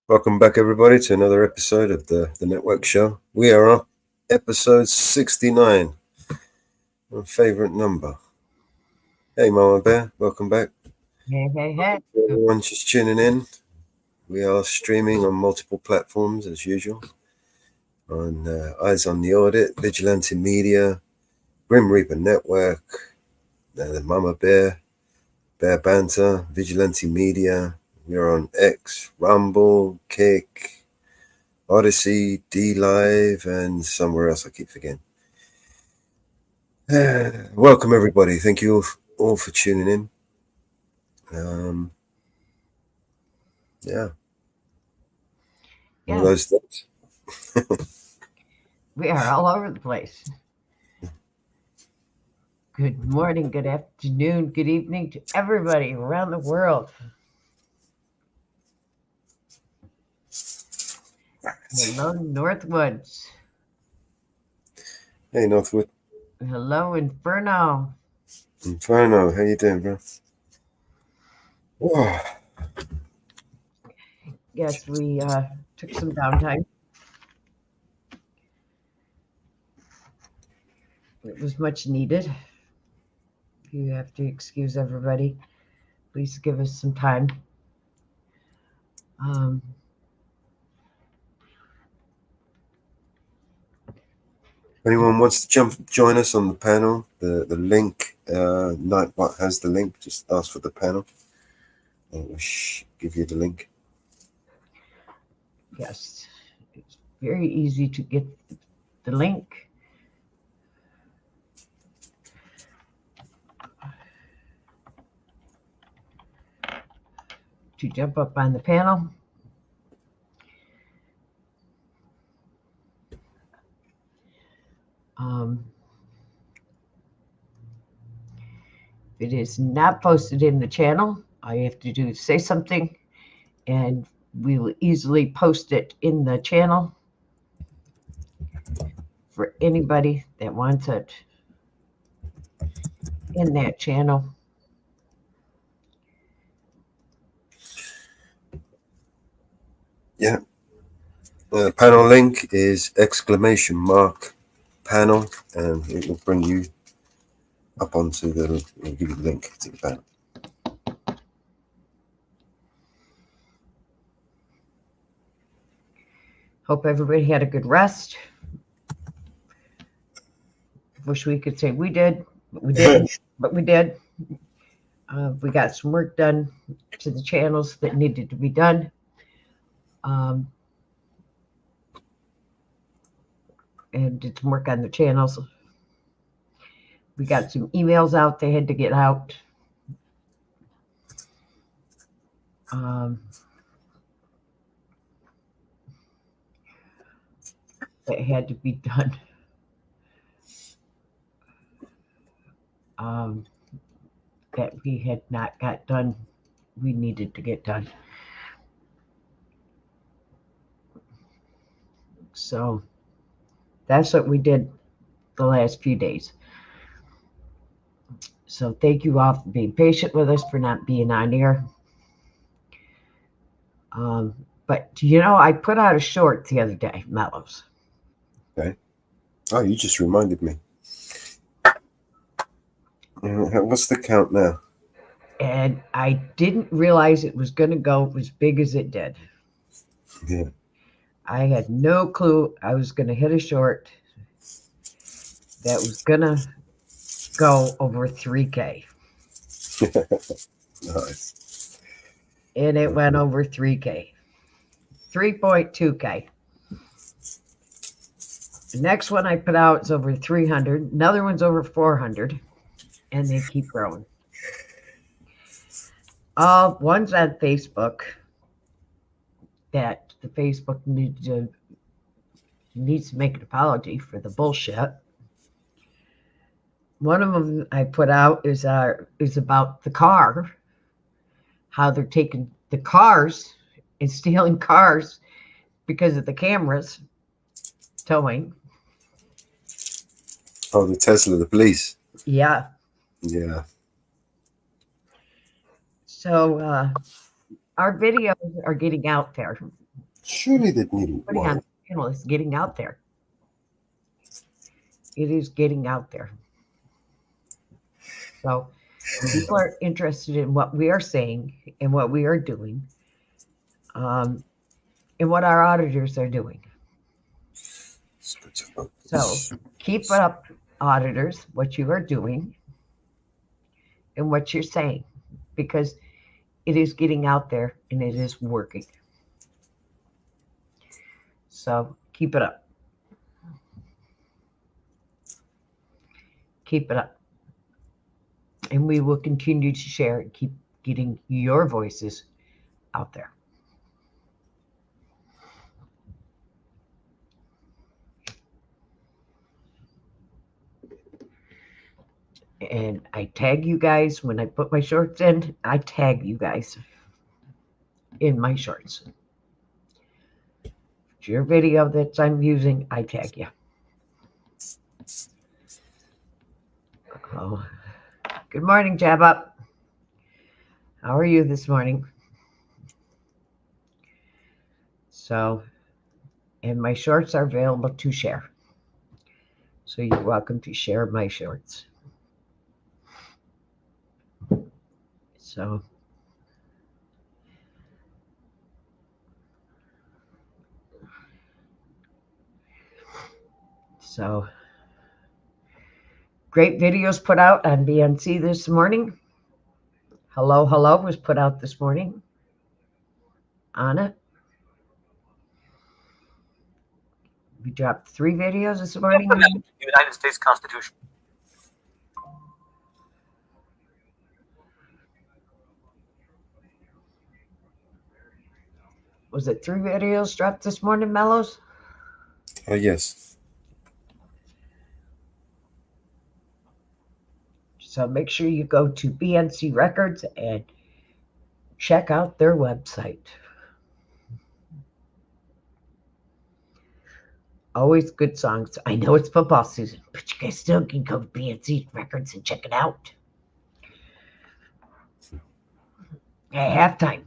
Welcome back, everybody, to another episode of the Network Show. We are on episode 69, my favorite number. Hey, Mama Bear, welcome back. Hey. Everyone's just tuning in. We are streaming on multiple platforms as usual. On Eyes on the Audit, Vigilante Media, Grim Reaper Network, the Mama Bear, Bear Banter, Vigilante Media. We're on X, Rumble, Kick, Odyssey, D Live, and somewhere else I keep forgetting. Welcome, everybody. Thank you all for tuning in. Yeah. One of those things. We are all over the place. Good morning, good afternoon, good evening to everybody around the world. Hello, Northwoods. Hey, Northwood. Hello, Inferno. Inferno, how you doing, bro? Whoa. Yes, we took some downtime. It was much needed. You have to excuse everybody. Please give us some time. Anyone wants to join us on the panel, the link, Nightbot has the link. Just ask for the panel. We'll give you the link. Yes, it's very easy to get the link. To jump up on the panel. If it is not posted in the channel, all you have to do is say something, and we will easily post it in the channel for anybody that wants it in that channel. Yeah. The panel link is ! panel, and it will bring you up onto it'll give you the link to the panel. Hope everybody had a good rest. Wish we could say we did, but we didn't. But we did. We got some work done to the channels that needed to be done. And did some work on the channels. We got some emails out they had to get out. That had to be done. That we had not got done, we needed to get done. So that's what we did the last few days. So thank you all for being patient with us, for not being on air. But I put out a short the other day, Mellows. Okay. Oh, you just reminded me. What's the count now? And I didn't realize it was going to go as big as it did. Yeah. I had no clue I was going to hit a short that was going to go over 3K. Nice. And it went over 3K. 3.2K. The next one I put out is over 300. Another one's over 400. And they keep growing. One's on Facebook that the Facebook needs to make an apology for the bullshit. One of them I put out is about the car, how they're taking the cars and stealing cars because of the cameras towing. Oh, the Tesla, the police. Yeah. Yeah. So our videos are getting out there. Surely they'd need Putting on one. the channel is getting out there. It is getting out there. So people are interested in what we are saying and what we are doing, and what our auditors are doing. It's good to know. So keep up, auditors, what you are doing and what you're saying, because it is getting out there and it is working. So keep it up. Keep it up. And we will continue to share and keep getting your voices out there. And I tag you guys when I put my shorts in. I tag you guys in my shorts. It's your video that I'm using, I tag you. Oh, good morning, Jab Up. How are you this morning? So, and my shorts are available to share. So you're welcome to share my shorts. So great videos put out on BNC this morning. Hello, Hello was put out this morning on it. We dropped 3 videos this morning. United States Constitution. Was it 3 videos dropped this morning, Mellows? Yes. So make sure you go to BNC Records and check out their website. Always good songs. I know it's football season, but you guys still can go to BNC Records and check it out. At halftime.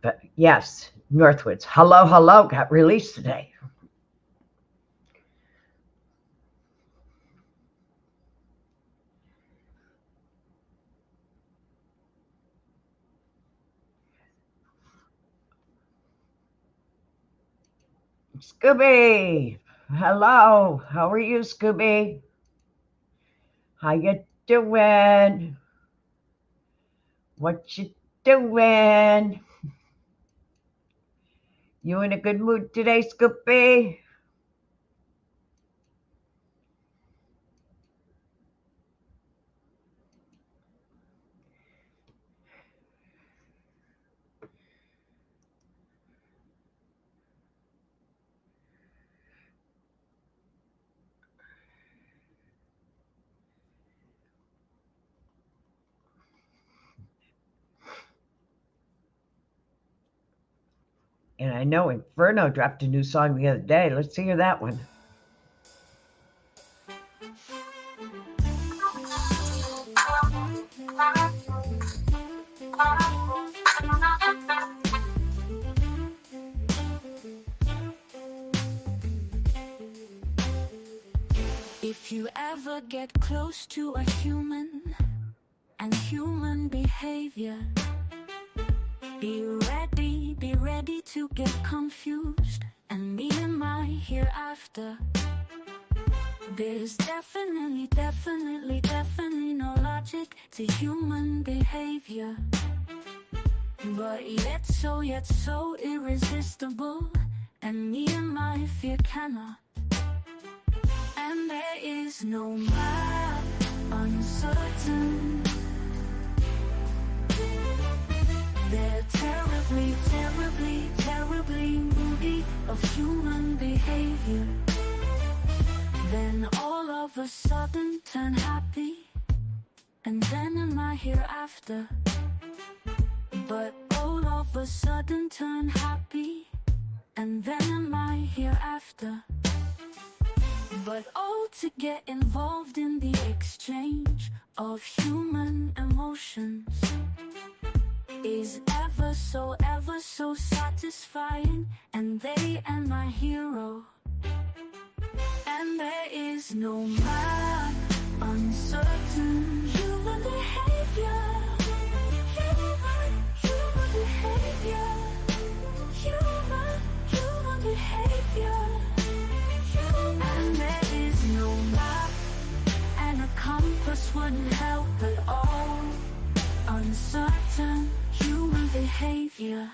But yes, Northwoods. Hello, Hello got released today. Scooby, hello. How are you, Scooby? How you doing? What you doing? You in a good mood today, Scooby? And I know Inferno dropped a new song the other day. Let's hear that one. If you ever get close to a human and human behavior, be ready to get confused and meet in my hereafter. There's definitely no logic to human behavior, but yet so irresistible, and me and my fear cannot. And there is no map uncertain. They're terribly moody of human behavior. Then all of a sudden turn happy, and then in my hereafter. But all of a sudden turn happy, and then in my hereafter. But oh, to get involved in the exchange of human emotions is ever so satisfying, and they and my hero. And there is no map, uncertain human behavior. Human behavior. Human behavior. And there is no map, and a compass wouldn't help at all. Uncertain human behavior.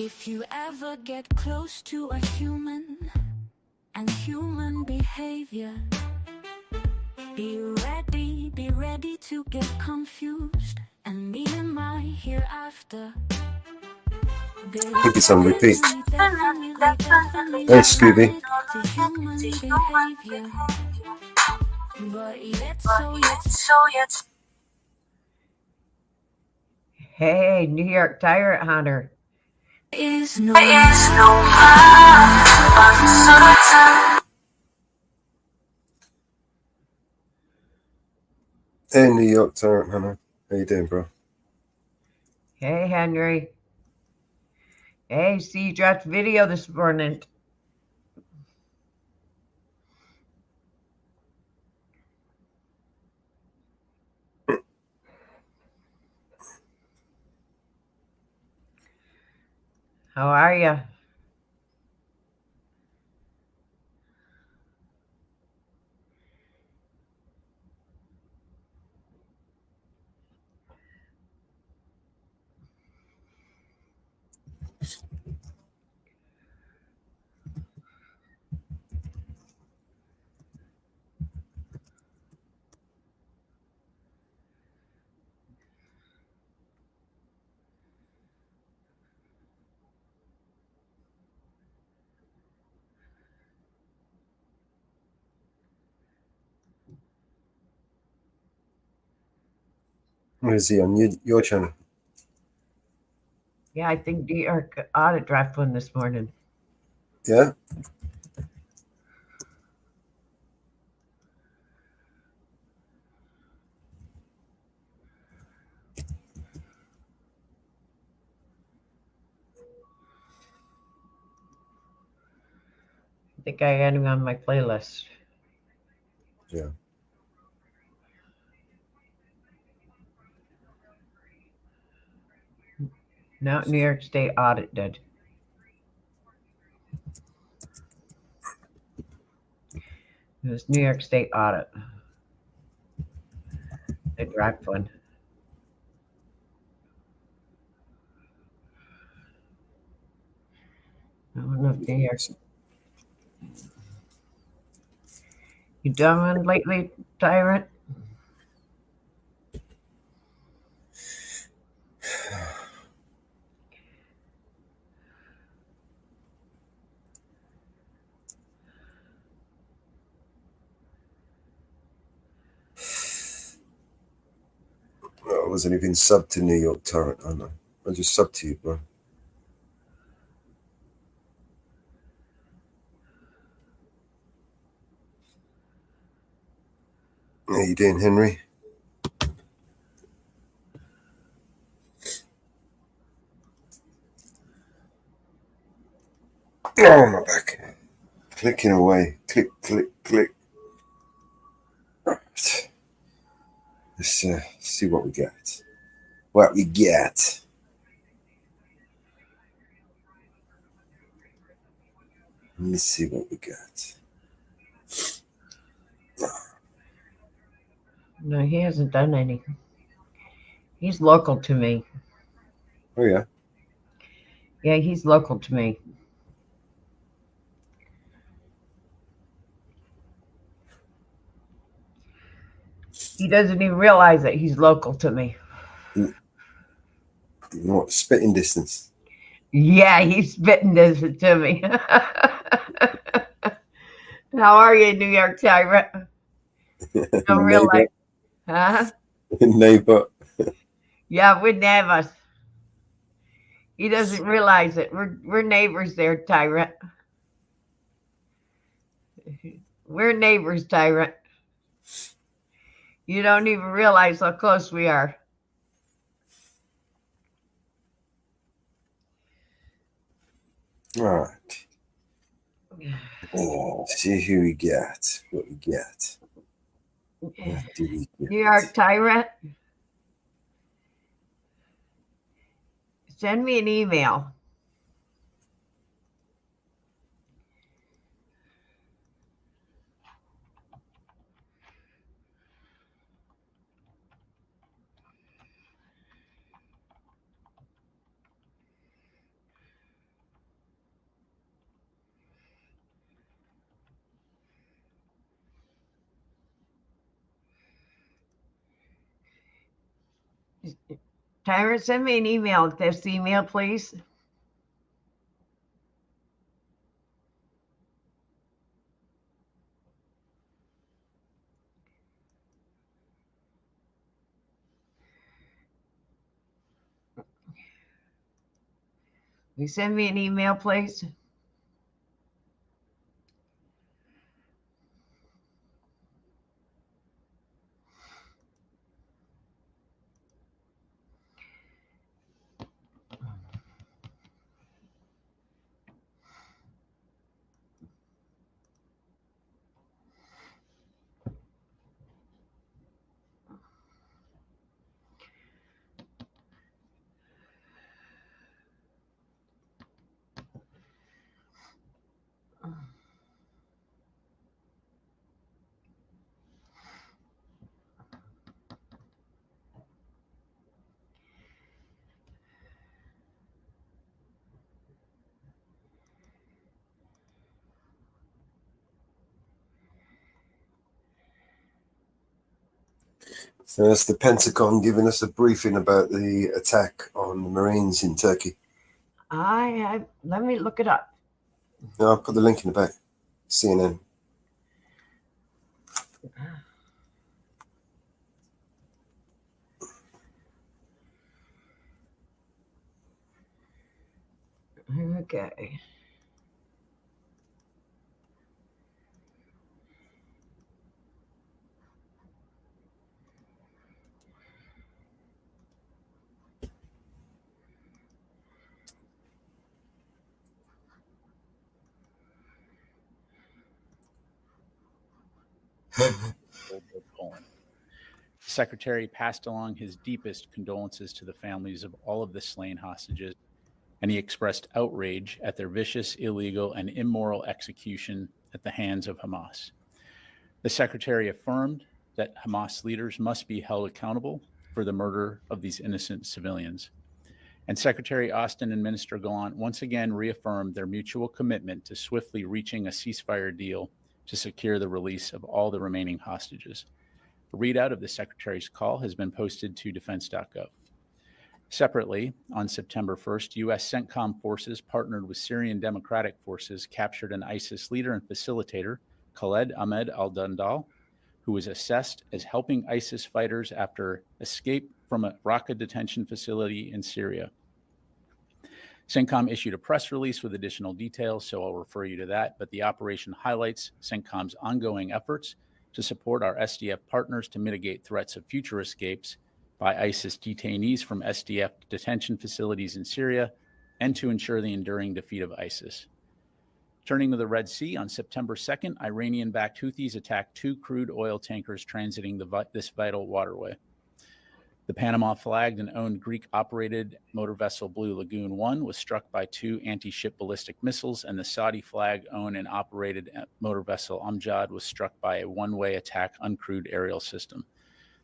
If you ever get close to a human and human behavior, be ready to get confused and meet in my hereafter. I think it's on repeat. Hey, Scooby. But yet Hey, New York Tyrant Hunter. is no Hey, New York Tyrant Hunter. How you doing, bro? Hey, Henry. Hey, see you dropped video this morning. How are you? Where is he on your channel? Yeah, I think New York audit dropped one this morning. Yeah? I think I had him on my playlist. Yeah. No, New York State audit did. It was New York State audit. They dropped one. I don't know if New York. You done one lately, Tyrant? No, I wasn't even subbed to New York Tyrant Hunter. I just subbed to you, bro. How you doing, Henry? Oh, my back. Clicking away. Click, click, click. Right. Let's see what we get. What we get. Let me see what we got. No, he hasn't done any. He's local to me. Oh, yeah. Yeah, he's local to me. He doesn't even realize that he's local to me. What, spitting distance? Yeah, he's spitting this to me. How are you, New York Tyrant? Don't realize, Neighbor. huh? Neighbor. Yeah, we're neighbors. He doesn't realize it. We're neighbors there, Tyrant. We're neighbors, Tyrant. You don't even realize how close we are. All right. Oh, see who we got. What we got. What do we get? New York Tyrant, send me an email. Tyrant, send me an email at this email, please. Will you send me an email, please? So that's the Pentagon giving us a briefing about the attack on the Marines in Turkey. Let me look it up. No, I'll put the link in the back. CNN. Okay. Poland. The secretary passed along his deepest condolences to the families of all of the slain hostages, and he expressed outrage at their vicious, illegal, and immoral execution at the hands of Hamas. The secretary affirmed that Hamas leaders must be held accountable for the murder of these innocent civilians. And Secretary Austin and Minister Gallant once again reaffirmed their mutual commitment to swiftly reaching a ceasefire deal to secure the release of all the remaining hostages. A readout of the Secretary's call has been posted to defense.gov. Separately, on September 1st, U.S. CENTCOM forces partnered with Syrian Democratic Forces captured an ISIS leader and facilitator, Khaled Ahmed al-Dundal, who was assessed as helping ISIS fighters after escape from a Raqqa detention facility in Syria. CENTCOM issued a press release with additional details, so I'll refer you to that, but the operation highlights CENTCOM's ongoing efforts to support our SDF partners to mitigate threats of future escapes by ISIS detainees from SDF detention facilities in Syria and to ensure the enduring defeat of ISIS. Turning to the Red Sea, on September 2nd, Iranian-backed Houthis attacked 2 crude oil tankers transiting this vital waterway. The Panama-flagged and owned Greek-operated motor vessel Blue Lagoon 1 was struck by 2 anti-ship ballistic missiles, and the Saudi flag-owned and operated motor vessel Amjad was struck by a one-way attack uncrewed aerial system.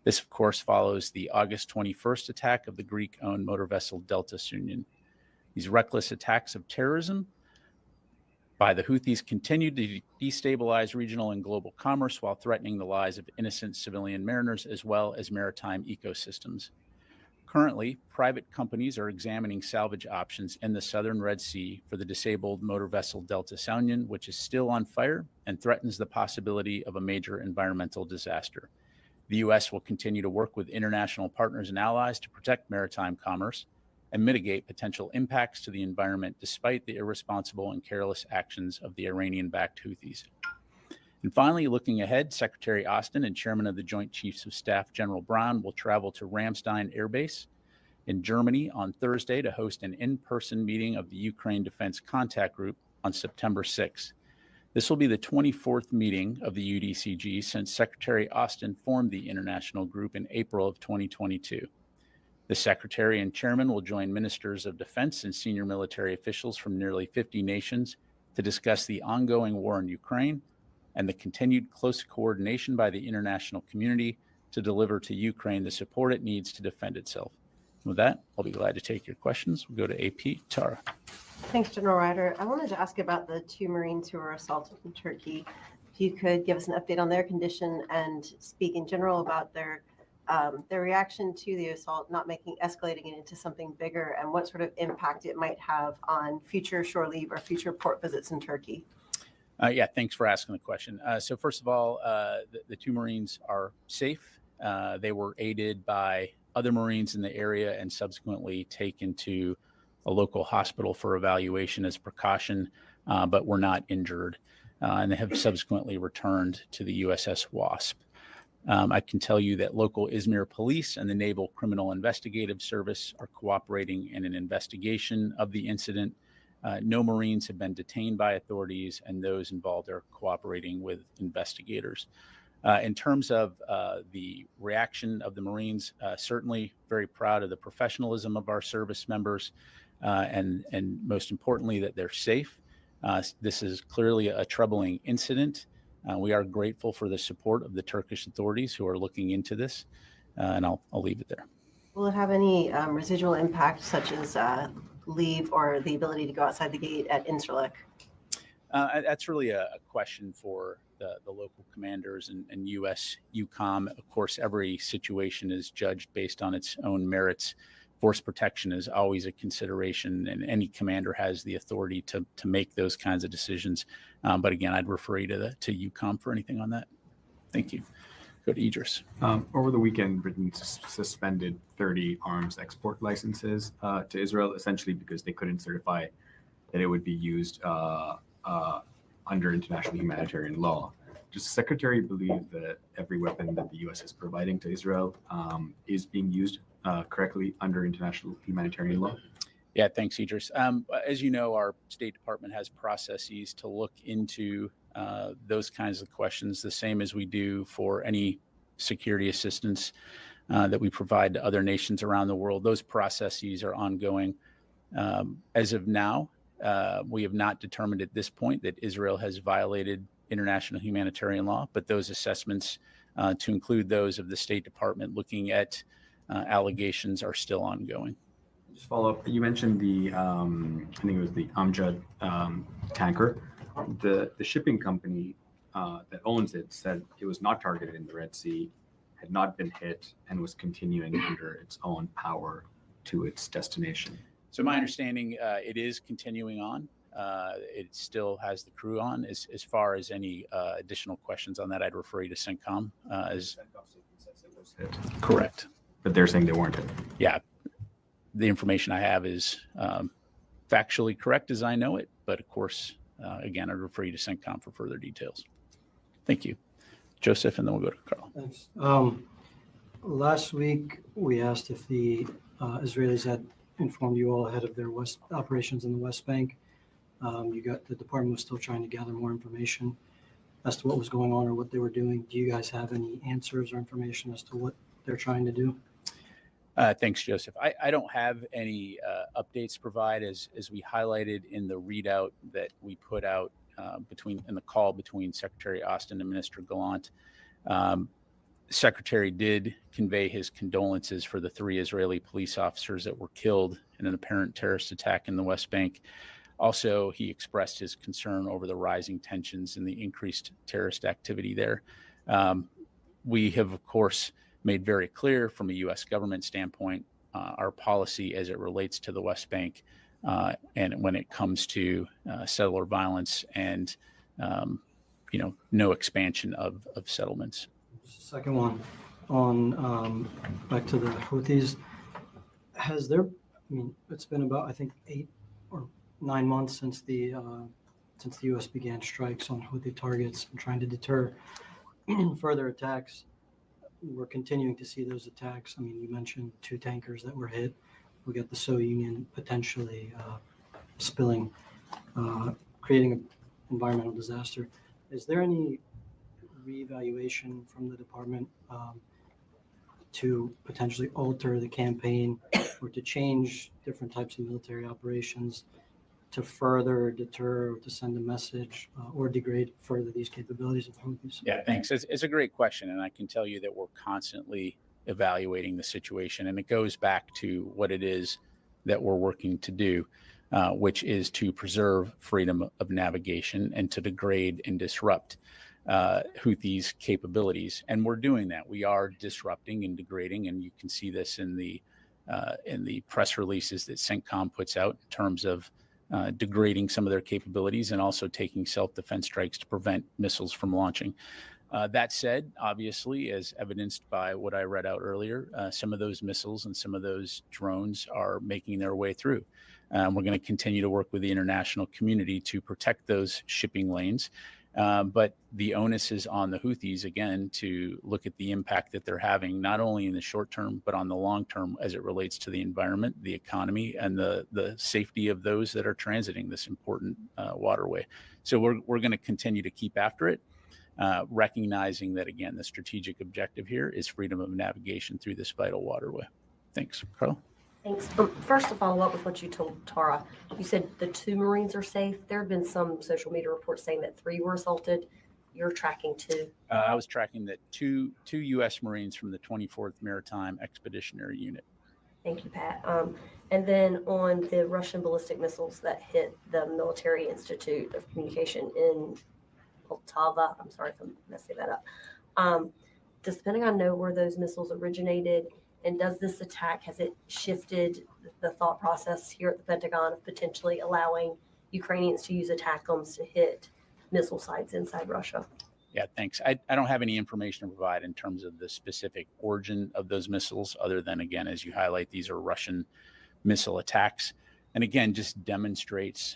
This, of course, follows the August 21st attack of the Greek-owned motor vessel Delta Sunyan. These reckless attacks of terrorism by the Houthis continued to destabilize regional and global commerce while threatening the lives of innocent civilian mariners as well as maritime ecosystems. Currently, private companies are examining salvage options in the southern Red Sea for the disabled motor vessel Delta Sunyan, which is still on fire and threatens the possibility of a major environmental disaster. The U.S. will continue to work with international partners and allies to protect maritime commerce and mitigate potential impacts to the environment despite the irresponsible and careless actions of the Iranian-backed Houthis. And finally, looking ahead, Secretary Austin and Chairman of the Joint Chiefs of Staff, General Brown, will travel to Ramstein Air Base in Germany on Thursday to host an in-person meeting of the Ukraine Defense Contact Group on September 6th. This will be the 24th meeting of the UDCG since Secretary Austin formed the international group in April of 2022. The Secretary and Chairman will join ministers of defense and senior military officials from nearly 50 nations to discuss the ongoing war in Ukraine and the continued close coordination by the international community to deliver to Ukraine the support it needs to defend itself. With that, I'll be glad to take your questions. We'll go to AP. Tara. Thanks, General Ryder. I wanted to ask about the 2 Marines who were assaulted in Turkey. If you could give us an update on their condition and speak in general about their reaction to the assault, not escalating it into something bigger, and what sort of impact it might have on future shore leave or future port visits in Turkey. Yeah, thanks for asking the question. So first of all, the 2 Marines are safe. They were aided by other Marines in the area and subsequently taken to a local hospital for evaluation as precaution, but were not injured, and they have subsequently returned to the USS Wasp. I can tell you that local Izmir police and the Naval Criminal Investigative Service are cooperating in an investigation of the incident. No Marines have been detained by authorities, and those involved are cooperating with investigators. In terms of the reaction of the Marines, certainly very proud of the professionalism of our service members, and most importantly, that they're safe. This is clearly a troubling incident. We are grateful for the support of the Turkish authorities who are looking into this, and I'll leave it there. Will it have any residual impact, such as leave or the ability to go outside the gate at Incirlik? That's really a question for the local commanders and U.S. EUCOM. Of course, every situation is judged based on its own merits. Force protection is always a consideration, and any commander has the authority to make those kinds of decisions. But again, I'd refer you to EUCOM for anything on that. Thank you. Go to Idris. Over the weekend, Britain suspended 30 arms export licenses to Israel, essentially because they couldn't certify that it would be used under international humanitarian law. Does the Secretary believe that every weapon that the U.S. is providing to Israel is being used correctly under international humanitarian law? Yeah, thanks, Idris. As you know, our State Department has processes to look into those kinds of questions, the same as we do for any security assistance that we provide to other nations around the world. Those processes are ongoing. As of now, we have not determined at this point that Israel has violated international humanitarian law, but those assessments, to include those of the State Department looking at allegations, are still ongoing. Just follow up. You mentioned the, I think it was the Amjad tanker. The shipping company that owns it said it was not targeted in the Red Sea, had not been hit, and was continuing under its own power to its destination. So my understanding, it is continuing on. It still has the crew on. As far as any additional questions on that, I'd refer you to CENTCOM. Correct. But they're saying they weren't hit. Yeah. The information I have is factually correct as I know it. But of course, again, I'd refer you to CENTCOM for further details. Thank you. Joseph, and then we'll go to Carl. Thanks. Last week, we asked if the Israelis had informed you all ahead of their operations in the West Bank. The department was still trying to gather more information as to what was going on or what they were doing. Do you guys have any answers or information as to what they're trying to do? Thanks, Joseph. I don't have any updates to provide as we highlighted in the readout that we put out in the call between Secretary Austin and Minister Gallant. Secretary did convey his condolences for the 3 Israeli police officers that were killed in an apparent terrorist attack in the West Bank. Also, he expressed his concern over the rising tensions and the increased terrorist activity there. We have, of course, made very clear from a U.S. government standpoint our policy as it relates to the West Bank and when it comes to settler violence and no expansion of settlements. Second one on back to the Houthis. Has there? It's been about, I think, 8 or 9 months since the U.S. began strikes on Houthi targets and trying to deter further attacks. We're continuing to see those attacks. You mentioned 2 tankers that were hit. We got the So Union potentially spilling, creating an environmental disaster. Is there any reevaluation from the department to potentially alter the campaign or to change different types of military operations to further deter or to send a message or degrade further these capabilities of Houthis? Yeah, thanks. It's a great question. And I can tell you that we're constantly evaluating the situation. And it goes back to what it is that we're working to do, which is to preserve freedom of navigation and to degrade and disrupt Houthis' capabilities. And we're doing that. We are disrupting and degrading. And you can see this in the press releases that CENTCOM puts out in terms of degrading some of their capabilities and also taking self-defense strikes to prevent missiles from launching. That said, obviously, as evidenced by what I read out earlier, some of those missiles and some of those drones are making their way through. We're going to continue to work with the international community to protect those shipping lanes. But the onus is on the Houthis, again, to look at the impact that they're having, not only in the short term, but on the long term as it relates to the environment, the economy, and the safety of those that are transiting this important waterway. So we're going to continue to keep after it, recognizing that, again, the strategic objective here is freedom of navigation through this vital waterway. Thanks. Carla? Thanks. First, to follow up with what you told Tara, you said the 2 Marines are safe. There have been some social media reports saying that 3 were assaulted. You're tracking 2. I was tracking that two U.S. Marines from the 24th Maritime Expeditionary Unit. Thank you, Pat. And then on the Russian ballistic missiles that hit the Military Institute of Communication in Poltava, I'm sorry if I'm messing that up. Does the Pentagon know where those missiles originated? And does this attack, has it shifted the thought process here at the Pentagon of potentially allowing Ukrainians to use ATACMS to hit missile sites inside Russia? Yeah, thanks. I don't have any information to provide in terms of the specific origin of those missiles, other than, again, as you highlight, these are Russian missile attacks. And again, just demonstrates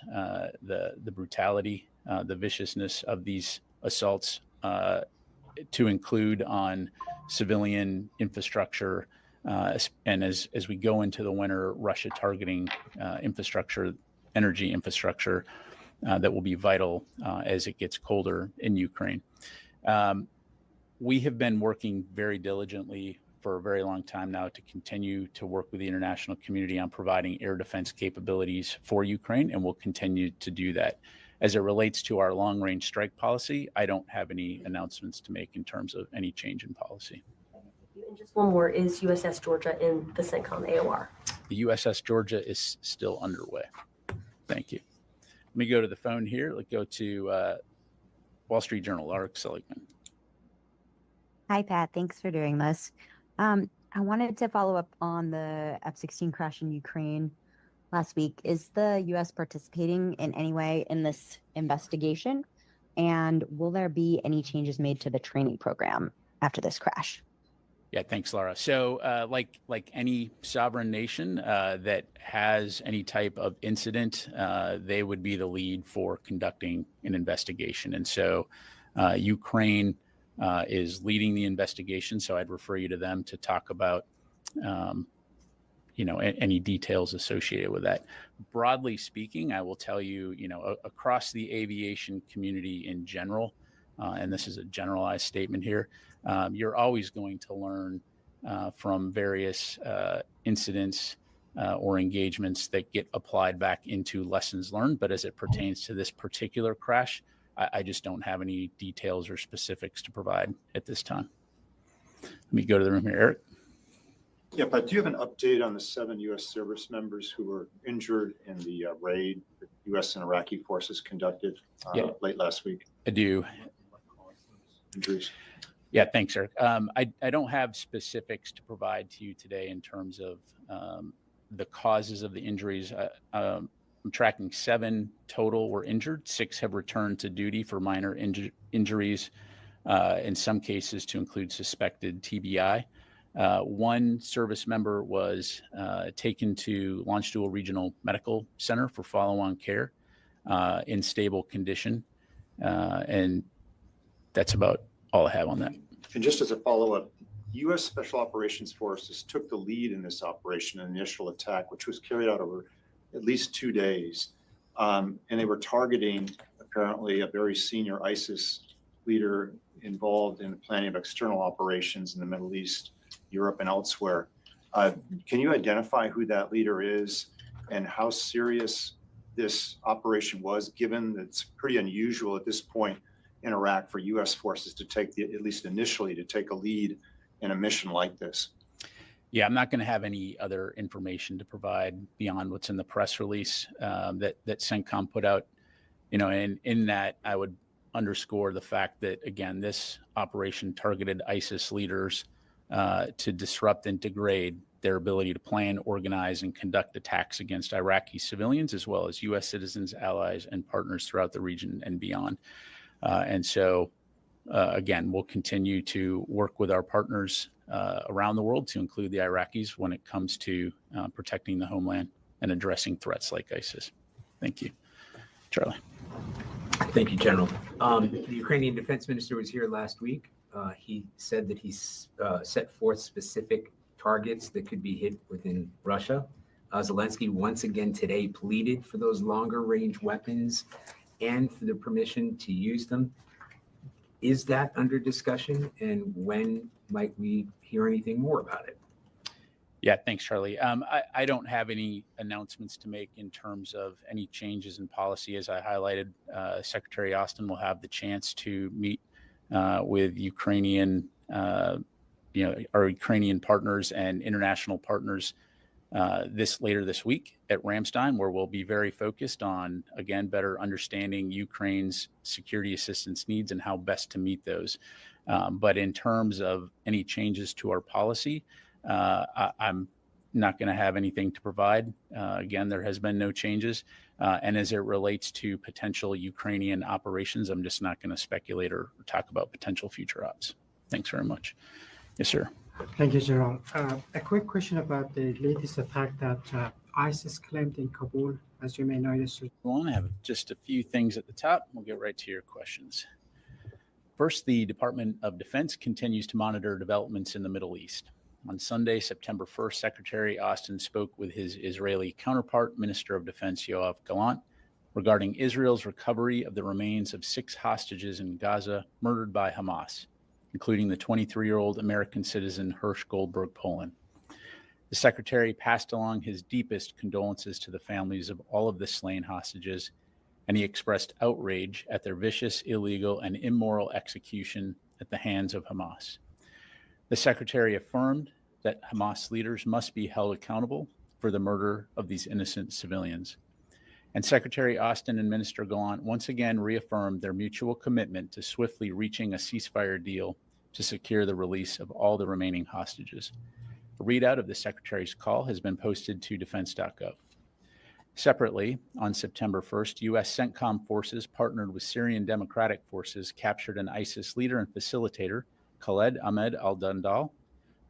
the brutality, the viciousness of these assaults, to include on civilian infrastructure. And as we go into the winter, Russia targeting infrastructure, energy infrastructure that will be vital as it gets colder in Ukraine. We have been working very diligently for a very long time now to continue to work with the international community on providing air defense capabilities for Ukraine, and we'll continue to do that. As it relates to our long-range strike policy, I don't have any announcements to make in terms of any change in policy. And just one more, is USS Georgia in the CENTCOM AOR? The USS Georgia is still underway. Thank you. Let me go to the phone here. Let's go to Wall Street Journal, Laura Seligman. Hi, Pat. Thanks for doing this. I wanted to follow up on the F-16 crash in Ukraine last week. Is the U.S. participating in any way in this investigation? And will there be any changes made to the training program after this crash? Yeah, thanks, Laura. So like any sovereign nation that has any type of incident, they would be the lead for conducting an investigation. And so Ukraine is leading the investigation. So I'd refer you to them to talk about any details associated with that. Broadly speaking, I will tell you, across the aviation community in general, and this is a generalized statement here, you're always going to learn from various incidents or engagements that get applied back into lessons learned. But as it pertains to this particular crash, I just don't have any details or specifics to provide at this time. Let me go to the room here. Eric? Yeah, but do you have an update on the 7 U.S. service members who were injured in the raid that U.S. and Iraqi forces conducted late last week? I do. Injuries? Yeah, thanks, Eric. I don't have specifics to provide to you today in terms of the causes of the injuries. I'm tracking 7 total were injured. 6 have returned to duty for minor injuries, in some cases to include suspected TBI. 1 service member was taken to Launch Dual Regional Medical Center for follow-on care in stable condition. And that's about all I have on that. And just as a follow-up, U.S. Special Operations Forces took the lead in this operation, an initial attack, which was carried out over at least 2 days. And they were targeting, apparently, a very senior ISIS leader involved in the planning of external operations in the Middle East, Europe, and elsewhere. Can you identify who that leader is and how serious this operation was, given that it's pretty unusual at this point in Iraq for U.S. forces to take, at least initially, to take a lead in a mission like this? Yeah, I'm not going to have any other information to provide beyond what's in the press release that CENTCOM put out. And in that, I would underscore the fact that, again, this operation targeted ISIS leaders to disrupt and degrade their ability to plan, organize, and conduct attacks against Iraqi civilians, as well as U.S. citizens, allies, and partners throughout the region and beyond. And so, again, we'll continue to work with our partners around the world, to include the Iraqis, when it comes to protecting the homeland and addressing threats like ISIS. Thank you. Charlie. Thank you, General. The Ukrainian defense minister was here last week. He said that he set forth specific targets that could be hit within Russia. Zelensky once again today pleaded for those longer range weapons and for the permission to use them. Is that under discussion, and when might we hear anything more about it? Yeah, thanks, Charlie. I don't have any announcements to make in terms of any changes in policy. As I highlighted, Secretary Austin will have the chance to meet with Ukrainian, our Ukrainian partners and international partners later this week at Ramstein, where we'll be very focused on, again, better understanding Ukraine's security assistance needs and how best to meet those. But in terms of any changes to our policy, I'm not going to have anything to provide. Again, there has been no changes. And as it relates to potential Ukrainian operations, I'm just not going to speculate or talk about potential future ops. Thanks very much. Yes, sir. Thank you, General. A quick question about the latest attack that ISIS claimed in Kabul. As you may know, I have just a few things at the top. We'll get right to your questions. First, the Department of Defense continues to monitor developments in the Middle East. On Sunday, September 1st, Secretary Austin spoke with his Israeli counterpart, Minister of Defense Yoav Gallant, regarding Israel's recovery of the remains of 6 hostages in Gaza murdered by Hamas, including the 23-year-old American citizen Hirsch Goldberg Poland. The Secretary passed along his deepest condolences to the families of all of the slain hostages, and he expressed outrage at their vicious, illegal, and immoral execution at the hands of Hamas. The Secretary affirmed that Hamas leaders must be held accountable for the murder of these innocent civilians. And Secretary Austin and Minister Gallant once again reaffirmed their mutual commitment to swiftly reaching a ceasefire deal to secure the release of all the remaining hostages. A readout of the Secretary's call has been posted to defense.gov. Separately, on September 1st, U.S. CENTCOM forces partnered with Syrian Democratic Forces captured an ISIS leader and facilitator, Khaled Ahmed al-Dandal,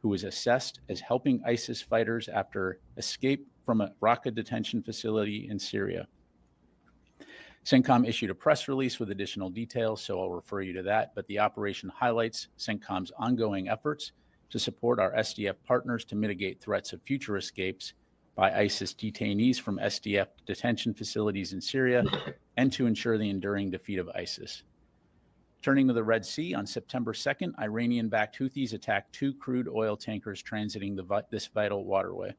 who was assessed as helping ISIS fighters after escape from a Raqqa detention facility in Syria. CENTCOM issued a press release with additional details, so I'll refer you to that, but the operation highlights CENTCOM's ongoing efforts to support our SDF partners to mitigate threats of future escapes by ISIS detainees from SDF detention facilities in Syria and to ensure the enduring defeat of ISIS. Turning to the Red Sea, on September 2nd, Iranian-backed Houthis attacked 2 crude oil tankers transiting this vital waterway.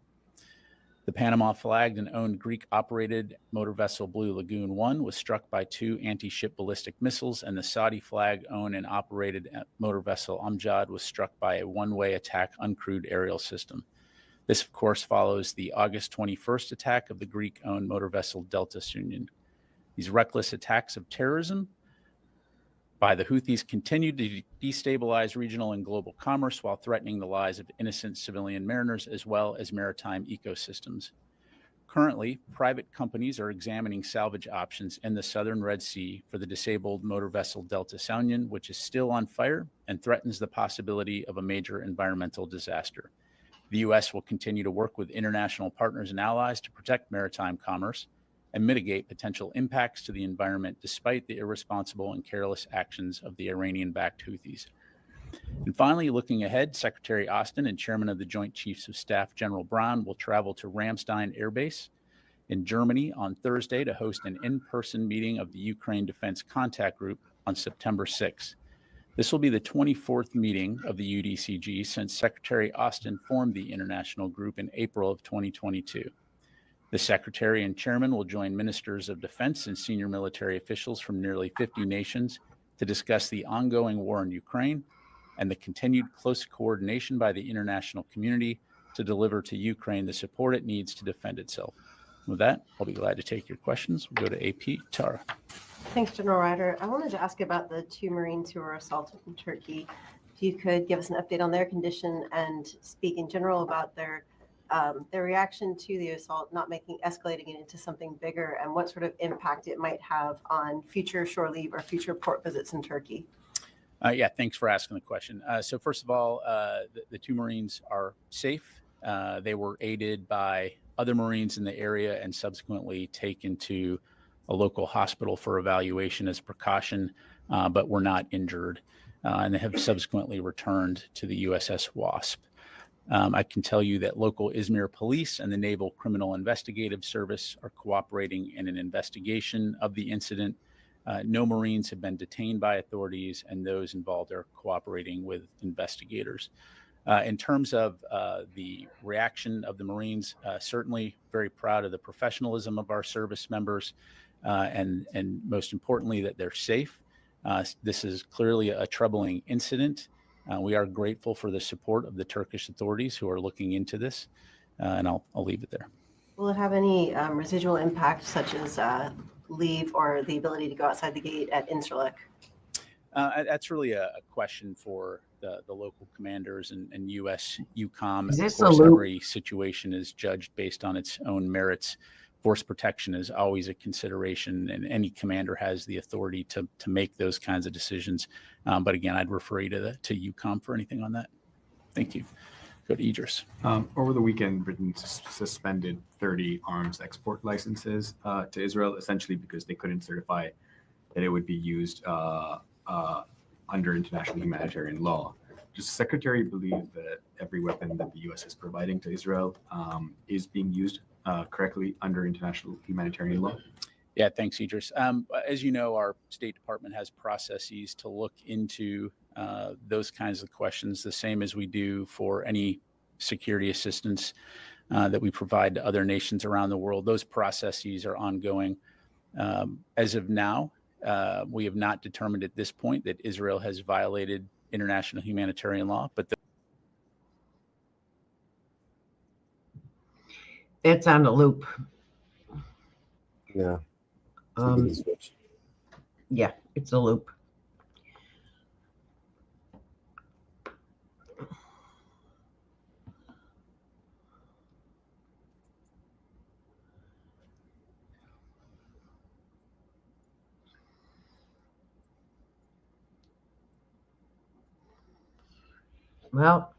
The Panama-flagged and owned Greek-operated motor vessel Blue Lagoon 1 was struck by 2 anti-ship ballistic missiles, and the Saudi-flag-owned and operated motor vessel Amjad was struck by a one-way attack uncrewed aerial system. This, of course, follows the August 21st attack of the Greek-owned motor vessel Delta Sunyan. These reckless attacks of terrorism by the Houthis continued to destabilize regional and global commerce while threatening the lives of innocent civilian mariners as well as maritime ecosystems. Currently, private companies are examining salvage options in the southern Red Sea for the disabled motor vessel Delta Sunyan, which is still on fire and threatens the possibility of a major environmental disaster. The U.S. will continue to work with international partners and allies to protect maritime commerce and mitigate potential impacts to the environment despite the irresponsible and careless actions of the Iranian-backed Houthis. And finally, looking ahead, Secretary Austin and Chairman of the Joint Chiefs of Staff, General Brown, will travel to Ramstein Air Base in Germany on Thursday to host an in-person meeting of the Ukraine Defense Contact Group on September 6th. This will be the 24th meeting of the UDCG since Secretary Austin formed the international group in April of 2022. The Secretary and Chairman will join ministers of defense and senior military officials from nearly 50 nations to discuss the ongoing war in Ukraine and the continued close coordination by the international community to deliver to Ukraine the support it needs to defend itself. With that, I'll be glad to take your questions. We'll go to AP. Tara. Thanks, General Ryder. I wanted to ask about the 2 Marines who were assaulted in Turkey. If you could give us an update on their condition and speak in general about their reaction to the assault, not escalating it into something bigger, and what sort of impact it might have on future shore leave or future port visits in Turkey. Yeah, thanks for asking the question. So first of all, the 2 Marines are safe. They were aided by other Marines in the area and subsequently taken to a local hospital for evaluation as precaution, but were not injured, and they have subsequently returned to the USS Wasp. I can tell you that local Izmir police and the Naval Criminal Investigative Service are cooperating in an investigation of the incident. No Marines have been detained by authorities, and those involved are cooperating with investigators. In terms of the reaction of the Marines, certainly very proud of the professionalism of our service members, and most importantly, that they're safe. This is clearly a troubling incident. We are grateful for the support of the Turkish authorities who are looking into this, and I'll leave it there. Will it have any residual impact, such as leave or the ability to go outside the gate at Incirlik? That's really a question for the local commanders and U.S. EUCOM. Is Of this course, a loop? every situation is judged based on its own merits. Force protection is always a consideration, and any commander has the authority to make those kinds of decisions. But again, I'd refer you to EUCOM for anything on that. Thank you. Go to Idris. Over the weekend, Britain suspended 30 arms export licenses to Israel, essentially because they couldn't certify that it would be used under international humanitarian law. Does the Secretary believe that every weapon that the U.S. is providing to Israel is being used correctly under international humanitarian law? Yeah, thanks, Idris. As you know, our State Department has processes to look into those kinds of questions, the same as we do for any security assistance that we provide to other nations around the world. Those processes are ongoing. As of now, we have not determined at this point that Israel has violated international humanitarian law, but It's on a loop. Yeah. Yeah, it's a loop. Well,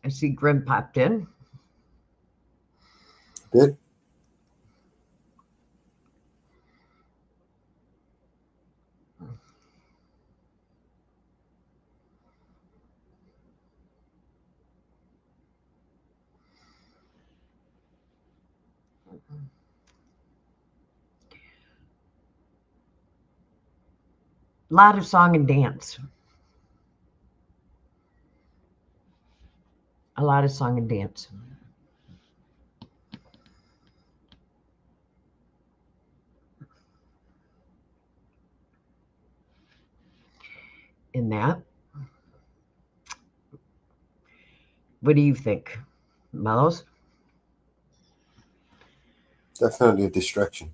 I see Grim popped in. Good. A lot of song and dance. A lot of song and dance. In that. What do you think, Mellows? Definitely a distraction.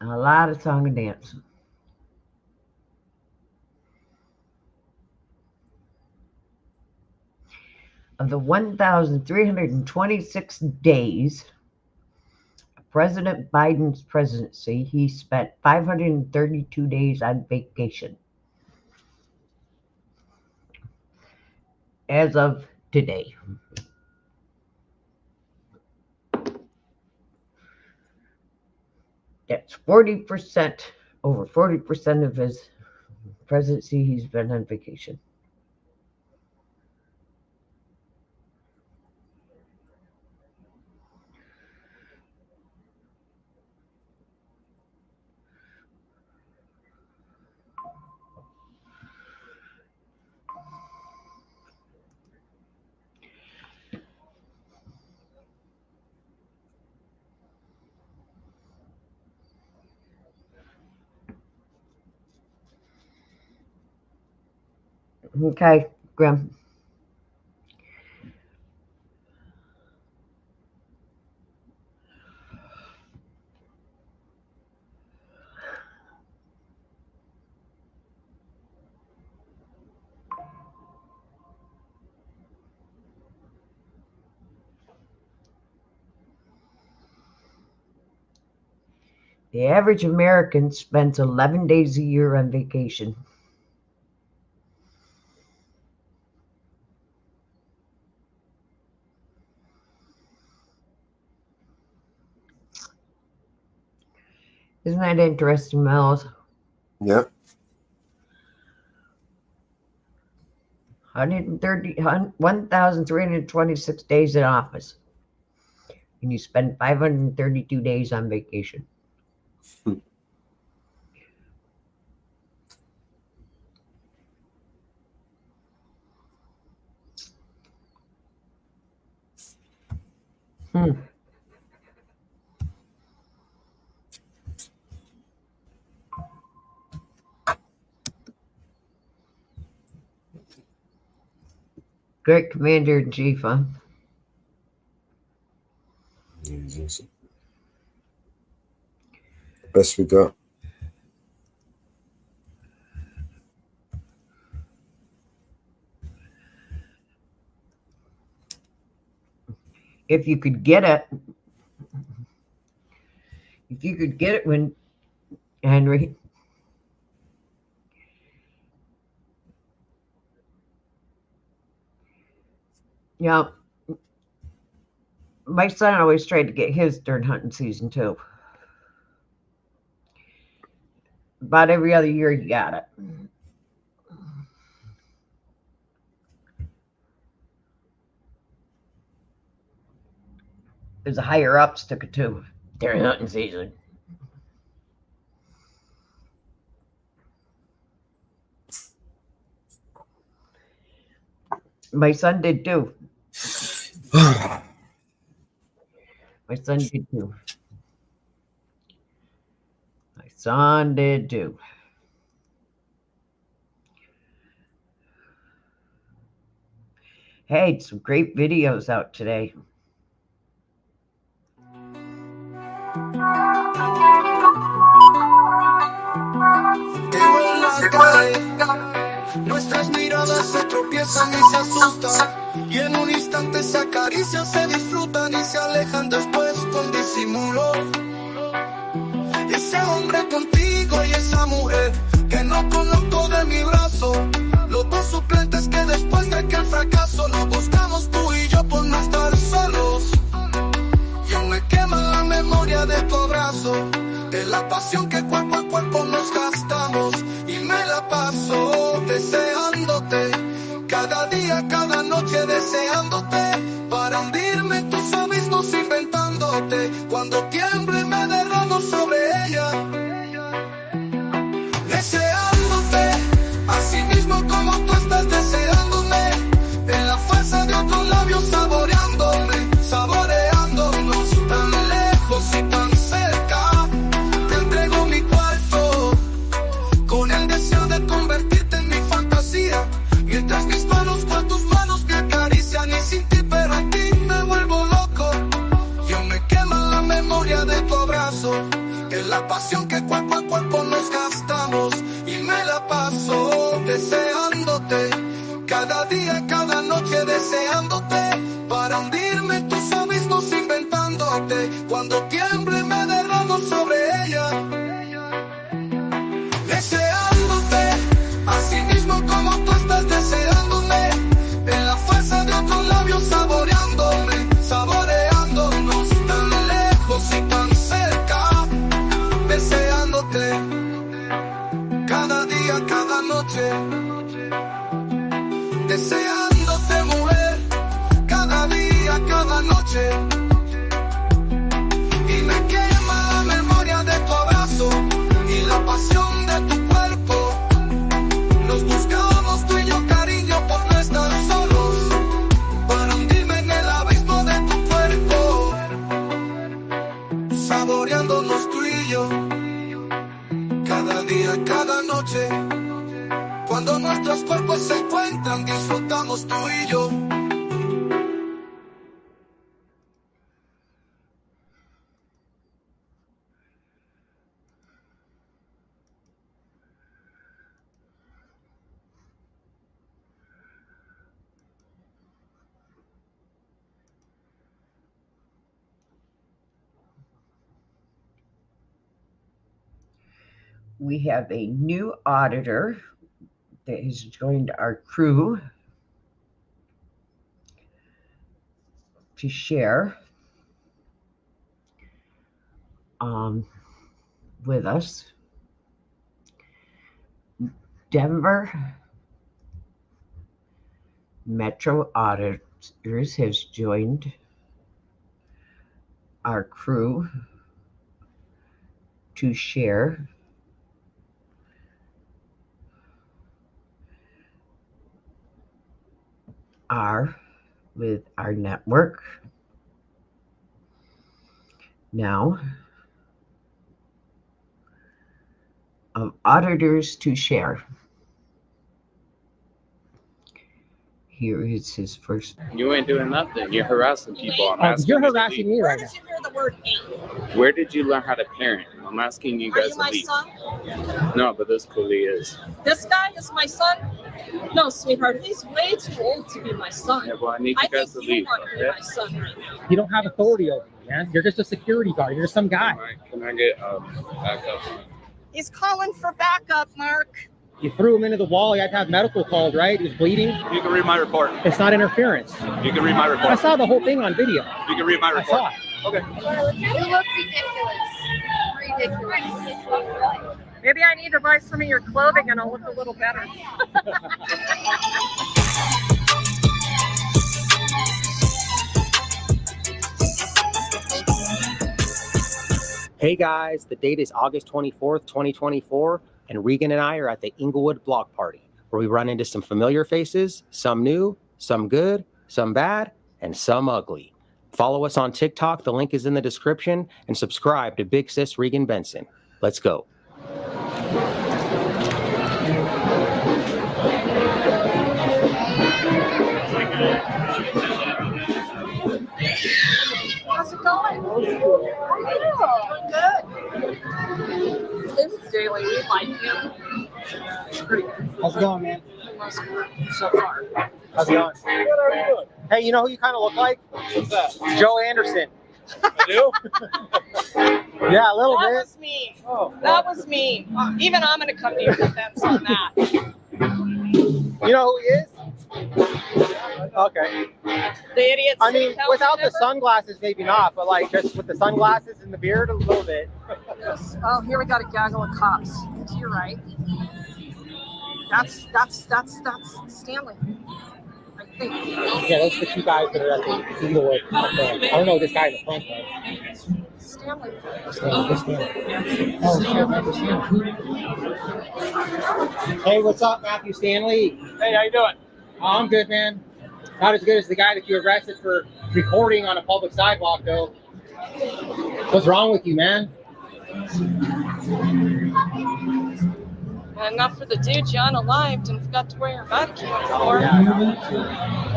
A lot of song and dance. Of the 1,326 days of President Biden's presidency, he spent 532 days on vacation. As of today. That's 40%, over 40% of his presidency, he's been on vacation. Okay, Grim. The average American spends 11 days a year on vacation. Isn't that interesting, Mellows? Yep. 1,326 days in office. And you spend 532 days on vacation. Great commander-in-chief, huh? He's awesome. Best we got. If you could get it. If you could get it when Henry. Yeah. My son always tried to get his during hunting season too. About every other year you got it. There's a higher ups took it too during hunting season. My son did too. My son did too. My son did too. Hey, some great videos out today. Nuestras miradas se tropiezan y se asustan, y en un instante se acarician, se disfrutan y se alejan después con disimulo. Ese hombre contigo y esa mujer que no conozco de mi brazo, los dos suplentes que después de que el fracaso lo buscamos tú y yo por no estar solos. Y aún me quema la pasión que cuerpo a cuerpo nos gastamos. Y me la paso deseándote, cada día, cada noche deseándote, para hundirme en tus abismos inventándote. Cuando tiemble me derramo sobre ella, deseándote, así mismo como tú estás deseándome, en la fuerza de otros labios saboreándome, saboreándonos, tan lejos y tan cerca. Te entrego mi cuarto, con el deseo de convertirte en mi fantasía, mientras mis manos por tus manos me acarician, y sin ti, pero en ti me vuelvo loco. Yo me quema la memoria de tu abrazo, es la pasión que cuerpo a cuerpo nos gastamos. Y me la paso deseándote, cada día, cada noche deseándote, para hundirme en tus abismos inventándote. Cuando tiemble me derramo sobre ella, deseándote, así mismo como tú estás deseándome, en la fuerza de otros labios saboreándome, saboreándonos, tan lejos y tan cerca, deseándote, cada día, cada noche, deseándote, mujer, cada día, cada noche. Y me quema la memoria de tu abrazo y la pasión de tu cuerpo. Nos buscamos tú y yo, cariño, por no estar solos, para hundirme en el abismo de tu cuerpo, saboreándonos tú y yo, cada día, cada noche. Cuando nuestros cuerpos se encuentran, disfrutamos tú y yo. We have a new auditor that has joined our crew to share with us. Denver Metro Auditors has joined our crew to share with our network. Now, of auditors to share. Here is his first. You ain't doing nothing. You're harassing people. You're harassing me right now. Where did you hear the word ain't? Where did you learn how to parent? I'm asking you guys Are to you my leave. son? No, but this clearly is. This guy is my son? No, sweetheart, he's way too old to be my son. Yeah, well, I need you guys to think leave. you want to be Okay? my son right now. You don't have authority over me, man. You're just a security guard. You're just some guy. Can I get backup? He's calling for backup, Mark. You threw him into the wall. You had to have medical called, right? He was bleeding. You can read my report. It's not interference. You can read my report. I saw the whole thing on video. You can read my I report. saw it. Okay. You look ridiculous. Ridiculous. Maybe I need to buy some of your clothing and I'll look a little better. Hey guys, the date is August 24th, 2024, and Regan and I are at the Inglewood Block Party, where we run into some familiar faces, some new, some good, some bad, and some ugly. Follow us on TikTok, the link is in the description, and subscribe to Big Sis Regan Benson. Let's go. How's it going? Good. This is Daily. We like him. It's pretty good. How's it going, man? So far. How's it going? Good, how are you doing? Hey, you know who you kind of look like? What's that? Joe Anderson. I do? Yeah, a little That bit. was me. That was me. Even I'm going to come to your defense on that. You know who he is? Okay. The idiots. I mean, without the sunglasses, maybe not, but like just with the sunglasses and the beard, a little bit. Oh, here we got a gaggle of cops. To your right. That's Stanley. I think. Yeah, those are the two guys that are at the Inglewood. I don't know this guy in the front though. Stanley. Stanley. Oh, shit, Matthew Stanley. Hey, what's up, Matthew Stanley? Hey, how you doing? Oh, I'm good, man. Not as good as the guy that you arrested for recording on a public sidewalk, though. What's wrong with you, man? Enough for the dude you unalived and forgot to wear your body cam for. Oh, yeah,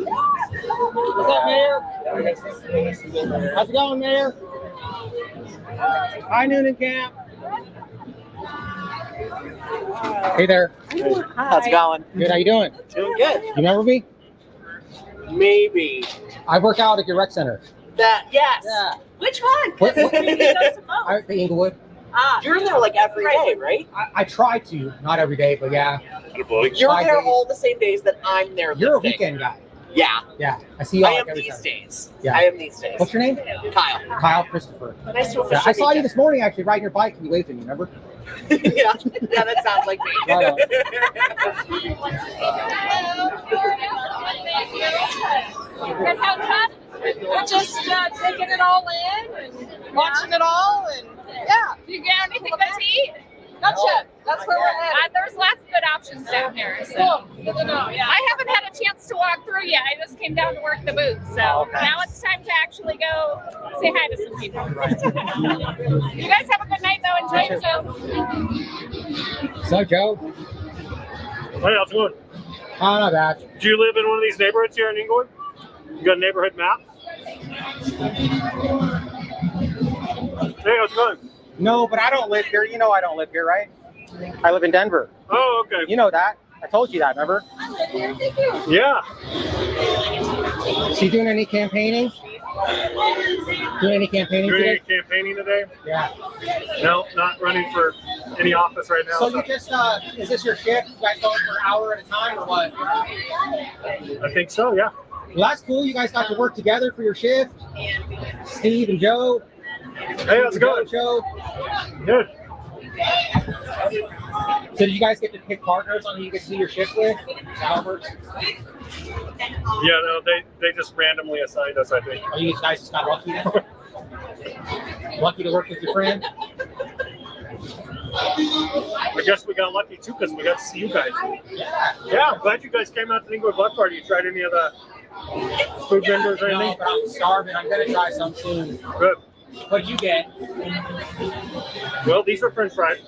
What's up, Mayor? How's it going, Mayor? Hi, Noonan Camp. Hey there. How's it going? Good. How you doing? Doing good. You remember me? Maybe. I work out at your rec center. That, yes. Yeah. Which one? What- what- Maybe he does them both. At the Inglewood. You're in there like every day, right? I try to, not every day, but yeah. You're 5 there days. all the same days that I'm there. You're lifting. a weekend guy. Yeah. Yeah. I see you I all am every these Saturday. days. Yeah. I am these days. What's your name? Kyle. Kyle Christopher. Nice to Yeah, I officially saw meet you this morning actually riding your bike and you waved at me, remember? yeah, that sounds like me. Right on. We're just taking it all in and watching it all, and yeah. You got anything good to eat? Not yet. That's where we're headed. There's lots of good options down there. So. Cool. Good to know. Yeah. I haven't had a chance to walk through yet. I just came down to work the booth. So now it's time to actually go say hi to some people. You guys have a good night, though. Enjoy yourself. What's up, Joe? Hey, how's it going? Oh, not bad. Do you live in one of these neighborhoods here in Inglewood? You got a neighborhood map? Hey, how's it going? No, but I don't live here. You know I don't live here, right? I live in Denver. Oh, okay. You know that. I told you that, remember? Yeah. Is he doing any campaigning? Doing any campaigning Doing today? any campaigning today? Yeah. No, not running for any office right now. So you just, is this your shift? You guys going for an hour at a time or what? I think so, yeah. Well, that's cool. You guys got to work together for your shift. Steve and Joe. Hey, how's it going? Joe. Good. So did you guys get to pick partners on who you get to do your shift with? How it works? Yeah, no, they just randomly assigned us, I think. Are you guys just got lucky then? Lucky to work with your friend? I guess we got lucky too because we got to see you guys. Yeah. Yeah, I'm glad you guys came out to the Inglewood Block Party. You tried any of the food vendors or No, anything? but I'm starving. I'm gonna try some soon. Good. What did you get? Well, these are French fries.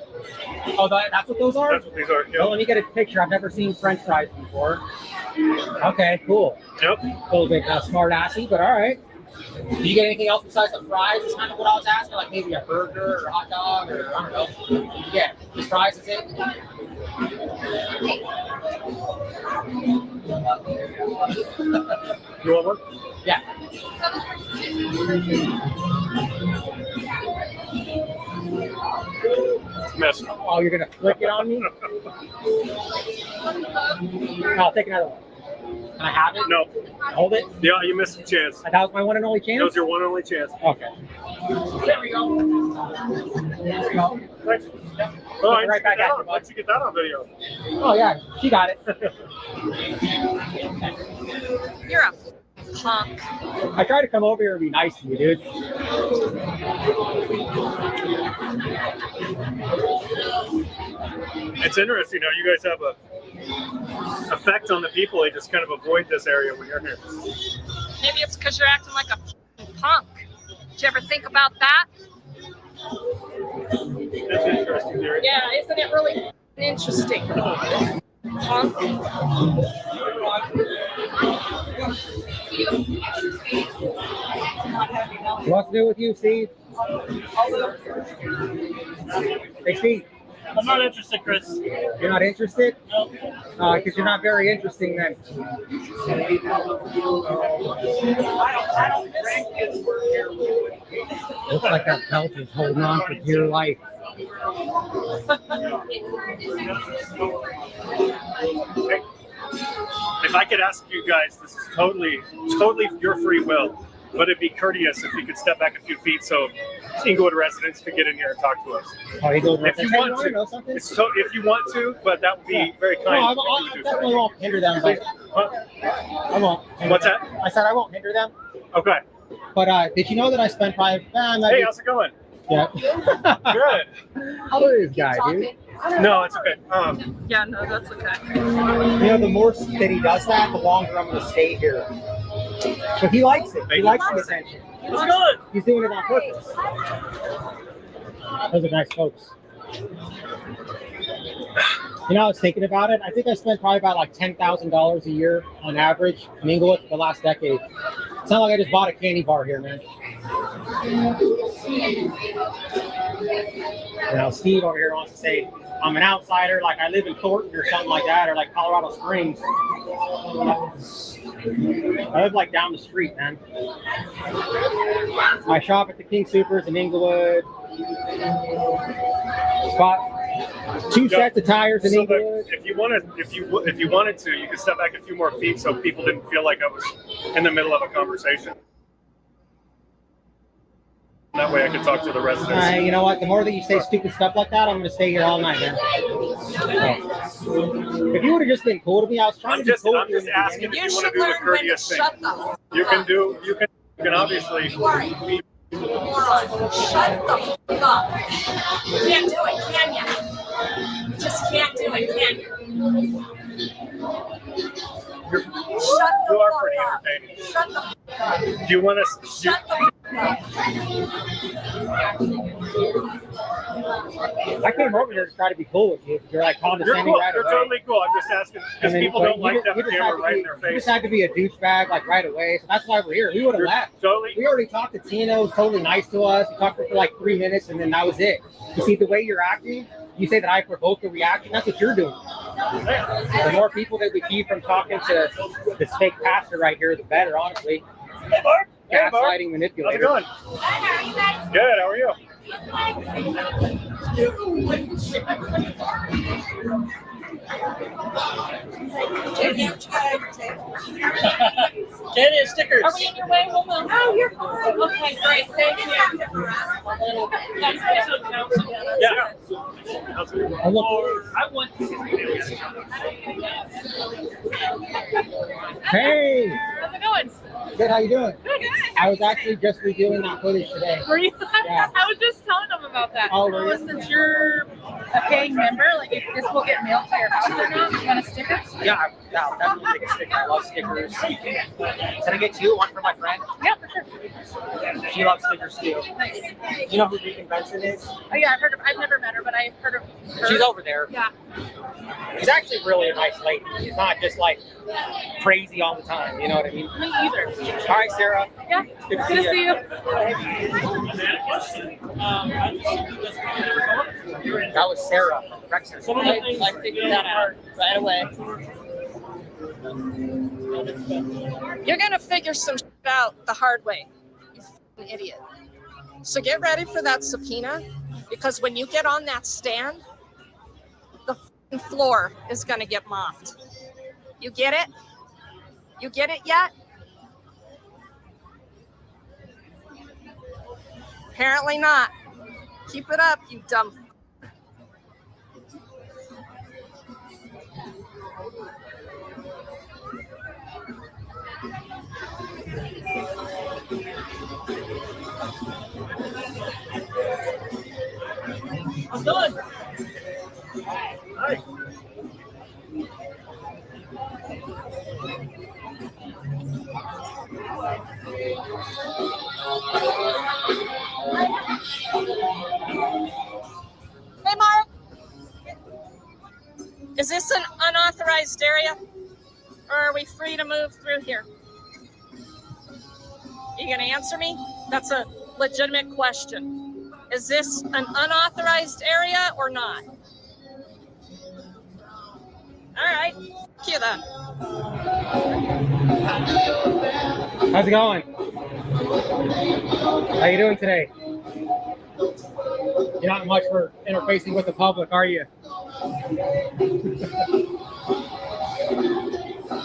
Oh, that's what those are? That's what these are. Well, let me get a picture. I've never seen French fries before. Okay, cool. Yep. A little bit smart-assy, but all right. Did you get anything else besides the fries? Is kind of what I was asking, like maybe a burger or a hot dog or I don't know. Yeah, just fries is it? You want one? Yeah. Miss. Oh, you're gonna flick it on me? I'll take another one. Can I have it? No. Hold it? Yeah, you missed a chance. That was my one and only chance? That was your one and only chance. Okay. There we go. There we go. Thanks. Oh, I right back at you, Let's get that on video. Oh, yeah. She got it. You're a punk. I tried to come over here and be nice to you, dude. It's interesting how you guys have a effect on the people. They just kind of avoid this area when you're here. Maybe it's because you're acting like a punk. Did you ever think about that? That's interesting, Gary. Yeah, isn't it really interesting? Punk. What's new with you, Steve? Hey, Steve. I'm not interested, Chris. You're not interested? No. Because you're not very interesting then. Looks like that belt is holding on for dear life. If I could ask you guys, this is totally your free will, but it'd be courteous if you could step back a few feet so Inglewood residents could get in here and talk to us. Oh, if you If you want to, if you want to, but that would be very kind. No, if you I would do definitely so. won't hinder them. But I won't. What's that? I said I won't hinder them. Okay. But did you know that I spent probably? Hey, how's it going? Yeah. Good. How old is this guy, dude? No, it's okay. Yeah, no, that's okay. You know, the more that he does that, the longer I'm going to stay here. But he likes it. He likes the attention. It's good. He's doing it on purpose. Those are nice folks. You know, I was thinking about it. I think I spent probably about like $10,000 a year on average in Inglewood for the last decade. It's not like I just bought a candy bar here, man. You know, Steve over here wants to say I'm an outsider, like I live in Thornton or something like that, or like Colorado Springs. I live like down the street, man. I shop at the King Supers in Inglewood. Bought 2 sets of tires in So Inglewood. if you wanted to, you could step back a few more feet so people didn't feel like I was in the middle of a conversation. That way I could talk to the residents. You know what? The more that you say stupid stuff like that, I'm going to stay here all night, man. So, if you would have just been cool to me, I was trying to be cool. I'm just asking if you want to do the courteous thing. You can obviously. Shut the fuck up. You can't do it, can you? You just can't do it, can you? Shut the You are fuck pretty up. entertaining. Shut the fuck up. Do you want to? Shut the fuck up. I came over here to try to be cool with you. You're like You're condescending cool. right You're away. totally cool. I'm just asking because people don't like to have a camera right in their You face. just had to be a douchebag like right away. So that's why we're here. We would have You're left. Totally. We already talked to Tina. It was totally nice to us. We talked to her for like 3 minutes, and then that was it. You see, the way you're acting, you say that I provoked a reaction. That's what you're doing. The more people that we keep from talking to this fake pastor right here, the better, honestly. Hey, Mark. Hey, Mark. Gaslighting manipulator. How's it going? Good. How are you? Candy stickers. Are we in your way? Hold on. Oh, you're fine. Okay, great. Thank you. Yeah. I want Hey, How's it going? good. How you doing? Good. I was actually just reviewing that footage today. Were you? Yeah. I was just telling them about that. Oh, were you? Since you're a paying member, like if this will get mailed to your house or not, you want a sticker? Yeah, I'll definitely take a sticker. I love stickers. Can I get you one for my friend? Yeah, for sure. She loves stickers too. Nice. You know who Regan Benson is? Oh yeah, I've never met her, but I've heard of her. She's over there. Yeah. She's actually really a nice lady. She's not just like crazy all the time. You know what I mean? Me either. Hi, Sarah. Yeah. Good to Good to see see you. you. That was Sarah from Brexit. some of the things I figured that out right away. You're going to figure some shit out the hard way, you f***ing idiot. So get ready for that subpoena, because when you get on that stand, the f***ing floor is going to get mopped. You get it? You get it yet? Apparently not. Keep it up, you dumb f***. I'm done. Hi. Hey, Mark. Is this an unauthorized area? Or are we free to move through here? You gonna answer me? That's a legitimate question. Is this an unauthorized area or not? All right. Cue that. How's it going? How you doing today? You're not much for interfacing with the public, are you? You're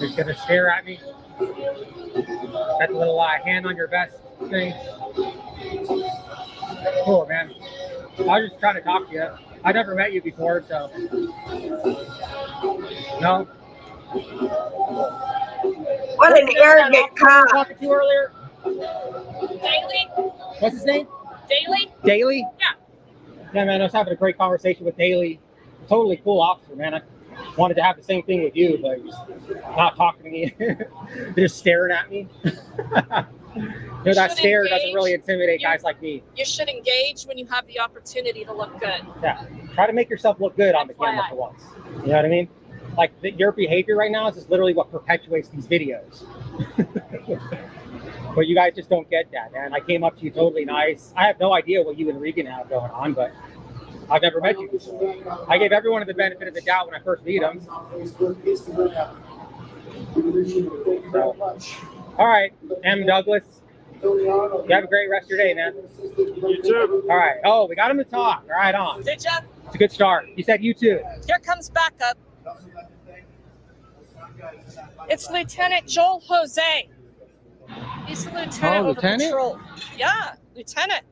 just gonna stare at me. Got the little hand on your vest thing. Cool, man. I was just trying to talk to you. I never met you before, so. No? What an arrogant cop. Talking to you earlier? Daily? What's his name? Daily? Daily? Yeah. Yeah, man, I was having a great conversation with Daly. Totally cool officer, man. I wanted to have the same thing with you, but he's not talking to me. They're just staring at me. You know, that stare doesn't really intimidate guys like me. You should engage when you have the opportunity to look good. Yeah. Try to make yourself look good on the camera for once. You know what I mean? Like your behavior right now is just literally what perpetuates these videos. But you guys just don't get that, man. I came up to you totally nice. I have no idea what you and Regan have going on, but I've never met you before. I gave everyone the benefit of the doubt when I first meet them. So, all right, M. Douglas. You have a great rest of your day, man. You too. All right. Oh, we got him to talk. Right on. Did ya? It's a good start. You said you too. Here comes backup. It's Lieutenant Joel Jose. He's the lieutenant over lieutenant? patrol. Yeah, lieutenant.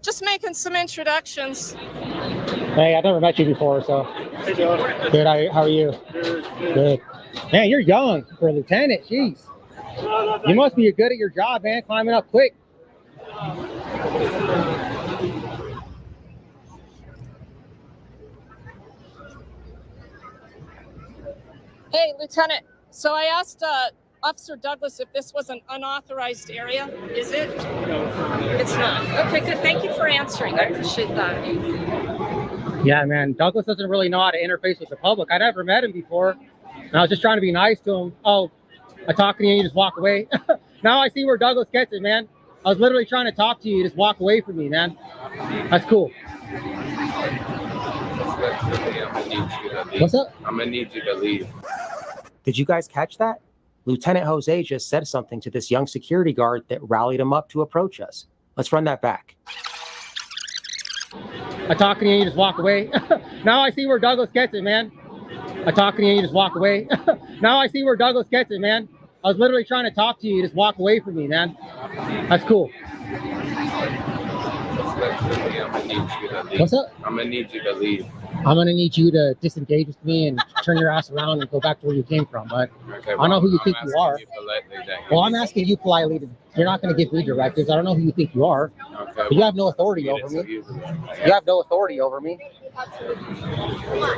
Just making some introductions. Hey, I've never met you before, so. Hey, Joe. Good. How are you? Good. Man, you're young for a lieutenant. Jeez. You must be good at your job, man. Climbing up quick. Hey, Lieutenant. So I asked Officer Douglas if this was an unauthorized area. Is it? No, it's not. Okay, good. Thank you for answering. I appreciate that. Yeah, man. Douglas doesn't really know how to interface with the public. I never met him before. And I was just trying to be nice to him. Oh, I talk to you and you just walk away. Now I see where Douglas gets it, man. I was literally trying to talk to you. You just walk away from me, man. That's cool. What's up? I'm gonna need you to leave. Did you guys catch that? Lieutenant Jose just said something to this young security guard that rallied him up to approach us. Let's run that back. I talk to you and you just walk away. Now I see where Douglas gets it, man. I talk to you and you just walk away. Now I see where Douglas gets it, man. I was literally trying to talk to you. You just walk away from me, man. That's cool. What's up? I'm gonna need you to leave. I'm gonna need you to disengage with me and turn your ass around and go back to where you came from. But Okay, I don't know who you think you are. Well, I'm You asking you politely. You're not going to give me directives. I don't know who you think you are. Okay, But you have no authority over me. You have no authority over me.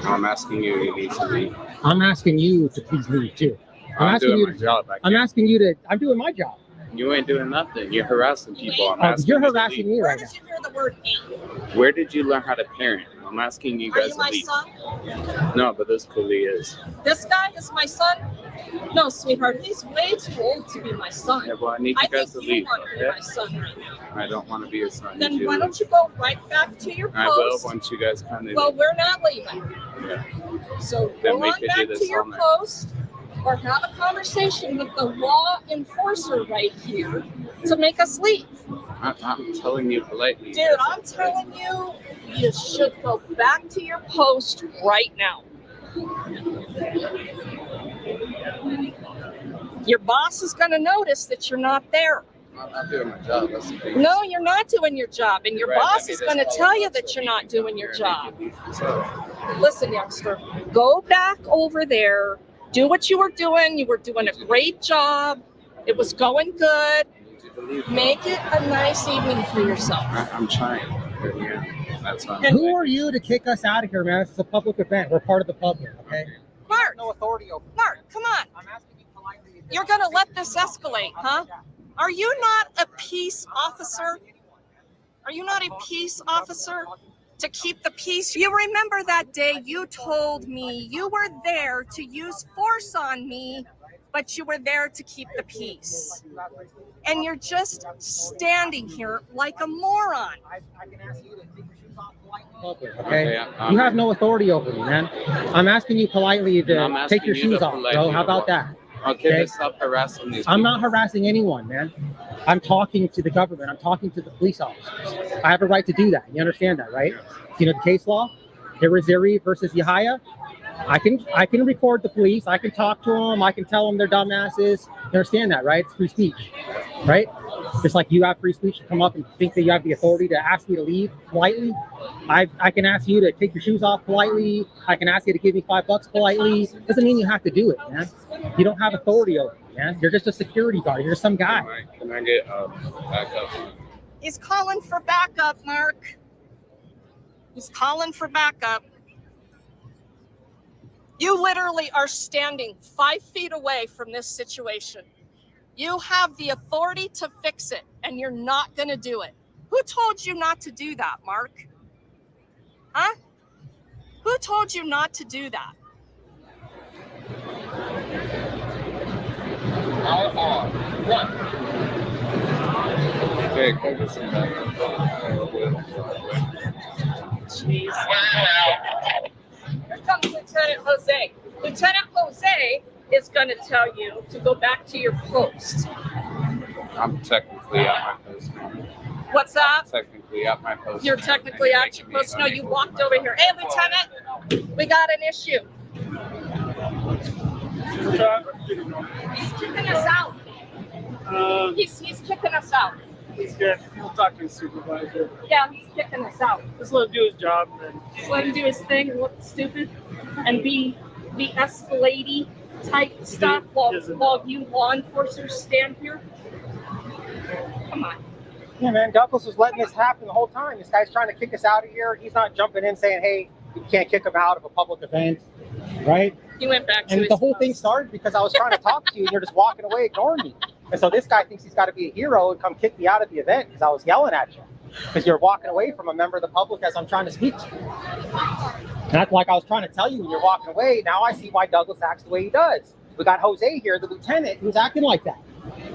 I'm asking you. You need to leave. I'm asking you to please leave too. I'm asking doing you my to. job. I'm asking you to. I'm doing my job. You ain't doing nothing. You're harassing people. I'm asking You're you to harassing leave. me right now. Hear the word eight. Where did you learn how to parent? I'm asking you Are guys you to my leave. son? No, but this clearly is. This guy is my son? No, sweetheart. He's way too old to be my son. Yeah, well, I need you guys to think you leave. want to be Okay? my son right now. I don't want to be your son. Then You why do. don't you go right back to your I will post? once you guys come in. Well, we're not leaving. Okay. So Then go we on could do back this to your all night. post or have a conversation with the law enforcer right here to make us leave. I'm telling you politely. Dude, I'm telling you, you should go back to your post right now. Your boss is going to notice that you're not there. I'm not doing my job. That's the thing. No, you're not doing your job, and your Right, boss maybe is this going to all tell you about that you're not doing your job. So, Listen, youngster, go back over there, do what you were doing. You were doing a great job. It was going good. Make it a nice evening for yourself. I'm trying. But yeah, that's fine. Who are you to kick us out of here, man? This is a public event. We're part of the public, okay? Mark, No authority over. Mark, come on. You're going to let this escalate, huh? Are you not a peace officer? Are you not a peace officer? To keep the peace? You remember that day you told me you were there to use force on me, but you were there to keep the peace. And you're just standing here like a moron. I can ask you to take your shoes Okay. Okay, You have no authority over me, man. I'm asking you politely to I'm take your asking you shoes to off, bro. politely How about walk. that? Okay, let's stop harassing these I'm people. not harassing anyone, man. I'm talking to the government. I'm talking to the police officers. I have a right to do that. You understand that, right? You know the case law? Irizarry versus Yahya? I can record the police. I can talk to them. I can tell them they're dumbasses. You understand that, right? It's free speech, right? Just like you have free speech to come up and think that you have the authority to ask me to leave politely. I can ask you to take your shoes off politely. I can ask you to give me $5 politely. Doesn't mean you have to do it, man. You don't have authority over me, man. You're just a security guard. You're just some guy. Can I get backup? He's calling for backup, Mark. He's calling for backup. You literally are standing 5 feet away from this situation. You have the authority to fix it, and you're not going to do it. Who told you not to do that, Mark? Huh? Who told you not to do that? Okay, can I get some backup? Jeez. Here comes Lieutenant Jose. Lieutenant Jose is going to tell you to go back to your post. I'm technically at my post. What's that? Technically at my post. You're technically at your post. No, you walked over here. Hey, Lieutenant, we got an issue. He's kicking us out. He's kicking us out. He's good. He'll talk to his supervisor. Yeah, he's kicking us out. Just let him do his job, and then Just let him do his thing and look stupid and be escalating type stuff while you law enforcers stand here. Come on. Yeah, man, Douglas was letting this happen the whole time. This guy's trying to kick us out of here. He's not jumping in saying, hey, you can't kick him out of a public event, right? He went back to And his the whole post. thing started because I was trying to talk to you and you're just walking away, ignoring me. And so this guy thinks he's got to be a hero and come kick me out of the event because I was yelling at you. Because you're walking away from a member of the public as I'm trying to speak to you. And that's like I was trying to tell you when you're walking away. Now I see why Douglas acts the way he does. We got Jose here, the lieutenant, who's acting like that.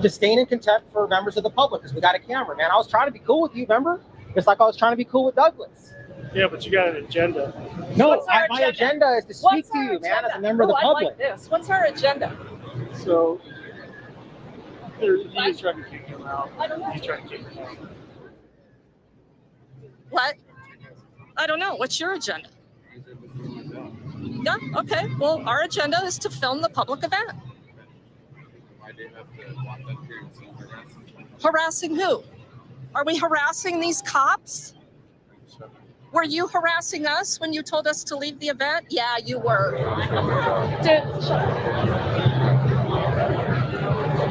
Just staying in contempt for members of the public because we got a camera, man. I was trying to be cool with you, remember? Just like I was trying to be cool with Douglas. yeah, but you got an agenda. No, What's our my agenda is to speak to you, man, as a member of the I public. like this. What's our agenda? So he's trying to kick him out. He's trying to kick him out. What? I don't know. What's your agenda? Yeah, okay. Well, our agenda is to film the public event. Harassing who? Are we harassing these cops? Were you harassing us when you told us to leave the event? Yeah, you were. Dude,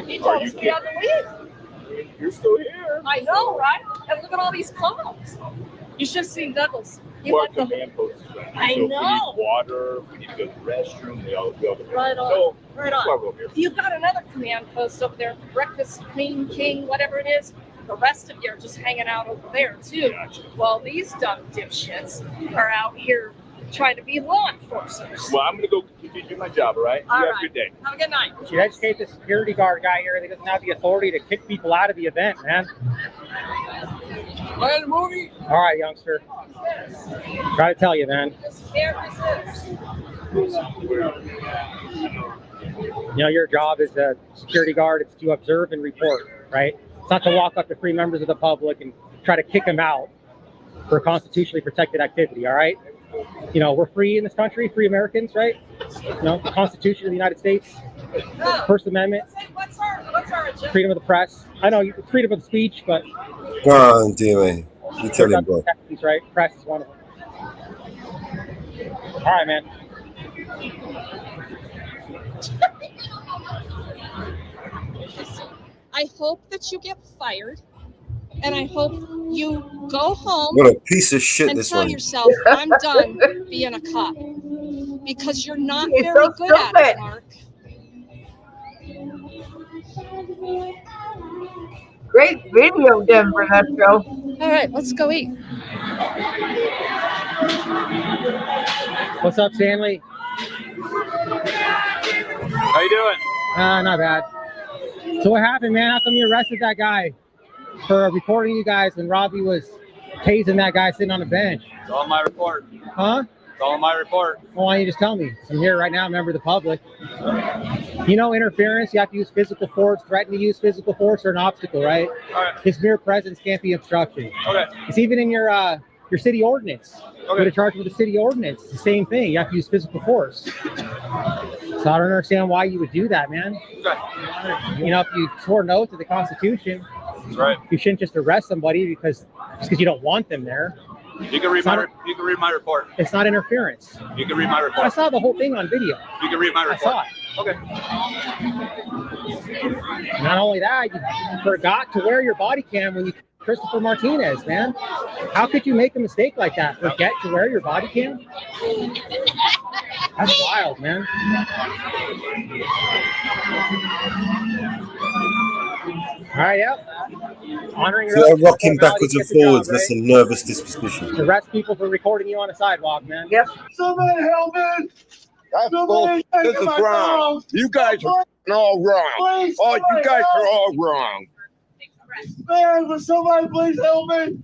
he told us we had to leave. You're still here. I know, right? And look at all these clowns. You should have seen Douglas. He Well, let them. command post is right. I So if we know. need water, if we need to go to the restroom, they all go. Right on. So Right that's why on. we're here. You got another command post over there, Breakfast Queen, King, whatever it is. The rest of you are just hanging out over there too. While these dumb dipshits are out here trying to be law enforcers. Well, I'm gonna go continue to do my job. All right. All You right. have a good day. Have a good night. You should educate the security guard guy here that he doesn't have the authority to kick people out of the event, man. Play the movie. All right, youngster. Try to tell you, man. Can't resist. You know, your job as a security guard is to observe and report, right? It's not to walk up to free members of the public and try to kick them out for constitutionally protected activity, all right? You know, we're free in this country, free Americans, right? You know, the Constitution of the United States, First Amendment, What's our agenda? freedom of the press. I know freedom of speech, but Go on, Dewey. You tell him, bro. right? Press is one of them. All right, man. I hope that you get fired, and I hope you go home What a piece of shit and this tell one. yourself, I'm done being a cop. Because you're not You're very so good at it, stupid. Mark. Great video, Denver, that show. All right, let's go eat. What's up, Stanley? How you doing? Not bad. So what happened, man? How come you arrested that guy for recording you guys when Robbie was tasing that guy sitting on the bench. It's all in my report. Huh? It's all in my report. Well, why don't you just tell me? I'm here right now, member of the public. You know, interference, you have to use physical force, threaten to use physical force or an obstacle, right? All right. His mere presence can't be obstruction. Okay. It's even in your city ordinance. Okay. You're charged with the city ordinance. It's the same thing. You have to use physical force. So I don't understand why you would do that, man. Okay. You know, if you swore an oath to the Constitution, That's right. you shouldn't just arrest somebody just because you don't want them there. You can read you can read my report. It's not interference. You can read my I report. saw the whole thing on video. You can read my I report. saw it. Okay. Not only that, you forgot to wear your body cam when you Christopher Martinez, man. How could you make a mistake like that? Forget to wear your body cam? That's wild, man. All right, yeah. Honoring your You're rocking backwards and forwards. That's a nervous disposition. Arrest people for recording you on a sidewalk, man. Yep. Somebody help me! This is wrong. You guys are all wrong. Please, Oh, you guys are all wrong. Man, will somebody please help me?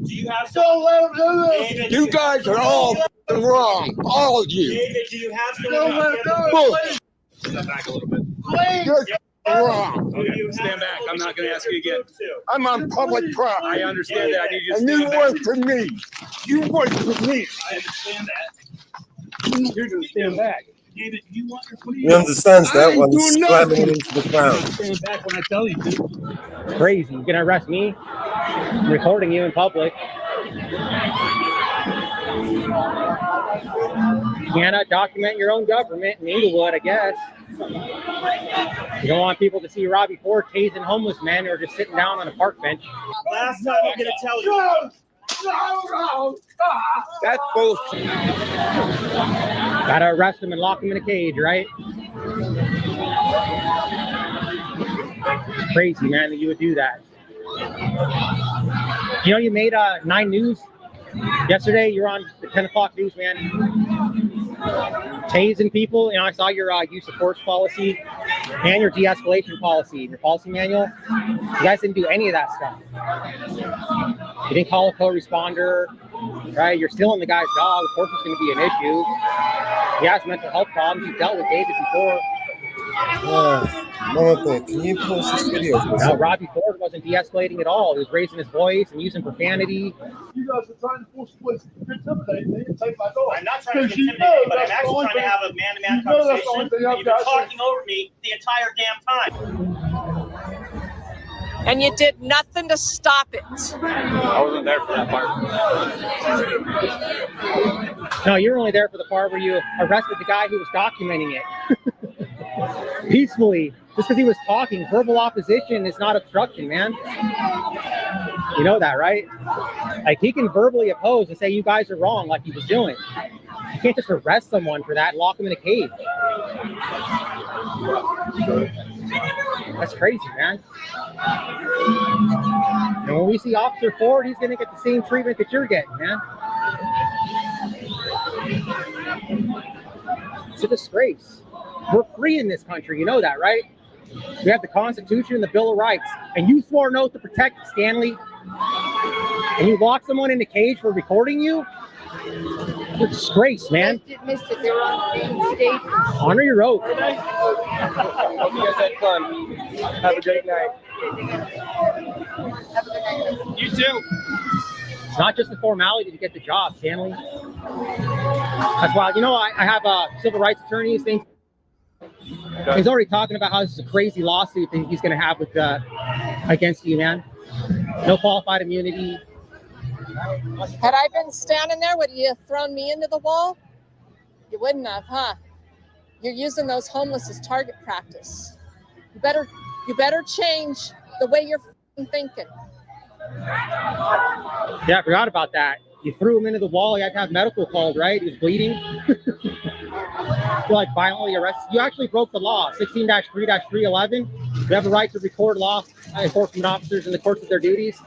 Do you have Don't let him do this. David, You guys are all wrong. All of you. David, do you have Don't let him do Bull. it. Step back a little bit. Please. You're wrong. Okay. Stand back. I'm not going to ask you again. I'm on public I property. understand that. I need you to And you stand back. work for me. You work for me. I understand that. You're going to stand back. David, you want what do He understands I that ain't one doing slamming nothing. it into the ground. Stand back when I tell you to. It's crazy. You're gonna arrest me? I'm recording you in public. You cannot document your own government in Inglewood, I guess. You don't want people to see Robbie Ford tasing homeless men who are just sitting down on a park bench. Last time I'm going to tell you. No. That's bullshit. Gotta arrest him and lock him in a cage, right? It's crazy, man, that you would do that. You know, you made 9 News yesterday. You're on the 10 o'clock news, man. Tasing people. You know, I saw your use of force policy and your de-escalation policy, your policy manual. You guys didn't do any of that stuff. You didn't call a co-responder, right? You're stealing the guy's dog. Of course, it's going to be an issue. He has mental health problems. You've dealt with David before. Mother, can you pause this video for a No, second? Robbie Ford wasn't de-escalating at all. He was raising his voice and using profanity. You guys are trying to force police to intimidate me and take my dog. I'm not trying to Because you intimidate know you, but I'm that's the actually only trying to thing- have a man-to-man you know that's the only conversation. thing I've You've been got. talking over me the entire damn time. And you did nothing to stop it. I wasn't there for that part. No, you're only there for the part where you arrested the guy who was documenting it. Peacefully, just because he was talking. Verbal opposition is not obstruction, man. You know that, right? Like, he can verbally oppose and say you guys are wrong, like he was doing. You can't just arrest someone for that and lock them in a cage. That's crazy, man. And when we see Officer Ford, he's going to get the same treatment that you're getting, man. It's a disgrace. We're free in this country. You know that, right? We have the Constitution and the Bill of Rights. And you swore an oath to protect it, Stanley. And you lock someone in a cage for recording you? It's a disgrace, man. Missed it. They were on the main stage. Honor your oath. Hope you guys had fun. Have a great night. You too. It's not just a formality to get the job, Stanley. That's why, you know, I have a civil rights attorney. His name's He's already talking about how this is a crazy lawsuit that he's going to have with against you, man. No qualified immunity. Had I been standing there, would you have thrown me into the wall? You wouldn't have, huh? You're using those homeless as target practice. You better change the way you're thinking. Yeah, I forgot about that. You threw him into the wall. You had to have medical called, right? He was bleeding. You're like violently arrested. You actually broke the law. 16-3-311. You have a right to record law enforcement officers in the course of their duties.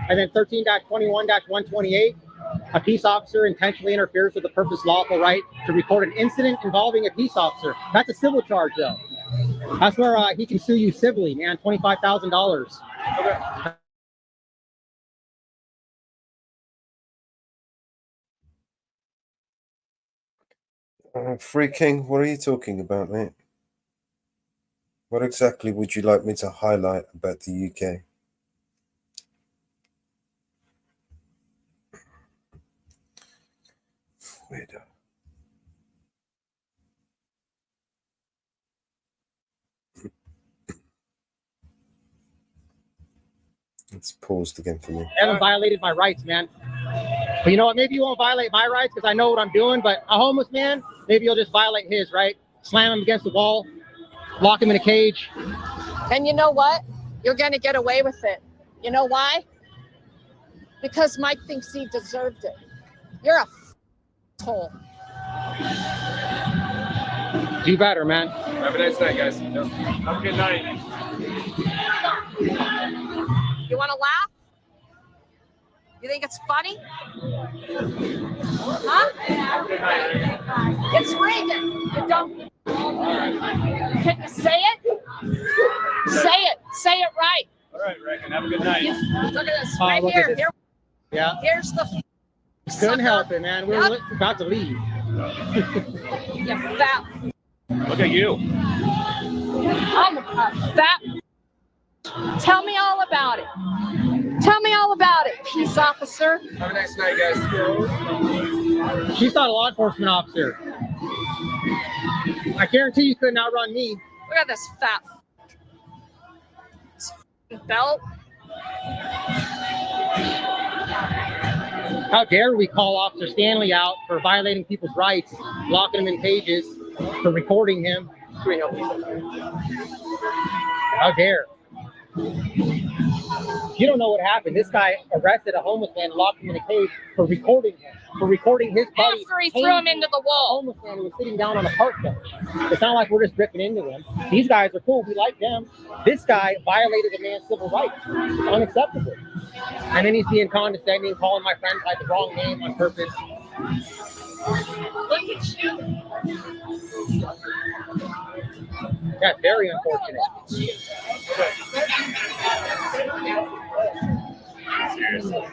And then 13-21-128. A peace officer intentionally interferes with the purpose lawful right to record an incident involving a peace officer. That's a civil charge, though. That's where he can sue you civilly, man. $25,000. Okay. Free King, what are you talking about, mate? What exactly would you like me to highlight about the UK? Weirdo. It's paused again for me. I haven't violated my rights, man. But you know what? Maybe you won't violate my rights because I know what I'm doing. But a homeless man, maybe you'll just violate his, right? Slam him against the wall, lock him in a cage. And you know what? You're going to get away with it. You know why? Because Mike thinks he deserved it. You're a asshole. Do better, man. Have a nice night, guys. Have a good night. You want to laugh? You think it's funny? Huh? It's Reagan. You don't. Can you say it? Say it. Say it right. All right, Reagan. Have a good night. Look at this. Right look here. at this. Here. Yeah. Here's the. Couldn't help it, man. We were about to leave. You fat. Look at you. I'm a fat. Tell me all about it. Tell me all about it, peace officer. Have a nice night, guys. She's not a law enforcement officer. I guarantee you couldn't outrun me. Look at this fat belt. How dare we call Officer Stanley out for violating people's rights, locking him in cages, for recording him. How dare. You don't know what happened. This guy arrested a homeless man and locked him in a cage for recording him, for recording his buddy. After he threw him into the wall. Homeless man who was sitting down on a park bench. It's not like we're just ripping into him. These guys are cool. We like them. This guy violated a man's civil rights. It's unacceptable. And then he's being condescending, calling my friend by the wrong name on purpose. Look at you. That's very unfortunate. Seriously.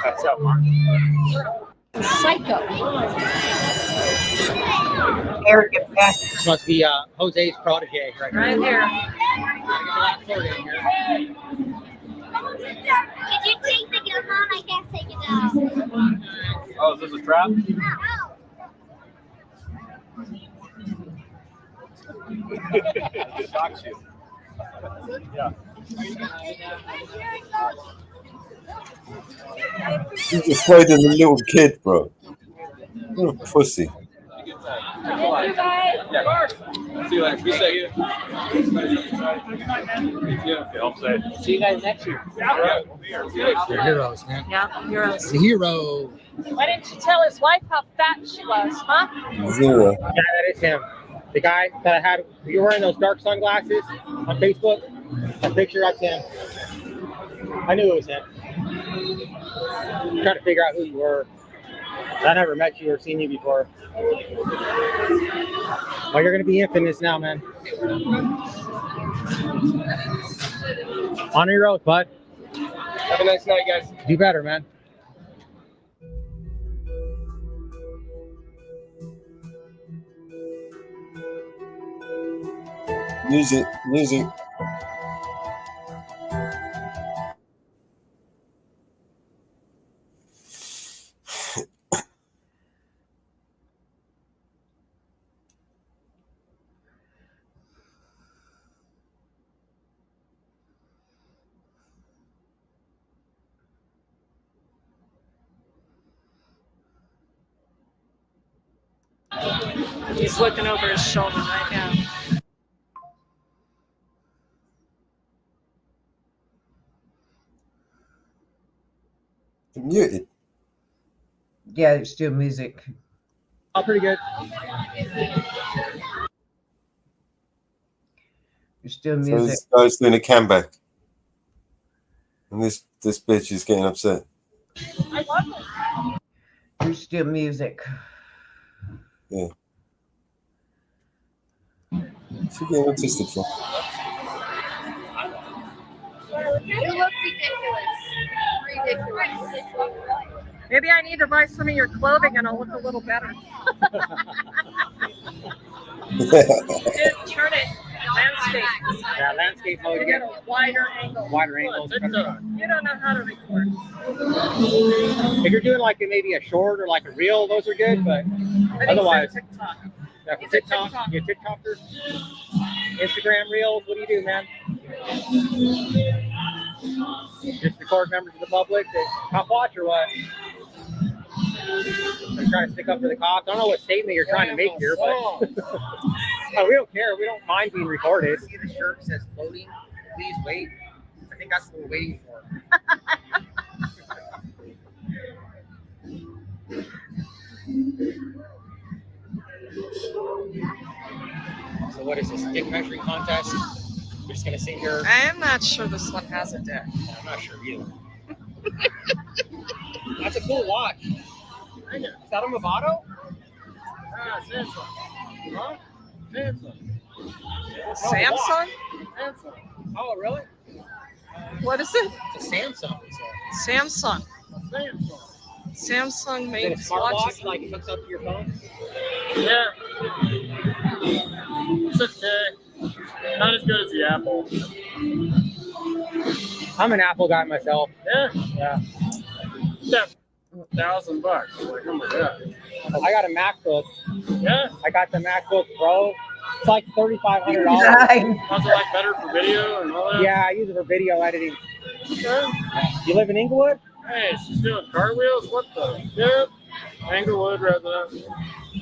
That's up, Mark. Psycho. Arrogant bastard. This must be Jose's protege right Right here. Did you take the gun on? I can't take it out. Oh, is this a trap? It shocks you. Yeah. He's afraid of the little kid, bro. What a pussy. Yeah. See you later. Be safe. See you guys next year. Yeah. You're heroes, man. Yeah, heroes. The hero. Why didn't you tell his wife how fat she was, huh? Zero. Yeah, that is him. The guy that I had, you were wearing those dark sunglasses on Facebook. That picture, that's him. I knew it was him. I'm trying to figure out who you were. I never met you or seen you before. Well, you're going to be infamous now, man. Honor your oath, bud. Have a nice night, guys. Do better, man. Music, music. He's looking over his shoulder right now. Muted. Yeah, it's still music. Oh, pretty good. It's still So music. this guy's doing a comeback. And this bitch is getting upset. I love it. There's still music. Yeah. She's getting autistic for. You look ridiculous. Ridiculous. Maybe I need to buy some of your clothing and I'll look a little better. Dude, turn it. Landscape. Yeah, landscape mode. You get a wider angle. Wider angles. You don't know how to record. If you're doing like maybe a short or like a reel, those are good. But I think otherwise, it's TikTok. yeah, for He's a TikTok, you're a TikToker, Instagram reels. What do you do, man? Just record members of the public that cop watch or what? You're trying to stick up for the cops. I don't know what statement you're trying to make here, but oh, we don't care. We don't mind being recorded. See the shirt says floating. Please wait. I think that's what we're waiting for. So what is this? Dick measuring contest? We're just gonna sit here. I'm not sure this one has a dick. I'm not sure either. That's a cool watch. Is that a Movado? Ah, Samsung. Huh? Samsung. Samsung? Samsung. Oh, really? What is it? It's a Samsung. Samsung. Samsung. Samsung Is it a makes smartwatch? watches. Like it hooks up to your phone? Yeah. It's okay. Not as good as the Apple. I'm an Apple guy myself. Yeah. Yeah. Yeah. $1,000. Like, oh my god. I got a MacBook. Yeah. I got the MacBook Pro. It's like $3,500. How's it like better for video and all that? Yeah, I use it for video editing. Okay. You live in Inglewood? Hey, she's doing cartwheels? What the? Yep. Englewood resident.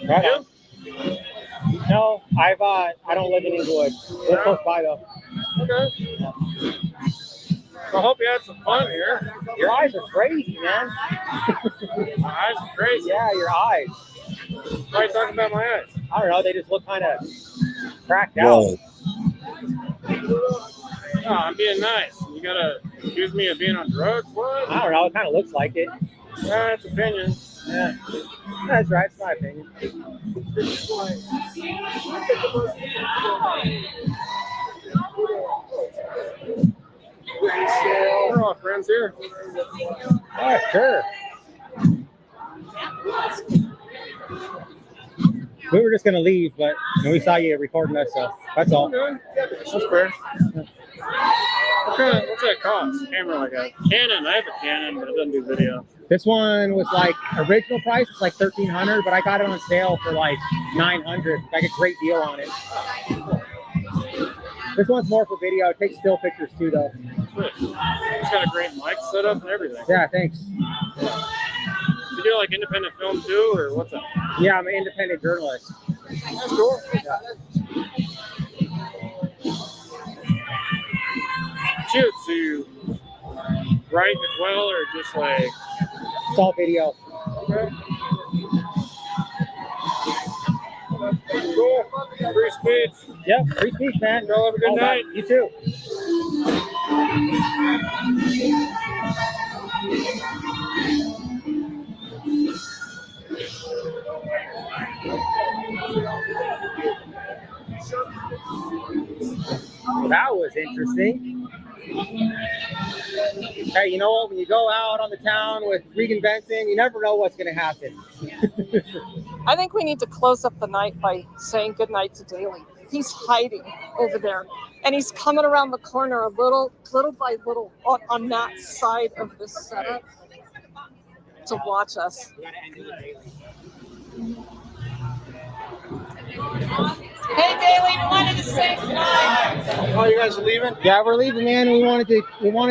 Right on. No, I don't live in Inglewood. We're close by though. Okay. I hope you had some fun here. Your eyes are crazy, man. My eyes are crazy. Yeah, your eyes. Why are you talking about my eyes? I don't know. They just look kind of cracked out. Whoa. No, I'm being nice. You gotta accuse me of being on drugs? What? I don't know. It kind of looks like it. That's opinion. Yeah. That's right. It's my opinion. We're all friends here. Oh, sure. We were just going to leave, but we saw you recording us, so that's all. Okay. That's fair. What's that cost? Camera like a Canon. I have a Canon, but it doesn't do video. This one was like original price, it's like $1,300, but I got it on sale for like $900. Like a great deal on it. This one's more for video. It takes still pictures too, though. It's got a great mic setup and everything. Yeah, thanks. You do like independent film too, or what's up? Yeah, I'm an independent journalist. That's cool. Yeah. Shoot, so you write as well, or just like? It's all video. Okay. Cool. Free speech. Yep, free speech, man. Y'all have a good night. You too. Well, that was interesting. Hey, you know what? When you go out on the town with Regan Benson, you never know what's going to happen. I think we need to close up the night by saying goodnight to Daly. He's hiding over there, and he's coming around the corner a little by little on that side of the setup to watch us. Hey, Daly, we wanted to say goodnight. Oh, you guys are leaving? Yeah, we're leaving, man. We wanted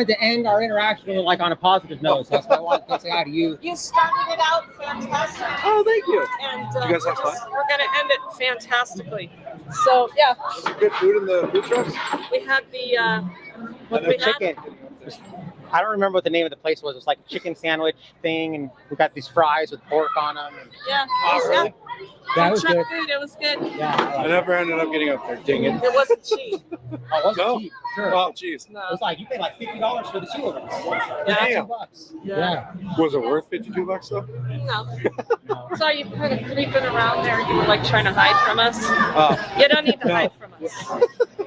to end our interaction like on a positive note. So that's why I wanted to say hi to you. You started it out fantastic. Oh, thank you. And You guys have fun? we're going to end it fantastically. So, yeah. Good food in the food trucks? We had the what The we had? chicken. I don't remember what the name of the place was. It was like a chicken sandwich thing, and we got these fries with pork on them. And Yeah. Oh, really? Yeah, it was Truck good. food, it was good. Yeah, I never ended up getting up there. Dang it. It wasn't cheap. Oh, it wasn't No? cheap. Sure. Oh, jeez. No. It was like you paid like $50 for the two of us. Damn. $2. Yeah. Was it worth $52 though? No. Saw you kind of creeping around there. You were like trying to hide from us. Oh. You don't need to No. hide from us.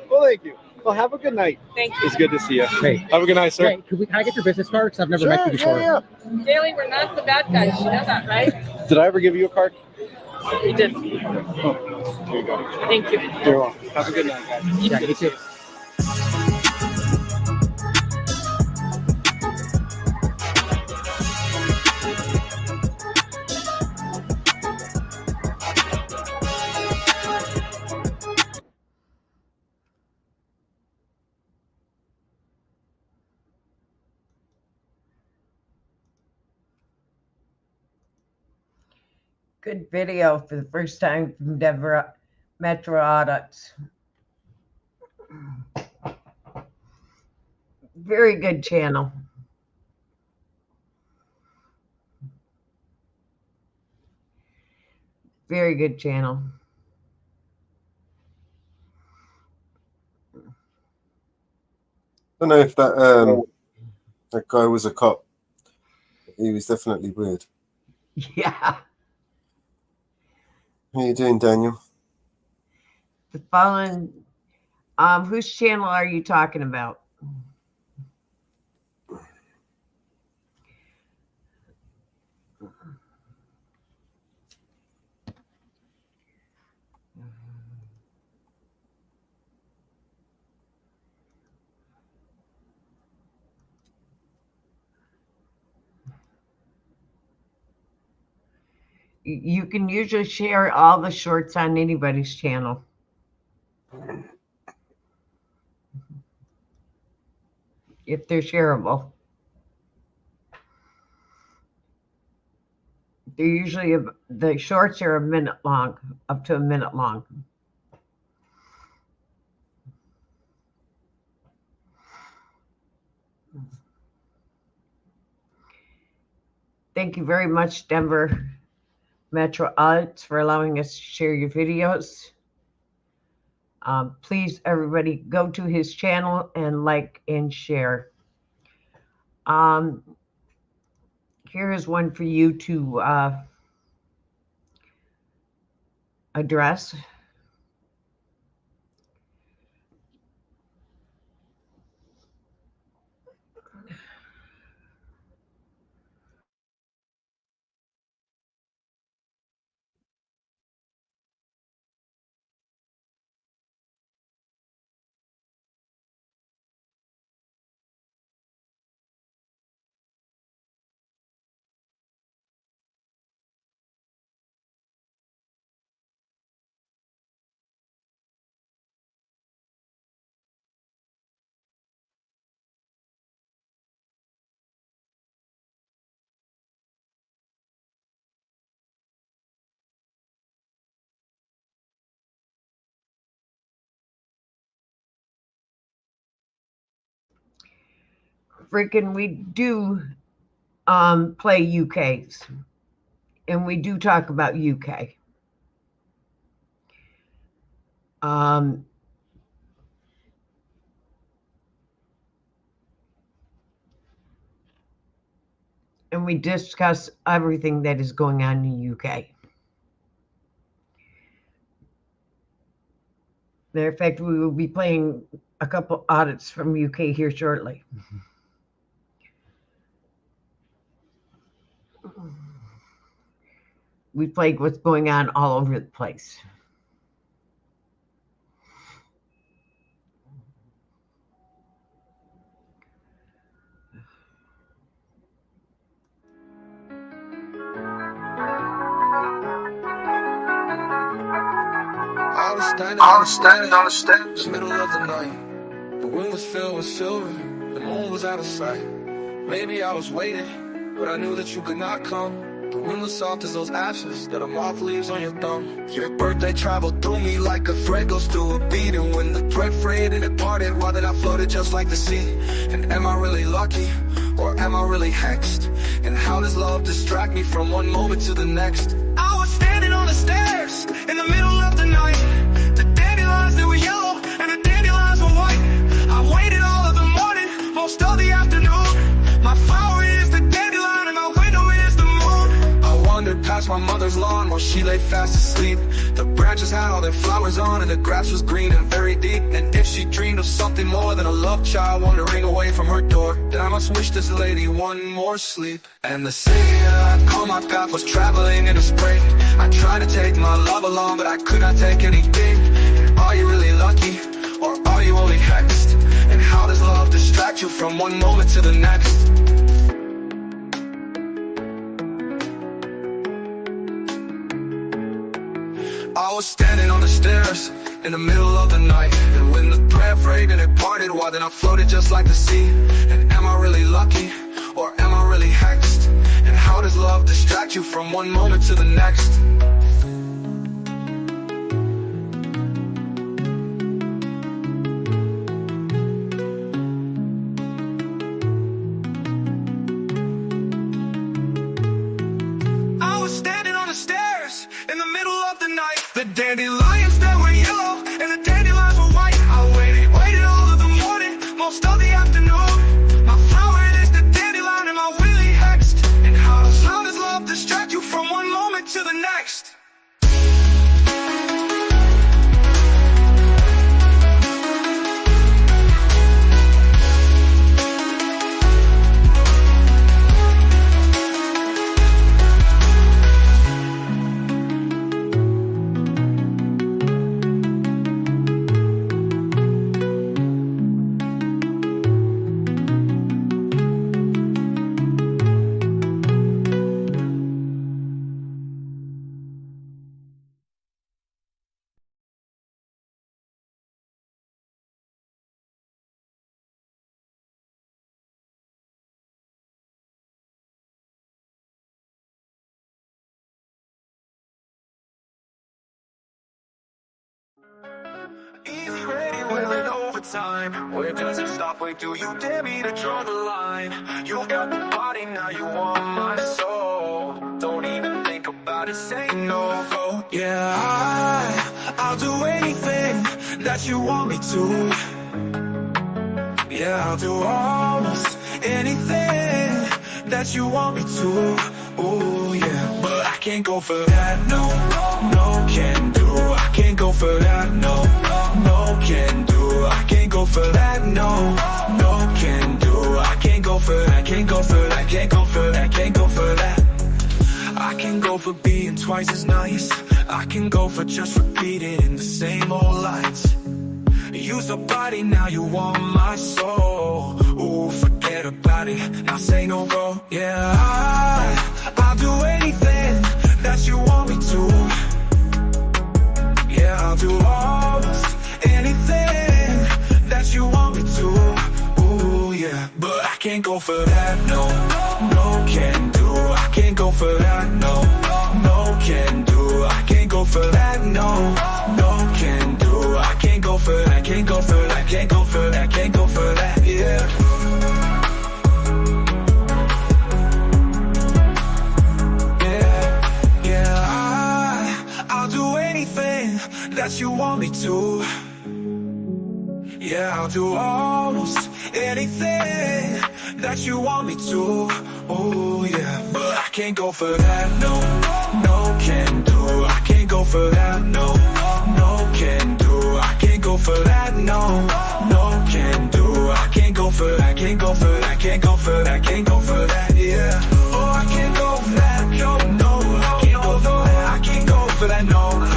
Well, thank you. Well, have a good night. Thank you. It's good to see you. Hey. Have a good night, sir. Hey, can I get your business card? Because I've never met you before. Yeah. Daly, we're not the bad guys. You know that, right? Did I ever give you a card? You did. Oh, here you go. Thank you. You're welcome. Have a good night, guys. Yeah, you too. Good video for the first time from Denver Metro Audits. Very good channel. Very good channel. I don't know if that guy was a cop. He was definitely weird. Yeah. How you doing, Daniel? The following, whose channel are you talking about? You can usually share all the shorts on anybody's channel. If they're shareable. They're usually, the shorts are a minute long, up to a minute long. Thank you very much, Denver Metro Audits, for allowing us to share your videos. Please, everybody, go to his channel and like and share. Here is one for you to address. Freaking, we do play UKs, and we do talk about UK. And we discuss everything that is going on in the UK. Matter of fact, we will be playing a couple audits from UK here shortly. We played what's going on all over the place. I was standing on the steps, middle of the night. The wind was filled with silver, the moon was out of sight. Maybe I was waiting, but I knew that you could not come. The wind was soft as those ashes that a moth leaves on your thumb. Your birthday traveled through me like a thread goes through a beat. And when the thread frayed and it parted, why did I floated just like the sea? And am I really lucky, or am I really hexed? And how does love distract me from one moment to the next? I was standing on the stairs in the middle of the night. The dandelions, they were yellow and the dandelions were white. I waited all of the morning, most of the afternoon. My flower is the dandelion and my window is the moon. I wandered past my mother's lawn while she lay fast asleep. The branches had all their flowers on and the grass was green and very deep. And if she dreamed of something more than a love child wandering away from her door. Then I must wish this lady one more sleep. And the city that I'd call my path was traveling in the spring. I tried to take my love along, but I could not take anything. Are you really lucky, or are you only hexed? And how does love distract you from one moment to the next? I was standing on the stairs in the middle of the night, and when the prayer prayed and it parted, why then I floated just like the sea. And am I really lucky, or am I really hexed? And how does love distract you from one moment to the next? I was standing on the stairs in the middle of the night. The dandelions that were yellow and the dandelions were white. I waited all of the morning, most of the afternoon. My flower is the dandelion, am I really hexed? And how does love distract you from one moment to the next? Easy ready, willing overtime. Where does it stop? Where do you dare me to draw the line? You've got the body, now you want my soul. Don't even think about it, say no, go. Yeah, I'll do anything that you want me to. Yeah, I'll do almost anything that you want me to. Oh yeah, but I can't go for that, no, no, can do. I can't go for that, no, no, can do. I can't go for that, no, no, can do. I can't go for that, can't go for that, can't go for that, can't go for that. I can go for being twice as nice. I can go for just repeating the same old lines. Use the body, now you want my soul. Ooh, forget about it, now say no go. Yeah, I'll do anything that you want me to. Yeah, I'll do almost anything that you want me to. Ooh, yeah, but I can't go for that, no, no, can do. I can't go for that, no, no, can do. I can't go for that, no, no, can do. I can't go for that, can't go for that, can't go for that, can't go for that, yeah. That you want me to. Yeah, I'll do almost anything that you want me to. Oh yeah, but I can't go for that, no, no, can do. I can't go for that, no, no, can do. I can't go for that, no, no, can do. I can't go for that, can't go for that, can't go for that, can't go for that, yeah. Oh, I can't go for that, no, no, I can't go for that, I can't go for that, no, no,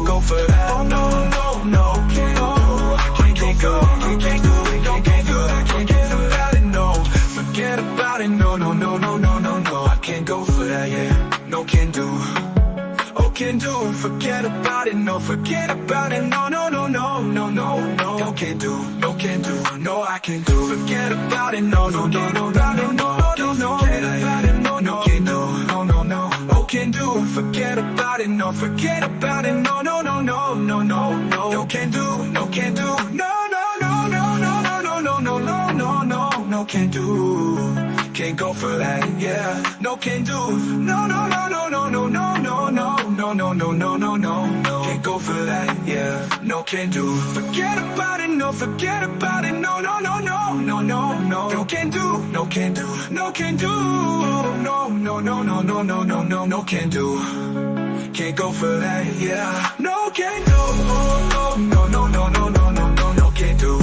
go for that. Oh no, no, no, can't go. I can't go. I can't go. Don't get good. I can't get about it. No, forget about it. No, no, no, no, no, no, no. I can't go for that. Yeah, no, can do. Oh, can do. Forget about it. No, forget about it. No, no, no, no, no, no, no. No, can do. No, can do. No, I can do. Forget about it. No, no, no, no, no, no, no, no, no. Forget about it. No, no, can do. No, no, no. Can do, forget about it, no, forget about it, no, no, no, no, no, no, no, no, can do, no, can do, no, no, no, no, no, no, no, no, no, no, no, no, no, can do, can't go for that, yeah, no, can do, no, no, no, no, no, no, no, no, no, no, no, no, no, no, no, no, can't go for that, yeah, no, can do, forget about it, no, forget about it, no, no, no, no, no, no, no, no, can do, no, can do, no, can do, no, no, no, no, no, no, no, no, no, can do, can't go for that, yeah, no, can do, no, no, no, no, no, no, no, no, no, can do.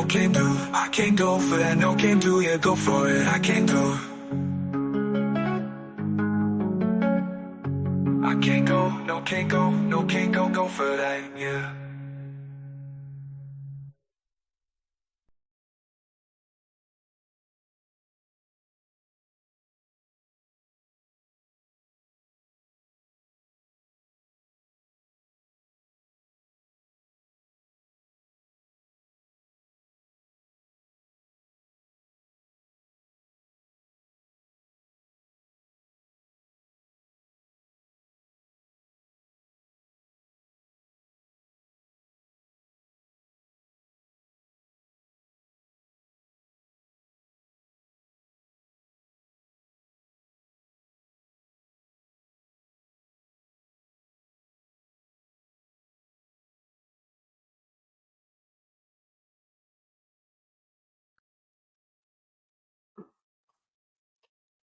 can't do. I can't go for that, no, can't do. Yeah, go for it, I can't do. I can't go, no, can't go, no, can't go, go for that, yeah.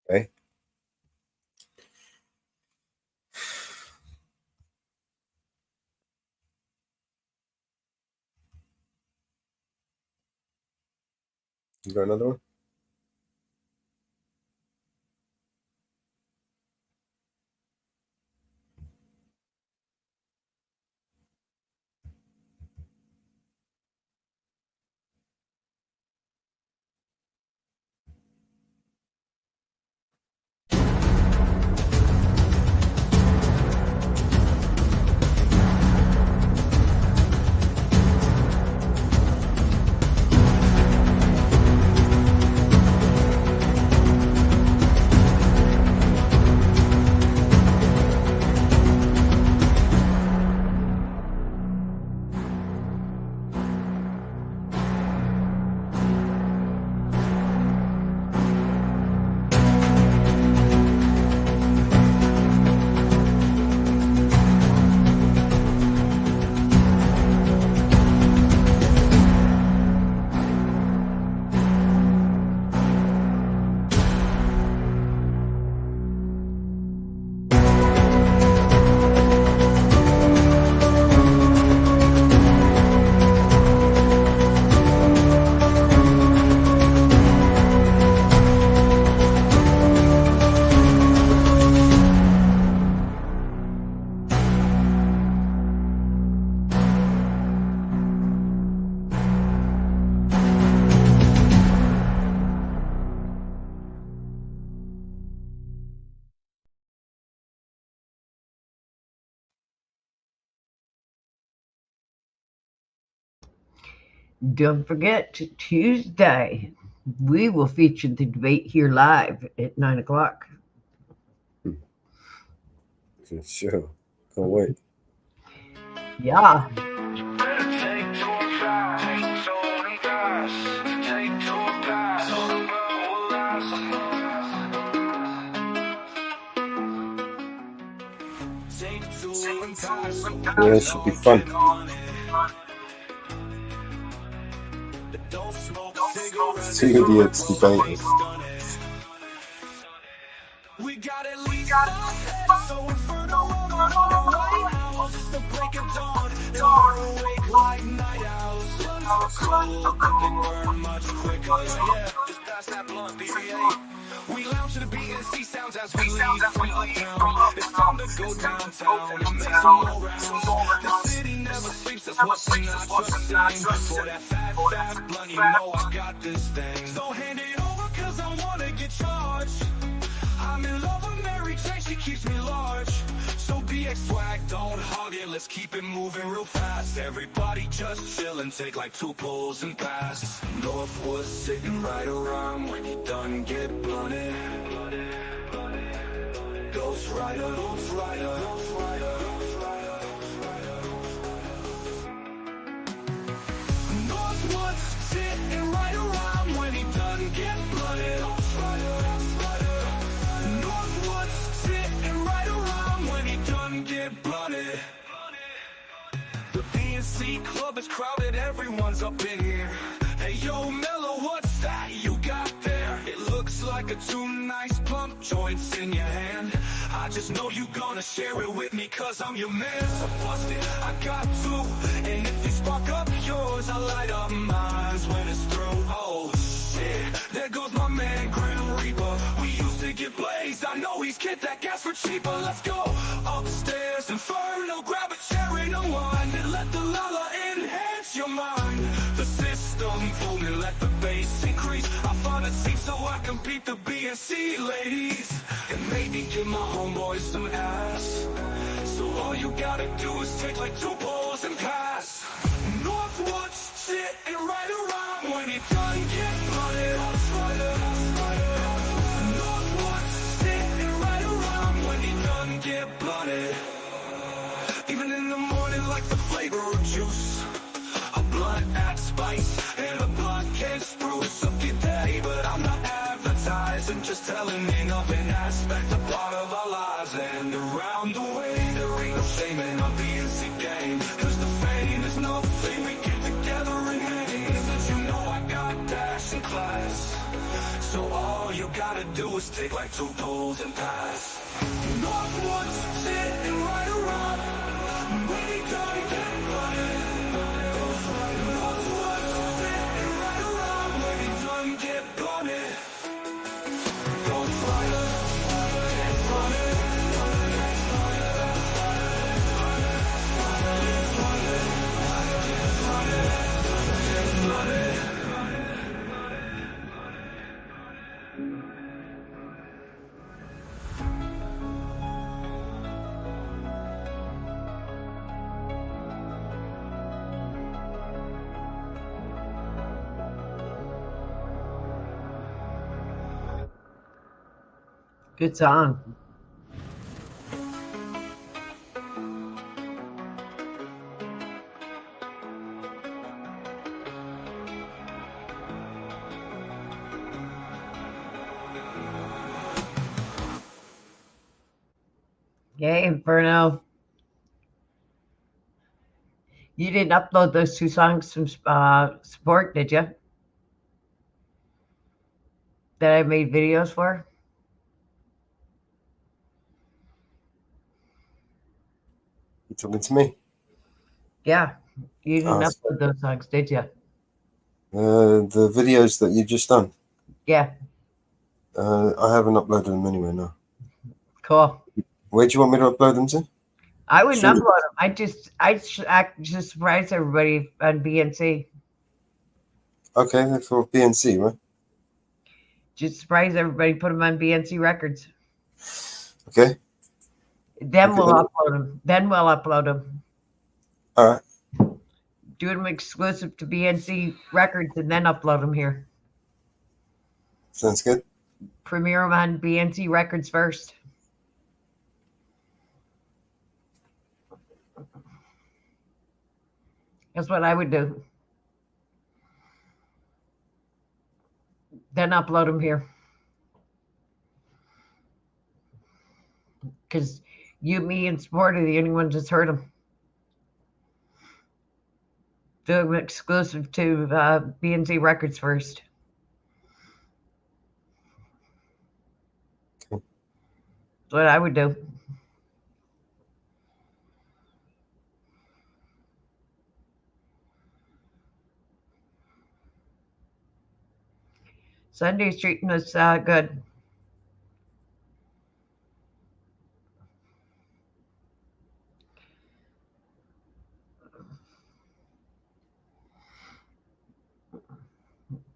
Okay. You got another one? Don't forget, Tuesday, we will feature the debate here live at 9 o'clock. For sure. Can't wait. Yeah. Yeah, it should be fun. Two idiots debating. We got it, we got it. So inferno on the White House. The break of dawn. They're awake like night owls. Cold, but they burn much quicker. Yeah, just pass that blunt, BB-8. We lounge to the beat and see sounds as we leave from uptown. It's time to go downtown and make some more rounds. The city never sleeps, that's what's not trusting. For that fat blunt, you know I got this thing. So hand it over, cause I wanna get charged. I'm in love with Mary Jane, she keeps me large. So BX swag, don't hog it, let's keep it moving real fast. Everybody just chill and take like 2 pulls and pass. Northwood sitting right around when you done get blunted. Ghost Rider, Ghost Rider, Ghost Rider, Ghost Rider. Northwood sitting right around when he done get blunted. Ghost Rider, Ghost Rider. Northwood's sitting right around when he done get blooded. The BNC club is crowded, everyone's up in here. Hey yo, Mello, what's that you got there? It looks like a 2 nice plump joints in your hand. I just know you gonna share it with me, cause I'm your man. So bust it, I got 2, and if you spark up yours, I light up mine when it's through. Oh shit, there goes my man Grim Reaper. We used to get blazed, I know he's kicked that gas for cheaper. Let's go upstairs, Inferno, grab a cherry, no wine, and let the lala enhance your mind. The system booming, let the bass increase. I find a seat so I can beat the BNC ladies, and maybe give my homeboys some ass. So all you gotta do is take like 2 pulls and pass. Northwoods sitting right around when he done get flooded. Northwoods sitting right around when he done get blooded. Even in the morning like the flavor of juice, a blunt adds spice and a blunt can spruce up your day. But I'm not advertising, just telling of an aspect, a part of our lives. And around the way there ain't no shame in our BNC game, cause the fame is nothing, we get together and hang. Cause you know I got dash in class, so all you gotta do is take like 2 pulls and pass. Northwoods sitting right around when he done get flooded. Northwoods sitting right around when he done get blunted. Don't fight it, can't run it. Good song. Yay, Inferno. You didn't upload those 2 songs from Support, did you? That I made videos for? You talking to me? Yeah. You didn't upload those songs, did you? The videos that you just done. Yeah. I haven't uploaded them anywhere now. Cool. Where do you want me to upload them to? I wouldn't upload them. I just surprise everybody on BNC. Okay, they're for BNC, right? Just surprise everybody. Put them on BNC Records. Okay. Then we'll upload them. Then we'll upload them. All right. Do them exclusive to BNC Records and then upload them here. Sounds good. Premiere them on BNC Records first. That's what I would do. Then upload them here. Because you, me, and Sport are the only ones that's heard them. Do them exclusive to BNC Records first. Okay. That's what I would do. Sunday's treating us good.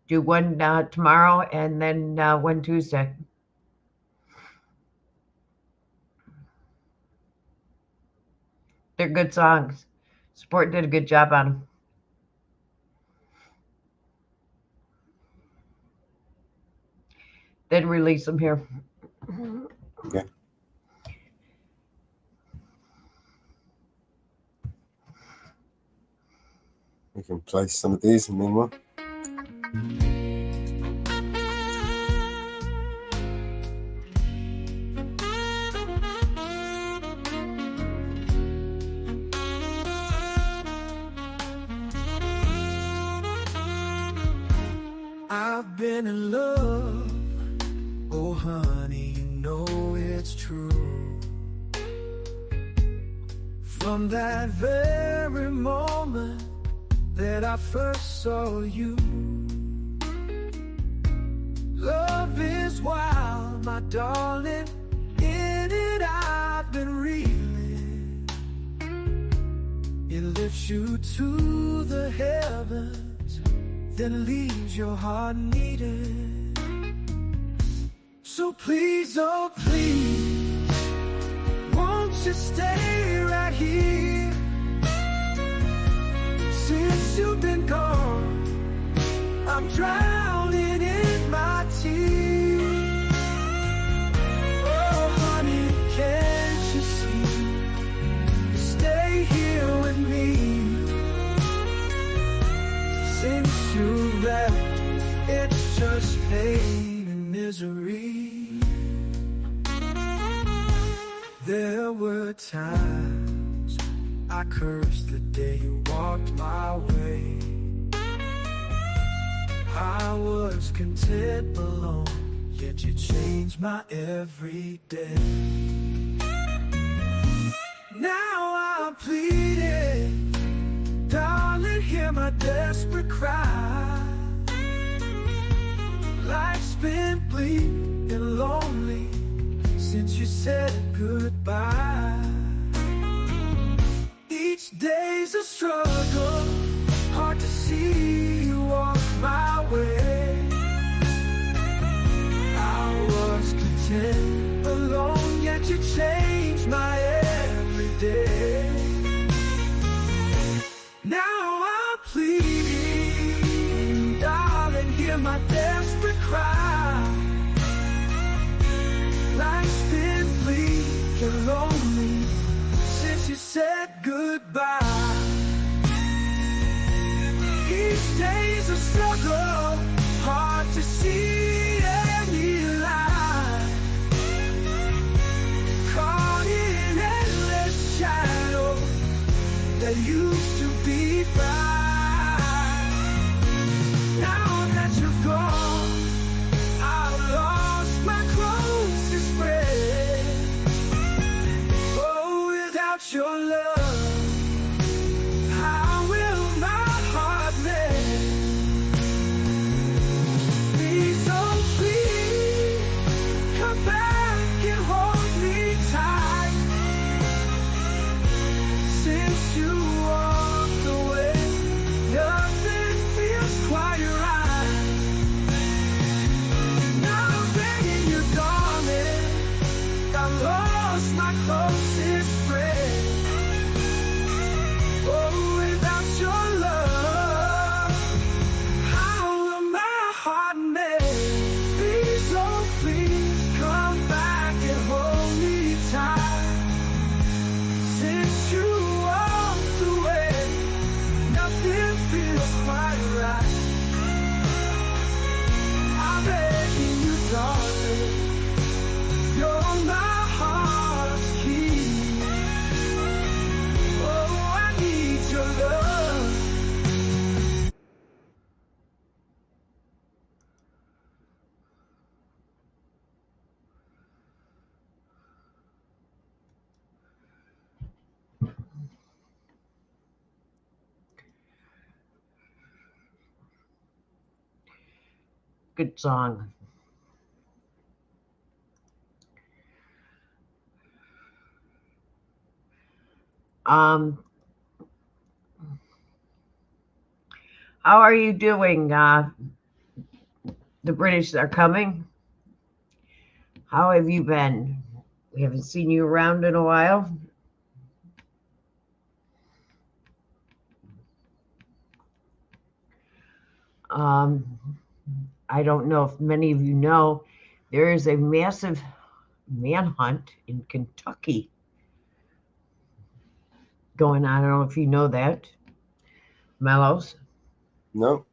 Do one tomorrow and then one Tuesday. They're good songs. Sport did a good job on them. Then release them here. Okay. We can play some of these and meanwhile. I've been in love, oh honey, you know it's true. From that very moment that I first saw you. Love is wild, my darling. In it I've been reeling. It lifts you to the heavens, then leaves your heart needing. So please, oh please, won't you stay right here? Since you've been gone, I'm drowning in my tears. Oh honey, can't you see? Stay here with me. Since you left, it's just pain and misery. There were times I cursed the day you walked my way. I was content alone, yet you changed my every day. Now I'm pleading, darling, hear my desperate cry. Life's been bleak and lonely since you said goodbye. Each day's a struggle, hard to see you walk my way. I was content alone, yet you changed my everyday. Now I'm pleading, darling, hear my desperate cry. Life's been bleak and lonely since you said goodbye. Each day's a struggle, hard to see any light. Caught in endless shadow that used to be bright. Now that you're gone, I've lost my closest friend. Oh, without your love, how will my heart mend? Please, oh please, come back and hold me tight. Since you walked away, nothing feels quite right. Now I'm begging you, darling, I lost my closest friend. Oh, without your love, how will my heart mend? Please, oh please, come back and hold me tight. Since you walked away, nothing feels quite right. I'm begging you, darling, you're my heart's key. Oh, I need your love. Good song. How are you doing? The British are coming. How have you been? We haven't seen you around in a while. I don't know if many of you know, there is a massive manhunt in Kentucky going on. I don't know if you know that, Mellows. No.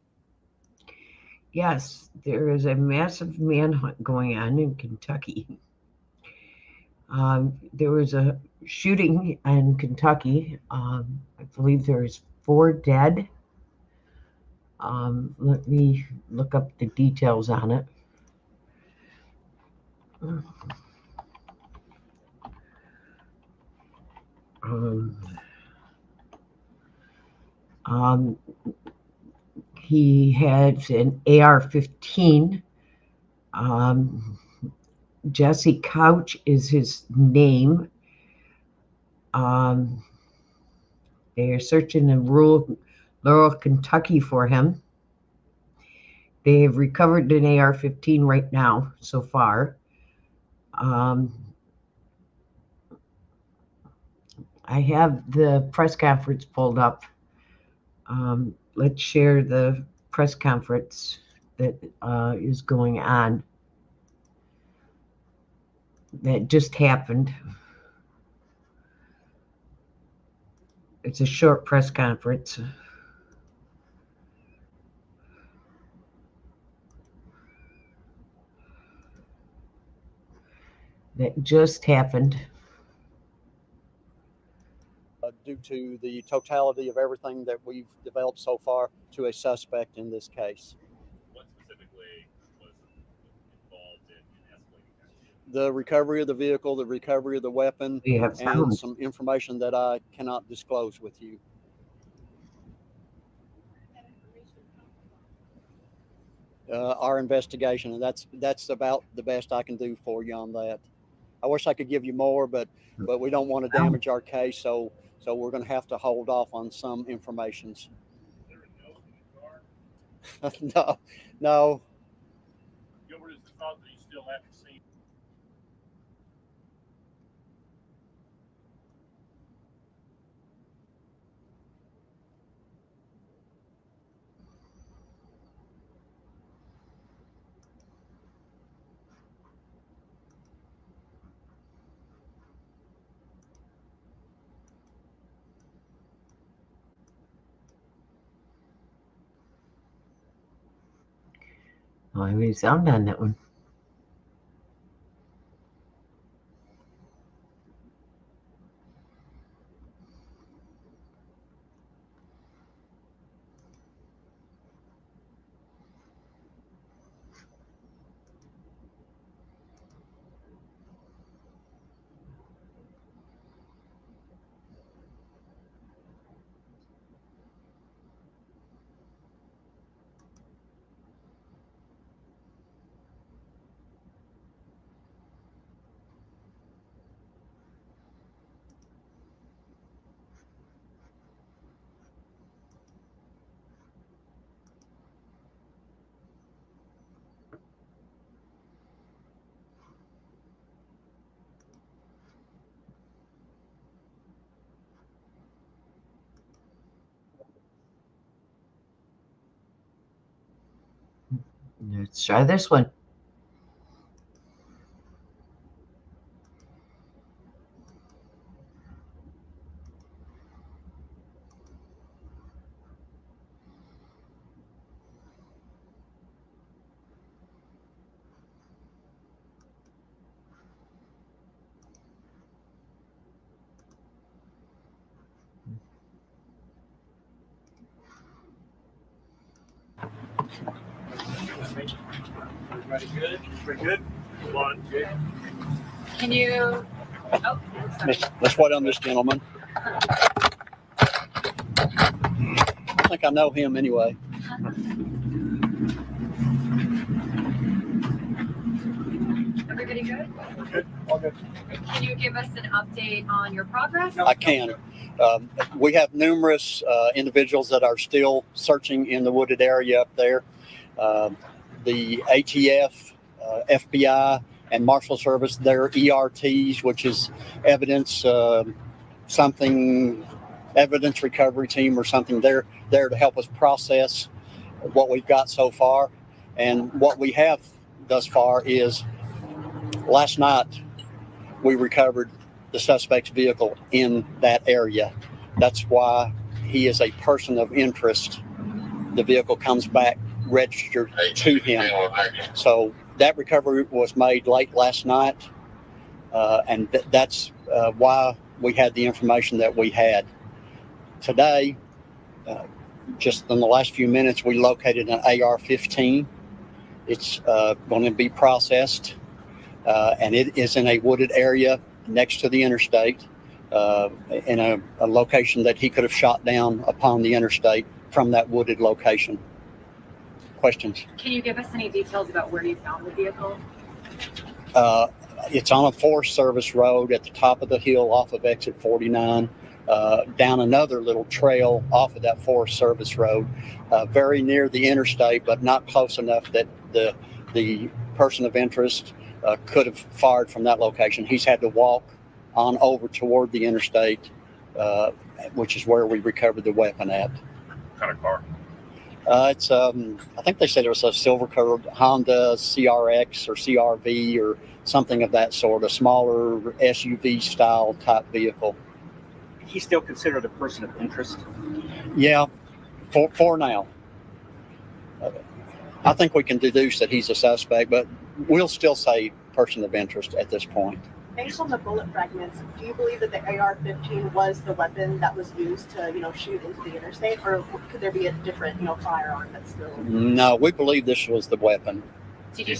Yes, there is a massive manhunt going on in Kentucky. There was a shooting in Kentucky. I believe there's 4 dead. Let me look up the details on it. He had an AR-15. Jesse Couch is his name. They are searching in rural Kentucky for him. They have recovered an AR-15 right now so far. I have the press conference pulled up. Let's share the press conference that is going on. That just happened. It's a short press conference. That just happened. Due to the totality of everything that we've developed so far to a suspect in this case. What specifically was involved in escalating that? The recovery of the vehicle, the recovery of the weapon, and some information that I cannot disclose with you. Our investigation, and that's about the best I can do for you on that. I wish I could give you more, but we don't want to damage our case, so we're going to have to hold off on some informations. No. Gilbert, is the thought that you still haven't seen? Oh, I mean, sound on that one. Let's try this one. Everybody good? Pretty good? Come on, Jay. Can you? Oh, Let's wait on this gentleman. I think I know him anyway. everybody good? Good. All good. Can you give us an update on your progress? I can. We have numerous individuals that are still searching in the wooded area up there. The ATF, FBI, and Marshal Service, their ERTs, which is evidence recovery team or something. They're there to help us process what we've got so far. And what we have thus far is last night we recovered the suspect's vehicle in that area. That's why he is a person of interest. The vehicle comes back registered to him. So that recovery was made late last night, and that's why we had the information that we had. Today, just in the last few minutes, we located an AR-15. It's going to be processed, and it is in a wooded area next to the interstate. in a location that he could have shot down upon the interstate from that wooded location. Questions? Can you give us any details about where you found the vehicle? It's on a Forest Service road at the top of the hill off of exit 49, down another little trail off of that Forest Service road, very near the interstate, but not close enough that the person of interest could have fired from that location. He's had to walk on over toward the interstate, which is where we recovered the weapon at. What kind of car? It's I think they said it was a silver-colored Honda CRX or CRV or something of that sort, a smaller SUV style type vehicle. He's still considered a person of interest. Yeah, for now. I think we can deduce that he's a suspect, but we'll still say person of interest at this point. Based on the bullet fragments, do you believe that the AR-15 was the weapon that was used to, shoot into the interstate, or could there be a different, firearm that's still? No, we believe this was the weapon.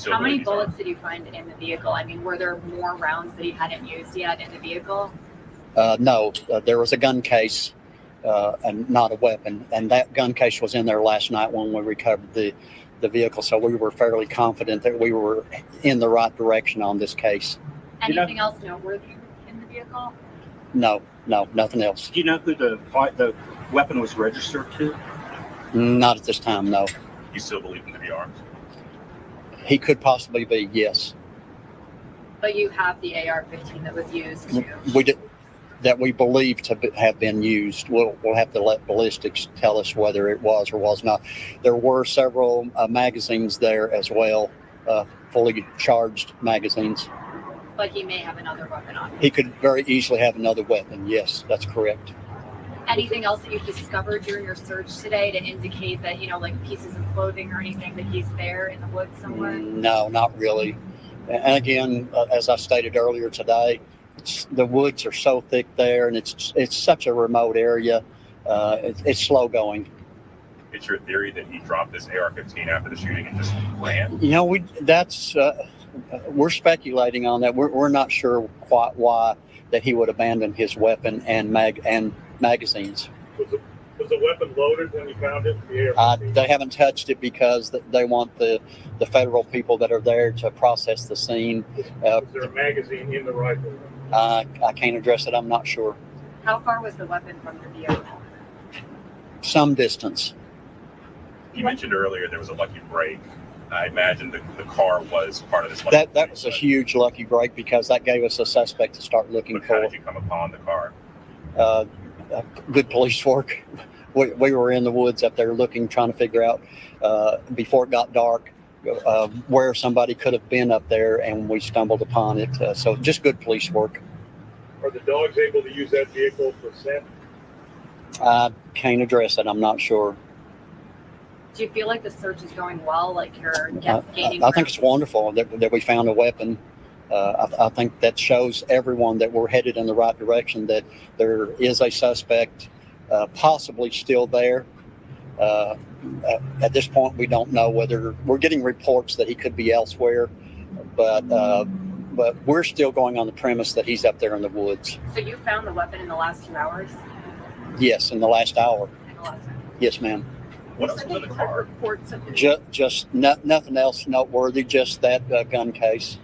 How many bullets did you find in the vehicle? I mean, were there more rounds that he hadn't used yet in the vehicle? No, there was a gun case and not a weapon, and that gun case was in there last night when we recovered the vehicle, so we were fairly confident that we were in the right direction on this case. Anything else noteworthy in the vehicle? No, nothing else. Do you know who the weapon was registered to? Not at this time, no. You still believe him to be armed? He could possibly be, yes. But you have the AR-15 that was used to... We did, that we believe to have been used. We'll have to let ballistics tell us whether it was or was not. There were several magazines there as well, fully charged magazines. But he may have another weapon on him. He could very easily have another weapon. Yes, that's correct. Anything else that you've discovered during your search today to indicate that, like pieces of clothing or anything that he's there in the woods somewhere? No, not really. And again, as I stated earlier today, the woods are so thick there, and it's such a remote area. It's slow going. It's your theory that he dropped this AR-15 after the shooting and just ran? We're speculating on that. We're not sure quite why that he would abandon his weapon and magazines. Was the weapon loaded when you found it? The AR-15? They haven't touched it because they want the federal people that are there to process the scene. Is there a magazine in the rifle? I can't address it. I'm not sure. How far was the weapon from the vehicle? Some distance. You mentioned earlier there was a lucky break. I imagine the car was part of this lucky break. That was a huge lucky break because that gave us a suspect to start looking for. How did you come upon the car? Good police work. We were in the woods up there looking, trying to figure out before it got dark where somebody could have been up there, and we stumbled upon it. So just good police work. Are the dogs able to use that vehicle for scent? I can't address it. I'm not sure. Do you feel like the search is going well? Like you're gaining? I think it's wonderful that we found a weapon. I think that shows everyone that we're headed in the right direction, that there is a suspect possibly still there. At this point, we don't know whether we're getting reports that he could be elsewhere, but we're still going on the premise that he's up there in the woods. So you found the weapon in the last 2 hours? Yes, in the last hour. In the last hour. Yes, ma'am. What else was in the car? Just nothing else noteworthy, just that gun case.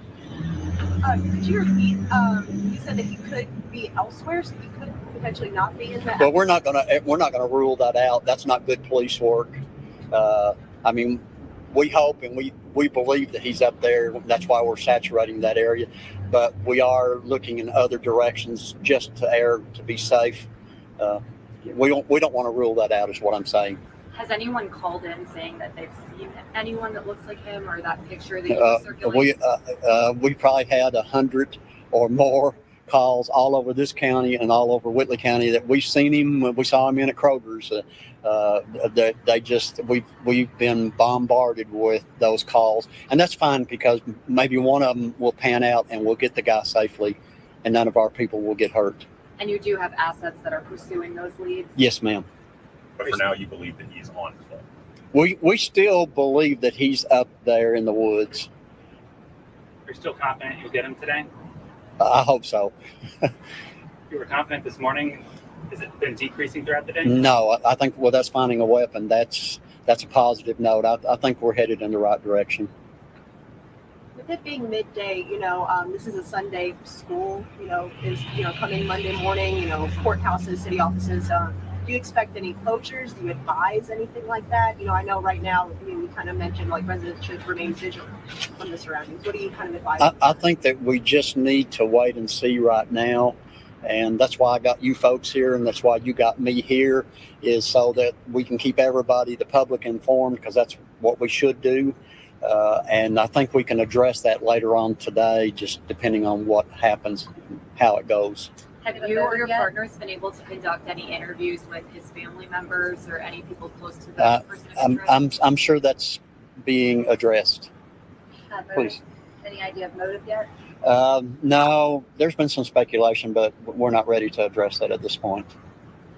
Could you repeat? You said that he could be elsewhere, so he could potentially not be in that. But we're not gonna rule that out. That's not good police work. I mean, we hope and we believe that he's up there. That's why we're saturating that area. But we are looking in other directions just to be safe. We don't want to rule that out, is what I'm saying. Has anyone called in saying that they've seen anyone that looks like him, or that picture that you circulated? We probably had 100 or more calls all over this county and all over Whitley County that we've seen him. We saw him in at Kroger's. We've been bombarded with those calls, and that's fine because maybe one of them will pan out and we'll get the guy safely, and none of our people will get hurt. And you do have assets that are pursuing those leads? Yes, ma'am. But for now, you believe that he's on foot. We still believe that he's up there in the woods. You're still confident you'll get him today? I hope so. You were confident this morning. Has it been decreasing throughout the day? No, I think with us finding a weapon, that's a positive note. I think we're headed in the right direction. With it being midday, this is a Sunday. School, is coming Monday morning. Courthouses, city offices. Do you expect any closures? Do you advise anything like that? I know right now you kind of mentioned like residents should remain vigilant from the surroundings. What do you kind of advise? I think that we just need to wait and see right now. And that's why I got you folks here, and that's why you got me here, is so that we can keep everybody, the public, informed, because that's what we should do. And I think we can address that later on today, just depending on what happens, how it goes. Have you or your partners been able to conduct any interviews with his family members or any people close to the person of interest? I'm sure that's being addressed. Please. Any idea of motive yet? No, there's been some speculation, but we're not ready to address that at this point.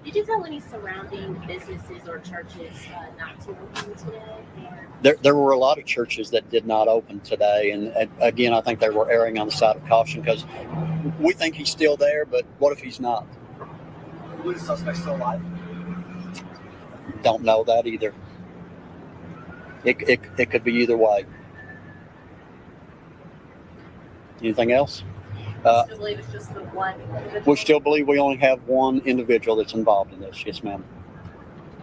Did you tell any surrounding businesses or churches not to open today? There were a lot of churches that did not open today, and again, I think they were erring on the side of caution because we think he's still there, but what if he's not? Was the suspect still alive? Don't know that either. It could be either way. Anything else? Still believe it's just the one individual? We still believe we only have one individual that's involved in this. Yes, ma'am.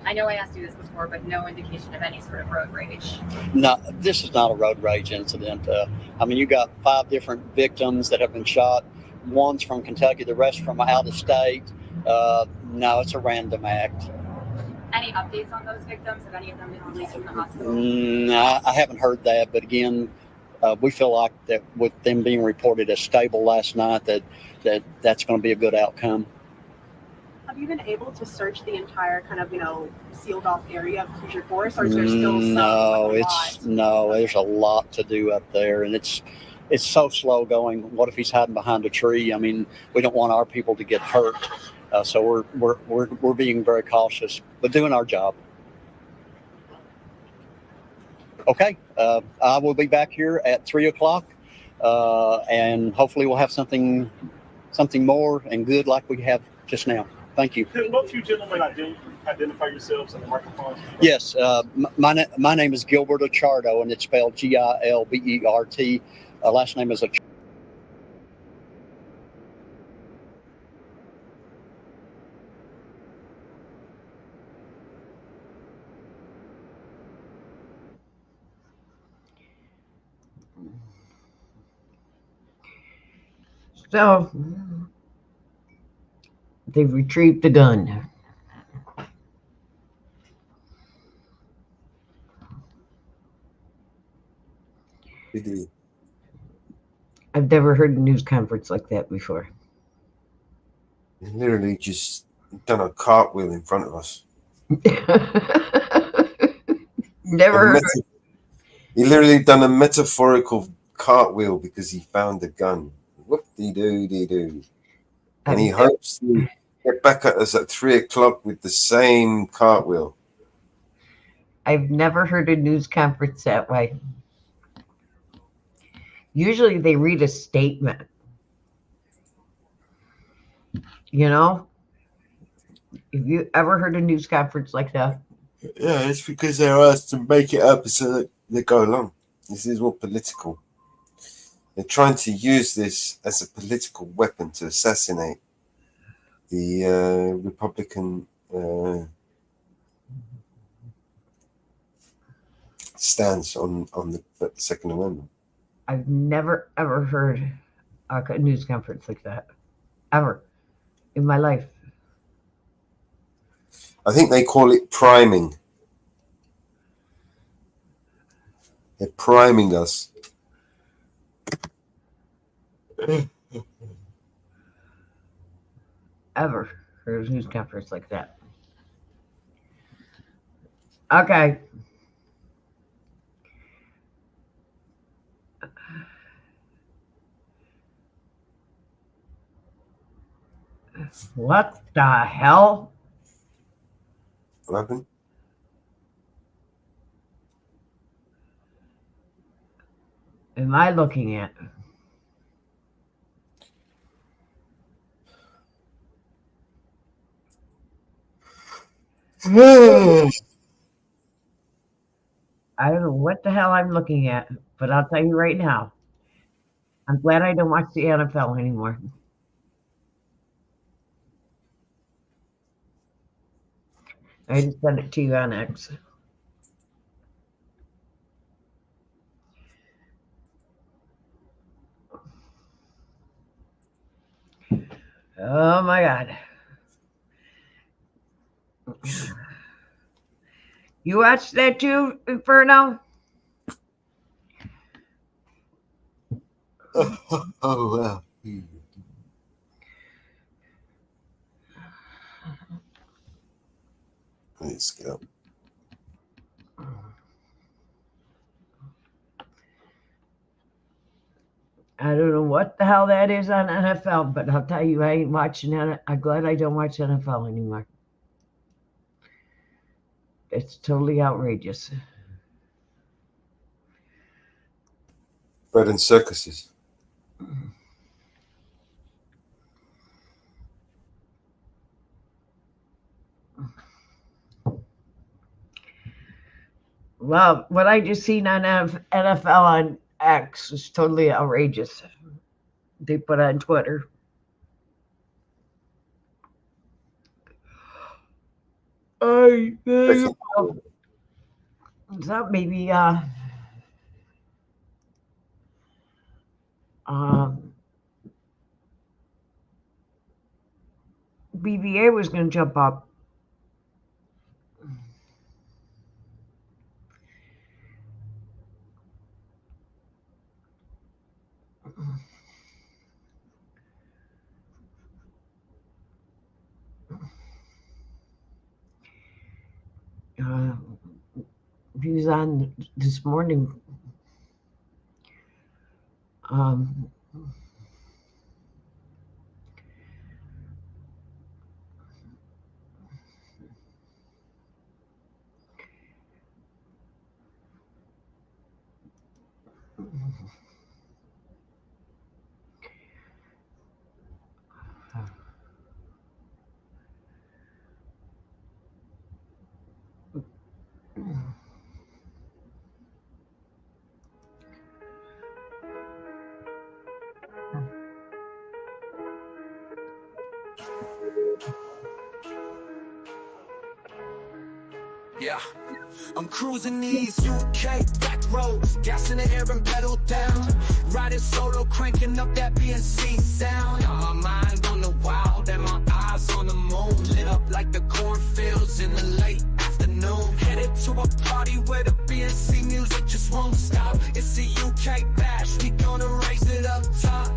I know I asked you this before, but no indication of any sort of road rage. No, this is not a road rage incident. You got 5 different victims that have been shot. One's from Kentucky, the rest from out of state. No, it's a random act. Any updates on those victims? Have any of them been released from the hospital? No, I haven't heard that. But again, we feel like that with them being reported as stable last night, that's going to be a good outcome. Have you been able to search the entire kind of, sealed off area of Hoosier Forest, or is there still some? No, there's a lot to do up there, and it's so slow going. What if he's hiding behind a tree? We don't want our people to get hurt, so we're being very cautious, but doing our job. Okay, I will be back here at 3:00, and hopefully we'll have something more and good like we have just now. Thank you. Can both you gentlemen identify yourselves on the microphone? Yes, my name is Gilbert Achardo, and it's spelled Gilbert. Last name is Achardo. So they've retrieved the gun. I've never heard a news conference like that before. He literally just done a cartwheel in front of us. Never heard. He literally done a metaphorical cartwheel because he found a gun. Whoop-de-doo-de-doo. And he hopes to get back at us at 3:00 with the same cartwheel. I've never heard a news conference that way. Usually they read a statement. Have you ever heard a news conference like that? Yeah, it's because they're asked to make it up so that they go along. This is all political. They're trying to use this as a political weapon to assassinate the Republican stance on the Second Amendment. I've never, ever heard a news conference like that. Ever. In my life. I think they call it priming. They're priming us. Ever heard a news conference like that. Okay. What the hell? What happened? Am I looking at? I don't know what the hell I'm looking at, but I'll tell you right now, I'm glad I don't watch the NFL anymore. I just sent it to you on X. Oh my God. You watched that too, Inferno? Oh, wow. Let's go. I don't know what the hell that is on NFL, but I'll tell you, I ain't watching it. I'm glad I don't watch NFL anymore. It's totally outrageous. Bread and circuses. Well, what I just seen on NFL on X is totally outrageous. They put on Twitter. So maybe BBA was going to jump up. He was on this morning. Yeah, I'm cruising these UK back roads, gas in the air and pedal down, riding solo, cranking up that BNC sound. My mind on the wild and my eyes on the moon, lit up like the cornfields in the late afternoon. Headed to a party where the BNC music just won't stop. It's a UK bash, we gonna raise it up top.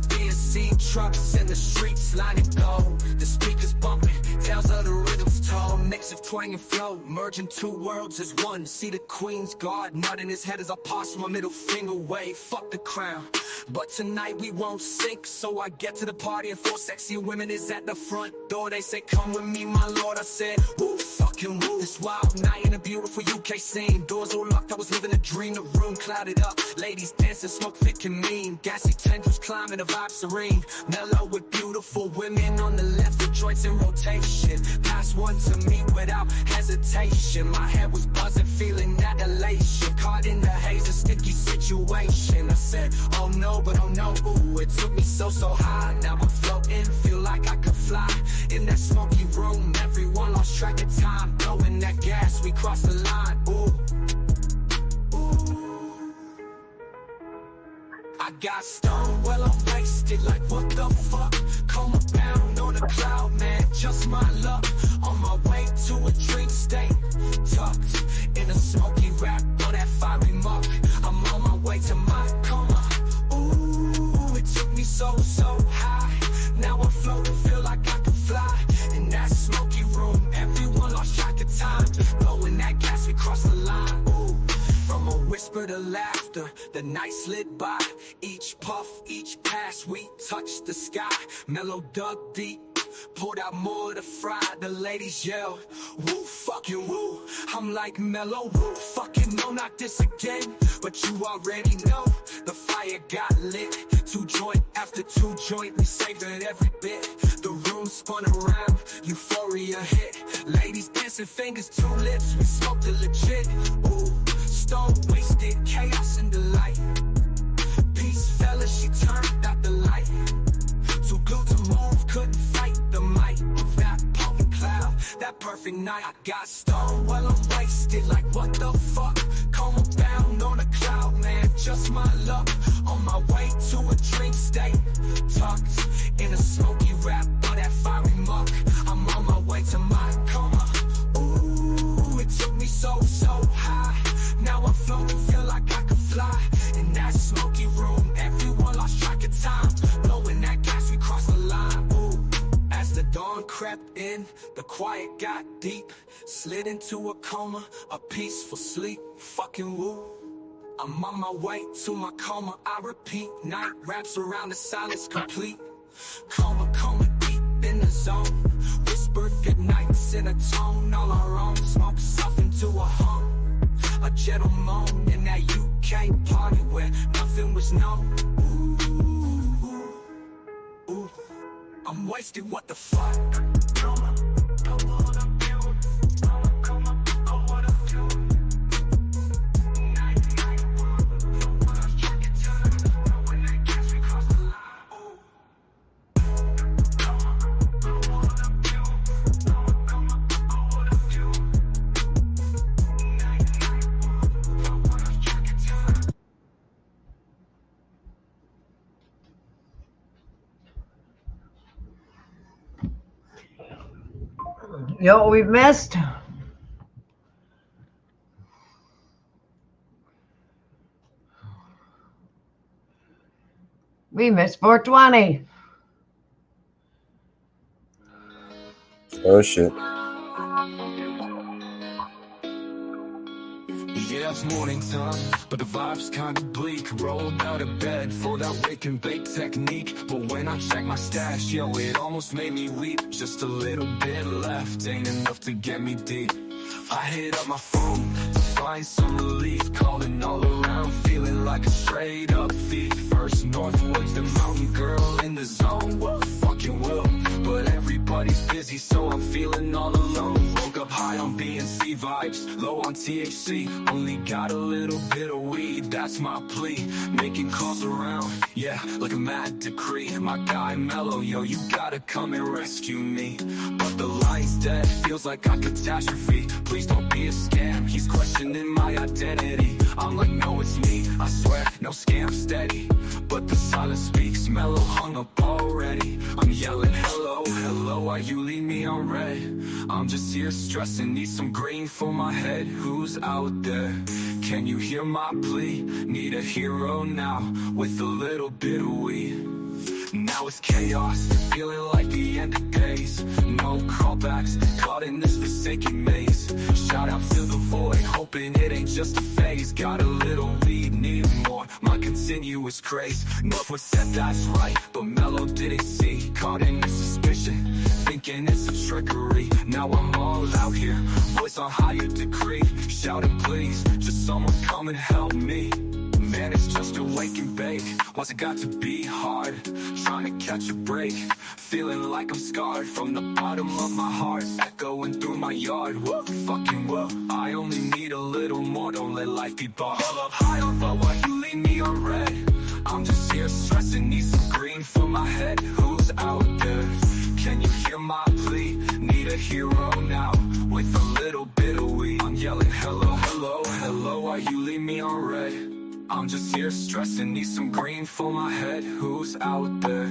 BNC trucks in the streets lining gold, the speakers bumping, tales of the rhythms told, mix of twang and flow, merging two worlds as one. See the Queen's Guard nut in his head as I pass my middle finger wave. Fuck the crown, but tonight we won't sink. So I get to the party and 4 sexy women is at the front door. They say come with me my lord, I said woo, fucking woo. This wild night in a beautiful UK scene, doors all locked, I was living a dream. The room clouded up, ladies dancing, smoke thick and mean, gassy tendrils climbing, a vibe serene, mellow with beautiful women on the left, the joints in rotation. Pass one to me without hesitation, my head was buzzing, feeling that elation, caught in the haze, a sticky situation. I said oh no, but oh no, ooh, it took me so high. Now I'm floating, feel like I could fly. In that smoky room, everyone lost track of time, blowing that gas, we crossed the line. Ooh, I got stoned, well I'm wasted, like what the fuck? Come abound on a cloud, man, just my luck. On my way to a dream state, tucked in a smoky wrap on that fiery muck. I'm on my way to my coma. Ooh, it took me so high. Now I'm floating, feel like I can fly. In that smoky room, everyone lost track of time. Blowing that gas, we crossed the line. Ooh, from a whisper to laughter, the night slid by. Each puff, each pass, we touched the sky. Mellow dug deep, Pulled out more to fry, the ladies yell, woo, fucking woo. I'm like mellow, woo, fucking no, not this again. But you already know, the fire got lit. 2 joint after 2 joint, we savored every bit. The room spun around, euphoria hit. Ladies dancing, fingers to lips, we smoked it legit. Ooh, stone wasted, chaos and delight. Peace fella, she turned out the light. Too good to move, couldn't fight the might of that potent cloud. That perfect night, I got stoned while I'm wasted. Like what the fuck? Coma bound on a cloud, man, just my luck. On my way to a drink state, tucked in a smoky wrap of that fiery muck. I'm on my way to my coma. Ooh, it took me so high. Now I'm floating, feel like I could fly. In that smoky room, everyone lost track of time. Blowing that gas, we crossed the line. Ooh, as the dawn crept in, the quiet got deep. Slid into a coma, a peaceful sleep. Fucking woo. I'm on my way to my coma, I repeat. Night wraps around the silence complete. Coma deep in the zone. Whispered good nights in a tone all our own. Smoke stuff into a hum. A gentle moan in that UK party where nothing was known. Ooh, I'm wasted, what the fuck? You know what we've missed? We missed 420. Oh shit. Yeah, it's morning time, but the vibe's kinda bleak. Rolled out of bed for that wake and bake technique. But when I check my stash, yo, it almost made me weep. Just a little bit left, ain't enough to get me deep. I hit up my phone to find some relief. Calling all around, feeling like a straight up thief. First Northwoods, the mountain girl in the zone. Well, fucking will, but everybody's busy, so I'm feeling all alone. Woke up high on B&C vibes, low on THC. Only got a little bit of weed, that's my plea. Making calls around, yeah, like a mad decree. My guy Mellow, yo, you gotta come and rescue me. But the line's dead, feels like a catastrophe. Please don't be a scam, he's questioning my identity. I'm like, no, it's me, I swear, no scam, steady. But the silence speaks, Mellow hung up already. I'm yelling, hello, hello, why you leave me on red? I'm just here stressing, need some green for my head. Who's out there? Can you hear my plea? Need a hero now, with a little bit of weed. Now it's chaos, feeling like the end of days. No callbacks, caught in this forsaken maze. Shout out to the void, hoping it ain't just a phase. Got a little weed, need more, my continuous craze. Northwood said that's right, but Mellow didn't see. Caught in the suspicion, thinking it's a trickery. Now I'm all out here, voice on higher degree. Shouting please, just someone come and help me. Man, it's just a wake and bake. Why's it got to be hard? Trying to catch a break. Feeling like I'm scarred from the bottom of my heart. Echoing through my yard. Whoa, fucking whoa. I only need a little more. Don't let life be bought. Up high on low, why you leave me on red? I'm just here stressing, need some green for my head. Who's out there? Can you hear my plea? Need a hero now, with a little bit of weed. I'm yelling hello, hello, hello, why you leave me on red? I'm just here stressing, need some green for my head. Who's out there?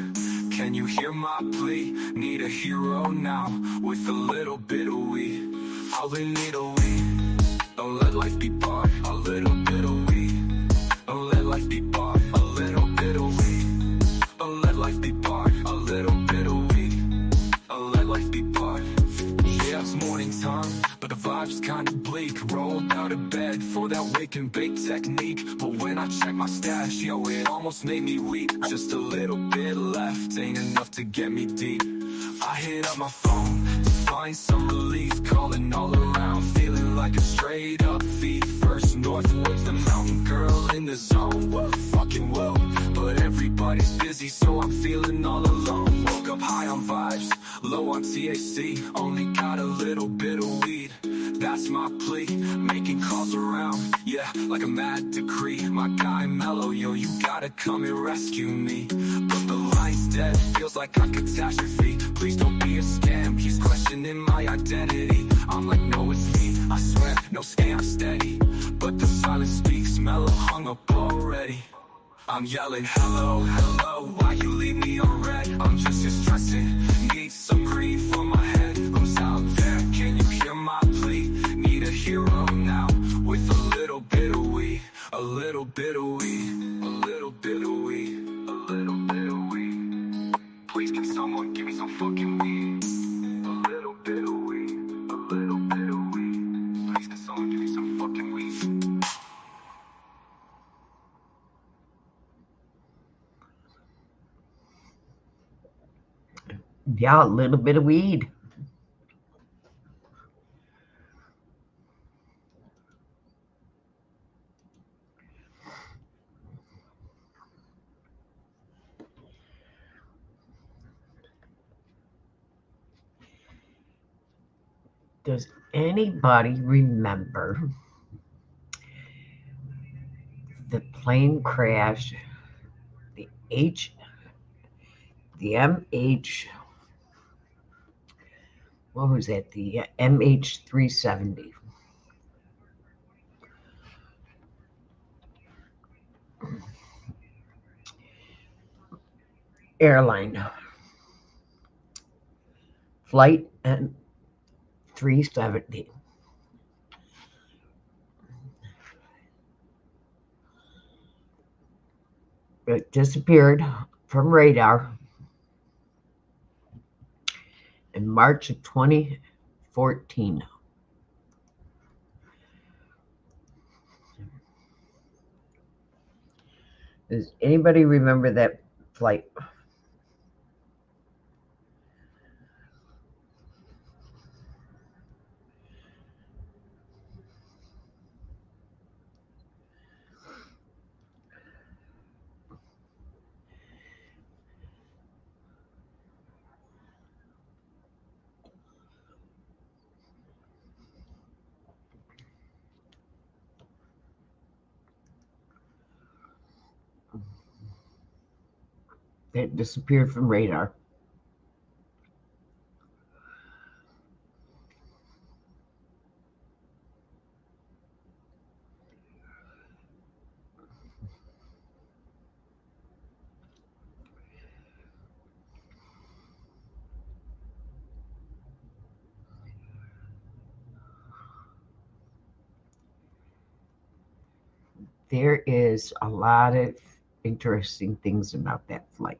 Can you hear my plea? Need a hero now, with a little bit of weed. All we need a weed. Don't let life be bought. A little bit of weed. Don't let life be bought. A little bit of weed. Don't let life be bought. A little bit of weed. Don't let life be bought. Yeah, it's morning time, but the vibe's kinda bleak. Rolled out of bed for that wake and bake technique. But when I check my stash, yo, it almost made me weep. Just a little bit left. left ain't enough to get me deep. I hit up my phone to find some relief, calling all around, feeling like a straight up thief. First northwards, the mountain girl in the zone. What fucking whoa, but everybody's busy, so I'm feeling all alone. Woke up high on vibes, low on THC, only got a little bit of weed. That's my plea, making calls around, yeah, like a mad decree. My guy Mellow, yo, you gotta come and rescue me. But the line's dead, feels like a catastrophe. Please don't be a scam, he's questioning my identity. I'm like, no, it's me, I swear, no scam, steady. But the silence speaks, Mellow hung up already. I'm yelling, hello, hello, why you leave me on red? I'm just here stressing, need some green for my head. Who's out there, can you hear my plea? Need a hero now, with a little bit of weed. A little bit of weed, a little bit of weed, a little bit of weed. Please can someone give me some fucking weed? A little bit of weed, a little bit of weed. Please can someone give me some fucking weed? Yeah, a little bit of weed. Does anybody remember the plane crash, the MH, what was that, the MH370? Airline flight and 370. It disappeared from radar in March of 2014. Does anybody remember that flight? That disappeared from radar. There is a lot of interesting things about that flight.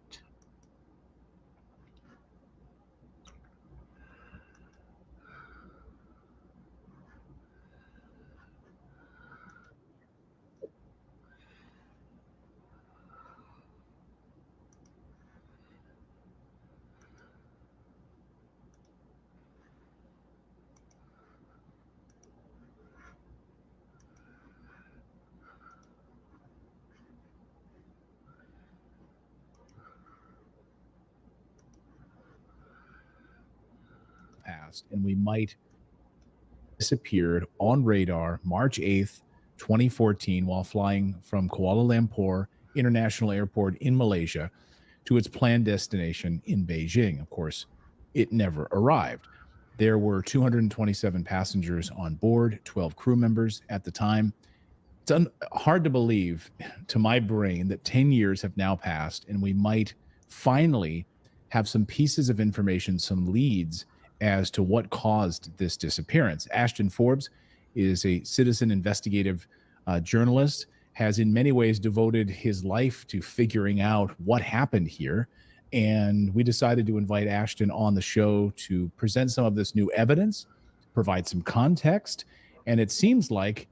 Past, and we might disappeared on radar March 8th, 2014, while flying from Kuala Lumpur International Airport in Malaysia to its planned destination in Beijing. Of course, it never arrived. There were 227 passengers on board, 12 crew members at the time. It's hard to believe to my brain that 10 years have now passed and we might finally have some pieces of information, some leads as to what caused this disappearance. Ashton Forbes is a citizen investigative journalist, has in many ways devoted his life to figuring out what happened here. And we decided to invite Ashton on the show to present some of this new evidence, provide some context. And it seems like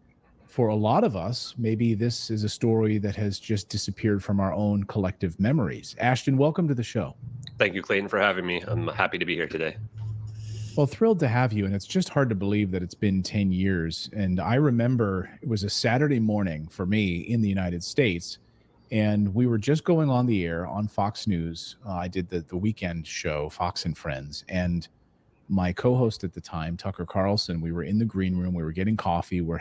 for a lot of us, maybe this is a story that has just disappeared from our own collective memories. Ashton, welcome to the show. Thank you, Clayton, for having me. I'm happy to be here today. Well, thrilled to have you. And it's just hard to believe that it's been 10 years. And I remember it was a Saturday morning for me in the United States. And we were just going on the air on Fox News. I did the weekend show, Fox and Friends. And my co-host at the time, Tucker Carlson, we were in the green room. We were getting coffee. We're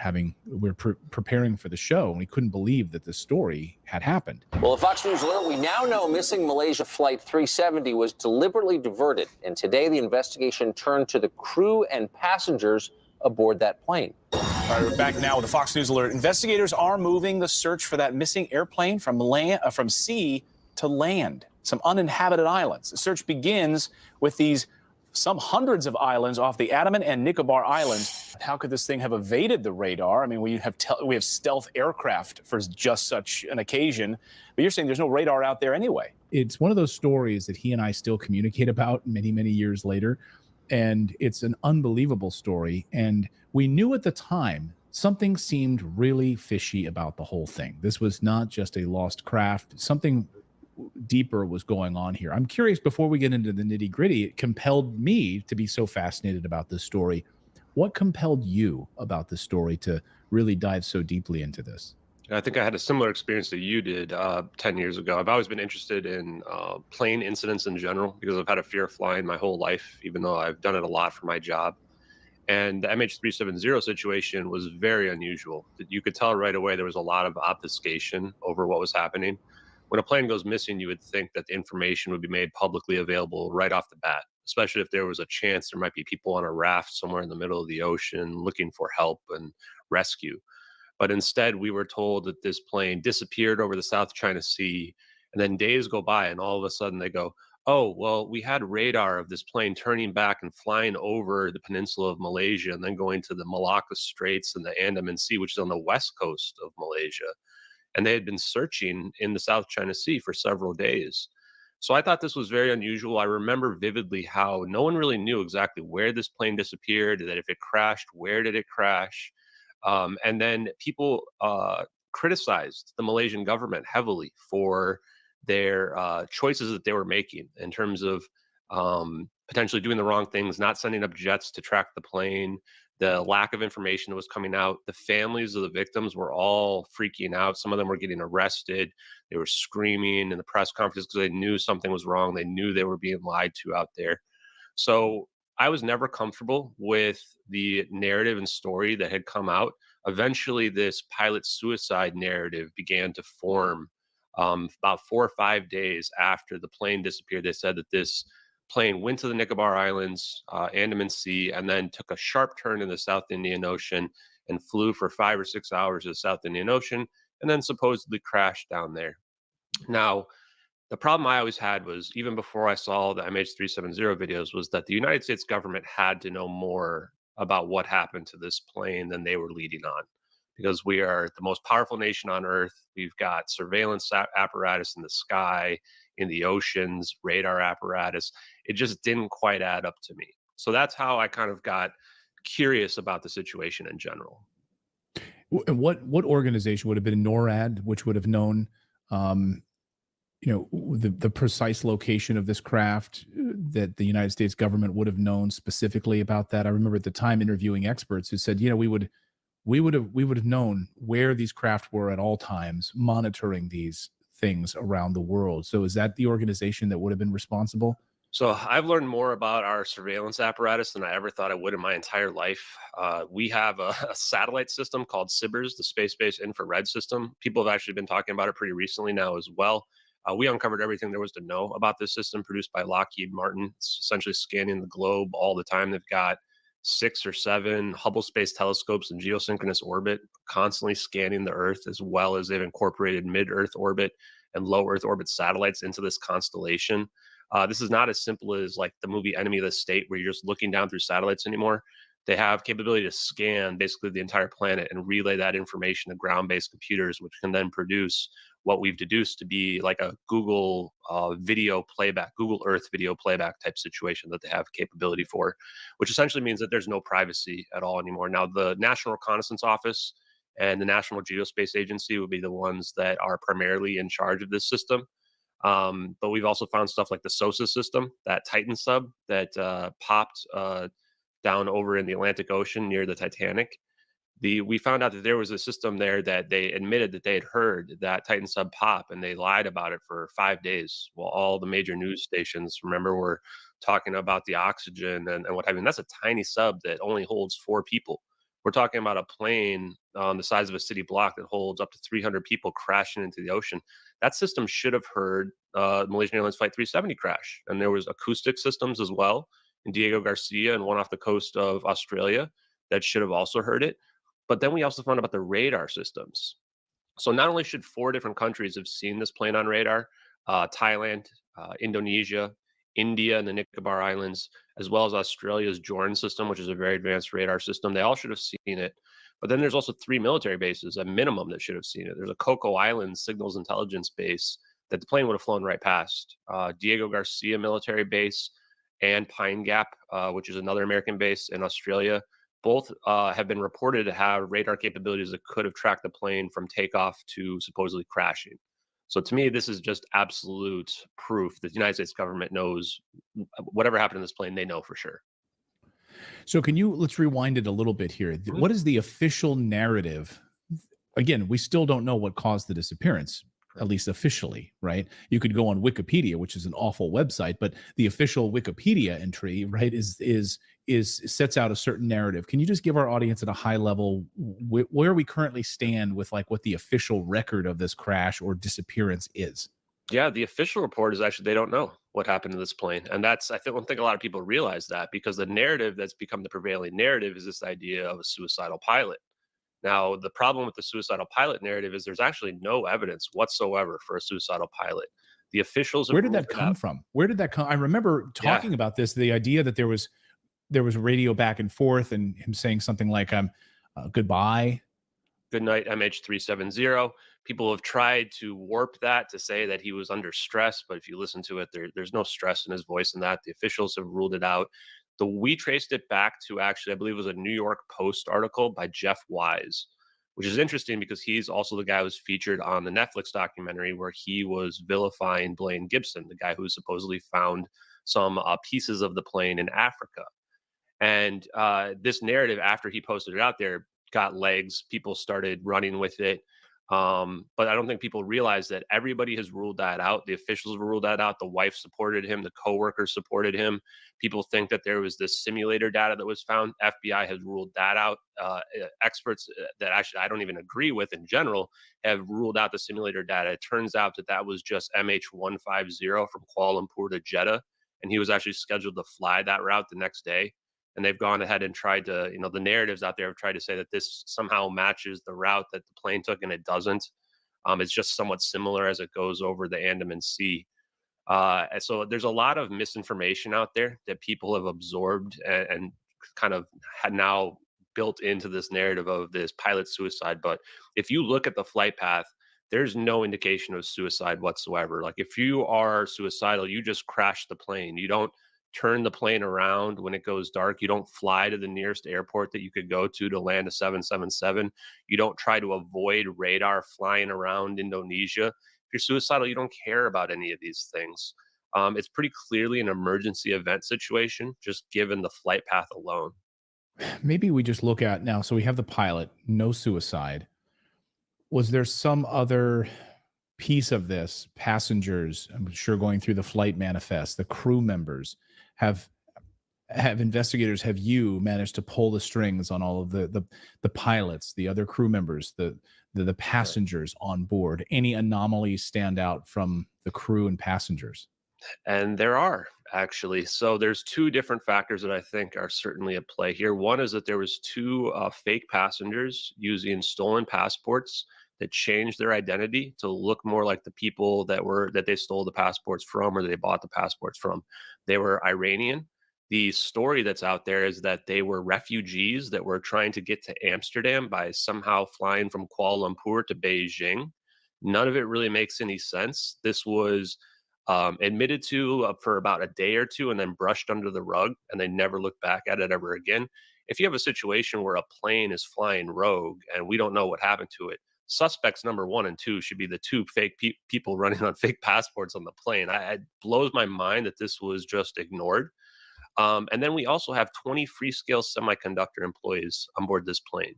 preparing for the show. And we couldn't believe that this story had happened. Well, a Fox News alert, we now know missing Malaysia Flight 370 was deliberately diverted. And today the investigation turned to the crew and passengers aboard that plane. All right, we're back now with a Fox News alert. Investigators are moving the search for that missing airplane from sea to land, some uninhabited islands. The search begins with some hundreds of islands off the Andaman and Nicobar Islands. How could this thing have evaded the radar? I mean, we have stealth aircraft for just such an occasion, but you're saying there's no radar out there anyway. It's one of those stories that he and I still communicate about many, many years later. And it's an unbelievable story. And we knew at the time something seemed really fishy about the whole thing. This was not just a lost craft. Something deeper was going on here. I'm curious, before we get into the nitty gritty, it compelled me to be so fascinated about this story. What compelled you about this story to really dive so deeply into this? I think I had a similar experience that you did 10 years ago. I've always been interested in plane incidents in general because I've had a fear of flying my whole life, even though I've done it a lot for my job. And the MH370 situation was very unusual. You could tell right away there was a lot of obfuscation over what was happening. When a plane goes missing, you would think that the information would be made publicly available right off the bat, especially if there was a chance there might be people on a raft somewhere in the middle of the ocean looking for help and rescue. But instead, we were told that this plane disappeared over the South China Sea, and then days go by, and all of a sudden they go, oh, well, we had radar of this plane turning back and flying over the peninsula of Malaysia and then going to the Malacca Straits and the Andaman Sea, which is on the west coast of Malaysia. And they had been searching in the South China Sea for several days. So I thought this was very unusual. I remember vividly how no one really knew exactly where this plane disappeared, that if it crashed, where did it crash? And then people criticized the Malaysian government heavily for their choices that they were making in terms of potentially doing the wrong things, not sending up jets to track the plane, the lack of information that was coming out. The families of the victims were all freaking out. Some of them were getting arrested. They were screaming in the press conferences because they knew something was wrong. They knew they were being lied to out there. So I was never comfortable with the narrative and story that had come out. Eventually, this pilot suicide narrative began to form about 4 or 5 days after the plane disappeared. They said that this plane went to the Nicobar Islands, Andaman Sea, and then took a sharp turn in the South Indian Ocean and flew for 5 or 6 hours to the South Indian Ocean, and then supposedly crashed down there. Now, the problem I always had was, even before I saw the MH370 videos, was that the United States government had to know more about what happened to this plane than they were leading on, because we are the most powerful nation on earth. We've got surveillance apparatus in the sky, in the oceans, radar apparatus. It just didn't quite add up to me. So that's how I kind of got curious about the situation in general. What organization would have been NORAD, which would have known, the precise location of this craft, that the United States government would have known specifically about that? I remember at the time interviewing experts who said, we would have known where these craft were at all times, monitoring these things around the world. So is that the organization that would have been responsible? So I've learned more about our surveillance apparatus than I ever thought I would in my entire life. We have a satellite system called SBIRS, the Space-Based Infrared System. People have actually been talking about it pretty recently now as well. We uncovered everything there was to know about this system produced by Lockheed Martin. It's essentially scanning the globe all the time. They've got 6 or 7 Hubble Space Telescopes in geosynchronous orbit, constantly scanning the Earth, as well as they've incorporated mid-Earth orbit and low Earth orbit satellites into this constellation. This is not as simple as like the movie Enemy of the State, where you're just looking down through satellites anymore. They have capability to scan basically the entire planet and relay that information to ground-based computers, which can then produce what we've deduced to be like a Google video playback, Google Earth video playback type situation that they have capability for, which essentially means that there's no privacy at all anymore. Now, the National Reconnaissance Office and the National Geospatial Agency would be the ones that are primarily in charge of this system. But we've also found stuff like the SOSA system, that Titan sub that popped down over in the Atlantic Ocean near the Titanic. We found out that there was a system there that they admitted that they had heard that Titan sub pop, and they lied about it for 5 days. While all the major news stations, remember, were talking about the oxygen and what have you. And that's a tiny sub that only holds 4 people. We're talking about a plane the size of a city block that holds up to 300 people crashing into the ocean. That system should have heard Malaysian Airlines Flight 370 crash. And there was acoustic systems as well in Diego Garcia and one off the coast of Australia that should have also heard it. But then we also found about the radar systems. So not only should 4 different countries have seen this plane on radar, Thailand, Indonesia, India, and the Nicobar Islands, as well as Australia's Jordan system, which is a very advanced radar system. They all should have seen it. But then there's also 3 military bases, a minimum, that should have seen it. There's a Coco Island signals intelligence base that the plane would have flown right past. Diego Garcia military base and Pine Gap, which is another American base in Australia. Both have been reported to have radar capabilities that could have tracked the plane from takeoff to supposedly crashing. So to me, this is just absolute proof that the United States government knows whatever happened in this plane, they know for sure. So let's rewind it a little bit here. What is the official narrative? Again, we still don't know what caused the disappearance, at least officially, right? You could go on Wikipedia, which is an awful website, but the official Wikipedia entry, right, is sets out a certain narrative. Can you just give our audience at a high level where we currently stand with like what the official record of this crash or disappearance is? Yeah, the official report is actually they don't know what happened to this plane. And I don't think a lot of people realize that, because the narrative that's become the prevailing narrative is this idea of a suicidal pilot. Now, the problem with the suicidal pilot narrative is there's actually no evidence whatsoever for a suicidal pilot. The officials. Where did that come from? Where did that come? I remember talking about this, the idea that there was radio back and forth and him saying something like, goodbye. Good night, MH370. People have tried to warp that to say that he was under stress, but if you listen to it, there's no stress in his voice in that. The officials have ruled it out. We traced it back to actually, I believe it was a New York Post article by Jeff Wise, which is interesting because he's also the guy who was featured on the Netflix documentary where he was vilifying Blaine Gibson, the guy who supposedly found some pieces of the plane in Africa. And this narrative, after he posted it out there, got legs. People started running with it. But I don't think people realize that everybody has ruled that out. The officials have ruled that out. The wife supported him. The coworkers supported him. People think that there was this simulator data that was found. FBI has ruled that out. Experts that actually I don't even agree with in general have ruled out the simulator data. It turns out that was just MH150 from Kuala Lumpur to Jeddah. And he was actually scheduled to fly that route the next day. And they've gone ahead and tried to, the narratives out there have tried to say that this somehow matches the route that the plane took, and it doesn't. It's just somewhat similar as it goes over the Andaman Sea. And so there's a lot of misinformation out there that people have absorbed and kind of had now built into this narrative of this pilot suicide. But if you look at the flight path, there's no indication of suicide whatsoever. Like if you are suicidal, you just crash the plane. You don't turn the plane around when it goes dark. You don't fly to the nearest airport that you could go to land a 777. You don't try to avoid radar flying around Indonesia. If you're suicidal, you don't care about any of these things. It's pretty clearly an emergency event situation, just given the flight path alone. Maybe we just look at now. So we have the pilot, no suicide. Was there some other piece of this? Passengers, I'm sure, going through the flight manifest, the crew members, have investigators, have you managed to pull the strings on all of the pilots, the other crew members, the passengers on board? Any anomalies stand out from the crew and passengers? And there are actually. So there's 2 different factors that I think are certainly at play here. One is that there was 2 fake passengers using stolen passports that changed their identity to look more like the people that they stole the passports from or they bought the passports from. They were Iranian. The story that's out there is that they were refugees that were trying to get to Amsterdam by somehow flying from Kuala Lumpur to Beijing. None of it really makes any sense. This was admitted to for about a day or 2 and then brushed under the rug, and they never looked back at it ever again. if you have a situation where a plane is flying rogue and we don't know what happened to it, suspects number 1 and 2 should be the two fake people running on fake passports on the plane. It blows my mind that this was just ignored. And then we also have 20 Freescale Semiconductor employees on board this plane,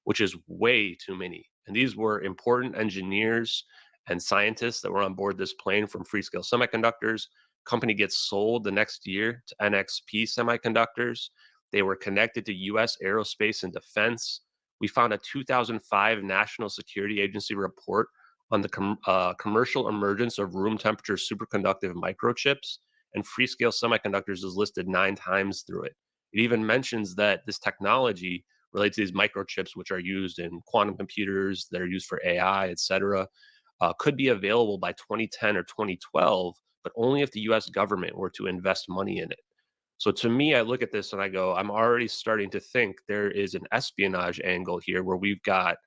which is way too many. And these were important engineers and scientists that were on board this plane from Freescale Semiconductors. Company gets sold the next year to NXP Semiconductors. They were connected to U.S. Aerospace and Defense. We found a 2005 National Security Agency report on the commercial emergence of room temperature superconductive microchips, and Freescale Semiconductors is listed 9 times through it. It even mentions that this technology relates to these microchips, which are used in quantum computers that are used for AI, et cetera, could be available by 2010 or 2012, but only if the US government were to invest money in it. So to me, I look at this and I go, I'm already starting to think there is an espionage angle here where we've got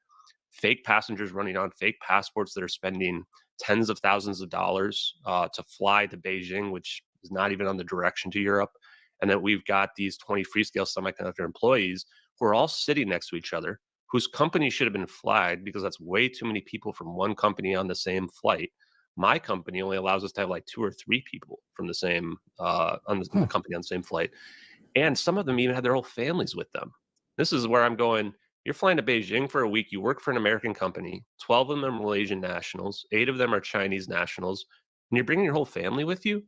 fake passengers running on fake passports that are spending tens of thousands of dollars to fly to Beijing, which is not even on the direction to Europe. And then we've got these 20 Freescale Semiconductor employees who are all sitting next to each other, whose company should have been flagged because that's way too many people from one company on the same flight. My company only allows us to have like 2 or 3 people from the same the company on the same flight. And some of them even had their whole families with them. This is where I'm going. You're flying to Beijing for a week. You work for an American company. 12 of them are Malaysian nationals. 8 of them are Chinese nationals. And you're bringing your whole family with you?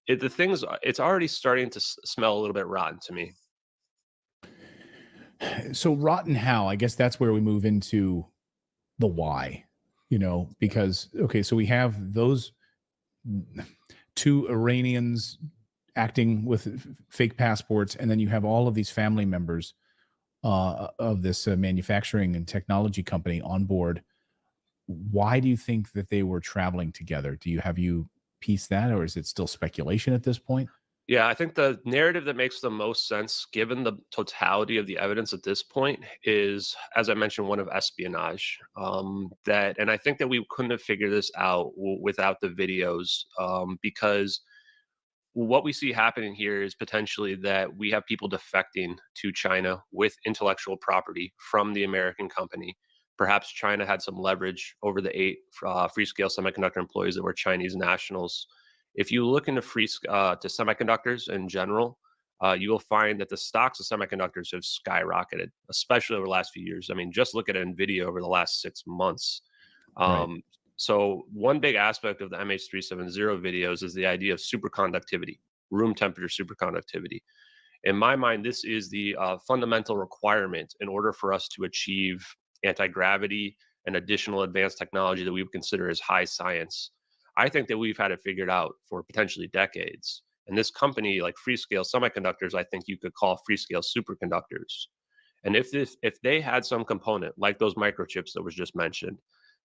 It's already starting to smell a little bit rotten to me. So rotten how? I guess that's where we move into the why, because, okay, so we have those 2 Iranians acting with fake passports, and then you have all of these family members of this manufacturing and technology company on board. Why do you think that they were traveling together? Have you pieced that, or is it still speculation at this point? Yeah, I think the narrative that makes the most sense, given the totality of the evidence at this point, is, as I mentioned, one of espionage. And I think that we couldn't have figured this out without the videos, because what we see happening here is potentially that we have people defecting to China with intellectual property from the American company. Perhaps China had some leverage over the 8 Freescale Semiconductor employees that were Chinese nationals. If you look into to semiconductors in general, you will find that the stocks of semiconductors have skyrocketed, especially over the last few years. I mean, just look at NVIDIA over the last 6 months. Right. So one big aspect of the MH370 videos is the idea of superconductivity, room temperature superconductivity. In my mind, this is the fundamental requirement in order for us to achieve anti-gravity and additional advanced technology that we would consider as high science. I think that we've had it figured out for potentially decades. And this company, like Freescale Semiconductors, I think you could call Freescale superconductors. And if they had some component like those microchips that was just mentioned,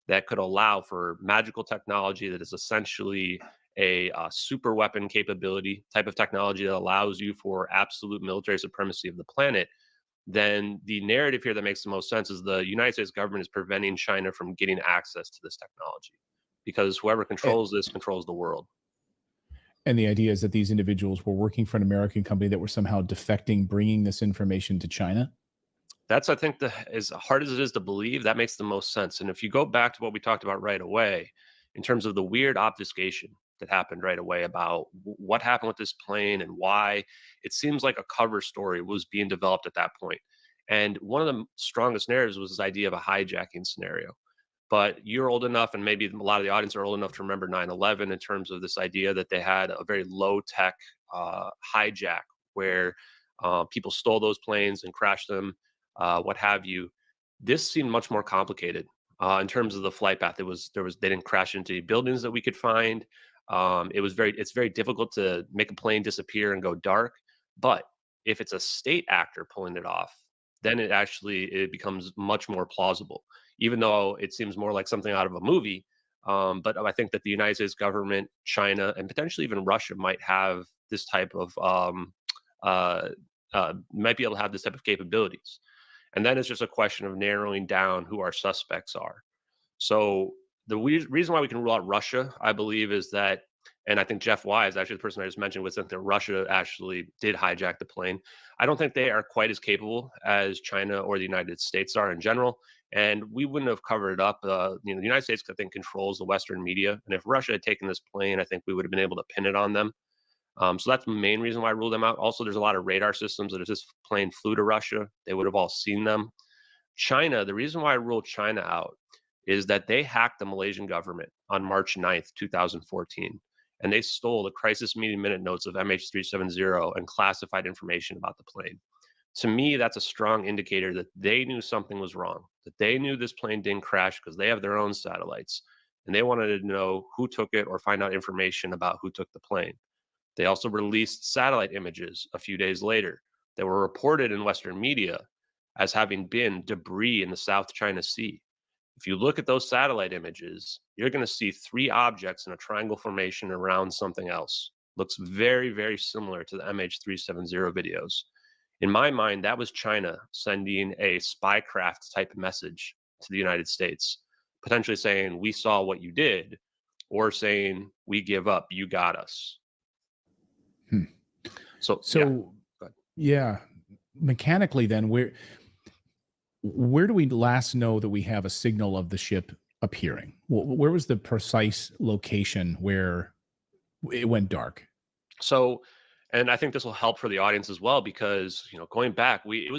that could allow for magical technology that is essentially a super weapon capability type of technology that allows you for absolute military supremacy of the planet, then the narrative here that makes the most sense is the United States government is preventing China from getting access to this technology, because whoever controls this controls the world. And the idea is that these individuals were working for an American company that were somehow defecting, bringing this information to China. That's, I think, as hard as it is to believe, that makes the most sense. And if you go back to what we talked about right away, in terms of the weird obfuscation that happened right away about what happened with this plane and why, it seems like a cover story was being developed at that point. And one of the strongest narratives was this idea of a hijacking scenario. But you're old enough, and maybe a lot of the audience are old enough to remember 9/11 in terms of this idea that they had a very low-tech hijack where people stole those planes and crashed them, what have you. This seemed much more complicated in terms of the flight path. They didn't crash into buildings that we could find. It's very difficult to make a plane disappear and go dark. But if it's a state actor pulling it off, then it becomes much more plausible, even though it seems more like something out of a movie. But I think that the United States government, China, and potentially even Russia might have this type of might be able to have this type of capabilities. And then it's just a question of narrowing down who our suspects are. So the reason why we can rule out Russia, I believe, is that And I think Jeff Wise, actually the person I just mentioned, would think that Russia actually did hijack the plane. I don't think they are quite as capable as China or the United States are in general. And we wouldn't have covered it up. The United States, I think, controls the Western media. And if Russia had taken this plane, I think we would have been able to pin it on them. So that's the main reason why I ruled them out. Also, there's a lot of radar systems that if this plane flew to Russia, they would have all seen them. China, the reason why I ruled China out is that they hacked the Malaysian government on March 9th, 2014. And they stole the crisis meeting minute notes of MH370 and classified information about the plane. To me, that's a strong indicator that they knew something was wrong, that they knew this plane didn't crash because they have their own satellites. And they wanted to know who took it or find out information about who took the plane. They also released satellite images a few days later that were reported in Western media as having been debris in the South China Sea. If you look at those satellite images, you're going to see 3 objects in a triangle formation around something else. Looks very, very similar to the MH370 videos. In my mind, that was China sending a spycraft type message to the United States, potentially saying, we saw what you did, or saying, we give up, you got us. So yeah, mechanically then, where do we last know that we have a signal of the ship appearing? Where was the precise location where it went dark? So, and I think this will help for the audience as well, because, going back, we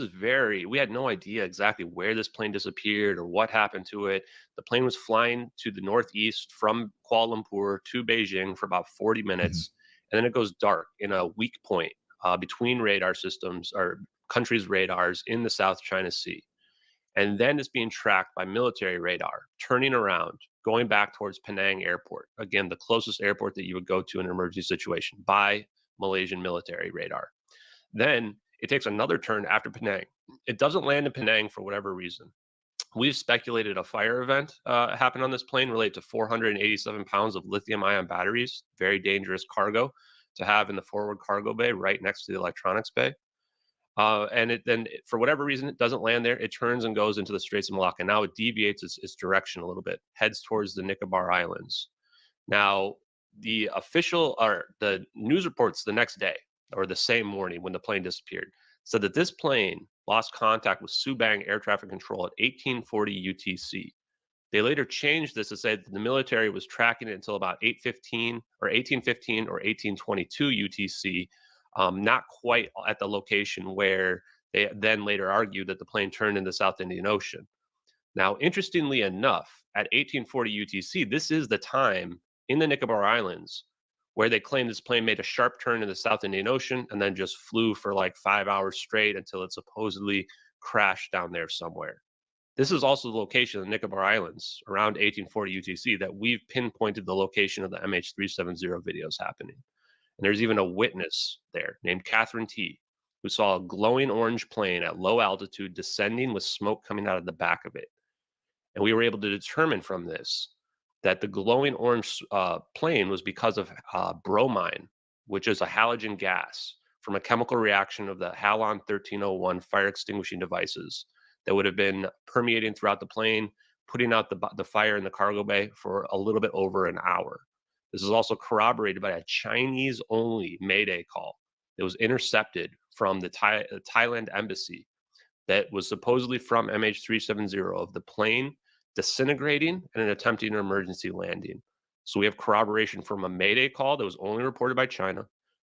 had no idea exactly where this plane disappeared or what happened to it. The plane was flying to the northeast from Kuala Lumpur to Beijing for about 40 minutes. And then it goes dark in a weak point between radar systems or countries' radars in the South China Sea. And then it's being tracked by military radar, turning around, going back towards Penang Airport. Again, the closest airport that you would go to in an emergency situation, by Malaysian military radar. Then it takes another turn after Penang. It doesn't land in Penang for whatever reason. We've speculated a fire event happened on this plane related to 487 pounds of lithium-ion batteries, very dangerous cargo to have in the forward cargo bay right next to the electronics bay. And then, for whatever reason, it doesn't land there. It turns and goes into the Straits of Malacca. Now it deviates its direction a little bit, heads towards the Nicobar Islands. Now, the news reports the next day, or the same morning when the plane disappeared, said that this plane lost contact with Subang Air Traffic Control at 1840 UTC. They later changed this to say that the military was tracking it until about 8:15 or 1815 or 1822 UTC, not quite at the location where they then later argued that the plane turned in the South Indian Ocean. Now, interestingly enough, at 1840 UTC, this is the time in the Nicobar Islands where they claim this plane made a sharp turn in the South Indian Ocean and then just flew for like 5 hours straight until it supposedly crashed down there somewhere. This is also the location of the Nicobar Islands around 1840 UTC that we've pinpointed the location of the MH370 videos happening. And there's even a witness there named Catherine T, who saw a glowing orange plane at low altitude descending with smoke coming out of the back of it. And we were able to determine from this that the glowing orange plane was because of bromine, which is a halogen gas from a chemical reaction of the Halon 1301 fire extinguishing devices that would have been permeating throughout the plane, putting out the fire in the cargo bay for a little bit over an hour. This is also corroborated by a Chinese-only Mayday call that was intercepted from the Thailand embassy that was supposedly from MH370 of the plane disintegrating and attempting an emergency landing. So we have corroboration from a Mayday call that was only reported by China.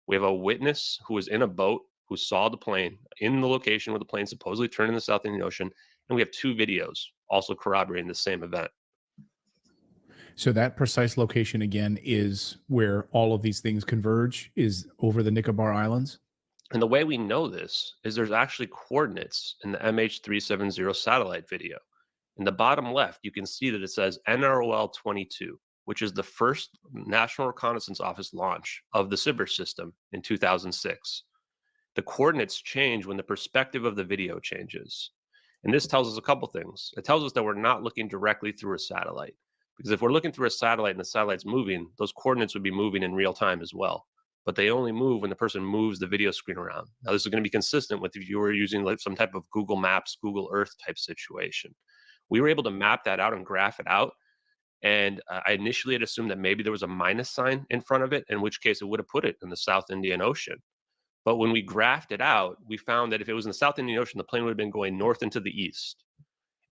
We have a witness who was in a boat who saw the plane in the location where the plane supposedly turned in the South Indian Ocean. And we have 2 videos also corroborating the same event. So that precise location again is where all of these things converge, is over the Nicobar Islands? And the way we know this is there's actually coordinates in the MH370 satellite video. In the bottom left, you can see that it says NROL 22, which is the first National Reconnaissance Office launch of the SBIRS system in 2006. The coordinates change when the perspective of the video changes. And this tells us a couple things. It tells us that we're not looking directly through a satellite. Because if we're looking through a satellite and the satellite's moving, those coordinates would be moving in real time as well. But they only move when the person moves the video screen around. Now, this is going to be consistent with if you were using like some type of Google Maps, Google Earth type situation. We were able to map that out and graph it out. And I initially had assumed that maybe there was a minus sign in front of it, in which case it would have put it in the South Indian Ocean. But when we graphed it out, we found that if it was in the South Indian Ocean, the plane would have been going north into the east.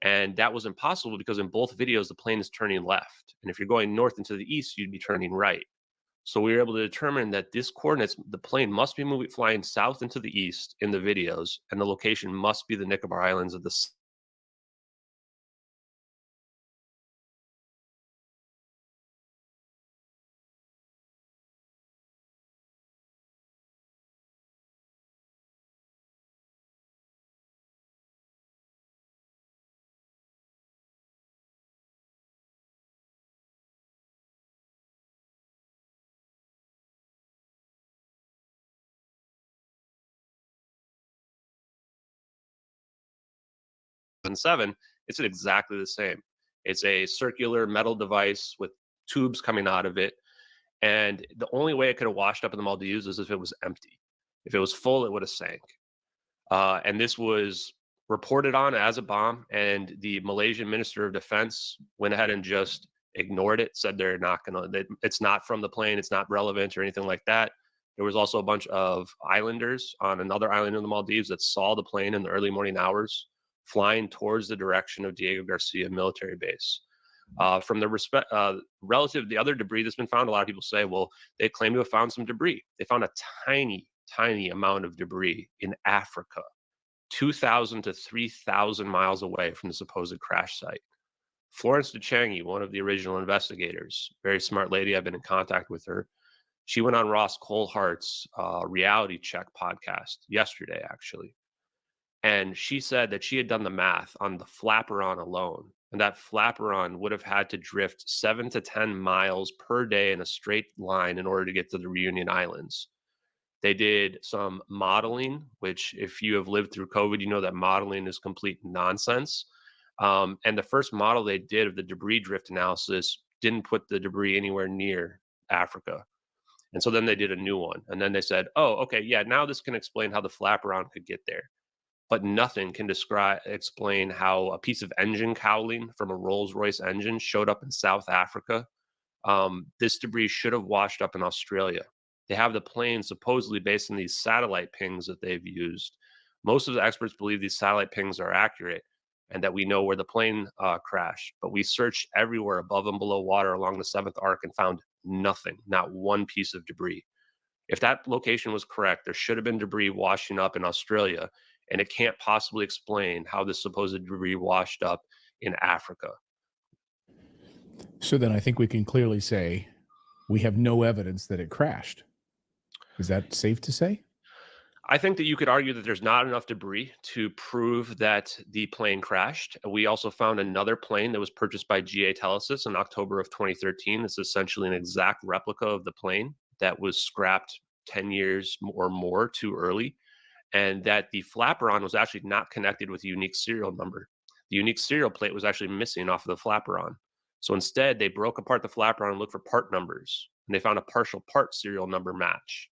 And that was impossible because in both videos, the plane is turning left. And if you're going north into the east, you'd be turning right. So we were able to determine that this coordinates, the plane must be flying south into the east in the videos, and the location must be the Nicobar Islands of the seven. It's exactly the same. It's a circular metal device with tubes coming out of it. And the only way it could have washed up in the Maldives is if it was empty. If it was full, it would have sank. And this was reported on as a bomb. And the Malaysian Minister of Defense went ahead and just ignored it, said they're not going to, it's not from the plane, it's not relevant or anything like that. There was also a bunch of islanders on another island in the Maldives that saw the plane in the early morning hours flying towards the direction of Diego Garcia military base. From the relative, the other debris that's been found, a lot of people say, well, they claim to have found some debris. They found a tiny amount of debris in Africa, 2,000 to 3,000 miles away from the supposed crash site. Florence DeChangi, one of the original investigators, very smart lady, I've been in contact with her. She went on Ross Coulhart's Reality Check podcast yesterday, actually. And she said that she had done the math on the flaperon alone, and that flaperon would have had to drift 7 to 10 miles per day in a straight line in order to get to the Reunion Islands. They did some modeling, which if you have lived through COVID, you know that modeling is complete nonsense. And the first model they did of the debris drift analysis didn't put the debris anywhere near Africa. And so then they did a new one. And then they said, oh, okay, yeah, now this can explain how the flaperon could get there. But nothing can explain how a piece of engine cowling from a Rolls-Royce engine showed up in South Africa. This debris should have washed up in Australia. They have the plane supposedly based on these satellite pings that they've used. Most of the experts believe these satellite pings are accurate and that we know where the plane crashed. But we searched everywhere above and below water along the 7th arc and found nothing, not one piece of debris. If that location was correct, there should have been debris washing up in Australia, and it can't possibly explain how this supposed debris washed up in Africa. So then I think we can clearly say we have no evidence that it crashed. Is that safe to say? I think that you could argue that there's not enough debris to prove that the plane crashed. We also found another plane that was purchased by GA Telesis in October of 2013. It's essentially an exact replica of the plane that was scrapped 10 years or more too early, and that the flaperon was actually not connected with a unique serial number. The unique serial plate was actually missing off of the flaperon. So instead, they broke apart the flaperon and looked for part numbers, and they found a partial part serial number match.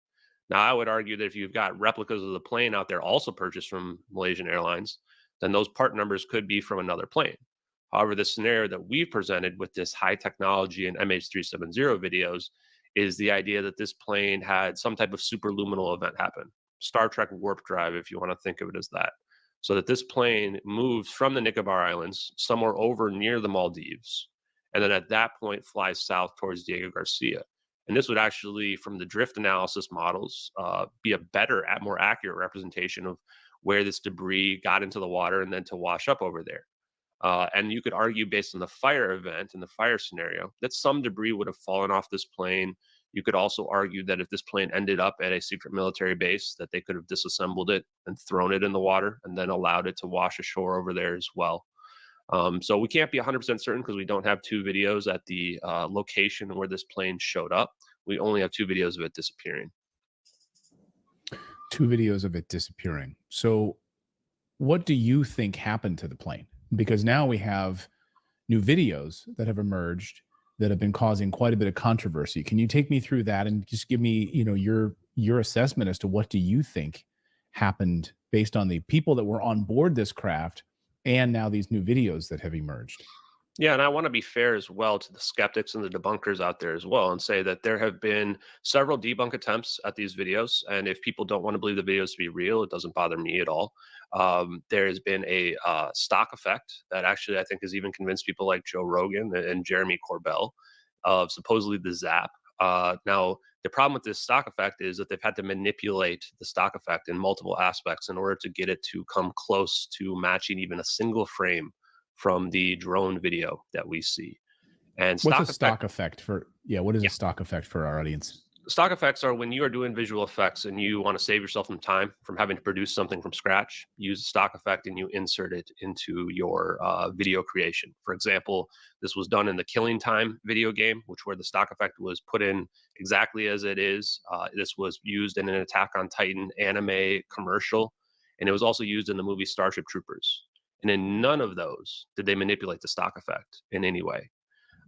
Now, I would argue that if you've got replicas of the plane out there also purchased from Malaysian Airlines, then those part numbers could be from another plane. However, the scenario that we've presented with this high technology and MH370 videos is the idea that this plane had some type of superluminal event happen. Star Trek warp drive, if you want to think of it as that. So that this plane moves from the Nicobar Islands somewhere over near the Maldives, and then at that point flies south towards Diego Garcia. And this would actually, from the drift analysis models, be a better, more accurate representation of where this debris got into the water and then to wash up over there. And you could argue based on the fire event and the fire scenario that some debris would have fallen off this plane. You could also argue that if this plane ended up at a secret military base, that they could have disassembled it and thrown it in the water and then allowed it to wash ashore over there as well. So we can't be 100% certain because we don't have 2 videos at the location where this plane showed up. We only have 2 videos of it disappearing. 2 videos of it disappearing. So what do you think happened to the plane? Because now we have new videos that have emerged that have been causing quite a bit of controversy. Can you take me through that and just give me, your assessment as to what do you think happened based on the people that were on board this craft and now these new videos that have emerged? Yeah, and I want to be fair as well to the skeptics and the debunkers out there as well, and say that there have been several debunk attempts at these videos. And if people don't want to believe the videos to be real, it doesn't bother me at all. There has been a stock effect that actually I think has even convinced people like Joe Rogan and Jeremy Corbell of supposedly the zap. Now, the problem with this stock effect is that they've had to manipulate the stock effect in multiple aspects in order to get it to come close to matching even a single frame from the drone video that we see. And What's a stock effect for? Yeah, what is a stock effect for our audience? stock effects are when you are doing visual effects and you want to save yourself some time from having to produce something from scratch. Use a stock effect and you insert it into your video creation. For example, this was done in the Killing Time video game, which where the stock effect was put in exactly as it is. This was used in an Attack on Titan anime commercial, and it was also used in the movie Starship Troopers. And in none of those did they manipulate the stock effect in any way.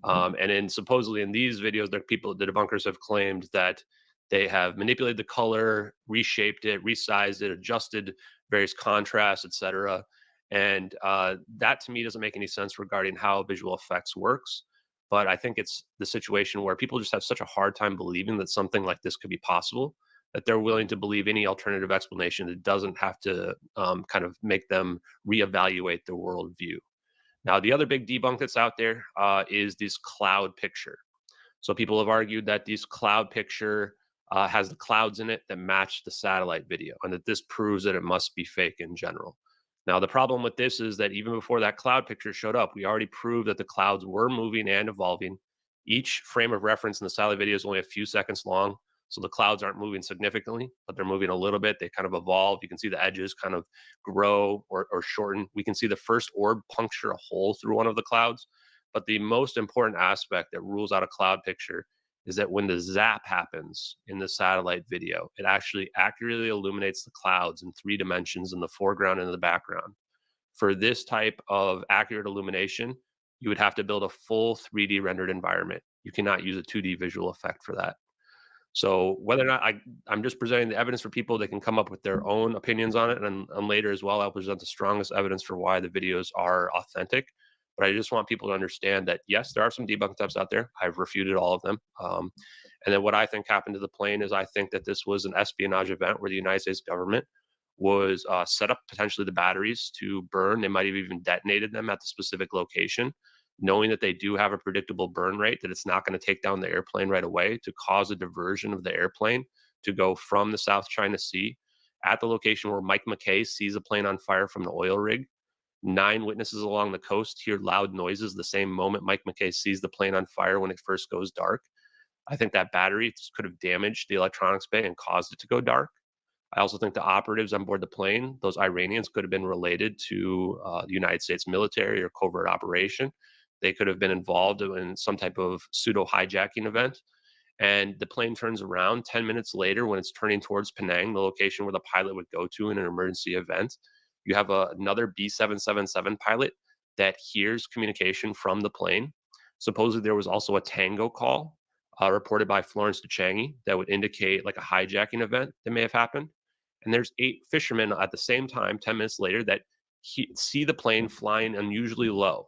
And then supposedly in these videos, the debunkers have claimed that they have manipulated the color, reshaped it, resized it, adjusted various contrasts, etc. And that to me doesn't make any sense regarding how visual effects works. But I think it's the situation where people just have such a hard time believing that something like this could be possible that they're willing to believe any alternative explanation that doesn't have to kind of make them reevaluate their worldview. Now, the other big debunk that's out there is this cloud picture. So people have argued that this cloud picture has the clouds in it that match the satellite video, and that this proves that it must be fake in general. Now, the problem with this is that even before that cloud picture showed up, we already proved that the clouds were moving and evolving. Each frame of reference in the satellite video is only a few seconds long. So the clouds aren't moving significantly, but they're moving a little bit. They kind of evolve. You can see the edges kind of grow or shorten. We can see the first orb puncture a hole through one of the clouds. But the most important aspect that rules out a cloud picture is that when the zap happens in the satellite video, it actually accurately illuminates the clouds in 3 dimensions in the foreground and in the background. For this type of accurate illumination, you would have to build a full 3D rendered environment. You cannot use a 2D visual effect for that. So whether or not I'm just presenting the evidence for people that can come up with their own opinions on it, and later as well, I'll present the strongest evidence for why the videos are authentic. But I just want people to understand that, yes, there are some debunk attempts out there. I've refuted all of them. And then what I think happened to the plane is I think that this was an espionage event where the United States government was set up potentially the batteries to burn. They might have even detonated them at the specific location, knowing that they do have a predictable burn rate, that it's not going to take down the airplane right away, to cause a diversion of the airplane to go from the South China Sea at the location where Mike McKay sees a plane on fire from the oil rig. 9 witnesses along the coast hear loud noises the same moment Mike McKay sees the plane on fire when it first goes dark. I think that battery could have damaged the electronics bay and caused it to go dark. I also think the operatives on board the plane, those Iranians, could have been related to the United States military or covert operation. They could have been involved in some type of pseudo hijacking event. And the plane turns around 10 minutes later when it's turning towards Penang, the location where the pilot would go to in an emergency event. You have another B777 pilot that hears communication from the plane. Supposedly there was also a tango call reported by Florence DeChangi that would indicate like a hijacking event that may have happened. And there's 8 fishermen at the same time, 10 minutes later, that see the plane flying unusually low.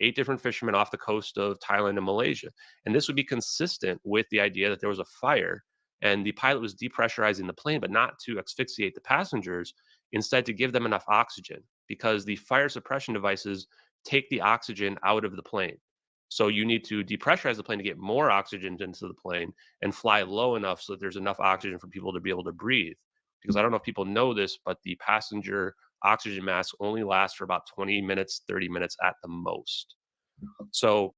8 different fishermen off the coast of Thailand and Malaysia. And this would be consistent with the idea that there was a fire and the pilot was depressurizing the plane, but not to asphyxiate the passengers, instead to give them enough oxygen, because the fire suppression devices take the oxygen out of the plane. So you need to depressurize the plane to get more oxygen into the plane and fly low enough so that there's enough oxygen for people to be able to breathe. Because I don't know if people know this, but the passenger oxygen mask only lasts for about 20 minutes, 30 minutes at the most. So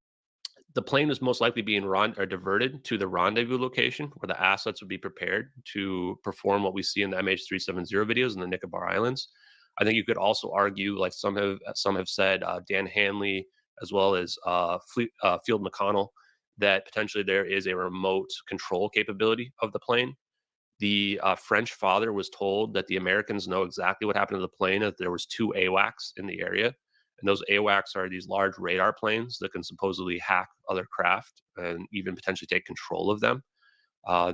the plane is most likely being diverted to the rendezvous location where the assets would be prepared to perform what we see in the MH370 videos in the Nicobar Islands. I think you could also argue, like some have said, Dan Hanley, as well as Field McConnell, that potentially there is a remote control capability of the plane. The French father was told that the Americans know exactly what happened to the plane, that there was 2 AWACS in the area. And those AWACS are these large radar planes that can supposedly hack other craft and even potentially take control of them.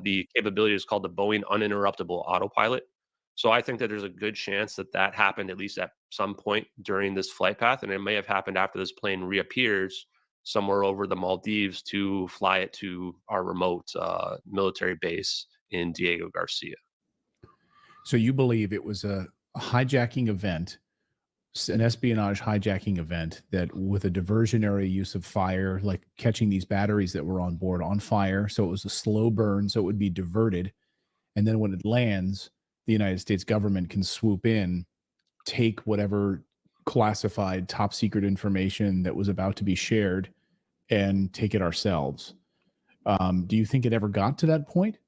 The capability is called the Boeing Uninterruptible Autopilot. So I think that there's a good chance that that happened at least at some point during this flight path, and it may have happened after this plane reappears somewhere over the Maldives to fly it to our remote military base in Diego Garcia. So you believe it was a hijacking event, an espionage hijacking event that with a diversionary use of fire, like catching these batteries that were on board on fire. So it was a slow burn. So it would be diverted. And then when it lands, the United States government can swoop in, take whatever classified top secret information that was about to be shared and take it ourselves. Do you think it ever got to that point?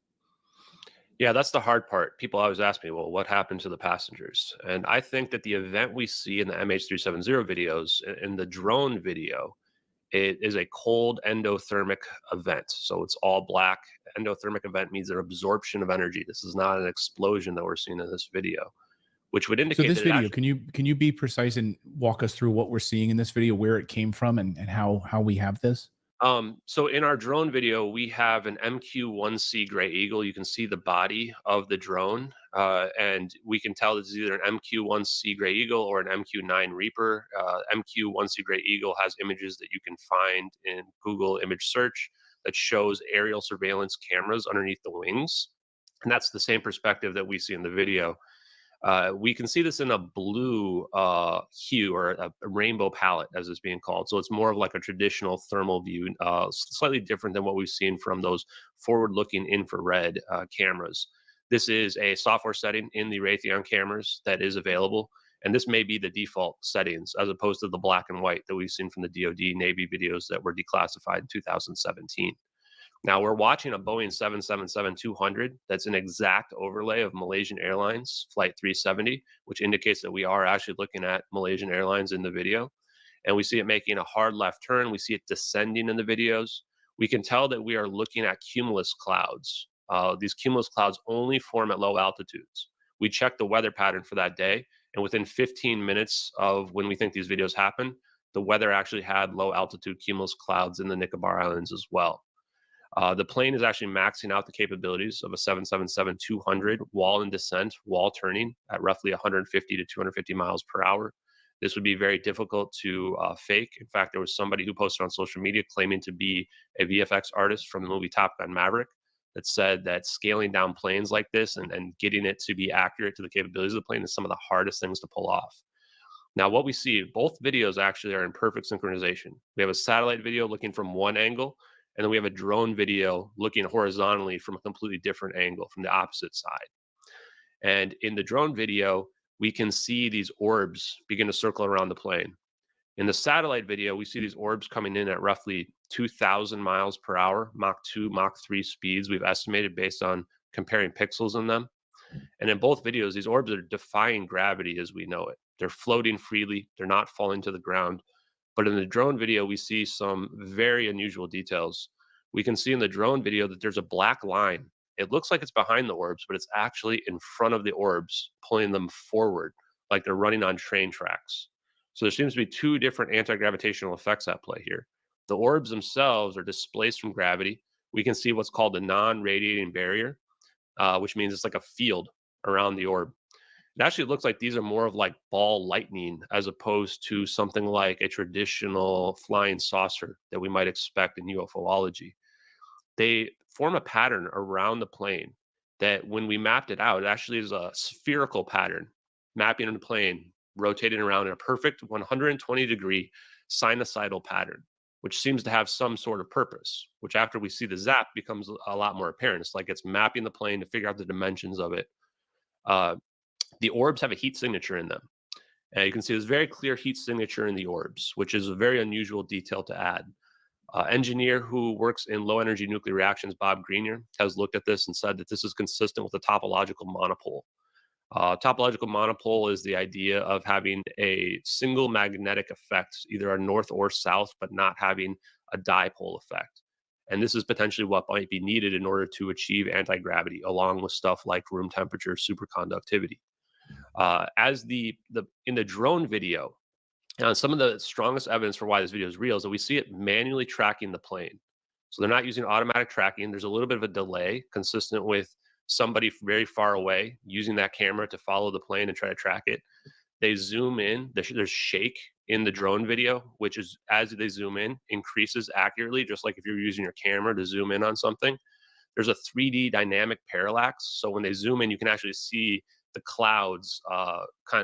Yeah, that's the hard part. People always ask me, well, what happened to the passengers? And I think that the event we see in the MH370 videos, in the drone video, it is a cold endothermic event. So it's all black. Endothermic event means an absorption of energy. This is not an explosion that we're seeing in this video, which would indicate So this that video, can you be precise and walk us through what we're seeing in this video, where it came from and how we have this? So in our drone video, we have an MQ-1C Gray Eagle. You can see the body of the drone, and we can tell this is either an MQ-1C Gray Eagle or an MQ-9 Reaper. MQ-1C Gray Eagle has images that you can find in Google image search that shows aerial surveillance cameras underneath the wings. And that's the same perspective that we see in the video. We can see this in a blue hue, or a rainbow palette, as it's being called. So it's more of like a traditional thermal view, slightly different than what we've seen from those forward-looking infrared cameras. This is a software setting in the Raytheon cameras that is available, and this may be the default settings as opposed to the black and white that we've seen from the DoD Navy videos that were declassified in 2017. Now we're watching a Boeing 777-200 that's an exact overlay of Malaysian Airlines Flight 370, which indicates that we are actually looking at Malaysian Airlines in the video. And we see it making a hard left turn. We see it descending in the videos. We can tell that we are looking at cumulus clouds. These cumulus clouds only form at low altitudes. We checked the weather pattern for that day, and within 15 minutes of when we think these videos happen, the weather actually had low altitude cumulus clouds in the Nicobar Islands as well. The plane is actually maxing out the capabilities of a 777-200 wall and descent, wall turning at roughly 150 to 250 miles per hour. This would be very difficult to fake. In fact, there was somebody who posted on social media claiming to be a VFX artist from the movie Top Gun Maverick that said that scaling down planes like this and getting it to be accurate to the capabilities of the plane is some of the hardest things to pull off. Now, what we see, both videos actually are in perfect synchronization. We have a satellite video looking from one angle, and then we have a drone video looking horizontally from a completely different angle, from the opposite side. And in the drone video, we can see these orbs begin to circle around the plane. In the satellite video, we see these orbs coming in at roughly 2,000 miles per hour, Mach 2, Mach 3 speeds we've estimated based on comparing pixels in them. And in both videos, these orbs are defying gravity as we know it. They're floating freely. They're not falling to the ground. But in the drone video, we see some very unusual details. We can see in the drone video that there's a black line. It looks like it's behind the orbs, but it's actually in front of the orbs, pulling them forward like they're running on train tracks. So there seems to be two different anti-gravitational effects at play here. The orbs themselves are displaced from gravity. We can see what's called a non-radiating barrier, which means it's like a field around the orb. It actually looks like these are more of like ball lightning as opposed to something like a traditional flying saucer that we might expect in UFOlogy. They form a pattern around the plane that when we mapped it out, it actually is a spherical pattern, mapping on the plane, rotating around in a perfect 120-degree sinusoidal pattern, which seems to have some sort of purpose, which after we see the zap becomes a lot more apparent. It's like it's mapping the plane to figure out the dimensions of it. The orbs have a heat signature in them. And you can see there's very clear heat signature in the orbs, which is a very unusual detail to add. Engineer who works in low energy nuclear reactions, Bob Grenier, has looked at this and said that this is consistent with a topological monopole. Topological monopole is the idea of having a single magnetic effect, either a north or south, but not having a dipole effect. And this is potentially what might be needed in order to achieve anti-gravity, along with stuff like room temperature superconductivity. In the drone video, some of the strongest evidence for why this video is real is that we see it manually tracking the plane. So they're not using automatic tracking. There's a little bit of a delay consistent with somebody very far away using that camera to follow the plane and try to track it. They zoom in. There's shake in the drone video, which is as they zoom in, increases accurately, just like if you're using your camera to zoom in on something. There's a 3D dynamic parallax. So when they zoom in, you can actually see the clouds,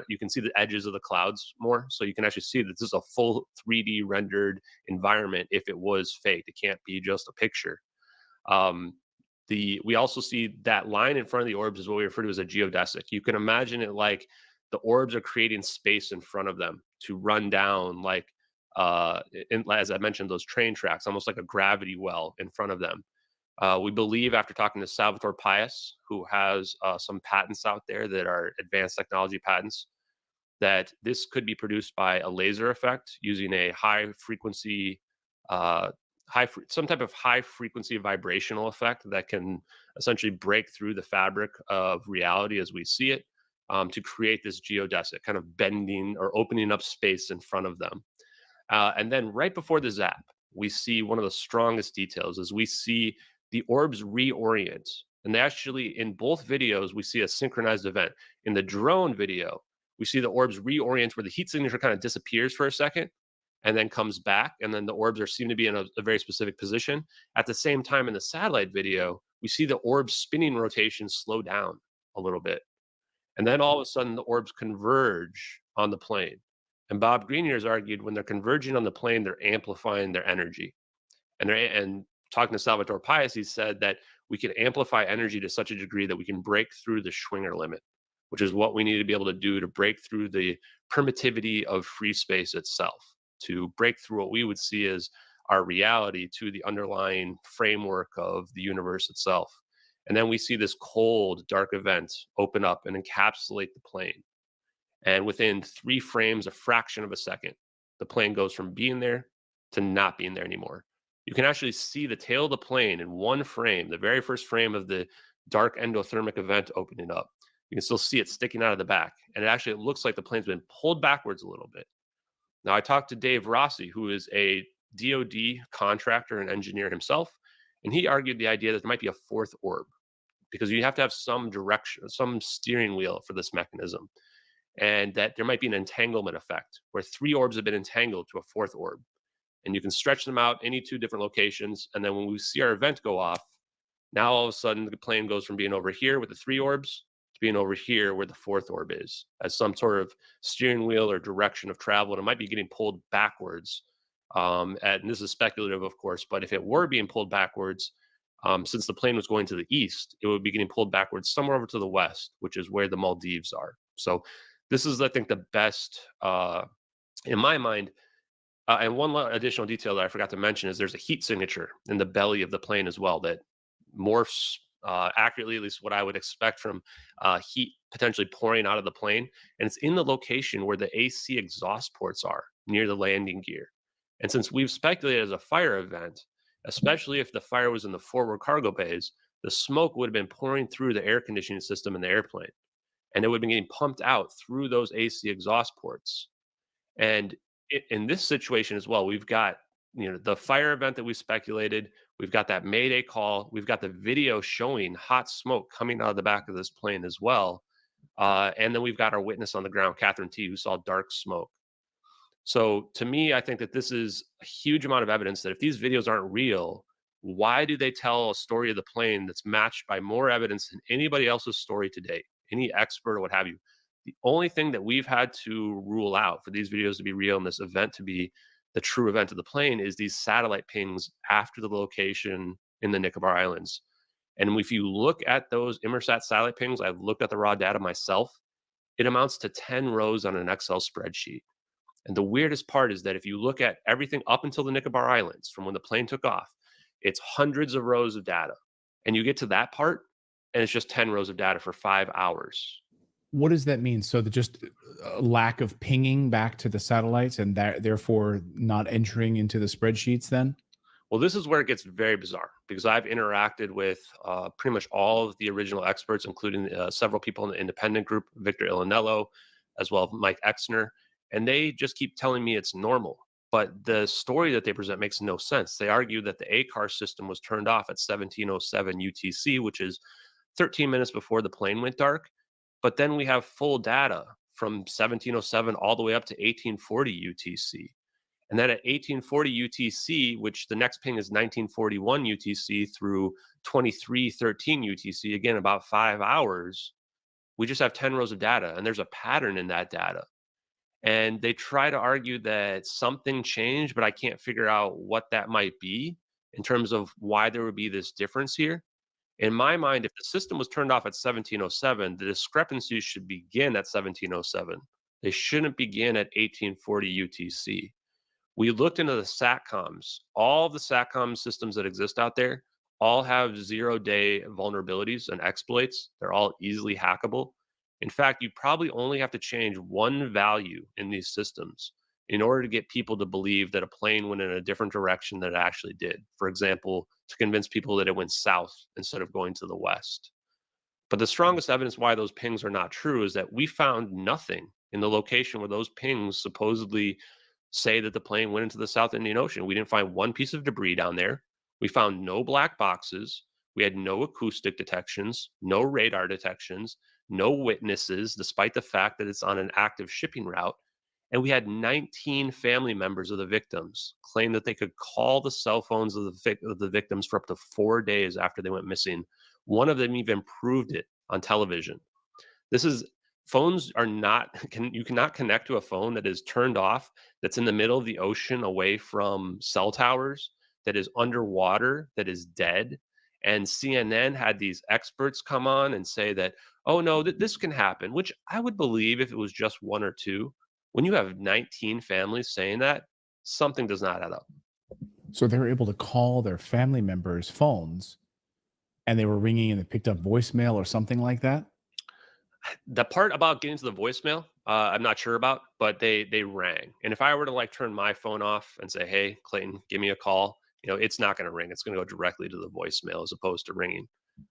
you can see the edges of the clouds more. So you can actually see that this is a full 3D rendered environment if it was faked. It can't be just a picture. We also see that line in front of the orbs is what we refer to as a geodesic. You can imagine it like the orbs are creating space in front of them to run down, like, as I mentioned, those train tracks, almost like a gravity well in front of them. We believe, after talking to Salvatore Pais, who has some patents out there that are advanced technology patents, that this could be produced by a laser effect using a high frequency, some type of high frequency vibrational effect that can essentially break through the fabric of reality as we see it, to create this geodesic, kind of bending or opening up space in front of them. And then right before the zap, we see one of the strongest details is we see the orbs reorient. And they actually, in both videos, we see a synchronized event. In the drone video, we see the orbs reorient where the heat signature kind of disappears for a second and then comes back. And then the orbs seem to be in a very specific position. At the same time, in the satellite video, we see the orbs spinning rotation slow down a little bit. And then all of a sudden, the orbs converge on the plane. And Bob Greenyer has argued when they're converging on the plane, they're amplifying their energy. And talking to Salvatore Pais, he said that we can amplify energy to such a degree that we can break through the Schwinger limit, which is what we need to be able to do to break through the permittivity of free space itself, to break through what we would see as our reality to the underlying framework of the universe itself. And then we see this cold, dark event open up and encapsulate the plane. And within 3 frames, a fraction of a second, the plane goes from being there to not being there anymore. You can actually see the tail of the plane in one frame, the very first frame of the dark endothermic event opening up. You can still see it sticking out of the back. And it looks like the plane's been pulled backwards a little bit. Now, I talked to Dave Rossi, who is a DoD contractor and engineer himself, and he argued the idea that there might be a 4th orb, because you have to have some direction, some steering wheel for this mechanism, and that there might be an entanglement effect where 3 orbs have been entangled to a 4th orb. And you can stretch them out any 2 different locations. And then when we see our event go off, now all of a sudden the plane goes from being over here with the 3 orbs to being over here where the 4th orb is, as some sort of steering wheel or direction of travel. And it might be getting pulled backwards. And this is speculative, of course, but if it were being pulled backwards, since the plane was going to the east, it would be getting pulled backwards somewhere over to the west, which is where the Maldives are. So this is, I think, the best, in my mind. And one additional detail that I forgot to mention is there's a heat signature in the belly of the plane as well that morphs accurately, at least what I would expect from heat potentially pouring out of the plane. And it's in the location where the AC exhaust ports are, near the landing gear. And since we've speculated as a fire event, especially if the fire was in the forward cargo bays, the smoke would have been pouring through the air conditioning system in the airplane. And it would have been getting pumped out through those AC exhaust ports. And in this situation as well, we've got, the fire event that we speculated, we've got that Mayday call, we've got the video showing hot smoke coming out of the back of this plane as well. And then we've got our witness on the ground, Catherine T., who saw dark smoke. So to me, I think that this is a huge amount of evidence that if these videos aren't real, why do they tell a story of the plane that's matched by more evidence than anybody else's story to date, any expert or what have you? The only thing that we've had to rule out for these videos to be real and this event to be the true event of the plane is these satellite pings after the location in the Nicobar Islands. And if you look at those Inmarsat satellite pings, I've looked at the raw data myself, it amounts to 10 rows on an Excel spreadsheet. And the weirdest part is that if you look at everything up until the Nicobar Islands, from when the plane took off, it's hundreds of rows of data. And you get to that part, and it's just 10 rows of data for 5 hours. What does that mean? So just a lack of pinging back to the satellites and that therefore not entering into the spreadsheets then? Well, this is where it gets very bizarre because I've interacted with pretty much all of the original experts, including several people in the independent group, Victor Ilanello, as well as Mike Exner, and they just keep telling me it's normal. But the story that they present makes no sense. They argue that the ACAR system was turned off at 17:07 UTC, which is 13 minutes before the plane went dark. But then we have full data from 1707 all the way up to 1840 UTC. And then at 1840 UTC, which the next ping is 1941 UTC through 2313 UTC, again, about 5 hours, we just have 10 rows of data, and there's a pattern in that data. And they try to argue that something changed, but I can't figure out what that might be in terms of why there would be this difference here. In my mind, if the system was turned off at 1707, the discrepancies should begin at 1707. They shouldn't begin at 1840 UTC. We looked into the SATCOMs. All the SATCOM systems that exist out there all have 0-day vulnerabilities and exploits. They're all easily hackable. In fact, you probably only have to change one value in these systems in order to get people to believe that a plane went in a different direction than it actually did. For example, to convince people that it went south instead of going to the west. But the strongest evidence why those pings are not true is that we found nothing in the location where those pings supposedly say that the plane went into the South Indian Ocean. We didn't find one piece of debris down there. We found no black boxes. We had no acoustic detections, no radar detections, no witnesses, despite the fact that it's on an active shipping route. And we had 19 family members of the victims claim that they could call the cell phones of the victims for up to 4 days after they went missing. One of them even proved it on television. Phones are not, you cannot connect to a phone that is turned off, that's in the middle of the ocean away from cell towers, that is underwater, that is dead. And CNN had these experts come on and say that, oh no, this can happen, which I would believe if it was just one or two. When you have 19 families saying that, something does not add up. So they were able to call their family members' phones and they were ringing and they picked up voicemail or something like that? The part about getting to the voicemail, I'm not sure about, but they rang. And if I were to like turn my phone off and say, "Hey, Clayton, give me a call," it's not going to ring. It's going to go directly to the voicemail as opposed to ringing.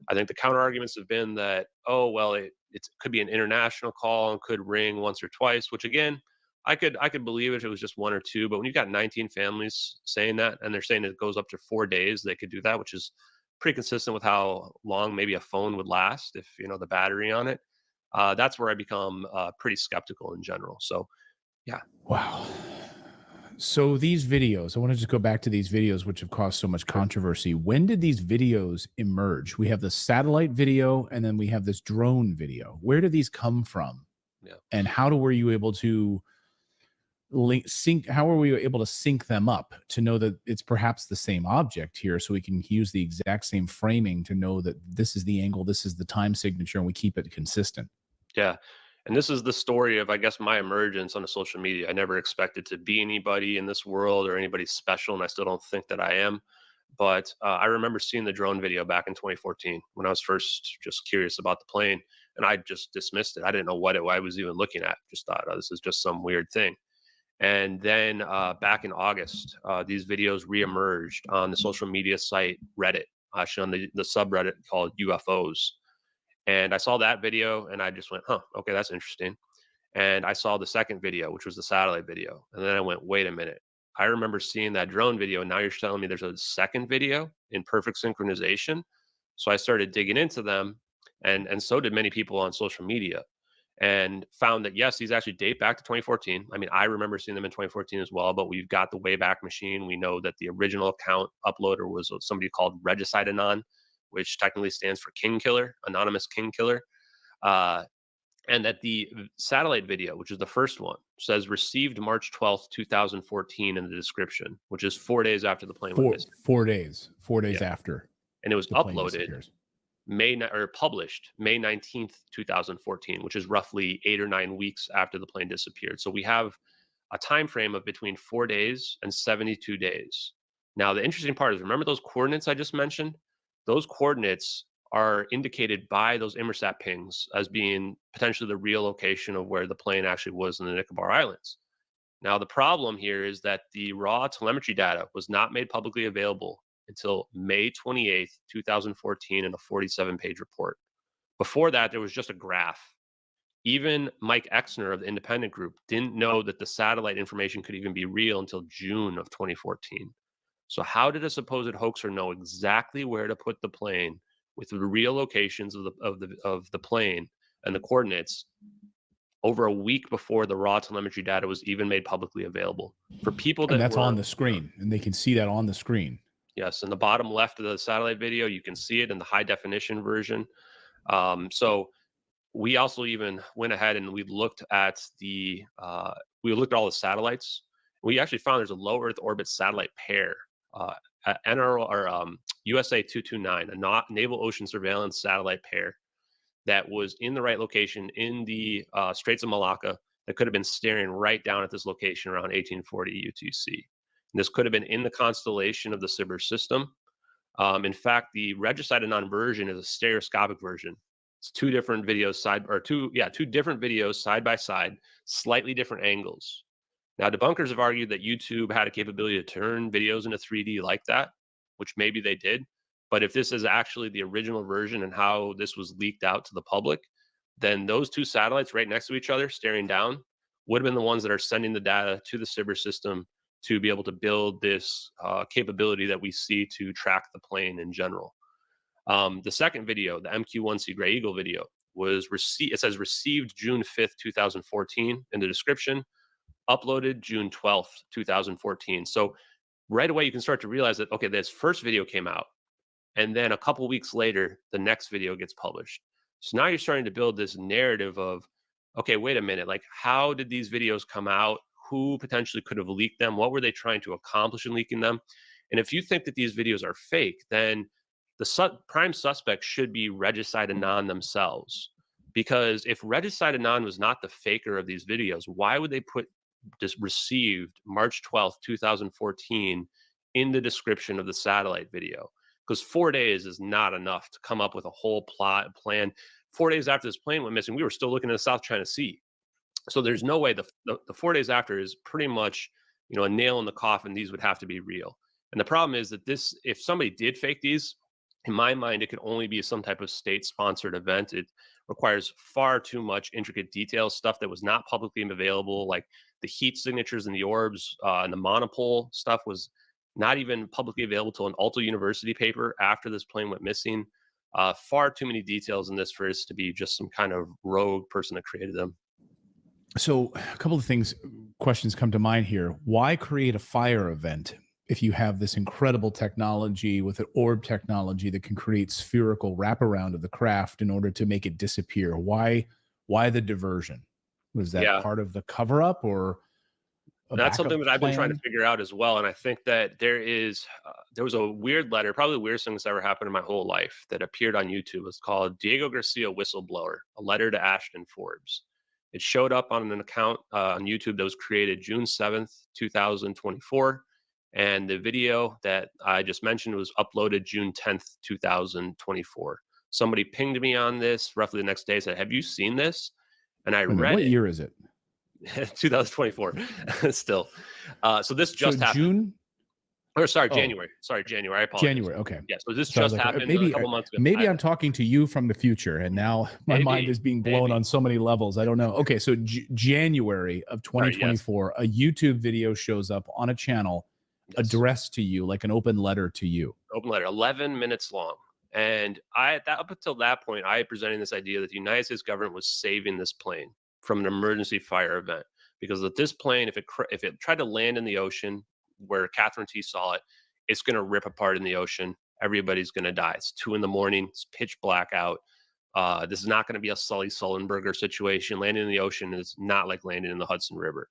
I think the counter arguments have been that, oh well, it could be an international call and could ring once or twice. Which again, I could believe it if it was just one or two. But when you've got 19 families saying that, and they're saying it goes up to 4 days, they could do that, which is pretty consistent with how long maybe a phone would last if the battery on it. That's where I become pretty skeptical in general. So, yeah. Wow. So these videos, I want to just go back to these videos, which have caused so much controversy. When did these videos emerge? We have the satellite video, and then we have this drone video. Where do these come from? Yeah. And how were you able to how are we able to sync them up to know that it's perhaps the same object here, so we can use the exact same framing to know that this is the angle, this is the time signature, and we keep it consistent? Yeah. And this is the story of, I guess, my emergence on social media. I never expected to be anybody in this world or anybody special, and I still don't think that I am. But I remember seeing the drone video back in 2014 when I was first just curious about the plane, and I just dismissed it. I didn't know what I was even looking at. Just thought, oh, this is just some weird thing. And then back in August, these videos reemerged on the social media site Reddit, actually on the subreddit called UFOs. And I saw that video and I just went, huh, okay, that's interesting. And I saw the second video, which was the satellite video. And then I went, wait a minute. I remember seeing that drone video. And now you're telling me there's a second video in perfect synchronization. So I started digging into them. And so did many people on social media, and found that, yes, these actually date back to 2014. I mean, I remember seeing them in 2014 as well, but we've got the Wayback Machine. We know that the original account uploader was somebody called Regicide Anon, which technically stands for King Killer, Anonymous King Killer. And that the satellite video, which is the first one, says received March 12th, 2014 in the description, which is 4 days after the plane went missing. 4 days. 4 days after. And it was uploaded published May 19th, 2014, which is roughly 8 or 9 weeks after the plane disappeared. So we have a time frame of between 4 days and 72 days. Now, the interesting part is, remember those coordinates I just mentioned? Those coordinates are indicated by those Inmarsat pings as being potentially the real location of where the plane actually was in the Nicobar Islands. Now, the problem here is that the raw telemetry data was not made publicly available until May 28th, 2014 in a 47-page report. Before that, there was just a graph. Even Mike Exner of the Independent Group didn't know that the satellite information could even be real until June of 2014. So how did a supposed hoaxer know exactly where to put the plane with the real locations of the plane and the coordinates over a week before the raw telemetry data was even made publicly available. For people that And that's were, on the screen, and they can see that on the screen. yes, in the bottom left of the satellite video, you can see it in the high definition version. So we also even went ahead and we looked at all the satellites. We actually found there's a low Earth orbit satellite pair, USA 229, a naval ocean surveillance satellite pair that was in the right location in the Straits of Malacca that could have been staring right down at this location around 1840 UTC. And this could have been in the constellation of the Sibir system. In fact, the Regicide Anon version is a stereoscopic version. It's two different videos two different videos side by side, slightly different angles. Now, debunkers have argued that YouTube had a capability to turn videos into 3D like that, which maybe they did. But if this is actually the original version and how this was leaked out to the public, then those two satellites right next to each other staring down would have been the ones that are sending the data to the Sibir system to be able to build this capability that we see to track the plane in general. The second video, the MQ-1C Gray Eagle video, was received. It says received June 5th, 2014 in the description, uploaded June 12th, 2014. So right away, you can start to realize that, okay, this first video came out, and then a couple weeks later, the next video gets published. So now you're starting to build this narrative of, okay, wait a minute, like how did these videos come out? Who potentially could have leaked them? What were they trying to accomplish in leaking them? And if you think that these videos are fake, then the prime suspect should be Regicide Anon themselves. Because if Regicide Anon was not the faker of these videos, why would they put this received March 12th, 2014 in the description of the satellite video? Because 4 days is not enough to come up with a whole plan. 4 days after this plane went missing, we were still looking at the South China Sea. So there's no way the 4 days after is pretty much, a nail in the coffin. These would have to be real. And the problem is that if somebody did fake these, in my mind, it could only be some type of state-sponsored event. It requires far too much intricate detail, stuff that was not publicly available, like the heat signatures in the orbs and the monopole stuff was not even publicly available till an Alto University paper after this plane went missing. Far too many details in this for this to be just some kind of rogue person that created them. So a couple of questions come to mind here. Why create a fire event if you have this incredible technology with an orb technology that can create spherical wraparound of the craft in order to make it disappear? Why the diversion? Was that part of the cover up or? That's something that I've been trying to figure out as well. And I think that there was a weird letter, probably the weirdest thing that's ever happened in my whole life, that appeared on YouTube. It's called Diego Garcia Whistleblower, a letter to Ashton Forbes. It showed up on an account on YouTube that was created June 7th, 2024. And the video that I just mentioned was uploaded June 10th, 2024. Somebody pinged me on this roughly the next day, said, "Have you seen this?" And I read it. What year is it? 2024 still. So this just happened. June? Or sorry, January. Sorry, January. I apologize. January, okay. Yeah, so this just happened a couple months ago. Maybe I'm talking to you from the future, and now my mind is being blown on so many levels. I don't know. Okay, so January of 2024, a YouTube video shows up on a channel addressed to you, like an open letter to you. Open letter, 11 minutes long. And up until that point, I presented this idea that the United States government was saving this plane from an emergency fire event, because with this plane, if it tried to land in the ocean where Catherine T saw it, it's going to rip apart in the ocean. Everybody's going to die. It's 2 a.m. It's pitch black out. This is not going to be a Sully Sullenberger situation. Landing in the ocean is not like landing in the Hudson River.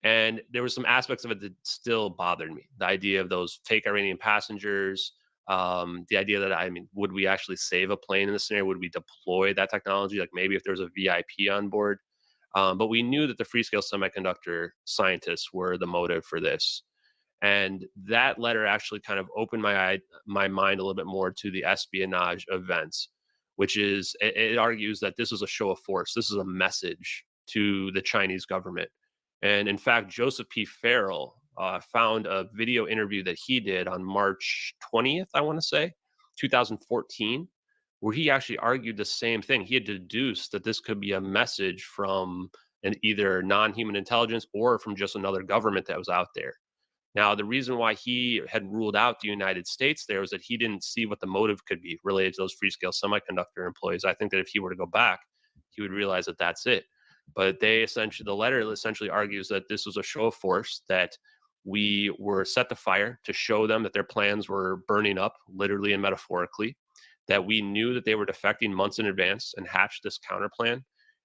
And there were some aspects of it that still bothered me. The idea of those fake Iranian passengers, the idea that, would we actually save a plane in this scenario? Would we deploy that technology? Like maybe if there was a VIP on board. But we knew that the Freescale Semiconductor scientists were the motive for this. And that letter actually kind of opened my mind a little bit more to the espionage events, which is, it argues that this is a show of force. This is a message to the Chinese government. And in fact, Joseph P. Farrell found a video interview that he did on March 20th, I want to say, 2014, where he actually argued the same thing. He had deduced that this could be a message from either non-human intelligence or from just another government that was out there. Now, the reason why he had ruled out the United States there was that he didn't see what the motive could be related to those Freescale Semiconductor employees. I think that if he were to go back, he would realize that that's it. But the letter essentially argues that this was a show of force, that we were set to fire to show them that their plans were burning up, literally and metaphorically, that we knew that they were defecting months in advance and hatched this counter plan,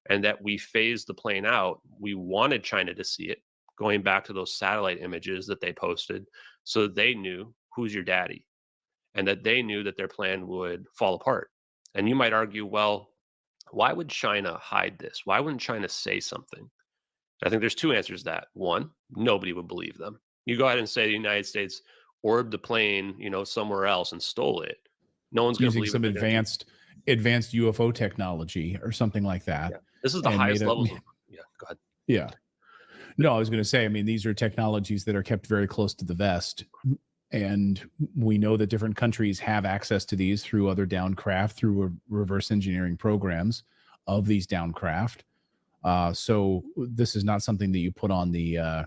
and that we phased the plane out. We wanted China to see it, going back to those satellite images that they posted, so that they knew who's your daddy, and that they knew that their plan would fall apart. And you might argue, well, why would China hide this? Why wouldn't China say something? I think there's two answers to that. One, nobody would believe them. You go ahead and say the United States orbed the plane, somewhere else and stole it. No one's going to Using believe some advanced UFO technology or something like that. Yeah. This is the highest levels. Yeah, go ahead. Yeah. No, I was going to say, I mean, these are technologies that are kept very close to the vest. And we know that different countries have access to these through other downcraft, through reverse engineering programs of these downcraft. So this is not something that you put on the,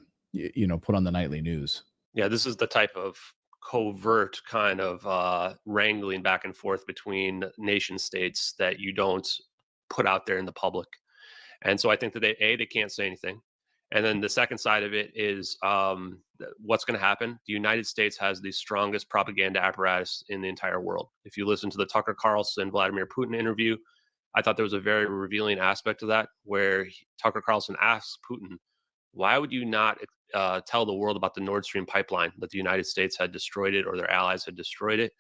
put on the nightly news. Yeah, this is the type of covert kind of wrangling back and forth between nation states that you don't put out there in the public. And so I think that they can't say anything. And then the second side of it is what's going to happen. The United States has the strongest propaganda apparatus in the entire world. If you listen to the Tucker Carlson, Vladimir Putin interview, I thought there was a very revealing aspect of that, where Tucker Carlson asks Putin, why would you not tell the world about the Nord Stream pipeline, that the United States had destroyed it or their allies had destroyed it?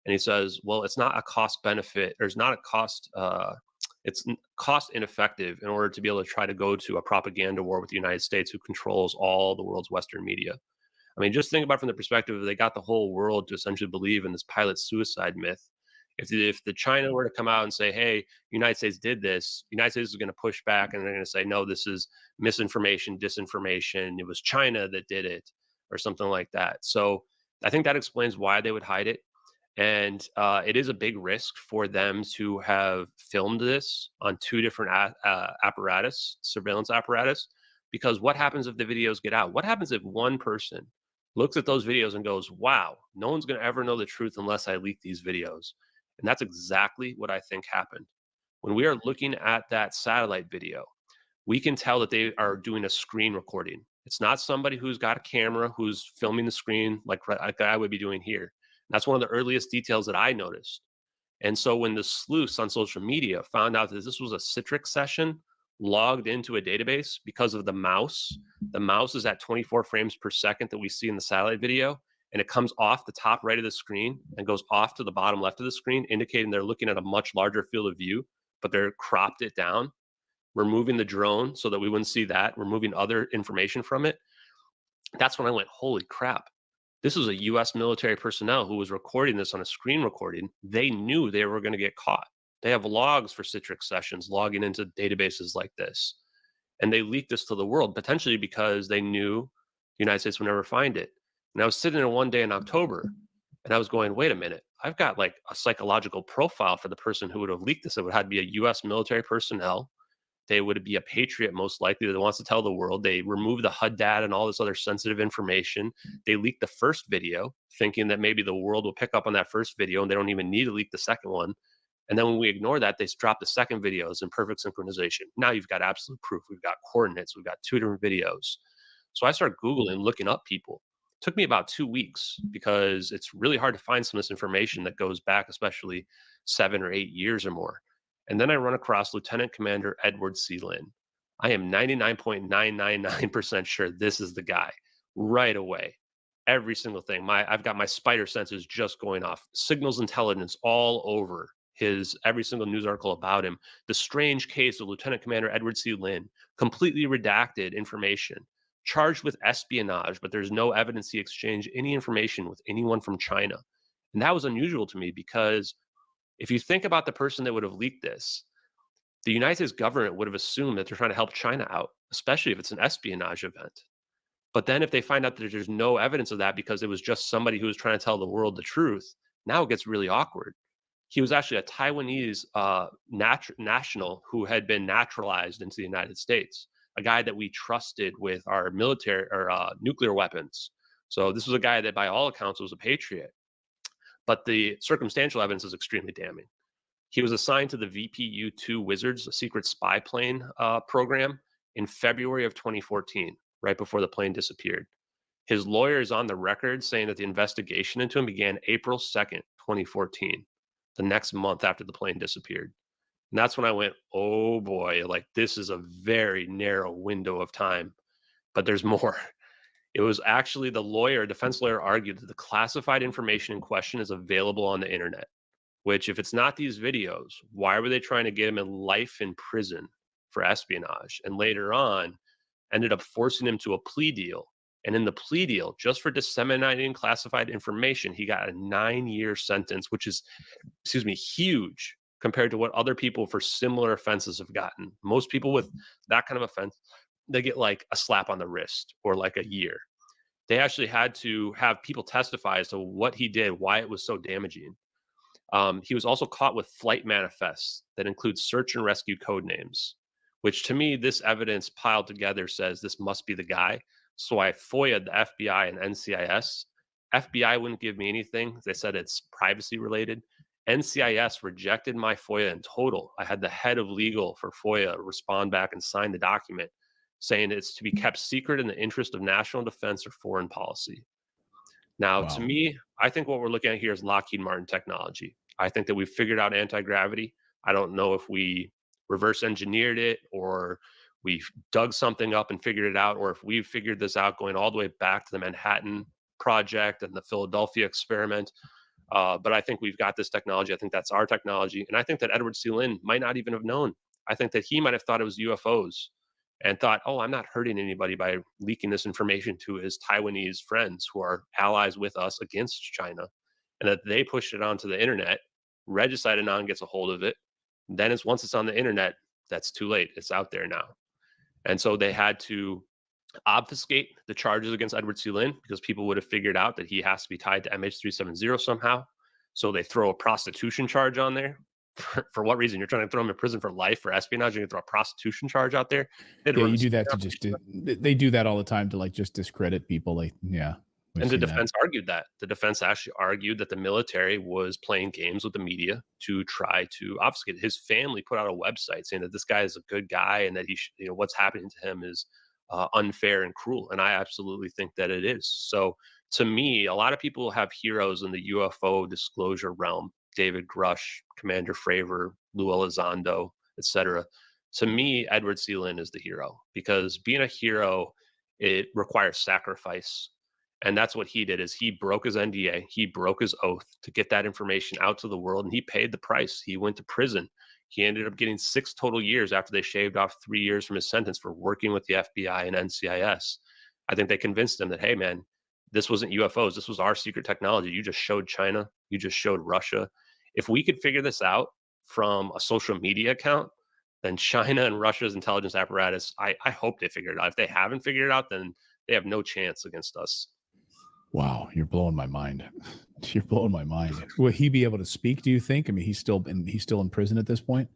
And he says, well, it's not a cost benefit. There's not a cost. It's cost ineffective in order to be able to try to go to a propaganda war with the United States, who controls all the world's Western media. I mean, just think about it from the perspective of they got the whole world to essentially believe in this pilot suicide myth. If the China were to come out and say, hey, United States did this, United States is going to push back and they're going to say, no, this is misinformation, disinformation. It was China that did it, or something like that. So I think that explains why they would hide it. And it is a big risk for them to have filmed this on two different surveillance apparatus, because what happens if the videos get out? What happens if one person looks at those videos and goes, wow, no one's going to ever know the truth unless I leak these videos? And that's exactly what I think happened. When we are looking at that satellite video, we can tell that they are doing a screen recording. It's not somebody who's got a camera who's filming the screen like I would be doing here. That's one of the earliest details that I noticed. And so when the sleuths on social media found out that this was a Citrix session logged into a database because of the mouse is at 24 frames per second that we see in the satellite video, and it comes off the top right of the screen and goes off to the bottom left of the screen, indicating they're looking at a much larger field of view, but they're cropped it down. We're moving the drone so that we wouldn't see that. We're moving other information from it. That's when I went, holy crap. This was a U.S. military personnel who was recording this on a screen recording. They knew they were going to get caught. They have logs for Citrix sessions logging into databases like this. And they leaked this to the world, potentially because they knew the United States would never find it. And I was sitting there one day in October, and I was going, wait a minute. I've got like a psychological profile for the person who would have leaked this. It would have to be a U.S. military personnel. They would be a patriot, most likely, that wants to tell the world. They removed the HUD data and all this other sensitive information. They leaked the first video, thinking that maybe the world will pick up on that first video, and they don't even need to leak the second one. And then when we ignore that, they drop the second videos in perfect synchronization. Now you've got absolute proof. We've got coordinates. We've got two different videos. So I started Googling, looking up people. It took me about 2 weeks, because it's really hard to find some of this information that goes back, especially 7 or 8 years or more. And then I run across Lieutenant Commander Edward C. Lynn. I am 99.999% sure this is the guy right away. Every single thing. I've got my spider senses just going off. Signals intelligence all over every single news article about him. The strange case of Lieutenant Commander Edward C. Lynn, completely redacted information, charged with espionage, but there's no evidence he exchanged any information with anyone from China. And that was unusual to me, because if you think about the person that would have leaked this, the United States government would have assumed that they're trying to help China out, especially if it's an espionage event. But then if they find out that there's no evidence of that because it was just somebody who was trying to tell the world the truth, now it gets really awkward. He was actually a Taiwanese national who had been naturalized into the United States, a guy that we trusted with our military or nuclear weapons. So this was a guy that by all accounts was a patriot. But the circumstantial evidence is extremely damning. He was assigned to the VPU-2 Wizards, a secret spy plane program, in February of 2014, right before the plane disappeared. His lawyer is on the record saying that the investigation into him began April 2nd, 2014, the next month after the plane disappeared. And that's when I went, oh boy, like this is a very narrow window of time, but there's more. It was actually the lawyer, defense lawyer, argued that the classified information in question is available on the internet, which if it's not these videos, why were they trying to get him in life in prison for espionage? And later on, ended up forcing him to a plea deal. And in the plea deal, just for disseminating classified information, he got a 9-year sentence, which is, huge compared to what other people for similar offenses have gotten. Most people with that kind of offense, they get like a slap on the wrist or like a year. They actually had to have people testify as to what he did, why it was so damaging. He was also caught with flight manifests that include search and rescue code names, which to me, this evidence piled together says this must be the guy. So I FOIA'd the FBI and NCIS. FBI wouldn't give me anything. They said it's privacy related. NCIS rejected my FOIA in total. I had the head of legal for FOIA respond back and sign the document saying it's to be kept secret in the interest of national defense or foreign policy. Now, to me, I think what we're looking at here is Lockheed Martin technology. I think that we've figured out anti-gravity. I don't know if we reverse engineered it or we dug something up and figured it out, or if we've figured this out going all the way back to the Manhattan Project and the Philadelphia experiment. But I think we've got this technology. I think that's our technology. And I think that Edward C. Lin might not even have known. I think that he might have thought it was UFOs and thought, oh, I'm not hurting anybody by leaking this information to his Taiwanese friends who are allies with us against China, and that they pushed it onto the internet. Regis Adenan gets a hold of it. Then once it's on the internet, that's too late. It's out there now. And so they had to obfuscate the charges against Edward C. Lin because people would have figured out that he has to be tied to MH370 somehow. So they throw a prostitution charge on there. For what reason? You're trying to throw him in prison for life for espionage? You're going to throw a prostitution charge out there? Yeah, you do that to just they do that all the time to like just discredit people. Like, yeah. And the defense argued that. The defense actually argued that the military was playing games with the media to try to obfuscate. His family put out a website saying that this guy is a good guy and that he, what's happening to him is unfair and cruel. And I absolutely think that it is. So to me, a lot of people have heroes in the UFO disclosure realm. David Grush, Commander Fravor, Lou Elizondo, etc. To me, Edward C. Lin is the hero because being a hero, it requires sacrifice. And that's what he did is he broke his NDA. He broke his oath to get that information out to the world, and he paid the price. He went to prison. He ended up getting 6 total years after they shaved off 3 years from his sentence for working with the FBI and NCIS. I think they convinced him that, hey, man, this wasn't UFOs. This was our secret technology. You just showed China. You just showed Russia. If we could figure this out from a social media account, then China and Russia's intelligence apparatus, I hope they figure it out. If they haven't figured it out, then they have no chance against us. Wow, you're blowing my mind. You're blowing my mind. Will he be able to speak, do you think? I mean, he's still in prison at this point?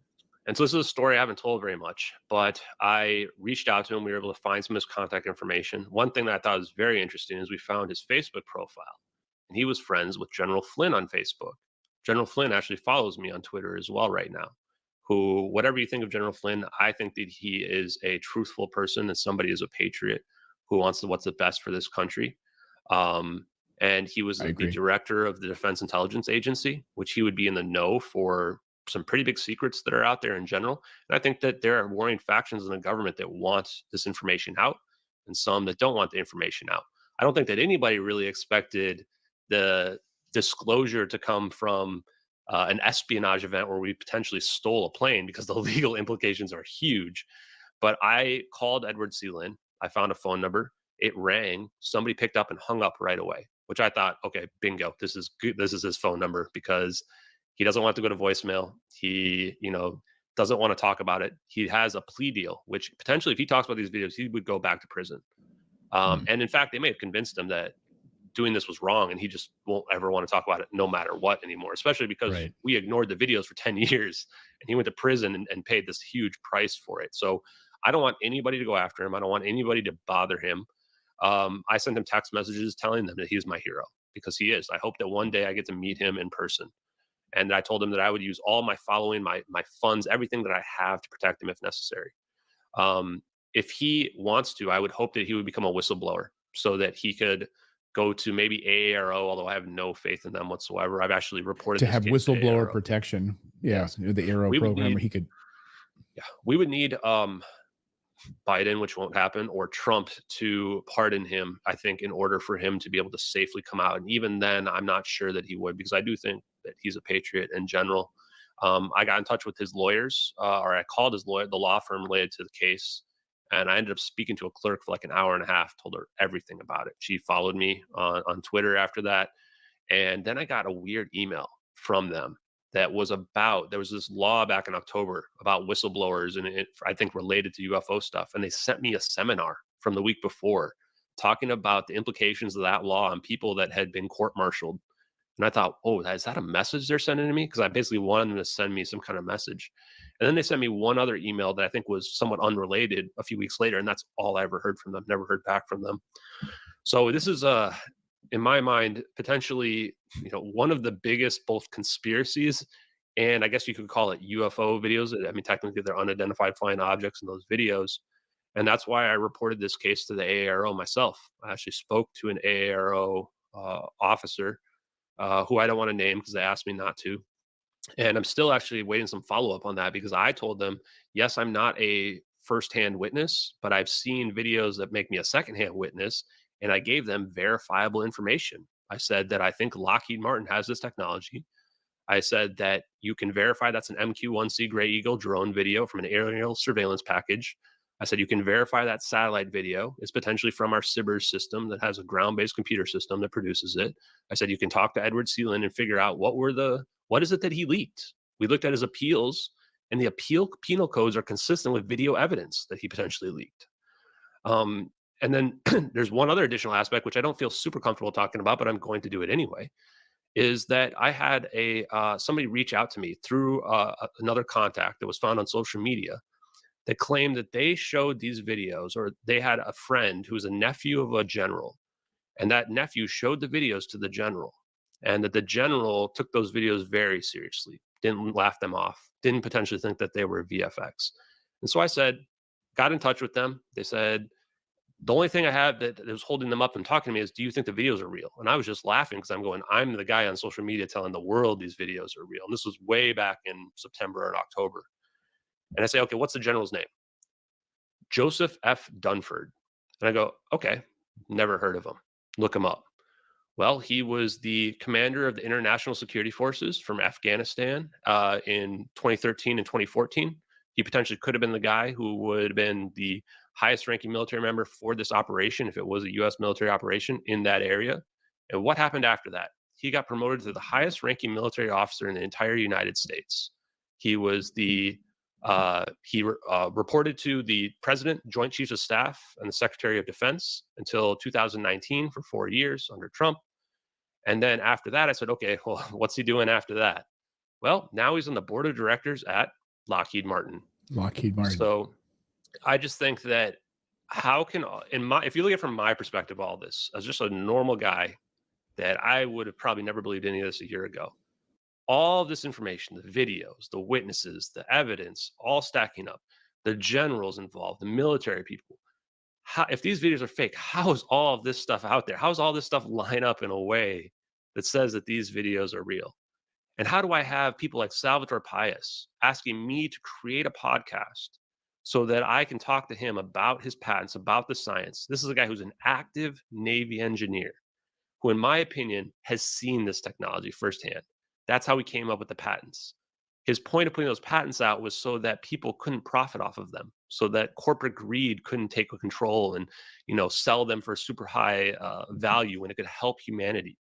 And so this is a story I haven't told very much, but I reached out to him. We were able to find some of his contact information. One thing that I thought was very interesting is we found his Facebook profile, and he was friends with General Flynn on Facebook. General Flynn actually follows me on Twitter as well right now, who, whatever you think of General Flynn, I think that he is a truthful person and somebody is a patriot who wants what's the best for this country. And he was the director of the Defense Intelligence Agency, which he would be in the know for some pretty big secrets that are out there in general. And I think that there are warring factions in the government that want this information out and some that don't want the information out. I don't think that anybody really expected the disclosure to come from an espionage event where we potentially stole a plane, because the legal implications are huge. But I called Edward C. Lin. I found a phone number. It rang. Somebody picked up and hung up right away, which I thought, okay, bingo. This is good. This is his phone number because he doesn't want to go to voicemail. He, doesn't want to talk about it. He has a plea deal, which potentially, if he talks about these videos, he would go back to prison. And in fact, they may have convinced him that doing this was wrong, and he just won't ever want to talk about it no matter what anymore, especially because we ignored the videos for 10 years and he went to prison and paid this huge price for it. So I don't want anybody to go after him. I don't want anybody to bother him. I sent him text messages telling them that he's my hero, because he is. I hope that one day I get to meet him in person. And I told him that I would use all my following, my funds, everything that I have to protect him if necessary. if he wants to, I would hope that he would become a whistleblower so that he could go to maybe AARO, although I have no faith in them whatsoever. I've actually reported To this have case to whistleblower AARO. protection. Yeah, Yes. the Arrow We would program need- where he could. Yeah, we would need Biden, which won't happen, or Trump to pardon him, I think, in order for him to be able to safely come out. And even then, I'm not sure that he would, because I do think that he's a patriot in general. I got in touch with his lawyers, or I called his lawyer, the law firm related to the case, and I ended up speaking to a clerk for like an hour and a half, told her everything about it. She followed me on Twitter after that. And then I got a weird email from them that was about, there was this law back in October about whistleblowers, and it, I think, related to UFO stuff. And they sent me a seminar from the week before talking about the implications of that law on people that had been court-martialed. And I thought, oh, is that a message they're sending to me? Because I basically wanted them to send me some kind of message. And then they sent me one other email that I think was somewhat unrelated a few weeks later. And that's all I ever heard from them. Never heard back from them. So this is, in my mind, potentially, one of the biggest both conspiracies and I guess you could call it UFO videos. I mean, technically they're unidentified flying objects in those videos. And that's why I reported this case to the AARO myself. I actually spoke to an AARO officer who I don't want to name because they asked me not to. And I'm still actually waiting some follow-up on that because I told them, yes, I'm not a firsthand witness, but I've seen videos that make me a secondhand witness. And I gave them verifiable information. I said that I think Lockheed Martin has this technology. I said that you can verify that's an MQ-1C Gray Eagle drone video from an aerial surveillance package. I said you can verify that satellite video is potentially from our SIBRS system that has a ground-based computer system that produces it. I said you can talk to Edward Sealand and figure out what is it that he leaked. We looked at his appeals, and the penal codes are consistent with video evidence that he potentially leaked. And then there's one other additional aspect, which I don't feel super comfortable talking about, but I'm going to do it anyway, is that I had somebody reach out to me through another contact that was found on social media that claimed that they showed these videos, or they had a friend who was a nephew of a general, and that nephew showed the videos to the general, and that the general took those videos very seriously, didn't laugh them off, didn't potentially think that they were VFX. And so I got in touch with them. They said, the only thing I had that was holding them up and talking to me is, do you think the videos are real? And I was just laughing because I'm the guy on social media telling the world these videos are real. And this was way back in September and October. And I say, okay, what's the general's name? Joseph F. Dunford. And I go, okay, never heard of him. Look him up. Well, he was the commander of the International Security Forces from Afghanistan in 2013 and 2014. He potentially could have been the guy who would have been the highest ranking military member for this operation if it was a U.S. military operation in that area. And what happened after that? He got promoted to the highest ranking military officer in the entire United States. He was reported to the President, Joint Chiefs of Staff, and the Secretary of Defense until 2019 for 4 years under Trump. And then after that, I said, okay, well, what's he doing after that? Well, now he's on the board of directors at Lockheed Martin. Lockheed Martin. So I just think that if you look at it from my perspective, all this, as just a normal guy, that I would have probably never believed any of this a year ago. All of this information, the videos, the witnesses, the evidence, all stacking up, the generals involved, the military people. If these videos are fake, how is all of this stuff out there? How does all this stuff line up in a way that says that these videos are real? And how do I have people like Salvatore Pais asking me to create a podcast so that I can talk to him about his patents, about the science? This is a guy who's an active Navy engineer who, in my opinion, has seen this technology firsthand. That's how he came up with the patents. His point of putting those patents out was so that people couldn't profit off of them, so that corporate greed couldn't take control and, sell them for super high value when it could help humanity.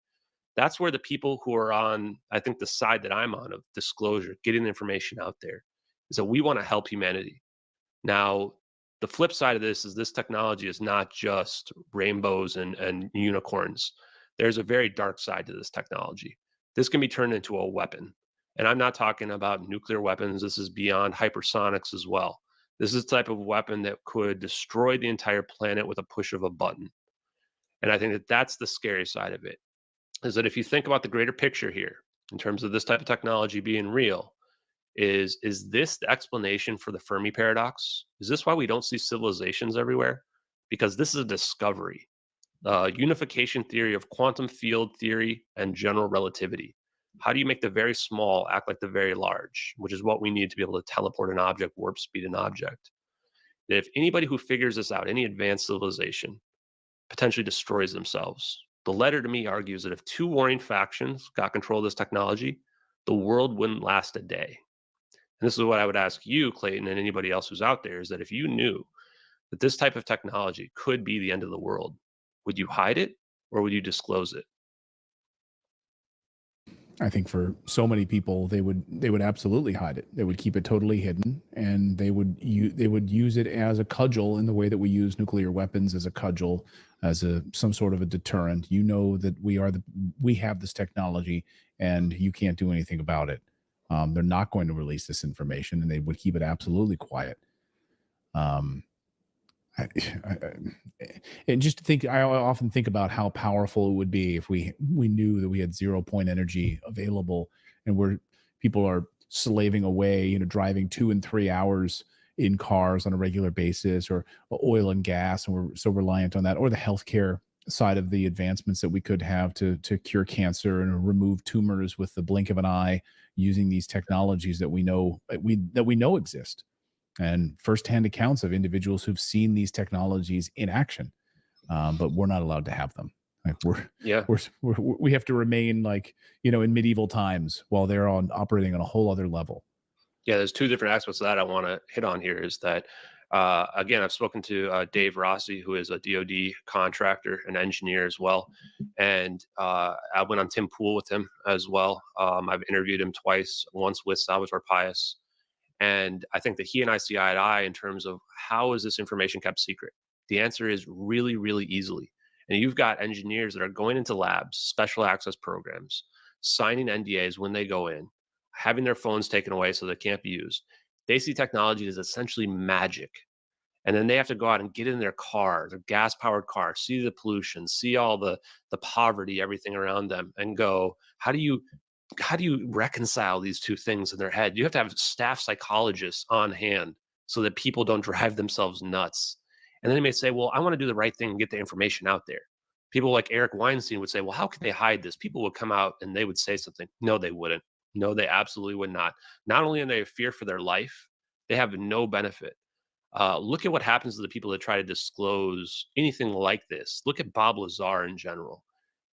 That's where the people who are on, I think, the side that I'm on of disclosure, getting the information out there, is that we want to help humanity. Now, the flip side of this is this technology is not just rainbows and unicorns. There's a very dark side to this technology. This can be turned into a weapon. And I'm not talking about nuclear weapons. This is beyond hypersonics as well. This is the type of weapon that could destroy the entire planet with a push of a button. And I think that that's the scary side of it, is that if you think about the greater picture here, in terms of this type of technology being real, is this the explanation for the Fermi paradox? Is this why we don't see civilizations everywhere? Because this is a discovery. Unification theory of quantum field theory and general relativity. How do you make the very small act like the very large, which is what we need to be able to teleport an object, warp speed an object. If anybody who figures this out, any advanced civilization, potentially destroys themselves. The letter to me argues that if two warring factions got control of this technology, the world wouldn't last a day. And this is what I would ask you, Clayton, and anybody else who's out there, is that if you knew that this type of technology could be the end of the world, would you hide it or would you disclose it? I think for so many people, they would absolutely hide it. They would keep it totally hidden, and they would use it as a cudgel in the way that we use nuclear weapons as a cudgel, as some sort of a deterrent. You know that we have this technology, and you can't do anything about it. They're not going to release this information, and they would keep it absolutely quiet. And just to think, I often think about how powerful it would be if we knew that we had 0-point energy available, and where people are slaving away, driving 2 and 3 hours in cars on a regular basis, or oil and gas, and we're so reliant on that, or the healthcare side of the advancements that we could have to cure cancer and remove tumors with the blink of an eye, using these technologies that we know exist. And firsthand accounts of individuals who've seen these technologies in action, but we're not allowed to have them. Like we have to remain in medieval times while they're operating on a whole other level. Yeah, there's two different aspects of that I want to hit on here. Is that again, I've spoken to Dave Rossi, who is a DoD contractor and engineer as well, and I went on Tim Pool with him as well. I've interviewed him twice, once with Salvatore Pais. And I think that he and I see eye to eye in terms of how is this information kept secret? The answer is really, really easily. And you've got engineers that are going into labs, special access programs, signing NDAs when they go in, having their phones taken away so they can't be used. They see technology as essentially magic. And then they have to go out and get in their car, their gas-powered car, see the pollution, see all the poverty, everything around them, and go, how do you reconcile these two things in their head? You have to have staff psychologists on hand so that people don't drive themselves nuts. And then they may say, well, I want to do the right thing and get the information out there. People like Eric Weinstein would say, well, how can they hide this? People would come out and they would say something. No, they wouldn't. No, they absolutely would not. Not only are they in fear for their life, they have no benefit. Look at what happens to the people that try to disclose anything like this. Look at Bob Lazar in general.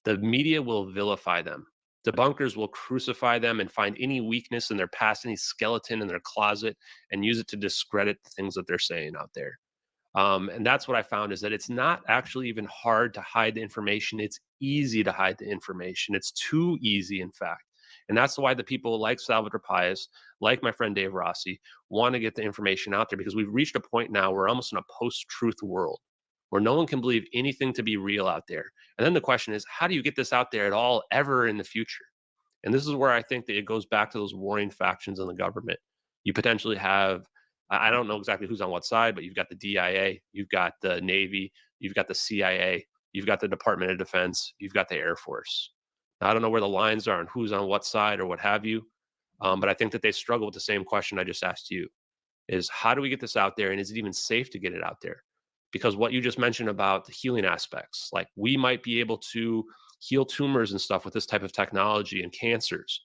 The media will vilify them. Debunkers will crucify them and find any weakness in their past, any skeleton in their closet, and use it to discredit the things that they're saying out there. And that's what I found, is that it's not actually even hard to hide the information. It's easy to hide the information. It's too easy, in fact. And that's why the people like Salvatore Pais, like my friend Dave Rossi, want to get the information out there, because we've reached a point now where we're almost in a post-truth world, where no one can believe anything to be real out there. And then the question is, how do you get this out there at all, ever in the future? And this is where I think that it goes back to those warring factions in the government. You potentially have, I don't know exactly who's on what side, but you've got the DIA, you've got the Navy, you've got the CIA, you've got the Department of Defense, you've got the Air Force. Now, I don't know where the lines are and who's on what side or what have you, but I think that they struggle with the same question I just asked you, is how do we get this out there, and is it even safe to get it out there? Because what you just mentioned about the healing aspects, like we might be able to heal tumors and stuff with this type of technology and cancers.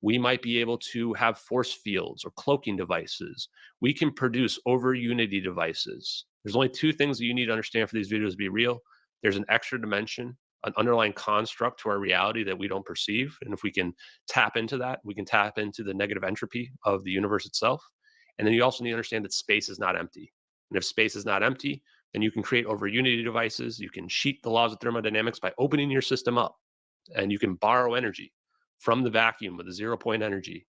We might be able to have force fields or cloaking devices. We can produce over unity devices. There's only two things that you need to understand for these videos to be real. There's an extra dimension, an underlying construct to our reality that we don't perceive. And if we can tap into that, we can tap into the negative entropy of the universe itself. And then you also need to understand that space is not empty. And if space is not empty, then you can create over unity devices. You can cheat the laws of thermodynamics by opening your system up. And you can borrow energy from the vacuum with a 0-point energy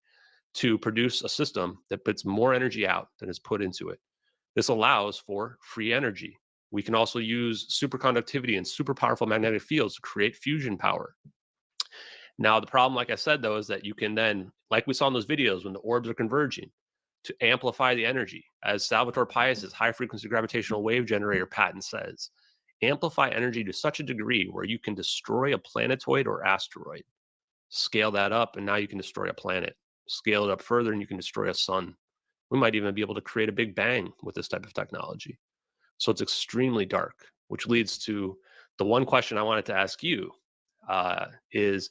to produce a system that puts more energy out than is put into it. This allows for free energy. We can also use superconductivity and super powerful magnetic fields to create fusion power. Now, the problem, like I said, though, is that you can then, like we saw in those videos when the orbs are converging, to amplify the energy, as Salvatore Pais' high-frequency gravitational wave generator patent says, amplify energy to such a degree where you can destroy a planetoid or asteroid. Scale that up, and now you can destroy a planet. scale it up further, and you can destroy a sun. We might even be able to create a big bang with this type of technology. So it's extremely dark, which leads to the one question I wanted to ask you is,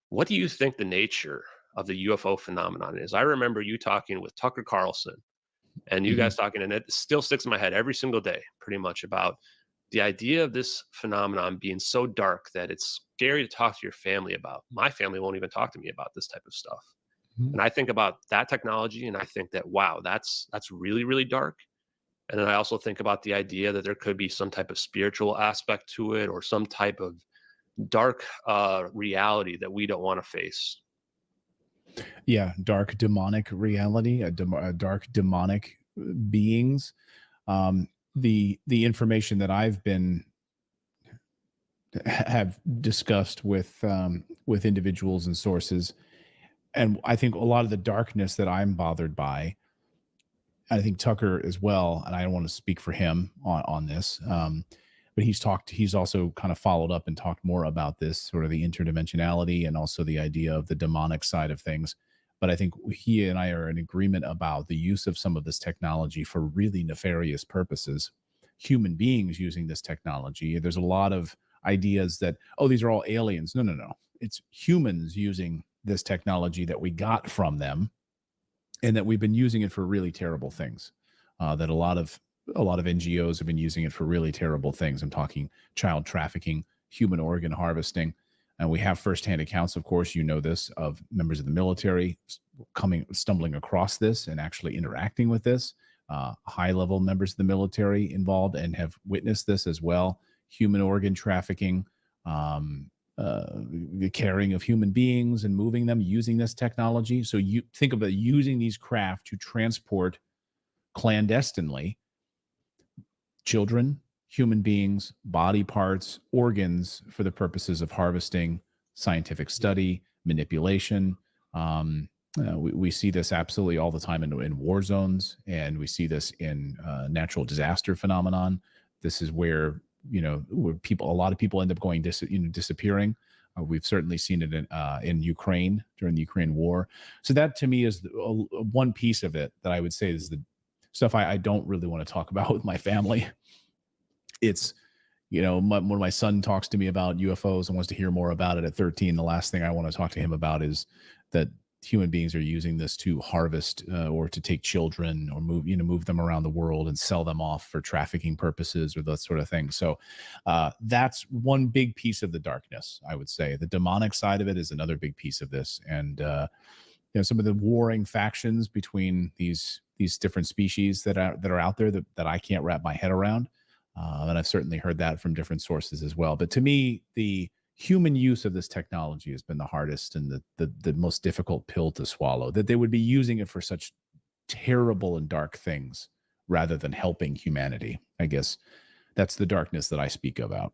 what do you think the nature of the UFO phenomenon is? I remember you talking with Tucker Carlson, and you guys talking, and it still sticks in my head every single day, pretty much, about the idea of this phenomenon being so dark that it's scary to talk to your family about. My family won't even talk to me about this type of stuff. And I think about that technology, and I think that, wow, that's really, really dark. And then I also think about the idea that there could be some type of spiritual aspect to it, or some type of dark reality that we don't want to face. Yeah, dark demonic reality, dark demonic beings. The information that I've been have discussed with individuals and sources, and I think a lot of the darkness that I'm bothered by, I think Tucker as well, and I don't want to speak for him on this, but he's also kind of followed up and talked more about this, sort of the interdimensionality and also the idea of the demonic side of things. But I think he and I are in agreement about the use of some of this technology for really nefarious purposes. Human beings using this technology. There's a lot of ideas that, oh, these are all aliens. No. It's humans using this technology that we got from them, and that we've been using it for really terrible things. That a lot of NGOs have been using it for really terrible things. I'm talking child trafficking, human organ harvesting. And we have firsthand accounts, of course, you know this, of members of the military stumbling across this and actually interacting with this. High-level members of the military involved and have witnessed this as well. Human organ trafficking, the carrying of human beings and moving them using this technology. So you think about using these craft to transport clandestinely children, human beings, body parts, organs for the purposes of harvesting, scientific study, manipulation. We see this absolutely all the time in war zones, and we see this in natural disaster phenomenon. This is where a lot of people end up going disappearing. We've certainly seen it in Ukraine during the Ukraine war. So that to me is one piece of it that I would say is the stuff I don't really want to talk about with my family. It's, when my son talks to me about UFOs and wants to hear more about it at 13, the last thing I want to talk to him about is that human beings are using this to harvest or to take children or move them around the world and sell them off for trafficking purposes or that sort of thing. So that's one big piece of the darkness, I would say. The demonic side of it is another big piece of this. And some of the warring factions between these different species that are out there that I can't wrap my head around. And I've certainly heard that from different sources as well. But to me, the human use of this technology has been the hardest and the most difficult pill to swallow, that they would be using it for such terrible and dark things rather than helping humanity. I guess that's the darkness that I speak about.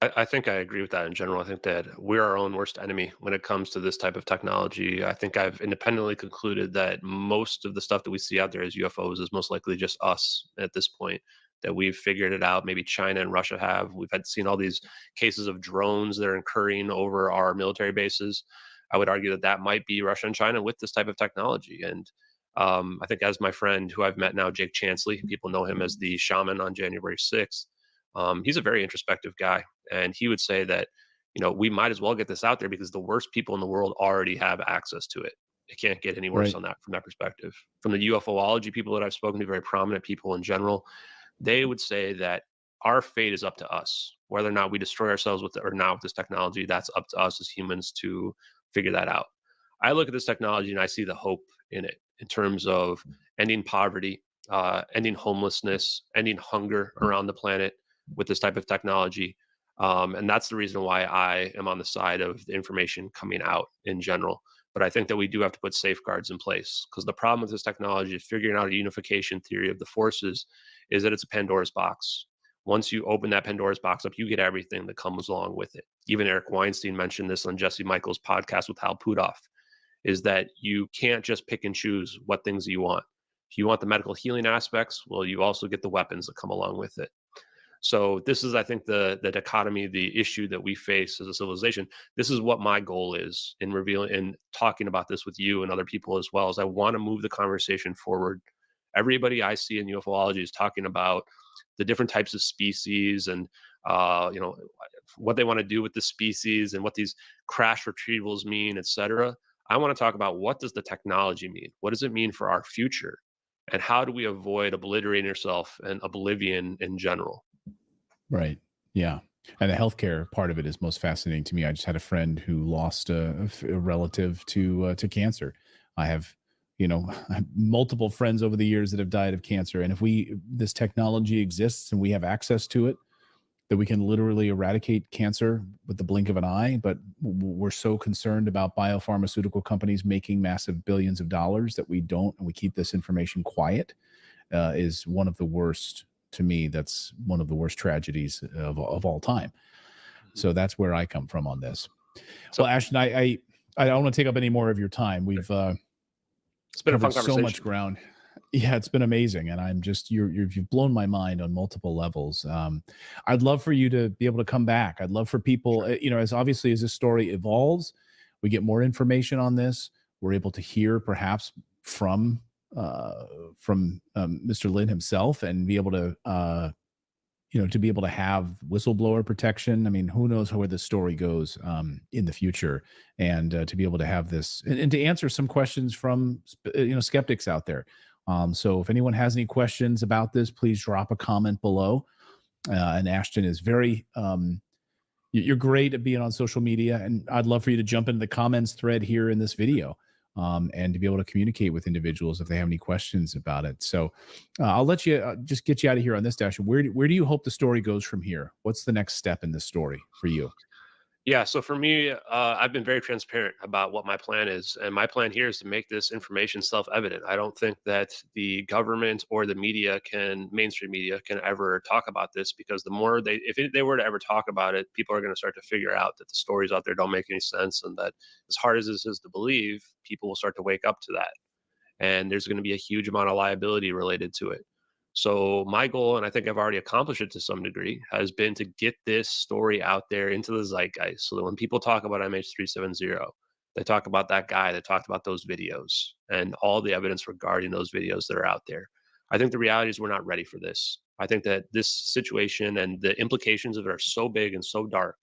I think I agree with that in general. I think that we're our own worst enemy when it comes to this type of technology. I think I've independently concluded that most of the stuff that we see out there as UFOs is most likely just us at this point, that we've figured it out. Maybe China and Russia have. We've seen all these cases of drones that are incurring over our military bases. I would argue that might be Russia and China with this type of technology. And I think, as my friend who I've met now, Jake Chansley, people know him as the shaman on January 6th. He's a very introspective guy. And he would say that, we might as well get this out there because the worst people in the world already have access to it. It can't get any worse from that perspective. From the UFOlogy people that I've spoken to, very prominent people in general, they would say that our fate is up to us. Whether or not we destroy ourselves with it or not with this technology, that's up to us as humans to figure that out. I look at this technology and I see the hope in it in terms of ending poverty, ending homelessness, ending hunger around the planet with this type of technology. And that's the reason why I am on the side of the information coming out in general. But I think that we do have to put safeguards in place, because the problem with this technology is figuring out a unification theory of the forces is that it's a Pandora's box. Once you open that Pandora's box up, you get everything that comes along with it. Even Eric Weinstein mentioned this on Jesse Michaels' podcast with Hal Puthoff, is that you can't just pick and choose what things you want. If you want the medical healing aspects, well, you also get the weapons that come along with it. So this is, I think, the dichotomy, the issue that we face as a civilization. This is what my goal is in revealing and talking about this with you and other people as well. Is I want to move the conversation forward. Everybody I see in UFOlogy is talking about the different types of species and what they want to do with the species and what these crash retrievals mean, etc. I want to talk about what does the technology mean? What does it mean for our future? And how do we avoid obliterating ourselves and oblivion in general? Right. Yeah. And the healthcare part of it is most fascinating to me. I just had a friend who lost a relative to cancer. I have multiple friends over the years that have died of cancer. And if this technology exists and we have access to it, that we can literally eradicate cancer with the blink of an eye, but we're so concerned about biopharmaceutical companies making massive billions of dollars that we don't, and we keep this information quiet, is one of the worst, to me, that's one of the worst tragedies of all time. So that's where I come from on this. So Ashton, I don't want to take up any more of your time. We've it's been a fun covered so much ground. Yeah, it's been amazing. And I'm just, you've blown my mind on multiple levels. I'd love for you to be able to come back. I'd love for people, as obviously as this story evolves, we get more information on this. We're able to hear perhaps from Mr. Lynn himself and be able to, to be able to have whistleblower protection. I mean, who knows where this story goes in the future, and to be able to have this and to answer some questions from, skeptics out there. So if anyone has any questions about this, please drop a comment below. And Ashton is very, you're great at being on social media, and I'd love for you to jump into the comments thread here in this video, and to be able to communicate with individuals if they have any questions about it. So I'll let you just get you out of here on this, Ashton. Where do you hope the story goes from here? What's the next step in this story for you? Yeah, so for me, I've been very transparent about what my plan is. And my plan here is to make this information self-evident. I don't think that the government or the media mainstream media can ever talk about this, because the more if they were to ever talk about it, people are going to start to figure out that the stories out there don't make any sense, and that as hard as this is to believe, people will start to wake up to that. And there's going to be a huge amount of liability related to it. So my goal, and I think I've already accomplished it to some degree, has been to get this story out there into the zeitgeist, so that when people talk about MH370, they talk about that guy that talked about those videos and all the evidence regarding those videos that are out there. I think the reality is we're not ready for this. I think that this situation and the implications of it are so big and so dark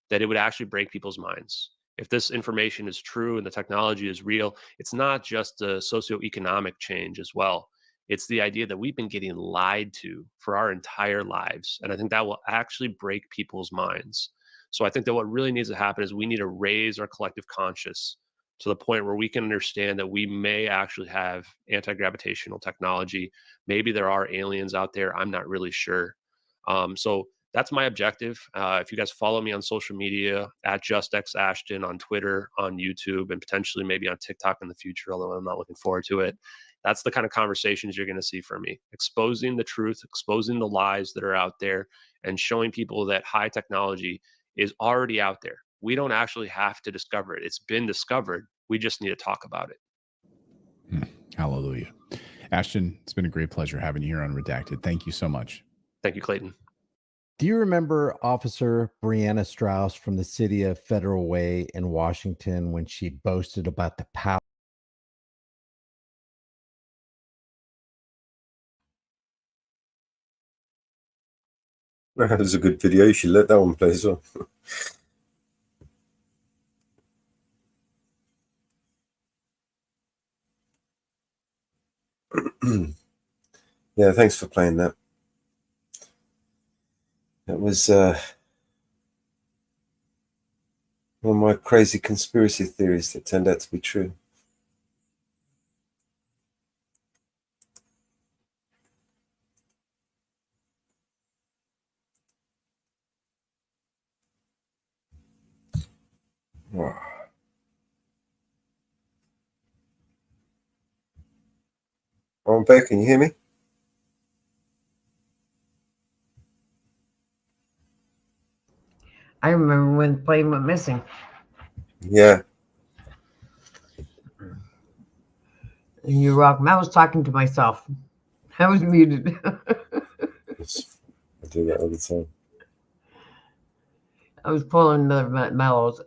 that it would actually break people's minds. If this information is true and the technology is real, it's not just a socioeconomic change as well. It's the idea that we've been getting lied to for our entire lives. And I think that will actually break people's minds. So I think that what really needs to happen is we need to raise our collective conscious to the point where we can understand that we may actually have anti-gravitational technology. Maybe there are aliens out there. I'm not really sure. So that's my objective. If you guys follow me on social media at JustXAshton on Twitter, on YouTube, and potentially maybe on TikTok in the future, although I'm not looking forward to it, that's the kind of conversations you're going to see from me, exposing the truth, exposing the lies that are out there, and showing people that high technology is already out there. We don't actually have to discover it. It's been discovered. We just need to talk about it. Hallelujah. Ashton, it's been a great pleasure having you here on Redacted. Thank you so much. Thank you, Clayton. Do you remember Officer Brianna Strauss from the city of Federal Way in Washington when she boasted about the power? That was a good video. You should let that one play as well. Yeah, thanks for playing that. That was one of my crazy conspiracy theories that turned out to be true. Wow. I'm back. Can you hear me? I remember when the plane went missing. Yeah. You're welcome. I was talking to myself. I was muted. I do that all the time. I was pulling the mellows.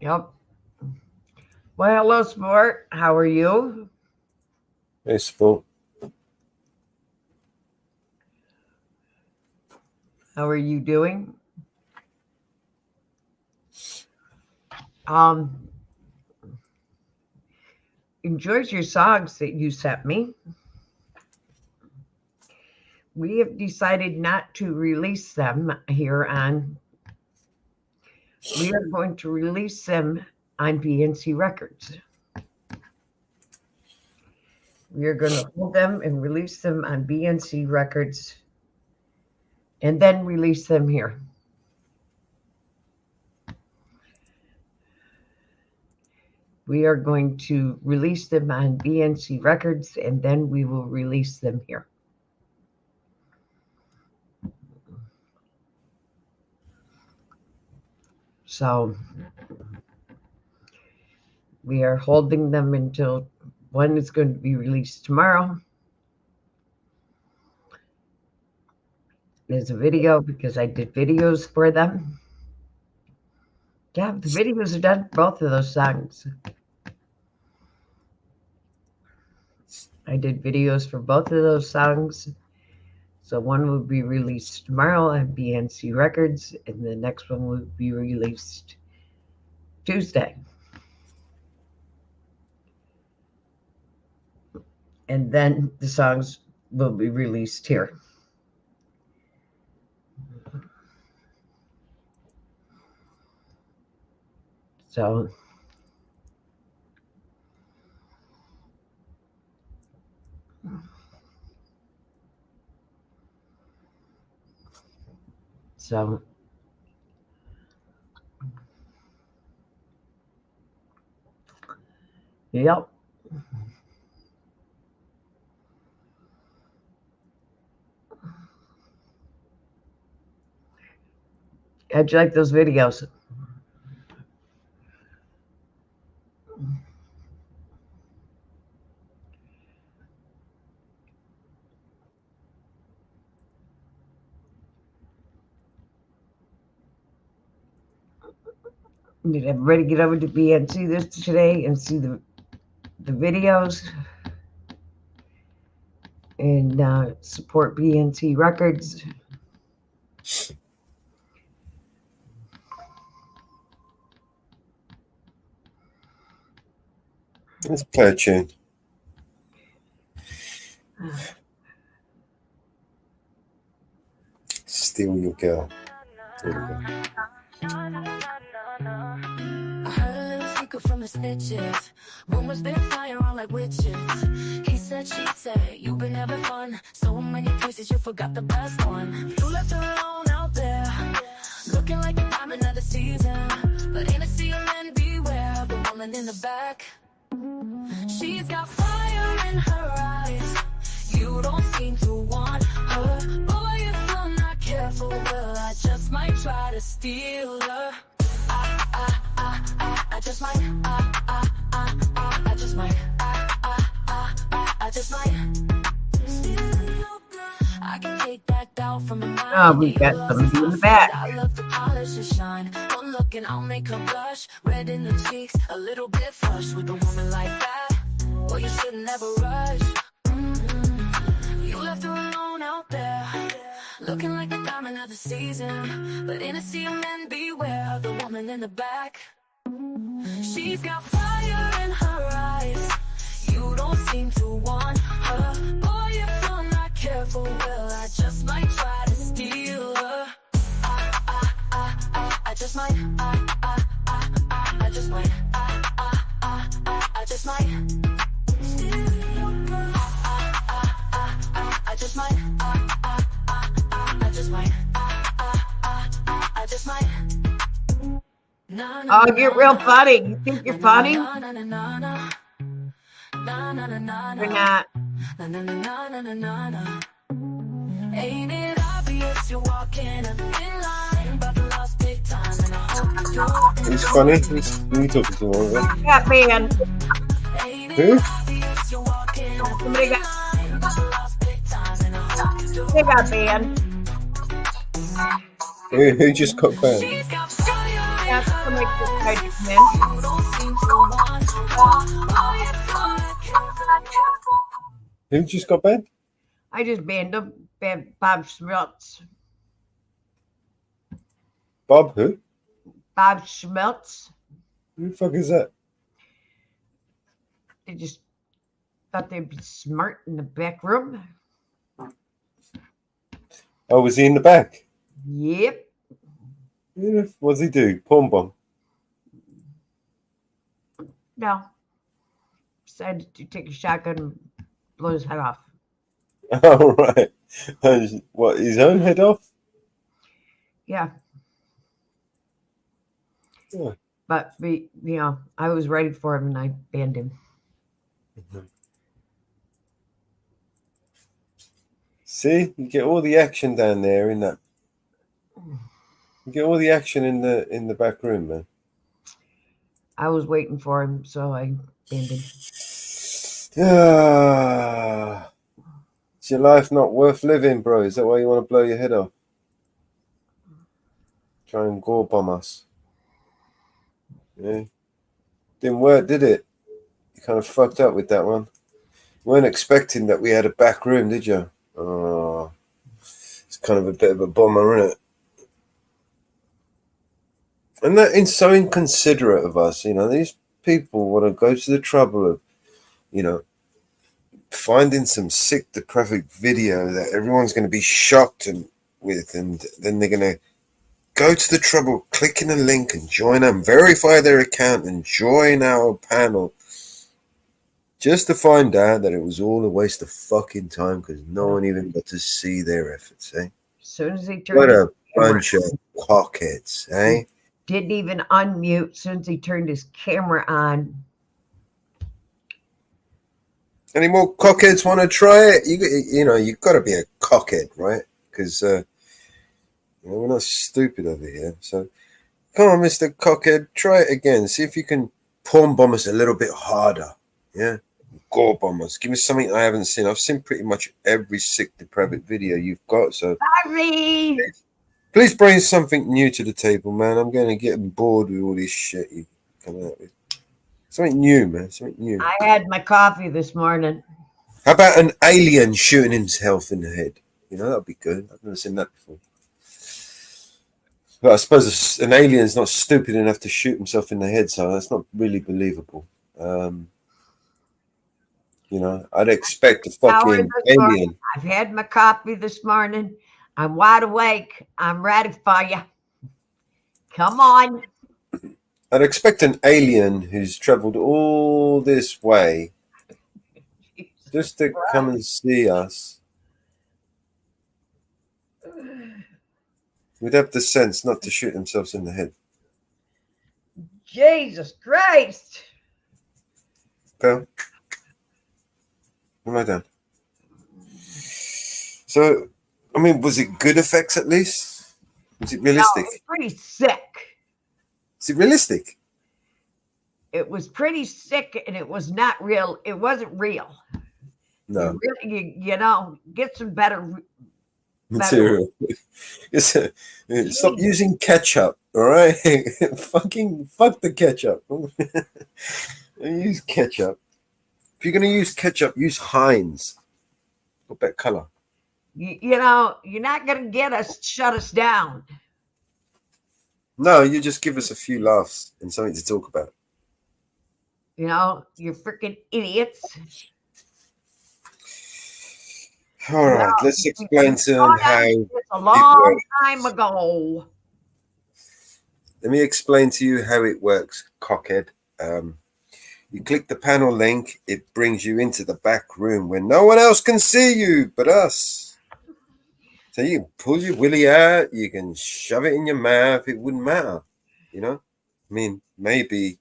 Yep. Well, hello, Sport. How are you? Hey, Sport. How are you doing? Enjoyed your songs that you sent me. We have decided not to release them here on. We are going to release them on BNC Records. We are going to hold them and release them on BNC Records and then release them here. We are going to release them on BNC Records and then we will release them here. So we are holding them until one is going to be released tomorrow. There's a video because I did videos for them. Yeah, the videos are done for both of those songs. I did videos for both of those songs. So one will be released tomorrow on BNC Records, and the next one will be released Tuesday. And then the songs will be released here. So yep. How'd you like those videos? Did everybody get over to BNC this today and see the videos and support BNC Records? Let's play a tune. Steal Your Girl. There we go. I heard a little secret from the snitches. Rumors been flying around like witches. He said, she'd say, you've been having fun. So many places, you forgot the best one. You left her alone out there, looking like a diamond of the season. But in a sea of men, beware the woman in the back. She's got fire in her eyes. You don't seem to want her. Boy, if you're not careful, well, I just might try to steal her. I just might, I just might, I just might. I can take that down from my mind. Oh, we got somebody in the back. I love to polish and shine. One look and I'll make her blush. Red in the cheeks, a little bit flush with a woman like that. Well, you should never rush. You left her alone out there, looking like a diamond of the season. But in a sea of men, beware the woman in the back. She's got fire in her eyes. You don't seem to want her. Boy, if you're not careful, well, I just might try to steal her. I just might, I just might, I just might. I just might, I just might, I just might. Oh, you're real funny. You think you're funny? You're not. Ain't it obvious you're walking a thin line, but the lost big time, and I hope you do. He's funny. Who are you talking to? That man. Who? Somebody they got banned. Who just got banned? Yeah, somebody just tried to come in. Who just got banned? I just banned him. Banned Bob Schmeltz. Bob who? Bob Schmeltz. Who the fuck is that? They just thought they'd be smart in the back room. Oh, was he in the back? Yep. Yeah, what's he do? Porn bomb? No. Decided to take a shotgun and blow his head off. Oh, right. What, his own head off? Yeah. Yeah. But I was ready for him and I banned him. See, you get all the action down there in that. You get all the action in the back room, man. I was waiting for him, so I banned him. Ah, is your life not worth living, bro? Is that why you want to blow your head off? Try and gore bomb us. Yeah. Didn't work, did it? You kind of fucked up with that one. You weren't expecting that we had a back room, did you? Oh, it's kind of a bit of a bummer, isn't it? And that is so inconsiderate of us. These people want to go to the trouble of, finding some sick, depraved video that everyone's going to be shocked with, and then they're going to go to the trouble of clicking a link and join and verify their account and join our panel, just to find out that it was all a waste of fucking time because no one even got to see their efforts, eh? As soon as he turned What a his camera bunch of cockheads, eh? didn't even unmute. As soon as he turned his camera on. Any more cockheads want to try it? You've got to be a cockhead, right? Because we're not stupid over here. So come on, Mr. Cockhead, try it again. See if you can porn bomb us a little bit harder. Yeah? Gore bomb us. Give me something I haven't seen. I've seen pretty much every sick, depraved video you've got. So Sorry. please bring something new to the table, man. I'm going to get bored with all this shit you come out with. Something new, man. Something new. I had my coffee this morning. How about an alien shooting himself in the head? That'd be good. I've never seen that before. But I suppose an alien's not stupid enough to shoot himself in the head, so that's not really believable. I'd expect a fucking alien. I've had my coffee this morning. I'm wide awake. I'm ready for you. Come on. I'd expect an alien who's traveled all this way just to come and see us. We'd have the sense not to shoot themselves in the head. Jesus Christ. Okay. What have I done? So, was it good effects at least? Was it realistic? No, it's pretty sick. Is it realistic? It was pretty sick, and it was not real. It wasn't real. No. You get some better material. Stop using ketchup, all right? Fuck the ketchup. Use ketchup. If you're going to use ketchup, use Heinz. What that color? You're not going to shut us down. No, you just give us a few laughs and something to talk about. You freaking idiots. All right, let's explain to them how it's a long time ago. Let me explain to you how it works, cockhead. You click the panel link, it brings you into the back room where no one else can see you but us. So you can pull your willy out, you can shove it in your mouth, it wouldn't matter, maybe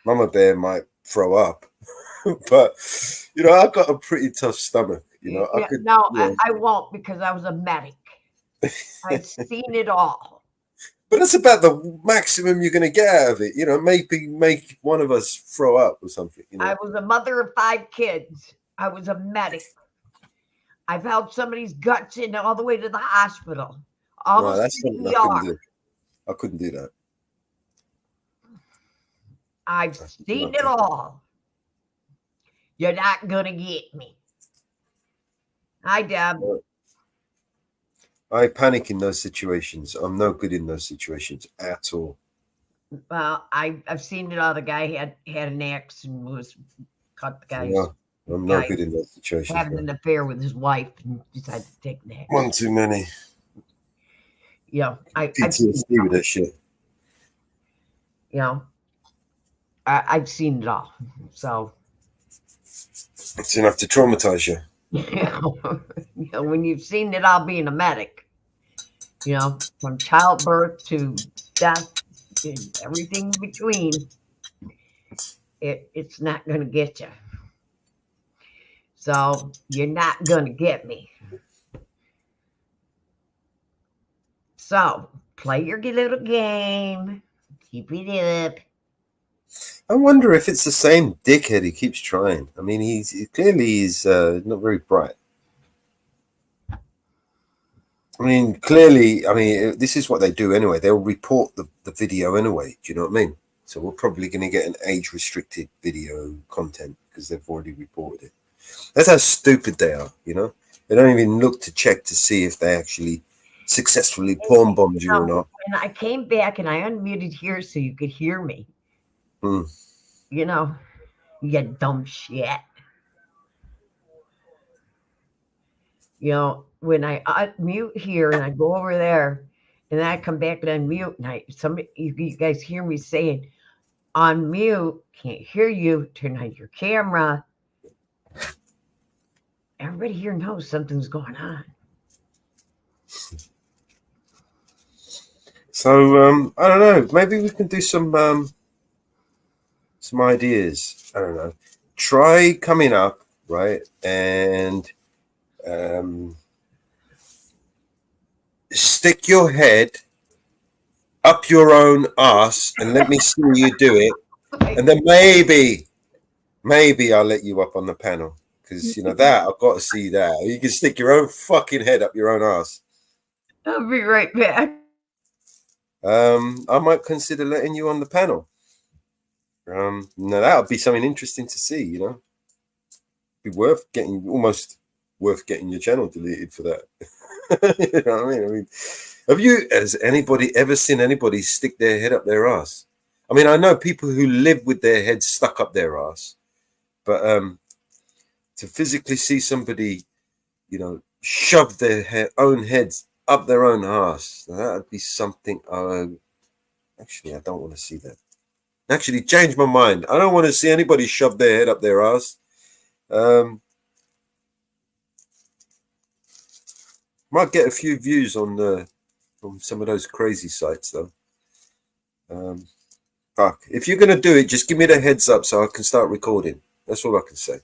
Mama Bear might throw up, but, I've got a pretty tough stomach, I won't because I was a medic. I've seen it all. But that's about the maximum you're going to get out of it, maybe make one of us throw up or something. I was a mother of 5 kids. I was a medic. I've held somebody's guts in all the way to the hospital. No, Almost that's to something the I couldn't ER. do. I couldn't do that. I've seen it all. You're not gonna get me. Hi, Deb. I panic in those situations. I'm no good in those situations at all. Well, I've seen it all. The guy had an axe and was cut the guy's. Yeah, I'm no good in those situations. Having an affair with his wife and decided to take an axe. One too many. You know, PTSD with that shit. You know, I've seen it all. So it's enough to traumatize you. You know, when you've seen it all being a medic, you know, from childbirth to death and everything in between, it's not going to get you. So you're not going to get me. So play your little game. Keep it up. I wonder if it's the same dickhead he keeps trying. I mean, he's clearly not very bright. I mean, clearly, this is what they do anyway. They'll report the video anyway. Do you know what I mean? So we're probably going to get an age-restricted video content because they've already reported it. That's how stupid they are, you know? They don't even look to check to see if they actually successfully porn bombed you or not. And I came back and I unmuted here so you could hear me. You know, you dumb shit. You know, when I unmute here and I go over there and then I come back and unmute and you guys hear me saying unmute, can't hear you, turn on your camera. Everybody here knows something's going on. So I don't know. Maybe we can do some ideas. I don't know. Try coming up, right, and stick your head up your own ass and let me see you do it, and then maybe I'll let you up on the panel because you know that I've got to see that. You can stick your own fucking head up your own ass. I'll be right back. I might consider letting you on the panel. Now that would be something interesting to see, you know. Be almost worth getting your channel deleted for that. You know what I mean? Has anybody ever seen anybody stick their head up their ass? I mean, I know people who live with their head stuck up their ass, but to physically see somebody, you know, shove their own heads up their own ass, that would be something. Actually, I don't want to see that. Actually, change my mind. I don't want to see anybody shove their head up their ass. Might get a few views on some of those crazy sites though. Fuck. If you're gonna do it, just give me the heads up so I can start recording. That's all I can say.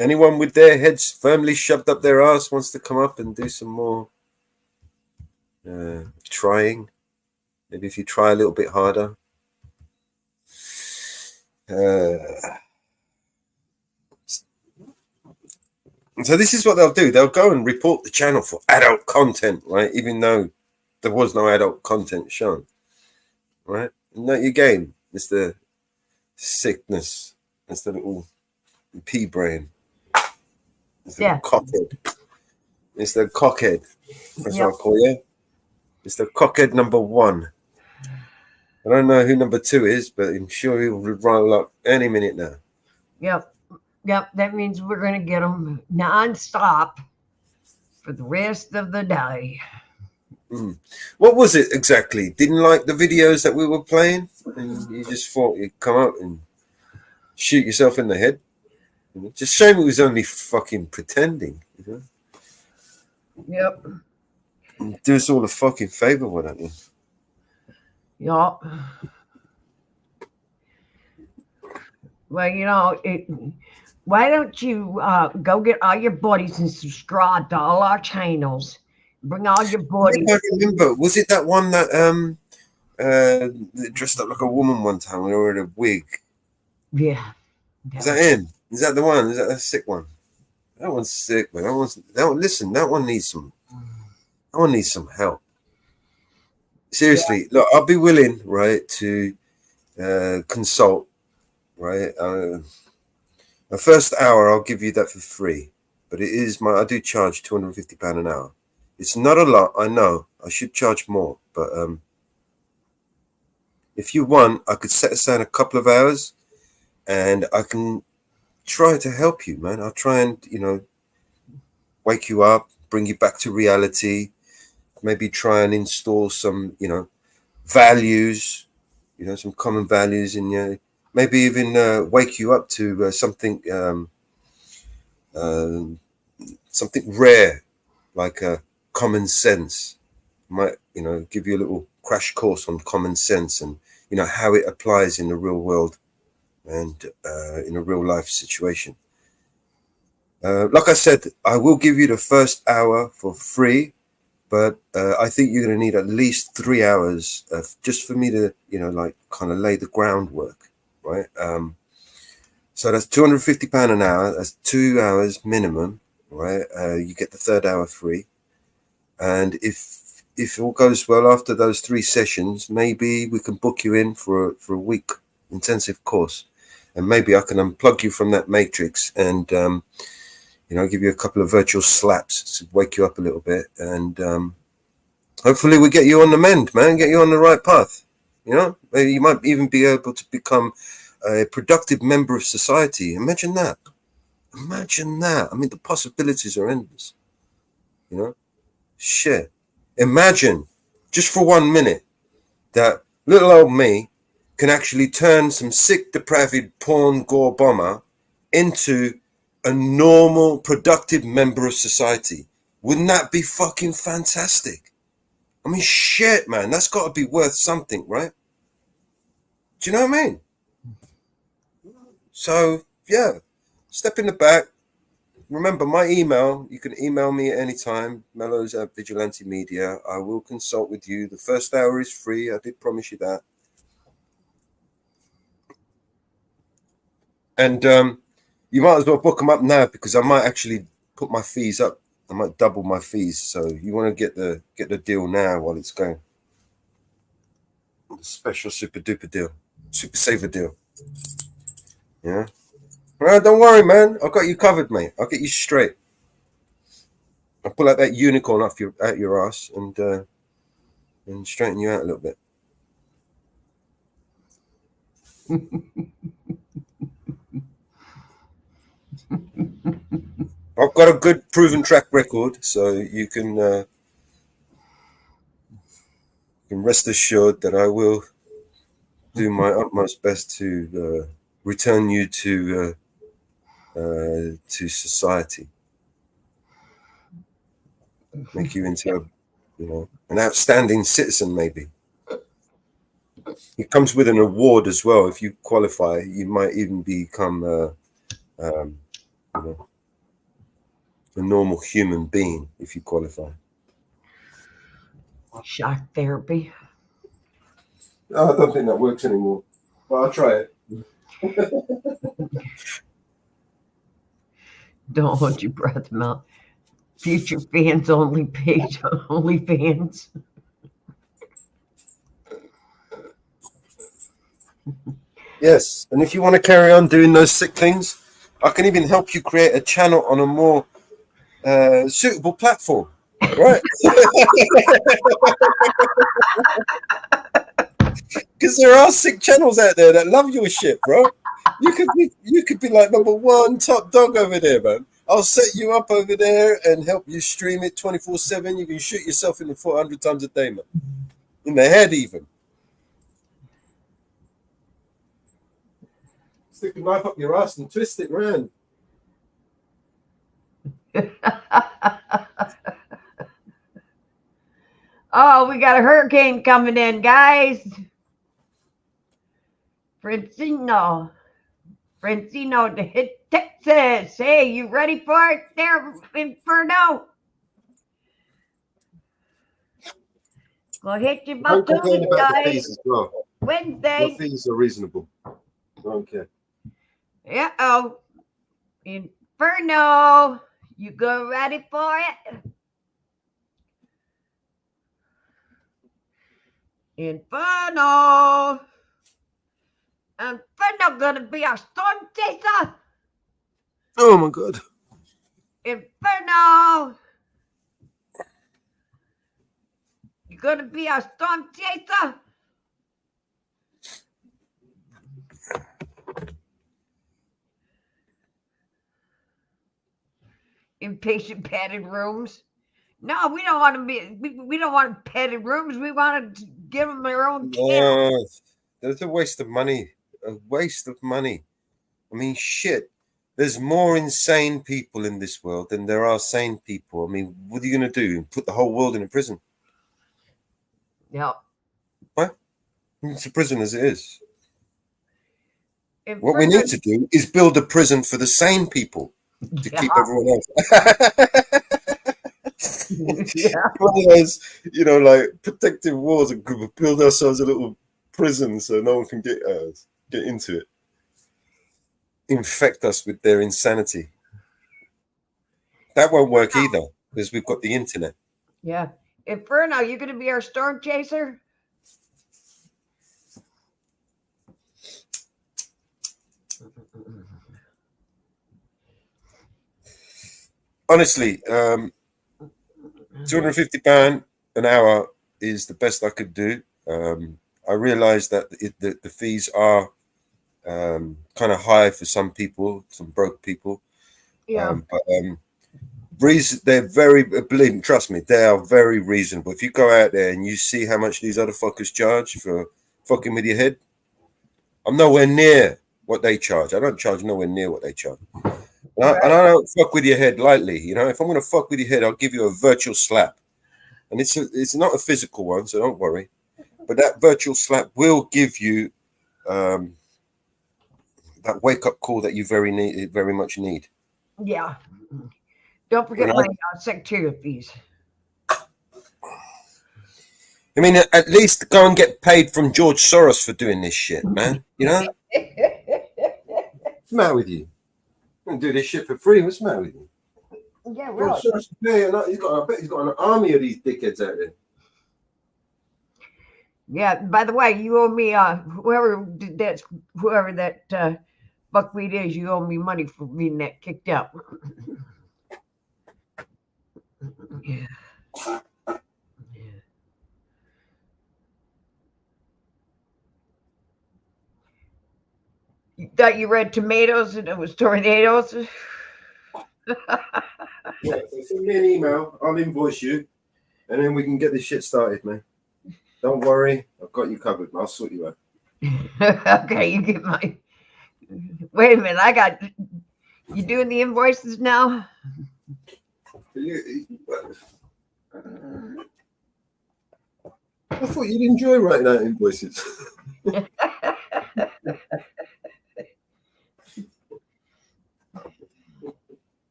Anyone with their heads firmly shoved up their ass wants to come up and do some more trying. Maybe if you try a little bit harder. So this is what they'll do. They'll go and report the channel for adult content, right? Even though there was no adult content shown, right? Not your game. It's the sickness. It's the little pea brain. It's the cockhead. It's the cockhead. That's what I call you. It's the cockhead number 1. I don't know who number 2 is, but I'm sure he will roll up any minute now. Yep, that means we're going to get them non-stop for the rest of the day. What was it exactly? Didn't like the videos that we were playing? And you just thought you'd come up and shoot yourself in the head? Just shame it was only fucking pretending. You know? Yep. Do us all a fucking favor, why don't you? Yup. Well, you know, why don't you go get all your buddies and subscribe to all our channels? Bring all your buddies. I remember. Was it that one that dressed up like a woman one time when they were in a wig. Yeah. Is that him? Is that the one? Is that a sick one? That one's sick, man. Listen, that one needs some help. Seriously, look, I'll be willing, right, to consult, right? The first hour I'll give you that for free, but I do charge £250 an hour. It's not a lot, I know. I should charge more, but if you want, I could set aside a couple of hours, and I can try to help you, man. I'll try and wake you up, bring you back to reality. Maybe try and install some, values, some common values in you. Maybe even wake you up to something rare, like common sense. Might give you a little crash course on common sense and how it applies in the real world and in a real life situation. Like I said, I will give you the first hour for free, but I think you're going to need at least 3 hours just for me to kind of lay the groundwork, right? So that's £250 an hour. That's 2 hours minimum, right? You get the third hour free. And if all goes well after those 3 sessions, maybe we can book you in for a week intensive course, and maybe I can unplug you from that matrix and give you a couple of virtual slaps to wake you up a little bit, and hopefully we get you on the mend, man. Get you on the right path. Maybe you might even be able to become a productive member of society. Imagine that. I mean, the possibilities are endless. Shit. Imagine, just for 1 minute, that little old me can actually turn some sick, depraved porn gore bomber into a normal, productive member of society. Wouldn't that be fucking fantastic? I mean, shit, man. That's got to be worth something, right? Do you know what I mean? So, yeah. Step in the back. Remember, my email, you can email me at any time, mellows@Vigilante Media. I will consult with you. The first hour is free. I did promise you that. And you might as well book them up now, because I might actually put my fees up. I might double my fees. So you want to get the deal now while it's going. Special super duper deal. Super saver deal. Yeah. Well, don't worry, man. I've got you covered, mate. I'll get you straight. I'll pull out that unicorn out your ass and straighten you out a little bit. I've got a good proven track record, so you can rest assured that I will do my utmost best to return you to society, make you into an outstanding citizen. Maybe it comes with an award as well. If you qualify, you might even become a normal human being if you qualify. Shock therapy. I don't think that works anymore, but I'll try it. Don't hold your breath, Mel. Future fans only page OnlyFans. Yes, and if you want to carry on doing those sick things, I can even help you create a channel on a more suitable platform, right? Because there are sick channels out there that love your shit, bro. You could be like number 1 top dog over there, man. I'll set you up over there and help you stream it 24/7. You can shoot yourself in the 400 times a day, man. In the head, even. Stick the knife up your ass and twist it around. Oh, we got a hurricane coming in, guys. Francino to hit Texas. Hey, you ready for it there, Inferno? Go hit your Don't butt complain about the Tuesday, fees as well. Your Wednesday. fees are reasonable. I don't care. Uh-oh. Inferno. You go ready for it? Inferno. Inferno gonna be our storm chaser. Oh my god. Inferno. You're gonna be our storm chaser. Inpatient padded rooms. No, we don't want to be. We don't want padded rooms. We want to give them their own channel. No, that's a waste of money. A waste of money. I mean, shit. There's more insane people in this world than there are sane people. I mean, what are you going to do? Put the whole world in a prison? Yeah. What? It's a prison as it is. What we need to do is build a prison for the sane people to keep everyone else. One of those, like protective walls, and build ourselves a little prison so no one can get into it. Infect us with their insanity. That won't work either because we've got the internet. Yeah. Inferno, you going to be our storm chaser? Honestly, £250 an hour is the best I could do. I realize that the fees are kind of high for some people, some broke people. Yeah. They're very, believe me, trust me, they are very reasonable. If you go out there and you see how much these other fuckers charge for fucking with your head, I'm nowhere near what they charge. I don't charge nowhere near what they charge. And I don't fuck with your head lightly. If I'm going to fuck with your head, I'll give you a virtual slap. And it's not a physical one, so don't worry. But that virtual slap will give you that wake-up call that you very much need. Yeah. Don't forget my secretarial fees. I mean, at least go and get paid from George Soros for doing this shit, man. What's the matter with you? I'm going to do this shit for free. What's the matter with you? Yeah, right. He's got an army of these dickheads out there. Yeah. By the way, you owe me whoever that buckwheat is. You owe me money for being that kicked out. Yeah. You thought you read tomatoes and it was tornadoes? Yeah, so send me an email. I'll invoice you, and then we can get this shit started, man. Don't worry, I've got you covered. I'll sort you out. Okay, you get my. Wait a minute, you doing the invoices now? I thought you'd enjoy writing out invoices.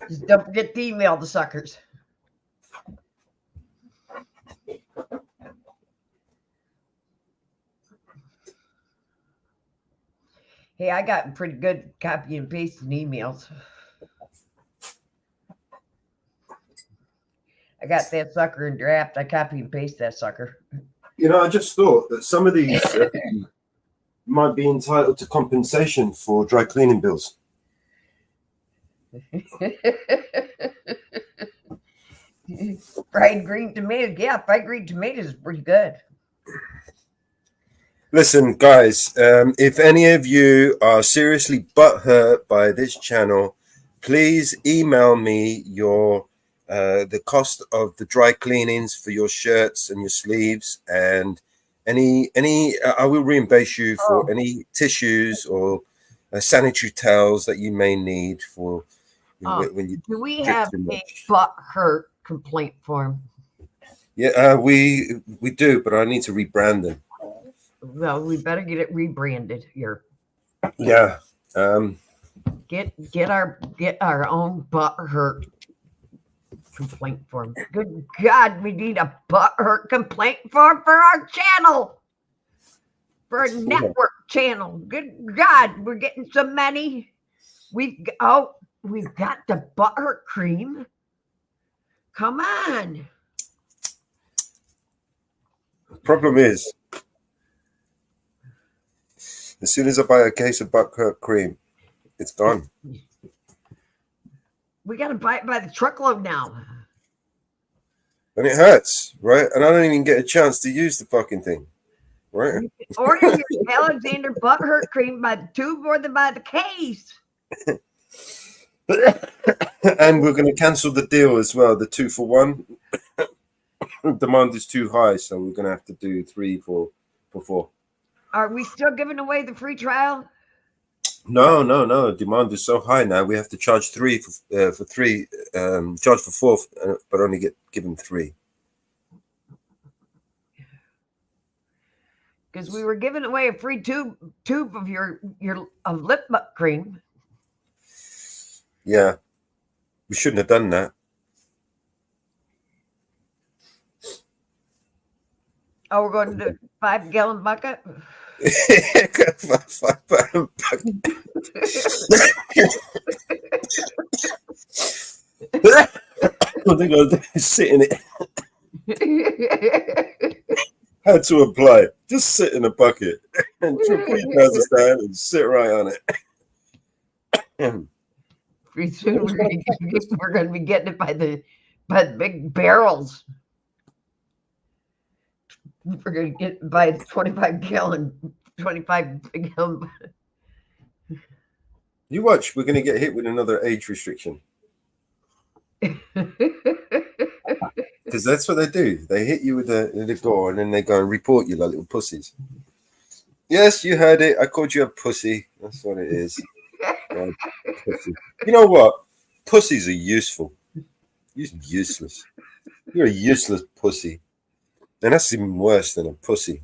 Just don't forget to email the suckers. Hey, I got pretty good copy and pasting emails. I got that sucker in draft. I copy and paste that sucker. I just thought that some of these might be entitled to compensation for dry cleaning bills. Fried green tomatoes. Yeah, fried green tomatoes is pretty good. Listen, guys, if any of you are seriously butthurt by this channel, please email me your the cost of the dry cleanings for your shirts and your sleeves, and any I will reimburse you for any tissues or sanitary towels that you may need for when you. Do we have a butthurt complaint form? Yeah, we do, but I need to rebrand them. Well, we better get it rebranded here. Yeah. Get our own butthurt complaint form. Good God, we need a butthurt complaint form for our channel. For a network channel. Good God, we're getting so many. We've got the butthurt cream. Come on. The problem is, as soon as I buy a case of butthurt cream, it's gone. We got to buy it by the truckload now. And it hurts, right? And I don't even get a chance to use the fucking thing, right? Order your Alexander butthurt cream by the tube or by the case. And we're going to cancel the deal as well, the 2-for-1. Demand is too high, so we're going to have to do 3 for 4. Are we still giving away the free trial? No. Demand is so high now. We have to charge 3 for 3, charge for 4, but only give them 3. Because we were giving away a free tube of your lip cream. Yeah, we shouldn't have done that. Oh, we're going to do a 5-gallon bucket? 5-gallon bucket. I think I'll sit in it. How to apply? Just sit in a bucket and put your trousers down and sit right on it. Pretty soon we're going to be getting it by the big barrels. We're going to get by 25 gallon. You watch, we're going to get hit with another age restriction. Because that's what they do. They hit you with the door and then they go and report you like little pussies. Yes, you heard it. I called you a pussy. That's what it is. Pussy. You know what? Pussies are useful. You're useless. You're a useless pussy. And that's even worse than a pussy.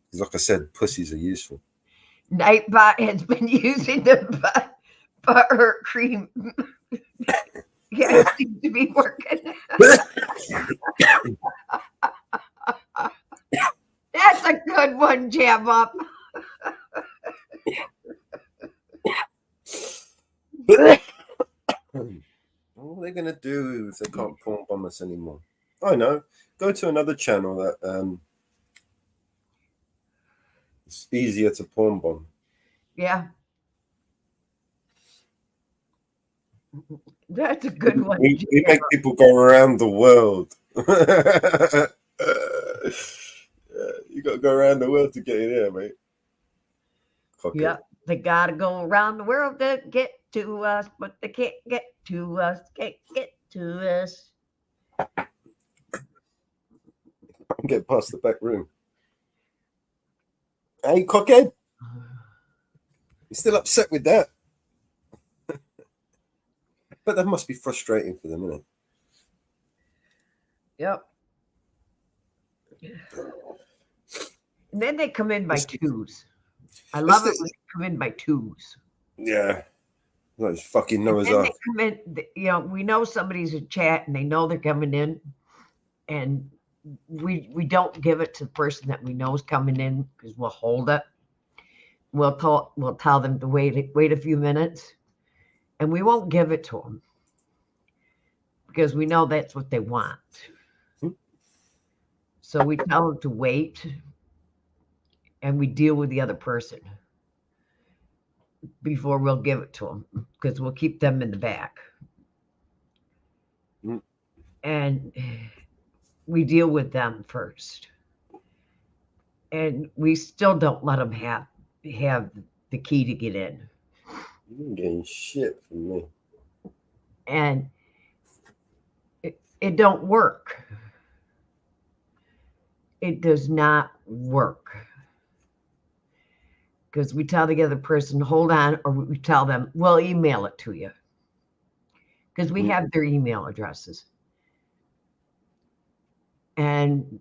Because like I said, pussies are useful. Nightbot has been using the butthurt cream. Yeah, it seems to be working. That's a good one, Jam Up. What are they going to do if they can't porn bomb us anymore? I know. Go to another channel that it's easier to porn bomb. Yeah. That's a good one. We make people go around the world. You got to go around the world to get in here, mate. Yeah, they got to go around the world to get to us, but they can't get to us. Can't get to us. Get past the back room. Hey, cockhead. You're still upset with that? But that must be frustrating for them, isn't it? Yep. And then they come in by twos. I love it when they come in by twos. Yeah. Like fucking Noah's And Ark. they come in, you know, we know somebody's in chat and they know they're coming in. And we don't give it to the person that we know is coming in because we'll hold it. We'll tell them to wait a few minutes. And we won't give it to them because we know that's what they want. So we tell them to wait and we deal with the other person before we'll give it to them because we'll keep them in the back. And we deal with them first. And we still don't let them have the key to get in. You ain't getting shit from me. And it don't work. It does not work. Because we tell the other person, hold on, or we tell them, we'll email it to you. Because we have their email addresses. And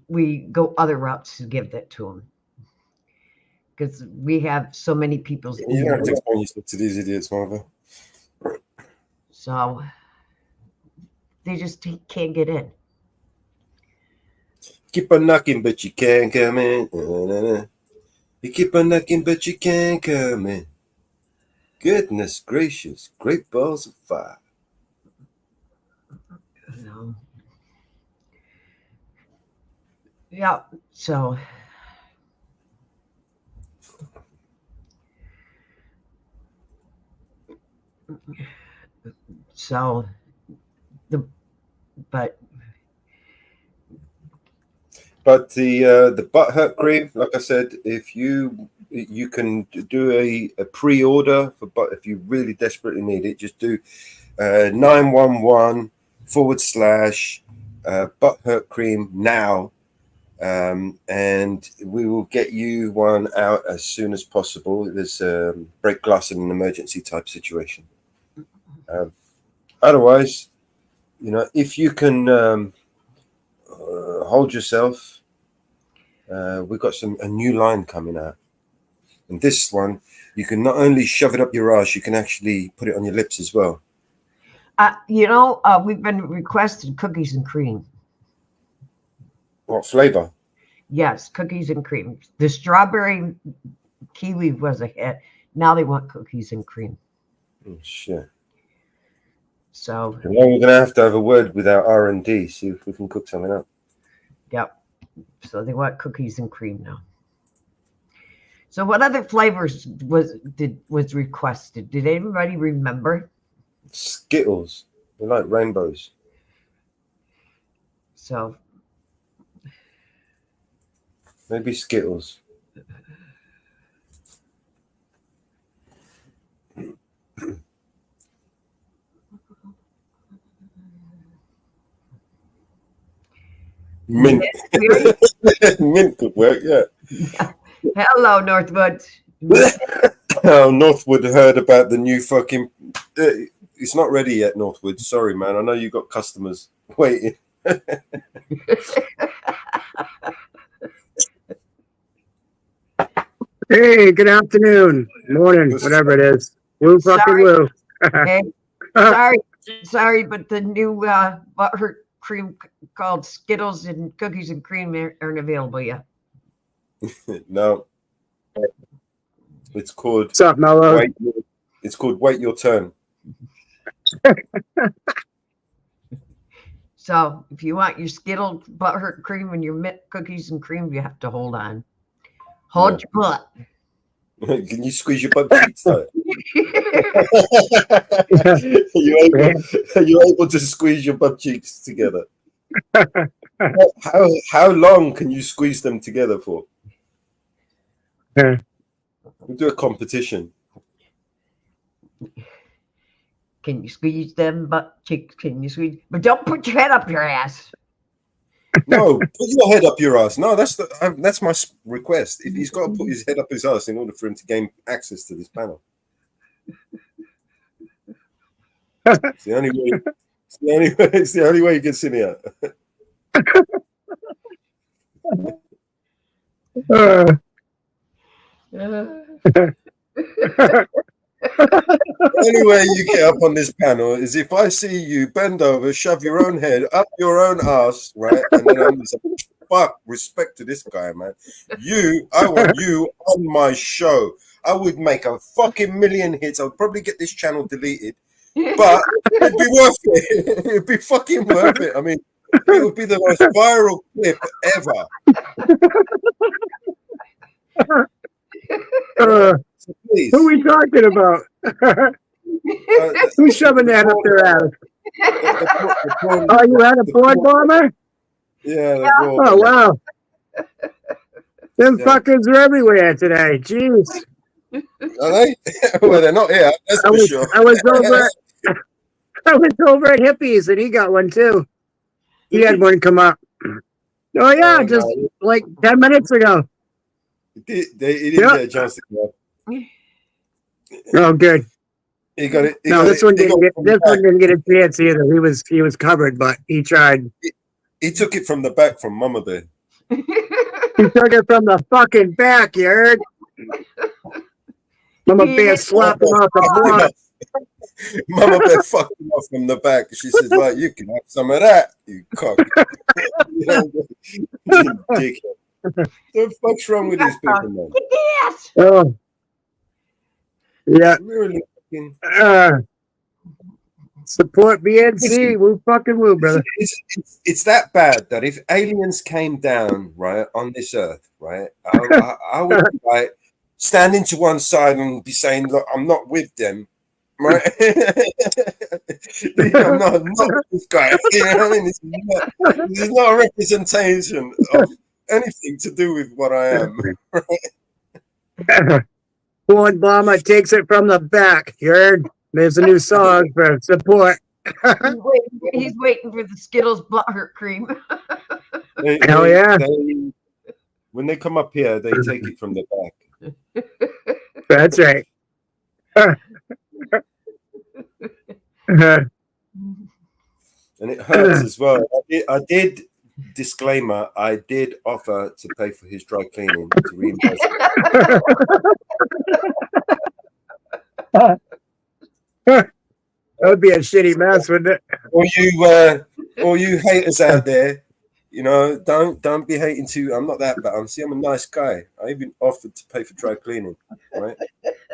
we go other routes to give that to them. Because we have so many people's You don't have to explain yourself to these idiots, mother. So they just can't get in. Keep on knocking, but you can't come in. Na-na-na. You keep on knocking, but you can't come in. Goodness gracious, great balls of fire. No. Yeah, so But the butthurt cream, like I said, if you can do a pre-order for, but if you really desperately need it, just do 911 / butthurt cream now, and we will get you one out as soon as possible. There's break glass in an emergency type situation. Otherwise, if you can hold yourself, we've got a new line coming out, and this one you can not only shove it up your ass, you can actually put it on your lips as well. We've been requested cookies and cream. What flavor? Yes, cookies and cream. The strawberry kiwi was a hit. Now they want cookies and cream. Oh, shit. So we're going to have a word with our R&D, see if we can cook something up. Yep. So they want cookies and cream now. So what other flavors was requested? Did anybody remember? Skittles. They like rainbows. So maybe Skittles. Mint. Mint could work, yeah. Hello, Northwood. Oh, Northwood heard about the new fucking... it's not ready yet, Northwood. Sorry, man. I know you got customers waiting. Hey, good afternoon, morning, whatever it is. Woo fucking woo. Hey, sorry, but the new butthurt cream called Skittles and cookies and cream aren't available yet. No. It's called... What's up, Mello? It's called Wait Your Turn. So if you want your Skittle butthurt cream and your mint cookies and cream, you have to hold on. Hold your butt. Can you squeeze your butt cheeks out? Are you able to squeeze your butt cheeks together? How long can you squeeze them together for? We'll do a competition. Can you squeeze them butt cheeks? Can you squeeze? But don't put your head up your ass. No, put your head up your ass. No, that's my request. If he's got to put his head up his ass in order for him to gain access to this panel. It's the only way. It's the only way he gets in here. The only way you get up on this panel is if I see you bend over, shove your own head up your own ass, right? And then I'm just like, fuck, respect to this guy, man. I want you on my show. I would make a fucking million hits. I would probably get this channel deleted, but it'd be worth it. It'd be fucking worth it. I mean, it would be the most viral clip ever. So please. Who are we talking about? Who's shoving that up their ass? Oh, you had a board bomber? Yeah. Oh, wow. Them fuckers are everywhere today. Jeez. Are they? Well, they're not here. That's for sure. I was over at Hippies, and he got one too. He had one come up. Oh yeah, just like 10 minutes ago. He didn't get a chance to go up. Oh, good. He got it. This one didn't get a chance either. He was covered, but he tried. He took it from the back from Mama Bear. He took it from the fucking back, you heard? Mama Bear slapped him off the block. Mama Bear fucked him off from the back. She says, like, you can have some of that, you cock. You dickhead. The fuck's wrong with these people, man? Yes. Oh, yeah. Really fucking... Support BNC. Woo fucking woo, brother. It's that bad that if aliens came down, right, on this earth, right, I would be, like, standing to one side and be saying, look, I'm not with them, right? I'm not with this guy. You know what I mean? This is not a representation of anything to do with what I am. Right? Born Bomber takes it from the back. You heard? There's a new song for support. He's waiting for the Skittles buttercream. Hell yeah. When they come up here, they take it from the back. That's right. And it hurts as well. I did disclaimer, I did offer to pay for his dry cleaning to reimburse That would be a shitty mess, wouldn't it? All you haters out there, you know, don't be hating too. I'm not that bad. I'm a nice guy. I even offered to pay for dry cleaning, right?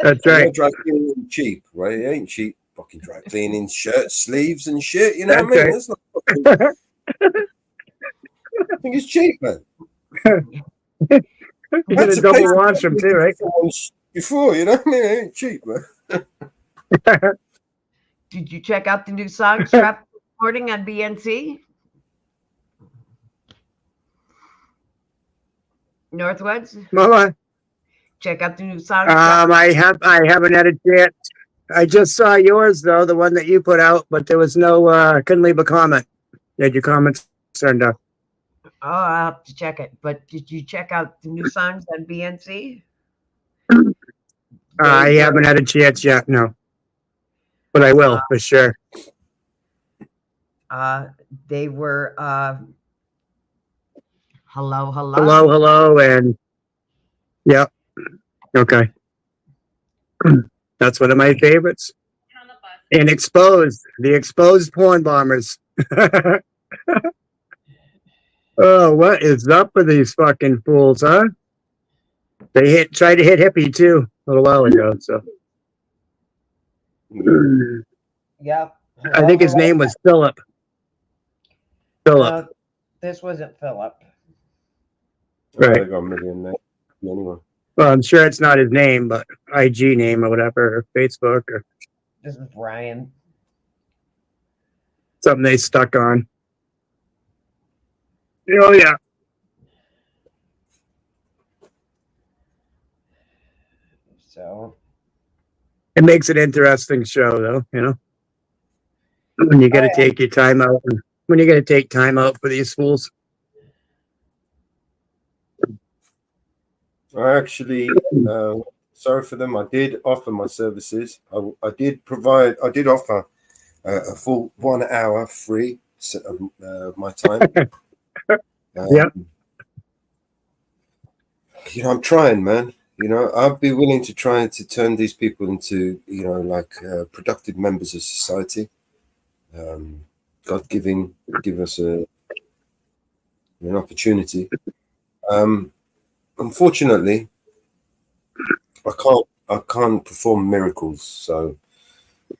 That's right. You know, dry cleaning ain't cheap, right? It ain't cheap. Fucking dry cleaning, shirts, sleeves, and shit. You know what I mean? Right. That's not fucking... I think it's cheap, man. You get a double wash them too, right? Before, you know what I mean? It ain't cheap, man. Did you check out the new song Strap recording on BNC? Northwoods? Mama. Check out the new song. I haven't had a chance. I just saw yours though, the one that you put out, but there was no couldn't leave a comment. You had your comments turned off. Oh, I'll have to check it. But did you check out the new songs on BNC? I haven't had a chance yet, no. But I will for sure. They were hello, and yep. Okay. That's one of my favorites. And the exposed porn bombers. Oh, what is up with these fucking fools, huh? They tried to hit Hippie too a little while ago, so. Yep. I think his name was Philip. No, this wasn't Philip. Right. I got a million there. Anyway. Well, I'm sure it's not his name, but IG name or whatever, or Facebook or This is Brian. something they stuck on. Oh yeah. So It makes an interesting show, though. You know, when you got to take your time out, and when you got to take time out for these fools. I actually, sorry for them. I did offer my services. I did offer a full 1 hour free of my time. Yeah. You know, I'm trying, man. You know, I'd be willing to try to turn these people into, you know, like productive members of society. God give us an opportunity. Unfortunately, I can't perform miracles. So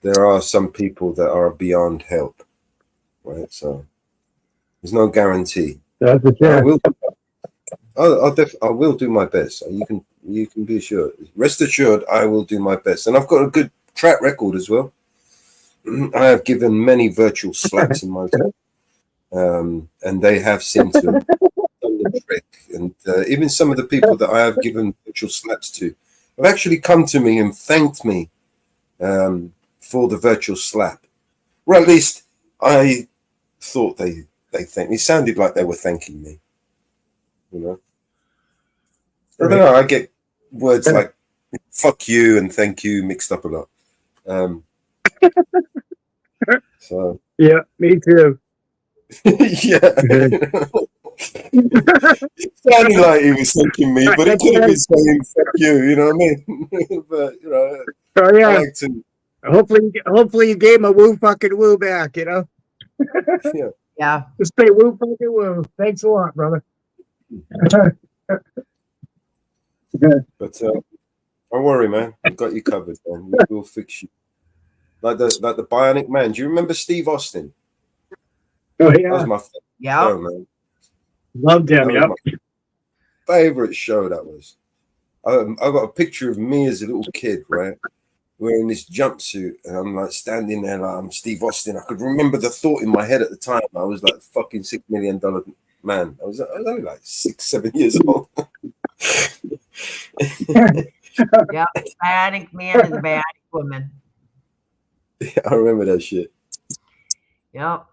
there are some people that are beyond help, right? So there's no guarantee. That's the chance. I will do my best. You can be assured. Rest assured, I will do my best, and I've got a good track record as well. I have given many virtual slaps in my time, and they have seemed to have done the trick. And even some of the people that I have given virtual slaps to have actually come to me and thanked me for the virtual slap. Well, at least I thought they thanked me. It sounded like they were thanking me. You know, I don't know. I get words like "fuck you" and "thank you" mixed up a lot. So yeah, me too. Yeah, it sounded like he was thanking me, but he could have been saying "fuck you." You know what I mean? But you know, Oh yeah, I like to. Hopefully you gave him a woo fucking woo back, you know? Yeah. Yeah. Just say woo fucking woo. Thanks a lot, brother. But don't worry, man. We've got you covered, man. We'll fix you. Like the Bionic Man. Do you remember Steve Austin? Oh That yeah. was my favorite show, man. Loved him, That yep. was my favorite show. That was. I got a picture of me as a little kid, right? Wearing this jumpsuit, and I'm like standing there like I'm Steve Austin. I could remember the thought in my head at the time. I was like fucking $6 million man. I was only like 6-7 years old. Yeah, Bionic Man and the Bionic Woman. I remember that shit. Yep.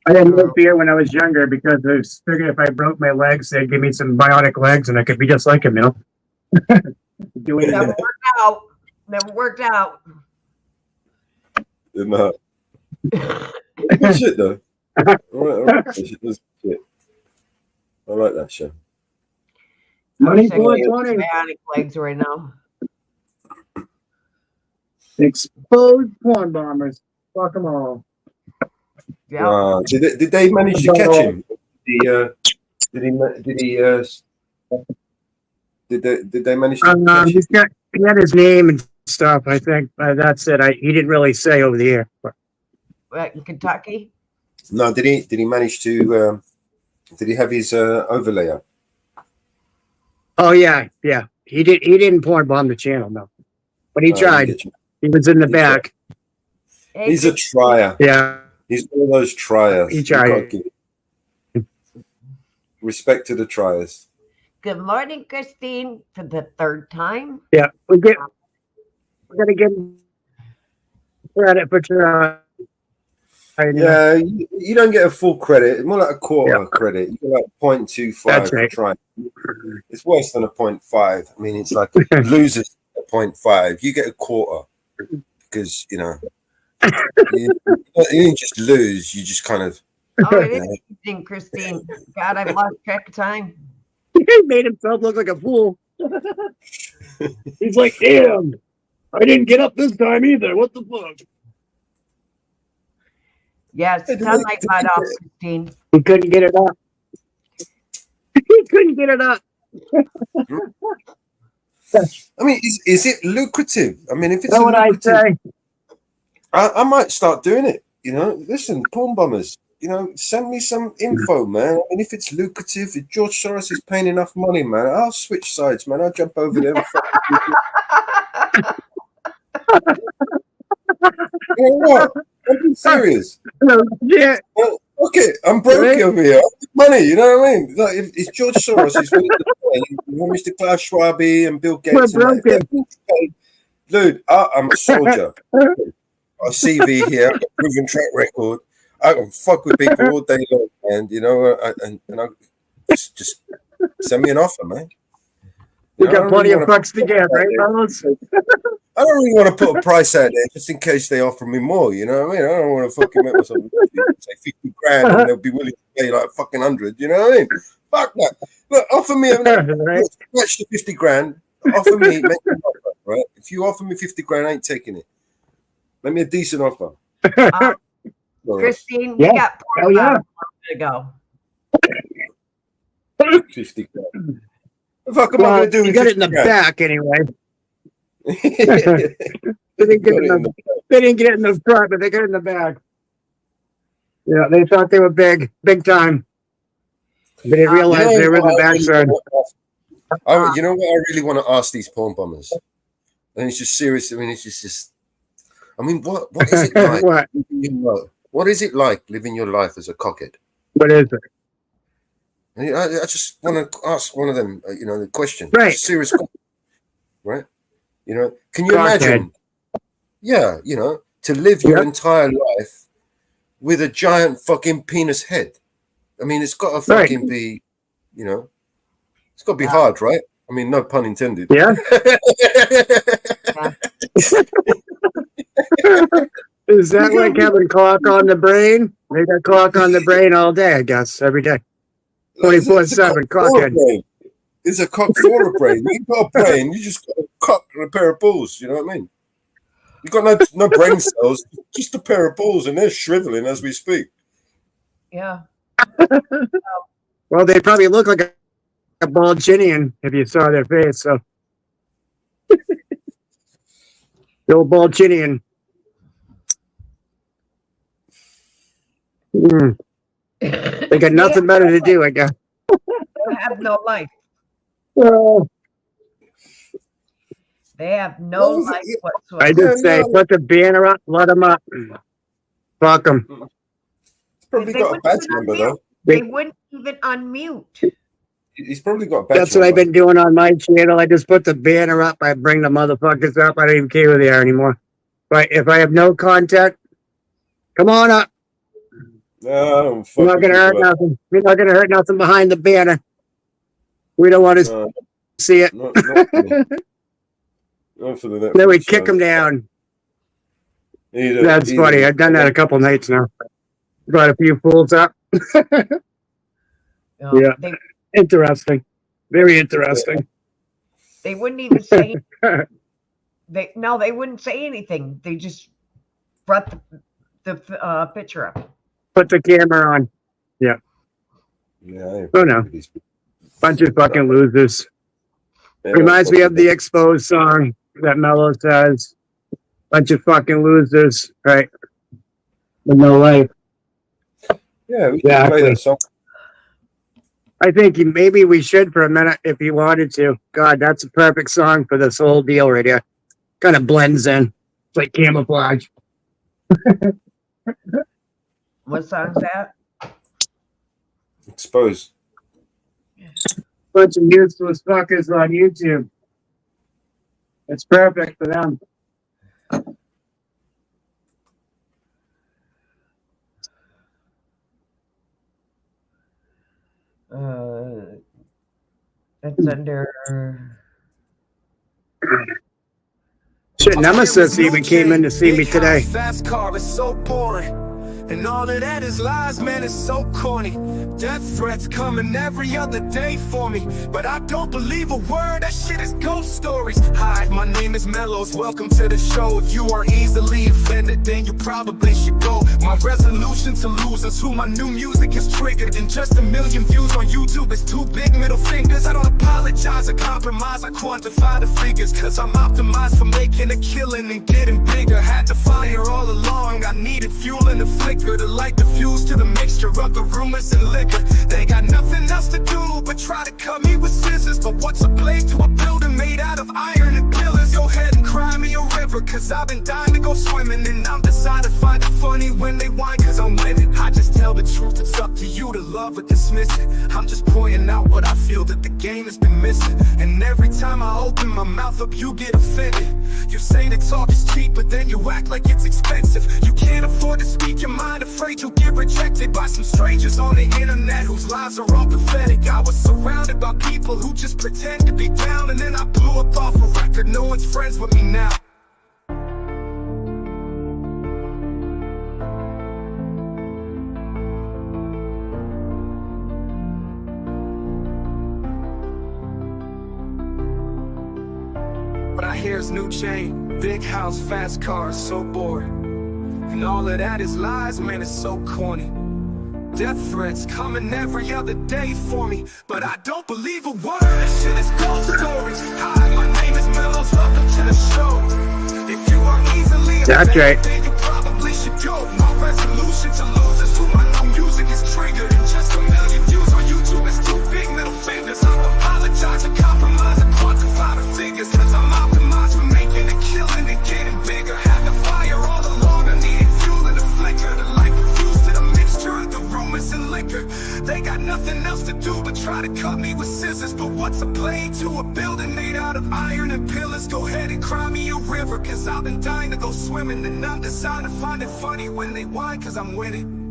I had no fear when I was younger because I was figuring if I broke my legs, they'd give me some bionic legs and I could be just like him, you know? Doing Never worked out. Never worked out. No. Good shit though. All right. That's shit. I like that show. Money I wish I could 420. use bionic legs right now. Exposed porn bombers. Fuck them all. Yeah. Did they manage to catch him? Did they manage to catch him? He had his name and stuff, I think. That's it. He didn't really say over the air. What, in Kentucky? No, did he manage to did he have his overlay up? Oh yeah. He didn't porn bomb the channel, no. But he tried. He was in the back. He's a trier. Yeah. He's one of those triers. He tried. Respect to the triers. Good morning, Christine, for the third time. Yeah, we gotta give credit for trying. Yeah, you don't get a full credit. More like a quarter credit. You get like 0.25 That's for right. trying. It's worse than a 0.5. I mean, it's like losers at 0.5. You get a quarter because you didn't just lose. You just kind of. Oh, it is interesting, Christine. God, I've lost track of time. He made himself look like a fool. He's like, damn, I didn't get up this time either. What the fuck? Yes, sound like that off, Christine. He couldn't get it up. He couldn't get it up. I mean, is it lucrative? I mean, if it's That's what I say. I might start doing it. You know, listen, porn bombers. You know, send me some info, man. I mean, if it's lucrative, if George Soros is paying enough money, man, I'll switch sides, man. I'll jump over there. And you know what? I'm being serious. Yeah. Well, okay, I'm broke over here. I need money, you know what I mean? Like, if George Soros is willing to pay, Mr. Klaus Schwab and Bill Gates, dude, I'm a soldier. Our CV here, I've got a proven track record. I can fuck with people all day long, and you know, and I just send me an offer, man. We got plenty of fucks to get, right, fellas? I don't really want to put a price out there just in case they offer me more. You know what I mean? I don't want to fucking make myself say 50 grand and they'll be willing to pay like fucking 100. You know what I mean? Fuck that. Look, offer me match the 50 grand. Offer me, make me an offer, right? If you offer me 50 grand, I ain't taking it. Make me a decent offer. Christine, we got Hell yeah. to go. 50 grand. What the fuck am I going to do? You with got it in the 50 grand? back anyway. They didn't get it in the front, but they got it in the back. Yeah, they thought they were big time. They didn't realize they were in the backside. You know what I really want to ask these porn bombers? And it's just serious. I mean, it's just. I mean, what is it like? What is it like living your life as a cockhead? What is it? I just want to ask one of them, the question. Right. It's a serious question. Right? You know, can you imagine? Yeah, to live your entire life with a giant fucking penis head. I mean, it's got to fucking be, it's got to be hard, right? I mean, no pun intended. Yeah. Is that like having clock on the brain? They got clock on the brain all day, I guess, every day. 24/7 clockhead. It's a cock for a brain. You got a brain, you just got a cock and a pair of balls. You know what I mean? You've got no brain cells, just a pair of balls, and they're shriveling as we speak. Yeah. Well, they probably look like a Balchinian if you saw their face. So, the old Balchinian. They got nothing better to do, I guess. They have no life. Oh, They have no life whatsoever. I just say, put the banner up, let them up. Fuck them. Probably got a badge number though. They wouldn't even unmute. He's probably got a badge That's what I've been doing on my channel. I just put the banner up. I bring the motherfuckers up. I don't even care who they are anymore. But if I have no content, come on up. No, You're not gonna hurt nothing. You're not gonna hurt nothing behind the banner. We don't want to see it. Not for the Then we kick them down. That's funny. I've done that a couple nights now. Brought a few fools up. Yeah. Interesting. Very interesting. They wouldn't even say they wouldn't say anything. They just brought the picture up. Put the camera on. Yeah. Yeah. Oh no. Bunch of fucking losers. Reminds me of the Exposed song that Mello says. Bunch of fucking losers, right? With no life. Yeah, we can play that song. I think maybe we should for a minute if you wanted to. God, that's a perfect song for this whole deal right here. Kind of blends in. It's like camouflage. What song's that? Exposed. Bunch of useless fuckers on YouTube. It's perfect for them. That's under. Shit, Nemesis even came in to see me today. Fast car is so boring. And all of that is lies, man, it's so corny. Death threats coming every other day for me, but I don't believe a word, that shit is ghost stories. Hi, my name is Mellows, welcome to the show. If you are easily offended, then you probably should go. My resolution to lose is who my new music is triggered. And just 1 million views on YouTube is 2 big middle fingers. I don't apologize or compromise, I quantify the figures, cause I'm optimized for making a killing and getting bigger. Had to fire all along, I needed fuel in the flicker to light the fuse to the mixture of the rumors and liquor. They got nothing else to do but try to cut me with scissors. But what's a blade to a building made out of iron and pillars? Go ahead and cry me a river, cause I've been dying to go swimming. And I'm decided to find it funny when they whine, cause I'm winning. I just tell the truth, it's up to you to love or dismiss it. I'm just pointing out what I feel that the game has been missing. And every time I open my mouth up, you get offended. You say that talk is cheap, but then you act like it's expensive. You can't afford to speak your mind, afraid you'll get rejected by some strangers on the internet whose lives are all pathetic. I was surrounded by people who just pretend to be down, and then I blew up off a record. No one's friends with me now. But I hear's new chain, big house, fast cars, so boring. And all of that is lies, man, it's so corny. Death threats coming every other day for me, but I don't believe a word, that shit is ghost stories. Hi, my name is Mellows, welcome to the show. If you are easily offended, then you probably should go. My resolution to lose is who my new music is triggered. And just 1 million views on YouTube is 2 big middle fingers. I apologize and compromise and quantify the figures, cause I'm optimized for making a killing and getting bigger. Had to fire all along, I needed fuel in the flicker to light the fuse to the mixture of the rumors and liquor. They got nothing else to do but try to cut me with scissors. But what's a blade to a building made out of iron and pillars? Go ahead and cry me a river, cause I've been dying to go swimming. And I'm deciding to find it funny when they whine, cause I'm winning.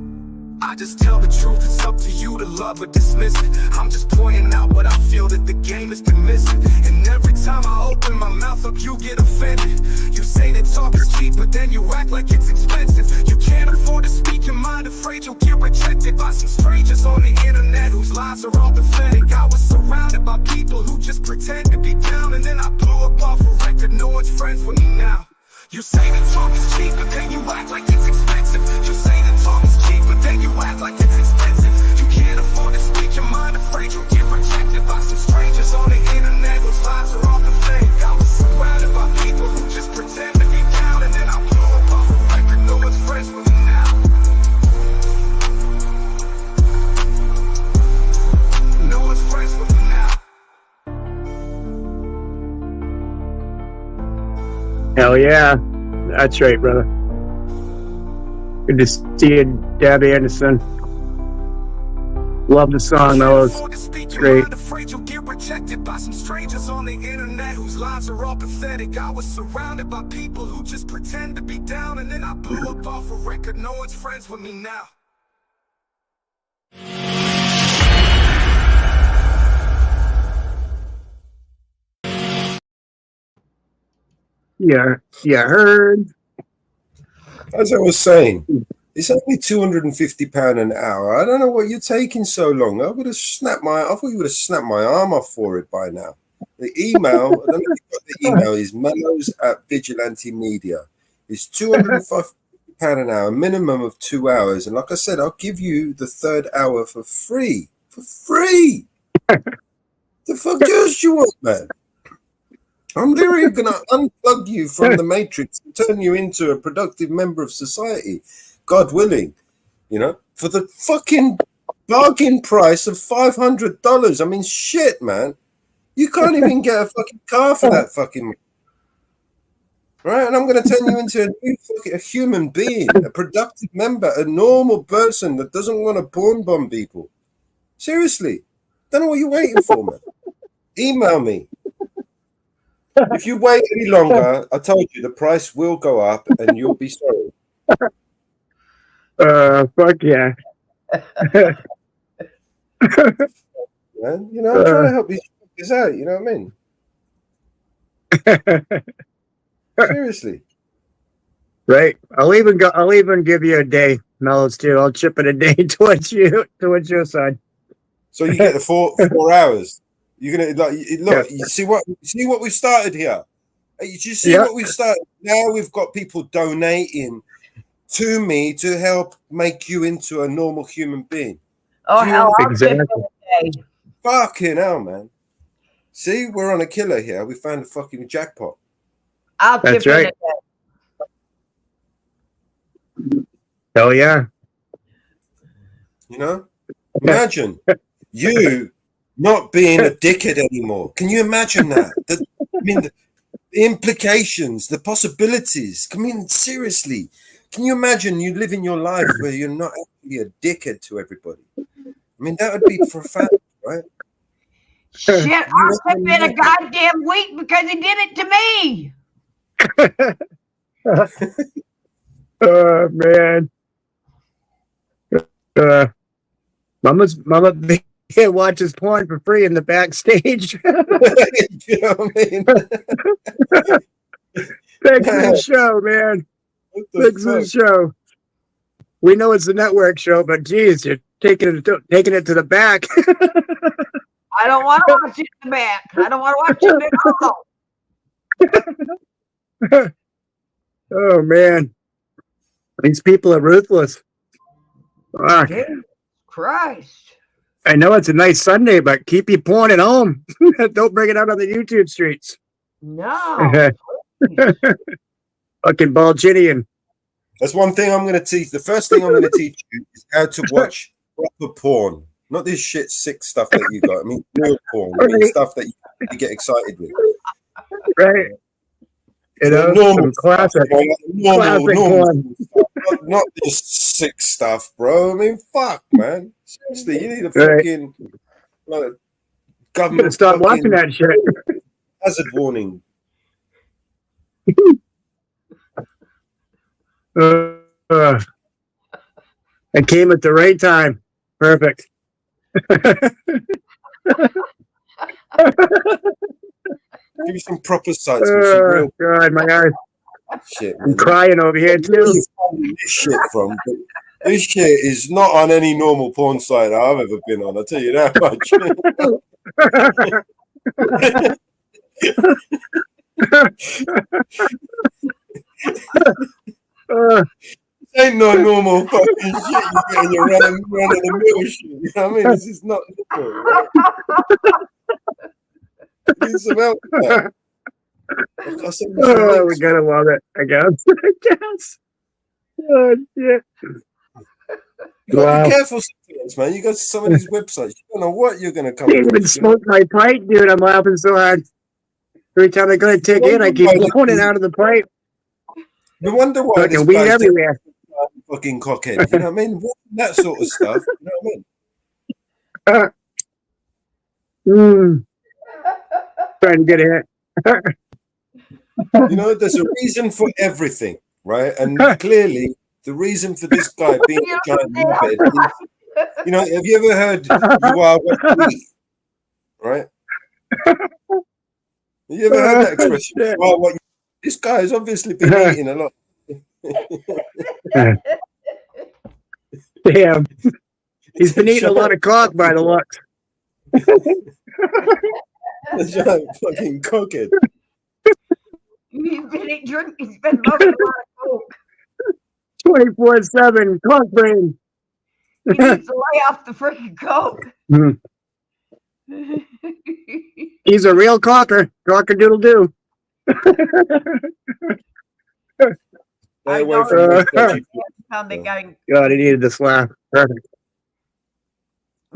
I just tell the truth, it's up to you to love or dismiss it. I'm just pointing out what I feel that the game has been missing. And every time I open my mouth up, you get offended. You say that talk is cheap, but then you act like it's expensive. You can't afford to speak your mind, afraid you'll get rejected by some strangers on the internet whose lives are all pathetic. I was surrounded by people who just pretend to be down, and then I blew up off a record. No one's friends with me now. You say the talk is cheap, but then you act like it's expensive. You say the talk is cheap, but then you act like it's expensive. You can't afford to speak your mind, afraid you'll get rejected by some strangers on the internet whose lives are all pathetic. I was surrounded by people who just pretend to be down, and then I blew up off a record. No one's friends with me now. No one's friends with me now. Hell yeah. That's right, brother. Good to see you, Debbie Anderson. Love the song, though. It's great. Afraid you'll get rejected by some strangers on the internet whose lives are all pathetic. I was surrounded by people who just pretend to be down, and then I blew up off a record. No one's friends with me now. Yeah, heard. As I was saying, it's only £250 an hour. I don't know what you're taking so long. I thought you would have snapped my arm off for it by now. The email, I don't know if you've got the email, is mellows@Vigilante Media. It's £250 an hour, minimum of 2 hours. And like I said, I'll give you the third hour for free. For free! The fuck else you want, man? I'm literally going to unplug you from the matrix and turn you into a productive member of society, God willing, for the fucking bargain price of $500. I mean, shit, man. You can't even get a fucking car for that fucking money. Right? And I'm going to turn you into a human being, a productive member, a normal person that doesn't want to porn bomb people. Seriously. Don't know what you're waiting for, man. Email me. If you wait any longer, I told you the price will go up and you'll be sorry. Fuck yeah. Man, I'm trying to help these fuckers out, you know what I mean? Seriously. Right. I'll even give you a day, Mellows, too. I'll chip it a day towards your side. So you get the 4 hours. You're gonna look. You see what we started here. You see what we've started. Now we've got people donating to me to help make you into a normal human being. Oh hell! Exactly. Fucking hell, man. See, we're on a killer here. We found a fucking jackpot. That's right. Hell yeah. Imagine you not being a dickhead anymore. Can you imagine that? The implications, the possibilities. I mean, seriously. Can you imagine you living your life where you're not actually a dickhead to everybody? I mean, that would be profound, right? Shit, I'll have been a goddamn week because he did it to me. Oh man. Mama watches porn for free in the backstage. You know what I mean? Thanks for the show, man. Thanks for the show. We know it's a network show, but geez, you're taking it to the back. I don't want to watch it in the back. I don't want to watch it at all. Oh man, these people are ruthless. Fuck. Christ. I know it's a nice Sunday, but keep your porn at home. Don't bring it out on the YouTube streets. No. Fucking Balginian. That's one thing I'm going to teach. The first thing I'm going to teach you is how to watch proper porn. Not this shit sick stuff that you got. I mean, real porn. I mean, stuff that you get excited with. Right. Normal classic. Normal stuff. Not this sick stuff, bro. I mean, fuck, man. Seriously, you need a fucking government. Stop watching that shit. Hazard warning. It came at the right time. Perfect. Give me some proper sights. Oh, God, my eyes. Shit, man. I'm crying over here, too. Where you finding this shit from? This shit is not on any normal porn site I've ever been on. I'll tell you that much. Ain't no normal fucking shit you get in your run of the mill shit. You know what I mean? This is not normal, right? Need some help with that. I'll send you some Oh, we links. gotta love it, I guess. I guess. Oh, shit. You gotta Wow. be careful sometimes, man. You go to some of these websites, you don't know what you're gonna come Can't even across. You know? smoke my pipe, dude. I'm laughing so hard. Every time I go to take in, I keep blowing it out of the pipe. No wonder why this Fucking weed guy's everywhere. fucking cockhead. You know what I mean? That sort of stuff. You know what I mean? Trying to get it. You know, there's a reason for everything, right? And clearly, the reason for this guy being a giant knobhead is, you know, have you ever heard "you are what you eat"? Right? Have you ever heard that expression? You are what you eat? This guy has obviously been eating a lot. Damn. He's been eating a lot of cock by the looks. A giant fucking cockhead. He's been loving a lot of coke. 24/7 cock brain. He needs to lay off the freaking coke. He's a real cocker. Cock-a-doodle-doo. I away know from this God, dodgy. God, he needed this laugh. Perfect.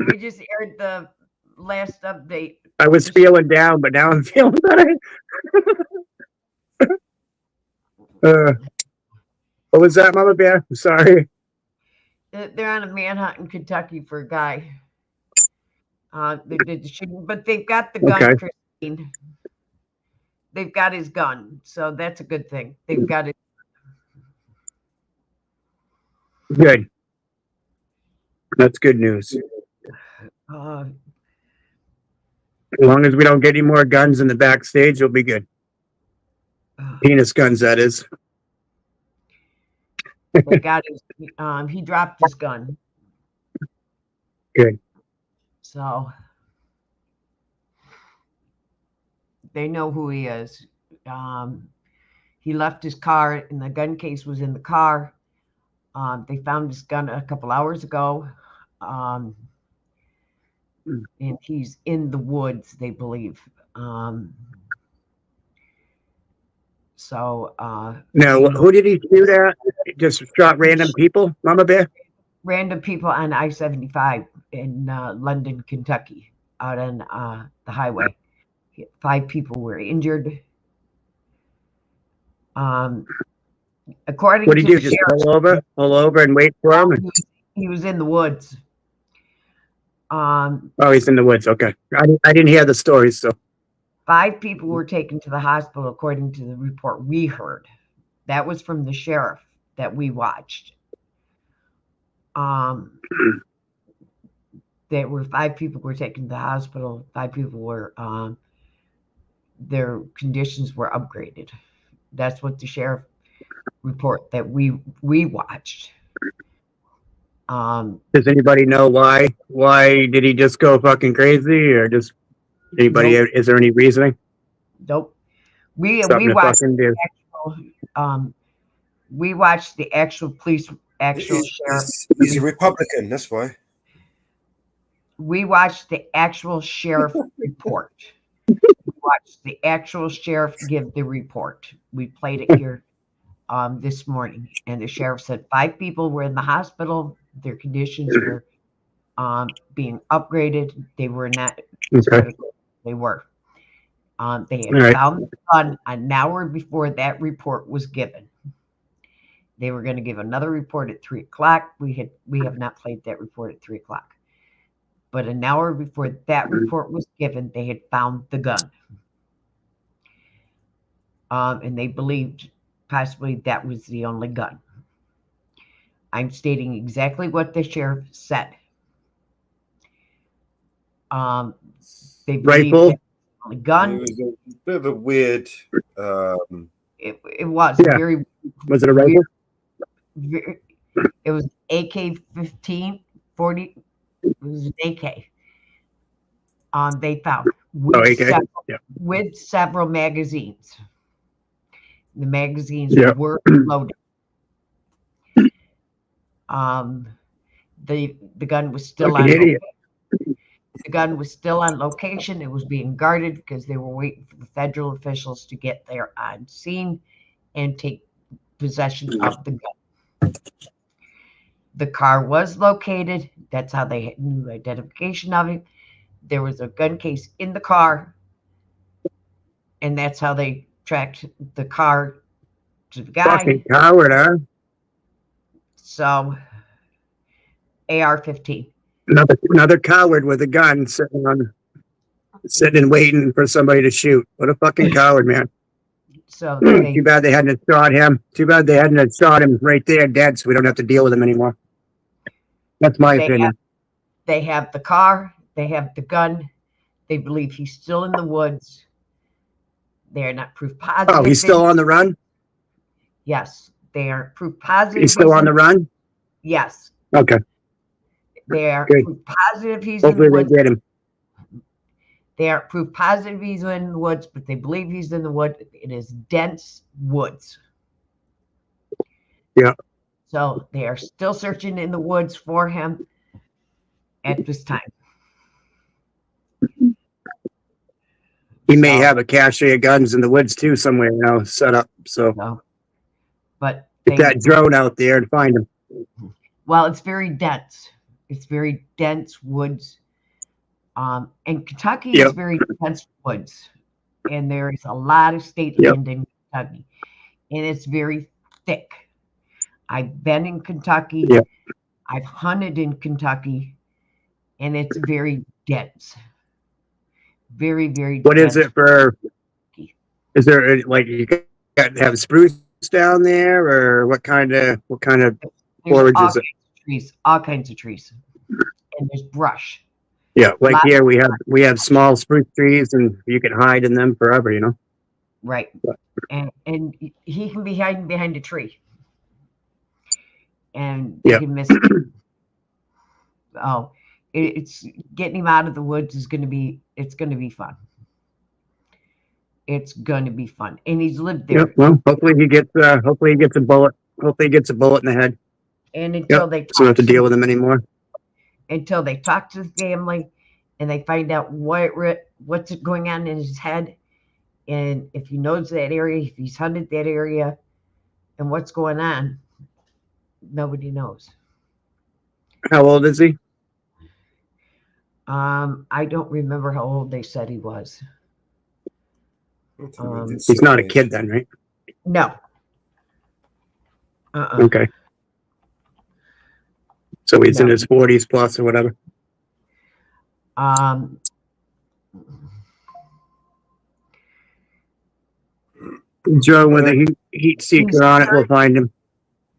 we just aired the last update. I was feeling down, but now I'm feeling better. What was that, Mama Bear? I'm sorry. They're on a manhunt in Kentucky for a guy. They did the shooting, but they've got the gun, Okay. Christine. They've got his gun, so that's a good thing. They've got it. Good. That's good news. Uh, As long as we don't get any more guns in the backstage, we'll be good. Penis guns, that is. they got his. He dropped his gun, Good. so they know who he is. He left his car, and the gun case was in the car. They found his gun a couple hours ago, and he's in the woods, they believe. Now, who did he shoot at? Just shot random people, Mama Bear? Random people on I-75 in London, Kentucky, out on the highway. 5 people were injured. According What did to he do? the Just sheriff, pull over and wait for him? he was in the woods. Oh, he's in the woods. Okay. I didn't hear the story, so. 5 people were taken to the hospital, according to the report we heard. That was from the sheriff that we watched. There were 5 people were taken to the hospital. 5 people were, their conditions were upgraded. That's what the sheriff report that we watched. Does anybody know why? Why did he just go fucking crazy, or just anybody? Nope. Is there any reasoning? Nope. We Something to watched fucking do. we watched the actual sheriff. He's a Republican, that's why. We watched the actual sheriff report. We watched the actual sheriff give the report. We played it here this morning, and the sheriff said 5 people were in the hospital. Their conditions were being upgraded. They were not critical. They were. They had found the gun an hour before that report was given. They were going to give another report at 3 o'clock. We have not played that report at 3 o'clock. But an hour before that report was given, they had found the gun. And they believed possibly that was the only gun. I'm stating exactly what the sheriff said. They believed Rifle? that the gun. It was a bit of a weird. It was very. Was it a rifle? It was AK-15, 40. It was an AK. They found with, AK? with several magazines. The magazines Yeah. were loaded. The gun was still Like on an idiot. the gun was still on location. It was being guarded because they were waiting for the federal officials to get there on scene and take possession of the gun. The car was located. That's how they knew identification of it. There was a gun case in the car, and that's how they tracked the car to the guy. Fucking coward, huh? So, AR-15. Another coward with a gun sitting and waiting for somebody to shoot. What a fucking coward, man. So Too bad they hadn't shot him. Too bad they hadn't shot him right there dead, so we don't have to deal with him anymore. That's my opinion. They have the car. They have the gun. They believe he's still in the woods. They're not proof positive. Oh, he's still on the run? Yes. They aren't proof positive. He's still on the run? Yes. Okay. They are Good. proof positive he's in Hopefully the they woods. get him. They aren't proof positive he's in the woods, but they believe he's in the woods. It is dense woods. Yeah. So they are still searching in the woods for him at this time. He may have a cache of guns in the woods too somewhere now set up. So but get that drone out there and find him. Well, it's very dense. It's very dense woods. And Kentucky is very dense woods. And there is a lot of state land in Kentucky. And it's very thick. I've been in Kentucky. I've hunted in Kentucky. And it's very dense. Very, very What dense. is it for? Is there like you got to have spruce down there, or what kind of There's forage all is it? kinds of trees, all kinds of trees. And there's brush. Yeah, like Lots here we have small spruce trees, and you can hide in them forever, you know. Right. And he can be hiding behind a tree. And they can miss him. Oh, it's getting him out of the woods is going to be, it's going to be fun. It's going to be fun. And he's lived there. Yep. Well, hopefully he gets a bullet. Hopefully he gets a bullet in the head. And until they so we don't have to deal with him anymore. Until they talk to the family and they find out what's going on in his head. And if he knows that area, if he's hunted that area and what's going on, nobody knows. How old is he? I don't remember how old they said he was. He's not a kid then, right? No. Okay. So he's in his 40s plus or whatever. Joe, with a heat seeker on it, we'll find him.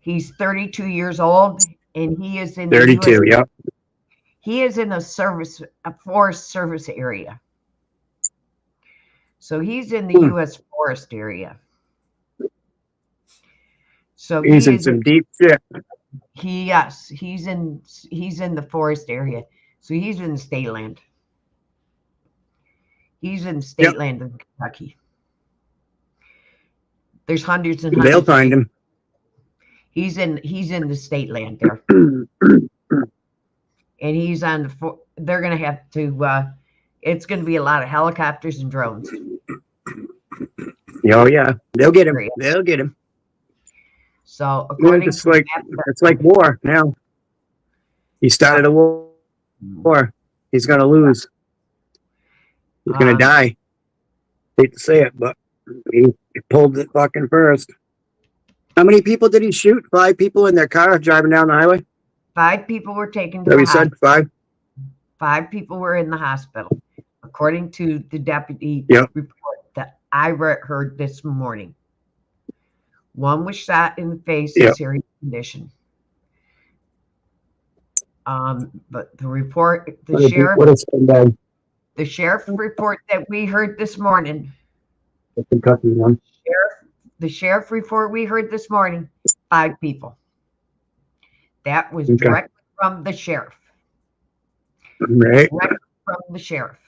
He's 32 years old, and he is in 32. the Yep. He is in a Forest Service area. So he's in the U.S. forest area. So he's in some deep shit. He's in the forest area. So he's in the state land. He's in state land in Kentucky. There's hundreds and hundreds. They'll find him. He's in the state land there. And he's on the they're going to have to it's going to be a lot of helicopters and drones. Oh yeah, they'll get him. They'll get him. So according it's like war now. He started a war. He's gonna lose. He's gonna die. Hate to say it, but he pulled it fucking first. How many people did he shoot? 5 people in their car driving down the highway? 5 people were taken to So the he said hospital. 5. 5 people were in the hospital, according to the deputy report that I heard this morning. 1 was shot in the face in serious condition. But the report, the sheriff report that we heard this morning. The Kentucky one. The sheriff report we heard this morning, 5 people. That was directly from the sheriff. Right. Directly from the sheriff.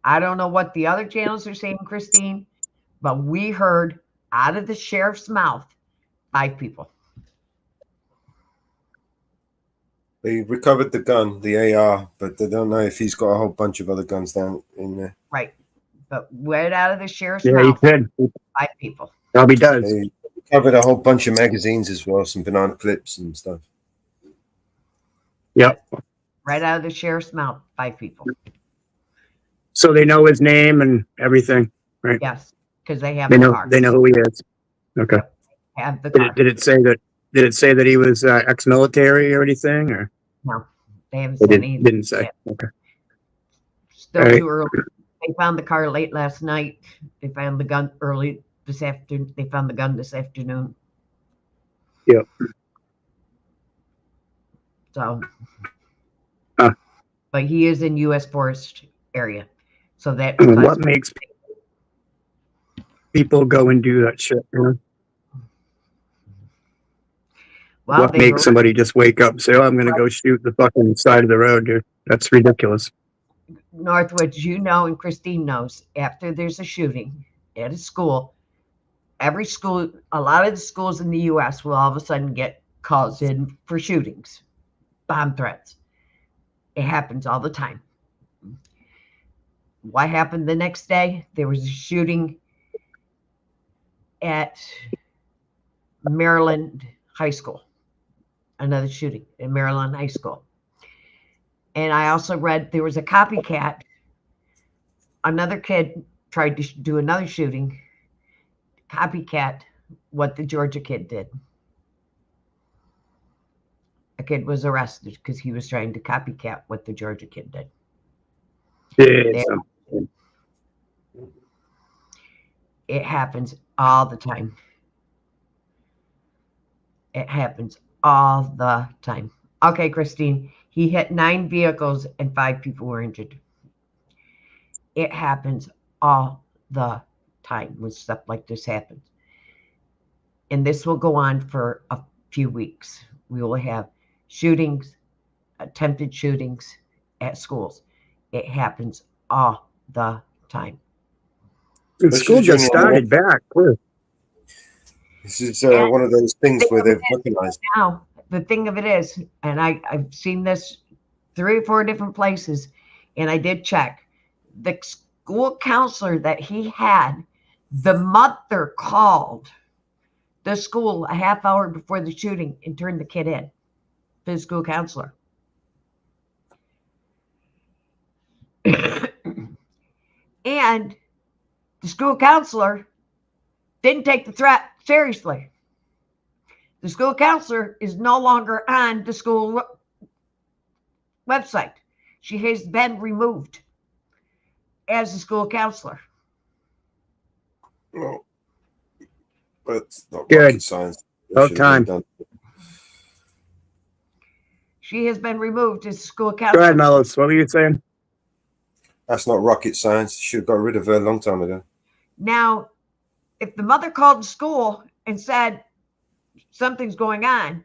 I don't know what the other channels are saying, Christine, but we heard out of the sheriff's mouth, 5 people. They recovered the gun, the AR, but they don't know if he's got a whole bunch of other guns down in there. Right. But right out of the sheriff's Yeah, he mouth, could. 5 people. Probably does. They recovered a whole bunch of magazines as well, some banana clips and stuff. Yep. Right out of the sheriff's mouth, 5 people. So they know his name and everything, right? Yes, because they have They the know. car. They know who he is. Okay. Have the car. Did it say that? Did it say that he was ex-military or anything? Or No, they haven't it said anything. didn't say. yet. Okay. Still All right. too early. They found the car late last night. They found the gun early this afternoon. They found the gun this afternoon. Yep. So, but he is in U.S. Forest area, so that What makes people go and do that shit? You know? Well, What they makes were- somebody just wake up and say, "Oh, I'm going to go shoot the fucking side of the road, dude"? That's ridiculous. Northwoods, you know, and Christine knows, after there's a shooting at a school, every school, a lot of the schools in the U.S. will all of a sudden get calls in for shootings, bomb threats. It happens all the time. What happened the next day? There was a shooting at Maryland High School. Another shooting in Maryland High School. And I also read there was a copycat. Another kid tried to do another shooting, copycat what the Georgia kid did. A kid was arrested because he was trying to copycat what the Georgia kid did. It happens all the time. It happens all the time. Okay, Christine, he hit 9 vehicles and 5 people were injured. It happens all the time when stuff like this happens. And this will go on for a few weeks. We will have shootings, attempted shootings at schools. It happens all the time. The school just started back. Too. This is one of those things where they've recognized. Now, the thing of it is, and I've seen this 3 or 4 different places, and I did check. The school counselor that he had, the mother called the school a half hour before the shooting and turned the kid in. The school counselor. And the school counselor didn't take the threat seriously. The school counselor is no longer on the school website. She has been removed as a school counselor. Well, that's not Good. rocket science. About time. She has been removed as a school Go counselor. ahead, Mellis. What were you saying? That's not rocket science. Should have got rid of her a long time ago. Now, if the mother called the school and said something's going on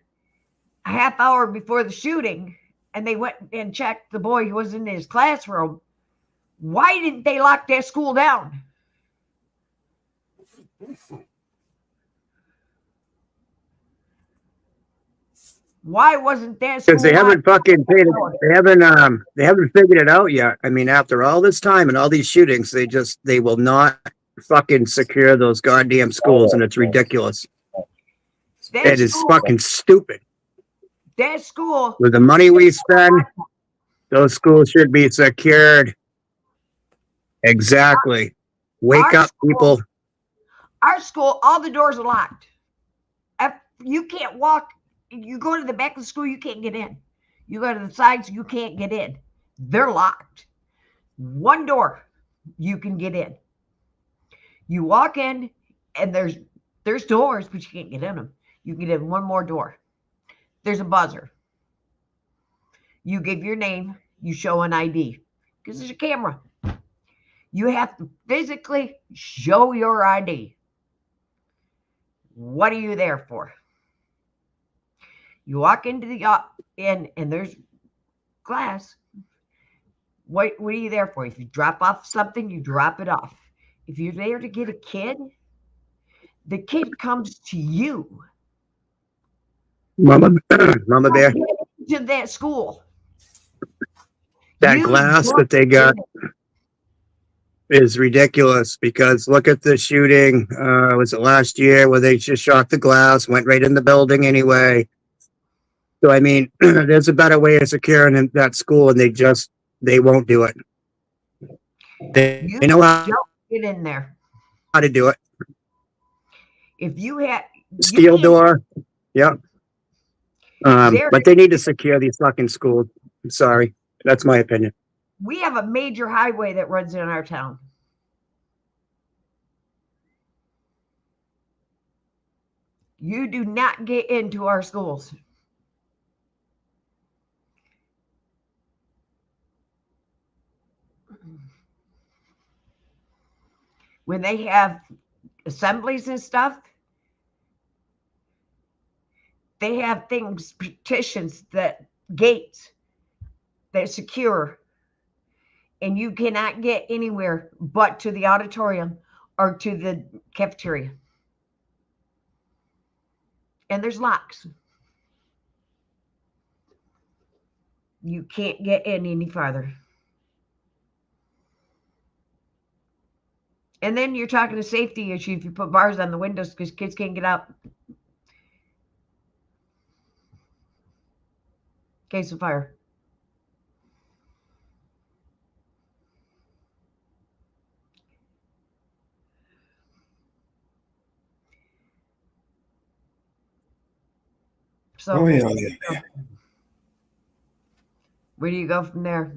a half hour before the shooting, and they went and checked the boy who was in his classroom, why didn't they lock that school down? Why wasn't that school? Because they haven't fucking paid it. They haven't figured it out yet. I mean, after all this time and all these shootings, they will not fucking secure those goddamn schools, and it's ridiculous. It is fucking stupid. That school. With the money we spend, those schools should be secured. Exactly. Wake up, people. Our school, all the doors are locked. If you can't walk. You go to the back of the school, you can't get in. You go to the sides, you can't get in. They're locked. One door, you can get in. You walk in, and there's doors, but you can't get in them. You can get in one more door. There's a buzzer. You give your name, you show an ID, because there's a camera. You have to physically show your ID. What are you there for? You walk into the and there's glass. What are you there for? If you drop off something, you drop it off. If you're there to get a kid, The kid comes to you. Mama Bear. To that school. That You glass don't that they got get it. is ridiculous because look at the shooting. Was it last year where they just shot the glass, went right in the building anyway? So I mean, there's a better way of securing that school, and they won't do it. They You know how don't get in there. to do it. If you have Steel door. Yep. But they need to secure these fucking schools. I'm sorry. That's my opinion. we have a major highway that runs in our town. You do not get into our schools. When they have assemblies and stuff, they have things, petitions, that gates that secure, and you cannot get anywhere but to the auditorium or to the cafeteria. And there's locks. You can't get in any farther. And then you're talking a safety issue if you put bars on the windows because kids can't get out. Case of fire. So yeah. Where do you go from there?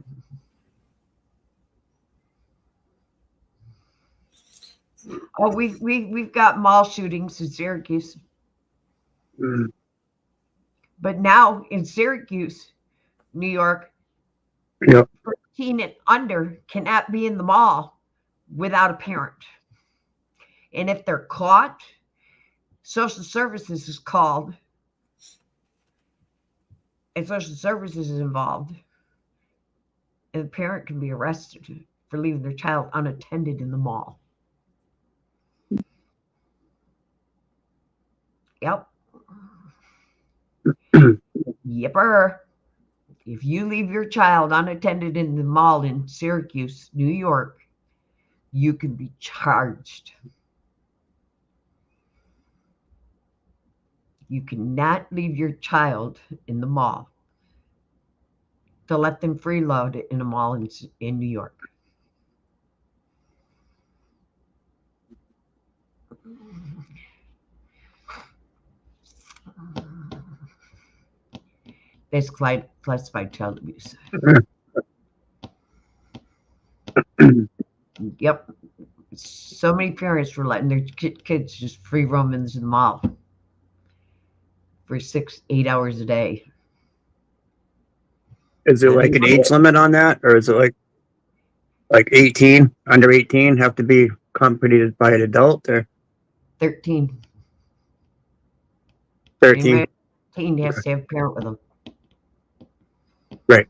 Oh, we've got mall shootings in Syracuse. But now in Syracuse, New York, 13 and under cannot be in the mall without a parent. And if they're caught, social services is called, and social services is involved, and the parent can be arrested for leaving their child unattended in the mall. Yep. Yipper. If you leave your child unattended in the mall in Syracuse, New York, you can be charged. You cannot leave your child in the mall to let them freeload in a mall in New York. That's classified child abuse. Yep. So many parents were letting their kids just free roam in the mall for 6-8 hours a day. Is there like an age limit on that, or is it like 18, under 18 have to be accompanied by an adult, or 13? 13. 13 has to have a parent with them. Right.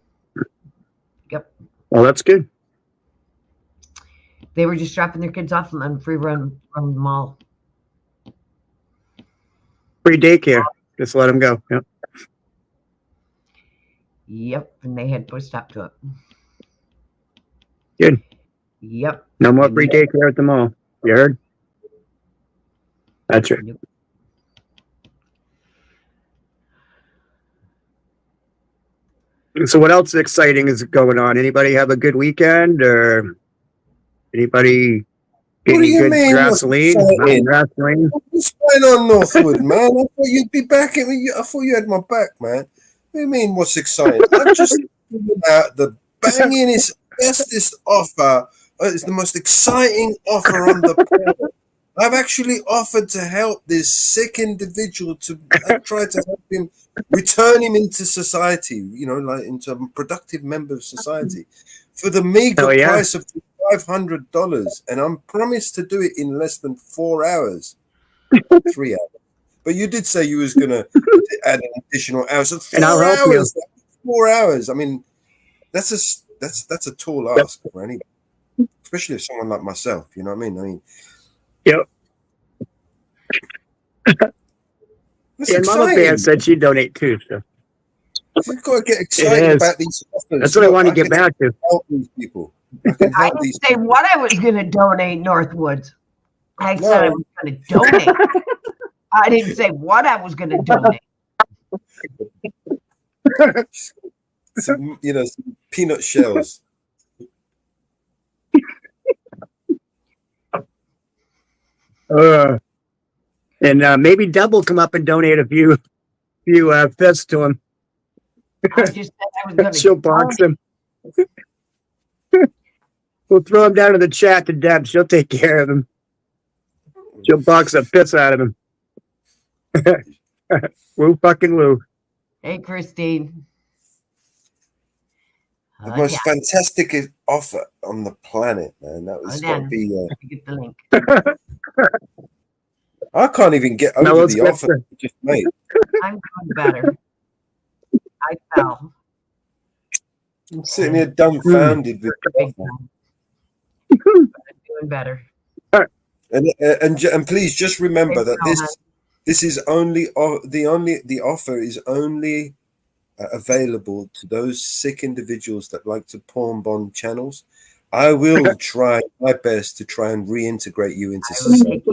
Yep. Well, that's good. They were just dropping their kids off and then free run from the mall. Free daycare. Just let them go. Yep. Yep. And they had to put a stop to it. Good. Yep. No more free daycare at the mall. You heard? That's right. Yep. So what else exciting is going on? Anybody have a good weekend, or anybody What do getting you good mean? gasoline? Gasoline? What's going on, Northwood, man? I thought you'd be back. I thought you had my back, man. What do you mean, what's exciting? I've just given out the bangingest, bestest offer. It's the most exciting offer on the planet. I've actually offered to help this sick individual I've tried to help him, return him into society, like into a productive member of society for the meager price of $500. And I'm promised to do it in less than 4 hours, 3 hours. But you did say you was going to add an additional hour. So 4 hours, 4 hours. I mean, that's a tall ask for anybody, especially if someone like myself, you know what I mean? Yep. And Mama Bear said she'd donate too. So we've got to get excited is. about these offers. That's what I want to get back to. Help these people. I can I help didn't these. say what I was going to donate, Northwoods. I said I No. was going to donate. I didn't say what I was going to donate. Some peanut shells. And maybe Deb will come up and donate a few fists to him. I just said I was going to. She'll box him. We'll throw him down to the chat to Deb. She'll take care of him. She'll box the piss out of him. Woo fucking woo. Hey, Christine. The most fantastic offer on the planet, man. That was got to be. Get the link. I can't even get over the offer you just made. I'm doing better. I fell. I'm sitting here dumbfounded with the offer. I'm doing better. And please just remember that this is only the offer is only available to those sick individuals that like to porn bomb channels. I will try my best to try and reintegrate you into society.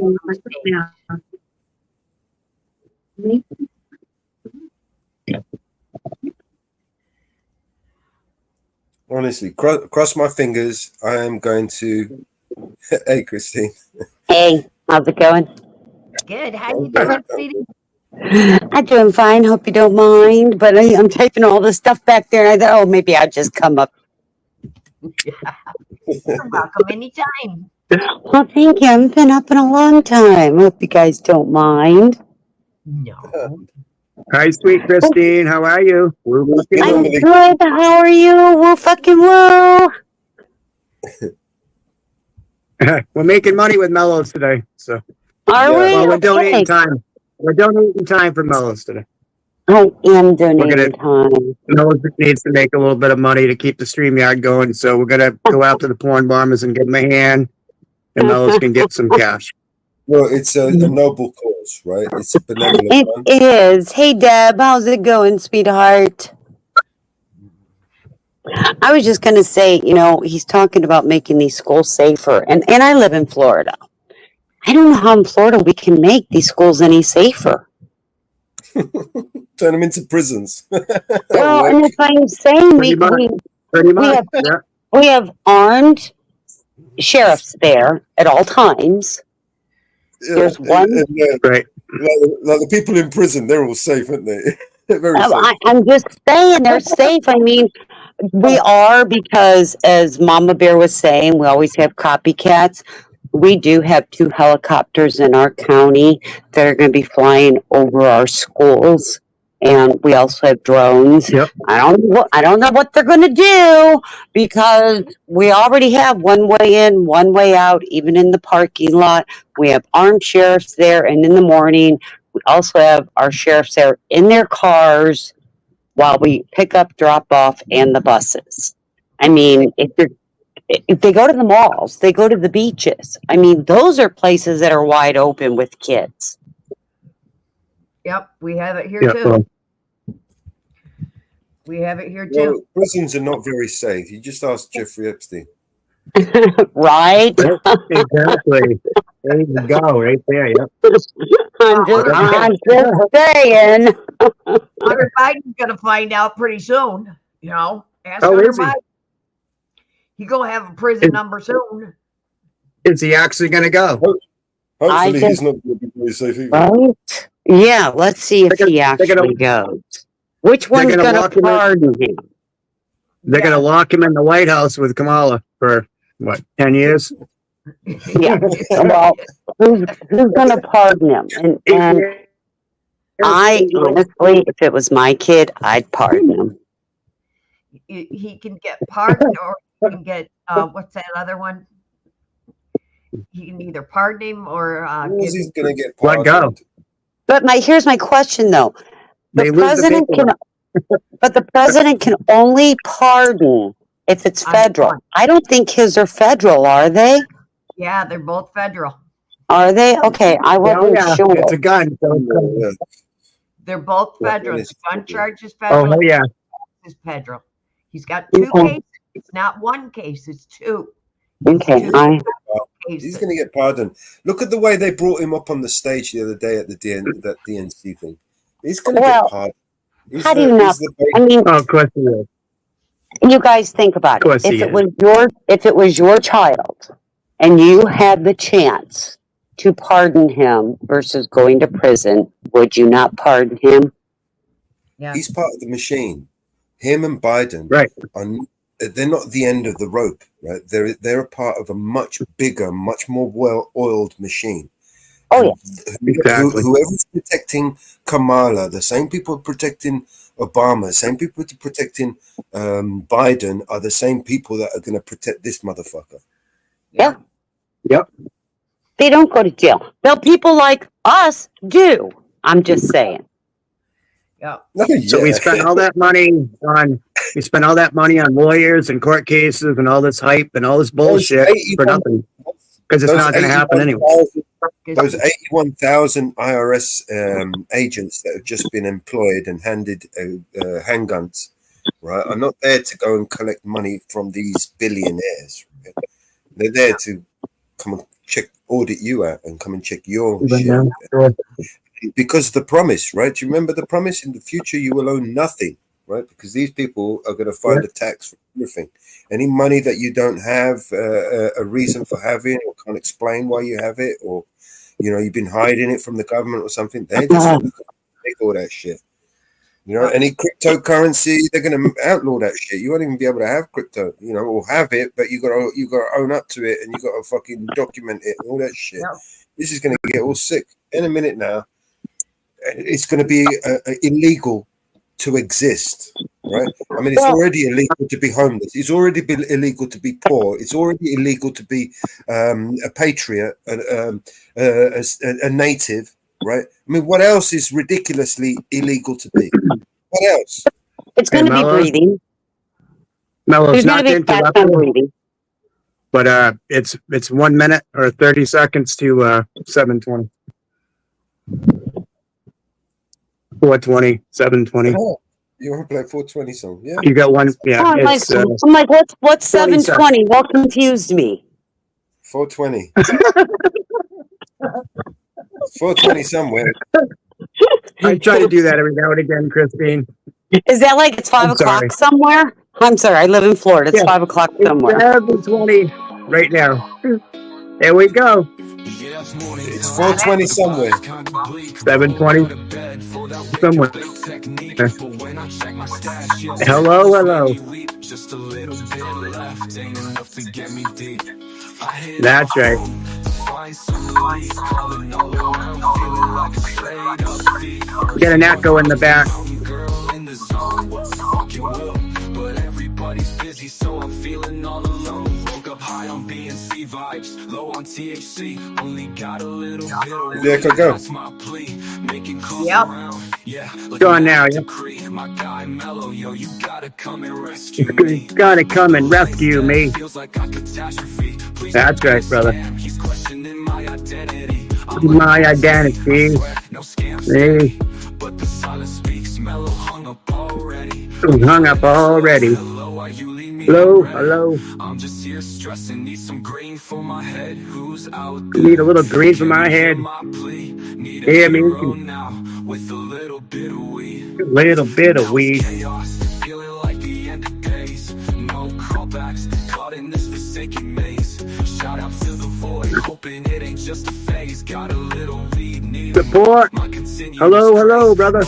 Honestly, cross my fingers. I am going to. Hey, Christine. Hey, how's it going? Good. How you doing, sweetie? I'm doing fine. Hope you don't mind. But I'm typing all this stuff back there, and I thought, oh, maybe I'll just come up. You're welcome anytime. Well, thank you. I haven't been up in a long time. Hope you guys don't mind. No. Hi, sweet Christine. How are you? I'm good. How are you? Woo fucking woo. We're making money with Mellows today. So Are we? Well, we're donating Okay. time. We're donating time for Mellows today. I am donating time. Mellows needs to make a little bit of money to keep the StreamYard going, so we're gonna go out to the porn bombers and give them a hand, and Mellows can get some cash. Well, it's a noble cause, right? It's a benevolent one. It is. Hey, Deb. How's it going, sweetheart? I was just going to say, he's talking about making these schools safer. And I live in Florida. I don't know how in Florida we can make these schools any safer. Turn them into prisons. Well, and if I'm saying we have armed sheriffs there at all times. There's one. Right. Like the people in prison, they're all safe, aren't they? Very safe. I'm just saying they're safe. I mean, we are, because as Mama Bear was saying, we always have copycats. We do have 2 helicopters in our county that are going to be flying over our schools, and we also have drones. Yep. I don't know what they're going to do, because we already have one way in, one way out, even in the parking lot. We have armed sheriffs there, and in the morning, we also have our sheriffs there in their cars while we pick up, drop off, and the buses. I mean, if they go to the malls, they go to the beaches. I mean, those are places that are wide open with kids. Yep, we have it here too. We have it here Well, too. prisons are not very safe. You just ask Jeffrey Epstein. Right? Exactly. There you go, right there. Yep. I'm just saying. Hunter Biden's going to find out pretty soon. Ask Oh, Hunter is he? Biden. He's going to have a prison number soon. Is he actually going to go? Hopefully, he's not going to be very safe either. Right? Yeah, let's see if he actually goes. Which one's going to pardon him? They're going to lock him in the White House with Kamala for, 10 years? Yeah. Well, who's going to pardon him? And I, honestly, if it was my kid, I'd pardon him. He can get pardoned, or he can get, what's that other one? He can either pardon him or he's going to get let go. But here's my question, though. The president can only pardon if it's federal. I don't think his are federal, are they? Yeah, they're both federal. Are they? Okay, I wasn't sure. It's a gun. So it's They're both Yeah, federal. it's- The gun charge is oh, federal. hell yeah. Is federal. He's got two cases. It's not one case. It's two. Okay, Two He's cases. going to get pardoned. Look at the way they brought him up on the stage the other day at the that DNC thing. He's going to get pardoned. He's how do you not? I mean, Oh, of course he is. you guys think about Of course it. he is. If it was your child, and you had the chance to pardon him versus going to prison, would you not pardon him? Yeah. He's part of the machine. Him and Biden, right? They're not the end of the rope, right? They're a part of a much bigger, much more well-oiled machine. Oh yeah, exactly. Whoever's protecting Kamala, the same people protecting Obama, the same people protecting Biden are the same people that are going to protect this motherfucker. Yeah. Yep. They don't go to jail. Well, people like us do. I'm just saying. Yeah. So we spent all that money on lawyers and court cases and all this hype and all this bullshit for nothing because it's not going to happen anyway. Those 81,000 IRS agents that have just been employed and handed handguns, right, are not there to go and collect money from these billionaires. Right? They're there to come and audit you out and come and check your shit. Because the promise, right? Do you remember the promise? In the future, you will own nothing, right? Because these people are going to find a tax for everything. Any money that you don't have a reason for having or can't explain why you have it, or you've been hiding it from the government or something, they're just going to take all that shit. Any cryptocurrency, they're going to outlaw that shit. You won't even be able to have crypto, or have it, but you got to own up to it, and you got to fucking document it and all that shit. Yeah. This is going to get all sick in a minute now. It's going to be illegal to exist, right? I mean, it's already illegal to be homeless. It's already been illegal to be poor. It's already illegal to be a patriot, a native, right? I mean, what else is ridiculously illegal to be? What else? It's going to be breathing. Mellow, There's it's going not to be fast on breathing. But it's 1 minute or 30 seconds to 7:20. 4:20, 7:20. Oh, you want to play 420 song? Yeah. You got one? Yeah. I'm like, what's 7:20? What confused me? 420. 420 somewhere. I try to do that every now and again, Christine. Is that like it's 5 o'clock somewhere? I'm sorry, I live in Florida. It's 5 o'clock somewhere. It's 7:20 right now. There we go. It's 420 somewhere. 7:20 somewhere. Hello. That's right. Get an echo in the back. But everybody's busy, so I'm feeling all alone. Woke up high on BNC vibes, low on THC. Only got a little bit of Yeah, go. That's my plea. Making calls around. Yeah, Go on now. Yeah. my guy Mellow, yo, you gotta come and rescue me. You gotta come and rescue me. Feels like a catastrophe. Please That's right, brother. he's questioning my identity. My identity. No scams. Hey, But the silence speaks. Mellow hung up already. hung up already. Hello. I'm just here stressing, need some green for my head. Who's out Need a little green for my head. Hear me? now with a little bit of weed. Little bit of weed. Feeling like the end of days. No callbacks, caught in this forsaken maze. Shout out to the void, hoping it ain't just a phase. Got a little weed, need Support. Hello, brother.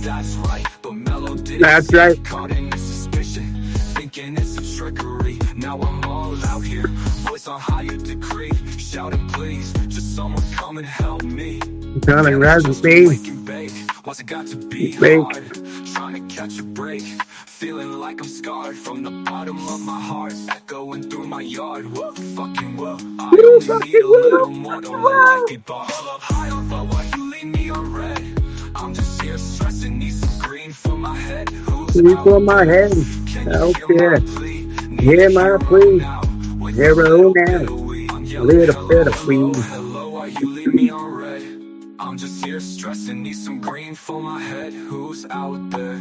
That's right, but Mellow did. That's right. Caught in this suspicion, thinking it's a trickery. Now I'm all out here, voice on higher degree. Shouting please, just someone come and help me. Come and rescue me. What's it got to be Bake. hard? Trying to catch a break. Feeling like I'm scarred from the bottom of my heart. Echoing through my yard. Whoa, fucking whoa. I only need a little more to let life be bought. High up, but why you leave me on red? I'm just here stressing, need some green for my head. Who's Green for my head. Help here. Hear my plea. Hero now. A little bit of weed. you leave me on red? I'm just here stressing, need some green for my head. Who's out there?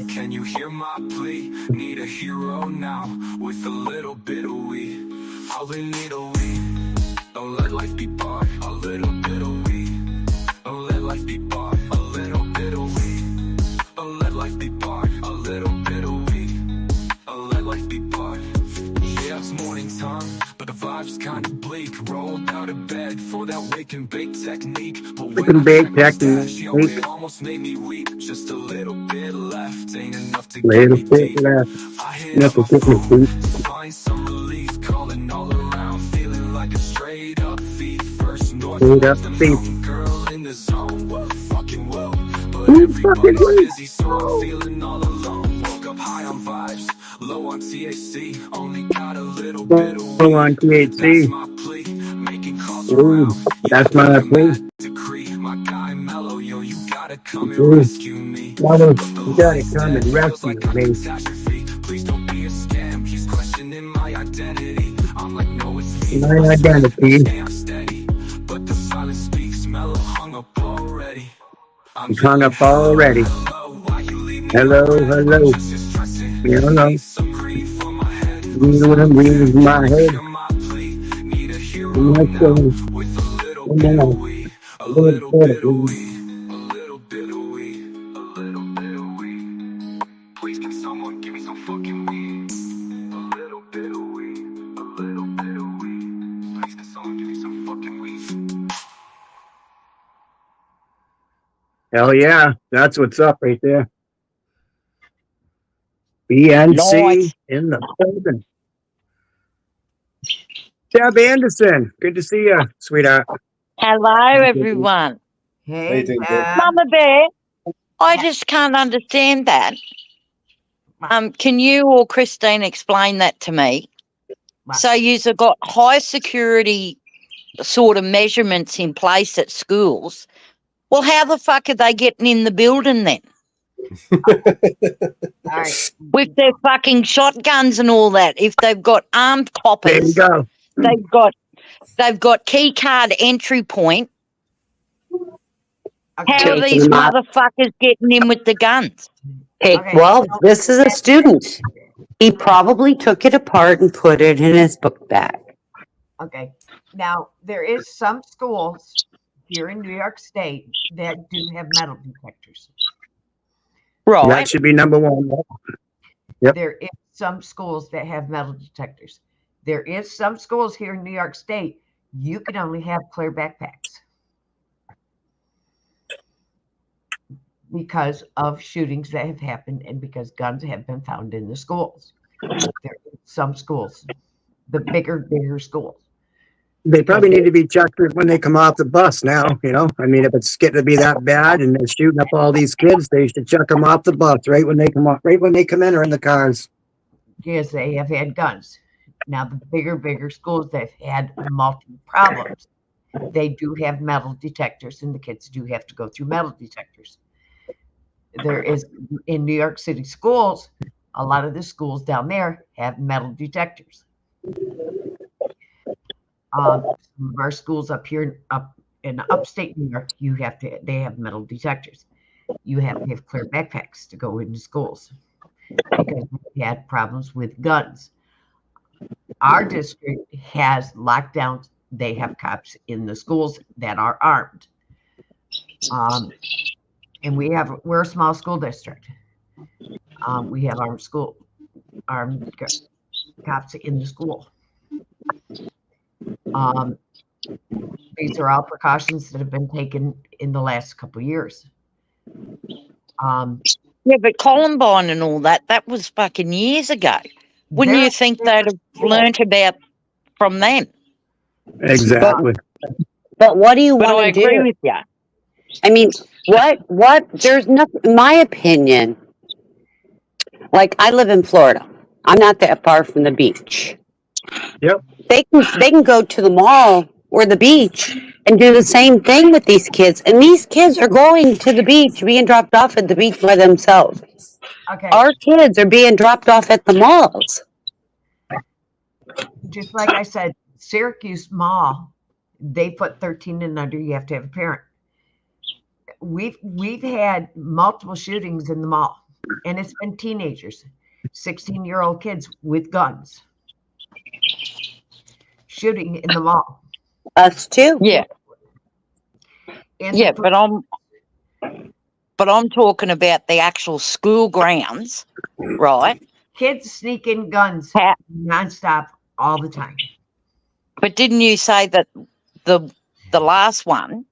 Can you hear my plea? Need a hero now, with a little bit of weed. All we need a weed. Don't let life be bought. A little bit of weed. Don't let life be bought. A little bit of weed. Don't let life be bought. A little bit of weed. Don't let life be bought. Yeah, it's morning time, but the vibe's kinda bleak. Rolled out of bed for that wake and bake technique. But Wake when and I bake checked my stash, technique. yo, it almost made me weep. Just a little bit left, ain't enough to get Little me bit deep. left. I hit Enough up to my get me phone deep. to find some relief, calling all around, feeling like a straight up thief. First north, Straight up the thief. mountain girl in the zone. Well, fucking well, but Ooh, fucking everybody's well. busy, so I'm feeling all alone. Woke up high on vibes, low on THC, only got a little bit of Full on weed. That's THC. my plea, making calls Ooh, around. Yeah, that's my plea. decree, my guy Mellow, yo, you gotta come and Ooh, rescue me. Mellow, The you gotta light's come dead, and feels rescue like a me. catastrophe. Please don't be a scam, he's questioning my identity. I'm like, no, it's me. My I swear, identity. stay on steady, but the silence speaks. Mellow hung up already. I'm It's hung yelling, up hello, already. hello, why you leave me Hello, on red? I'm hello. just here stressing, Hello. need some green for my head. You Who's know what I'm out there? reading in my Can you head? hear my plea? Need a hero And that's now, saying, with a little come bit of on. weed, a A little little bit of bit of weed. weed, a little bit of weed, a little bit of weed. Please can someone give me some fucking weed? A little bit of weed, a little bit of weed. Please can someone give me some fucking weed? Hell yeah. That's what's up right there. BNC Nice. in the building. Deb Anderson. Good to see you, sweetheart. Hello, everyone. How you Hey, doing, Deb? Mama Bear, I just can't understand that. Can you or Christine explain that to me? So you've got high security sort of measurements in place at schools. Well, how the fuck are they getting in the building then? All right. With their fucking shotguns and all that. If they've got armed There you coppers, go. they've got key card entry point. How are Taking these them out. motherfuckers getting in with the guns? Hey, Okay, well, so this is a student. He probably took it apart and put it in his book bag. Okay. Now, there is some schools here in New York State that do have metal detectors. That should be number one. Yep. There is some schools that have metal detectors. There is some schools here in New York State, you can only have clear backpacks because of shootings that have happened and because guns have been found in the schools. There are some schools, the bigger schools. They probably need to be checked when they come off the bus now, you know? I mean, if it's getting to be that bad and they're shooting up all these kids, they should check them off the bus right when they come off, right when they come in or in the cars. Yes, they have had guns. Now, the bigger schools that have had multiple problems, they do have metal detectors, and the kids do have to go through metal detectors. There is, in New York City schools, a lot of the schools down there have metal detectors. Some of our schools up here, up in upstate New York, they have metal detectors. You have to have clear backpacks to go into schools because we had problems with guns. Our district has lockdowns. They have cops in the schools that are armed. And we're a small school district. We have armed cops in the school. These are all precautions that have been taken in the last couple of years. Yeah, but Columbine and all that was fucking years ago. Wouldn't you think they'd have learnt about from them? Exactly. But what do you want I to agree do? with you. I mean, there's nothing, in my opinion, like I live in Florida. I'm not that far from the beach. Yep. They can go to the mall or the beach and do the same thing with these kids. And these kids are going to the beach, being dropped off at the beach by themselves. Okay. Our kids are being dropped off at the malls. Just like I said, Syracuse Mall They put 13 and under. You have to have a parent. We've had multiple shootings in the mall, and it's been teenagers, 16-year-old kids with guns shooting in the mall. Us too. Yeah. And Yeah, but I'm talking about the actual school grounds, right? Kids sneaking guns nonstop all the time. But didn't you say that the last one,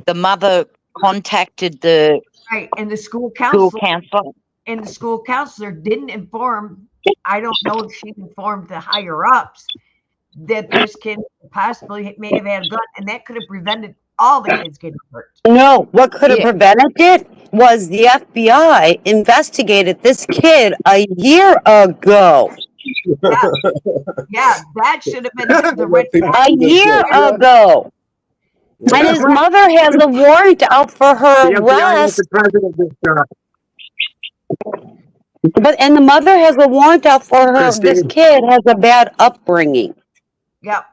the mother contacted the right, and the school school counselor, counselor? And the school counselor didn't inform. I don't know if she informed the higher ups that this kid possibly may have had a gun, and that could have prevented all the kids getting hurt. No, what could have prevented it was the FBI investigated this kid a year ago. Yeah, that should have been the red A year ago. And his mother has a warrant out for her The FBI was arrest. the president of this job. And the mother has a warrant out for her. This Christine. kid has a bad upbringing. Yep.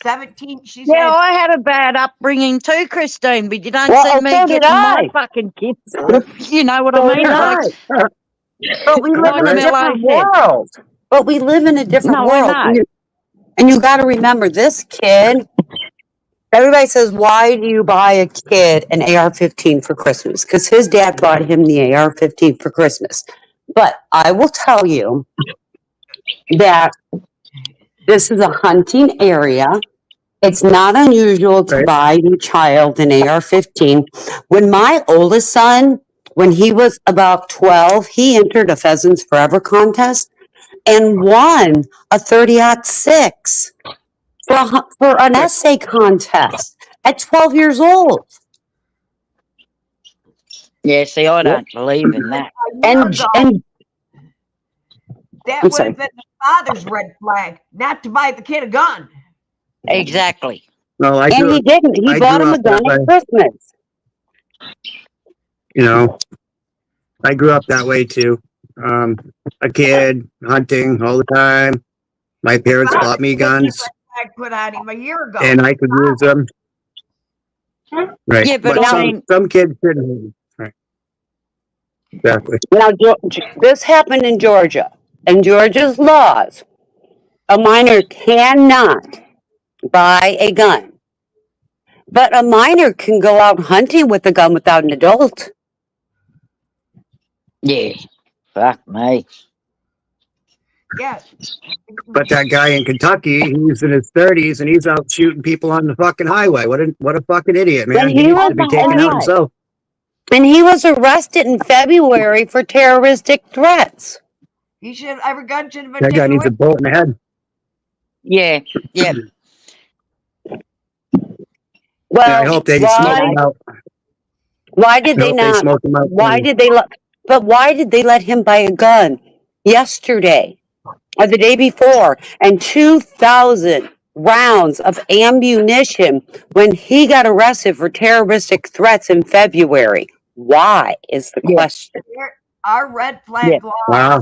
17. She Yeah, said. I had a bad upbringing too, Christine, but you don't Well, see me so did getting my I. fucking kids. You know what So I mean? did I. But we live in a different world. But we live in a different No, I world. know. And you got to remember, this kid, everybody says, why do you buy a kid an AR-15 for Christmas? Because his dad bought him the AR-15 for Christmas. But I will tell you that this is a hunting area. It's not unusual to buy your child an AR-15. When my oldest son, when he was about 12, he entered a Pheasants Forever contest and won a 30-06 for an essay contest at 12 years old. Yeah, see, I don't believe in that. And That I'm would sorry. have been the father's red flag, not to buy the kid a gun. Exactly. No, And he didn't. He bought him a gun at Christmas. You know, I grew up that way too. A kid hunting all the time. My parents bought me guns, I put on him a year ago. and I could use them. Right. Yeah, but I mean- some kids shouldn't. Right. Exactly. Now, this happened in Georgia. In Georgia's laws, a minor cannot buy a gun. But a minor can go out hunting with a gun without an adult. Yeah. Fuck me. Yeah. But that guy in Kentucky, he's in his 30s and he's out shooting people on the fucking highway. What a fucking idiot, man. And He needs to be taken out himself. And he was arrested in February for terroristic threats. He should. Every gun should have been That guy taken needs away. a bullet in the head. Yeah. Yeah. Well, Yeah, I hope they smoke him out. Why did I they hope they not? smoke him out Why too. did they let? But why did they let him buy a gun yesterday or the day before and 2,000 rounds of ammunition when he got arrested for terroristic threats in February? Why is the question? Our red flag laws. Wow.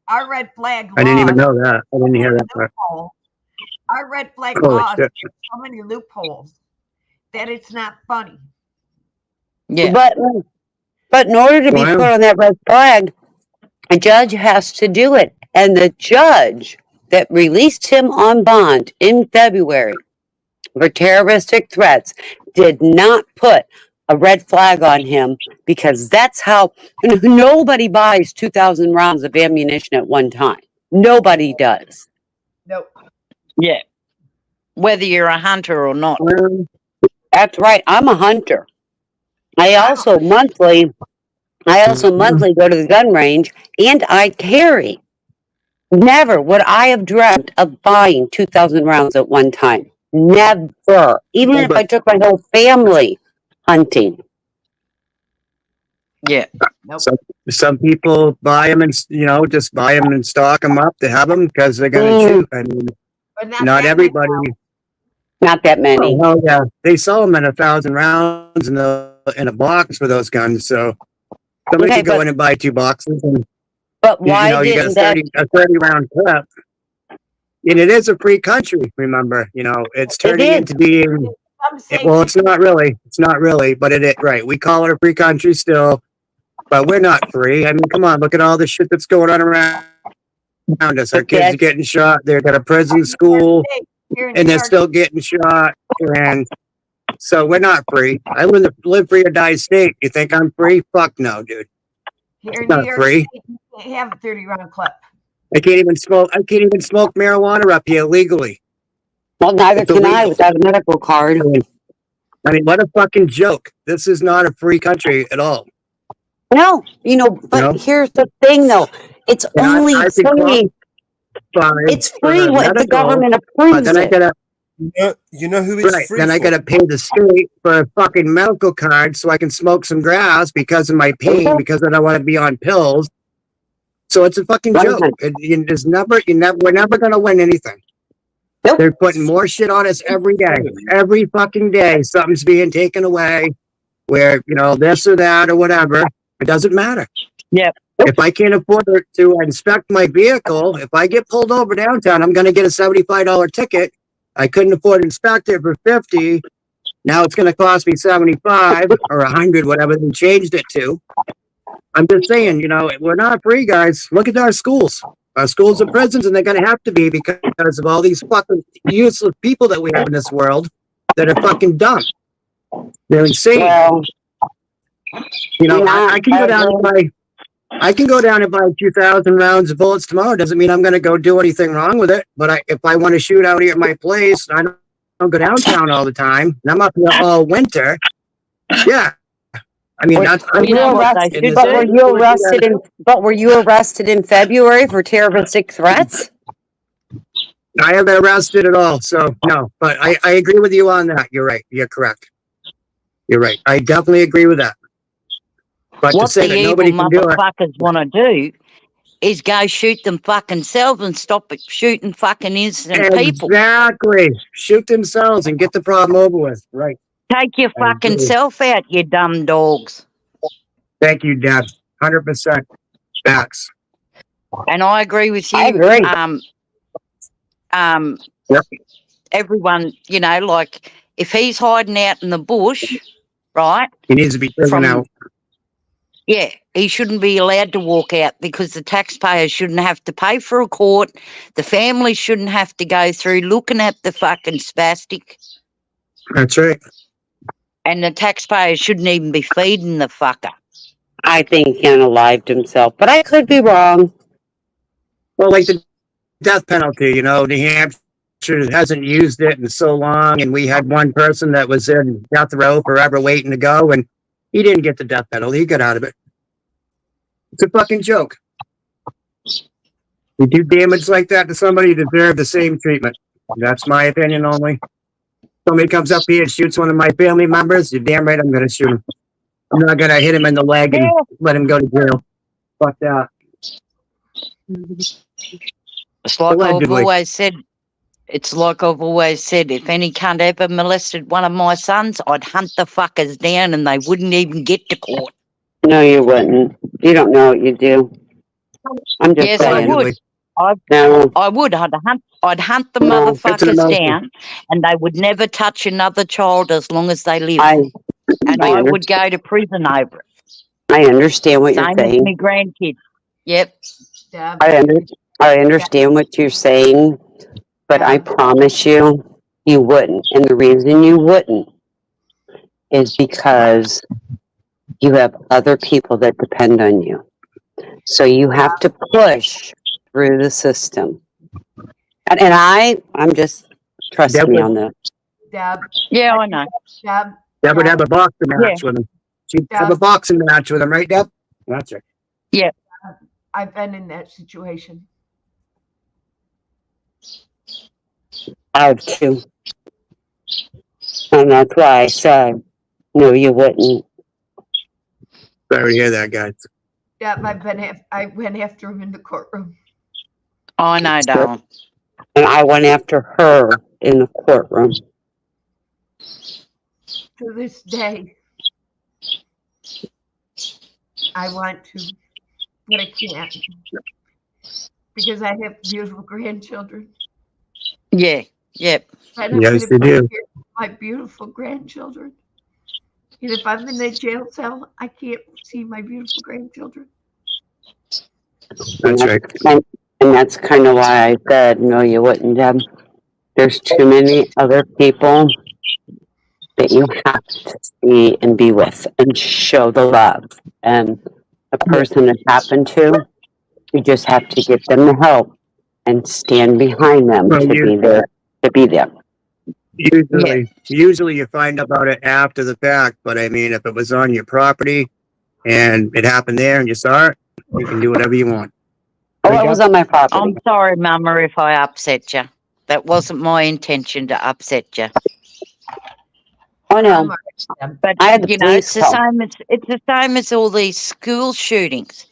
Our red flag laws. I didn't even know that. I didn't hear that part. Our red flag Holy laws shit. have so many loopholes that it's not funny. Yeah. But in order to be Wow. put on that red flag, a judge has to do it. And the judge that released him on bond in February for terroristic threats did not put a red flag on him because that's how nobody buys 2,000 rounds of ammunition at one time. Nobody does. Nope. Yeah. Whether you're a hunter or not. That's right. I'm a hunter. I also monthly go to the gun range and I carry. Never would I have dreamt of buying 2,000 rounds at one time. Never. Even if I took my whole family hunting. Yeah. Some people buy them and just buy them and stock them up to have them because they're going to shoot. I mean, But not everybody. Not that many. Oh yeah, they sell them in 1,000 rounds in a box for those guns. So somebody Okay, could go but- in and buy 2 boxes, and But why you get didn't that? a 30 round clip. and it is a free country. Remember, it's turning is. into being. Well, it's not really. It's not really, but it right. We call it a free country still, but we're not free. I mean, come on, look at all the shit that's going on around us. Our kids are getting shot. They're at a prison school, and they're still getting shot. And so we're not free. I live free or die state. You think I'm free? Fuck no, dude. Here in Not New York free. State, you can't have a 30-round clip. I can't even smoke marijuana up here legally. Well, neither It's can I illegal. without a medical card. I mean, what a fucking joke. This is not a free country at all. No, but here's the thing, though. It's And only I can free. It's free for if the medical, government but approves then I it. gotta You know who it's right. free Then I for? gotta pay the state for a fucking medical card so I can smoke some grass because of my pain, because I don't want to be on pills. So it's a fucking joke. We're never gonna win anything. They're putting more shit on us every day. Every fucking day, something's being taken away. Where this or that or whatever, it doesn't matter. Yeah. If I can't afford to inspect my vehicle, if I get pulled over downtown, I'm going to get a $75 ticket. I couldn't afford to inspect it for $50. Now it's going to cost me $75 or $100, whatever they changed it to. I'm just saying, we're not free, guys. Look at our schools. Our schools are prisons, and they're going to have to be because of all these fucking useless people that we have in this world that are fucking dumb. They're insane. Well, I can go down and buy 2,000 rounds of bullets tomorrow. Doesn't mean I'm going to go do anything wrong with it. But if I want to shoot out here at my place, I don't go downtown all the time. And I'm up here all winter. Yeah. I mean, were you arrested in February for terroristic threats? I haven't arrested at all. So no, but I agree with you on that. You're right. You're correct. You're right. I definitely agree with that. But what to say the that evil nobody can do it, motherfuckers want to do is go shoot them fucking selves and stop it shooting fucking innocent people. Exactly. Shoot themselves and get the problem over with. Right. Take your fucking self out, you dumb dogs. Thank you, Deb. 100% facts. And I agree with you. I agree. Everyone, like if he's hiding out in the bush, right? He needs to be driven out. Yeah, he shouldn't be allowed to walk out because the taxpayers shouldn't have to pay for a court. The family shouldn't have to go through looking at the fucking spastic. That's right. And the taxpayers shouldn't even be feeding the fucker. I think he unalived himself, but I could be wrong. Well, like the death penalty, New Hampshire hasn't used it in so long, and we had one person that was in death row forever waiting to go, and he didn't get the death penalty. He got out of it. It's a fucking joke. You do damage like that to somebody, you deserve the same treatment. That's my opinion only. Somebody comes up here and shoots one of my family members, you're damn right I'm going to shoot him. I'm not going to hit him in the leg and let him go to jail. Fuck that. It's like Allegedly. I've always said, if any cunt ever molested one of my sons, I'd hunt the fuckers down and they wouldn't even get to court. No, you wouldn't. You don't know what you do. I'm just Yes, saying. I would. No. I would. I'd hunt the motherfuckers down, and they would never touch another child as long as they live. I would go to prison over it. I understand what you're Same saying. with my grandkids. Yep. I understand what you're saying, but I promise you wouldn't. And the reason you wouldn't is because you have other people that depend on you. So you have to push through the system. And I'm just, trust me on that. Deb. Yeah, I know. Deb would have a boxing match with him. She'd have a boxing match with him, right, Deb? That's it. Yeah. I've been in that situation. I have too. And that's why I said, no, you wouldn't. Sorry to hear that, guys. Yeah, I went after him in the courtroom. I know, darling. And I went after her in the courtroom. To this day, I want to, but I can't. Because I have beautiful grandchildren. Yeah, yep. And I'm Yes, going you to do. my beautiful grandchildren. And if I'm in a jail cell, I can't see my beautiful grandchildren. That's right. And that's kind of why I said, no, you wouldn't, Deb. There's too many other people that you have to see and be with and show the love. And a person it happened to, you just have to give them the help and stand behind them Well, to you be there. To be there. usually you find about it after the fact, but I mean, if it was on your property and it happened there and you saw it, you can do whatever you want. Oh, it was on my property. I'm sorry, Mama, if I upset you. That wasn't my intention to upset you. Oh no, But I had the you know, police it's come. the same as all these school shootings.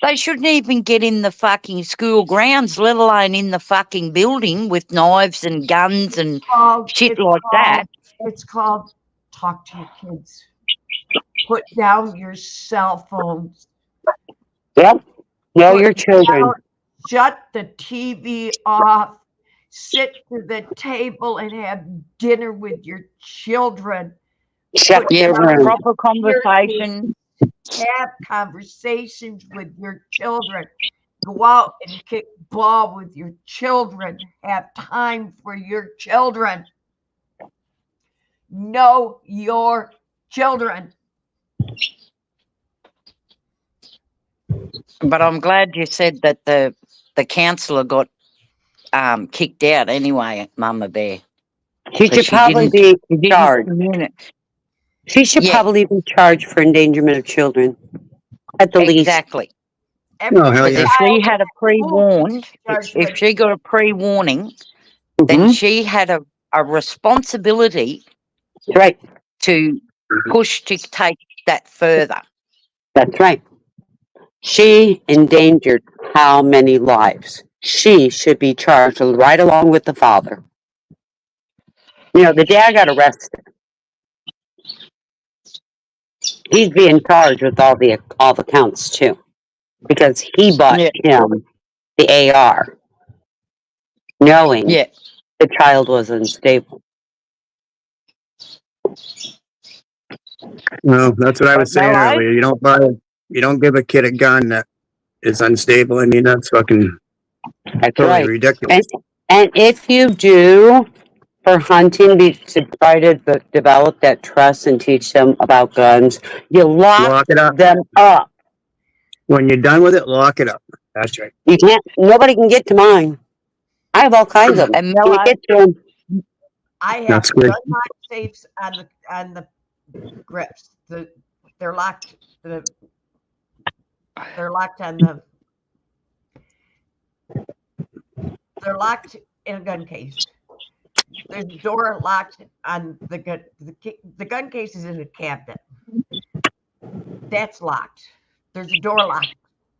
They shouldn't even get in the fucking school grounds, let alone in the fucking building with knives and guns and shit like that. It's called talk to your kids. Put down your cell phones. Yep. Know Put your children. down- shut the TV off. Sit to the table and have dinner with your children. Shut Put their down room. Proper conversation. Have conversations with your children. Go out and kick ball with your children. Have time for your children. Know your children. But I'm glad you said that the counsellor got kicked out anyway, Mama Bear. She 'Cause should probably be charged. She should Yeah. probably be charged for endangerment of children, at the least. Exactly. Oh, hell Because yeah. if she had a pre-warned, if she got a pre-warning, then she had a responsibility right to push to take that further. That's right. She endangered how many lives? She should be charged right along with the father. You know, the dad got arrested. He's being charged with all the counts too, because he bought him the AR, knowing the child was unstable. No, that's what I was saying earlier. You don't give a kid a gun that is unstable. I mean, that's fucking totally ridiculous. And if you do for hunting, to try to develop that trust and teach them about guns, you lock it up. them up. When you're done with it, lock it up. That's right. You can't. Nobody can get to mine. I have all kinds of them. And Can't get to them. I have That's good. gun lock safes on the grips. They're locked. They're locked on the. They're locked in a gun case. There's a door locked on the gun. The gun case is in a cabinet. That's locked. There's a door lock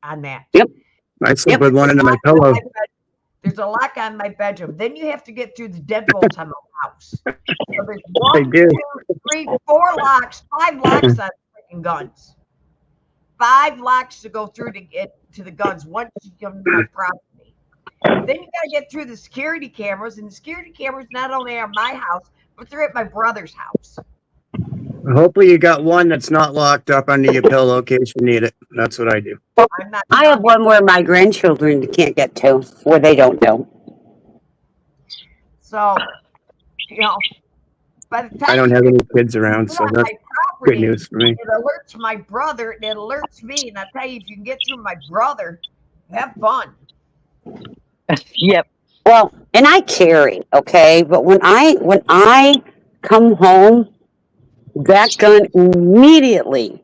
on that. Yep. I sleep with one under my pillow. There's a lock on my bedroom. Then you have to get through the deadbolts on my house. So there's one, do. 2, 3, 4 locks, 5 locks on freaking guns. 5 locks to go through to get to the guns once you give them my property. Then you got to get through the security cameras, and the security cameras not only are my house, but they're at my brother's house. Hopefully you got one that's not locked up under your pillow in case you need it. That's what I do. I have one where my grandchildren can't get to, where they don't know. So, you know, by the time I don't have any kids around, so on that's my property, good news for me. it alerts my brother, and it alerts me. And I tell you, if you can get through my brother, have fun. Yep. Well, and I carry, okay, but when I come home, that gun immediately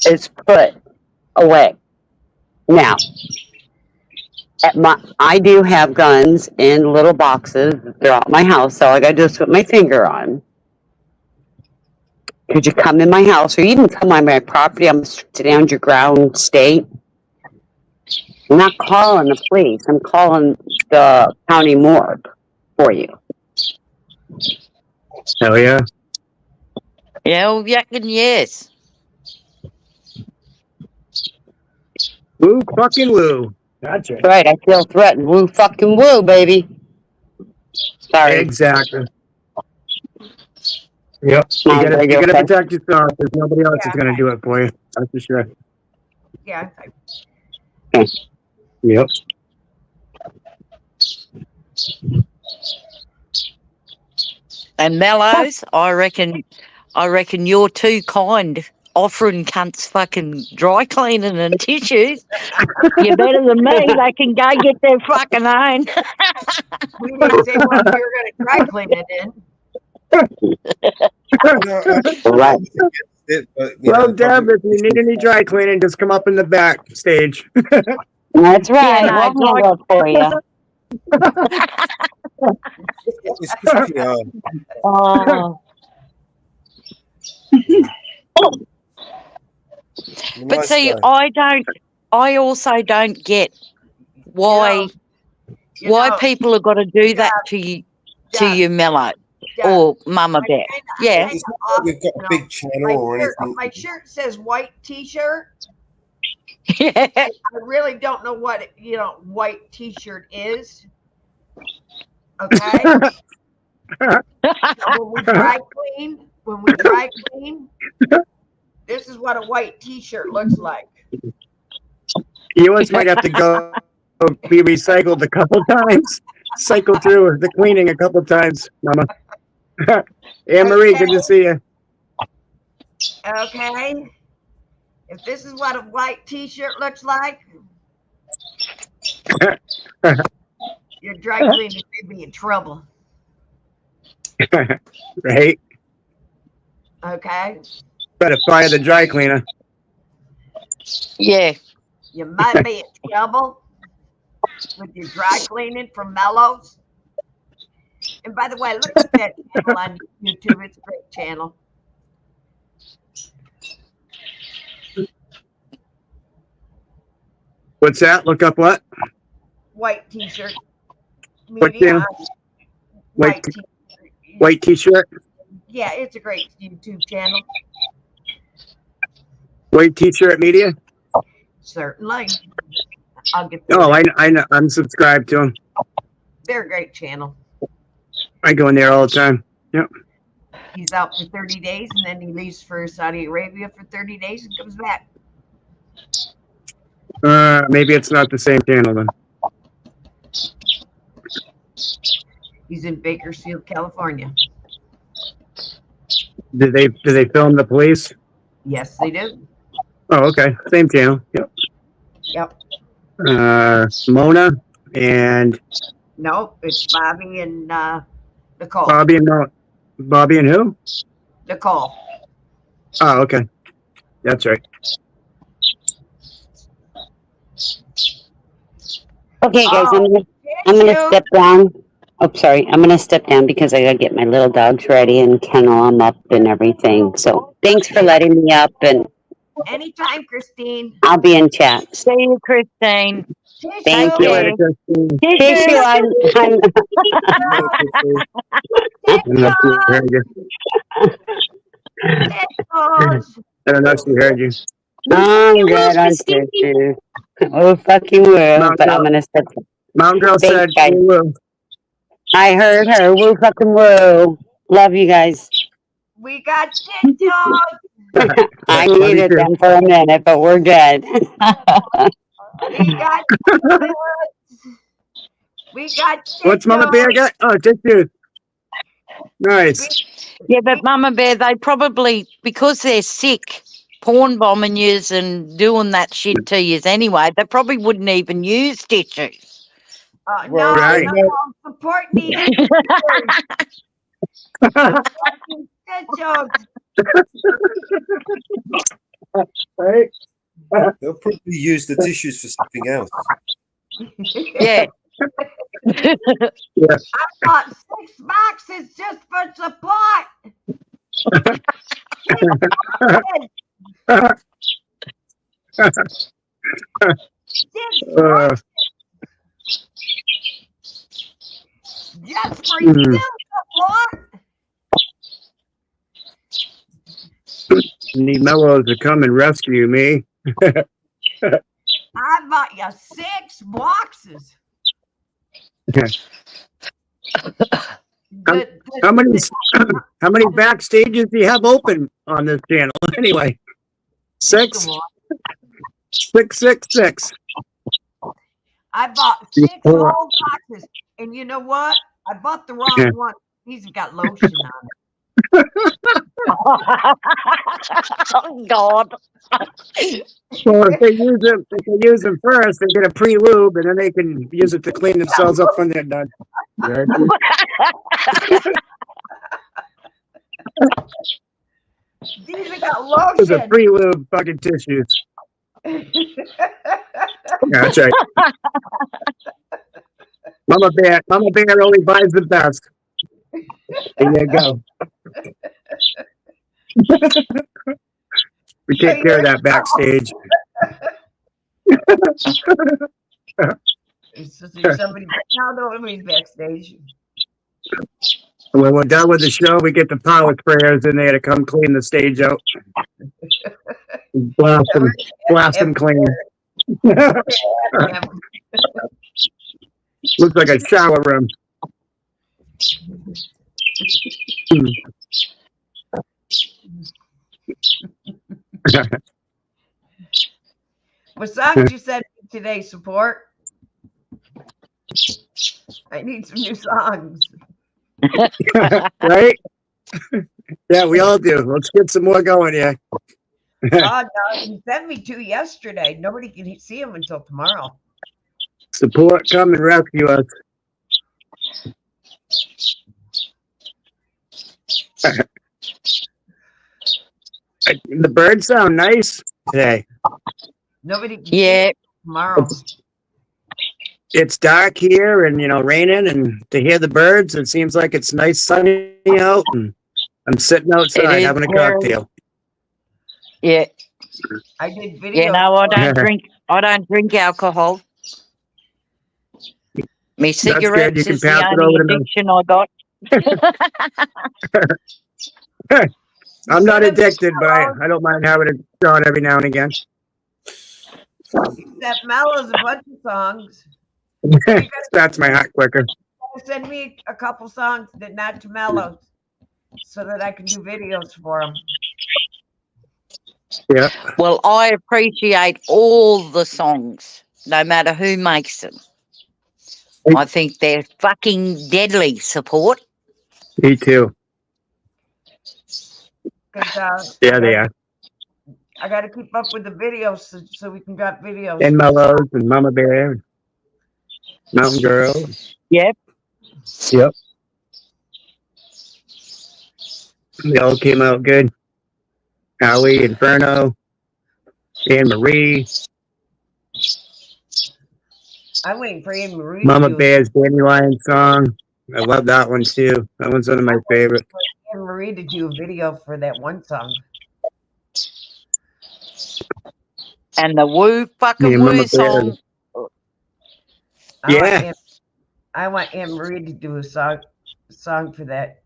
is put away. Now, I do have guns in little boxes throughout my house, so I got to just put my finger on. Could you come in my house, or even come on my property? I'm down your ground state. I'm not calling the police. I'm calling the county morgue for you. Hell yeah. Yeah, well, yes. Woo fucking woo. That's right. Right, I feel threatened. Woo fucking woo, baby. Sorry. Exactly. Yep. You Mom, gotta are you okay? protect yourself because nobody else is Yeah, gonna do it for you. That's for sure. yeah. Yep. And Mellows, I reckon you're too kind, offering cunts fucking dry cleaning and tissues. You're better than me. They can go get their fucking own. We didn't say what we were going to dry clean it in. Right. Well, Deb, if you need any dry cleaning, just come up in the back stage. That's right. Yeah, no, We'll handle it for you. It's pretty hard. Oh. But see, I also don't get why people have got to do that to you, Mellow, or Mama Bear. Yeah. It's not like we've got a big channel or anything. My shirt says white T-shirt. Yeah. I really don't know what white T-shirt is. Okay. So when we dry clean, this is what a white T-shirt looks like. Yours might have to go be recycled a couple times. Cycle through the cleaning a couple times, Mama. Anne Marie, good to see you. Okay. If this is what a white T-shirt looks like, your dry cleaner may be in trouble. Right? Okay. Better fire the dry cleaner. Yeah. You might be in trouble with your dry cleaning from Mellows. And by the way, look at that channel on YouTube. It's a great channel. What's that? Look up what? White T-shirt. What channel? White T-shirt. Yeah, it's a great YouTube channel. White T-shirt media. Certainly. I'll get. Oh, I know. I'm subscribed to them. They're a great channel. I go in there all the time. Yep. He's out for 30 days and then he leaves for Saudi Arabia for 30 days and comes back. Maybe it's not the same channel then. He's in Bakersfield, California. Did they film the police? Yes, they do. Oh, okay. Same channel. Yep. Yep. Mona and. No, it's Bobby and Nicole. Bobby and who? Nicole. Oh, okay. That's right. Okay, guys, I'm gonna step down. Oh, sorry. I'm gonna step down because I gotta get my little dogs ready and kennel them up and everything. So thanks for letting me up, and anytime, Christine. I'll be in chat. See you, Christine. Thank you. Later, Christine. Tissue, I'm I don't know if she heard you. I don't know if she heard you. I'm good on tissue. Oh, fucking will, but I'm gonna step down. Mountain Girl said, guys. woo. I heard her. Woo fucking woo. Love you guys. We got tit dogs. I needed them for a minute, but we're good. We got What's Mama Bear got? Oh, tissues. Nice. Yeah, but Mama Bear, they probably, because they're sick, porn bombing yous and doing that shit to yous anyway, they probably wouldn't even use tissues. No, right. no, support me. Right. They'll probably use the tissues for something else. Yeah. Yeah. I bought 6 boxes just for support. Just for you support. Need Mellows to come and rescue me. I bought you 6 boxes. How many how many backstages do you have open on this channel anyway? 6? 666. I bought 6 whole boxes, and you know what? I bought the wrong one. These have got lotion on it. Oh God. Well, if they use them first, they get a pre-lube, and then they can use it to clean themselves up when they're done. These have got Those are lotion. pre-lube fucking tissues. Yeah, that's right. Mama Bear only buys the best. There you go. We take care of that backstage. There's somebody now nobody's backstage. When we're done with the show, we get the power sprayers in there to come clean the stage out. Blast them clean. Looks like a shower room. What songs you sent me today, support? I need some new songs. Right? Yeah, we all do. Let's get some more going here. Oh, no, you sent me 2 yesterday. Nobody can see them until tomorrow. Support, come and rescue us. The birds sound nice today. Nobody can see tomorrow. It's dark here and, raining, and to hear the birds, it seems like it's nice sunny out, and I'm sitting outside having a cocktail. Yeah. I did video. Yeah, no, I don't drink alcohol. Me cigarettes You can is the pass it only over to me. addiction I got. I'm not addicted, but I don't mind having a shot every now and again. That Mellow's a bunch of songs. That's my hot quicker. Send me a couple songs that not to Mellow's so that I can do videos for them. Yeah. Well, I appreciate all the songs, no matter who makes them. I think they're fucking deadly, support. Me too. Yeah, they are. I got to keep up with the videos so we can drop videos. And Mellows and Mama Bear, and Mountain Girl. Yep. Yep. They all came out good. Howie, Inferno, Anne Marie. I'm waiting for Anne Marie. Mama Bear's Dandelion song. I love that one too. That one's one of my favorites. Anne Marie to do a video for that one song. And the woo song. Yeah. I want Anne Marie to do a song for that.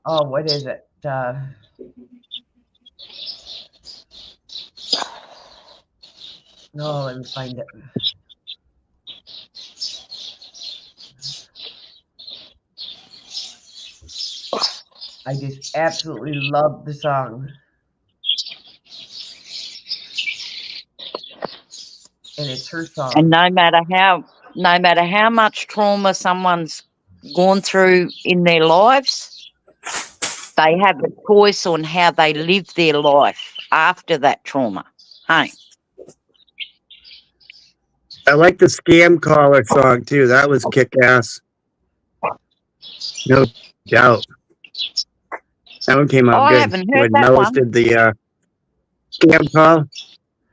What is it? No, let me find it. I just absolutely love the song. And it's her song. And no matter how much trauma someone's gone through in their lives, they have a choice on how they live their life after that trauma. Hey. I like the Scam Caller song too. That was kick ass. No doubt. That one came out I good. haven't heard when that Mellis one. did the Scam Call.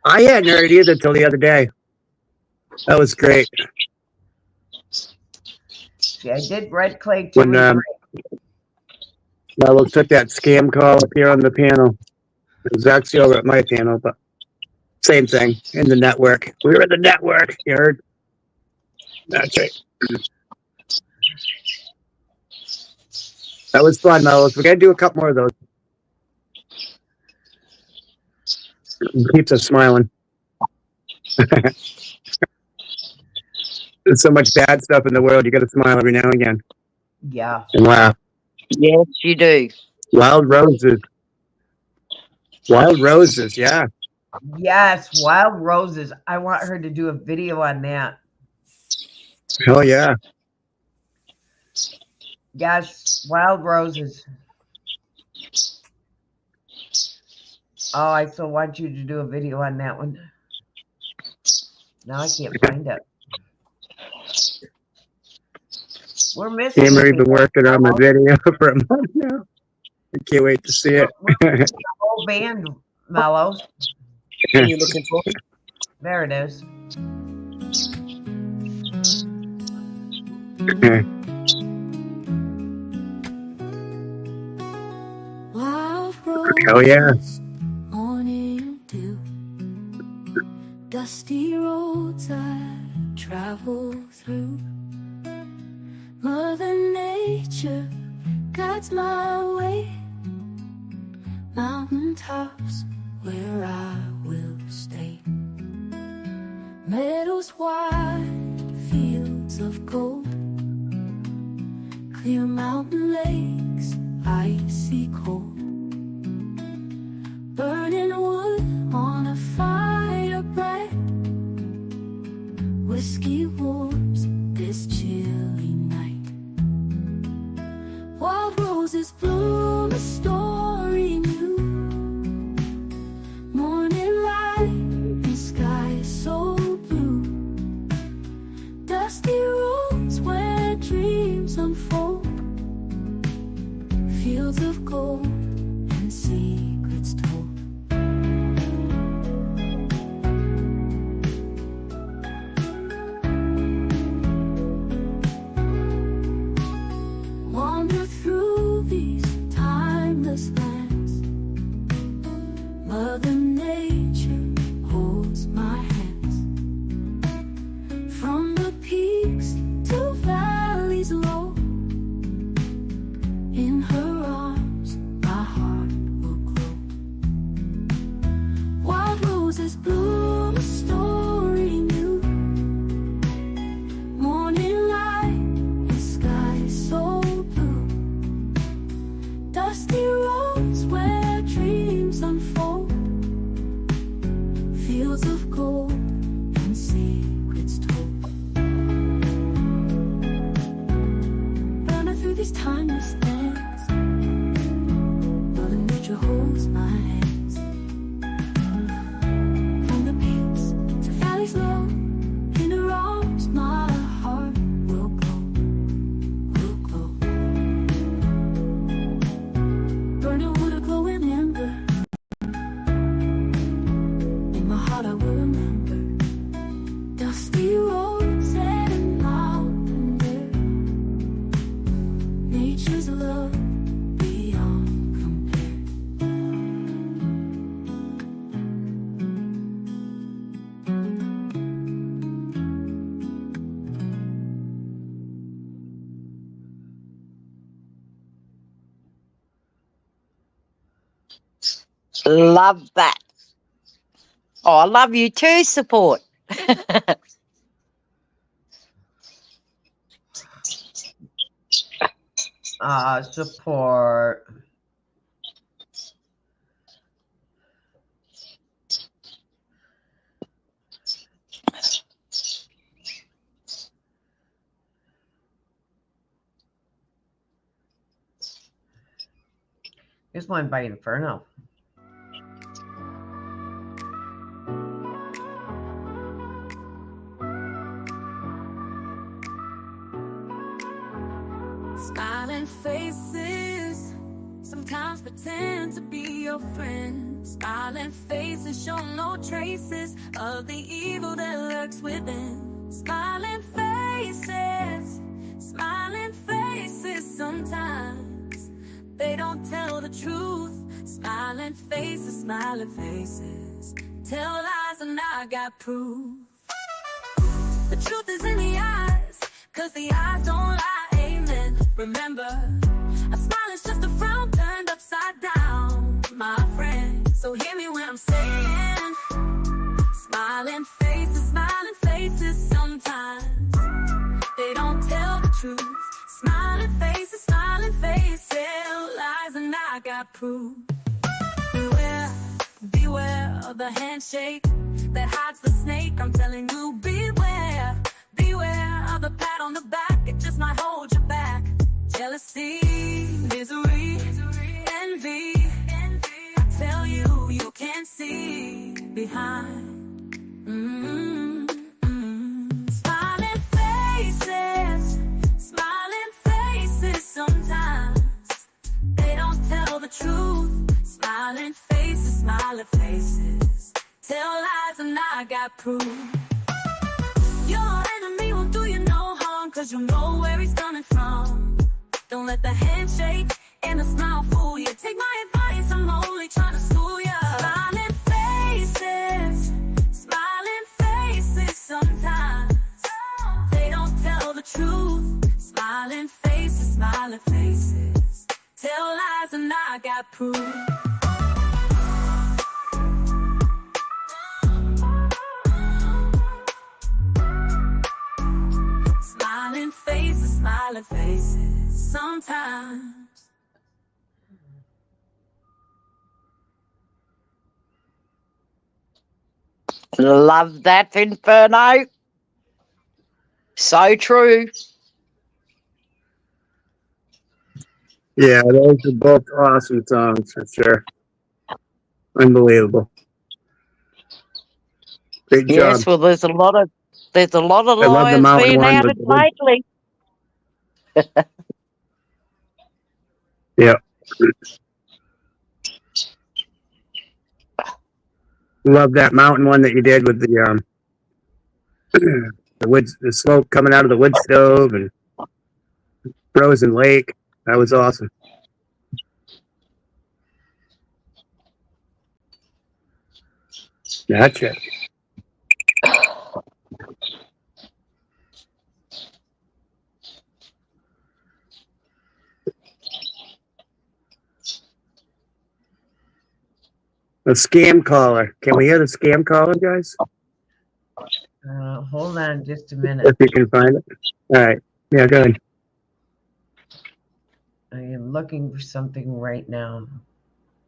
I hadn't heard it either till the other day. That was great. Yeah, I did Red Clay too. When Mellis took that Scam Call up here on the panel. It was actually over at my panel, but same thing in the network. We were in the network, you heard? That's right. That was fun, Mellis. We got to do a couple more of those. It keeps us smiling. There's so much bad stuff in the world. You got to smile every now and again Yeah. and laugh. Yes, you do. Wild roses. Wild roses. Yeah. Yes, Wild Roses. I want her to do a video on that. Hell yeah. Yes, Wild Roses. Oh, I still want you to do a video on that one. Now I can't find it. We're missing Anne Marie been people. working on my video for a month now. I can't wait to see it. The whole band, Mellows. What are you looking for? There it is. Hell yeah. Morning dew, dusty roads I travel through. Mother Nature guides my way. Mountain tops where I will stay. Meadows wide, fields of gold. Clear mountain lakes, icy cold. Burning wood on a fire bright. Whiskey warms this chilly night. Wild roses bloom a story new. Morning light and sky so blue. Dusty roads where dreams unfold. Fields of gold and secrets told. Wander through these timeless lands. Mother Nature holds my hands. From the peaks to valleys low, in her arms my heart will glow. Wild roses bloom a story new. Morning light and sky so blue. Dusty roads where dreams unfold. Fields of gold and secrets told. Running through these timeless lands. Mother Nature holds my hands. From the peaks to valleys low, in her arms my heart will glow, will glow. Burning wood a glowing ember. In my heart I will remember. Dusty roads and mountain air. Nature's love beyond compare. Love that. Oh, I love you too, support. Support. Here's one by Inferno. Smiling faces sometimes pretend to be your friends. Smiling faces show no traces of the evil that lurks within. Smiling faces sometimes they don't tell the truth. Smiling faces tell lies and I got proof. The truth is in the eyes, 'cause the eyes don't lie, amen. Remember, a smile is just a frown turned upside down, my friend. So hear me when I'm saying, smiling faces sometimes got proof. Beware of the handshake that hides the snake. I'm telling you, beware of the pat on the back. It just might hold you back. Jealousy, misery, envy. I tell you, you can't see behind. Smiling faces sometimes. They don't tell the truth. Smiling faces, tell lies and I got proof. Your enemy won't do you no harm, cause you know where he's coming from. Don't let the handshake and the smile fool you. Take my advice, I'm only trying to school ya. Smiling faces sometimes. They don't tell the truth. Smiling faces, tell lies and I got proof. Smiling faces sometimes. Love that, Inferno. So true. Yeah, those are both awesome songs for sure. Unbelievable. Great Yes, job. well, there's a lot of I love the liars mountain being one, but outed lately. yeah. Love that mountain one that you did with the the wood, the smoke coming out of the wood stove and frozen lake. That was awesome. Gotcha. A scam caller. Can we hear the scam caller, guys? Hold on just a minute. If you can find it. All right. Yeah, go ahead. I am looking for something right now.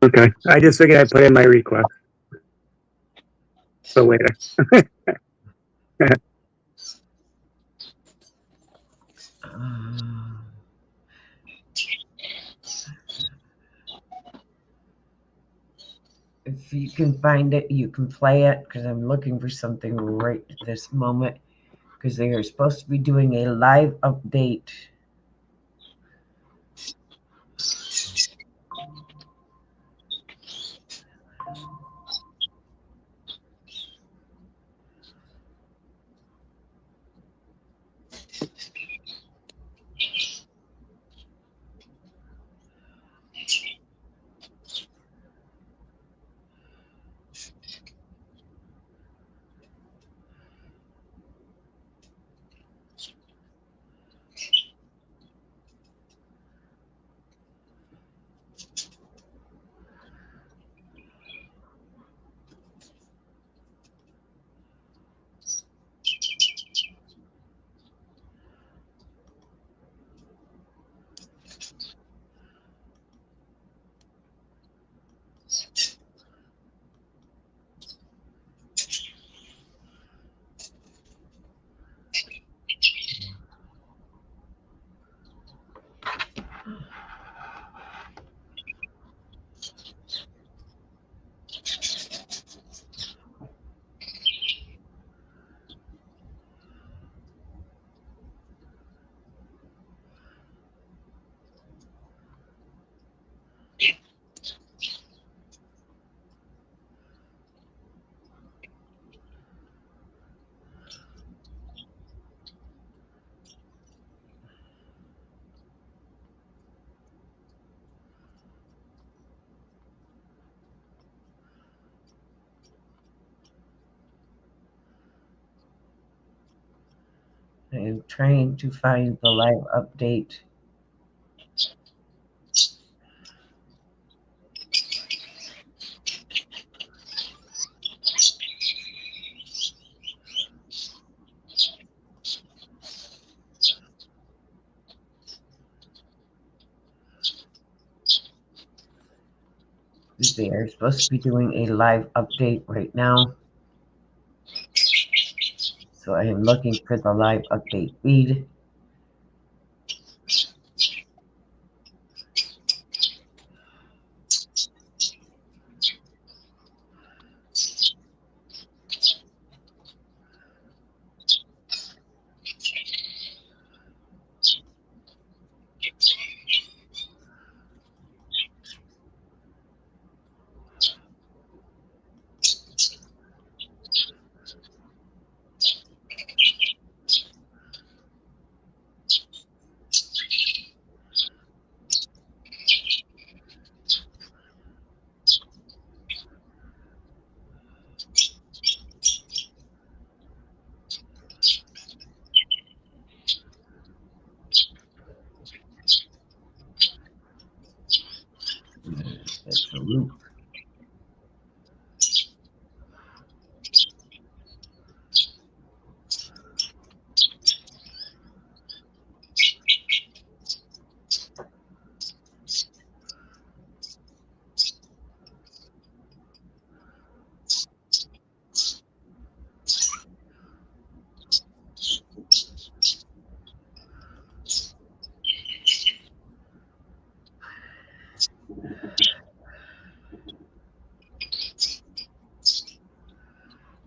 Okay. I just figured I'd put in my request. So later. If you can find it, you can play it, because I'm looking for something right this moment, because they are supposed to be doing a live update. I am trying to find the live update. They are supposed to be doing a live update right now. So I am looking for the live update feed. That's a loop.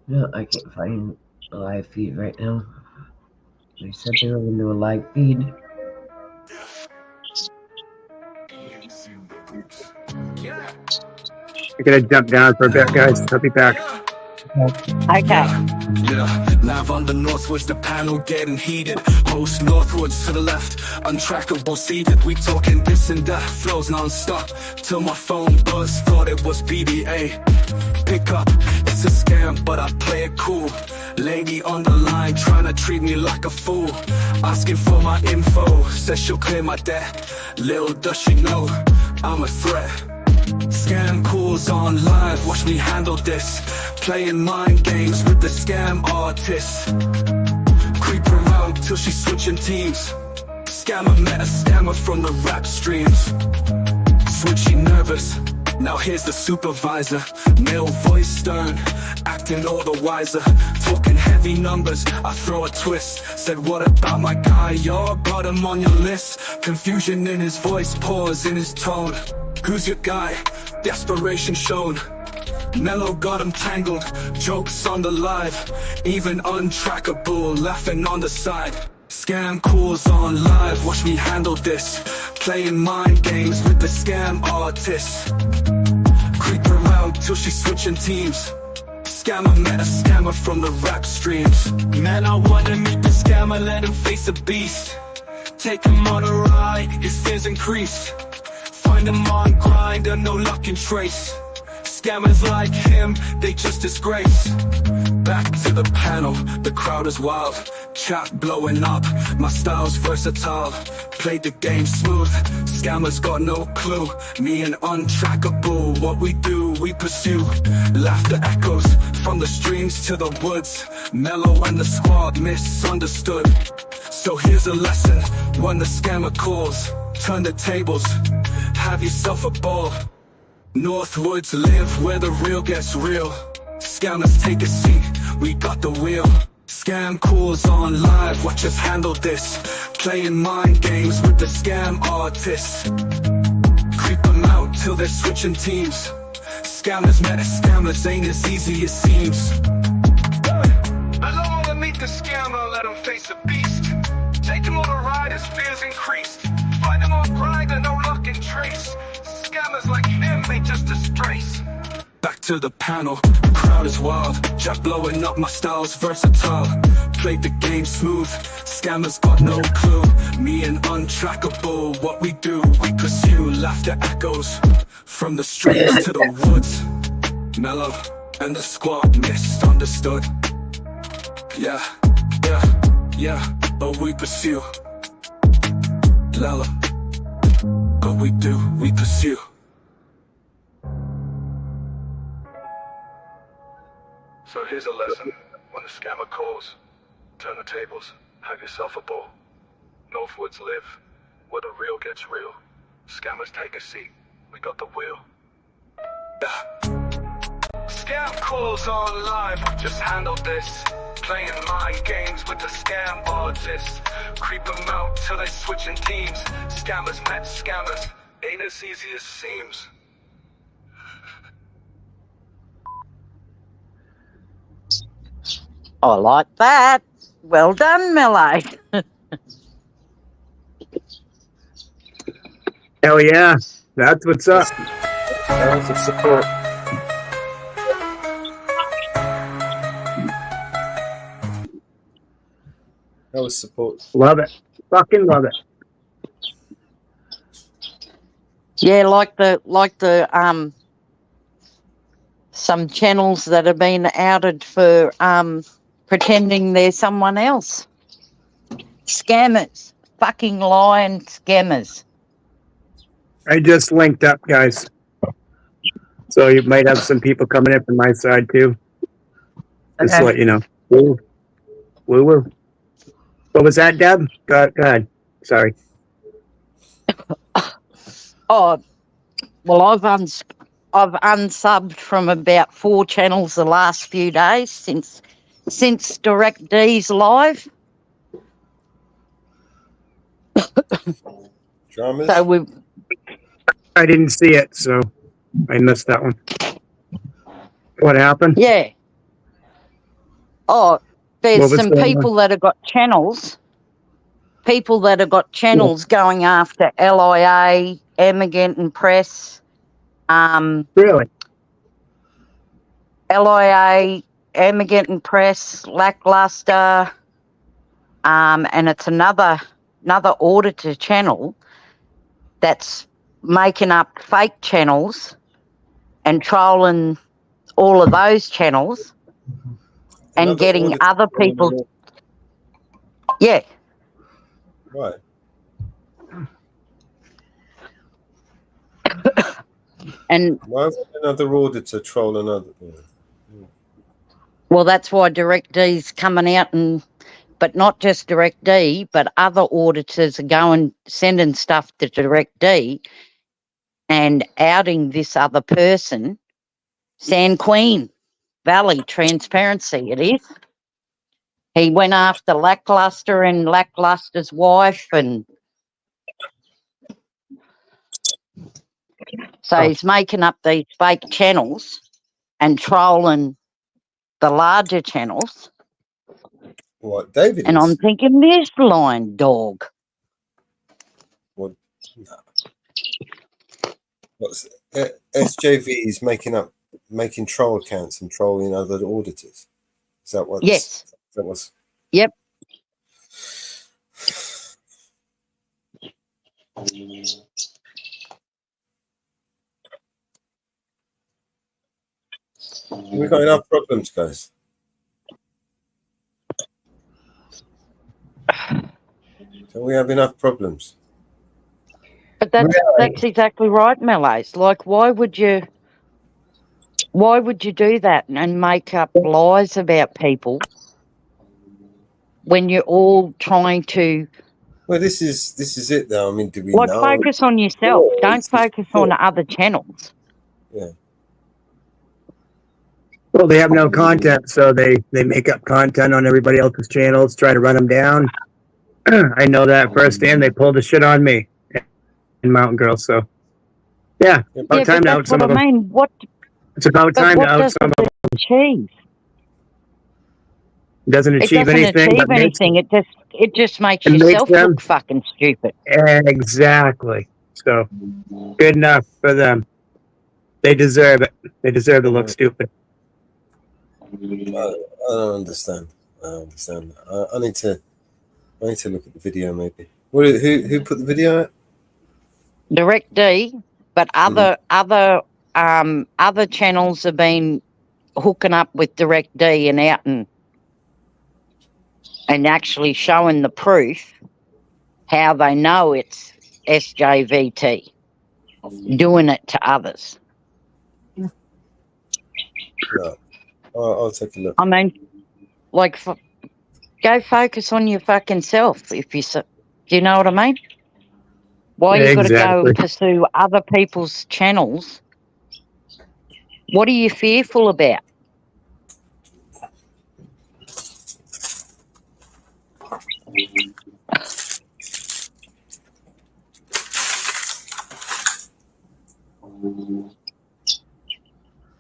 No, I can't find a live feed right now. They said they were going to do a live feed. I'm gonna jump down for a bit, guys. I'll be back. Okay. Yeah, live on the northwards, the panel getting heated. Host northwards to the left, untrackable seated. We talking this and that, flows non-stop. Till my phone buzz, thought it was BBA. Pick up, it's a scam, but I play it cool. Lady on the line, trying to treat me like a fool. Asking for my info, says she'll clear my debt. Little does she know, I'm a threat. Scam calls on live, watch me handle this. Playing mind games with the scam artist. Creep around till she's switching teams. Scammer met a scammer from the rap streams. Switchy nervous, now here's the supervisor. Male voice stern, acting all the wiser. Talking heavy numbers, I throw a twist. Said what about my guy, y'all got him on your list. Confusion in his voice, pause in his tone. Who's your guy? Desperation shown. Mellow got him tangled, jokes on the live. Even untrackable, laughing on the side. Scam calls on live, watch me handle this. Playing mind games with the scam artist. Creep around till she's switching teams. Scammer met a scammer from the rap streams. Man, I wanna meet the scammer, let him face a beast. Take him on a ride, his fears increased. Find him on Grindr, no luck and trace. Scammers like him, they just disgrace. Back to the panel, the crowd is wild. Chat blowing up, my style's versatile. Played the game smooth, scammers got no clue. Me and untrackable, what we do, we pursue. Laughter echoes from the streams to the woods. Mellow and the squad misunderstood. So here's a lesson, when the scammer calls, turn the tables, have yourself a ball. Northwoods live where the real gets real. Scammers take a seat, we got the wheel. Scam calls on live, watch us handle this. Playing mind games with the scam artists. Creep them out till they're switching teams. Scammers met scammers, ain't as easy as seems. I don't wanna meet the scammer, let him face a beast. Take him on a ride, his fears increased. Find him on Grindr, no luck and trace. Scammers like him, they just disgrace. Back to the panel, the crowd is wild. Chat blowing up, my style's versatile. Played the game smooth, scammers got no clue. Me and untrackable, what we do, we pursue. Laughter echoes from the streets to the woods. Mellow and the squad misunderstood. Yeah, but we pursue. Lala, but we do, we pursue. So here's a lesson, when the scammer calls, turn the tables, have yourself a ball. Northwoods live, where the real gets real. Scammers take a seat, we got the wheel. Scam calls online, just handle this. Playing mind games with the scam artists. Creep them out till they switching teams. Scammers met scammers, ain't as easy as seems. I like that. Well done, Mello. Hell yeah, that's what's up. Hours of support. That was support. Love it. Fucking love it. Yeah, like the some channels that have been outed for pretending they're someone else. Scammers. Fucking lying scammers. I just linked up, guys. So you might have some people coming in from my side too. Just to let you know. Woo. Woo woo. What was that, Deb? Go ahead. Sorry. Oh, well, I've unsubbed from about 4 channels the last few days since Direct D's live. Dramas? So I didn't see it, so I missed that one. What happened? Yeah. Oh, there's What was some going people that have got channels. People that have got channels going after LIA, Emigenton Press. Really? LIA, Emigenton Press, Lackluster, and it's another auditor channel that's making up fake channels and trolling all of those channels and Another getting auditor other people. Yeah. Right. And why would another auditor troll another? well, that's why Direct D's coming out, but not just Direct D, but other auditors are going sending stuff to Direct D and outing this other person, San Queen Valley Transparency. It is. He went after Lackluster and Lackluster's wife, and so he's making up these fake channels and trolling the larger channels. What, David And is? I'm thinking, this blind dog. What? No. What's SJV is making troll accounts and trolling other auditors? Is that what? Yes. That was. Yep. We've got enough problems, guys. Don't we have enough problems? But that's exactly right, Mellows. Like, why would you do that and make up lies about people when you're all trying to? Well, this is it, though. I mean, do we Like, know? focus on yourself. Don't focus on other channels. Yeah. Well, they have no content, so they make up content on everybody else's channels, try to run them down. I know that firsthand. They pulled the shit on me in Mountain Girl, so yeah, about time to out some of them. It's about time to out some of them. Achieve? It doesn't achieve anything. Achieve anything. It just makes it yourself makes them look fucking stupid. Exactly. So good enough for them. They deserve it. They deserve to look stupid. I don't understand. I need to look at the video maybe. Who put the video out? Direct D, but other channels have been hooking up with Direct D and outing and actually showing the proof how they know it's SJVT doing it to others. No. I'll take a look. I mean, like, go focus on your fucking self. Do you know what I mean? Why you got to go and pursue other people's channels What are you fearful about?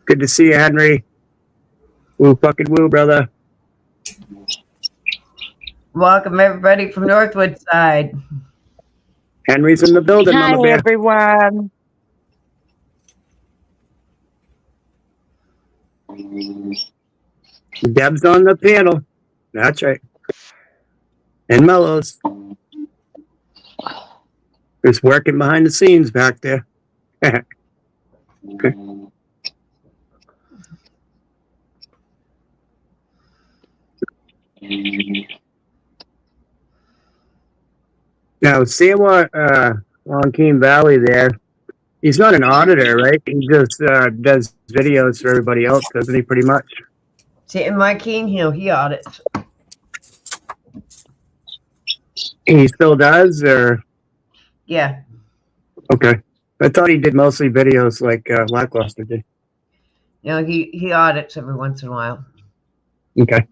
Good to see you, Henry. Woo fucking woo, brother. Welcome everybody from Northwood side. Henry's in the building, Mama Hey, Bear. everyone. Deb's on the panel. That's right. And Mellows. Just working behind the scenes back there. Now, Sam on Keene Valley there, he's not an auditor, right? He just does videos for everybody else, doesn't he, pretty much? See, in my King Hill, he audits. He still does, or? Yeah. Okay. I thought he did mostly videos like Lackluster did. He audits every once in a while. Okay.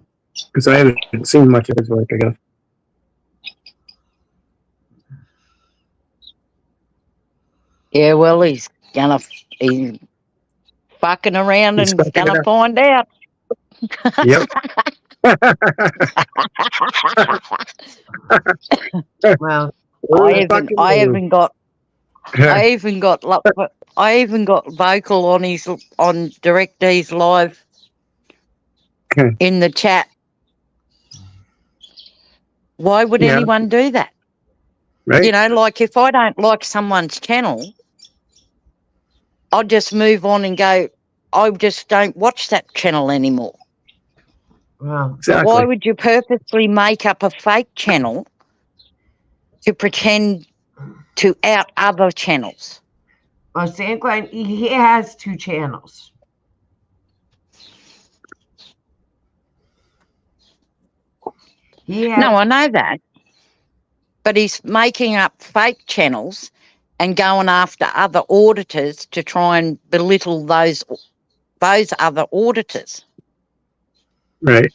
Because I haven't seen much of his work, I guess. Yeah, well, he's fucking around He's and fucking gonna it up. find out. Yep. Well, I even got vocal on DirectD's live in the chat. Why would Yeah. anyone do that? Right. You know, like if I don't like someone's channel, I'll just move on and go, I just don't watch that channel anymore. Wow. But why would you purposely make up a fake channel to pretend to out other channels? Well, San Quentin, he has 2 channels. No, I know that. But he's making up fake channels and going after other auditors to try and belittle those other auditors. Right.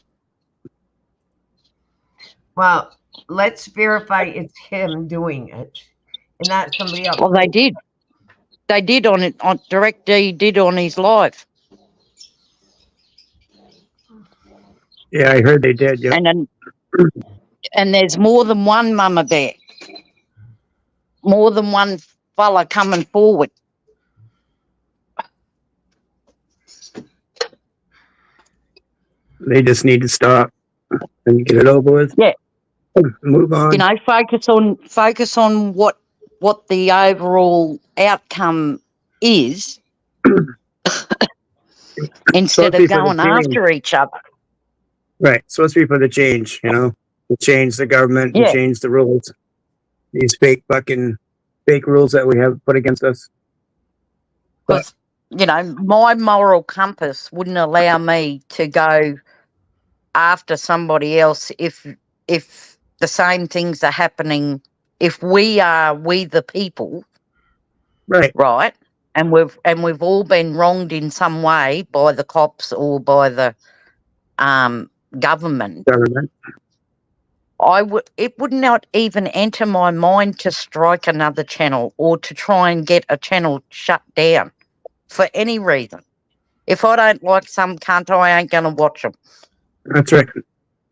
Well, let's verify it's him doing it and not somebody else. Well, they did. They did on it. On DirectD did on his live. Yeah, I heard they did. Yep. And there's more than one Mama Bear. More than one fella coming forward. They just need to stop and get it over with. Yeah. Move on. You know, focus on what the overall outcome is instead of going after each other. Right. Supposed to be for the change, you know, to change the government, Yeah. to change the rules. These fake rules that we have put against us. Because, you know, my moral compass wouldn't allow me to go after somebody else if the same things are happening, if we the people, right, and we've all been wronged in some way by the cops or by the government. It would not even enter my mind to strike another channel or to try and get a channel shut down for any reason. If I don't like some cunt, I ain't going to watch them. That's right.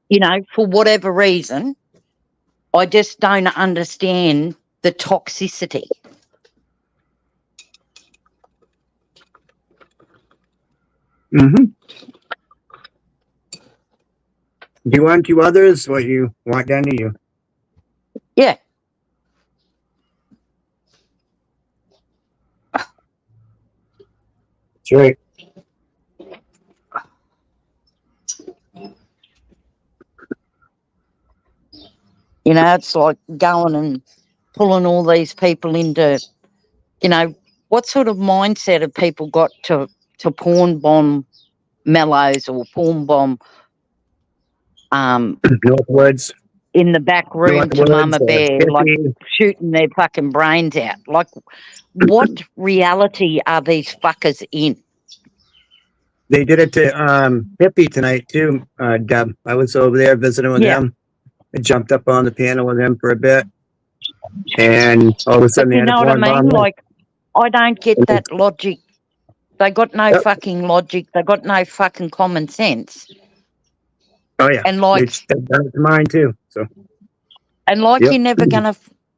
You know, for whatever reason, I just don't understand the toxicity. Mm-hmm. Do you want to others what you want done to you? Yeah. That's right. You know, it's like going and pulling all these people into, you know, what sort of mindset have people got to pawn bomb Mellows or pawn bomb Northwoods in the back room to Mama Bear, like shooting their fucking brains out. Like, what reality are these fuckers in? They did it to Hippie tonight too, Deb. I was over there visiting with him. I jumped up on the panel with him for a bit, and all of a sudden But they you had a know what I blonde mean? bomb. Like, I don't get that logic. They got no fucking logic. They got no fucking common sense. Oh yeah, And like, they've done it to mine too. So, you're never gonna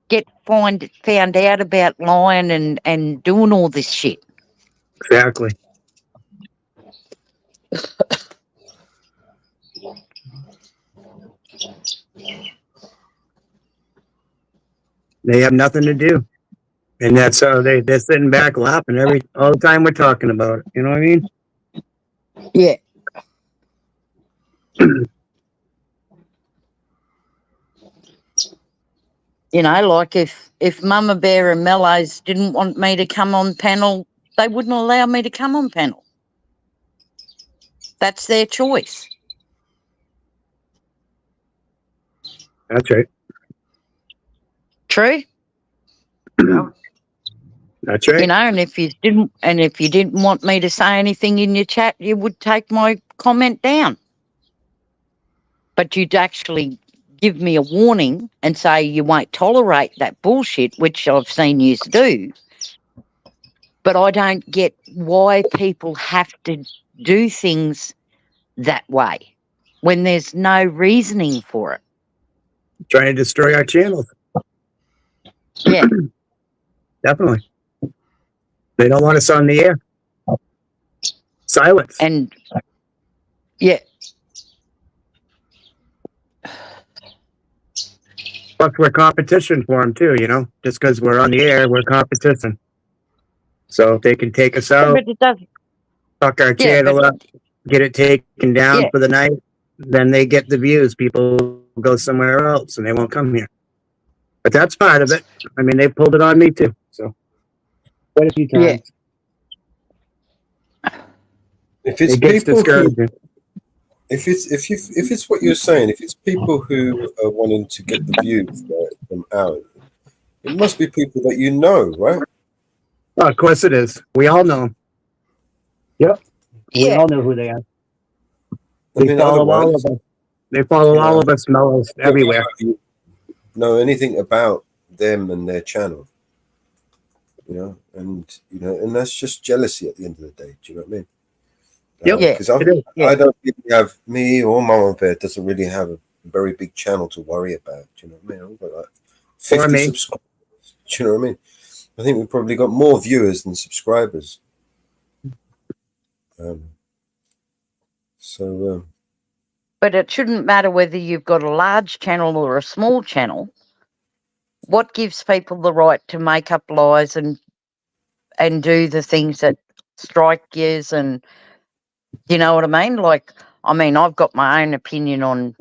get found out about lying and doing all this shit. Exactly. They have nothing to do, and that's how they're sitting back laughing all the time we're talking about it. You know what I mean? Yeah. You know, like if Mama Bear and Mellows didn't want me to come on panel, they wouldn't allow me to come on panel. That's their choice. That's right. True? That's right. You know, and if you didn't want me to say anything in your chat, you would take my comment down. But you'd actually give me a warning and say you won't tolerate that bullshit, which I've seen you do. But I don't get why people have to do things that way when there's no reasoning for it. Trying to destroy our channels. Yeah. Definitely. They don't want us on the air. Silence. And yeah. Plus, we're competition for them too, you know? Just because we're on the air, we're competition. So if they can take us out, but it does. fuck our channel up, get it taken down for the night, then they get the views. People go somewhere else and they won't come here. But that's part of it. I mean, they pulled it on me too. So quite a few times. If it's It gets people who, discouraging. if it's what you're saying, if it's people who are wanting to get the views from out, it must be people that you know, right? Oh, of course it is. We all know them. Yep. We all know who they are. They follow all of us. They follow all of us Mellows everywhere. Know anything about them and their channel, and that's just jealousy at the end of the day. Do you know what I mean? Because I don't really have, me or Mama Bear doesn't really have a very big channel to worry about. Do you know what I mean? I've got like 50 subscribers. Do you know what I mean? I think we've probably got more viewers than subscribers. But it shouldn't matter whether you've got a large channel or a small channel. What gives people the right to make up lies and do the things that strike you? And you know what I mean? Like, I mean, I've got my own opinion on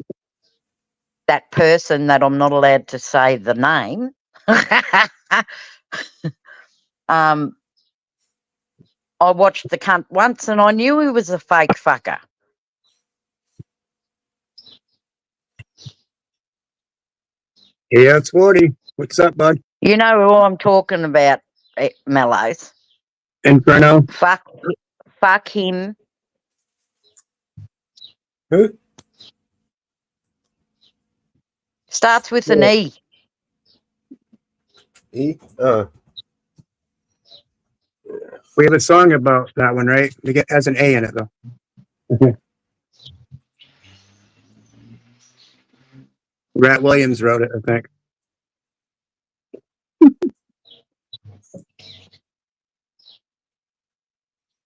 that person that I'm not allowed to say the name. I watched the cunt once and I knew he was a fake fucker. Yeah, it's 40. What's up, bud? You know who I'm talking about, Mellows. Inferno. Fuck him. Who? Starts with an E. E? We have a song about that one, right? It has an A in it, though. Rat Williams wrote it, I think.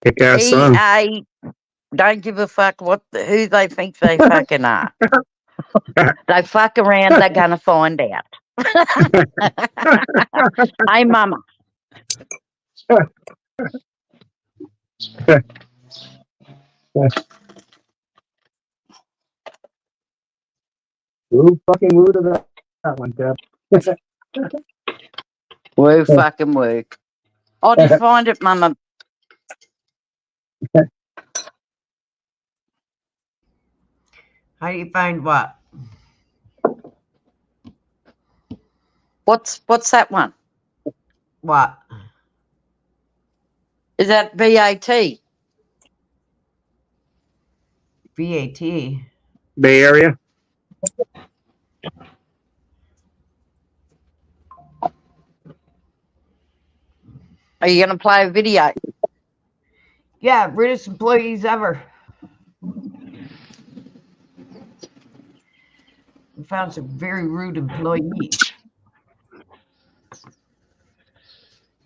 Kick-ass song. EA don't give a fuck who they think they fucking are. They fuck around, they're gonna find out. Hey, mama. Woo fucking woo to that one, Deb. Woo fucking woo. Oh, did you find it, mama? How do you find what? What's that one? What? Is that BAT? VAT. Bay Area. Are you going to play a video? Yeah, rudest employees ever. We found some very rude employees.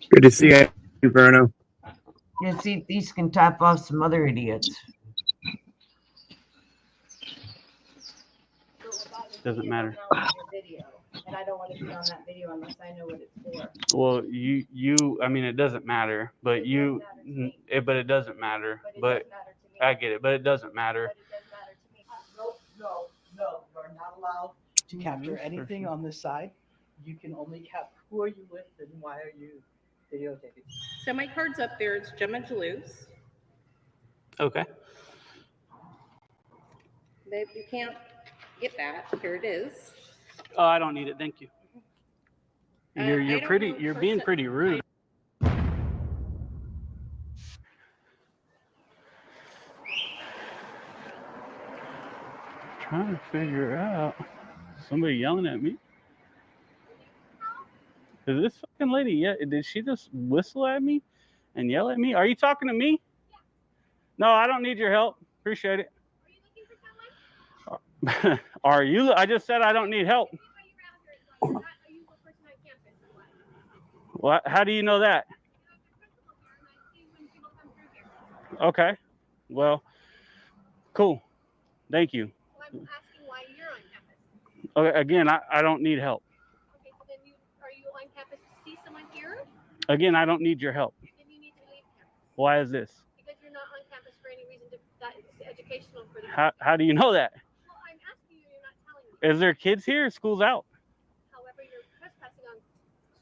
Good to see you, Verno. You see if these can top off some other idiots. Doesn't matter. And I don't want to be on that video unless I know what it's for. Well, I mean, it doesn't matter, but but it doesn't matter. But I get it, but it doesn't matter. No, you're not allowed to capture anything on this side. You can only capture who are you with and why are you videotaping. So my card's up there. It's Gemma Jalouse. Okay. Babe, you can't get that. Here it is. Oh, I don't need it. Thank you. You're being pretty rude. Trying to figure out somebody yelling at me. Is this fucking lady? Yeah, did she just whistle at me and yell at me? Are you talking to me? No, I don't need your help. Appreciate it. Are you? I just said I don't need help. Well, how do you know that? Okay. Well, cool. Thank you. Well, I'm asking why you're on campus. Okay, again, I don't need help. Okay, so then are you on campus to see someone here? Again, I don't need your help. Then you need to leave campus. Why is this? Because you're not on campus for any reason that is educational for the How do you know that? Well, I'm asking you, you're not telling me. Is there kids here? School's out. However, you're trespassing on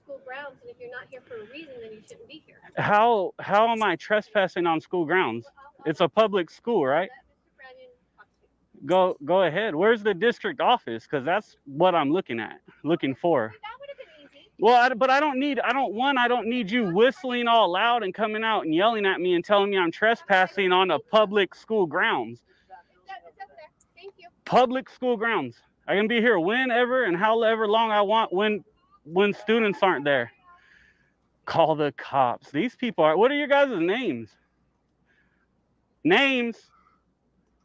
school grounds, and if you're not here for a reason, then you shouldn't be here. How am I trespassing on school grounds? It's a public school, right? Go ahead. Where's the district office? Because that's what I'm looking for. Well, but I don't need you whistling all loud and coming out and yelling at me and telling me I'm trespassing on a public school grounds. Thank you. Public school grounds. I can be here whenever and however long I want when students aren't there. Call the cops. These people are, what are your guys' names? Names.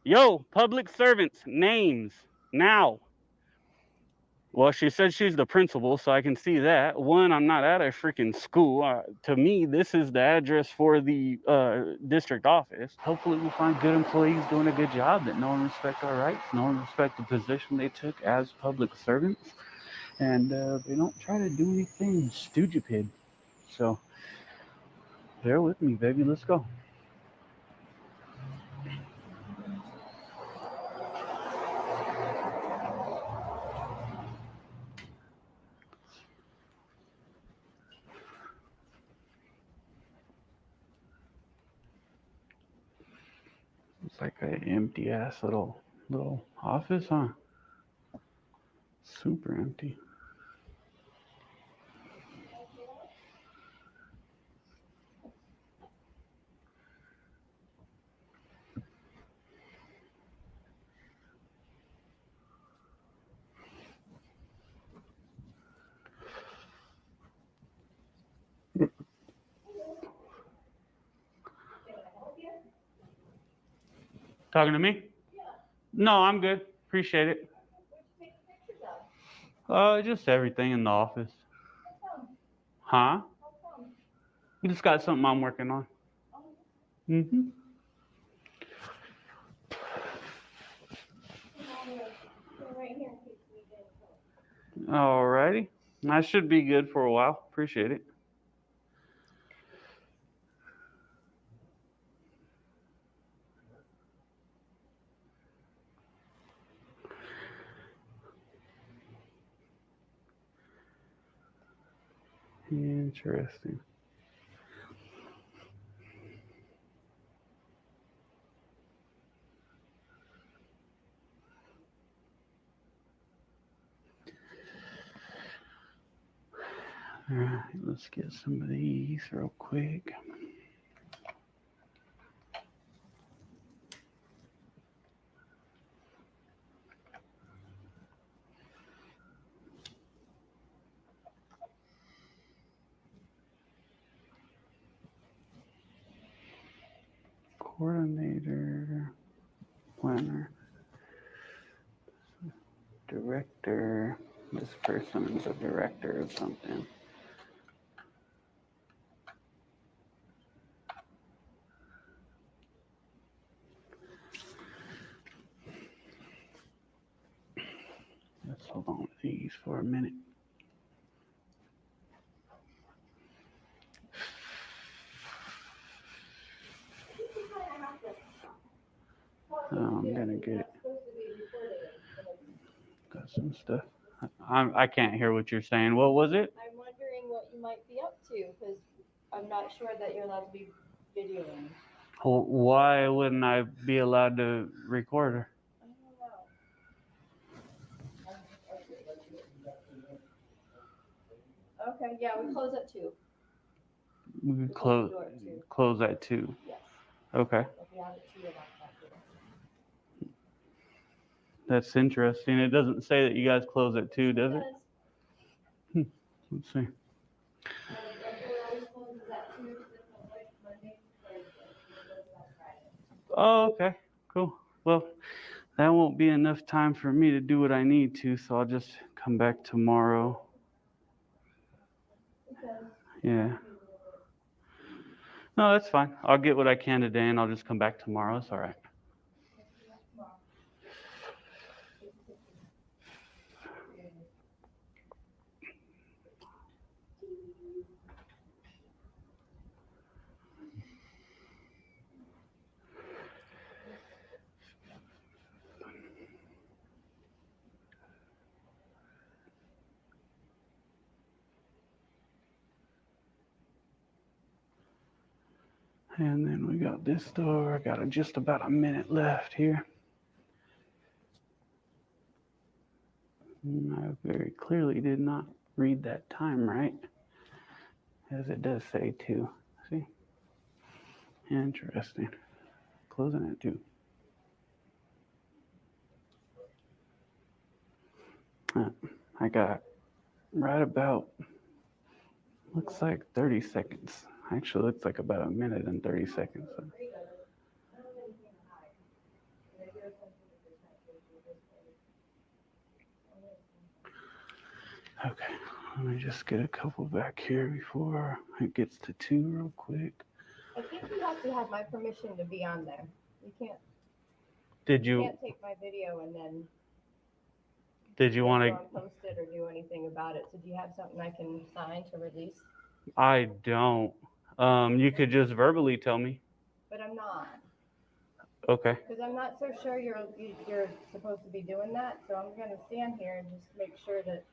Yo, public servants, names, now. Well, she said she's the principal, so I can see that. One, I'm not at a freaking school. To me, this is the address for the district office. Hopefully we'll find good employees doing a good job, that no one respect our rights, no one respect the position they took as public servants, and they don't try to do anything stupid. So, bear with me, baby. Let's go. It's like an empty ass little office, huh? Super empty. Talking to me? No, I'm good. Appreciate it. Just everything in the office. Huh? We just got something I'm working on. Mm-hmm. Alrighty. I should be good for a while. Appreciate it. Interesting. All right, let's get some of these real quick. Coordinator, planner, director. This person is a director of something. Let's hold on to these for a minute. I'm gonna get got some stuff. I can't hear what you're saying. What was it? I'm wondering what you might be up to because I'm not sure that you're allowed to be videoing. Well, why wouldn't I be allowed to record her? I don't know. Okay, yeah, we close at 2. We can close the door at 2. close at 2. Yes. Okay. If you have it 2, you're locked that door. That's interesting. It doesn't say that you guys close at 2, does it? Let's see. Oh, okay. Cool. Well, that won't be enough time for me to do what I need to, so I'll just come back tomorrow. Yeah. No, that's fine. I'll get what I can today, and I'll just come back tomorrow. It's all right. And then we got this door. I got just about a minute left here. I very clearly did not read that time right, as it does say 2. See? Interesting. Closing at 2. I got right about, looks like 30 seconds. Actually, looks like about a minute and 30 seconds. Okay, let me just get a couple back here before it gets to 2 real quick. I think you have to have my permission to be on there. You can't. Did You you can't take my video and then want go to? and post it or do anything about it. So do you have something I can sign to release? I don't. You could just verbally tell me. But I'm not. Okay. Because I'm not so sure you're supposed to be doing that. So I'm going to stand here and just make sure that.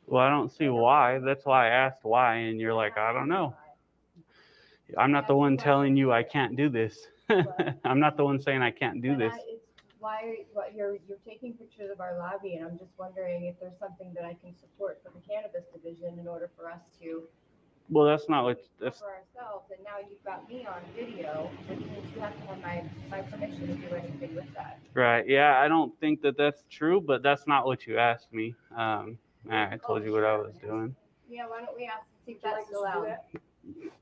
Well, I don't see why. That's why I asked why, and you're like, I don't know. I'm not the one telling you I can't do this. I'm not the one saying I can't do this. It's why you're taking pictures of our lobby, and I'm just wondering if there's something that I can support for the cannabis division in order for us to. Well, that's not what that's. For ourselves, and now you've got me on video, which means you have to have my permission to do anything with that. Right. Yeah, I don't think that that's true, but that's not what you asked me. I told you what I was doing. Yeah, why don't we ask to see if that's still out?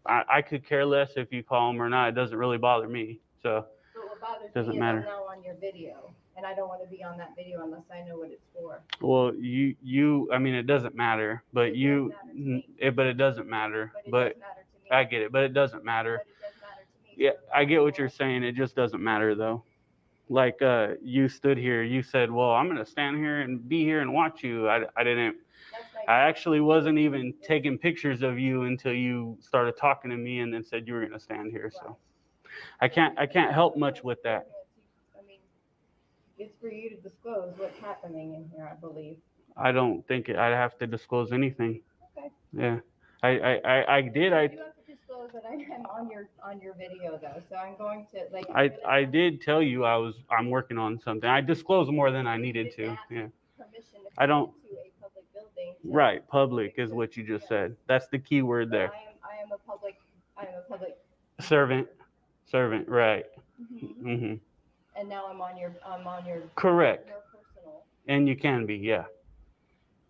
I could care less if you call them or not. It doesn't really bother me. So But what bothers doesn't me is matter. I'm now on your video, and I don't want to be on that video unless I know what it's for. Well, I mean, it doesn't matter, but but it doesn't matter. But I get it, but it doesn't matter. Yeah, I get what you're saying. It just doesn't matter though. Like you stood here, you said, well, I'm going to stand here and be here and watch you. I actually wasn't even taking pictures of you until you started talking to me and then said you were going to stand here. So I can't help much with that. I mean, it's for you to disclose what's happening in here, I believe. I don't think I'd have to disclose anything. Okay. Yeah. I did. You have to disclose that I am on your video though, so I'm going to like. I did tell you I'm working on something. I disclosed more than I needed to. Yeah. I don't. To a public building. Right, public is what you just said. That's the key word there. I am a public. Servant, right. Mm-hmm. And now I'm on your. Correct. Your personal. And you can be, yeah.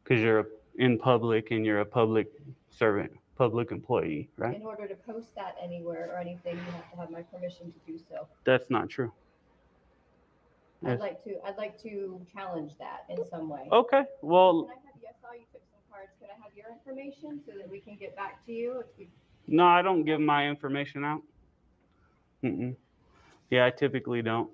Because you're in public and you're a public servant, public employee, right? In order to post that anywhere or anything, you have to have my permission to do so. That's not true. I'd Yes. like to challenge that in some way. Okay, well, Can I have you, I saw you took some cards. Could I have your information so that we can get back to you? no, I don't give my information out. Mm-mm. Yeah, I typically don't.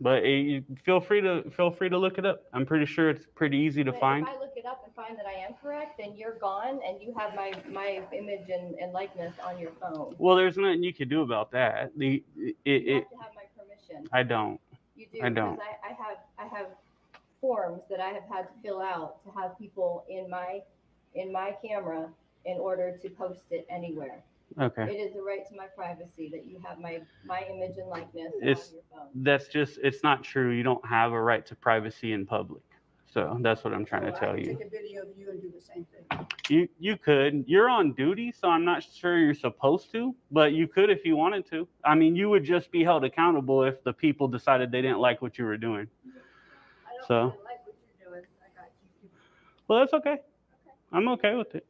But you feel free to look it up. I'm pretty sure it's pretty easy to But find. if I look it up and find that I am correct, then you're gone and you have my image and likeness on your phone. Well, there's nothing you could do about that. You have to have my permission. I don't. You do, I don't. because I have forms that I have had to fill out to have people in my camera in order to post it anywhere. Okay. It is a right to my privacy that you have my image and likeness It's on your phone. it's not true. You don't have a right to privacy in public. So that's what I'm trying to tell you. Take a video of you and do the same thing. You could. You're on duty, so I'm not sure you're supposed to, but you could if you wanted to. I mean, you would just be held accountable if the people decided they didn't like what you were doing. So, I like what you're doing. I got you. well, that's okay. I'm okay with it.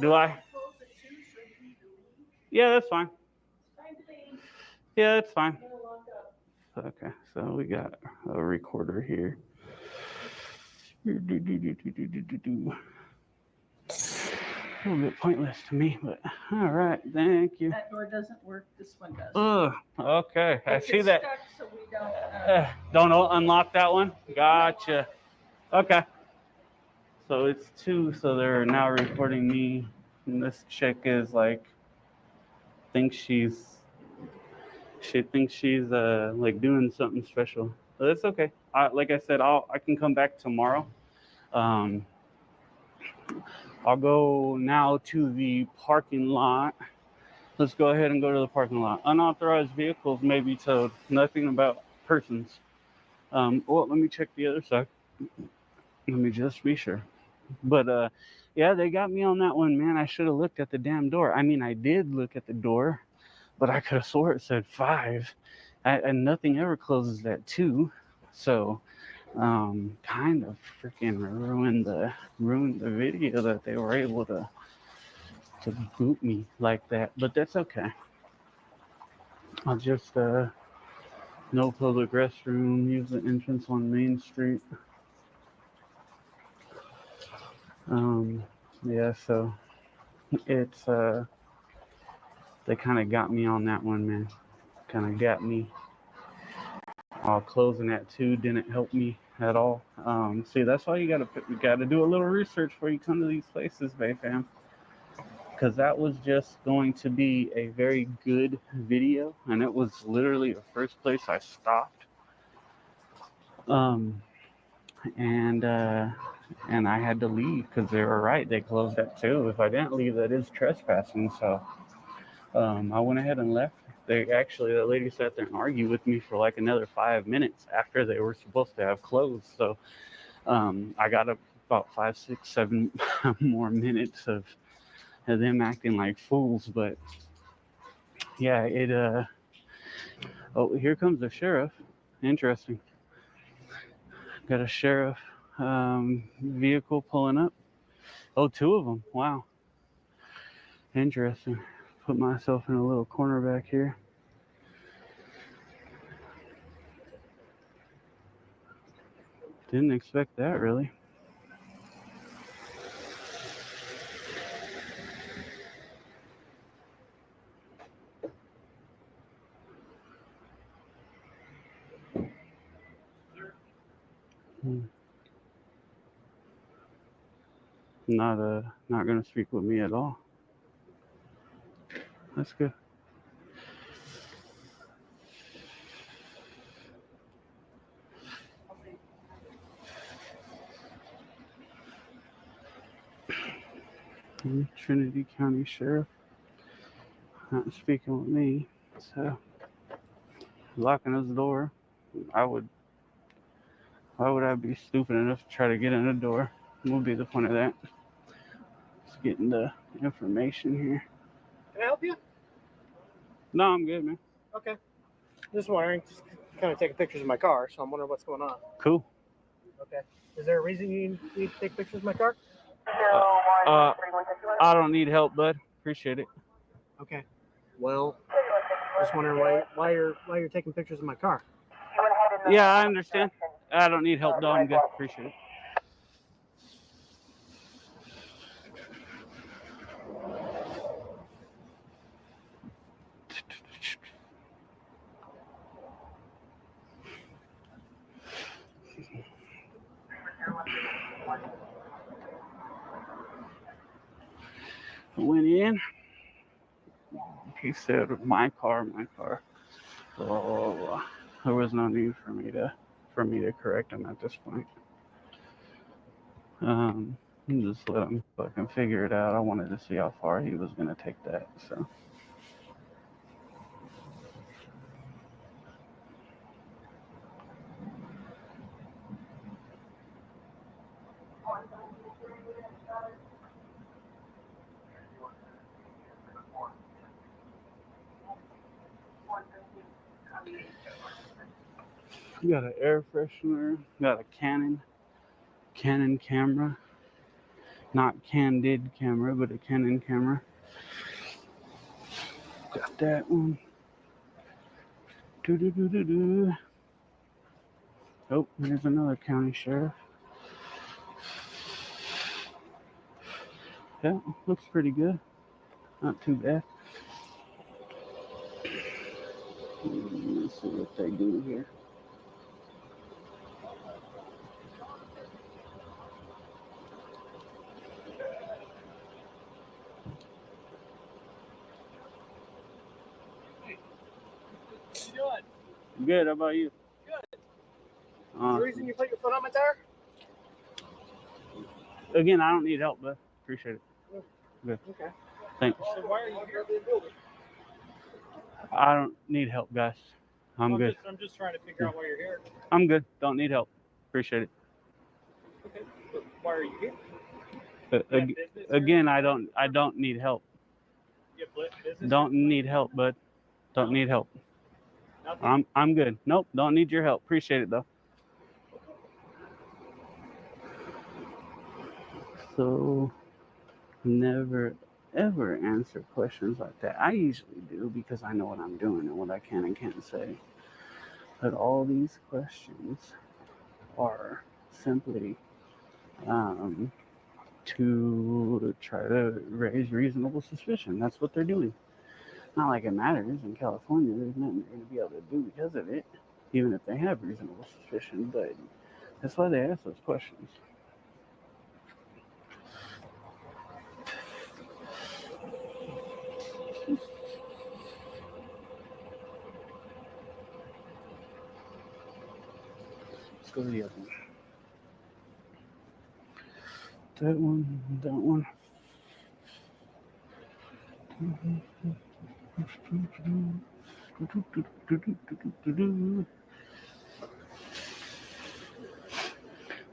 Do I? Yeah, that's fine. Yeah, that's fine. Okay, so we got a recorder here. A little bit pointless to me, but all right, thank you. That door doesn't work. This one does. Okay, I It see gets that. stuck, so we don't. Don't unlock that one. Gotcha. Okay. So it's 2, so they're now recording me. And this chick is like, she thinks she's like doing something special. But it's okay. Like I said, I can come back tomorrow. I'll go now to the parking lot. Let's go ahead and go to the parking lot. Unauthorized vehicles may be towed. Nothing about persons. Well, let me check the other side. Let me just be sure. But yeah, they got me on that one, man. I should have looked at the damn door. I mean, I did look at the door, but I could have swore it said 5. And nothing ever closes at 2. So kind of freaking ruined the video that they were able to boot me like that. But that's okay. I'll just no public restroom, use the entrance on Main Street. Yeah, so it's they kind of got me on that one, man. Kind of got me. Closing at 2 didn't help me at all. See, that's why you gotta do a little research before you come to these places, Bay Fam. Because that was just going to be a very good video, and it was literally the first place I stopped. And I had to leave because they were right. They closed at 2. If I didn't leave, that is trespassing. So I went ahead and left. The lady sat there and argued with me for like another 5 minutes after they were supposed to have closed. So I got about 5, 6, 7 more minutes of them acting like fools. But yeah, oh, here comes the sheriff. Interesting. Got a sheriff vehicle pulling up. Oh, 2 of them. Wow. Interesting. Put myself in a little corner back here. Didn't expect that, really. Not gonna speak with me at all. That's good. Trinity County Sheriff not speaking with me, so locking his door. Why would I be stupid enough to try to get in the door? What would be the point of that? Just getting the information here. Can I help you? No, I'm good, man. Okay. Just wondering, just kind of taking pictures of my car, so I'm wondering what's going on. Cool. Okay. Is there a reason you need to take pictures of my car? I don't need help, bud. Appreciate it. Okay. Well, just wondering why you're taking pictures of my car. Yeah, I understand. I don't need help, though. I'm good. Appreciate it. Went in. He said, "My car, my car." So there was no need for me to correct him at this point. Just let him fucking figure it out. I wanted to see how far he was gonna take that. So. Got an air freshener. Got a Canon camera. Not Candid camera, but a Canon camera. Got that one. Do. Oh, there's another county sheriff. Yeah, looks pretty good. Not too bad. Let's see what they do here. What you doing? Good. How about you? Good. The reason you put your foot on my tire? Again, I don't need help, but appreciate it. Good. Okay. Thanks. So why are you here in the building? I don't need help, guys. I'm good. I'm just trying to figure out why you're here. I'm good. Don't need help. Appreciate it. Okay. But why are you here? Again, I don't need help. You have business Don't here? need help, bud. Don't need help. Nothing? I'm good. Nope, don't need your help. Appreciate it though. So never ever answer questions like that. I usually do because I know what I'm doing and what I can and can't say. But all these questions are simply to try to raise reasonable suspicion. That's what they're doing. Not like it matters in California. There's nothing they're going to be able to do because of it, even if they have reasonable suspicion. But that's why they ask those questions. Let's go to the other one. That one.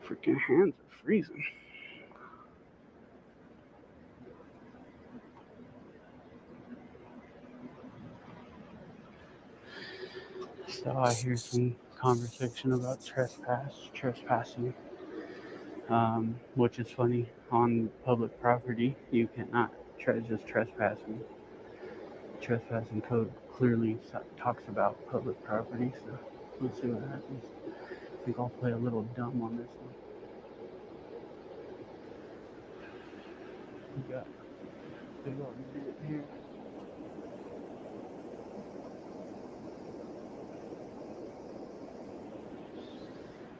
Freaking hands are freezing. So I hear some conversation about trespassing, which is funny. On public property, you cannot just trespassing. Trespassing code clearly talks about public property, so let's see what happens. I think I'll play a little dumb on this one. We got big old bit here.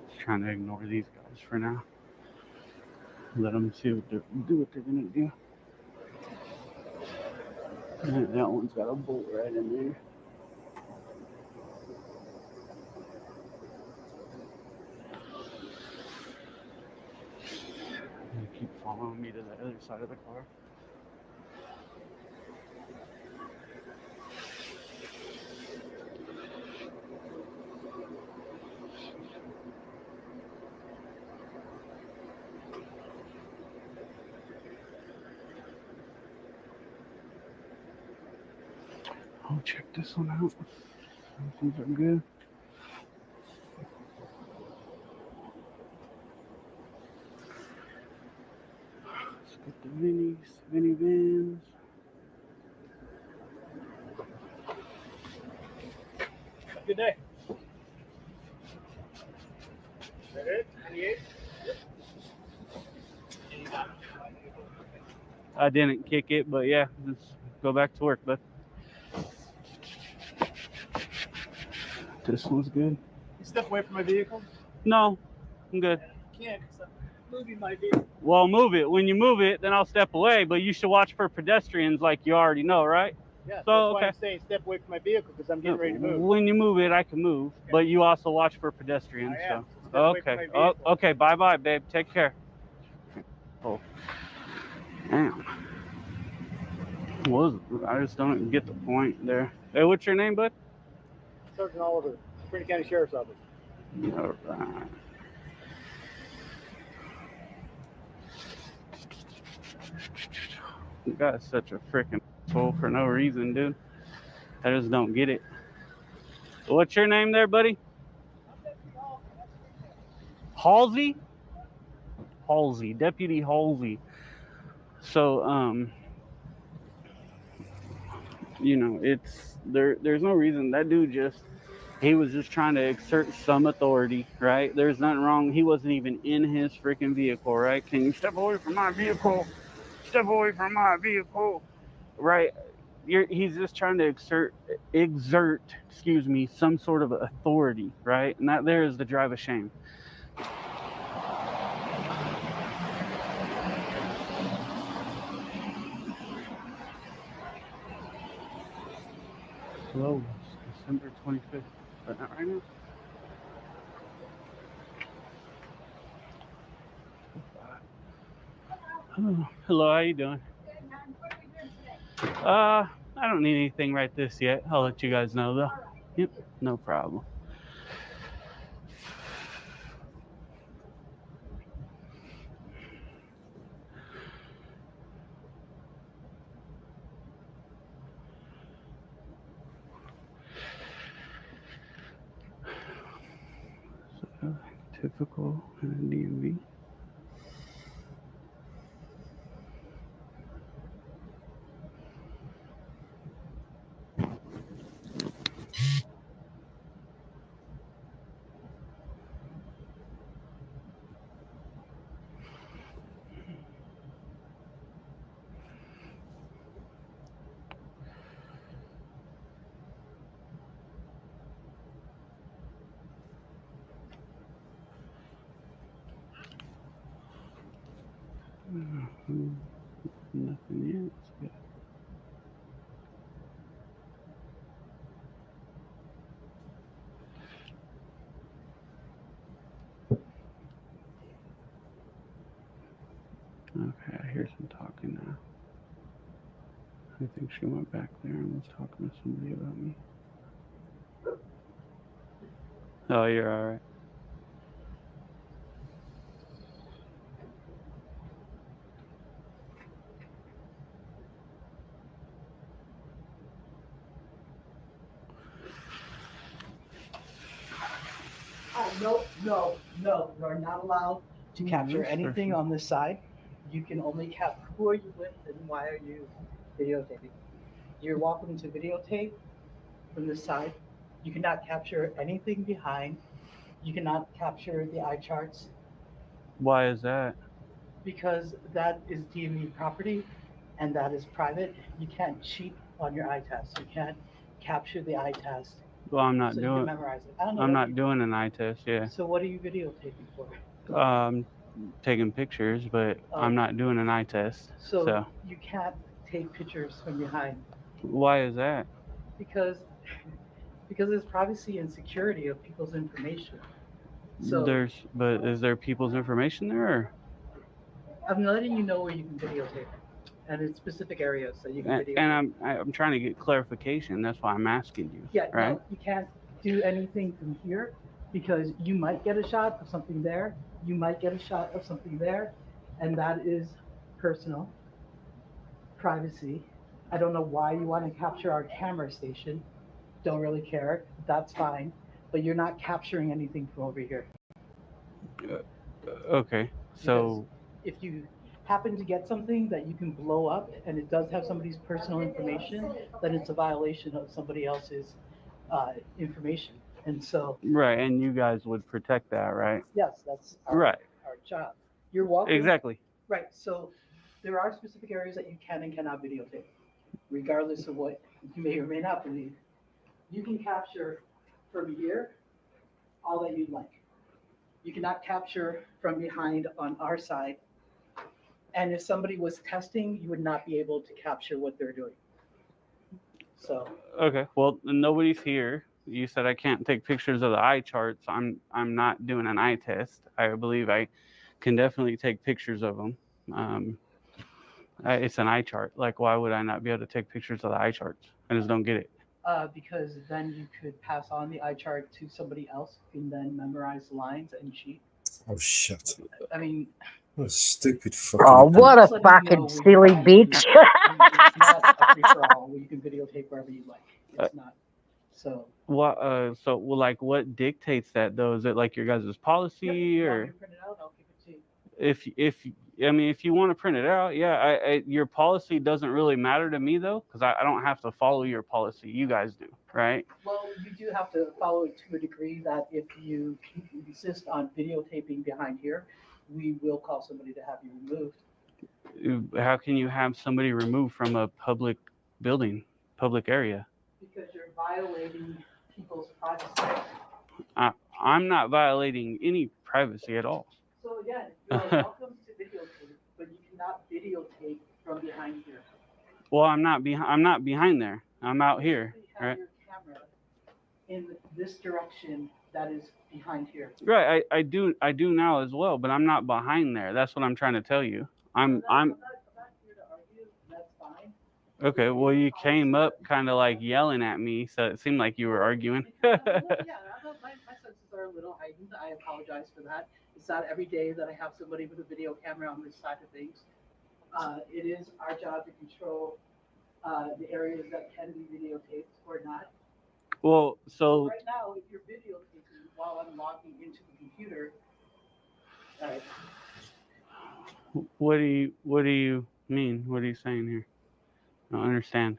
Just trying to ignore these guys for now. Let them do what they're gonna do. And that one's got a bolt right in there. They keep following me to the other side of the car. I'll check this one out. These are good. minivans. Have a good day. Is that it? 98? I didn't kick it, but yeah, let's go back to work, bud. This one's good. You step away from my vehicle? No, I'm good. I can't because I'm moving my vehicle. Well, move it. When you move it, then I'll step away, but you should watch for pedestrians like you already know, right? Yeah, So, that's why okay. I'm saying step away from my vehicle because I'm getting ready to move. When you move it, I can move, but you also watch for pedestrians. I am. So, Step away from okay. my vehicle. Okay. Bye, babe. Take care. Oh, damn. I just don't get the point there. Hey, what's your name, bud? Sergeant Oliver, Spring County Sheriff's Office. All right. You guy's such a freaking asshole for no reason, dude. I just don't get it. What's your name there, buddy? Halsey? Halsey, Deputy Halsey. So, you know, it's there's no reason. That dude he was just trying to exert some authority, right? There's nothing wrong. He wasn't even in his freaking vehicle, right? Can you step away from my vehicle? Step away from my vehicle, right? He's just trying to exert, excuse me, some sort of authority, right? And that there is the drive of shame. Hello, it's December 25th, but not right now. Oh, hello, how you doing? I don't need anything right this yet. I'll let you guys know though. Yep, no problem. So, typical DMV. Nothing yet. Okay, I hear some talking now. I think she went back there and was talking to somebody about me. Oh, you're all right. No, you are not allowed to capture anything on this side. You can only capture who are you with and why are you videotaping. You're welcome to videotape from this side. You cannot capture anything behind. You cannot capture the eye charts Why is that? because that is DMV property and that is private. You can't cheat on your eye test. You can't capture the eye test. Well, I'm not so doing. You can memorize it. I don't know. I'm not doing an eye test. Yeah. So what are you videotaping for? Taking pictures, but I'm not doing an eye test. So you can't take pictures from behind. Why is that? Because there's privacy and security of people's information. So is there people's information there? Or? I'm letting you know where you can videotape, and in specific areas that you can videotape. And I'm trying to get clarification. That's why I'm asking you. Yeah, right? No, you can't do anything from here because you might get a shot of something there. You might get a shot of something there, and that is personal privacy. I don't know why you want to capture our camera station. Don't really care. That's fine, but you're not capturing anything from over here. Okay, so because if you happen to get something that you can blow up and it does have somebody's personal information, then it's a violation of somebody else's information. And so, Right, and you guys would protect that, right? yes, that's Right. our job. You're welcome. Exactly. Right. So there are specific areas that you can and cannot videotape, regardless of what you may or may not believe. You can capture from here all that you'd like. You cannot capture from behind on our side. And if somebody was testing, you would not be able to capture what they're doing. So Okay. Well, nobody's here. You said I can't take pictures of the eye charts. I'm not doing an eye test. I believe I can definitely take pictures of them. It's an eye chart. Like, why would I not be able to take pictures of the eye charts? I just don't get it. because then you could pass on the eye chart to somebody else who can then memorize the lines and cheat. Oh, shut up. I mean, what a stupid fucking. Oh, what a just letting you know fucking when silly you bitch. it's not a free for all where you can videotape wherever you like. It's not. So What? So, well, like, what dictates that though? Is it like your guys' policy, you want or me to print it out? I'll give it to you. if you want to print it out, yeah. Your policy doesn't really matter to me though, because I don't have to follow your policy. You guys do, right? Well, you do have to follow it to a degree that if you insist on videotaping behind here, we will call somebody to have you removed. How can you have somebody removed from a public building, public area? Because you're violating people's privacy. I'm not violating any privacy at all. So again, you're welcome to videotape, but you cannot videotape from behind here. Well, I'm not behind there. I'm out here, You have right? your camera in this direction that is behind here. Right. I do now as well, but I'm not behind there. That's what I'm trying to tell you. I'm I'm not here to argue. That's fine. okay. Well, you came up kind of like yelling at me, so it seemed like you were arguing. Yeah, my senses are a little heightened. I apologize for that. It's not every day that I have somebody with a video camera on this side of things. It is our job to control the areas that can be videotaped or not. Well, so right now, if you're videotaping while I'm logging into the computer, what do you mean? What are you saying here? I don't understand.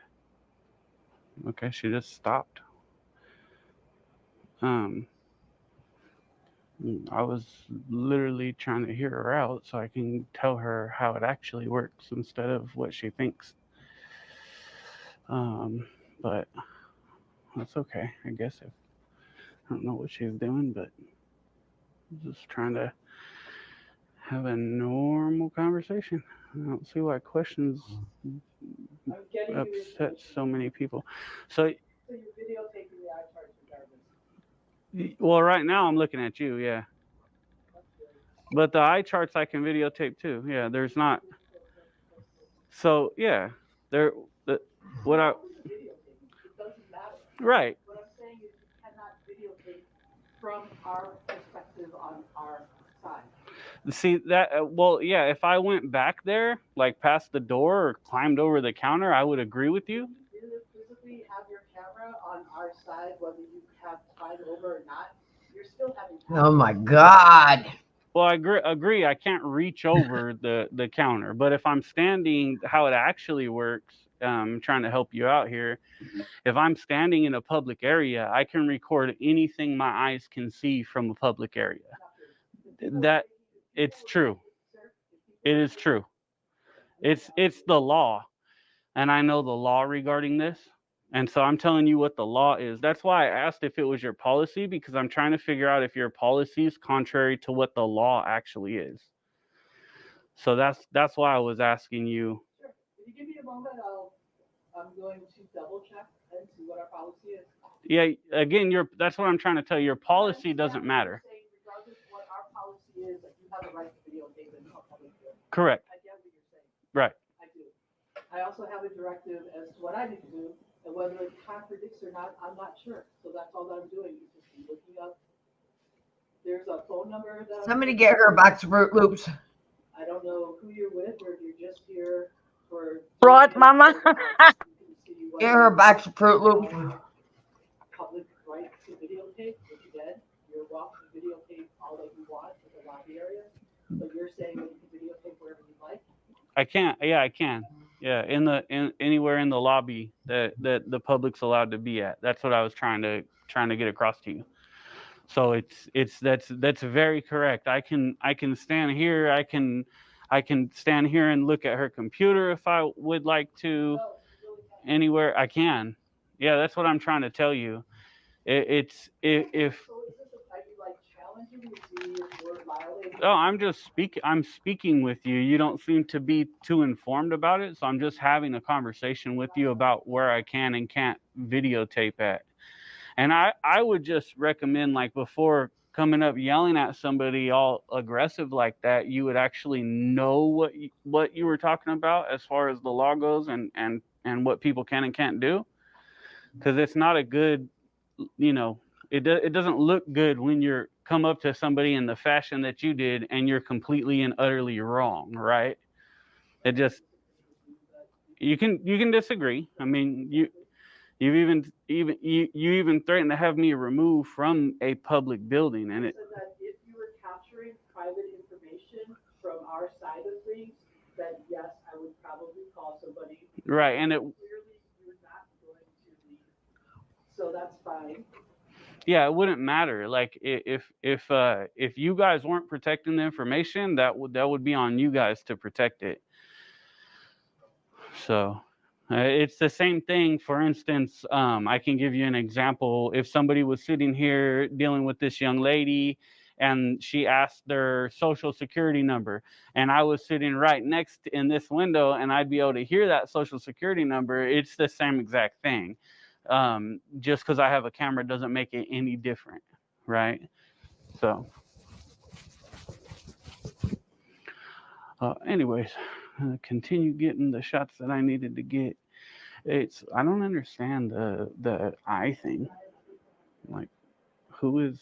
Okay, she just stopped. I was literally trying to hear her out so I can tell her how it actually works instead of what she thinks. But that's okay. I guess I don't know what she's doing, but I'm just trying to have a normal conversation. I don't see why questions upset so many people. So you're videotaping the eye charts regardless. well, right now I'm looking at you, yeah. But the eye charts I can videotape too. Yeah, there's not. So yeah, there. What I. It doesn't matter. Right. What I'm saying is you cannot videotape from our perspective on our side. See that? Well, yeah. If I went back there, like past the door or climbed over the counter, I would agree with you. You physically have your camera on our side, whether you have climbed over or not. You're still having. Oh my God. Well, I agree. I can't reach over the counter, but if I'm standing, how it actually works, I'm trying to help you out here. If I'm standing in a public area, I can record anything my eyes can see from a public area. That it's true. It is true. It's the law, and I know the law regarding this. And so I'm telling you what the law is. That's why I asked if it was your policy, because I'm trying to figure out if your policy is contrary to what the law actually is. So that's why I was asking you. Sure. If you give me a moment, I'm going to double check and see what our policy is. Yeah, again, that's what I'm trying to tell you. Your policy doesn't matter. Regardless of what our policy is, that you have the right to videotape in public view. Correct. I get what you're saying. Right. I do. I also have a directive as to what I need to do. And whether it contradicts or not, I'm not sure. So that's all that I'm doing is just looking up. There's a phone number that Somebody get her a box of Fruit Loops. I don't know who you're with or if you're just here for. Right, Mama? Get her a box of Fruit Loops. Public right to videotape, which again, you're welcome to videotape all that you want in the lobby area. But you're saying that you can videotape wherever you like. I can't. Yeah, I can. Yeah, in anywhere in the lobby that the public's allowed to be at. That's what I was trying to get across to you. So that's very correct. I can stand here. I can stand here and look at her computer if I would like to. Anywhere I can. Yeah, that's what I'm trying to tell you. If oh, I'm speaking with you. You don't seem to be too informed about it, so I'm just having a conversation with you about where I can and can't videotape at. And I would just recommend, like, before coming up yelling at somebody all aggressive like that, you would actually know what you were talking about as far as the law goes and what people can and can't do. Because it's not a good, it doesn't look good when you're come up to somebody in the fashion that you did and you're completely and utterly wrong, right? It just, you can disagree. I mean, you even threatened to have me removed from a public building, and it. So that if you were capturing private information from our side of things, then yes, I would probably call somebody. Right, and it. Clearly, you're not going to leave, so that's fine. Yeah, it wouldn't matter. Like if you guys weren't protecting the information, that would be on you guys to protect it. So. It's the same thing. For instance, I can give you an example. If somebody was sitting here dealing with this young lady and she asked their social security number, and I was sitting right next in this window and I'd be able to hear that social security number, it's the same exact thing. Just because I have a camera doesn't make it any different, right? So, anyways, continue getting the shots that I needed to get. I don't understand the eye thing. Like, who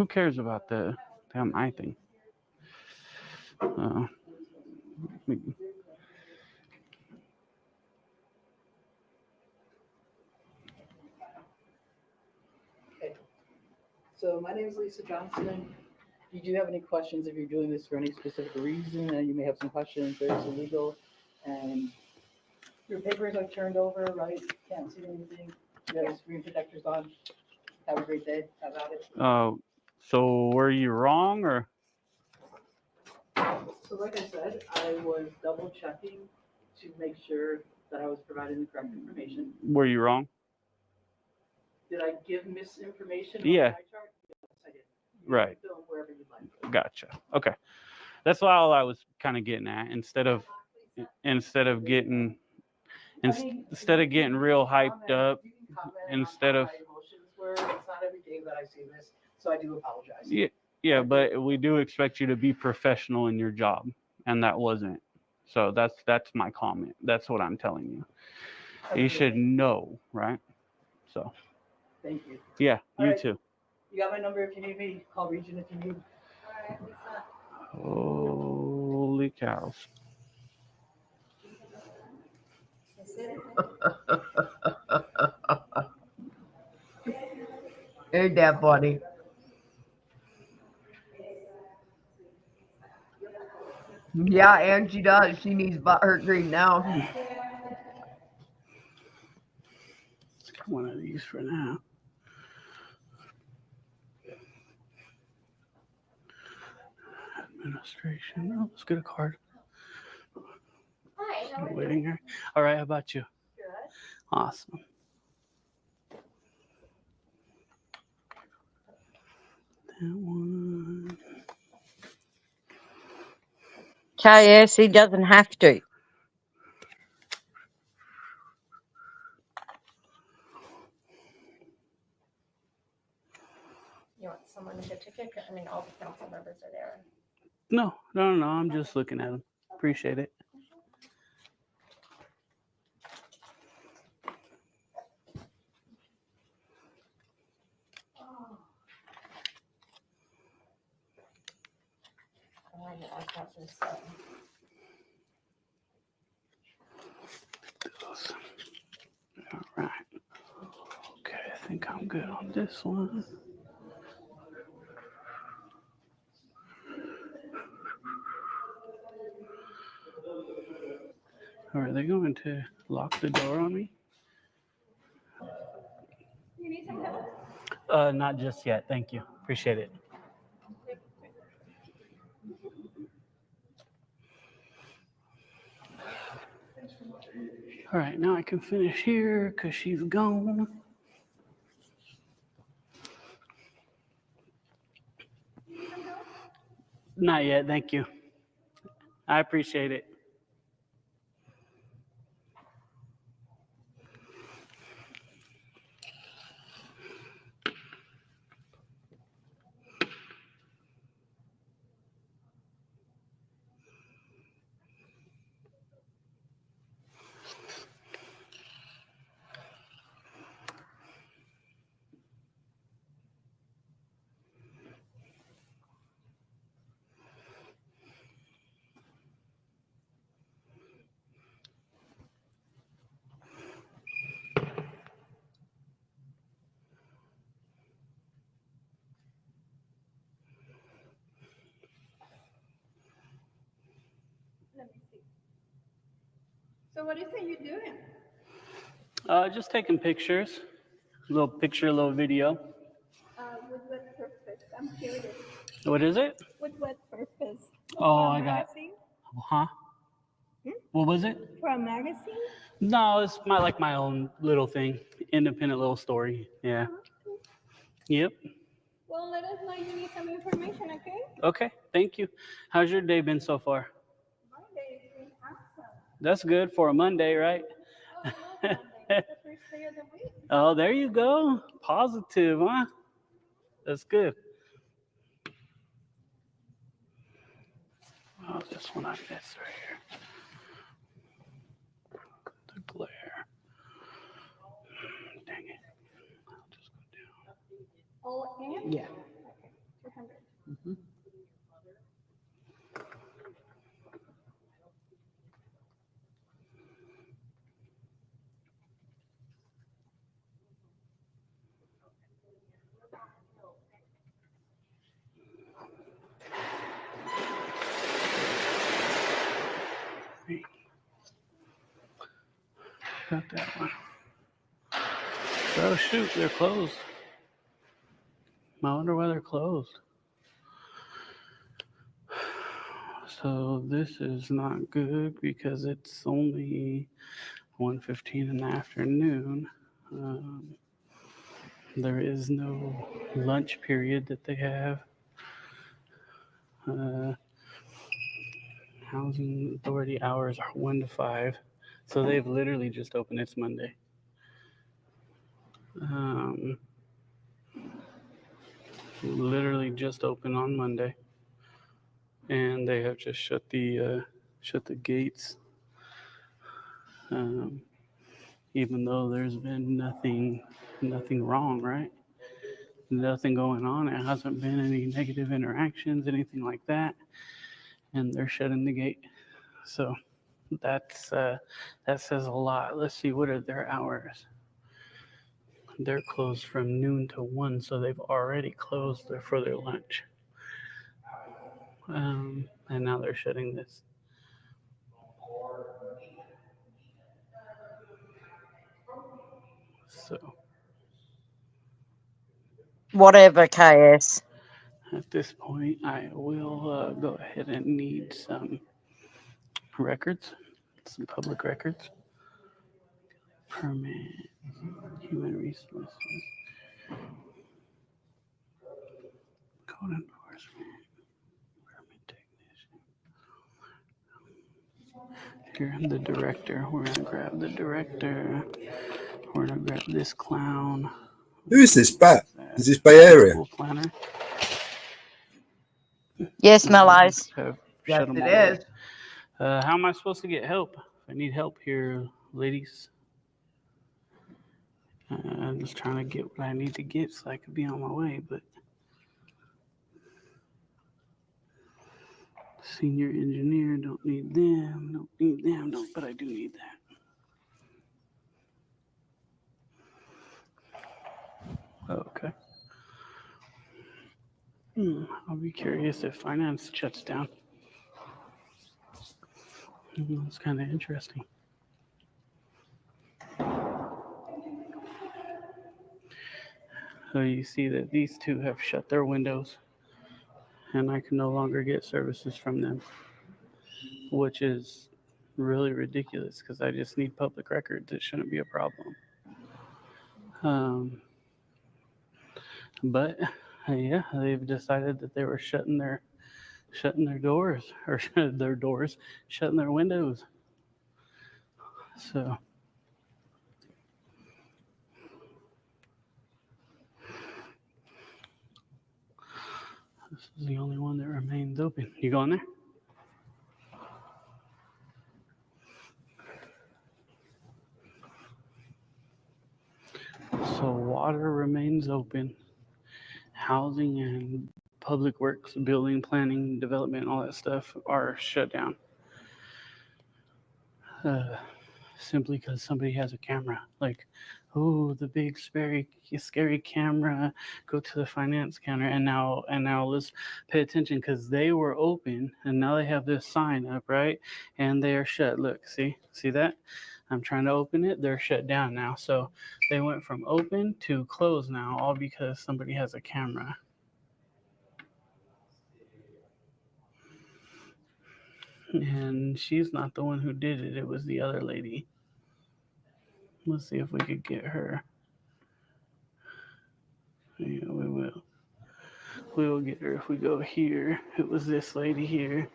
cares about the damn eye thing? Okay. So my name is Lisa Johnson. If you do have any questions, if you're doing this for any specific reason, and you may have some questions, there's illegal, and your papers are turned over, right? Can't see anything. You have screen protectors on. Have a great day. Have at it. So were you wrong, or? So like I said, I was double checking to make sure that I was providing the correct information. Were you wrong? Did I give misinformation? Yeah. On my chart? Yes, I did. You Right. can film wherever you'd like. Gotcha. Okay. That's all I was kind of getting at. Instead of getting real hyped up, instead of. My emotions were. It's not every day that I see this, so I do apologize. Yeah, but we do expect you to be professional in your job, and that wasn't. So that's my comment. That's what I'm telling you. You should know, right? So. Thank you. Yeah, you right. too. You got my number if you need me. Call Region if you need. All right, Lisa. Holy cows. Ain't that funny? Yeah, and she does. She needs her green now. Let's get one of these for now. Administration. Oh, let's get a card. Hi, how are you? Waiting here. All right, how about you? Good. Awesome. That one. KS, he doesn't have to. You want someone to ticket? I mean, all the council members are there. No. I'm just looking at them. Appreciate it. I've got this. All right. Okay, I think I'm good on this one. Or are they going to lock the door on me? You need some help? Not just yet. Thank you. Appreciate it. All right, now I can finish here because she's gone. Not yet. Thank you. I appreciate it. Let me see. So what is it you're doing? Just taking pictures. A little picture, a little video. With what purpose? I'm curious. What is it? With what purpose? Oh, For a I got. magazine? Huh? What was it? For a magazine? No, it's my own little thing, independent little story. Yeah. Yep. Well, let us know you need some information, okay? Okay. Thank you. How's your day been so far? Monday has been awesome. That's good for a Monday, right? Oh, I love Monday. It's the first day of the week. Oh, there you go. Positive, huh? That's good. Oh, this one I missed right here. The glare. Dang it. I'll just go down. Oh, and? Yeah. Okay, 200. Mm-hmm. Got that one. Oh, shoot, they're closed. I wonder why they're closed. So this is not good because it's only 1:15 in the afternoon. There is no lunch period that they have. Housing authority hours are 1 to 5. So they've literally just opened. It's Monday. Literally just opened on Monday. And they have just shut the gates. Even though there's been nothing wrong, right? Nothing going on. It hasn't been any negative interactions, anything like that. And they're shutting the gate. So that says a lot. Let's see, what are their hours? They're closed from noon to 1, so they've already closed for their lunch. And now they're shutting this. So Whatever, KS. at this point, I will go ahead and need some records, some public records. Permit, human resources, code enforcement, permit technician. Here, I'm the director. We're gonna grab the director. We're gonna grab this clown. Who is this bat? Is this Bay Area? School planner. Yes, Mellows. Yes, it is. How am I supposed to get help? I need help here, ladies. I'm just trying to get what I need to get so I can be on my way, but senior engineer, don't need them, but I do need that. Okay. I'll be curious if finance shuts down. It's kind of interesting. So you see that these two have shut their windows, and I can no longer get services from them, which is really ridiculous because I just need public records. It shouldn't be a problem. But yeah, they've decided that they were shutting their doors, or shutting their windows. So this is the only one that remains open. You going there? So water remains open. Housing and public works, building, planning, development, all that stuff are shut down. Simply because somebody has a camera. Like, oh, the big scary camera. Go to the finance counter, and now let's pay attention because they were open, and now they have this sign up, right? And they are shut. Look, see that? I'm trying to open it. They're shut down now. So they went from open to closed now, all because somebody has a camera. And she's not the one who did it. It was the other lady. Let's see if we could get her. Yeah, we will. We will get her if we go here. It was this lady here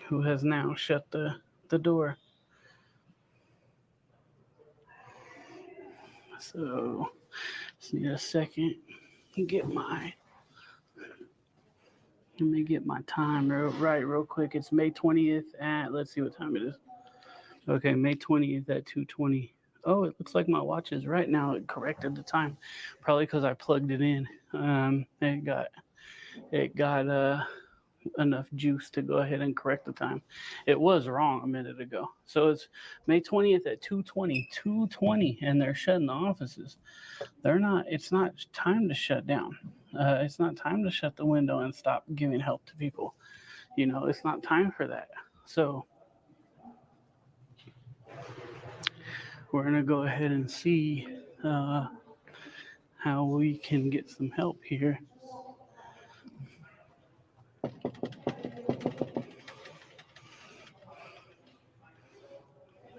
who has now shut the door. So just need a second to get my. Let me get my time real quick. It's May 20th at, let's see what time it is. Okay, May 20th at 2:20. Oh, it looks like my watch is right now. It corrected the time, probably because I plugged it in. It got enough juice to go ahead and correct the time. It was wrong a minute ago. So it's May 20th at 2:20, and they're shutting the offices. It's not time to shut down. It's not time to shut the window and stop giving help to people. It's not time for that. So we're going to go ahead and see how we can get some help here.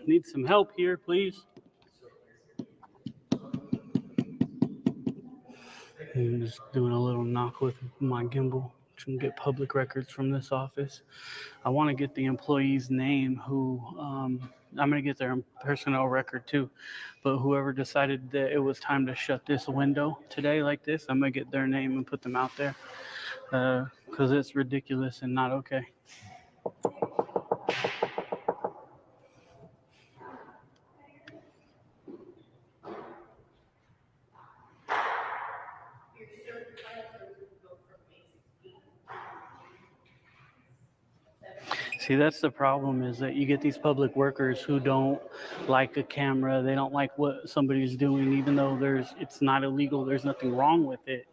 Need some help here, please. I'm just doing a little knock with my gimbal to get public records from this office. I want to get the employee's name who, I'm going to get their personnel record too, but whoever decided that it was time to shut this window today like this, I'm going to get their name and put them out there because it's ridiculous and not okay. See, that's the problem, is that you get these public workers who don't like a camera. They don't like what somebody's doing, even though it's not illegal. There's nothing wrong with it.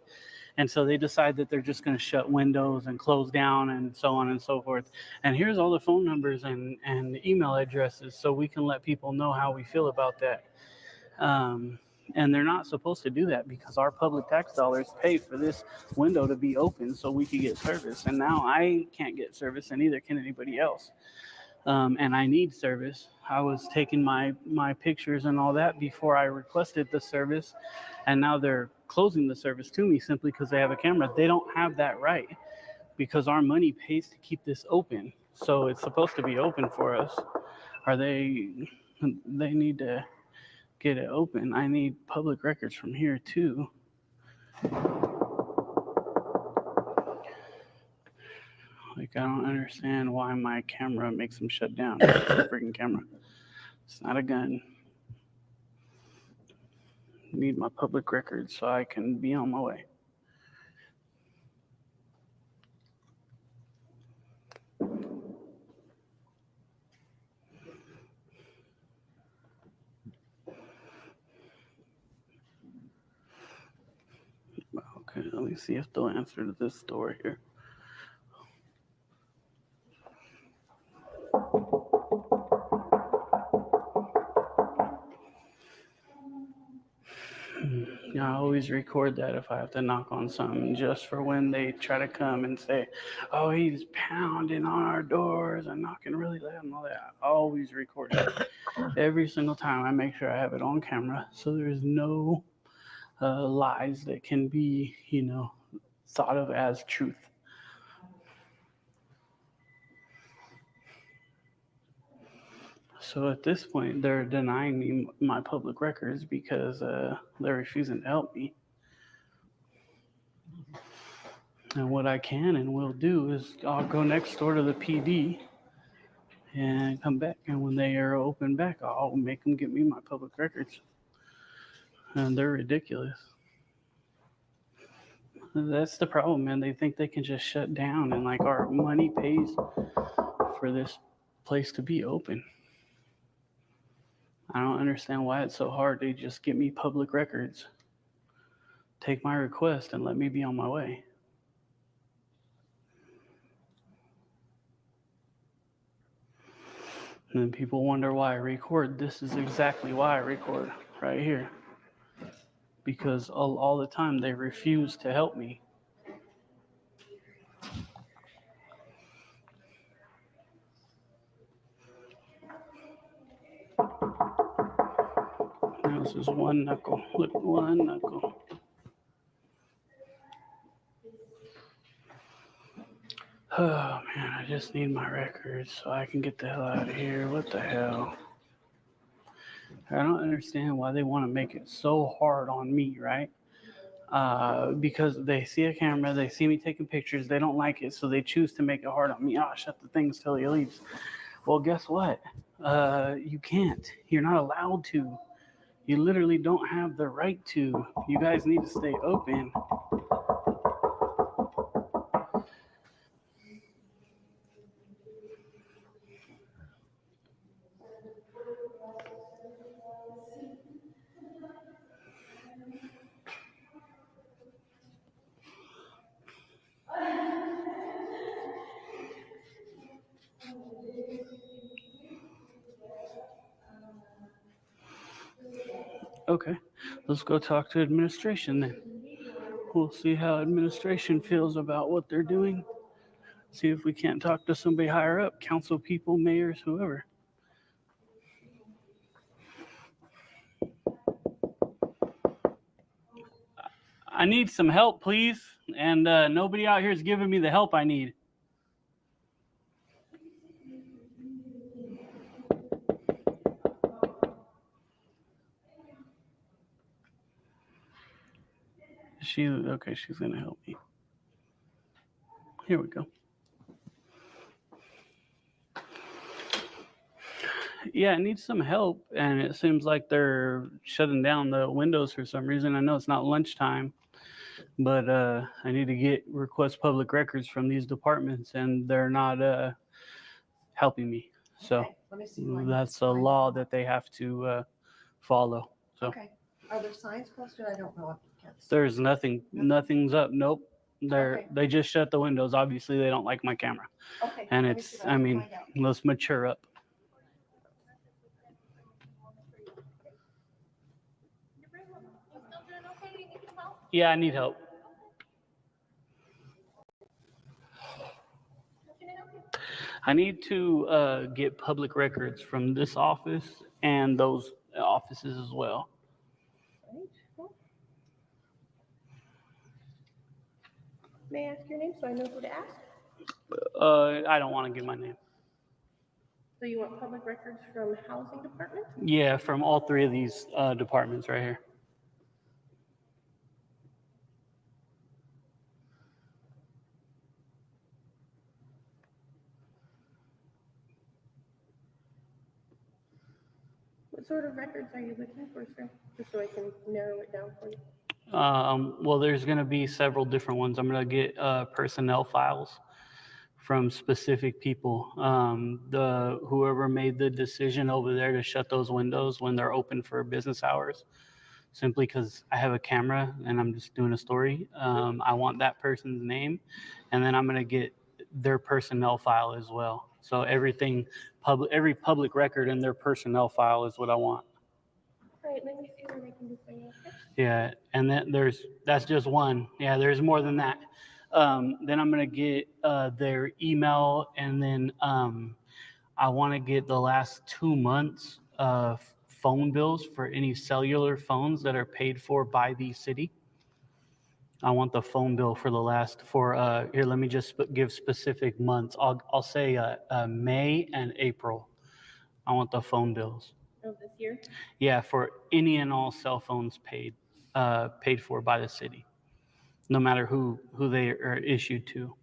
And so they decide that they're just going to shut windows and close down and so on and so forth. And here's all the phone numbers and email addresses so we can let people know how we feel about that. And they're not supposed to do that because our public tax dollars pay for this window to be open so we can get service. And now I can't get service, and neither can anybody else. And I need service. I was taking my pictures and all that before I requested the service, and now they're closing the service to me simply because they have a camera. They don't have that right because our money pays to keep this open. So it's supposed to be open for us. They need to get it open. I need public records from here too. Like, I don't understand why my camera makes them shut down. It's just a freaking camera. It's not a gun. I need my public records so I can be on my way. Okay, let me see if they'll answer to this door here. I always record that if I have to knock on something, just for when they try to come and say, oh, he's pounding on our doors and knocking really loud and all that. I always record it. Every single time I make sure I have it on camera so there's no lies that can be, thought of as truth. So at this point, they're denying me my public records because they're refusing to help me. And what I can and will do is I'll go next door to the PD and come back. And when they are open back, I'll make them get me my public records. And they're ridiculous. That's the problem, man. They think they can just shut down and like our money pays for this place to be open. I don't understand why it's so hard to just get me public records. Take my request and let me be on my way. And then people wonder why I record. This is exactly why I record right here. Because all the time they refuse to help me. Now this is one knuckle. Look, one knuckle. Oh man, I just need my records so I can get the hell out of here. What the hell? I don't understand why they want to make it so hard on me, right? Because they see a camera, they see me taking pictures, they don't like it, so they choose to make it hard on me. Oh, shut the things till he leaves. Well, guess what? You can't. You're not allowed to. You literally don't have the right to. You guys need to stay open. Okay, let's go talk to administration then. We'll see how administration feels about what they're doing. See if we can't talk to somebody higher up, council people, mayors, whoever. I need some help, please. And nobody out here is giving me the help I need. Okay, she's gonna help me. Here we go. Yeah, I need some help, and it seems like they're shutting down the windows for some reason. I know it's not lunchtime, but I need to request public records from these departments, and they're not helping me. So that's a law that they have to follow. So okay. Are there signs posted? I don't know. There's nothing. Nothing's up. Nope. They just shut the windows. Obviously, they don't like my camera. Okay. And let's mature up. Yeah, I need help. I need to get public records from this office and those offices as well. May I ask your name so I know who to ask? I don't want to give my name. So you want public records from housing department? Yeah, from all three of these departments right here. What sort of records are you looking for, sir? Just so I can narrow it down for you. Well, there's going to be several different ones. I'm going to get personnel files from specific people. Whoever made the decision over there to shut those windows when they're open for business hours, simply because I have a camera and I'm just doing a story. I want that person's name, and then I'm going to get their personnel file as well. So every public record in their personnel file is what I want. Right. right, let me see what I can do for you. Okay? Yeah, and then that's just one. Yeah, there's more than that. Then I'm gonna get their email, and then I want to get the last 2 months of phone bills for any cellular phones that are paid for by the city. I want the phone bill for the last here. Let me just give specific months. I'll say May and April. I want the phone bills. Oh, this year? Yeah, for any and all cell phones paid for by the city, no matter who they are issued to.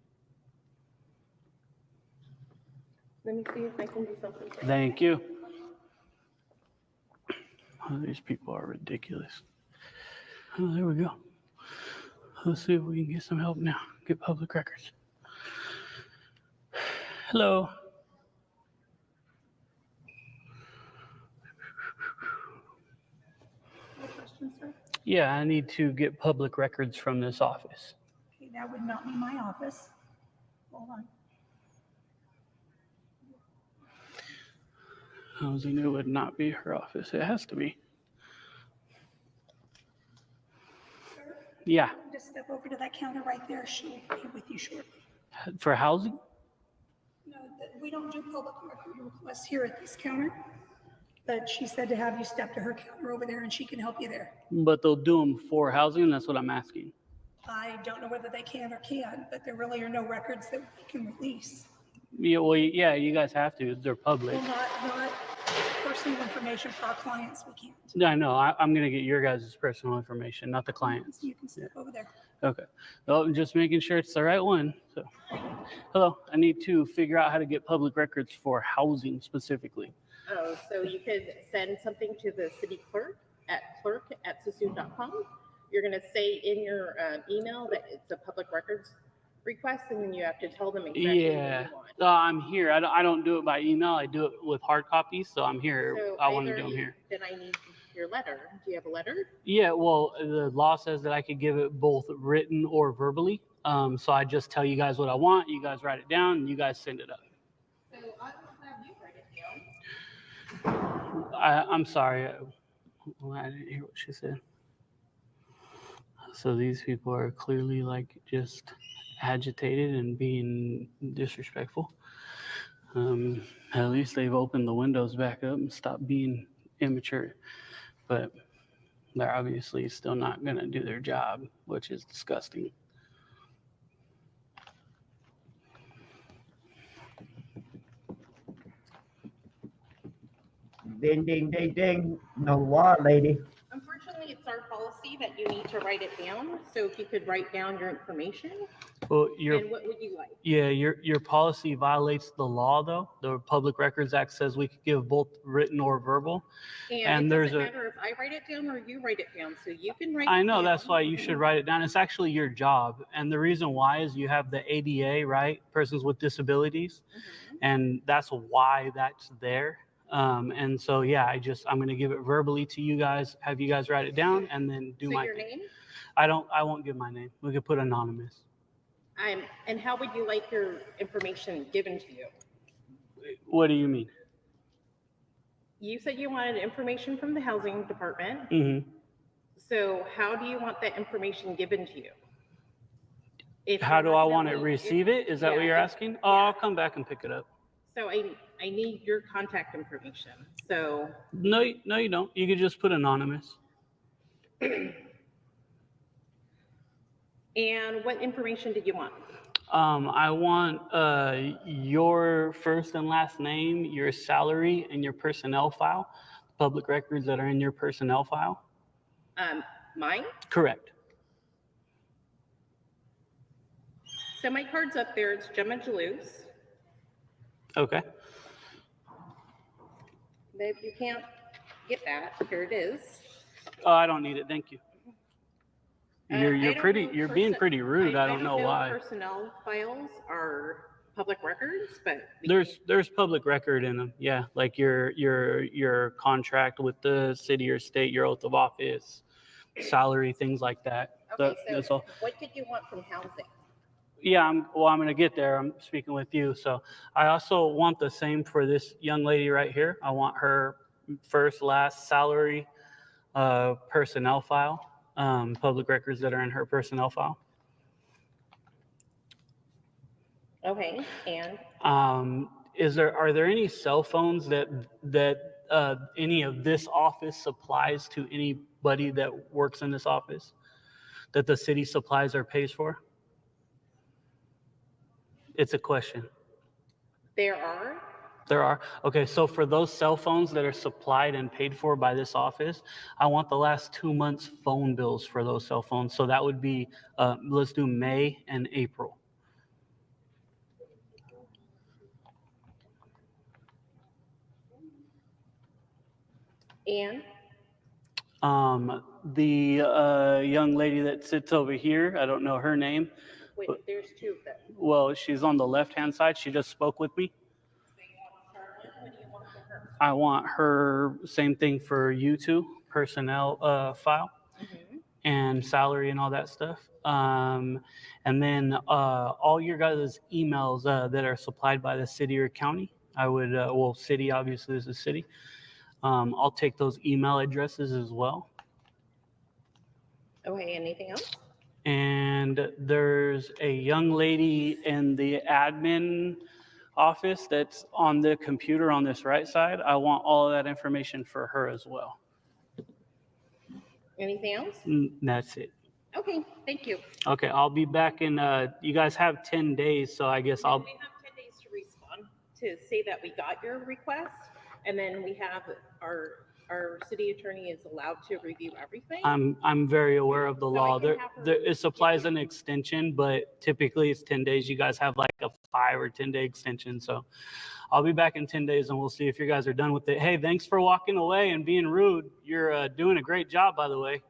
Let me see if I can do something for you. Thank you. Oh, these people are ridiculous. Oh, there we go. Let's see if we can get some help now. Get public records. Hello. Question, sir? Yeah, I need to get public records from this office. Okay, that would not be my office. Hold on. Housing, it would not be her office. It has to be. Sir? Yeah. Just step over to that counter right there. She'll be with you shortly. For housing? No, we don't do public record requests here at this counter. But she said to have you step to her counter over there and she can help you there. But they'll do them for housing. That's what I'm asking. I don't know whether they can or can't, but there really are no records that we can release. Yeah, well, yeah, you guys have to. They're public. Well, not personal information for our clients. We can't. Yeah, I know. I'm going to get your guys' personal information, not the clients. You can step over there. Okay. Well, I'm just making sure it's the right one. So, hello. I need to figure out how to get public records for housing specifically. Oh, so you could send something to the city clerk at clerk@sassoon.com. You're going to say in your email that it's a public records request, and then you have to tell them exactly what you want. I'm here. I don't do it by email. I do it with hard copies. So I'm here. So I want to either do them here. Then I need your letter. Do you have a letter? Yeah. Well, the law says that I could give it both written or verbally. So I just tell you guys what I want. You guys write it down, and you guys send it up. So I will have you write it down. I'm sorry. I didn't hear what she said. So these people are clearly like just agitated and being disrespectful. At least they've opened the windows back up and stopped being immature. But they're obviously still not going to do their job, which is disgusting. Ding, ding, ding, ding. No law, lady. Unfortunately, it's our policy that you need to write it down. So if you could write down your information, Well, and what would you like? Yeah, your policy violates the law, though. The Public Records Act says we could give both written or verbal. And it there's doesn't matter if I write it down or you write it down. So you can write I it know down. that's why you should write it down. It's actually your job. And the reason why is you have the ADA, right? Persons with disabilities. And that's why that's there. And so, yeah, I'm going to give it verbally to you guys, have you guys write it down, and then do So my your thing. name? I won't give my name. We could put anonymous. And how would you like your information given to you? What do you mean? You said you wanted information from the housing department. Mm-hmm. So how do you want that information given to you? How do I want to receive it? Is that what you're asking? Oh, I'll come back and pick it up. So I need your contact information. So No, you don't. You could just put anonymous. and what information did you want? I want your first and last name, your salary, and your personnel file. Public records that are in your personnel file. Mine? Correct. So my card's up there. It's Gemma Jalouse. Okay. But if you can't get that, here it is. Oh, I don't need it. Thank you. You're I don't pretty. know You're being pretty rude. I don't know why. Personnel files are public records, but There's public record in them. Yeah, like your contract with the city or state, your oath of office, salary, things like that. okay. That's So all. what did you want from housing? Yeah, I'm going to get there. I'm speaking with you. So I also want the same for this young lady right here. I want her first, last salary, personnel file, public records that are in her personnel file. Okay, and Are there any cell phones that any of this office supplies to anybody that works in this office that the city supplies or pays for? It's a question. there are. There are. Okay, so for those cell phones that are supplied and paid for by this office, I want the last 2 months phone bills for those cell phones. So that would be, let's do May and April. And The young lady that sits over here, I don't know her name. wait, there's two of them. Well, she's on the left-hand side. She just spoke with me. What do you want from her? I want her, same thing for you two, personnel file and salary and all that stuff. And then all your guys' emails that are supplied by the city or county, I would, well, city obviously is a city. I'll take those email addresses as well. Okay, anything else? And there's a young lady in the admin office that's on the computer on this right side. I want all of that information for her as well. Anything else? That's it. Okay, thank you. Okay, I'll be back in, you guys have 10 days, so I guess We have 10 days to respond to say that we got your request, and then we have our city attorney is allowed to review everything. I'm very aware of the law. I can have her It supplies an extension, but typically it's 10 days. You guys have like a 5 or 10 day extension. So I'll be back in 10 days and we'll see if you guys are done with it. Hey, thanks for walking away and being rude. You're doing a great job, by the way.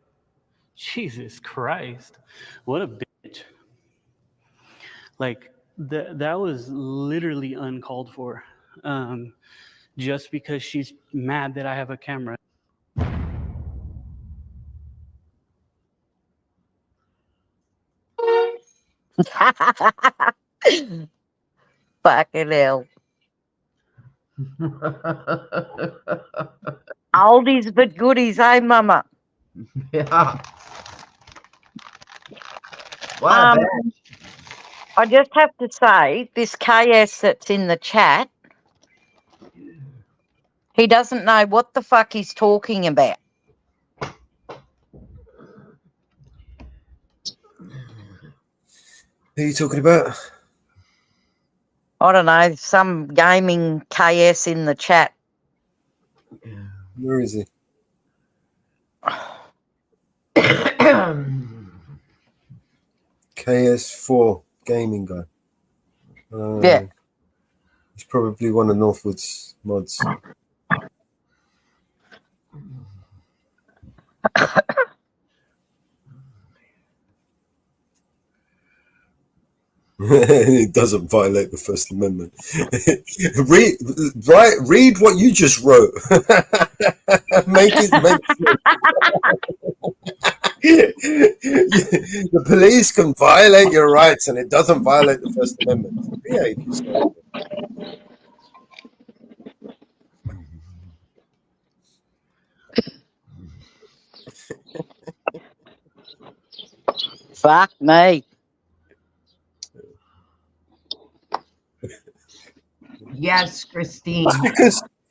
Jesus Christ. What a bitch. Like that was literally uncalled for. Just because she's mad that I have a camera. Fucking hell. Oldies but goodies, eh, Mama? Yeah. Wow. I just have to say, this KS that's in the chat, he doesn't know what the fuck he's talking about. Who are you talking about? I don't know, some gaming KS in the chat. Where is he? KS4 gaming guy. Yeah. He's probably one of Northwood's mods. It doesn't violate the First Amendment. Read what you just wrote. make it. The police can violate your rights, and it doesn't violate the First Amendment. Behave yourself. Fuck me. Yes, Christine.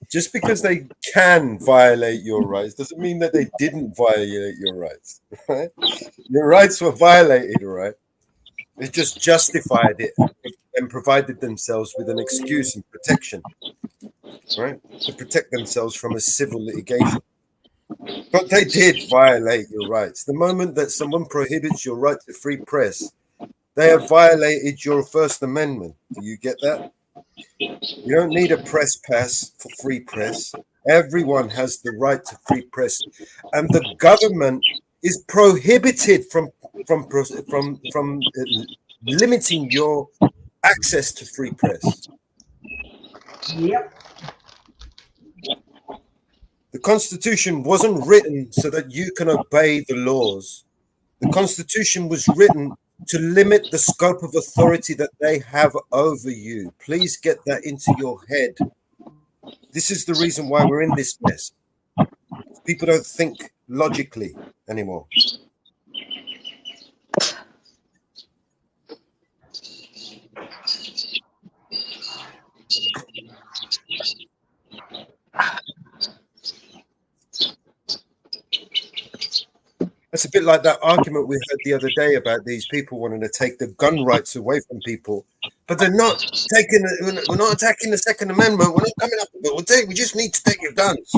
Just because they can violate your rights doesn't mean that they didn't violate your rights. Right? Your rights were violated, right? They just justified it and provided themselves with an excuse and protection, right? To protect themselves from a civil litigation. But they did violate your rights. The moment that someone prohibits your right to free press, they have violated your First Amendment. Do you get that? You don't need a press pass for free press. Everyone has the right to free press, and the government is prohibited from limiting your access to free press. Yep. The Constitution wasn't written so that you can obey the laws. The Constitution was written to limit the scope of authority that they have over you. Please get that into your head. This is the reason why we're in this mess. People don't think logically anymore. It's a bit like that argument we had the other day about these people wanting to take the gun rights away from people, but they're not taking. We're not attacking the Second Amendment. We're not coming up with it. We just need to take your guns.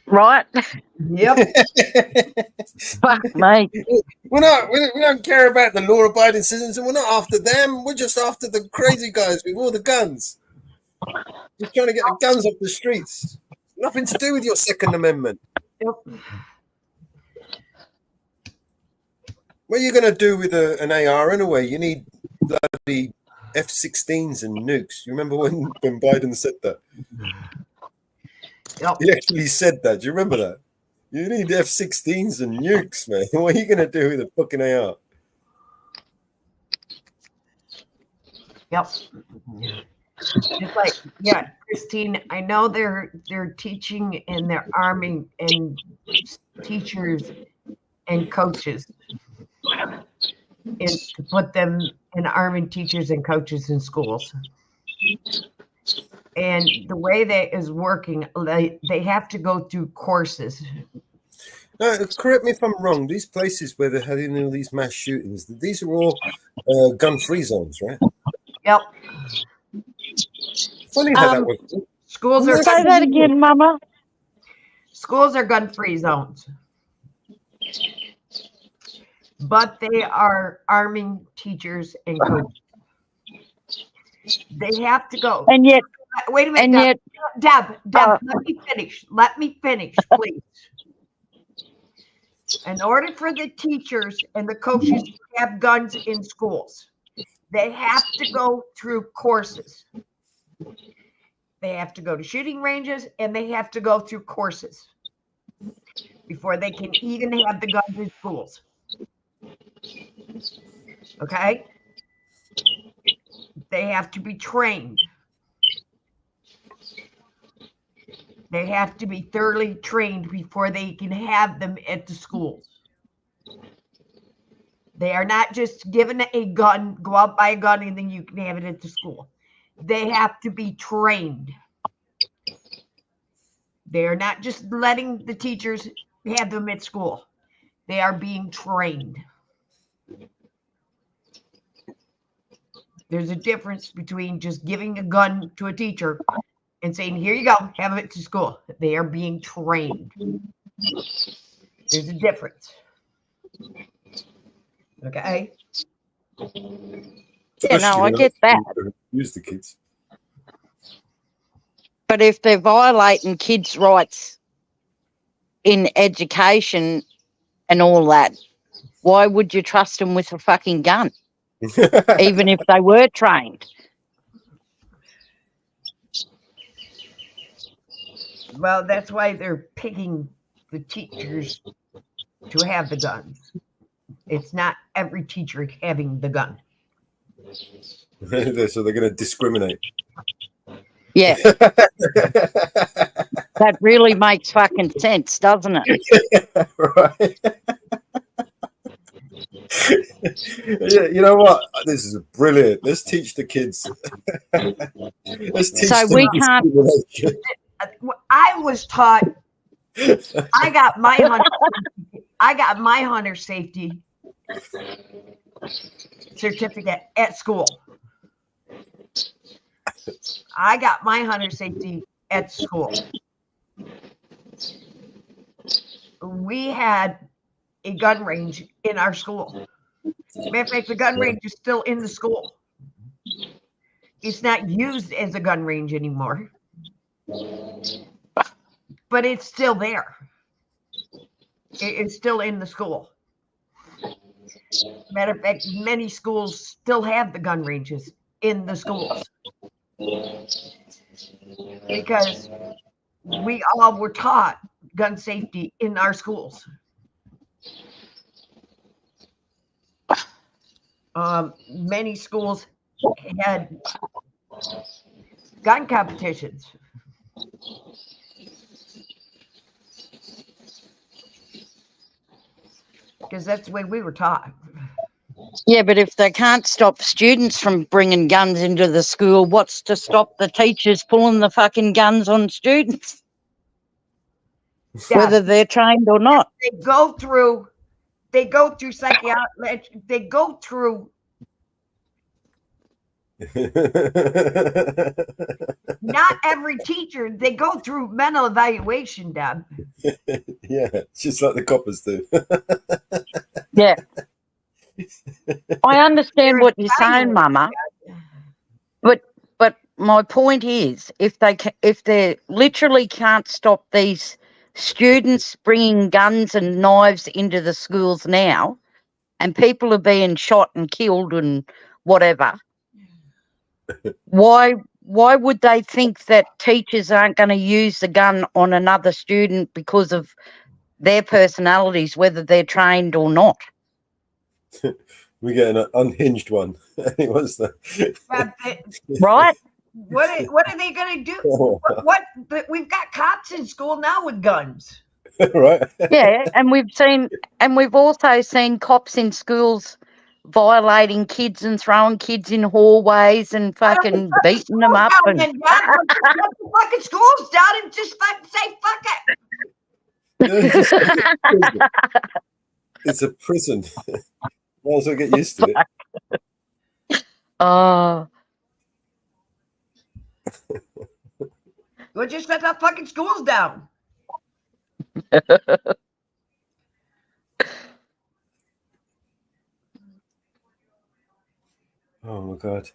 Right? Yep. Fuck me. We don't care about the law-abiding citizens, and we're not after them. We're just after the crazy guys with all the guns. Just trying to get the guns off the streets. Nothing to do with your Second Amendment. Yep. What are you going to do with an AR anyway? You need bloody F-16s and nukes. You remember when Biden said that? Yep. He actually said that. Do you remember that? You need F-16s and nukes, man. What are you going to do with a fucking AR? Yep. It's like, yeah, Christine, I know they're teaching and they're arming and teachers and coaches and to put them in arming teachers and coaches in schools. And the way that is working, they have to go through courses. Correct me if I'm wrong. These places where they're having all these mass shootings, these are all gun-free zones, right? Yep. Funny how that works. Schools are Say that again, Mama. Schools are gun-free zones, but they are arming teachers and coaches. They have to go. And yet, wait a minute, and Deb, let me finish. Let me finish, please. In order for the teachers and the coaches to have guns in schools, they have to go through courses. They have to go to shooting ranges and they have to go through courses before they can even have the guns in schools. Okay? They have to be trained. They have to be thoroughly trained before they can have them at the schools. They are not just given a gun, go out, buy a gun, and then you can have it at the school. They have to be trained. They are not just letting the teachers have them at school. They are being trained. There's a difference between just giving a gun to a teacher and saying, here you go, have it to school. They are being trained. There's a difference. Okay? Yeah, no, I get that. Use the kids. But if they're violating kids' rights in education and all that, why would you trust them with a fucking gun? Even if they were trained. Well, that's why they're picking the teachers to have the guns. It's not every teacher having the gun. So they're going to discriminate. Yeah. That really makes fucking sense, doesn't it? Right. Yeah, you know what? This is brilliant. Let's teach the kids. Let's teach So them we can't. I was taught. I got my hunter safety certificate at school. I got my hunter safety at school. We had a gun range in our school. Matter of fact, the gun range is still in the school. It's not used as a gun range anymore, but it's still there. It's still in the school. Matter of fact, many schools still have the gun ranges in the schools because we all were taught gun safety in our schools. Many schools had gun competitions. because that's the way we were taught. Yeah, but if they can't stop students from bringing guns into the school, what's to stop the teachers pulling the fucking guns on students? Whether they're trained or not. They go through psychiatric, they go through not every teacher, they go through mental evaluation, Deb. Yeah, just like the coppers do. Yeah. I understand what you're saying, Mama. But my point is, if they literally can't stop these students bringing guns and knives into the schools now, and people are being shot and killed and whatever, why would they think that teachers aren't going to use the gun on another student because of their personalities, whether they're trained or not? We get an unhinged one. He wants that. Right? What are they going to do? We've got cops in school now with guns. Right. Yeah, and we've also seen cops in schools violating kids and throwing kids in hallways and fucking beating them up. And Shut the fucking schools down and just say fuck it. It's a prison. Might as well get used to it. Oh. We'll just shut the fucking schools down. Oh my God.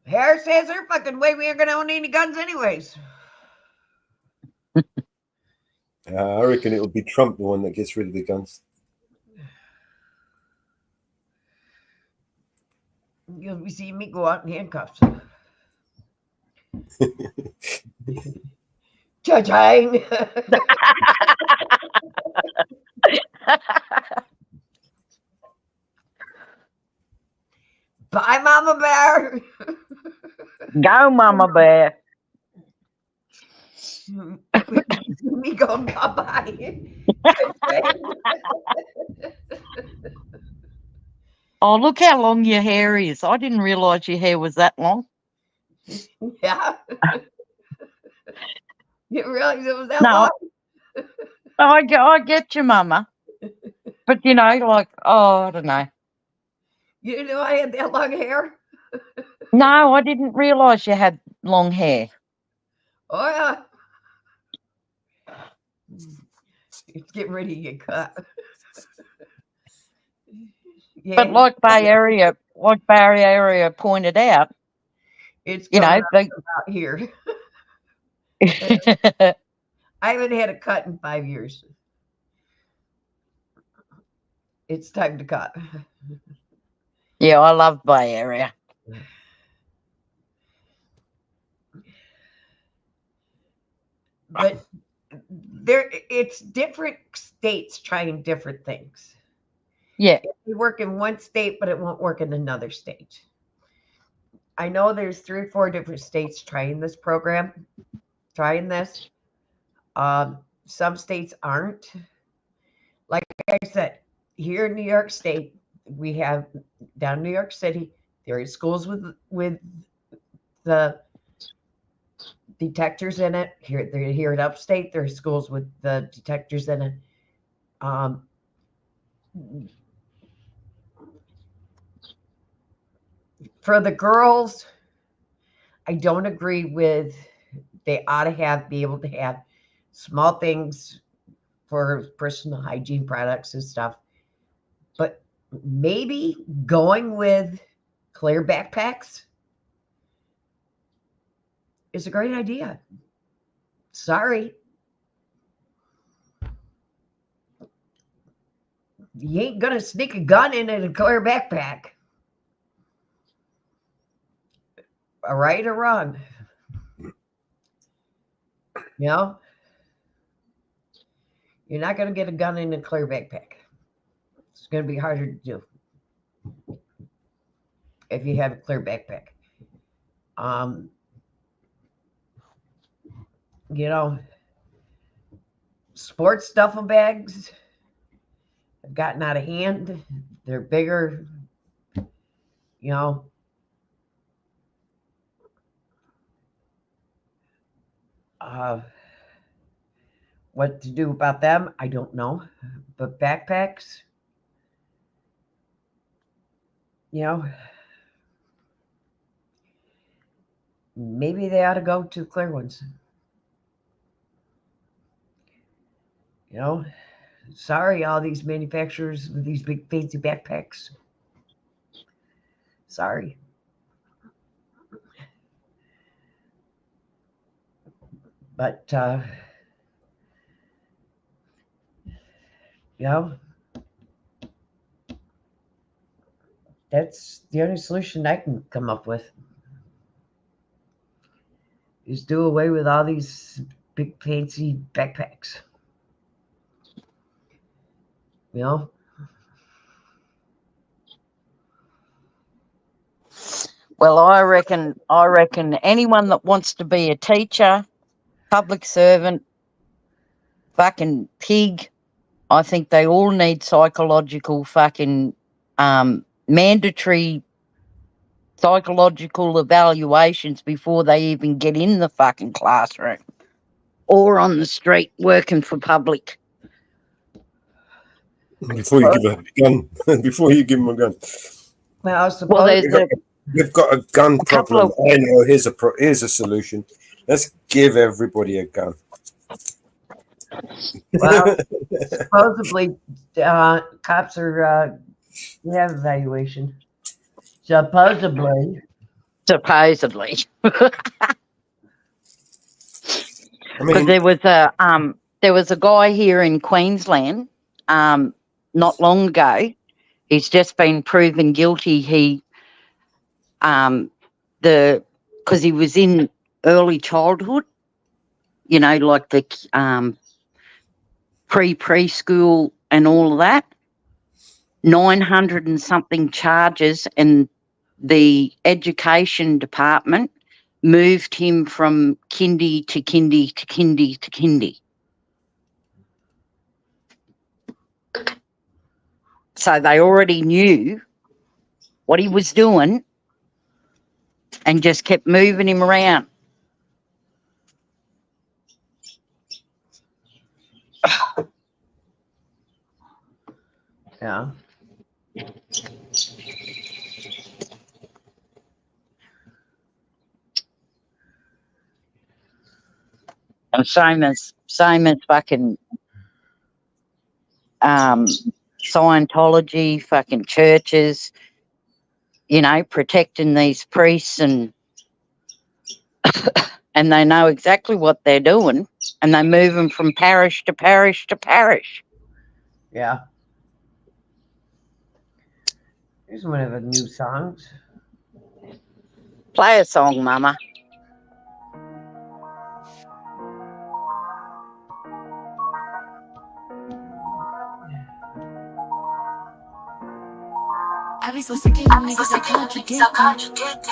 Harris says her fucking way we ain't gonna own any guns anyways. I reckon it will be Trump, the one that gets rid of the guns. You'll be seeing me go out in handcuffs. Cha-ching. Bye, Mama Bear. Go, Mama Bear. Me going bye-bye. Oh, look how long your hair is. I didn't realise your hair was that long. Yeah. You didn't realize it was that long? I get you, Mama. But, you know, like, I don't know. You didn't know I had that long hair? No, I didn't realise you had long hair. Oh, yeah. It's getting ready to get cut. Yeah. But like Bay Area pointed out, it's you know, out here. I haven't had a cut in 5 years. It's time to cut. Yeah, I love Bay Area. But it's different states trying different things. Yeah. It work in one state, but it won't work in another state. I know there's 3 or 4 different states trying this. Some states aren't. Like I said, here in New York State, we have down in New York City, there are schools with the detectors in it. Here at upstate, there are schools with the detectors in it. For the girls, I don't agree with. They ought to be able to have small things for personal hygiene products and stuff. But maybe going with clear backpacks is a great idea. Sorry. You ain't going to sneak a gun in a clear backpack. Right or wrong. You know? You're not going to get a gun in a clear backpack. It's going to be harder to do if you have a clear backpack. You know, sports duffel bags have gotten out of hand. They're bigger, you know. What to do about them, I don't know. But backpacks, you know, maybe they ought to go to clear ones. You know, sorry, all these manufacturers with these big fancy backpacks. Sorry. But, you know, that's the only solution I can come up with. Is do away with all these big fancy backpacks. You know? Well, I reckon anyone that wants to be a teacher, public servant, fucking pig, I think they all need psychological fucking mandatory psychological evaluations before they even get in the fucking classroom or on the street working for public. Before you give a gun, before you give them a gun. Well, I suppose we've got a gun problem. I know. Here's a solution. Let's give everybody a gun. Well, supposedly, cops are we have evaluation. Supposedly. I mean, there was a guy here in Queensland, not long ago. He's just been proven guilty. Because he was in early childhood, you know, like the preschool and all of that. 900 and something charges, and the education department moved him from kindy to kindy to kindy to kindy. So they already knew what he was doing and just kept moving him around. Yeah. And same as fucking Scientology, fucking churches, you know, protecting these priests and and they know exactly what they're doing, and they move them from parish to parish to parish. Yeah. Here's one of the new songs. Play a song, Mama. I be so sick of you niggas that contradict.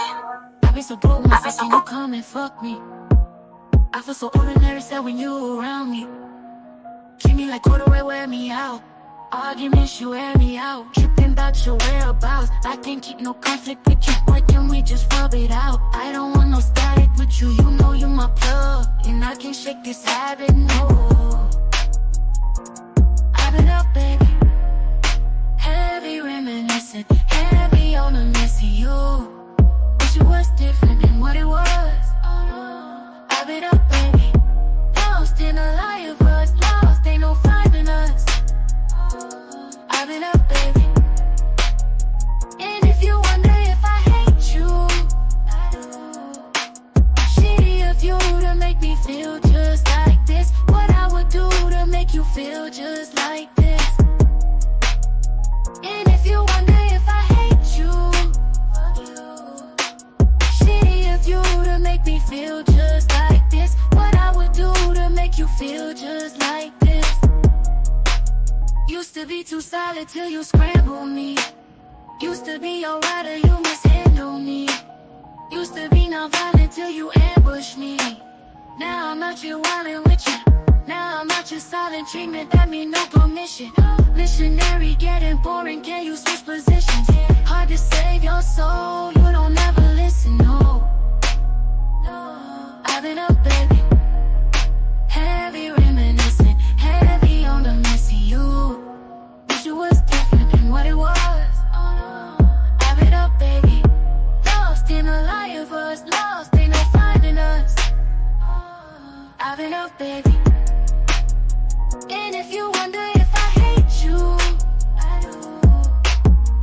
I be so broke, my face, you come and fuck me. I feel so ordinary, sad when you around me. Treat me like corduroy, wear me out. Arguments, you wear me out. Tripping about your whereabouts. I can't keep no conflict with you, boy, can we just rub it out? I don't want no static with you, you know you my plug. And I can't shake this habit, no. I've been up, baby. Heavy reminiscing, heavy on the messy you. Wish it was different than what it was. I've been up, baby. Lost in a lie of us, lost, ain't no finding us. I've been up, baby. And if you wonder if I hate you, I do. Shitty of you to make me feel just like this. What I would do to make you feel just like this. And if you wonder if I hate you, shitty of you to make me feel just like this. What I would do to make you feel just like this. Used to be too solid till you scramble me. Used to be your rider, you mishandle me. Used to be non-violent till you ambush me. Now I'm out here wildin' with you. Now I'm out here silent treatment, that mean no permission. Missionary getting boring, can you switch positions? Hard to save your soul, you don't ever listen, no. I've been up, baby. Heavy reminiscing, heavy on the missing you. Wish it was different than what it was. I've been up, baby. Lost in a lie of us, lost, ain't no finding us. I've been up, baby. And if you wonder if I hate you, I do.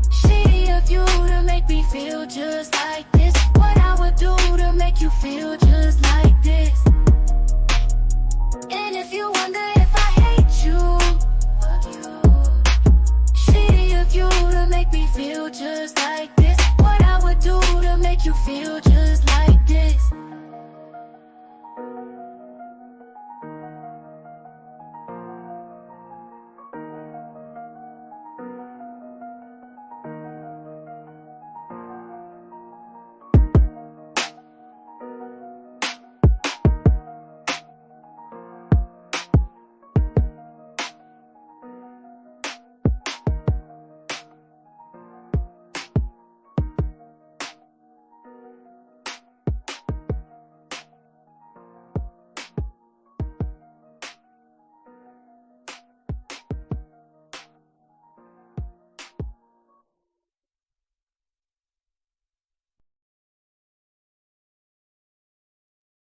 Shitty of you to make me feel just like this. What I would do to make you feel just like this. And if you wonder if I hate you, fuck you. Shitty of you to make me feel just like this. What I would do to make you feel just like this.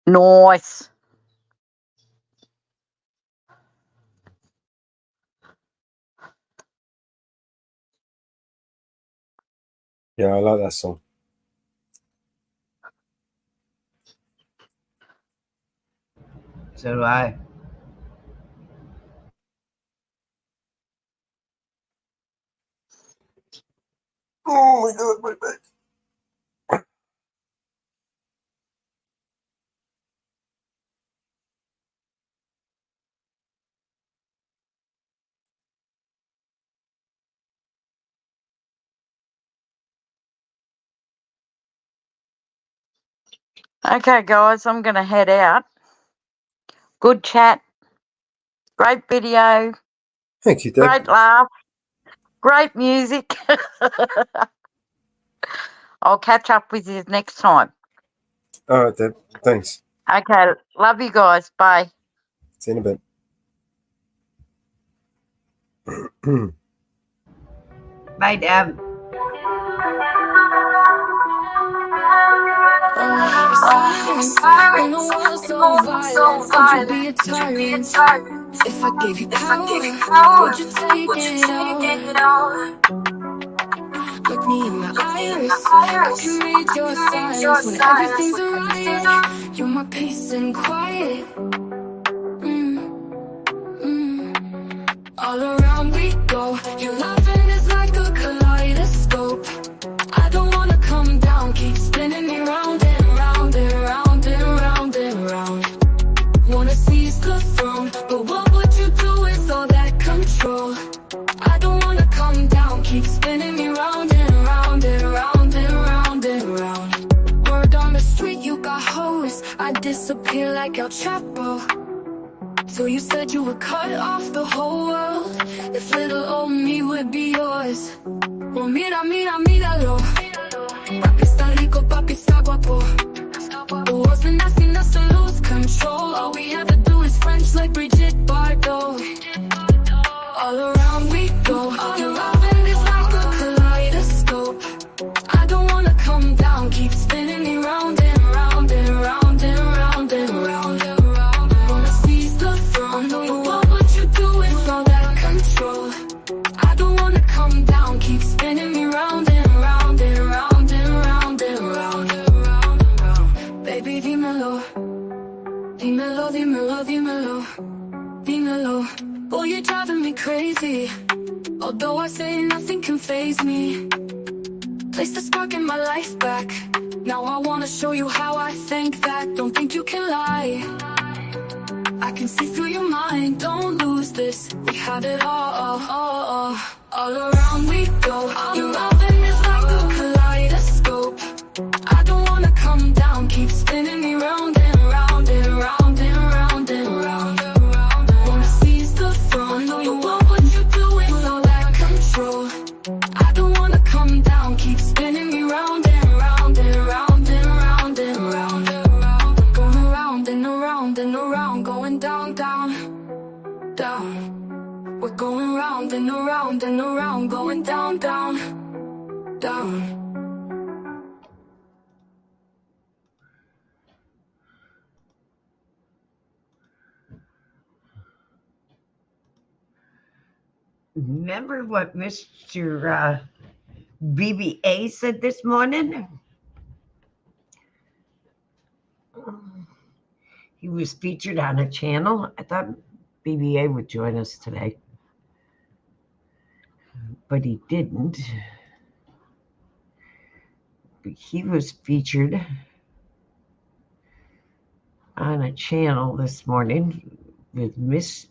Nice. Yeah, I like that song. So do I. Oh my god, my back. Okay, guys, I'm going to head out. Good chat. Great video. Thank you, Deb. Great laugh. Great music. I'll catch up with you next time. All right, Deb. Thanks. Okay, love you guys. Bye. See you in a bit. Bye, Deb. When the world's so violent, would you be a tyrant? If I gave you power, would you take it all? Look me in my eyes, I can read your signs. When everything's alright, you're my peace and quiet. All around we go, your loving is like a kaleidoscope. I don't wanna come down, keep spinning me round and round and round and round and round. Wanna seize the throne, but what would you do with all that control? I don't wanna come down, keep spinning me round and round and round and round and round. Word on the street, you got hoes, I disappear like El Chapo. So you said you would cut off the whole world if little old me would be yours. Well, mira, mira, míralo. Papi está rico, papi está guapo. It wasn't asking us to lose control. All we had to do is French like Brigitte Bardot. All around we go. Your loving is like a kaleidoscope. I don't wanna come down, keep spinning me round and round and round and round and round. Wanna seize the throne, but what would you do with all that control? I don't wanna come down, keep spinning me round and round and round and round and round. Baby, dímelo, dímelo, dímelo, dímelo, dímelo. Boy, you're driving me crazy. Although I say nothing can faze me. Place the spark in my life back. Now I wanna show you how I think that. Don't think you can lie. I can see through your mind, don't lose this. We had it all around we go. Your loving is like a kaleidoscope. I don't wanna come down, keep spinning me round and round and round around and around, going down, down, down. Remember what Mr. BBA said this morning? He was featured on a channel. I thought BBA would join us today, but he didn't. But he was featured on a channel this morning with Miss.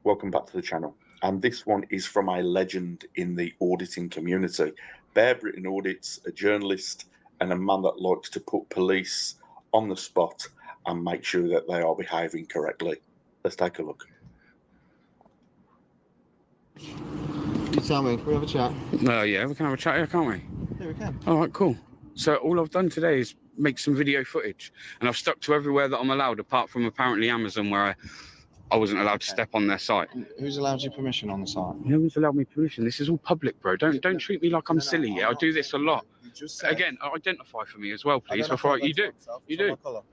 Welcome back to the channel, and this one is from a legend in the auditing community. Bear Brittain Audits, a journalist and a man that likes to put police on the spot and make sure that they are behaving correctly. Let's take a look. You tell me, can we have a chat? Yeah, we can have a chat here, can't we? Yeah, we can. All right, cool. So all I've done today is make some video footage, and I've stuck to everywhere that I'm allowed, apart from apparently Amazon, where I wasn't allowed to step on their site. Who's allowed you permission on the site? No one's allowed me permission. This is all public, bro. Don't treat me like I'm silly. Yeah, I do this a lot. Again, identify for me as well, please. Before you do.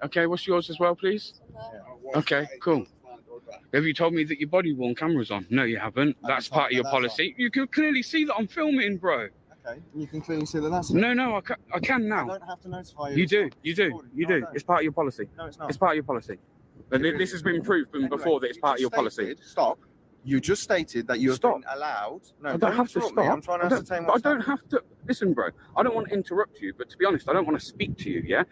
Okay, what's yours as well, please? Okay, cool. Have you told me that your body worn camera's on? No, you haven't. That's part of your policy. You can clearly see that I'm filming, bro. Okay, you can clearly see that that's it. No, I can now. I don't have to notify you. You do. It's part of your policy. No, it's not. It's part of your policy. This has been proven before that it's part of your policy. Stop. You just stated that you have been allowed. No, I don't have to stop. I'm trying to ascertain what's I don't have to. Listen, bro. I don't want to interrupt you, but to be honest, I don't want to speak to you. Yeah,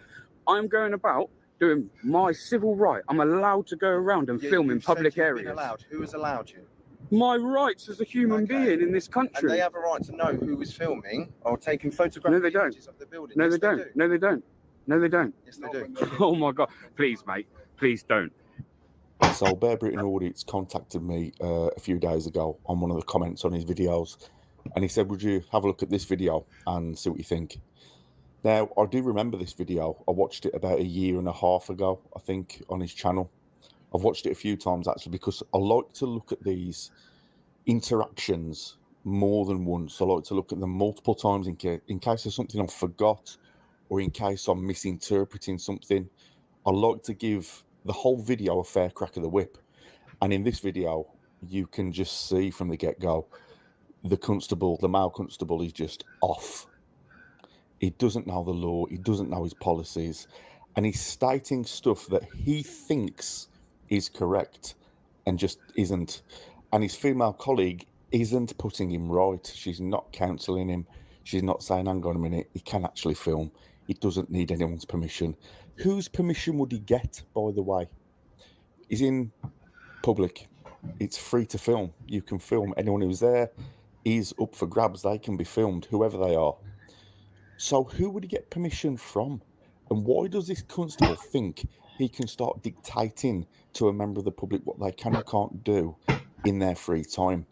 I'm going about doing my civil right. I'm allowed to go around and film in public areas. Allowed. Who has allowed you? My rights as a human being in this country. And they have a right to know who is filming or taking photographs of the building. No, they don't. No, they don't. No, they don't. Yes, they do. Oh my God! Please, mate. Please don't. So Bear Brittain Audits contacted me a few days ago on one of the comments on his videos, and he said, would you have a look at this video and see what you think? Now, I do remember this video. I watched it about 1.5 years ago, I think, on his channel. I've watched it a few times, actually, because I like to look at these interactions more than once. I like to look at them multiple times in case there's something I forgot or in case I'm misinterpreting something. I like to give the whole video a fair crack of the whip. And in this video, you can just see from the get-go, the male constable is just off. He doesn't know the law, he doesn't know his policies, and he's stating stuff that he thinks is correct and just isn't. And his female colleague isn't putting him right. She's not counselling him. She's not saying, hang on a minute, he can actually film. He doesn't need anyone's permission. Whose permission would he get, by the way? He's in public. It's free to film. You can film. Anyone who's there is up for grabs. They can be filmed, whoever they are. So who would he get permission from? And why does this constable think he can start dictating to a member of the public what they can and can't do in their free time?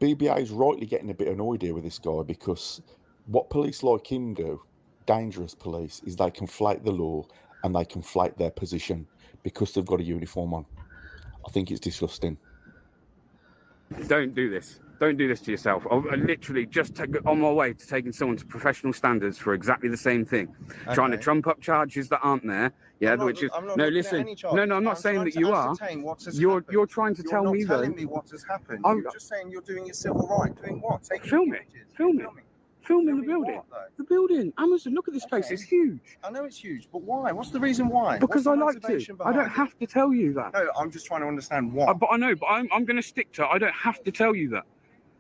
BBA is rightly getting a bit annoyed here with this guy, because what police like him do, dangerous police, is they conflate the law and they conflate their position because they've got a uniform on. I think it's disgusting. Don't do this. Don't do this to yourself. I literally just on my way to taking someone to professional standards for exactly the same thing. Okay. Trying to trump up charges that aren't there. Yeah, which is no. Listen, no. I'm not saying that you are. You're trying to tell me though. You're not telling me what has happened. You're just saying you're doing your civil right. Doing what? Film it. Filming the building. The building. Amazon, look at this place. It's huge. I know it's huge, but why? What's the reason why? Because I like to. I don't have to tell you that. No, I'm just trying to understand why. But I know, but I'm going to stick to it. I don't have to tell you that.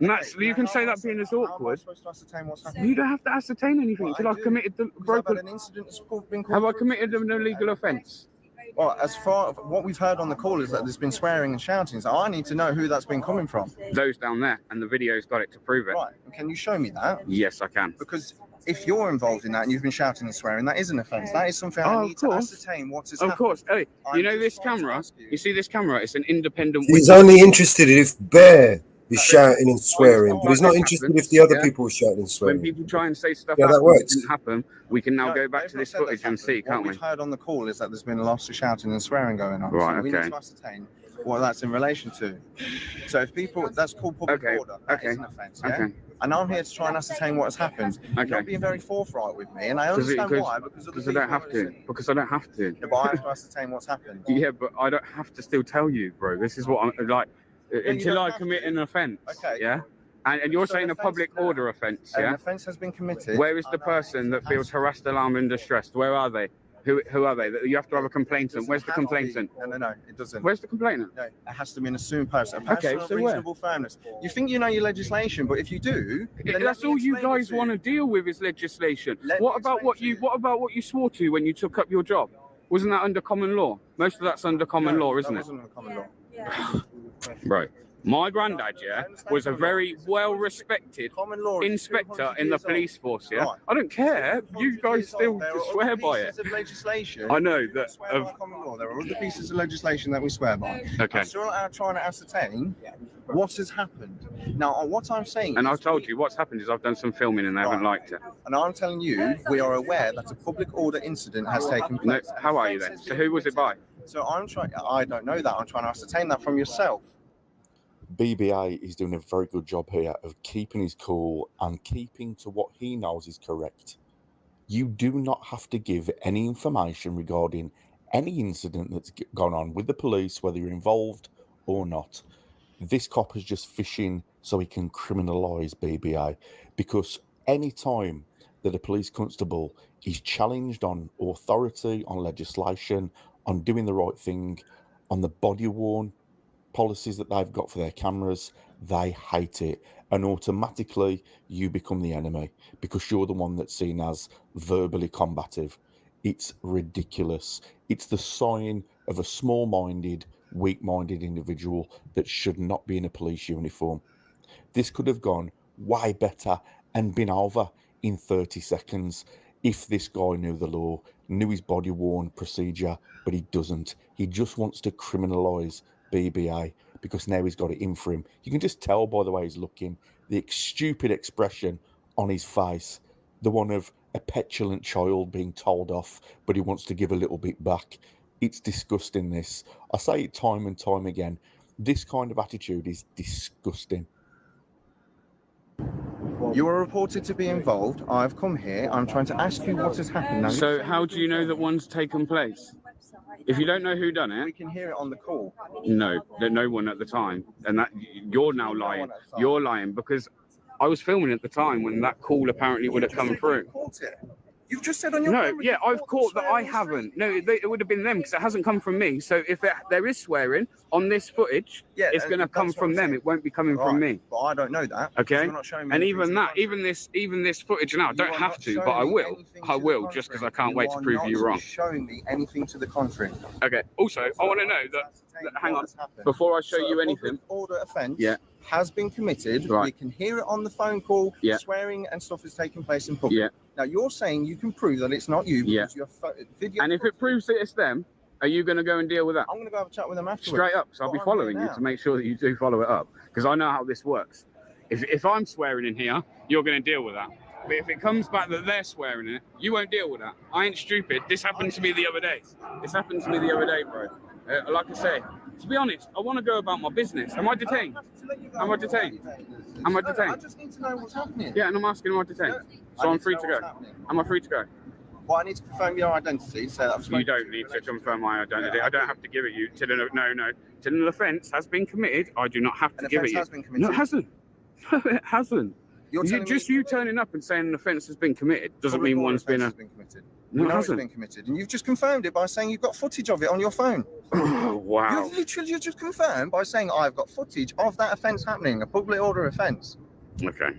And that's, you can say that being as awkward. How am I supposed to ascertain what's happening? You don't have to ascertain anything until I've committed the broken. An incident that's been called. Have I committed an illegal offence? Well, as far as what we've heard on the call is that there's been swearing and shouting. So I need to know who that's been coming from. Those down there, and the video's got it to prove it. Right. Can you show me that? Yes, I can. Because if you're involved in that and you've been shouting and swearing, that is an offence. That is something I need to ascertain what has happened. Of course. Hey, you know this camera? You see this camera? It's an independent. He's only interested if Bear He's shouting and swearing, but he's not interested if the other yeah? people were shouting and When swearing. people try and say stuff Yeah, that happened works. didn't happen, we can now No, go back they've to not this said that's footage and see, happened. What can't we? we've heard on the call is that there's been lots of shouting and swearing going on. Right, So we need okay. to ascertain what that's in relation to. So if people, that's called public order. That is an offence, yeah? Okay. And I'm here to try and ascertain what has happened. You're not being very forthright with me, and I understand why, Because I don't have to. Because I don't have to. Yeah, but I have to ascertain what's happened. Yeah, but I don't have to still tell you, bro. This is what I'm like. Until I commit an offence. Okay. Yeah. And you're So saying an a public order offence, An yeah? offence has been committed. Where is the person that feels harassed, alarmed, and distressed? Where are they? Who are they? You have to have a complainant. Where's the complainant? No, it doesn't. Where's the complainant? No, it has to be an assumed person. A person Okay, of so where? reasonable firmness. You think you know your legislation, but if you do, then That's let me all you explain it guys to want to deal with is legislation. Let What me about what you? What about what you swore to when you took up your job? Wasn't that under common law? Most of that's under common law, isn't that it? wasn't under common law. Right. My granddad, yeah, was a very well-respected inspector in the police force, yeah? Right. I don't care. You guys still There are swear other by it. pieces of legislation. I know that swear by common law. There are other pieces of legislation that we swear by. Okay. I'm still trying to ascertain what has happened. Now, what I'm saying And is, I've told you what's happened is I've done some filming and they haven't liked it. and I'm telling you, we are aware that a public order incident has taken No, place. how are you then? So who was it by? So I don't know that. I'm trying to ascertain that from yourself. BBA is doing a very good job here of keeping his cool and keeping to what he knows is correct. You do not have to give any information regarding any incident that's gone on with the police, whether you're involved or not. This cop is just fishing so he can criminalise BBA, because any time that a police constable is challenged on authority, on legislation, on doing the right thing, on the body worn policies that they've got for their cameras, they hate it, and automatically you become the enemy because you're the one that's seen as verbally combative. It's ridiculous. It's the sign of a small-minded, weak-minded individual that should not be in a police uniform. This could have gone way better and been over in 30 seconds if this guy knew the law, knew his body worn procedure, but he doesn't. He just wants to criminalise BBA because now he's got it in for him. You can just tell by the way he's looking, the stupid expression on his face, the one of a petulant child being told off, but he wants to give a little bit back. It's disgusting, this. I say it time and time again. This kind of attitude is disgusting. You are reported to be involved. I've come here. I'm trying to ask you what has happened. Now, So how do you know that one's taken place? If you don't know who done it, we can hear it on the call. no, there's no one at the time, and that you're now lying. You're lying because I was filming at the time when that call apparently would have come through. You've just said on your No, camera yeah, you've I've caught that I swearing haven't. No, it would have been them because it hasn't come from me. So if there is swearing on this footage, Yeah, it's going to come that's what from I'm them. saying. It won't be coming Right, from me. But I don't know that. because Okay, you're not showing me and anything even to that, the even this footage now, I You don't are have not to, but showing I me will. anything I to the will, just because I can't wait to prove you wrong. Showing me anything to the contrary. Okay. Also, I want to know that. Hang on. Before I show you anything. Order offence Yeah. has been committed. Right. We can hear it on the phone call. Yeah. Swearing and stuff is taking place in public. Yeah. Now you're saying you can prove that it's not you because your video. And if it proves that it's them, are you going to go and deal with that? I'm going to go have a chat with them afterwards. Straight up. So I'll be But I'm here following you now. to make sure that you do follow it up, because I know how this works. If I'm swearing in here, you're going to deal with that. But if it comes back that they're swearing in it, you won't deal with that. I ain't stupid. This happened to me the other day. Bro. Like I say, to be honest, I want to go about my business. Am I detained? Am I detained? Am I I detained? just need to know what's happening. Yeah, and I'm asking, am I detained? So I'm free to go. Am I free to go? Well, I need to confirm your identity. So that's You don't need to confirm my identity. I don't have to give it you. Till an offence has been committed, I do not have to An give it offence you. has been committed? No, it hasn't. No, it hasn't. You're telling me You turning up and saying an offence has been committed doesn't public mean order one's been offence a. has been committed. No, We it know it's hasn't. been committed, and you've just confirmed it by saying you've got footage of it on your phone. Wow. You've literally just confirmed by saying I've got footage of that offence happening, a public order offence. Okay.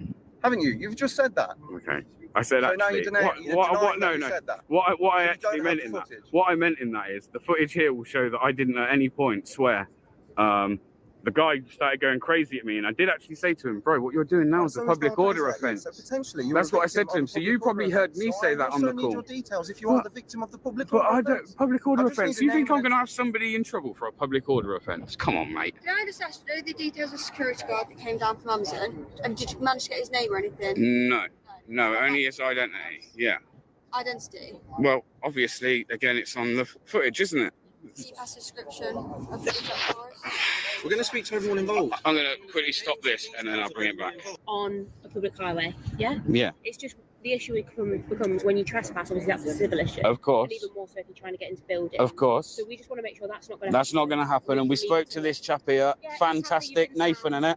Haven't you? You've just said that. Okay. I said So now actually. you're denying- you're denying that you said that. What I So you actually don't meant have in the that. footage. What I meant in that is the footage here will show that I didn't at any point swear. the guy started going crazy at me, and I did actually say to him, bro, what you're doing now is a public order offence. So potentially, That's what I said to him. So you probably heard me say that on the call. I also need your details if you are the victim of the public But order I don't, offence. public order I just offence. need You a think name I'm going to have somebody in trouble for a public order offence? Come on, mate. Can I just ask, you know the details of security guard that came down from Amazon? And did you manage to get his name or anything? No, only his identity. Yeah. Identity? Well, obviously, again, it's on the footage, isn't it? Can you pass a description of the for us? We're going to speak to everyone involved. I'm going to quickly stop this and then I'll bring it back. On a public highway, yeah? Yeah. It's just the issue becomes when you trespass, obviously that's a civil issue. Of course. And even more so if you're trying to get into buildings. Of course. So we just want to make sure that's not going to That's not going to happen. And we spoke to this chap here. Fantastic. Nathan, innit?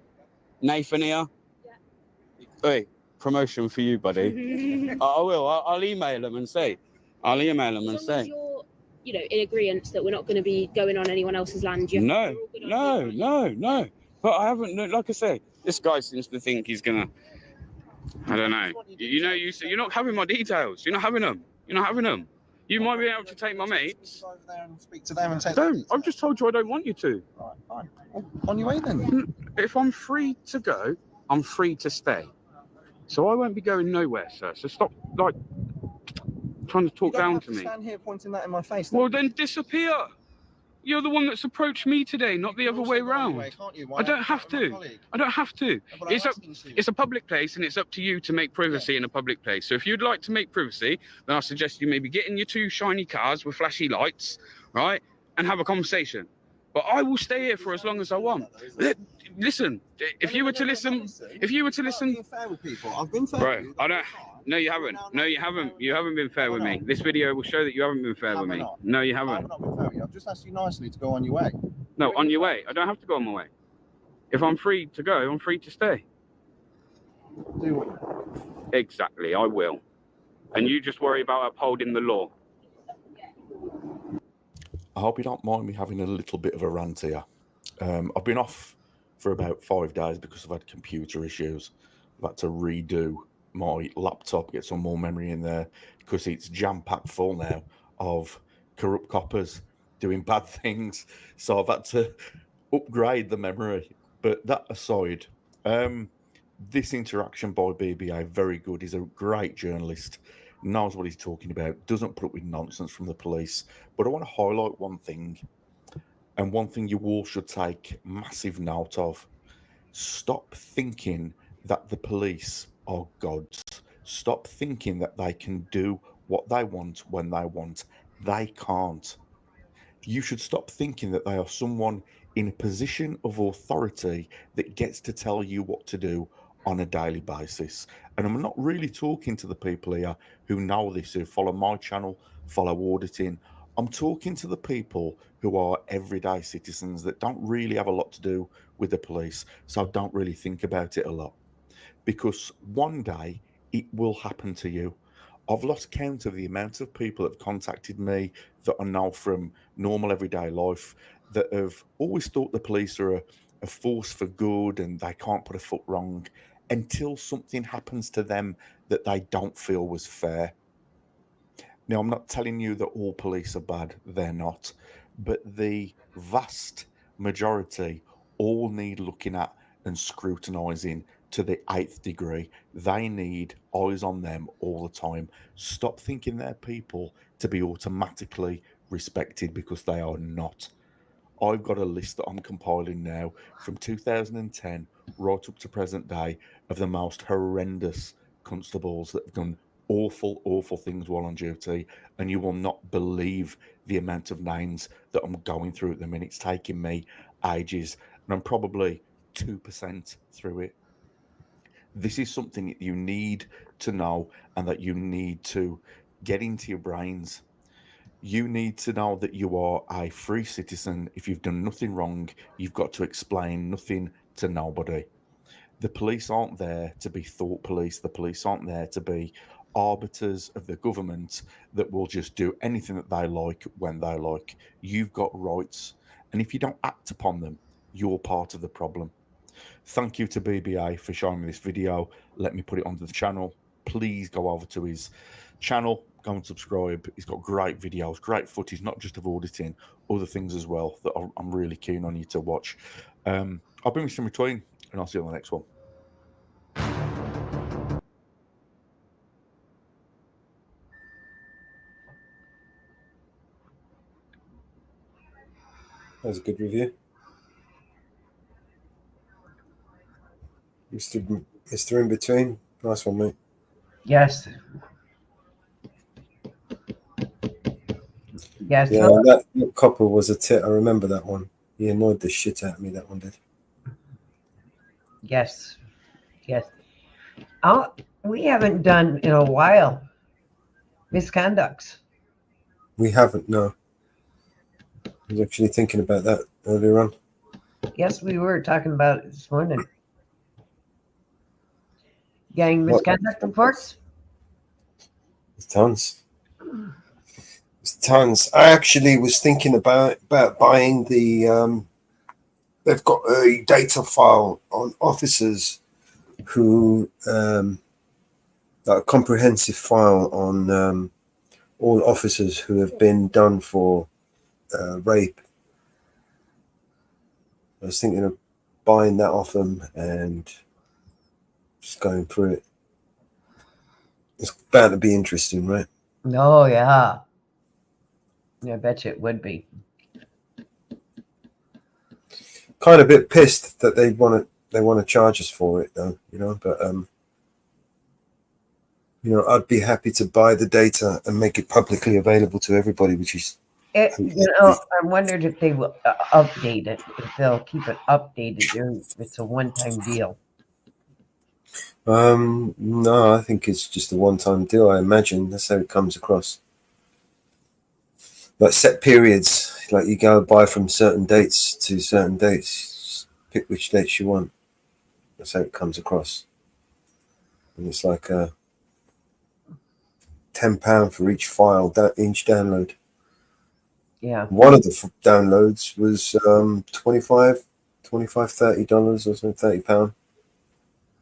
Nathan here. Yeah. Hey, promotion for you, buddy. I will. I'll email him and say. I'll email him and as long say. as you're, you know, in agreement that we're not going to be going on anyone else's land. No. But I haven't, like I say, this guy seems to think he's going to, I don't know. You know, you're not having my details. You're not having them. You might be able to take my mates. Over there and speak to them and take. Don't. I've just told you I don't want you to. Right, fine. On your way then. If I'm free to go, I'm free to stay. So I won't be going nowhere, sir. So stop, like, trying to talk down to me. Stand here pointing that in my face. Well, then disappear. You're the one that's approached me today, not the other way around. I don't have to. It's a public place, and it's up to you to make privacy in a public place. So if you'd like to make privacy, then I suggest you maybe get in your two shiny cars with flashy lights, right, and have a conversation. But I will stay here for as long as I want. Listen, if you were to listen, fair with people. I've been fair. Bro, I don't. No, you haven't. No, you haven't. You haven't been fair with me. This video will show that you haven't been fair with me. No, you haven't. I've not been fair with you. I've just asked you nicely to go on your way. No, on your way. I don't have to go on my way. If I'm free to go, I'm free to stay. Do what? Exactly, I will. And you just worry about upholding the law. I hope you don't mind me having a little bit of a rant here. I've been off for about 5 days because I've had computer issues. I've had to redo my laptop, get some more memory in there because it's jam-packed full now of corrupt coppers doing bad things. So I've had to upgrade the memory. But that aside, this interaction by BBA, very good. He's a great journalist, knows what he's talking about, doesn't put up with nonsense from the police. But I want to highlight one thing, and one thing you all should take massive note of. Stop thinking that the police are gods. Stop thinking that they can do what they want when they want. They can't. You should stop thinking that they are someone in a position of authority that gets to tell you what to do on a daily basis. And I'm not really talking to the people here who know this, who follow my channel, follow auditing. I'm talking to the people who are everyday citizens that don't really have a lot to do with the police, so don't really think about it a lot. Because one day it will happen to you. I've lost count of the amount of people that have contacted me that I know from normal everyday life that have always thought the police are a force for good and they can't put a foot wrong until something happens to them that they don't feel was fair. Now, I'm not telling you that all police are bad, they're not, but the vast majority all need looking at and scrutinising to the 8th degree. They need eyes on them all the time. Stop thinking they're people to be automatically respected, because they are not. I've got a list that I'm compiling now from 2010 right up to present day of the most horrendous constables that have done awful, awful things while on duty, and you will not believe the amount of names that I'm going through at the minute. It's taking me ages, and I'm probably 2% through it. This is something that you need to know and that you need to get into your brains. You need to know that you are a free citizen. If you've done nothing wrong, you've got to explain nothing to nobody. The police aren't there to be thought police. The police aren't there to be arbiters of the government that will just do anything that they like when they like. You've got rights, and if you don't act upon them, you're part of the problem. Thank you to BBA for showing me this video. Let me put it onto the channel. Please go over to his channel, go and subscribe. He's got great videos, great footage, not just of auditing, other things as well that I'm really keen on you to watch. I'll bring you in between, and I'll see you on the next one. That was a good review. Mr. In Between. Nice one, mate. Yes. Yes. Yeah, that copper was a tit. I remember that one. He annoyed the shit out of me, that one did. Yes. Yes. Oh, we haven't done in a while misconducts. We haven't, no. I was actually thinking about that earlier on. Yes, we were talking about it this morning. Gang What? misconduct reports? There's tons. There's tons. I actually was thinking about buying the they've got a data file on officers who like a comprehensive file on all officers who have been done for rape. I was thinking of buying that off them and just going through it. It's bound to be interesting, right? Oh, yeah. I bet you it would be. Kind of a bit pissed that they want to charge us for it, though, you know. But you know, I'd be happy to buy the data and make it publicly available to everybody, which is. I wondered if they will update it, if they'll keep it updated, or if it's a one-time deal. No, I think it's just a one-time deal. I imagine that's how it comes across. Like set periods, like you go buy from certain dates to certain dates. Pick which dates you want. That's how it comes across. And it's like £10 for each file, each download. Yeah. One of the downloads was $25, $30 or something, £30.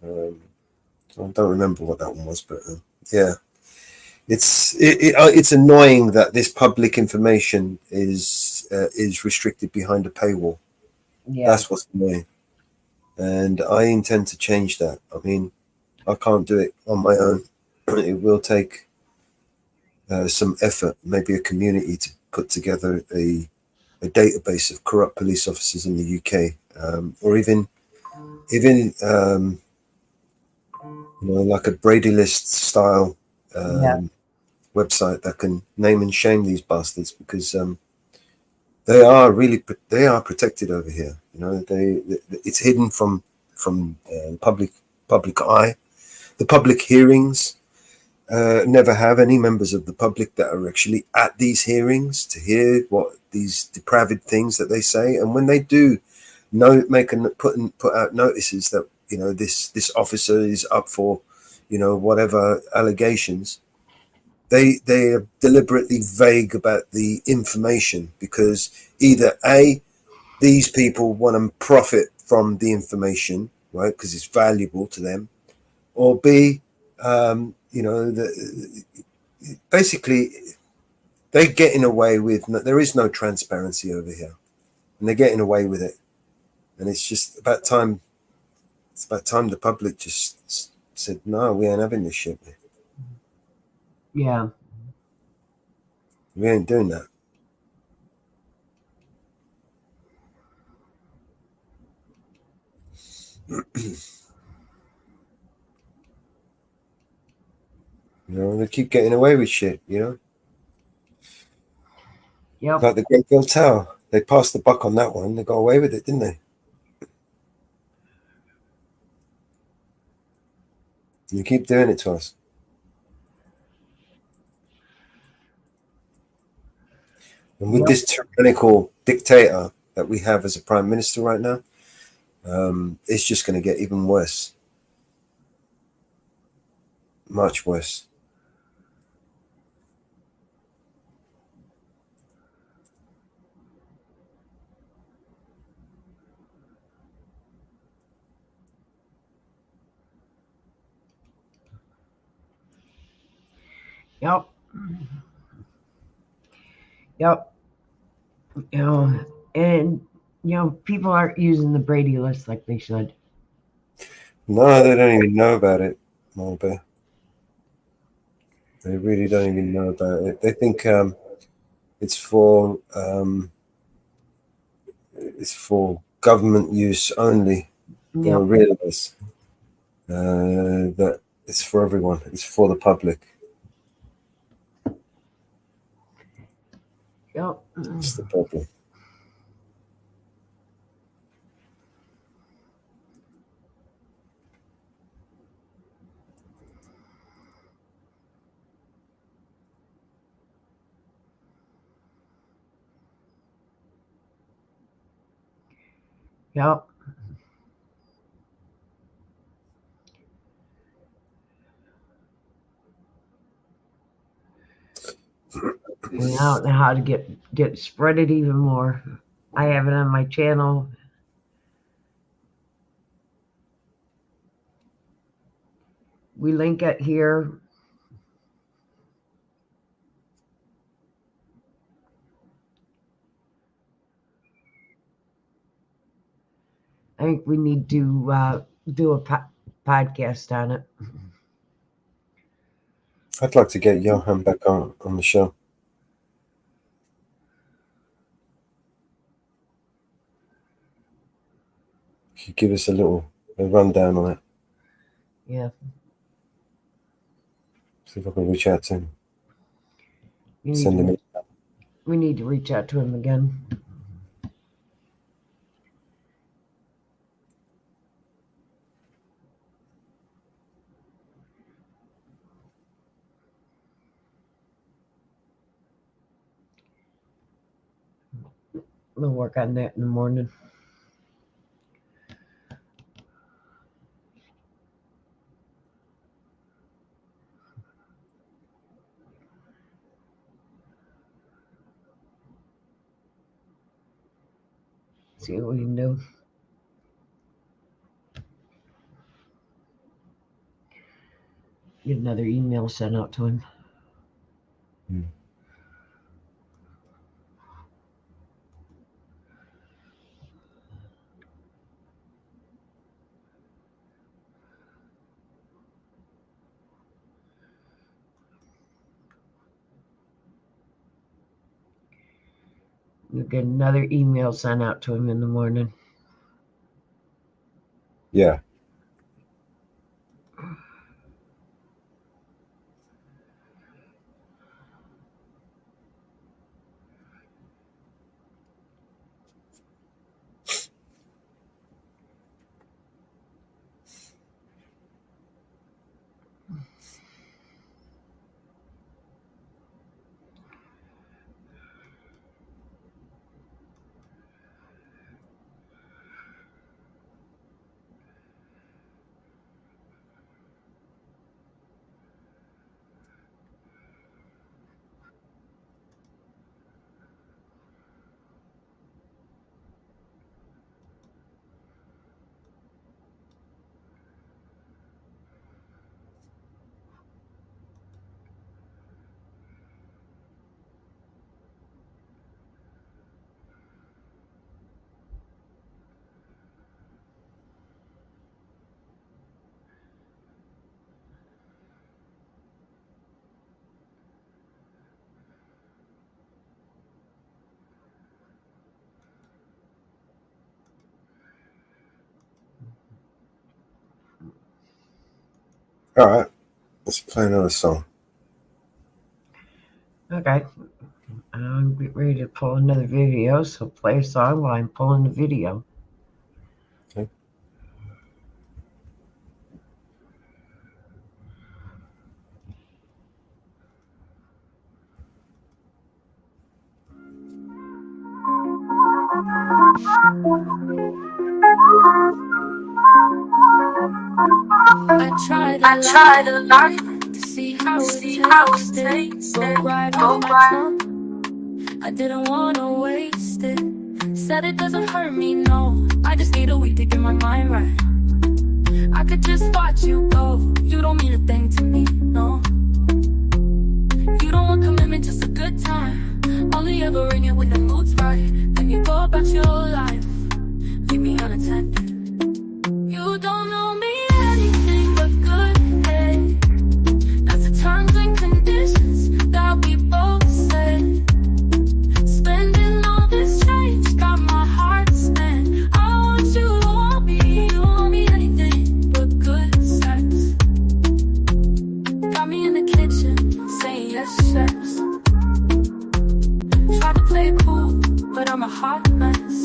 I don't remember what that one was, but yeah, it's annoying that this public information is restricted behind a paywall. Yeah. That's what's annoying, and I intend to change that. I mean, I can't do it on my own. It will take some effort, maybe a community, to put together a database of corrupt police officers in the UK, or even you know, like a Brady List style website that can name and shame these bastards, because they are protected over here. You know, it's hidden from public eye. The public hearings never have any members of the public that are actually at these hearings to hear what these depraved things that they say. And when they do put out notices that, you know, this officer is up for, you know, whatever allegations, they are deliberately vague about the information, because either A, these people want to profit from the information, right, because it's valuable to them, or B, you know, basically they're getting away with, there is no transparency over here, and they're getting away with it. And it's just about time. It's about time the public just said, no, we ain't having this shit. Yeah. We ain't doing that. You know, they keep getting away with shit, you know? Yep. Like the Grenfell Tower. They passed the buck on that one. They got away with it, didn't they? You keep doing it to us. And with this tyrannical dictator that we have as a prime minister right now, it's just going to get even worse. Much worse. Yep. Yep. You know, and people aren't using the Brady list like they should. No, they don't even know about it, Marlborough. They really don't even know about it. They think it's for government use only. They don't realize that it's for everyone. It's for the public. Yep. It's the problem. Yep. And I don't know how to get spread it even more. I have it on my channel. We link it here. I think we need to do a podcast on it. I'd like to get Johan back on the show. Could you give us a rundown on it? Yeah. See if I can reach out to him. We need to reach out to him again. We'll work on that in the morning. See what we can do. Get another email sent out to him. We'll get another email sent out to him in the morning. Yeah. All right. Let's play another song. Okay. I'm getting ready to pull another video, so play a song while I'm pulling the video. Okay. I tried a lot to see how it tastes. Go right off my tongue. I didn't wanna waste it. Said it doesn't hurt me, no. I just need a week to get my mind right. I could just watch you go. You don't mean a thing to me, no. You don't want commitment, just a good time. Only ever ring it when the mood's right. Then you go about your life. my heart a mess.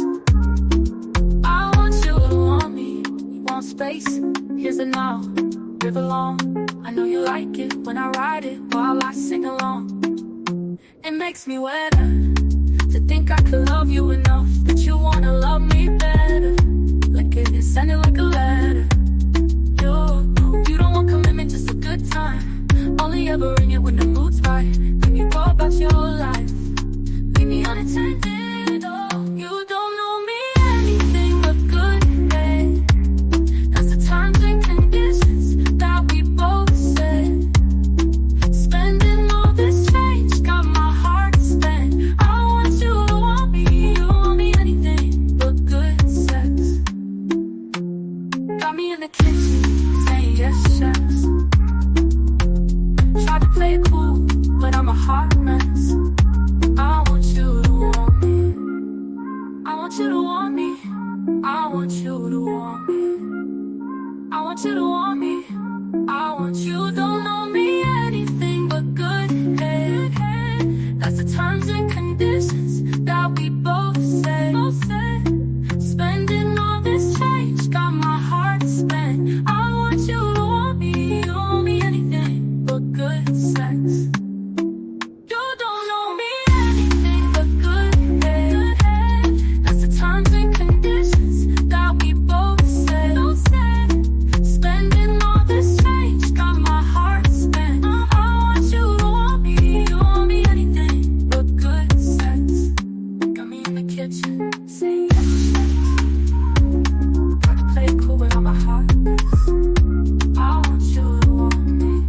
I want you to want me, you want space, here's a now, river long. I know you like it when I ride it while I sing along. It makes me wetter to think I could love you enough that you wanna love me better. Like it is sending like a letter. You don't want commitment, just a good time. Only ever ring it when the mood's right. Then you go about your life. Leave me unattended. Oh, you don't know me anything but good, hey. That's the terms and conditions that we both said. Spending all this change got my heart spent. I want you to want me. You want me anything but good sex. Got me in the kitchen saying yes, chefs. Tried to play it cool, but I'm a hot mess. I want you to want me. I want you to want me. I want you to want me. I want you to want me. I want you. Don't know me anything but good. Hey, hey. That's the terms and conditions that we both said. Spending all this change got my heart spent. I want you to want me. You want me anything but good sex. You don't know me anything but good, hey. That's the terms and conditions that we both said. Spending all this change got my heart spent. I want you to want me. You want me anything but good sex. Got me in the kitchen saying yes, chef. Try to play it cool, but I'm a hot mess. I want you to want me.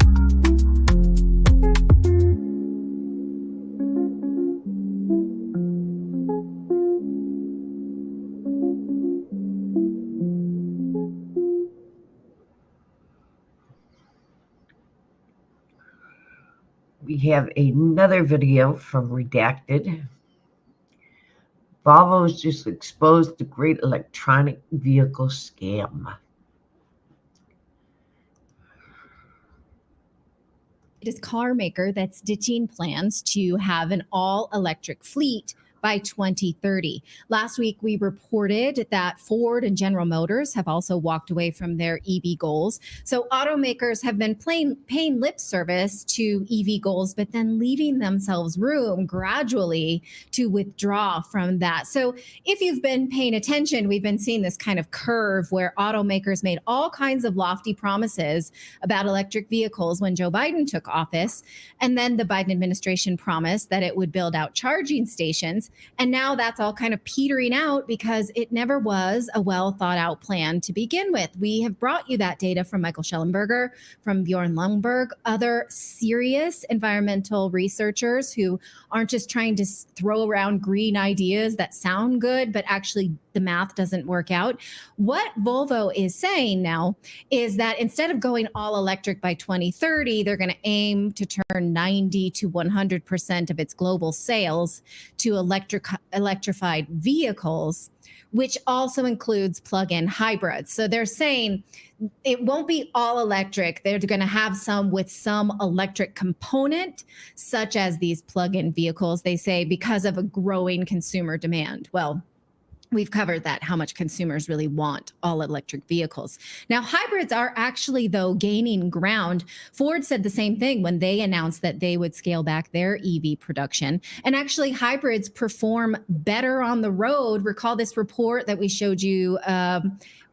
We have another video from Redacted. Volvo's just exposed the great electronic vehicle scam. It is car maker that's ditching plans to have an all-electric fleet by 2030. Last week, we reported that Ford and General Motors have also walked away from their EV goals. So automakers have been paying lip service to EV goals, but then leaving themselves room gradually to withdraw from that. So if you've been paying attention, we've been seeing this kind of curve where automakers made all kinds of lofty promises about electric vehicles when Joe Biden took office. And then the Biden administration promised that it would build out charging stations. And now that's all kind of petering out because it never was a well thought out plan to begin with. We have brought you that data from Michael Schellenberger, from Bjorn Lundberg, other serious environmental researchers who aren't just trying to throw around green ideas that sound good, but actually the math doesn't work out. What Volvo is saying now is that instead of going all electric by 2030, they're going to aim to turn 90 to 100% of its global sales to electrified vehicles, which also includes plug-in hybrids. So they're saying it won't be all electric. They're going to have some with some electric component, such as these plug-in vehicles, they say, because of a growing consumer demand. Well, we've covered that, how much consumers really want all electric vehicles. Now, hybrids are actually, though, gaining ground. Ford said the same thing when they announced that they would scale back their EV production. And actually, hybrids perform better on the road. Recall this report that we showed you,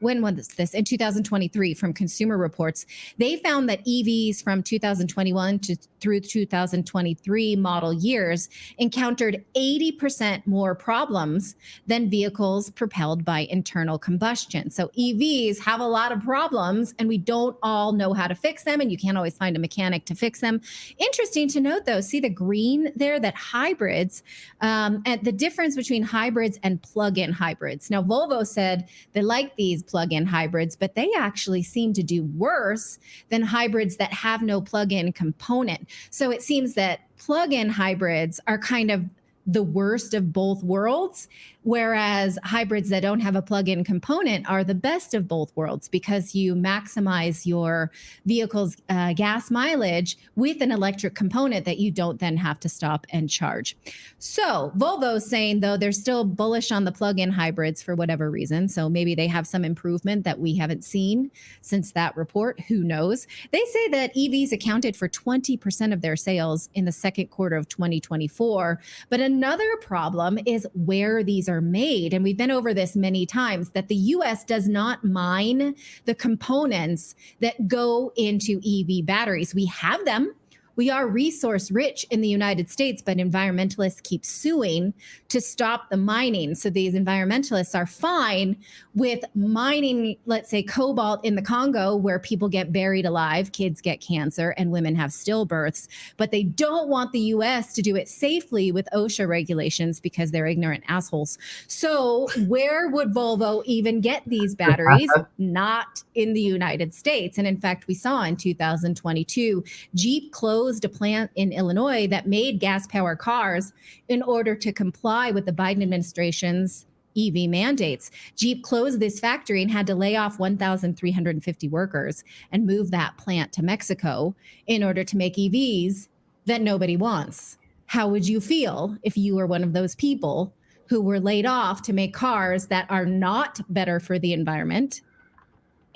when was this? In 2023 from Consumer Reports. They found that EVs from 2021 through 2023 model years encountered 80% more problems than vehicles propelled by internal combustion. So EVs have a lot of problems and we don't all know how to fix them, and you can't always find a mechanic to fix them. Interesting to note though, see the green there, that hybrids, and the difference between hybrids and plug-in hybrids. Now, Volvo said they like these plug-in hybrids, but they actually seem to do worse than hybrids that have no plug-in component. So it seems that plug-in hybrids are kind of the worst of both worlds. Whereas hybrids that don't have a plug-in component are the best of both worlds because you maximize your vehicle's gas mileage with an electric component that you don't then have to stop and charge. So Volvo's saying, though, they're still bullish on the plug-in hybrids for whatever reason. So maybe they have some improvement that we haven't seen since that report. Who knows? They say that EVs accounted for 20% of their sales in the second quarter of 2024. But another problem is where these are made. And we've been over this many times, that the US does not mine the components that go into EV batteries. We have them. We are resource rich in the United States, but environmentalists keep suing to stop the mining. So these environmentalists are fine with mining, let's say, cobalt in the Congo, where people get buried alive, kids get cancer, and women have stillbirths. But they don't want the US to do it safely with OSHA regulations because they're ignorant assholes. So where would Volvo even get these batteries? Not in the United States. And in fact, we saw in 2022, Jeep closed a plant in Illinois that made gas-powered cars in order to comply with the Biden administration's EV mandates. Jeep closed this factory and had to lay off 1,350 workers and move that plant to Mexico in order to make EVs that nobody wants. How would you feel if you were one of those people who were laid off to make cars that are not better for the environment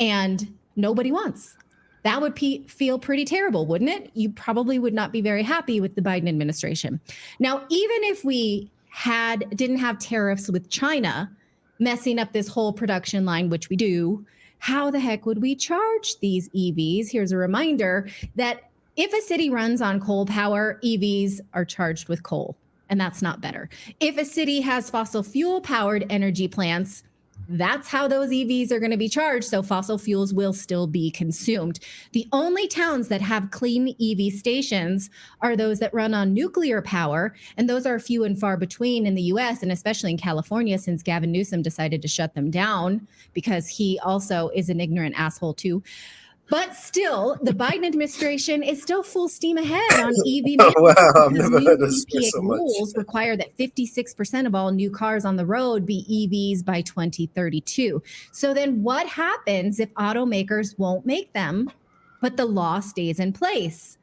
and nobody wants? That would feel pretty terrible, wouldn't it? You probably would not be very happy with the Biden administration. Now, even if we didn't have tariffs with China messing up this whole production line, which we do, how the heck would we charge these EVs? Here's a reminder that if a city runs on coal power, EVs are charged with coal, and that's not better. If a city has fossil fuel powered energy plants, that's how those EVs are going to be charged. So fossil fuels will still be consumed. The only towns that have clean EV stations are those that run on nuclear power. And those are few and far between in the US, and especially in California, since Gavin Newsom decided to shut them down because he also is an ignorant asshole too. But still, the Biden administration is still full steam ahead on EV mandates. Wow, I've Because never new heard us swear EPA so much. rules require that 56% of all new cars on the road be EVs by 2032. So then what happens if automakers won't make them, but the law stays in place?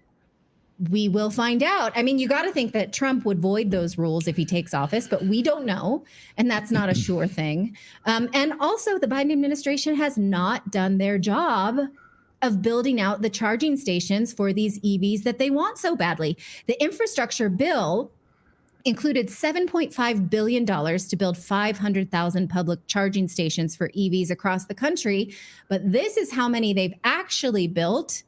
We will find out. I mean, you got to think that Trump would void those rules if he takes office, but we don't know. And that's not a sure thing. And also, the Biden administration has not done their job of building out the charging stations for these EVs that they want so badly. The infrastructure bill included $7.5 billion to build 500,000 public charging stations for EVs across the country. But this is how many they've actually built: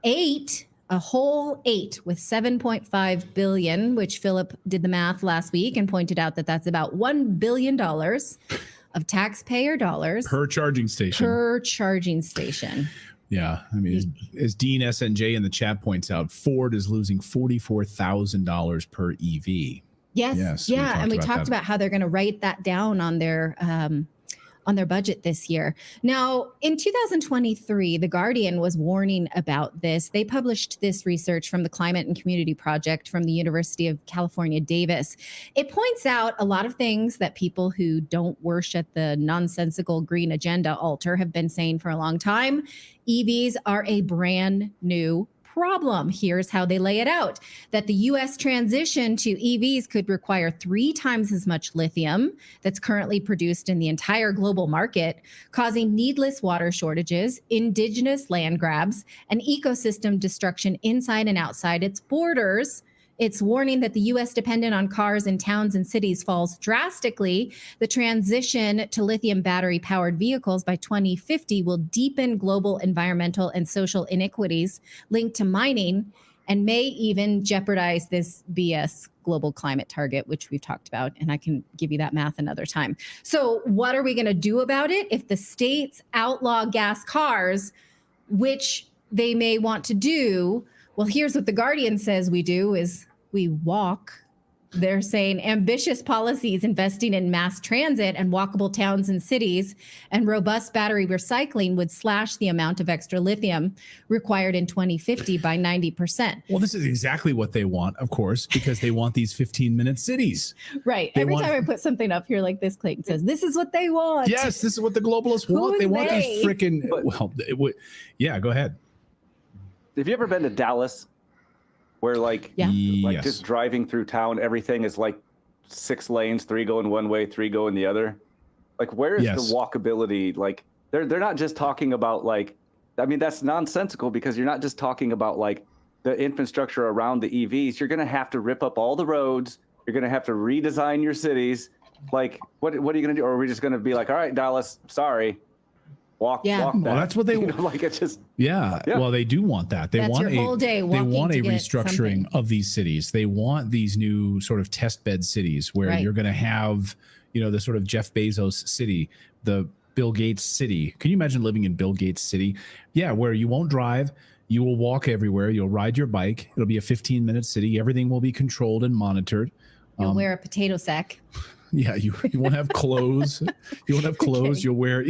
8, a whole 8, with 7.5 billion, which Philip did the math last week and pointed out that that's about $1 billion of taxpayer dollars per charging station. Per charging station. Yeah, I mean, as Dean SNJ in the chat points out, Ford is losing $44,000 per EV. Yes, yeah, and we talked about how they're going to write that down on their budget this year. Now, in 2023, The Guardian was warning about this. They published this research from the Climate and Community Project from the University of California, Davis. It points out a lot of things that people who don't worship the nonsensical green agenda altar have been saying for a long time. EVs are a brand new problem. Here's how they lay it out: that the US transition to EVs could require 3 times as much lithium that's currently produced in the entire global market, causing needless water shortages, indigenous land grabs, and ecosystem destruction inside and outside its borders. It's warning that the U.S. dependent on cars in towns and cities falls drastically. The transition to lithium battery-powered vehicles by 2050 will deepen global environmental and social inequities linked to mining and may even jeopardize this BS global climate target, which we've talked about, and I can give you that math another time. So what are we going to do about it if the states outlaw gas cars, which they may want to do? Well, here's what The Guardian says we do: is we walk They're saying ambitious policies investing in mass transit and walkable towns and cities and robust battery recycling would slash the amount of extra lithium required in 2050 by 90%. Well, this is exactly what they want, of course, because they want these 15-minute cities. Right. Every time I put something up here like this, Clayton says, this is what they want. Yes, this is what the globalists want. They want these freaking... Yeah, go ahead. Have you ever been to Dallas? Where like Yes. just driving through town, everything is like 6 lanes, 3 going one way, 3 going the other. Like, where is Yes. the walkability? Like, they're not just talking about like, I mean, that's nonsensical because you're not just talking about like the infrastructure around the EVs. You're going to have to rip up all the roads. You're going to have to redesign your cities. Like, what are you going to do? Or are we just going to be like, all right, Dallas, sorry. Walk Well, that. that's what they want. Like, it's just Yeah. Well, they do want that. They That's want your whole day they walking want to a get restructuring something. of these cities. They want these new sort of test bed cities where Right. you're going to have, the sort of Jeff Bezos city, the Bill Gates city. Can you imagine living in Bill Gates city? Yeah, where you won't drive, you will walk everywhere, you'll ride your bike. It'll be a 15-minute city. Everything will be controlled and monitored. You'll wear a potato sack. Yeah, you won't have clothes. You won't have clothes. You'll wear,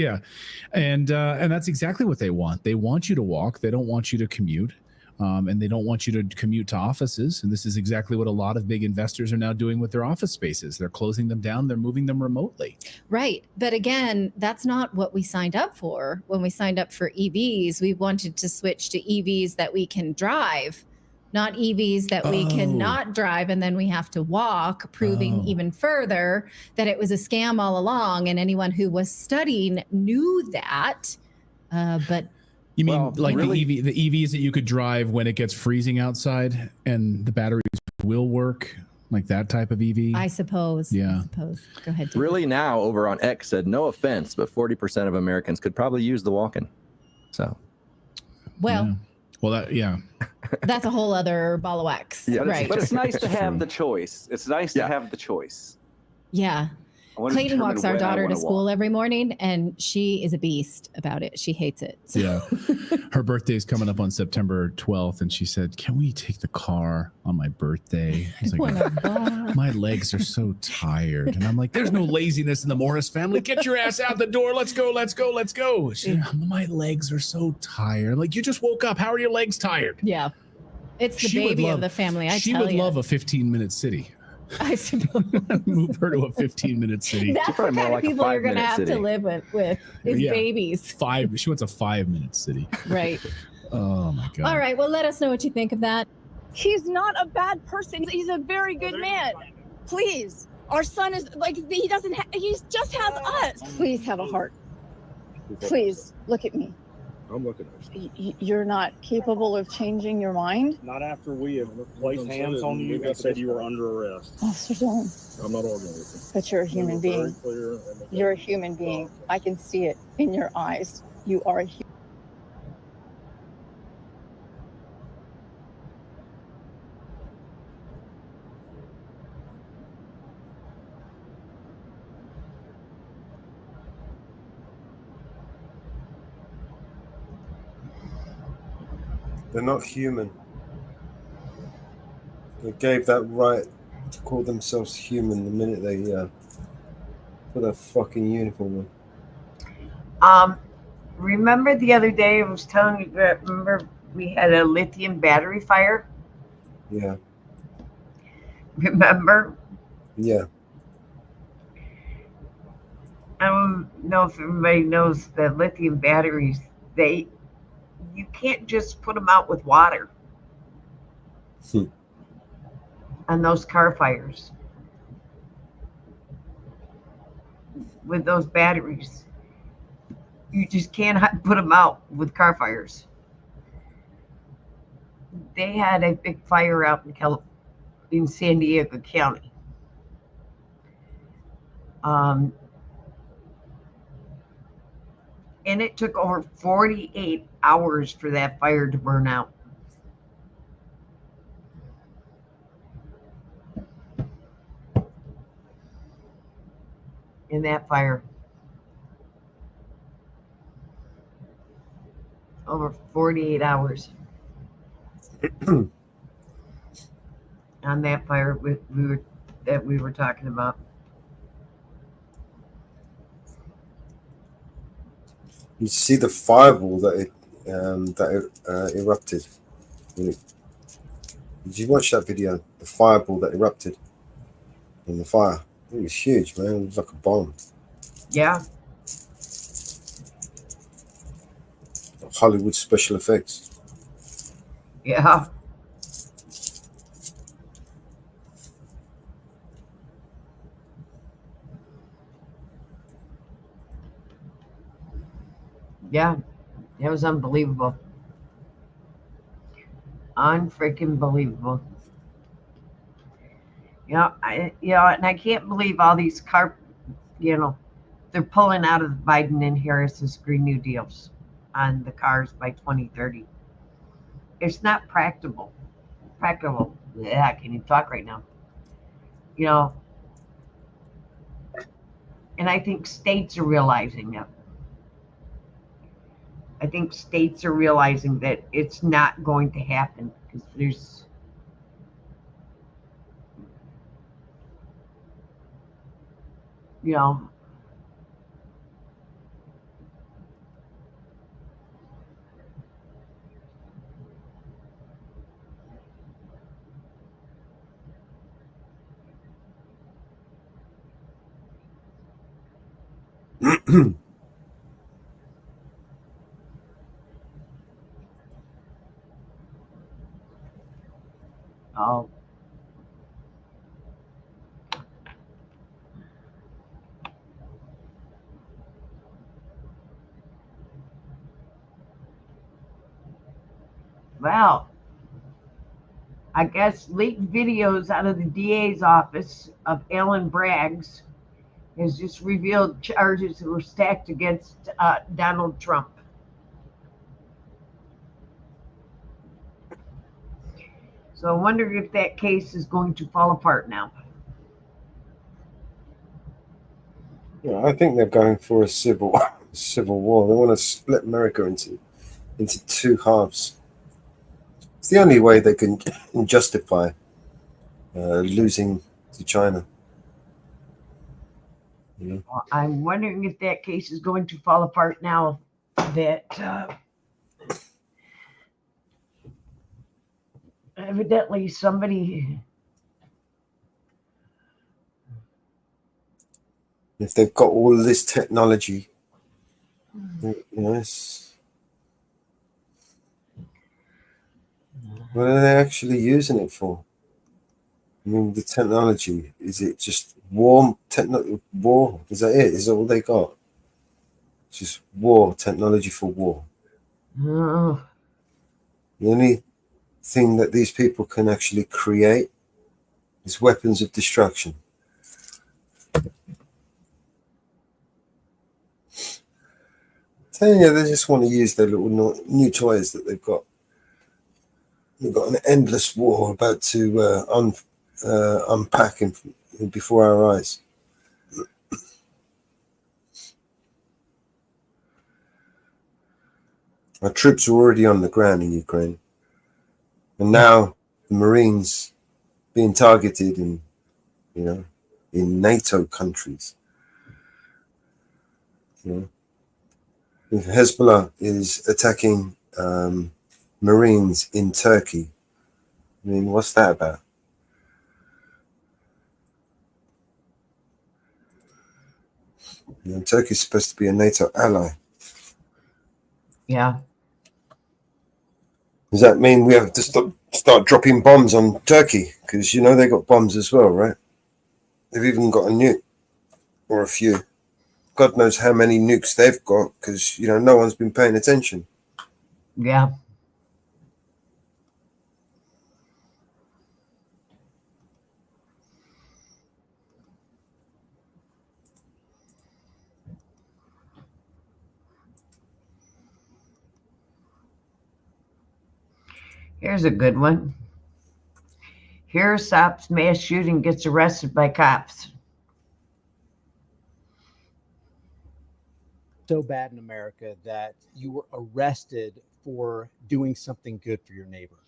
and that's exactly what they want. They want you to walk. They don't want you to commute, and they don't want you to commute to offices. And this is exactly what a lot of big investors are now doing with their office spaces. They're closing them down. They're moving them remotely. Right. But again, that's not what we signed up for. When we signed up for EVs, we wanted to switch to EVs that we can drive, not EVs that we cannot drive and then we have to walk, proving even further that it was a scam all along. And anyone who was studying knew that. But You mean the EVs that you could drive when it gets freezing outside and the batteries will work, like that type of EV? I suppose. Yeah. I suppose. Go ahead. Dave. Really Now over on X said, no offense, but 40% of Americans could probably use the walk-in. So. Well, Yeah. that's a whole other ball of wax. Yeah, Right. but it's nice to have the choice. It's nice to have the choice. Yeah. I wanna Clayton determine walks our when I daughter to wanna school walk. every morning, and she is a beast about it. She hates it. So. Yeah. Her birthday's coming up on September 12th, and she said, can we take the car on my birthday? I was like, my legs are so tired. And I'm like, there's no laziness in the Morris family. Get your ass out the door. Let's go, let's go, let's go. She said, my legs are so tired. I'm like, you just woke up. How are your legs tired? Yeah. It's the She would baby love- of the family, I she tell would you. love a 15-minute city. I suppose. Move her to a 15-minute city. That's the kind of people you're going to have to live with is Yeah. babies. She wants a 5-minute city. Right. Oh my God. All right. Well, let us know what you think of that. He's not a bad person. He's a very good man. Please. Our son is like, he just has us. Please have a heart. Please look at me. I'm looking at you. You're not capable of changing your mind? Not after we have placed hands on you and said you were under arrest. Officer Dillon, I'm not arguing with you. but you're a human We were very being. clear and You're a human being. I can see it in your eyes. You are a human. They're not human. They gave that right to call themselves human the minute they put a fucking uniform on. Remember the other day I was telling you that, remember we had a lithium battery fire? Yeah. Remember? Yeah. I don't know if everybody knows that lithium batteries, you can't just put them out with water on those car fires with those batteries. You just can't put them out with car fires. They had a big fire out in San Diego County. And it took over 48 hours for that fire to burn out. In that fire. Over 48 hours. On that fire, we were that we were talking about. You see the fireball that erupted. Did you watch that video? The fireball that erupted in the fire. It was huge, man. It was like a bomb. Yeah. Hollywood special effects. Yeah. Yeah. It was unbelievable. Unfreaking believable. And I can't believe all these they're pulling out of Biden and Harris's Green New Deals on the cars by 2030. It's not practical. Yeah, I can't even talk right now. And I think states are realizing it. I think states are realizing that it's not going to happen because there's, oh, well, I guess leaked videos out of the DA's office of Alan Bragg's has just revealed charges that were stacked against Donald Trump. So I wonder if that case is going to fall apart now. Yeah, I think they're going for a civil war. They want to split America into two halves. It's the only way they can justify losing to China. Yeah. Well, I'm wondering if that case is going to fall apart now that evidently somebody, if they've got all this technology, what are they actually using it for? I mean, the technology, is it just war? War? Is that it? Is that all they got? Just war, technology for war. The only thing that these people can actually create is weapons of destruction. Telling you, they just want to use their little new toys that they've got. They've got an endless war about to unpack before our eyes. Our troops are already on the ground in Ukraine, and now the Marines being targeted in NATO countries. If Hezbollah is attacking Marines in Turkey, I mean, what's that about? Turkey's supposed to be a NATO ally. Yeah. Does that mean we have to start dropping bombs on Turkey? Because they got bombs as well, right? They've even got a nuke or a few. God knows how many nukes they've got because no one's been paying attention. Yeah. Here's a good one. Here, stops mass shooting, gets arrested by cops. So bad in America that you were arrested for doing something good for your neighbor.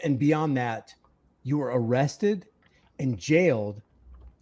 And beyond that, you were arrested and jailed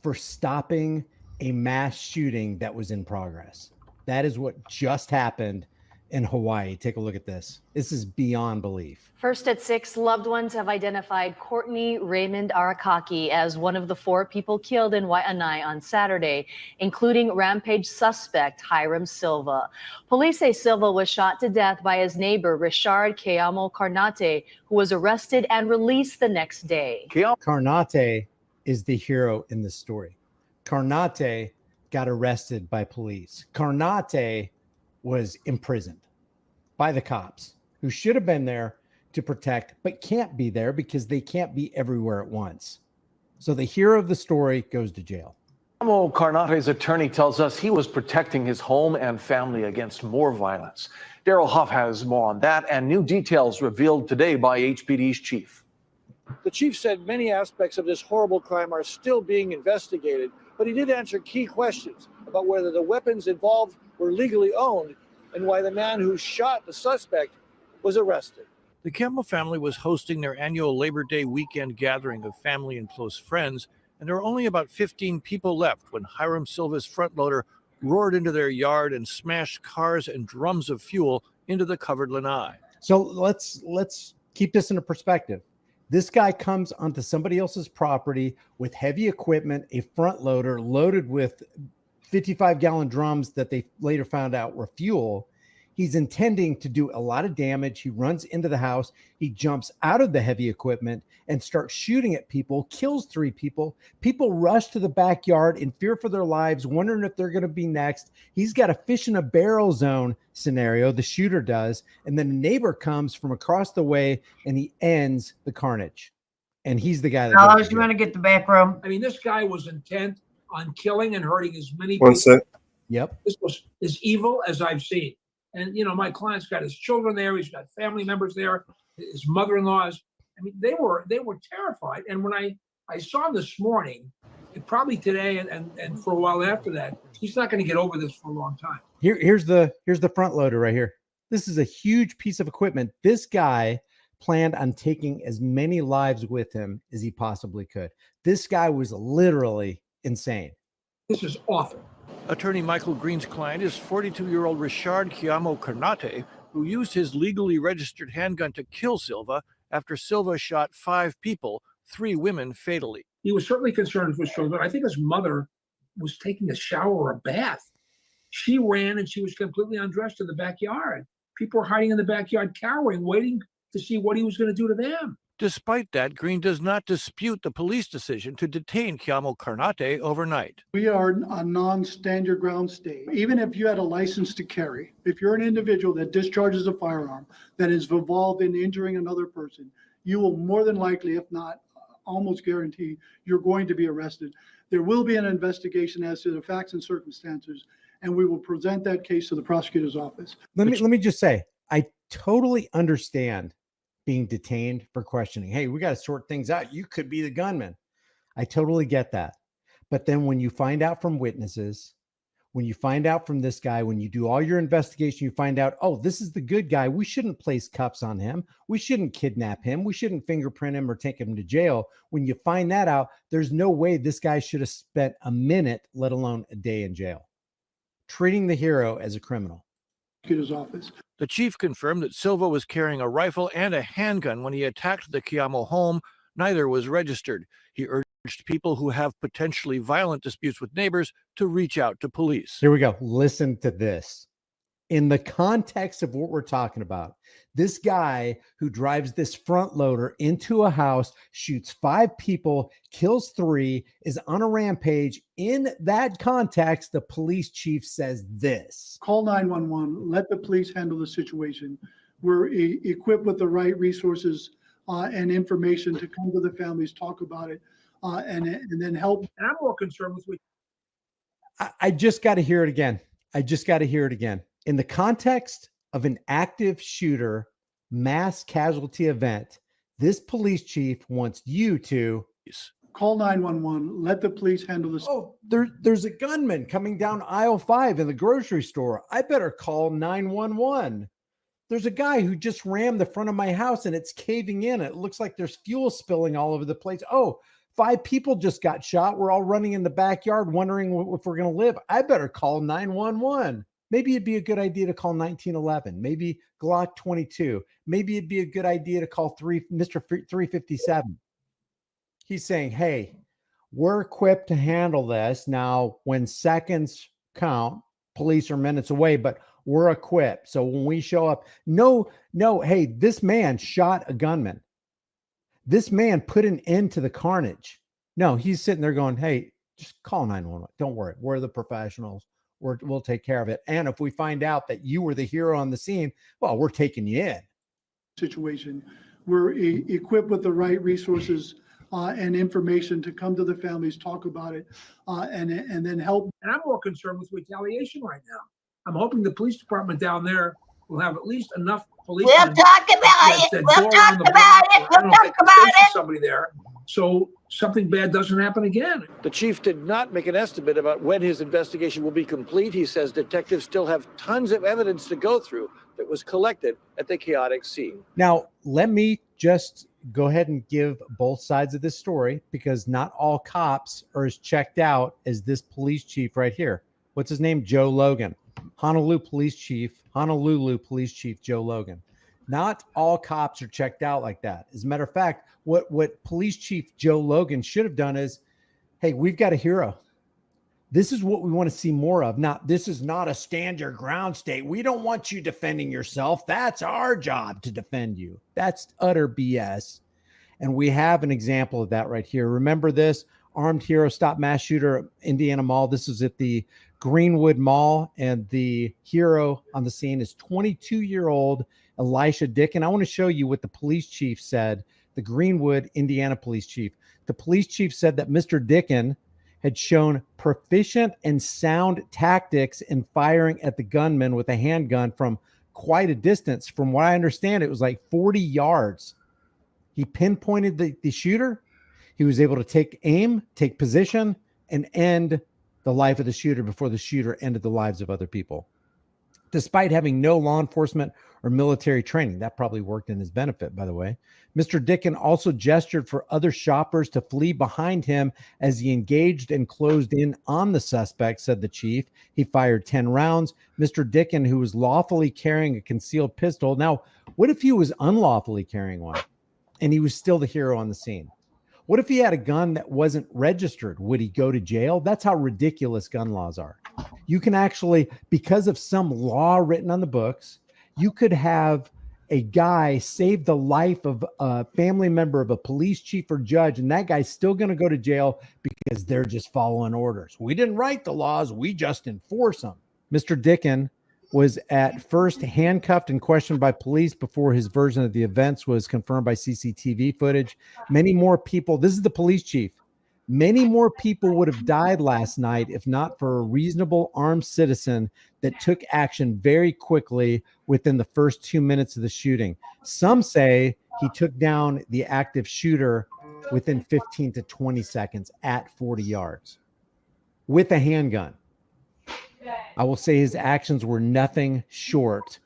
for stopping a mass shooting that was in progress. That is what just happened in Hawaii. Take a look at this. This is beyond belief. First at 6, loved ones have identified Courtney Raymond Arakaki as one of the 4 people killed in Waianae on Saturday, including rampage suspect Hiram Silva. Police say Silva was shot to death by his neighbor, Richard Keamo Carnate, who was arrested and released the next day. Carnate is the hero in this story. Carnate got arrested by police. Carnate was imprisoned by the cops, who should have been there to protect, but can't be there because they can't be everywhere at once. So the hero of the story goes to jail. Carnate's attorney tells us he was protecting his home and family against more violence. Daryl Huff has more on that and new details revealed today by HPD's chief. The chief said many aspects of this horrible crime are still being investigated, but he did answer key questions about whether the weapons involved were legally owned and why the man who shot the suspect was arrested. The Campbell family was hosting their annual Labor Day weekend gathering of family and close friends, and there were only about 15 people left when Hiram Silva's front loader roared into their yard and smashed cars and drums of fuel into the covered lanai. So let's keep this into perspective. This guy comes onto somebody else's property with heavy equipment, a front loader loaded with 55-gallon drums that they later found out were fuel. He's intending to do a lot of damage. He runs into the house. He jumps out of the heavy equipment and starts shooting at people, kills 3 people. People rush to the backyard in fear for their lives, wondering if they're going to be next. He's got a fish in a barrel zone scenario, the shooter does. And then a neighbor comes from across the way and he ends the carnage. And he's the guy that Carlos, you want to get the back row? I mean, this guy was intent on killing and hurting as many One people. sec. Yep. This was as evil as I've seen. And, you know, my client's got his children there. He's got family members there, his mother-in-laws. I mean, they were terrified. And when I saw him this morning, and probably today and for a while after that, he's not going to get over this for a long time. Here's the front loader right here. This is a huge piece of equipment. This guy planned on taking as many lives with him as he possibly could. This guy was literally insane. This is awful. Attorney Michael Green's client is 42-year-old Richard Keamo Carnate, who used his legally registered handgun to kill Silva after Silva shot 5 people, 3 women fatally. He was certainly concerned for his children. I think his mother was taking a shower or a bath. She ran and she was completely undressed in the backyard. People were hiding in the backyard, cowering, waiting to see what he was going to do to them. Despite that, Green does not dispute the police decision to detain Keamo Carnate overnight. We are a non-stand your ground state. Even if you had a license to carry, if you're an individual that discharges a firearm that is involved in injuring another person, you will more than likely, if not almost guarantee, you're going to be arrested. There will be an investigation as to the facts and circumstances, and we will present that case to the prosecutor's office. Let me just say, I totally understand being detained for questioning. Hey, we got to sort things out. You could be the gunman. I totally get that. But then when you find out from witnesses, when you find out from this guy, when you do all your investigation, you find out, oh, this is the good guy. We shouldn't place cuffs on him. We shouldn't kidnap him. We shouldn't fingerprint him or take him to jail. When you find that out, there's no way this guy should have spent a minute, let alone a day in jail. Treating the hero as a criminal. Office. The chief confirmed that Silva was carrying a rifle and a handgun when he attacked the Keamo home. Neither was registered. He urged people who have potentially violent disputes with neighbors to reach out to police. Here we go. Listen to this. In the context of what we're talking about, this guy who drives this front loader into a house, shoots 5 people, kills 3, is on a rampage. In that context, the police chief says this. Call 911. Let the police handle the situation. We're equipped with the right resources and information to come to the families, talk about it, and then help. And I'm more concerned with I just got to hear it again. In the context of an active shooter mass casualty event, this police chief wants you to call 911. Let the police handle this. Oh, there's a gunman coming down aisle 5 in the grocery store. I better call 911. There's a guy who just rammed the front of my house and it's caving in. It looks like there's fuel spilling all over the place. Oh, 5 people just got shot. We're all running in the backyard wondering if we're going to live. I better call 911. Maybe it'd be a good idea to call 1911, maybe Glock 22. Maybe it'd be a good idea to call Mr. 357. He's saying, hey, we're equipped to handle this. Now, when seconds count, police are minutes away, but we're equipped. So when we show up, no, hey, this man shot a gunman. This man put an end to the carnage. No, he's sitting there going, hey, just call 911. Don't worry. We're the professionals. We'll take care of it. And if we find out that you were the hero on the scene, well, we're taking you in. Situation. We're equipped with the right resources and information to come to the families, talk about it, and then help. And I'm more concerned with retaliation right now. I'm hoping the police department down there will have at least enough police. We'll talk about it. We'll talk about it. We'll talk about it. Somebody there, so something bad doesn't happen again. The chief did not make an estimate about when his investigation will be complete. He says detectives still have tons of evidence to go through that was collected at the chaotic scene. Now, let me just go ahead and give both sides of this story, because not all cops are as checked out as this police chief right here. What's his name? Joe Logan. Honolulu Police Chief Joe Logan. Not all cops are checked out like that. As a matter of fact, what Police Chief Joe Logan should have done is, hey, we've got a hero. This is what we want to see more of. This is not a stand your ground state. We don't want you defending yourself. That's our job to defend you. That's utter BS. And we have an example of that right here. Remember this? Armed hero stop mass shooter at Indiana Mall. This is at the Greenwood Mall, and the hero on the scene is 22-year-old Elisha Dickin. I want to show you what the police chief said, the Greenwood, Indiana police chief. The police chief said that Mr. Dickin had shown proficient and sound tactics in firing at the gunman with a handgun from quite a distance. From what I understand, it was like 40 yards. He pinpointed the shooter. He was able to take aim, take position, and end the life of the shooter before the shooter ended the lives of other people. Despite having no law enforcement or military training, that probably worked in his benefit, by the way. Mr. Dickin also gestured for other shoppers to flee behind him as he engaged and closed in on the suspect, said the chief. He fired 10 rounds. Mr. Dickin, who was lawfully carrying a concealed pistol. Now, what if he was unlawfully carrying one and he was still the hero on the scene? What if he had a gun that wasn't registered? Would he go to jail? That's how ridiculous gun laws are. You can actually, because of some law written on the books, you could have a guy save the life of a family member of a police chief or judge, and that guy's still going to go to jail because they're just following orders. We didn't write the laws. We just enforce them. Mr. Dickin was at first handcuffed and questioned by police before his version of the events was confirmed by CCTV footage. Many more people, this is the police chief, many more people would have died last night if not for a reasonable armed citizen that took action very quickly within the first 2 minutes of the shooting. Some say he took down the active shooter within 15 to 20 seconds at 40 yards with a handgun. I will say his actions were nothing short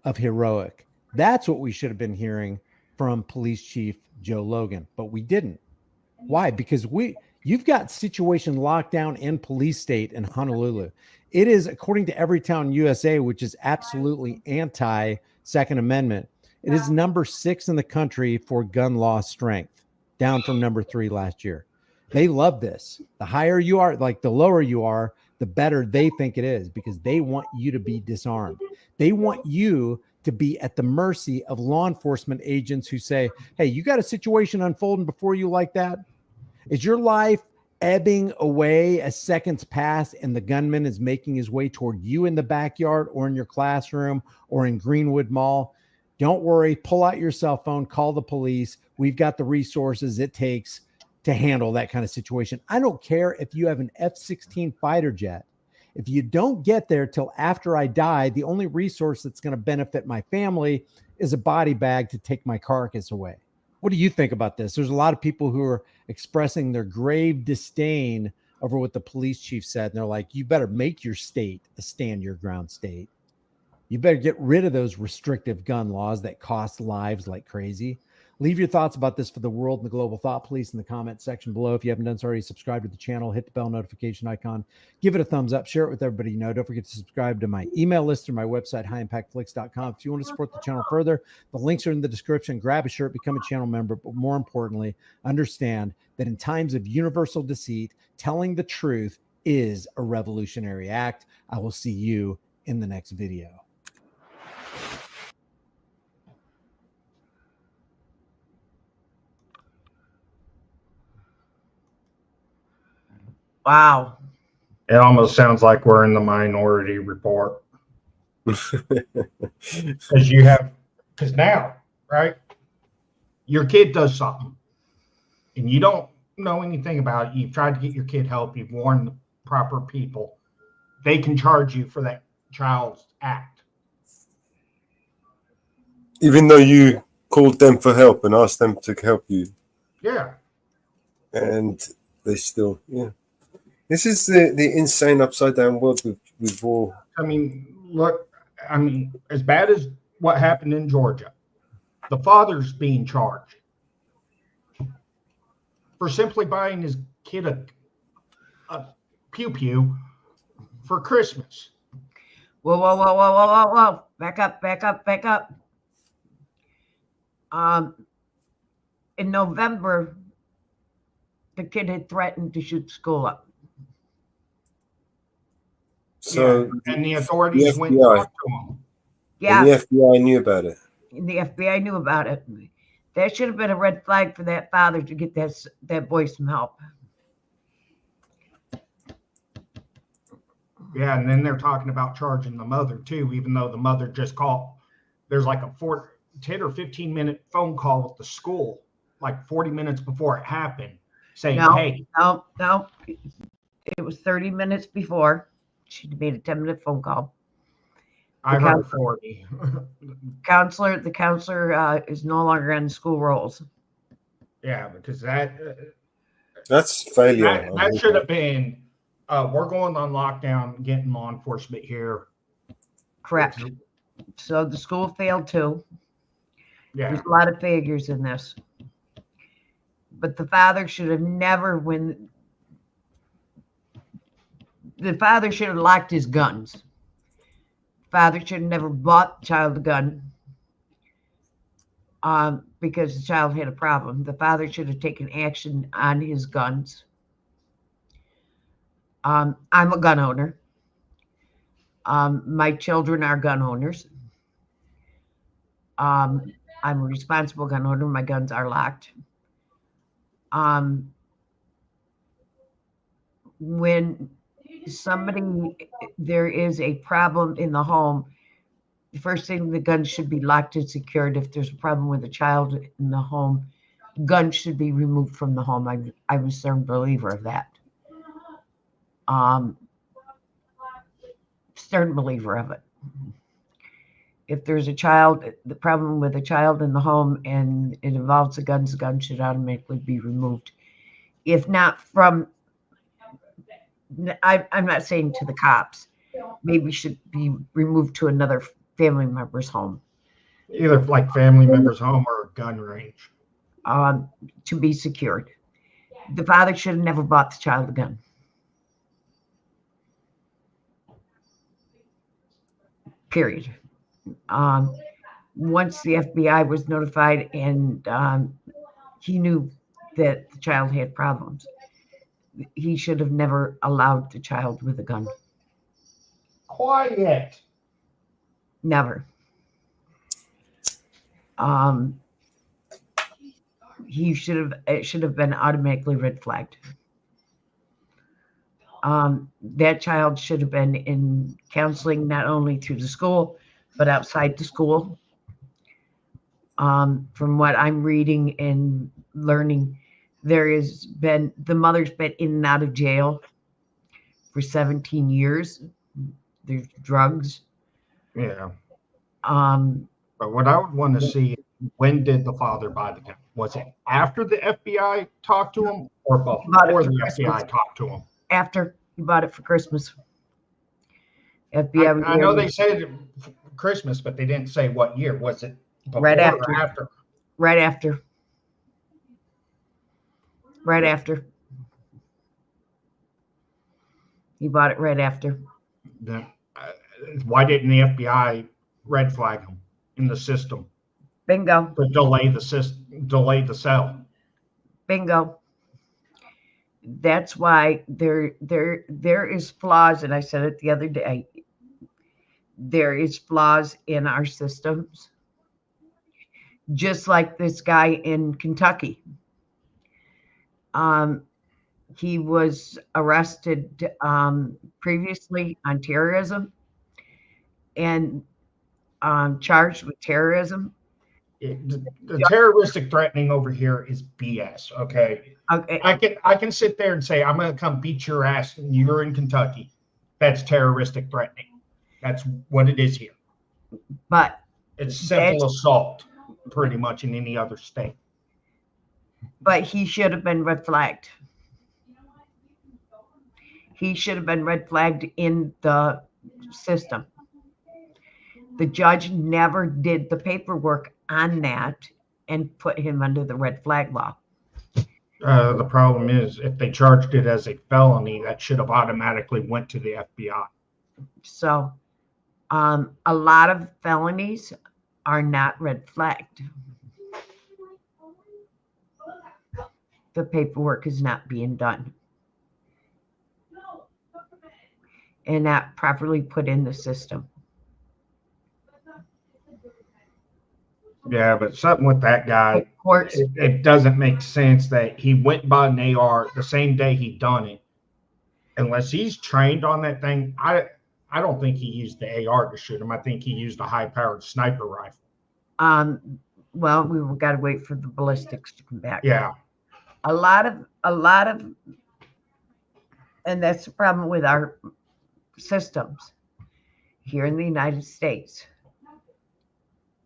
of heroic. That's what we should have been hearing from Police Chief Joe Logan, but we didn't. Why? Because you've got situation locked down in police state in Honolulu. It is, according to Everytown USA, which is absolutely anti-Second Amendment, it is number 6 in the country for gun law strength, down from number 3 last year. They love this. The higher you are, like the lower you are, the better they think it is, because they want you to be disarmed. They want you to be at the mercy of law enforcement agents who say, hey, you got a situation unfolding before you like that? Is your life ebbing away as seconds pass and the gunman is making his way toward you in the backyard or in your classroom or in Greenwood Mall? Don't worry. Pull out your cell phone. Call the police. We've got the resources it takes to handle that kind of situation. I don't care if you have an F-16 fighter jet. If you don't get there till after I die, the only resource that's going to benefit my family is a body bag to take my carcass away. What do you think about this? There's a lot of people who are expressing their grave disdain over what the police chief said. And they're like, you better make your state a stand your ground state. You better get rid of those restrictive gun laws that cost lives like crazy. Leave your thoughts about this for the world and the global thought police in the comment section below. If you haven't done so already, subscribe to the channel, hit the bell notification icon, give it a thumbs up, share it with everybody you know. Don't forget to subscribe to my email list or my website, highimpactflix.com. If you want to support the channel further, the links are in the description. Grab a shirt, become a channel member, but more importantly, understand that in times of universal deceit, telling the truth is a revolutionary act. I will see you in the next video. Wow. It almost sounds like we're in the Minority Report. Because now, right? Your kid does something and you don't know anything about it. You've tried to get your kid help. You've warned the proper people. They can charge you for that child's act. Even though you called them for help and asked them to help you. Yeah. And they still, yeah. This is the insane upside down world we've all. I mean, look, as bad as what happened in Georgia, the father's being charged for simply buying his kid a pew-pew for Christmas. Whoa, whoa, whoa, whoa, whoa, whoa, whoa. Back up, back up, back up. In November, the kid had threatened to shoot school up. So yeah, and the authorities went and talked to him. Yeah. And the FBI knew about it. And the FBI knew about it. That should have been a red flag for that father to get that boy some help. Yeah, and then they're talking about charging the mother too, even though the mother just called. There's like a 10 or 15-minute phone call with the school, like 40 minutes before it happened, saying, hey. No. It was 30 minutes before. She made a 10-minute phone call. I heard 40. The counselor is no longer on the school rolls. Yeah, because that's failure. That should have been, we're going on lockdown, getting law enforcement here. Correct. So the school failed too. Yeah. There's a lot of failures in this. But the father should have never, the father should have locked his guns. Father should have never bought the child a gun because the child had a problem. The father should have taken action on his guns. I'm a gun owner. My children are gun owners. I'm a responsible gun owner. My guns are locked. When there is a problem in the home, the first thing, the gun should be locked and secured. If there's a problem with a child in the home, guns should be removed from the home. I'm a certain believer of that. Stern believer of it. If there's a child, the problem with a child in the home and it involves the gun should automatically be removed. If not from, I'm not saying to the cops, maybe should be removed to another family member's home. Either like family member's home or a gun range. To be secured. The father should have never bought the child a gun. Period. Once the FBI was notified and he knew that the child had problems, he should have never allowed the child with a gun. Quiet. Never. It should have been automatically red flagged. That child should have been in counseling, not only through the school, but outside the school. From what I'm reading and learning, the mother's been in and out of jail for 17 years. There's drugs. Yeah. But what I would want to see, when did the father buy the gun? Was it after the FBI talked to him or before the FBI talked to him? After he bought it for Christmas. FBI. I know they said Christmas, but they didn't say what year. Was it before right or after? Right after. Right after. He bought it right after. Then, why didn't the FBI red flag him in the system? Bingo. To delay the sale. Bingo. That's why there is flaws, and I said it the other day. There is flaws in our systems. Just like this guy in Kentucky. He was arrested previously on terrorism and charged with terrorism. The terroristic threatening over here is BS. Okay. Okay. I can sit there and say I'm going to come beat your ass and you're in Kentucky. That's terroristic threatening. That's what it is here. But it's simple assault, pretty much in any other state. But he should have been red flagged. He should have been red flagged in the system. The judge never did the paperwork on that and put him under the red flag law. The problem is if they charged it as a felony, that should have automatically went to the FBI. So a lot of felonies are not red flagged. The paperwork is not being done and not properly put in the system. Yeah, but something with that guy, it doesn't make sense that he went by an AR the same day he done it. Unless he's trained on that thing, I don't think he used the AR to shoot him. I think he used a high-powered sniper rifle. Well, we've got to wait for the ballistics to come back. Yeah. A lot of, and that's the problem with our systems here in the United States,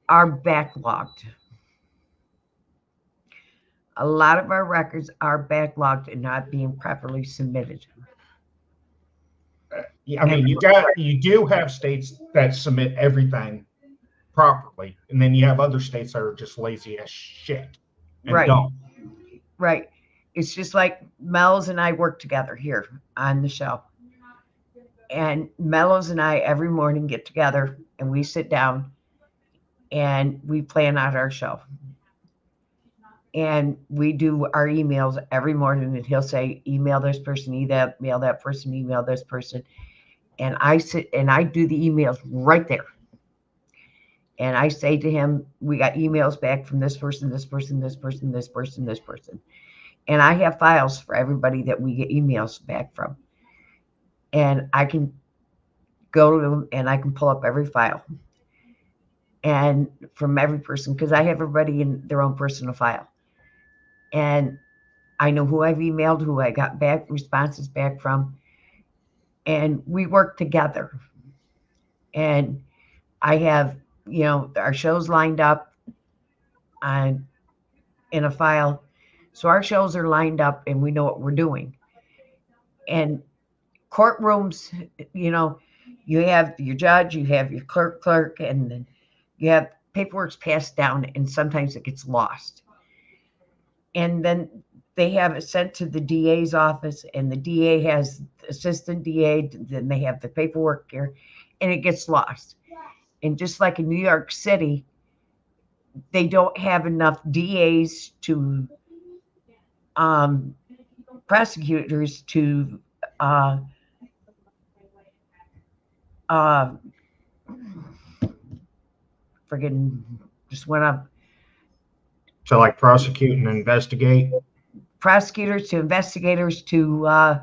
are backlogged. A lot of our records are backlogged and not being properly submitted. I mean, you do have states that submit everything properly, and then you have other states that are just lazy as shit and Right. don't. Right. It's just like Mel's and I work together here on the show. And Mellows and I every morning get together and we sit down and we plan out our show. And we do our emails every morning, and he'll say, email this person, email that person, email this person. And I sit and I do the emails right there. And I say to him, we got emails back from this person, this person, this person, this person, this person. And I have files for everybody that we get emails back from. And I can go to them and I can pull up every file. And from every person, because I have everybody in their own personal file. And I know who I've emailed, who I got back responses back from. And we work together. And I have, our shows lined up in a file. So our shows are lined up and we know what we're doing. And courtrooms, you have your judge, you have your clerk, and then you have paperwork's passed down, and sometimes it gets lost. And then they have it sent to the DA's office, and the DA has assistant DA, then they have the paperwork here, and it gets lost. And just like in New York City, they don't have enough DAs to prosecutors to friggin' just went up. So like prosecute and investigate? Prosecutors to investigators to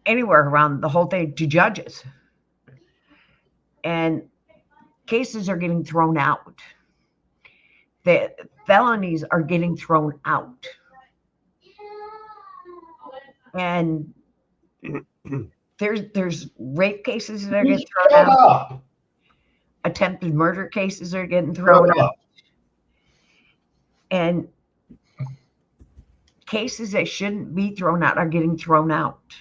anywhere around the whole thing, to judges. And cases are getting thrown out. The felonies are getting thrown out. And there's rape cases that are getting thrown out. Attempted murder cases are getting thrown out. And cases that shouldn't be thrown out are getting thrown out.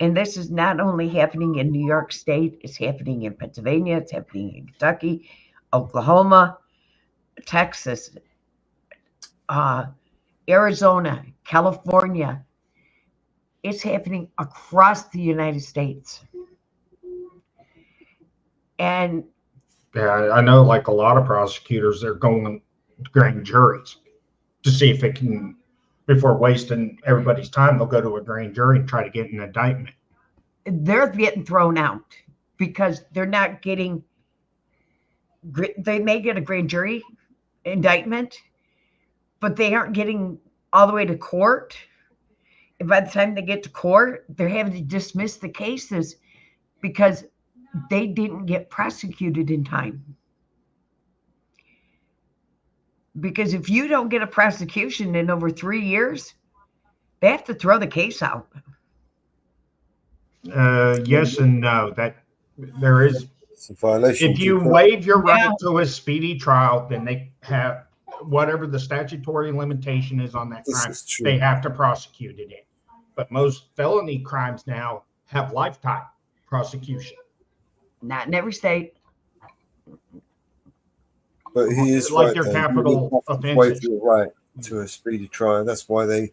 And this is not only happening in New York State, it's happening in Pennsylvania, it's happening in Kentucky, Oklahoma, Texas, Arizona, California. It's happening across the United States. And yeah, I know like a lot of prosecutors, they're going to grand juries to see if it can, before wasting everybody's time, they'll go to a grand jury and try to get an indictment. they're getting thrown out because they're not getting, they may get a grand jury indictment, but they aren't getting all the way to court. And by the time they get to court, they're having to dismiss the cases because they didn't get prosecuted in time. Because if you don't get a prosecution in over 3 years, they have to throw the case out. Yes and no. That there is It's a violation. if you waive your right to a speedy trial, then they have whatever the statutory limitation is on that crime, they have to prosecute it in. But most felony crimes now have lifetime prosecution. Not in every state. But he is like right. Their though. capital You offenses. waive your right to a speedy trial. That's why they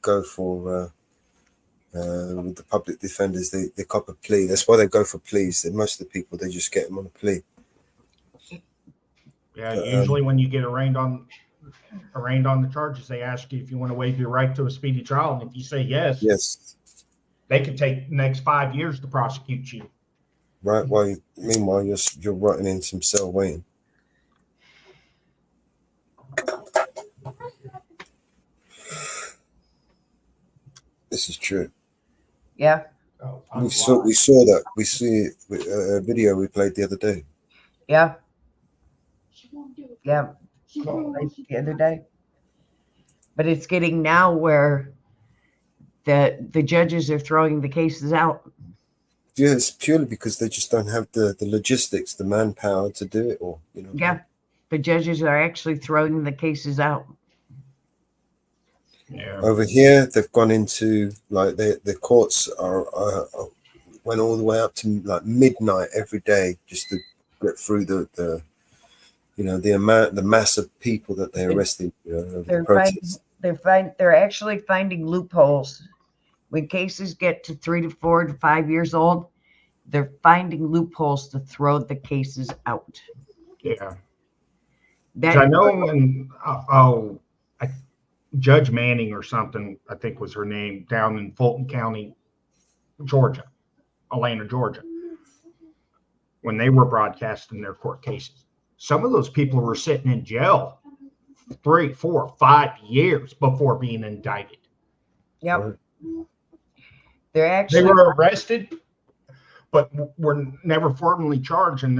go for with the public defenders. They cop a plea. That's why they go for pleas. Most of the people, they just get them on a plea. Yeah, usually when you get arraigned on the charges, they ask you if you want to waive your right to a speedy trial, and if you say yes, they could take the next 5 years to prosecute you. Right. Well, meanwhile, you're rotting in some cell waiting. This is true. Yeah. We saw that. We see a video we played the other day. Yeah. Yeah. The other day. But it's getting now where the judges are throwing the cases out. Yeah, it's purely because they just don't have the logistics, the manpower to do it all. Yeah. The judges are actually throwing the cases out. Yeah. Over here, they've gone into like the courts are went all the way up to like midnight every day just to get through the mass of people that they arrested. Over the protests. They're actually finding loopholes. When cases get to 3 to 4 to 5 years old, they're finding loopholes to throw the cases out. Yeah. I know when Judge Manning or something, I think was her name, down in Fulton County, Georgia, Atlanta, Georgia, when they were broadcasting their court cases, some of those people were sitting in jail 3, 4, 5 years before being indicted. Yep. They were arrested, but were never formally charged, and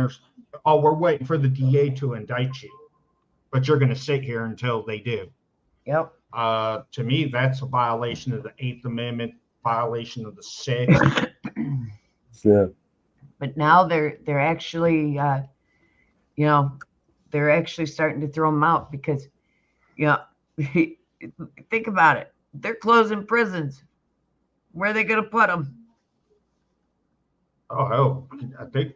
we're waiting for the DA to indict you, but you're going to sit here until they do. Yep. To me, that's a violation of the 8th Amendment, violation of the 6th. Yeah. But now they're actually, they're actually starting to throw them out because, think about it. They're closing prisons. Where are they going to put them? Oh, hell, I think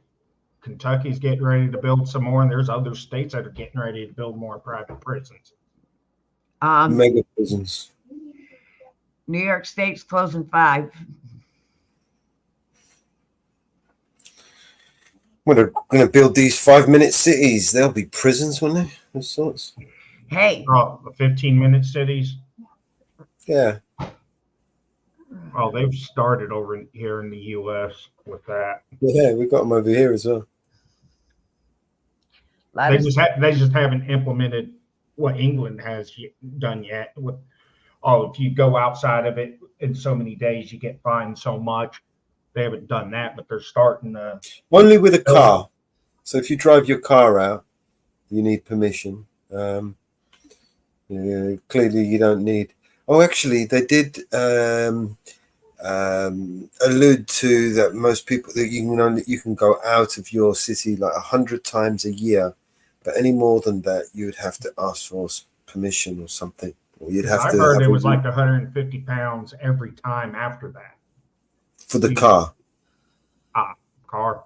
Kentucky's getting ready to build some more, and there's other states that are getting ready to build more private prisons. Mega prisons. New York State's closing 5. Well, they're going to build these 5-minute cities. There'll be prisons, won't they? Of sorts. Hey. The 15-minute cities. Yeah. Well, they've started over here in the U.S. with that. Yeah, we've got them over here as well. They just haven't implemented what England has done yet. If you go outside of it in so many days, you get fined so much. They haven't done that, but they're starting to. Only with a car. So if you drive your car out, you need permission. Clearly, you don't need. Oh, actually, they did allude to that most people that you can go out of your city like 100 times a year, but any more than that, you would have to ask for permission or something. Or you'd have I to. heard it was like 150 pounds every time after that. For the car. Car.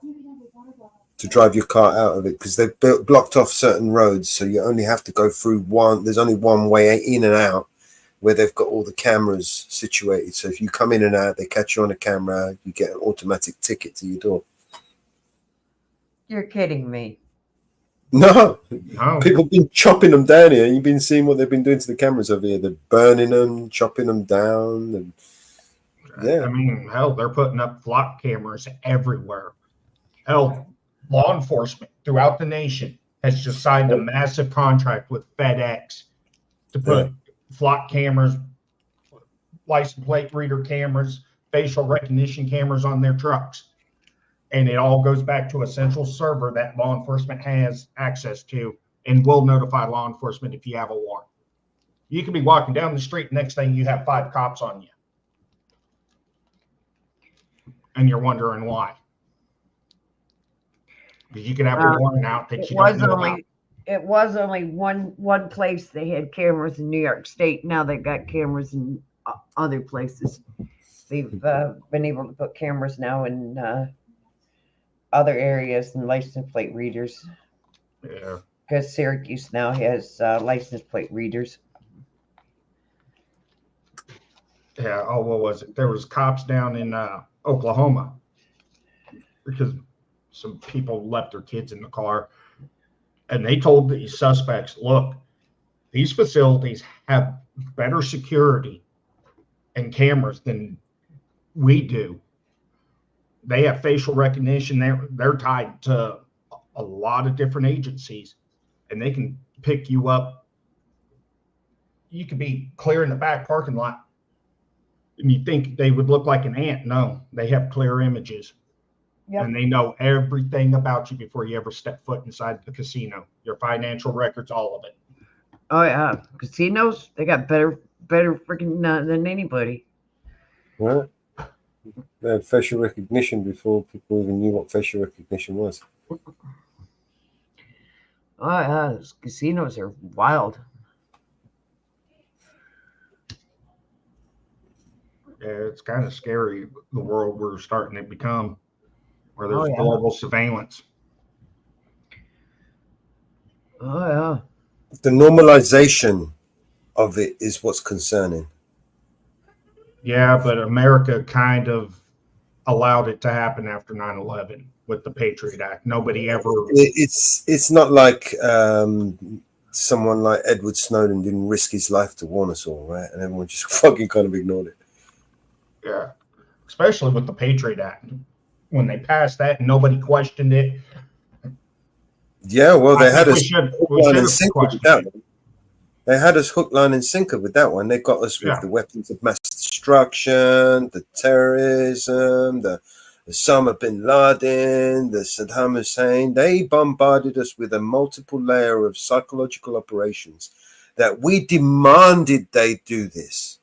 to drive your car out of it, because they've blocked off certain roads, so you only have to go through one. There's only one way in and out, where they've got all the cameras situated. So if you come in and out, they catch you on a camera, you get an automatic ticket to your door. You're kidding me. No, people have been chopping them down here. You've been seeing what they've been doing to the cameras over here. They're burning them, chopping them down, and yeah. I mean, hell, they're putting up flock cameras everywhere. Hell, law enforcement throughout the nation has just signed a massive contract with FedEx to put flock cameras, license plate reader cameras, facial recognition cameras on their trucks. And it all goes back to a central server that law enforcement has access to and will notify law enforcement if you have a warrant. You can be walking down the street, next thing you have 5 cops on you. And you're wondering why. Because you can have a warrant out that you don't know about. It was only one place they had cameras in New York State. Now they've got cameras in other places. They've been able to put cameras now in other areas and license plate readers. Yeah. Because Syracuse now has license plate readers. Yeah. Oh, what was it? There was cops down in Oklahoma because some people left their kids in the car, and they told the suspects, look, these facilities have better security and cameras than we do. They have facial recognition. They're tied to a lot of different agencies, and they can pick you up. You could be clearing the back parking lot, and you think they would look like an ant. No, they have clear images. Yep. And they know everything about you before you ever step foot inside the casino. Your financial records, all of it. Oh yeah, casinos, they got better freaking than anybody. Right. They had facial recognition before people even knew what facial recognition was. Oh yeah, those casinos are wild. Yeah, it's kind of scary, the world we're starting to become, where there's Oh, yeah. global surveillance. Oh yeah. The normalization of it is what's concerning. Yeah, but America kind of allowed it to happen after 9/11 with the Patriot Act. Nobody ever. It's not like someone like Edward Snowden didn't risk his life to warn us all, right? And everyone just fucking kind of ignored it. Yeah, especially with the Patriot Act. When they passed that, nobody questioned it. Yeah, well, they had us hook, line, and sinker with that one. They had us hook, line, and sinker with that one. They got us with the weapons of mass destruction, the terrorism, the Osama bin Laden, the Saddam Hussein. They bombarded us with a multiple layer of psychological operations that we demanded they do this.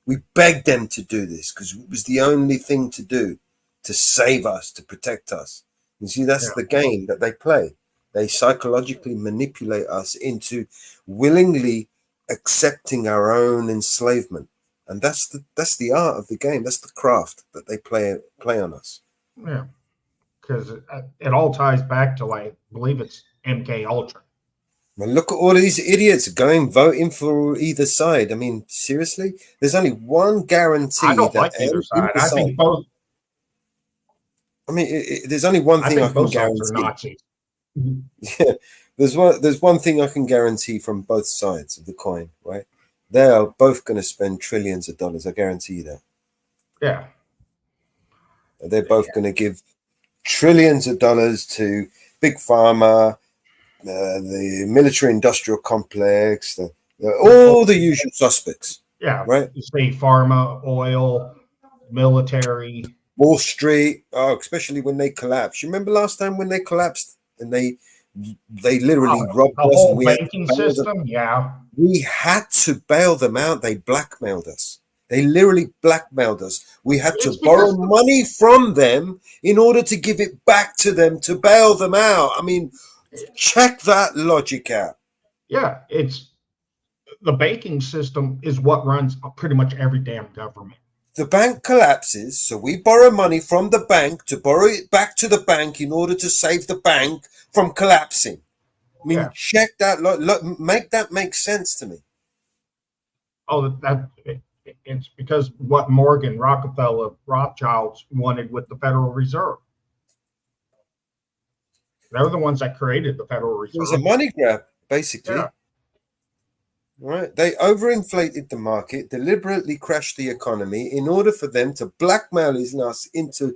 We begged them to do this because it was the only thing to do to save us, to protect us. You see, that's the game that they play. They psychologically manipulate us into willingly accepting our own enslavement. And that's the art of the game. That's the craft that they play on us. Yeah, because it all ties back to, I believe it's MK Ultra. Well, look at all these idiots voting for either side. I mean, seriously, there's only one guarantee. I don't like either side. I think both. I mean, there's only one thing I can guarantee. Yeah, there's one thing I can guarantee from both sides of the coin, right? They are both going to spend trillions of dollars. I guarantee you that. Yeah. They're both going to give trillions of dollars to big pharma, the military-industrial complex, all the usual suspects. Yeah, right. Say pharma, oil, military, Wall Street. Oh, especially when they collapsed. You remember last time when they collapsed and they literally robbed us. The whole banking system. Yeah, we had to bail them out. They blackmailed us. They literally blackmailed us. We had to borrow money from them in order to give it back to them to bail them out. I mean, check that logic out. Yeah, it's the banking system is what runs pretty much every damn government. the bank collapses, so we borrow money from the bank to borrow it back to the bank in order to save the bank from collapsing. I mean, check that. Make that make sense to me. Oh, it's because what Morgan, Rockefeller, Rothschilds wanted with the Federal Reserve. They're the ones that created the Federal Reserve. It was a money grab, basically. Yeah. Right? They overinflated the market, deliberately crashed the economy in order for them to blackmail us into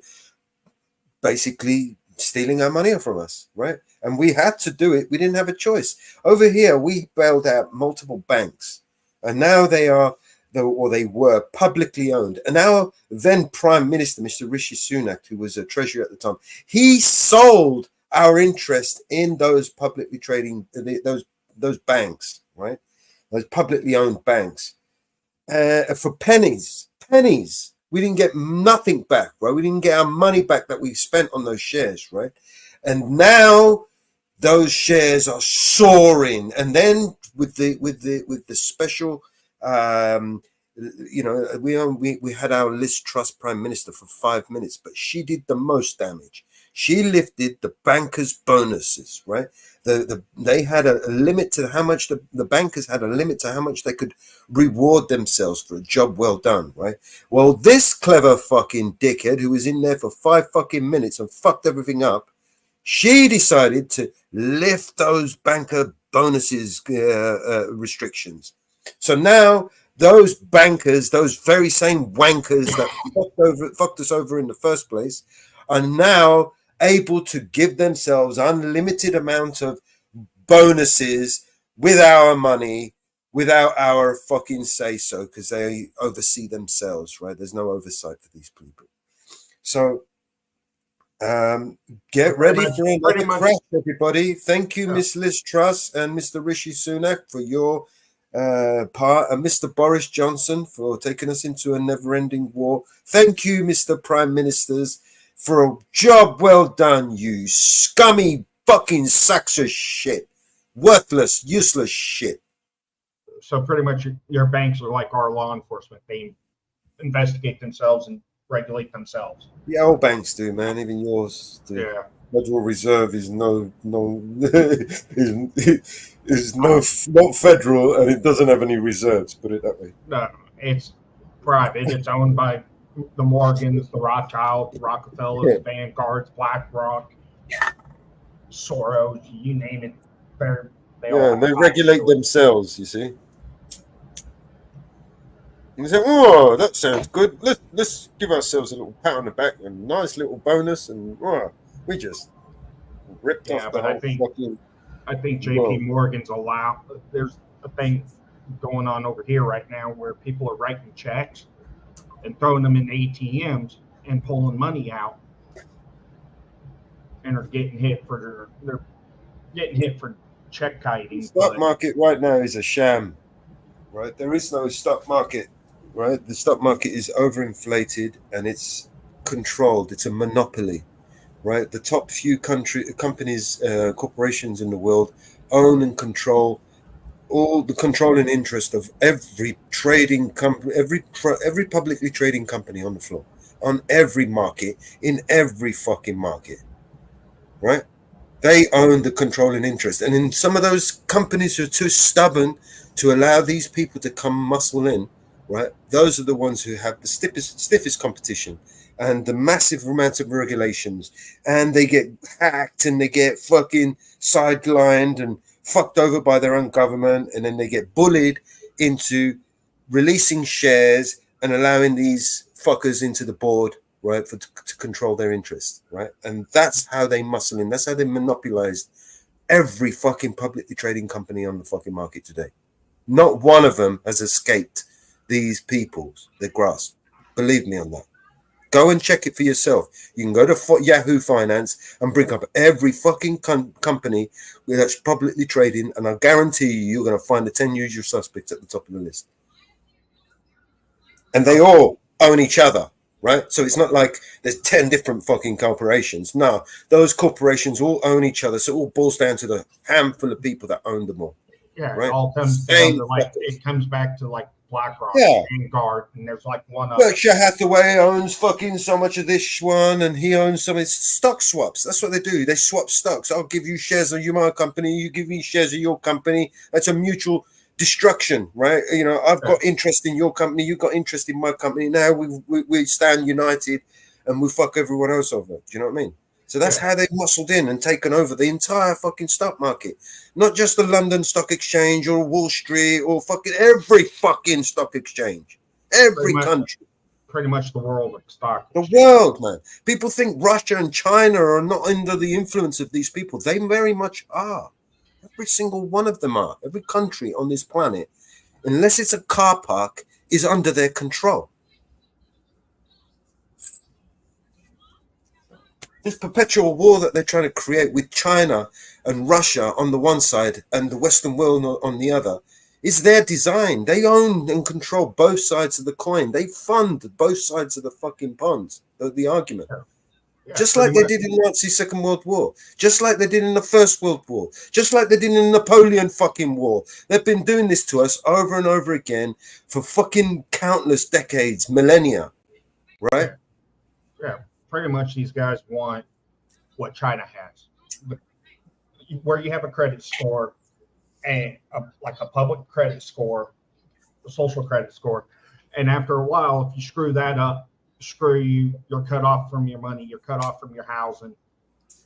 basically stealing our money from us, right? And we had to do it. We didn't have a choice. Over here, we bailed out multiple banks, and now they are, they were publicly owned. And our then Prime Minister, Mr. Rishi Sunak, who was a treasurer at the time, he sold our interest in those publicly trading, those banks, right? Those publicly owned banks, for pennies. We didn't get nothing back, right? We didn't get our money back that we spent on those shares, right? And now those shares are soaring. And then with the special, we had our Liz Truss Prime Minister for 5 minutes, but she did the most damage. She lifted the bankers' bonuses, right? They had a limit to how much the bankers had a limit to how much they could reward themselves for a job well done, right? Well, this clever fucking dickhead who was in there for 5 fucking minutes and fucked everything up, she decided to lift those banker bonuses restrictions. So now those bankers, those very same wankers that fucked us over in the first place, are now able to give themselves unlimited amount of bonuses with our money, without our fucking say so, because they oversee themselves, right? There's no oversight for these people. So get ready for another crash, everybody. Thank you, Miss Liz Truss and Mr. Rishi Sunak for your part, and Mr. Boris Johnson for taking us into a never-ending war. Thank you, Mr. Prime Ministers, for a job well done, you scummy fucking sacks of shit. Worthless, useless shit. So pretty much your banks are like our law enforcement. They investigate themselves and regulate themselves. Yeah, all banks do, man. Even yours do. Yeah. Federal Reserve is not federal, and it doesn't have any reserves. Put it that way. No, it's private. It's owned by the Morgans, the Rothschilds, the Rockefellers, Vanguards, BlackRock, Soros, you name it. They regulate themselves, you see. And they say, "Oh, that sounds good. Let's give ourselves a little pat on the back, a nice little bonus," and we just ripped off the whole fucking. I think JP Morgan's allowed. There's a thing going on over here right now where people are writing checks and throwing them in ATMs and pulling money out, and are getting hit for check kiting. The stock market right now is a sham, right? There is no stock market, right? The stock market is overinflated and it's controlled. It's a monopoly, right? The top few companies, corporations in the world own and control all the controlling interest of every trading company, every publicly trading company on the floor, on every market, in every fucking market, right? They own the controlling interest. And in some of those companies who are too stubborn to allow these people to come muscle in, right? Those are the ones who have the stiffest competition and the massive amount of regulations, and they get hacked and they get fucking sidelined and fucked over by their own government, and then they get bullied into releasing shares and allowing these fuckers into the board, right, to control their interests, right? And that's how they muscle in. That's how they monopolized every fucking publicly trading company on the fucking market today. Not one of them has escaped these people's grasp. Believe me on that. Go and check it for yourself. You can go to Yahoo Finance and bring up every fucking company that's publicly trading, and I guarantee you're going to find the 10 usual suspects at the top of the list. And they all own each other, right? So it's not like there's 10 different fucking corporations. No, those corporations all own each other. So it all boils down to the handful of people that own them all. Yeah, right? it all comes down to it comes back to like BlackRock, Yeah. Vanguard, and there's like one other. Berkshire Hathaway owns fucking so much of this one, and he owns some. It's stock swaps. That's what they do. They swap stocks. I'll give you shares of my company. You give me shares of your company. That's a mutual destruction, right? You know, I've got interest in your company. You've got interest in my company. Now we stand united, and we fuck everyone else over. Do you know what I mean? So that's how they've muscled in and taken over the entire fucking stock market. Not just the London Stock Exchange or Wall Street or fucking every fucking stock exchange. Every country. Pretty much the world stock. The world, man. People think Russia and China are not under the influence of these people. They very much are. Every single one of them are. Every country on this planet, unless it's a car park, is under their control. This perpetual war that they're trying to create with China and Russia on the one side and the Western world on the other is their design. They own and control both sides of the coin. They fund both sides of the fucking ponds, the argument. Just like they did in the Nazi Second World War. Just like they did in the First World War. Just like they did in the Napoleon fucking war. They've been doing this to us over and over again for fucking countless decades, millennia. Right? Yeah. Pretty much these guys want what China has, where you have a credit score and like a public credit score, a social credit score. And after a while, if you screw that up, screw you, you're cut off from your money, you're cut off from your housing.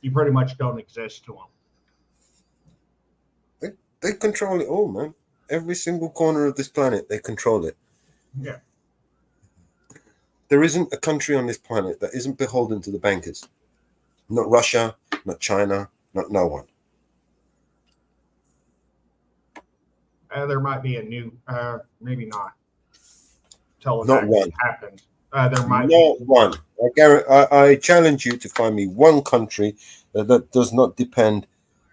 You pretty much don't exist to them. They control it all, man. Every single corner of this planet, they control it. Yeah. There isn't a country on this planet that isn't beholden to the bankers. Not Russia, not China, not no one. There might be a new, maybe not. Not one. Happened. There might not be one. I challenge you to find me one country that does not depend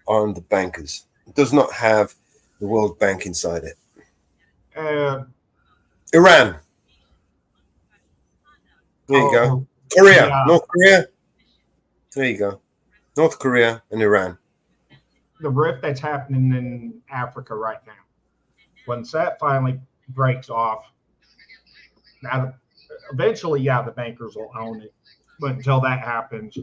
on the bankers. It does not have the World Bank inside it. Iran. There you go. Korea. Yeah. North Korea. There you go. North Korea and Iran. The rift that's happening in Africa right now. Once that finally breaks off, now eventually, the bankers will own it. But until that happens,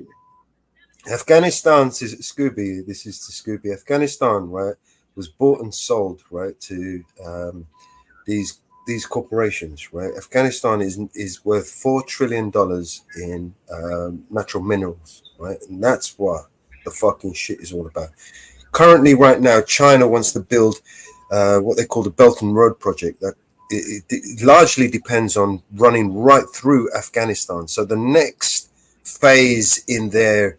Afghanistan, Scooby, this is to Scooby. Afghanistan, right, was bought and sold, right, to these corporations, right? Afghanistan is worth $4 trillion in natural minerals, right? And that's what the fucking shit is all about. Currently, right now, China wants to build what they call the Belt and Road Project. That it largely depends on running right through Afghanistan. So the next phase in their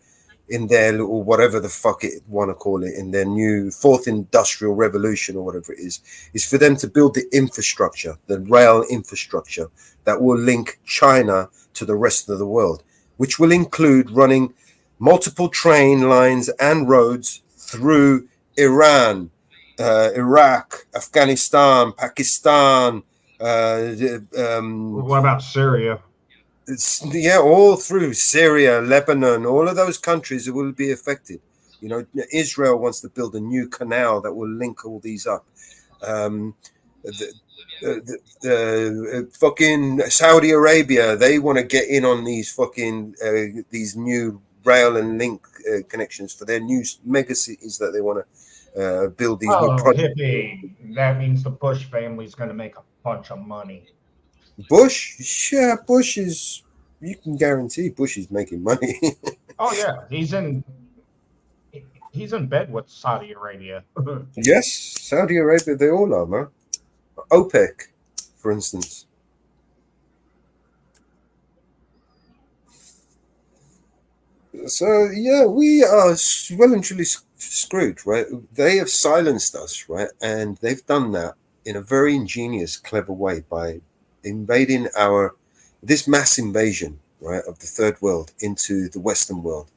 little whatever the fuck it want to call it, in their new fourth industrial revolution or whatever it is for them to build the infrastructure, the rail infrastructure that will link China to the rest of the world, which will include running multiple train lines and roads through Iran, Iraq, Afghanistan, Pakistan. what about Syria? All through Syria, Lebanon, all of those countries will be affected. You know, Israel wants to build a new canal that will link all these up. Fucking Saudi Arabia, they want to get in on these fucking these new rail and link connections for their new mega cities that they want to build these new projects. Hippie. That means the Bush family is going to make a bunch of money. Bush? Yeah, Bush is, you can guarantee Bush is making money. Oh yeah, he's in bed with Saudi Arabia. Yes, Saudi Arabia, they all are, man. OPEC, for instance. So yeah, we are well and truly screwed, right? They have silenced us, right? And they've done that in a very ingenious, clever way by invading this mass invasion, right, of the third world into the Western world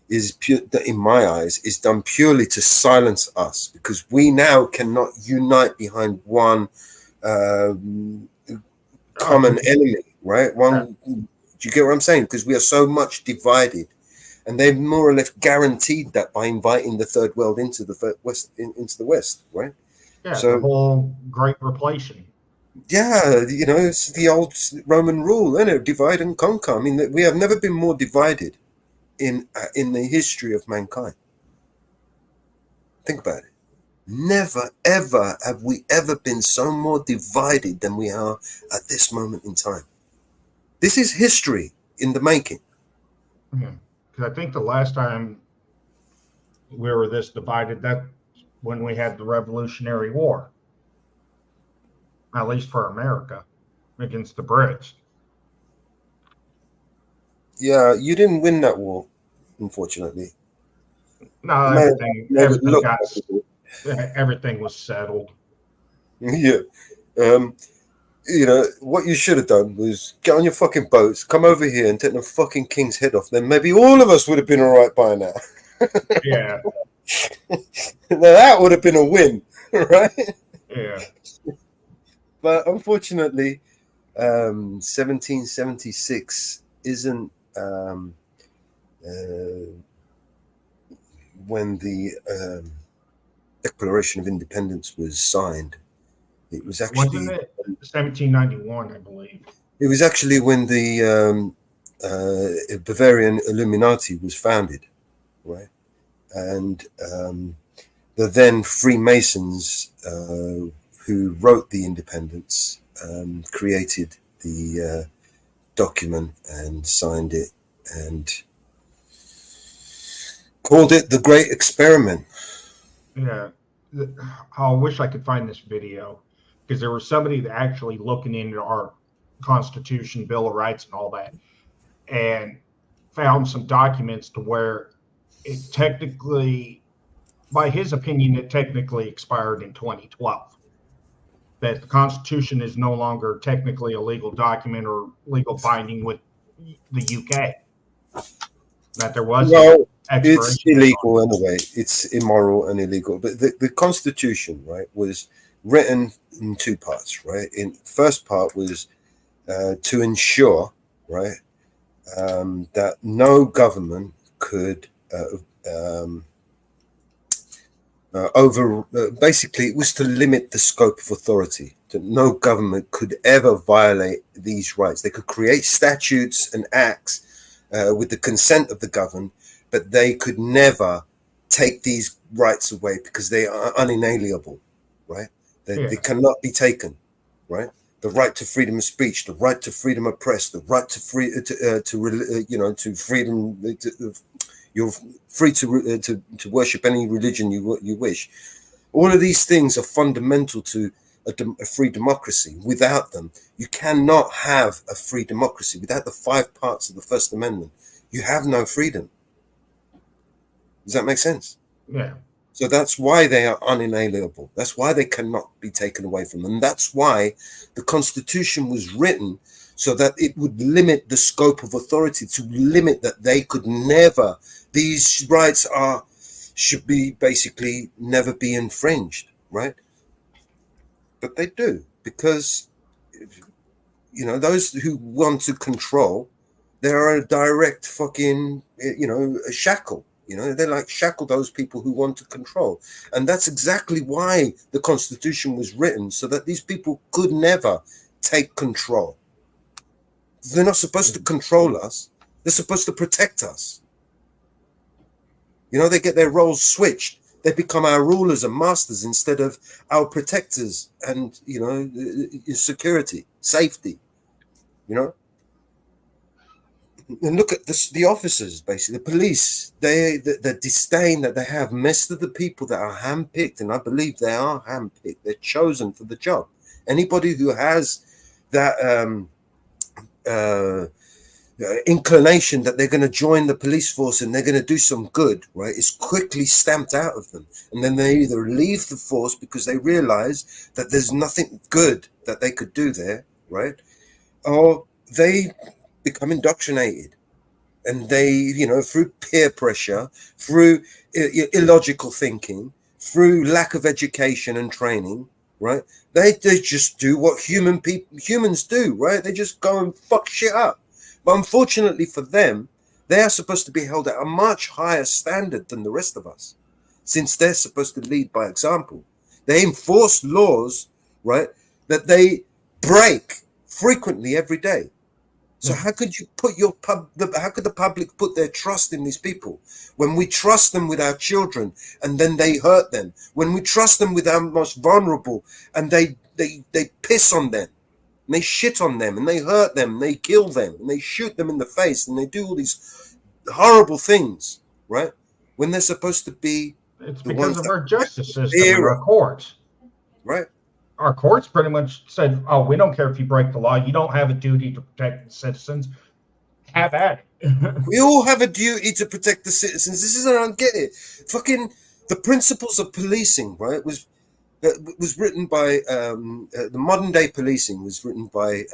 is pure, in my eyes, is done purely to silence us, because we now cannot unite behind one common enemy, right? Do you get what I'm saying? Because we are so much divided, and they've more or less guaranteed that by inviting the third world into the West, right? Yeah, so the whole Great Replacement. Yeah, it's the old Roman rule, isn't it? Divide and conquer. I mean, we have never been more divided in the history of mankind. Think about it. Never, ever have we ever been so more divided than we are at this moment in time. This is history in the making. Yeah, because I think the last time we were this divided, that when we had the Revolutionary War, at least for America, against the Brits. Yeah, you didn't win that war, unfortunately. No, everything was settled. Yeah. What you should have done was get on your fucking boats, come over here and take the fucking king's head off. Then maybe all of us would have been all right by now. Yeah. Now that would have been a win, right? Yeah. But unfortunately, 1776 isn't when the Declaration of Independence was signed. It was actually... Wasn't it 1791, I believe? It was actually when the Bavarian Illuminati was founded, right? And the then Freemasons who wrote the independence created the document and signed it and called it the Great Experiment. Yeah. I wish I could find this video, because there was somebody that actually looking into our Constitution, Bill of Rights, and all that, and found some documents to where it technically, by his opinion, it technically expired in 2012. That the Constitution is no longer technically a legal document or legal binding with the UK. That there was it's illegal anyway. It's immoral and illegal. But the Constitution, right, was written in two parts, right? In first part was to ensure, right, that no government could basically it was to limit the scope of authority. That no government could ever violate these rights. They could create statutes and acts with the consent of the governed, but they could never take these rights away because they are unalienable, right? They cannot be taken, right? The right to freedom of speech, the right to freedom of press, the right to freedom. You're free to worship any religion you wish. All of these things are fundamental to a free democracy. Without them, you cannot have a free democracy. Without the 5 parts of the First Amendment, you have no freedom. Does that make sense? Yeah. So that's why they are unalienable. That's why they cannot be taken away from them. That's why the Constitution was written, so that it would limit the scope of authority, to limit that they could never, these rights should be basically never be infringed, right? But they do, because, those who want to control, they're a direct fucking, a shackle. They're like shackle those people who want to control. And that's exactly why the Constitution was written, so that these people could never take control. They're not supposed to control us. They're supposed to protect us. They get their roles switched. They become our rulers and masters instead of our protectors and, security, safety, And look at the officers, basically, the police, the disdain that they have. Most of the people that are handpicked, and I believe they are handpicked, they're chosen for the job. Anybody who has that inclination that they're going to join the police force and they're going to do some good, right, is quickly stamped out of them. And then they either leave the force because they realize that there's nothing good that they could do there, right? Or they become indoctrinated, and they, through peer pressure, through illogical thinking, through lack of education and training, right? They just do what humans do, right? They just go and fuck shit up. But unfortunately for them, they are supposed to be held at a much higher standard than the rest of us, since they're supposed to lead by example. They enforce laws, right, that they break frequently every day. So how could you put how could the public put their trust in these people when we trust them with our children and then they hurt them? When we trust them with our most vulnerable and they piss on them and they shit on them and they hurt them and they kill them and they shoot them in the face and they do all these horrible things, right? When they're supposed to be It's the because ones of that our justice system and our courts. Right. Our courts pretty much said, "Oh, we don't care if you break the law. You don't have a duty to protect the citizens. Have at it." We all have a duty to protect the citizens. This is I don't get it. Fucking the principles of policing, right? Was written by the modern day policing was written by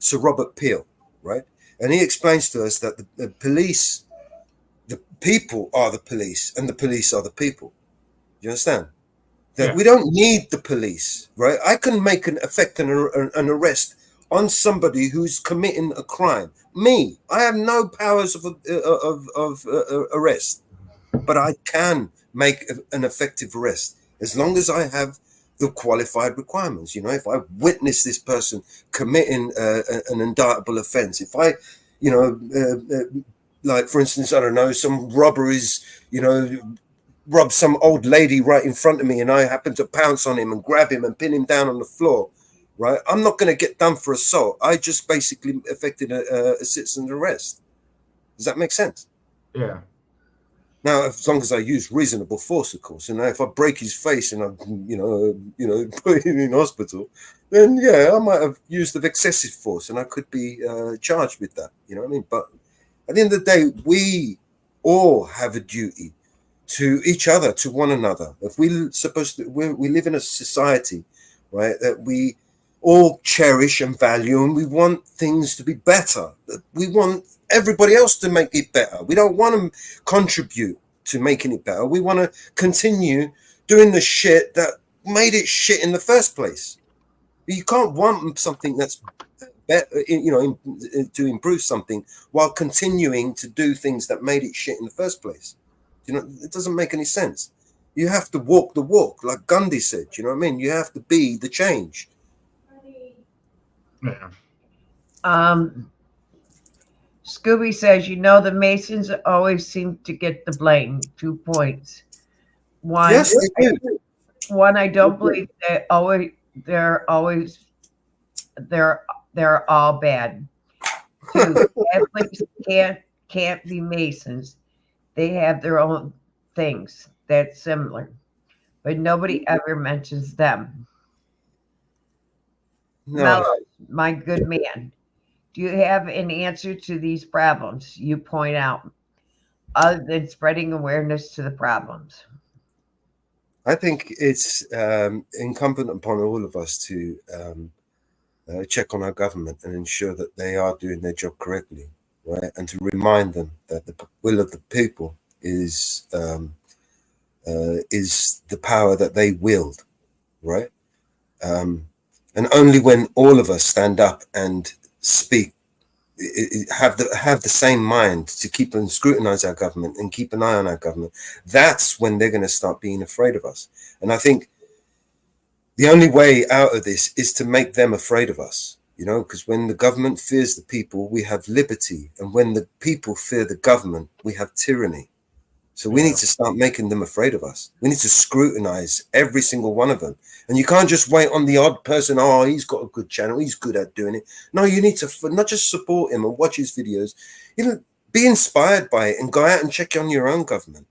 Sir Robert Peel, right? And he explains to us that the police, the people are the police, and the police are the people. You understand? That we don't need the police, right? I can make an arrest on somebody who's committing a crime. Me, I have no powers of arrest, but I can make an effective arrest as long as I have the qualified requirements. You know, if I witness this person committing an indictable offense, if I, you know, like for instance, I don't know, some robberies, you know, rob some old lady right in front of me and I happen to pounce on him and grab him and pin him down on the floor, right? I'm not going to get done for assault. I just basically effected a citizen's arrest. Does that make sense? Yeah. Now, as long as I use reasonable force, of course, and if I break his face and I, you know, put him in hospital, then yeah, I might have used of excessive force and I could be charged with that. You know what I mean? But at the end of the day, we all have a duty to each other, to one another. If we live in a society, right, that we all cherish and value, and we want things to be better. We want everybody else to make it better. We don't want to contribute to making it better. We want to continue doing the shit that made it shit in the first place. You can't want something that's better, you know, to improve something while continuing to do things that made it shit in the first place. You know, it doesn't make any sense. You have to walk the walk, like Gandhi said. You know what I mean? You have to be the change. Yeah. Scooby says, you know, the Masons always seem to get the blame. 2 points. One, yes, they do. One, I don't believe they're all bad. 2, Catholics can't be Masons. They have their own things that's similar, but nobody ever mentions them. No. Mellow, my good man, do you have an answer to these problems you point out, other than spreading awareness to the problems? I think it's incumbent upon all of us to check on our government and ensure that they are doing their job correctly, right? And to remind them that the will of the people is the power that they wield, right? And only when all of us stand up and speak, have the same mind to keep and scrutinize our government and keep an eye on our government, that's when they're going to start being afraid of us. And I think the only way out of this is to make them afraid of us, you know, because when the government fears the people, we have liberty. And when the people fear the government, we have tyranny. So we need to start making them afraid of us. We need to scrutinize every single one of them. And you can't just wait on the odd person. Oh, he's got a good channel. He's good at doing it. No, you need to not just support him and watch his videos. You know, be inspired by it and go out and check on your own government.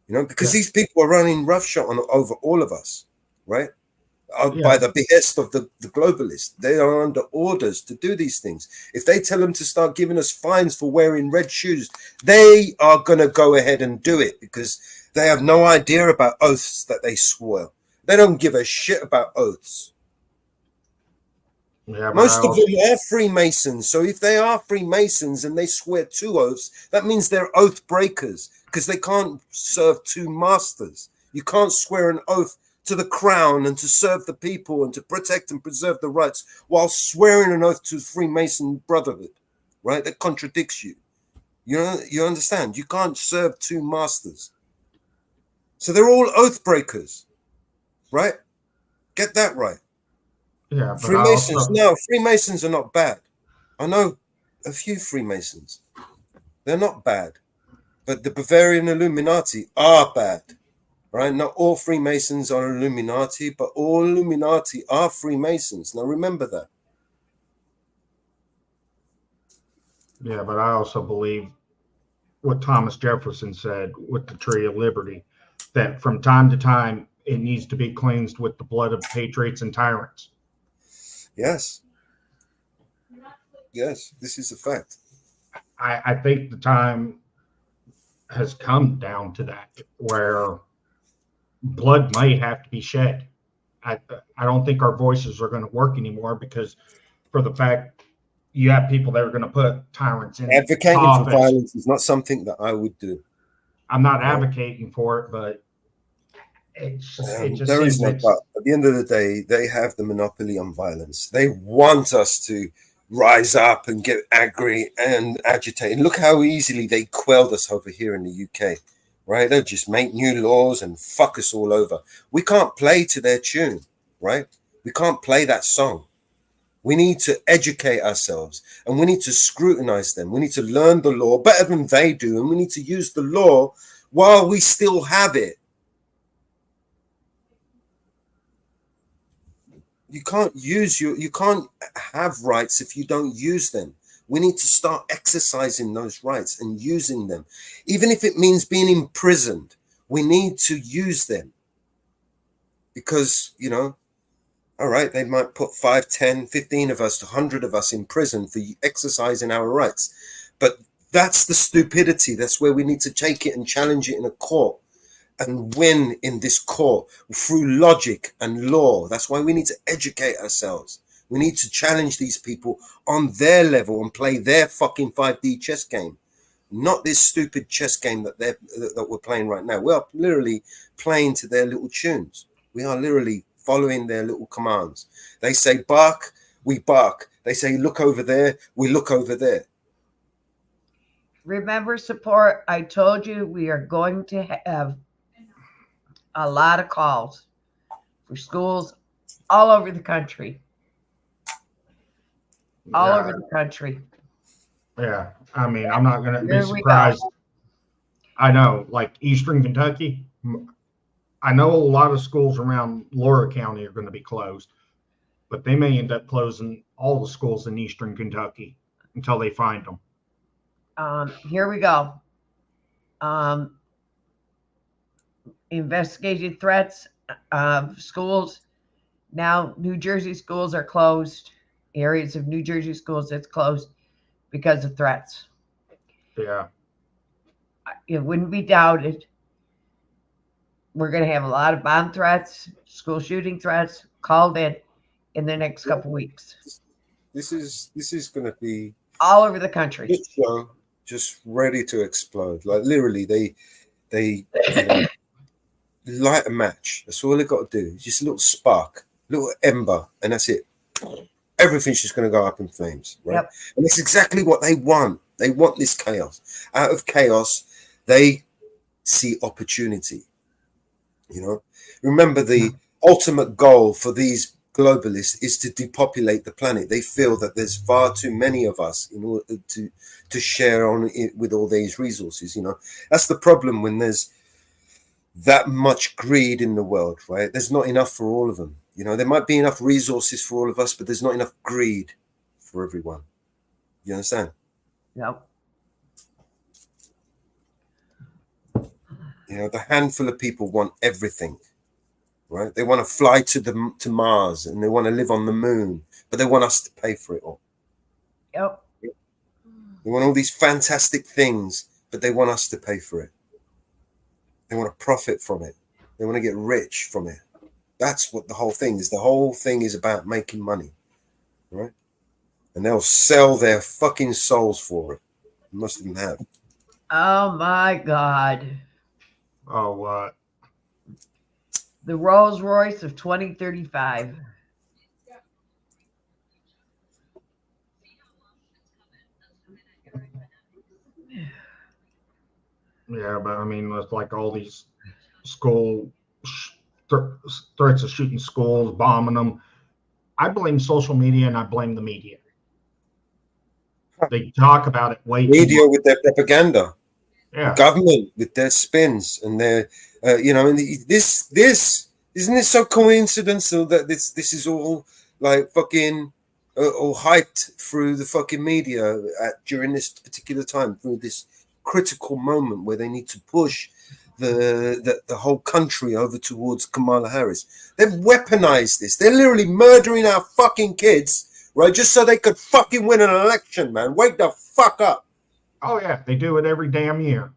You know, because these people are running roughshod over all of us, right? By the behest of the globalists. They are under orders to do these things. If they tell them to start giving us fines for wearing red shoes, they are going to go ahead and do it because they have no idea about oaths that they swore. They don't give a shit about oaths. Yeah, most of them are Freemasons. So if they are Freemasons and they swear 2 oaths, that means they're oath breakers because they can't serve 2 masters. You can't swear an oath to the crown and to serve the people and to protect and preserve the rights while swearing an oath to the Freemason Brotherhood, right? That contradicts you. You know, you understand? You can't serve 2 masters. So they're all oath breakers, right? Get that right. Yeah, but Freemasons, no, Freemasons are not bad. I know a few Freemasons. They're not bad. But the Bavarian Illuminati are bad. Right? Not all Freemasons are Illuminati, but all Illuminati are Freemasons. Now remember that. Yeah, but I also believe what Thomas Jefferson said with the Tree of Liberty, that from time to time it needs to be cleansed with the blood of patriots and tyrants. Yes. Yes, this is a fact. I think the time has come down to that, where blood might have to be shed. I don't think our voices are going to work anymore, because for the fact you have people that are going to put tyrants in Advocating office. for violence is not something that I would do. I'm not advocating for it, but it just there is seems no it's, but. At the end of the day, they have the monopoly on violence. They want us to rise up and get angry and agitated. Look how easily they quelled us over here in the UK, right? They just make new laws and fuck us all over. We can't play to their tune, right? We can't play that song. We need to educate ourselves, and we need to scrutinize them. We need to learn the law better than they do, and we need to use the law while we still have it. You can't have rights if you don't use them. We need to start exercising those rights and using them. Even if it means being imprisoned, we need to use them. Because, all right, they might put 5, 10, 15 of us to 100 of us in prison for exercising our rights. But that's the stupidity. That's where we need to take it and challenge it in a court and win in this court through logic and law. That's why we need to educate ourselves. We need to challenge these people on their level and play their fucking 5D chess game, not this stupid chess game that we're playing right now. We are literally playing to their little tunes. We are literally following their little commands. They say bark, we bark. They say look over there, we look over there. Remember, support, I told you we are going to have a lot of calls for schools all over the country. All over the country. Yeah, I mean, I'm not going to be surprised. I know, like Eastern Kentucky, I know a lot of schools around Laura County are going to be closed, but they may end up closing all the schools in Eastern Kentucky until they find them. Here we go. Investigated threats of schools. Now, New Jersey schools are closed. Areas of New Jersey schools that's closed because of threats. Yeah. It wouldn't be doubted. We're going to have a lot of bomb threats, school shooting threats called in the next couple weeks. This is going to be all over the country. This show just ready to explode. Like literally, they light a match. That's all they got to do. Just a little spark, a little ember, and that's it. Everything's just going to go up in flames, right? Yep. And that's exactly what they want. They want this chaos. Out of chaos, they see opportunity. Remember, the ultimate goal for these globalists is to depopulate the planet. They feel that there's far too many of us in order to share on it with all these resources. That's the problem when there's that much greed in the world, right? There's not enough for all of them. There might be enough resources for all of us, but there's not enough greed for everyone. You understand? Yep. The handful of people want everything, right? They want to fly to Mars and they want to live on the moon, but they want us to pay for it all. Yep. They want all these fantastic things, but they want us to pay for it. They want to profit from it. They want to get rich from it. That's what the whole thing is. The whole thing is about making money, right? And they'll sell their fucking souls for it. Most of them have. Oh my God. Oh, what? The Rolls Royce of 2035. Yeah, but I mean, with like all these school threats of shooting schools, bombing them, I blame social media and I blame the media. They talk about it way too Media much. with their propaganda, Yeah. government with their spins and their, and this isn't this so coincidental that this is all like fucking all hyped through the fucking media during this particular time, through this critical moment where they need to push the whole country over towards Kamala Harris. They've weaponized this. They're literally murdering our fucking kids, right? Just so they could fucking win an election, man. Wake the fuck up. Oh yeah, they do it every damn year.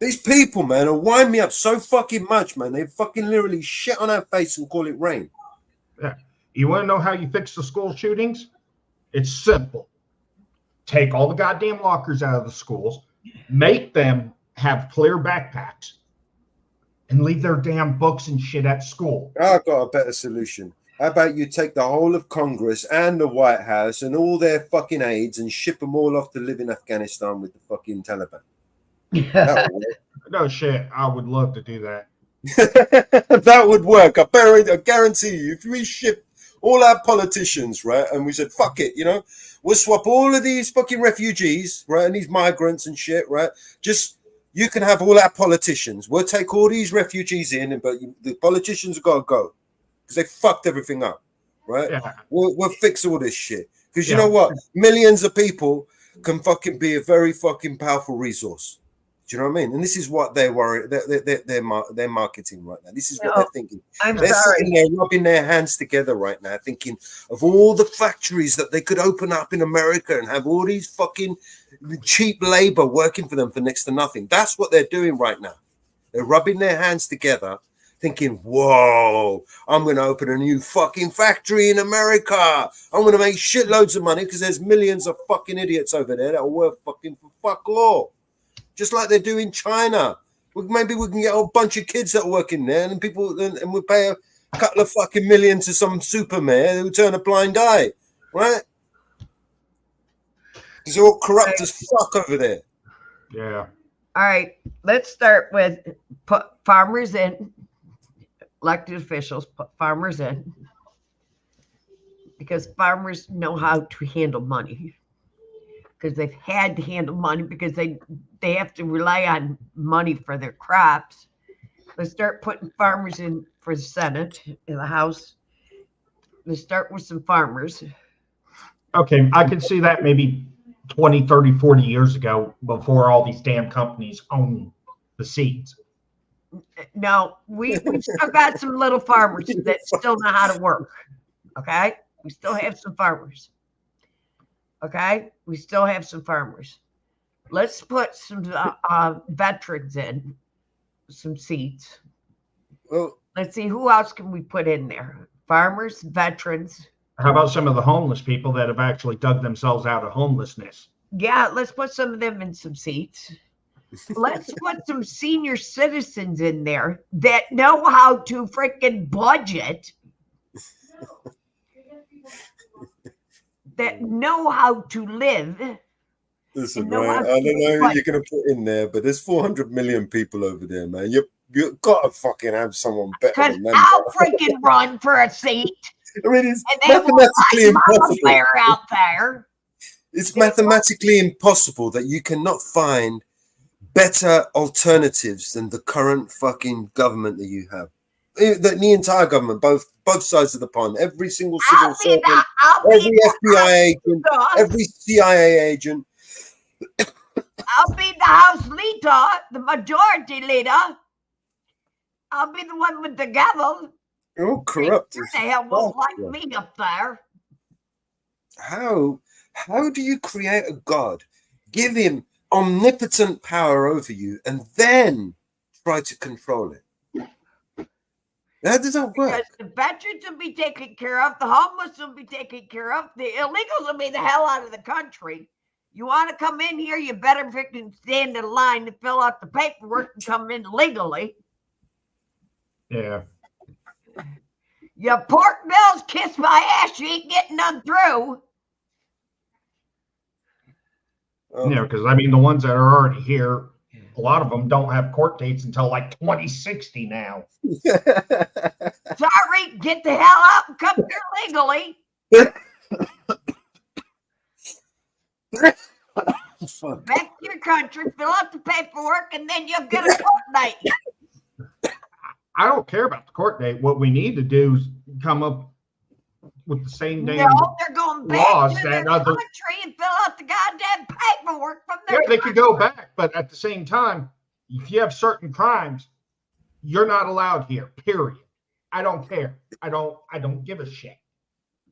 These people, man, will wind me up so fucking much, man. They fucking literally shit on our face and call it rain. Yeah. You want to know how you fix the school shootings? It's simple. Take all the goddamn lockers out of the schools, make them have clear backpacks, and leave their damn books and shit at school. I've got a better solution. How about you take the whole of Congress and the White House and all their fucking aides and ship them all off to live in Afghanistan with the fucking Taliban? That would work. No shit. I would love to do that. That would work. I guarantee you, if we ship all our politicians, right, and we said, fuck it, we'll swap all of these fucking refugees, right, and these migrants and shit, right, just, you can have all our politicians. We'll take all these refugees in, but the politicians have got to go because they fucked everything up, right? Yeah. We'll fix all this shit. Because you know what? Millions of people can fucking be a very fucking powerful resource. Do you know what I mean? And this is what they're worried. They're marketing right now. This is what they're thinking. They're sitting there rubbing their hands together right now, thinking of all the factories that they could open up in America and have all these fucking cheap labor working for them for next to nothing. That's what they're doing right now. They're rubbing their hands together, thinking, "Whoa, I'm going to open a new fucking factory in America. I'm going to make shitloads of money because there's millions of fucking idiots over there that are worth fucking for fuck all." Just like they do in China. Maybe we can get a bunch of kids that work in there and we'll pay a couple of fucking million to some super mayor who turn a blind eye, right? It's all corrupt as fuck over there. Yeah. All right, let's start with put farmers in, elected officials, put farmers in, because farmers know how to handle money. Because they've had to handle money because they have to rely on money for their crops. Let's start putting farmers in for the Senate, in the House. Let's start with some farmers. Okay, I could see that maybe 20, 30, 40 years ago before all these damn companies own the seeds. No, we've still got some little farmers that still know how to work. Okay? We still have some farmers. Okay, we still have some farmers. Let's put some veterans in, some seats. Well, let's see, who else can we put in there? Farmers, veterans. How about some of the homeless people that have actually dug themselves out of homelessness? Yeah, let's put some of them in some seats. Let's put some senior citizens in there that know how to freaking budget. That know how to live. Listen, right, I don't know who you're going to put in there, but there's 400 million people over there, man. You've got to fucking have someone better than them. I'll freaking run for a seat. I mean, it's mathematically impossible. Out there. It's mathematically impossible that you cannot find better alternatives than the current fucking government that you have. The entire government, both sides of the pond, every single civil servant, every FBI agent, every CIA agent. I'll be the House leader, the majority leader. I'll be the one with the gavel. You're all corrupt. Who the hell won't like me up there? How do you create a god, give him omnipotent power over you, and then try to control it? That doesn't work. Because the veterans will be taken care of, the homeless will be taken care of, the illegals will be the hell out of the country. You want to come in here, you better freaking stand in line to fill out the paperwork and come in legally. Yeah. Your pork bells, kiss my ass, you ain't getting none through. Yeah, because I mean, the ones that are already here A lot of them don't have court dates until like 2060 now. Sorry, get the hell out and come here legally. Back to your country, fill out the paperwork, and then you'll get a court date. I don't care about the court date. What we need to do is come up with the same damn No, they're going back laws to that their other. country and fill out the goddamn paperwork from Yeah, their they could go back, but at the same time, if you have certain crimes, you're not allowed here. Period. I don't care. I don't give a shit.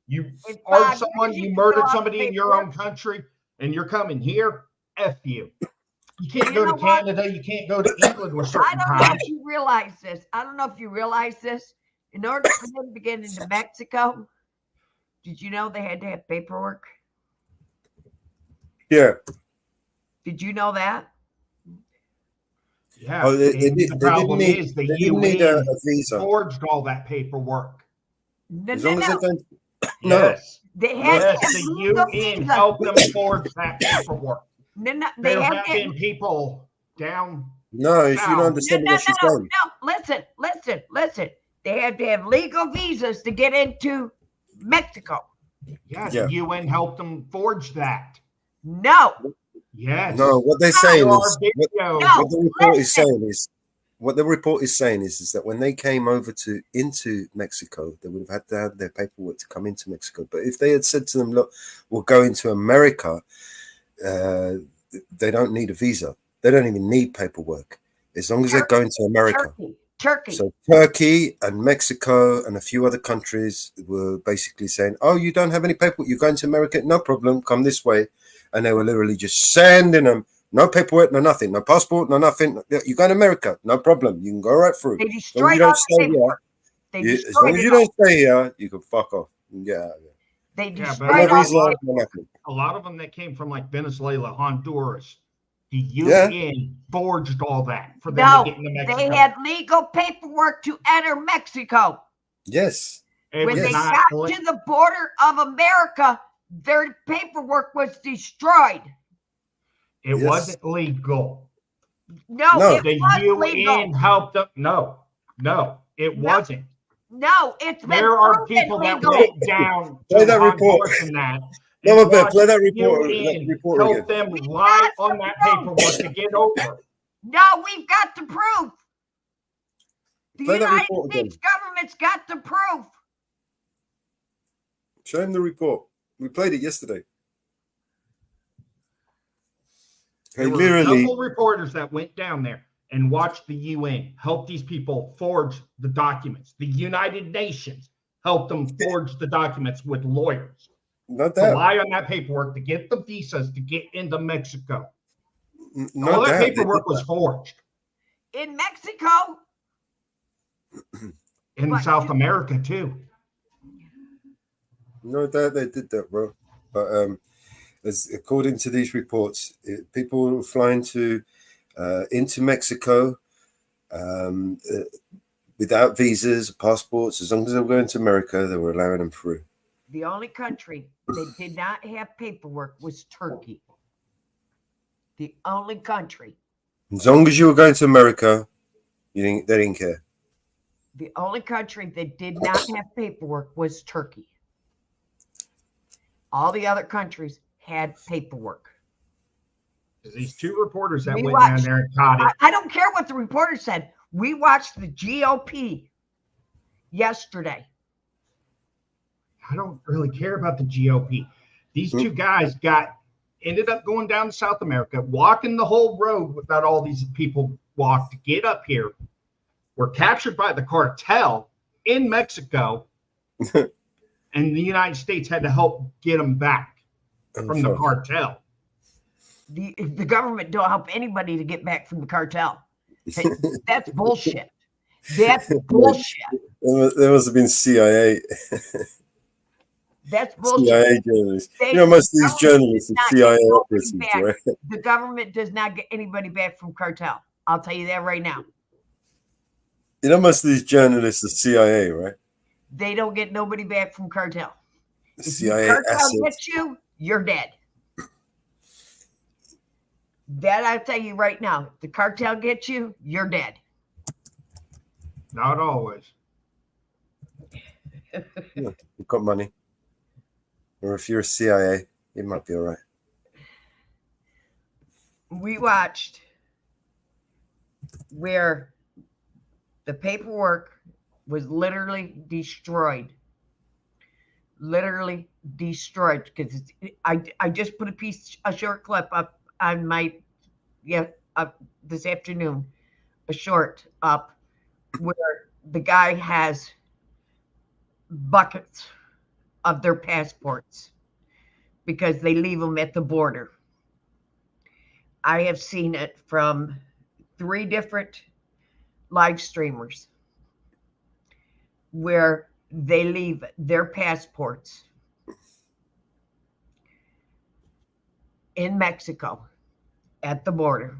You are someone, you murdered somebody in your own country, and you're coming here. F you. You can't go to Canada. You can't go to England with certain I don't know crimes. if you realize this. I don't know if you realize this. In order for them to get into Mexico, did you know they had to have paperwork? Yeah. Did you know that? Yeah. Oh, they and did- the they problem didn't need- is the they didn't need a UN visa. forged all that paperwork. As long as they don't. Yes. They had Yes, to have the legal UN visa. helped them forge that paperwork. No, They they had have to been people down. No, if you don't south. understand what she's saying. No, listen. They had to have legal visas to get into Mexico. Yeah, Yeah. the UN helped them forge that. No. Yes. No, what they're saying There is are videos. what the report is saying is that when they came over into Mexico, they would have had to have their paperwork to come into Mexico. But if they had said to them, "Look, we'll go into America," they don't need a visa. They don't even need paperwork as long as they're going to America. Turkey. So Turkey and Mexico and a few other countries were basically saying, "Oh, you don't have any paperwork. You're going to America? No problem. Come this way." And they were literally just sending them. No paperwork, no nothing, no passport, no nothing. You go to America, no problem. You can go right through. They As long as destroyed you all don't the stay here, paperwork. They as long destroyed as it you all. don't stay here, you can fuck off. Yeah. They Yeah, destroyed but all visa, the no nothing. a lot of them that came from like Venezuela, Honduras, the Yeah. UN forged all that for them No, to get into Mexico. they had legal paperwork to enter Mexico. Yes. It When was they not got le- to the border of America, their paperwork was destroyed. It Yes. wasn't legal. No, No. it The was UN legal. helped them. No, it No. wasn't. No, it's been There are proven people that legal. went down Play to that report. Honduras and that. No, and but watched play that report. UN That report help again. them lie on that paperwork to get over. No, we've got the proof. The Play that United report again. States government's got the proof. Show him the report. We played it yesterday. There were a couple reporters that went down there and watched the UN help these people forge the documents. The United Nations helped them forge the documents with lawyers. No To doubt. lie on that paperwork to get the visas to get into Mexico. No All that doubt. They paperwork did was that. forged In Mexico, in But South you- America too. No doubt they did that, bro. But as according to these reports, people were flying into Mexico without visas, passports. As long as they were going to America, they were allowing them through. the only country that did not have paperwork was Turkey. The only country. As long as you were going to America, they didn't care. The only country that did not have paperwork was Turkey. All the other countries had paperwork. These two reporters that We went down watched- there and caught it. I don't care what the reporter said. We watched the GOP yesterday. I don't really care about the GOP. These two guys ended up going down to South America, walking the whole road without all these people walked to get up here. Were captured by the cartel in Mexico, and the United States had to help get them back from the cartel. The government don't help anybody to get back from the cartel. That's bullshit. That's bullshit. There must have been CIA. That's bullshit. CIA journalists. They- Most of these the journalists are government CIA does not get operatives, nobody right? back. The government does not get anybody back from cartel. I'll tell you that right now. Most of these journalists are CIA, right? They don't get nobody back from cartel. If CIA cartel assets. gets you, you're dead. That I'll tell you right now. If the cartel gets you, you're dead. Not always. Yeah, you've got money. Or if you're a CIA, it might be all right. We watched where the paperwork was literally destroyed. Literally destroyed, because I just put a short clip up on my this afternoon, a short up where the guy has buckets of their passports because they leave them at the border. I have seen it from 3 different live streamers where they leave their passports in Mexico at the border.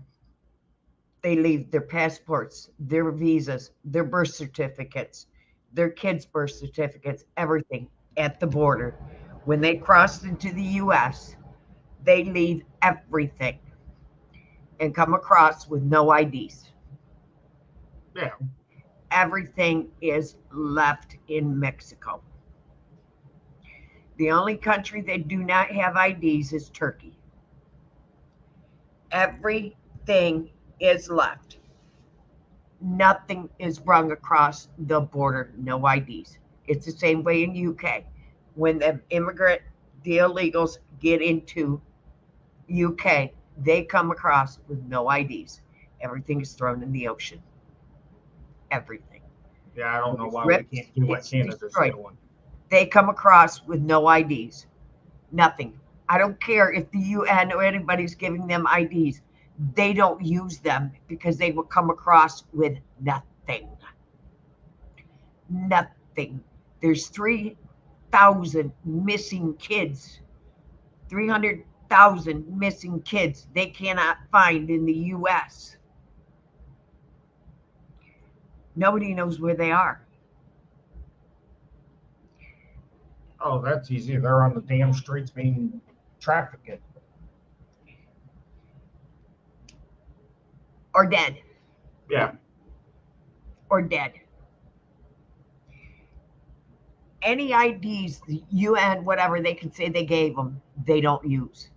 They leave their passports, their visas, their birth certificates, their kids' birth certificates, everything at the border. When they cross into the U.S., they leave everything and come across with no IDs. Yeah. Everything is left in Mexico. The only country that do not have IDs is Turkey. Everything is left. Nothing is brung across the border, no IDs. It's the same way in UK. When the illegals get into UK, they come across with no IDs. Everything is thrown in the ocean. Everything. Yeah, I don't know why we can't do what Canada's destroyed. doing. They come across with no IDs. Nothing. I don't care if the UN or anybody's giving them IDs. They don't use them because they will come across with nothing. Nothing. There's 3,000 missing kids. 300,000 missing kids they cannot find in the U.S. Nobody knows where they are. Oh, that's easy. They're on the damn streets being trafficked. Or dead. Yeah. Or dead. Any IDs, the UN, whatever they can say they gave them, they don't use.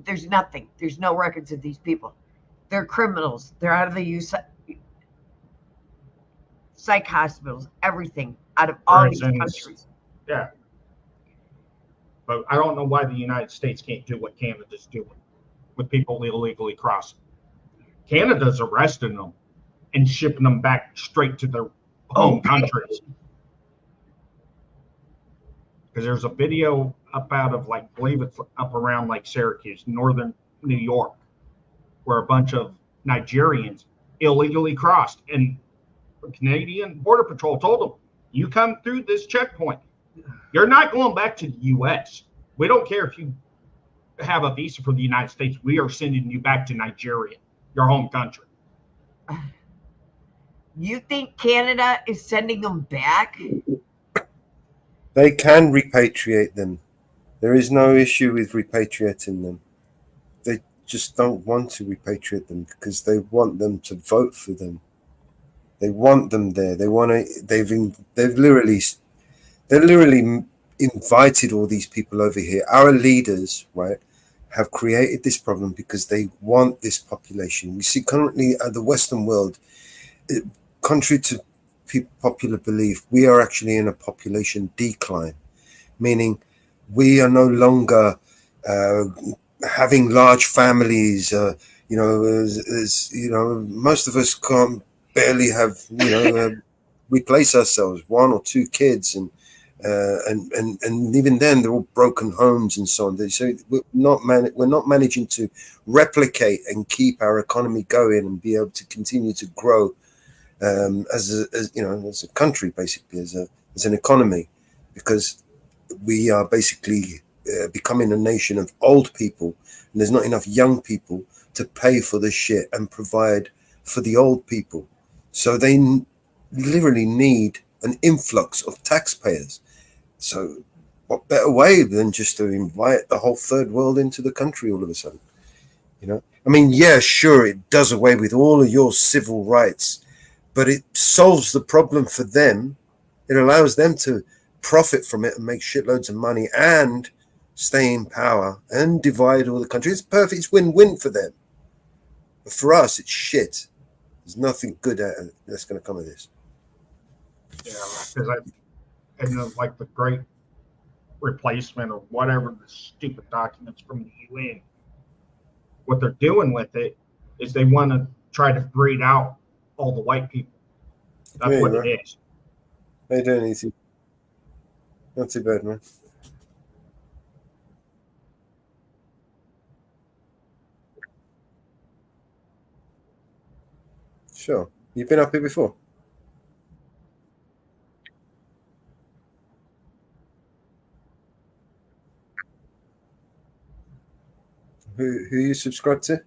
There's nothing. There's no records of these people. They're criminals. They're out of the psych hospitals, everything, out of all these countries. Yeah. But I don't know why the United States can't do what Canada's doing with people illegally crossing. Canada's arresting them and shipping them back straight to their home countries. Because there's a video up out of, like, I believe it's up around like Syracuse, northern New York, where a bunch of Nigerians illegally crossed, and the Canadian Border Patrol told them, you come through this checkpoint, you're not going back to the U.S. We don't care if you have a visa for the United States. We are sending you back to Nigeria, your home country. You think Canada is sending them back? They can repatriate them. There is no issue with repatriating them. They just don't want to repatriate them because they want them to vote for them. They want them there. They want to. They've literally invited all these people over here. Our leaders, right, have created this problem because they want this population. We see currently the Western world, contrary to popular belief, we are actually in a population decline, meaning we are no longer having large families. Most of us can't barely have, replace ourselves, 1 or 2 kids, and even then they're all broken homes and so on. So we're not managing to replicate and keep our economy going and be able to continue to grow as a country, basically as an economy, because we are basically becoming a nation of old people, and there's not enough young people to pay for the shit and provide for the old people. So they literally need an influx of taxpayers. So what better way than just to invite the whole third world into the country all of a sudden? You know, I mean, yeah, sure, it does away with all of your civil rights, but it solves the problem for them. It allows them to profit from it and make shitloads of money and stay in power and divide all the country. It's perfect. It's win-win for them. But for us, it's shit. There's nothing good that's going to come of this. Yeah, because like the great replacement or whatever, the stupid documents from the UN, what they're doing with it is they want to try to breed out all the white people. That's what it is. How you doing, easy? Not too bad, man. Sure. You've been up here before? Who you subscribe to?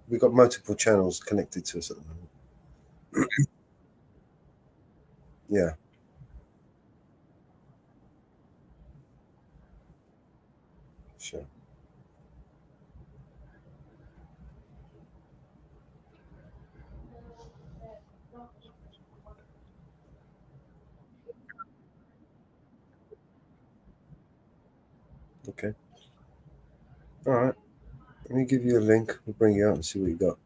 We've got multiple channels connected to us at the moment. Yeah. Sure. Okay. All right. Let me give you a link. We'll bring you out and see what you got.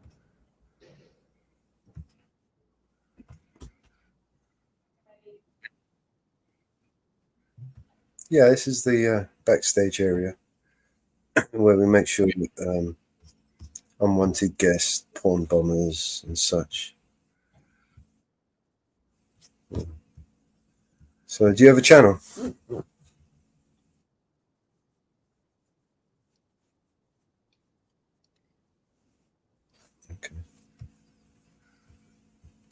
Yeah, this is the backstage area where we make sure that unwanted guests, porn bombers, and such. So, do you have a channel? Okay.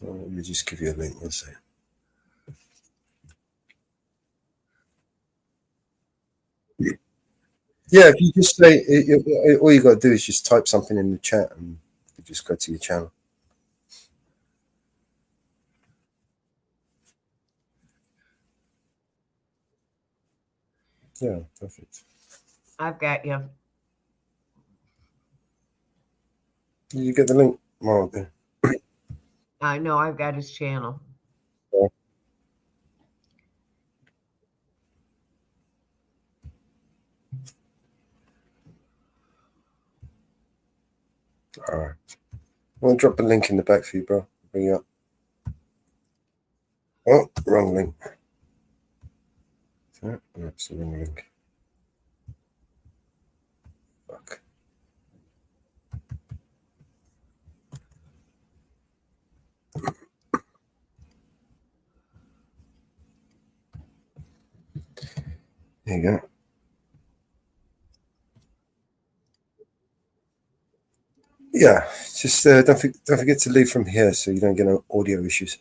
Well, let me just give you a link. One second. Yeah, if you just say, all you got to do is just type something in the chat and you just go to your channel. Yeah, perfect. I've got you. Did you get the link? Mark? I know I've got his channel. Yeah. All right. I'll drop a link in the back for you, bro. Bring you up. Oh, wrong link. That's the wrong link. Fuck. There you go. Yeah, just don't forget to leave from here so you don't get no audio issues.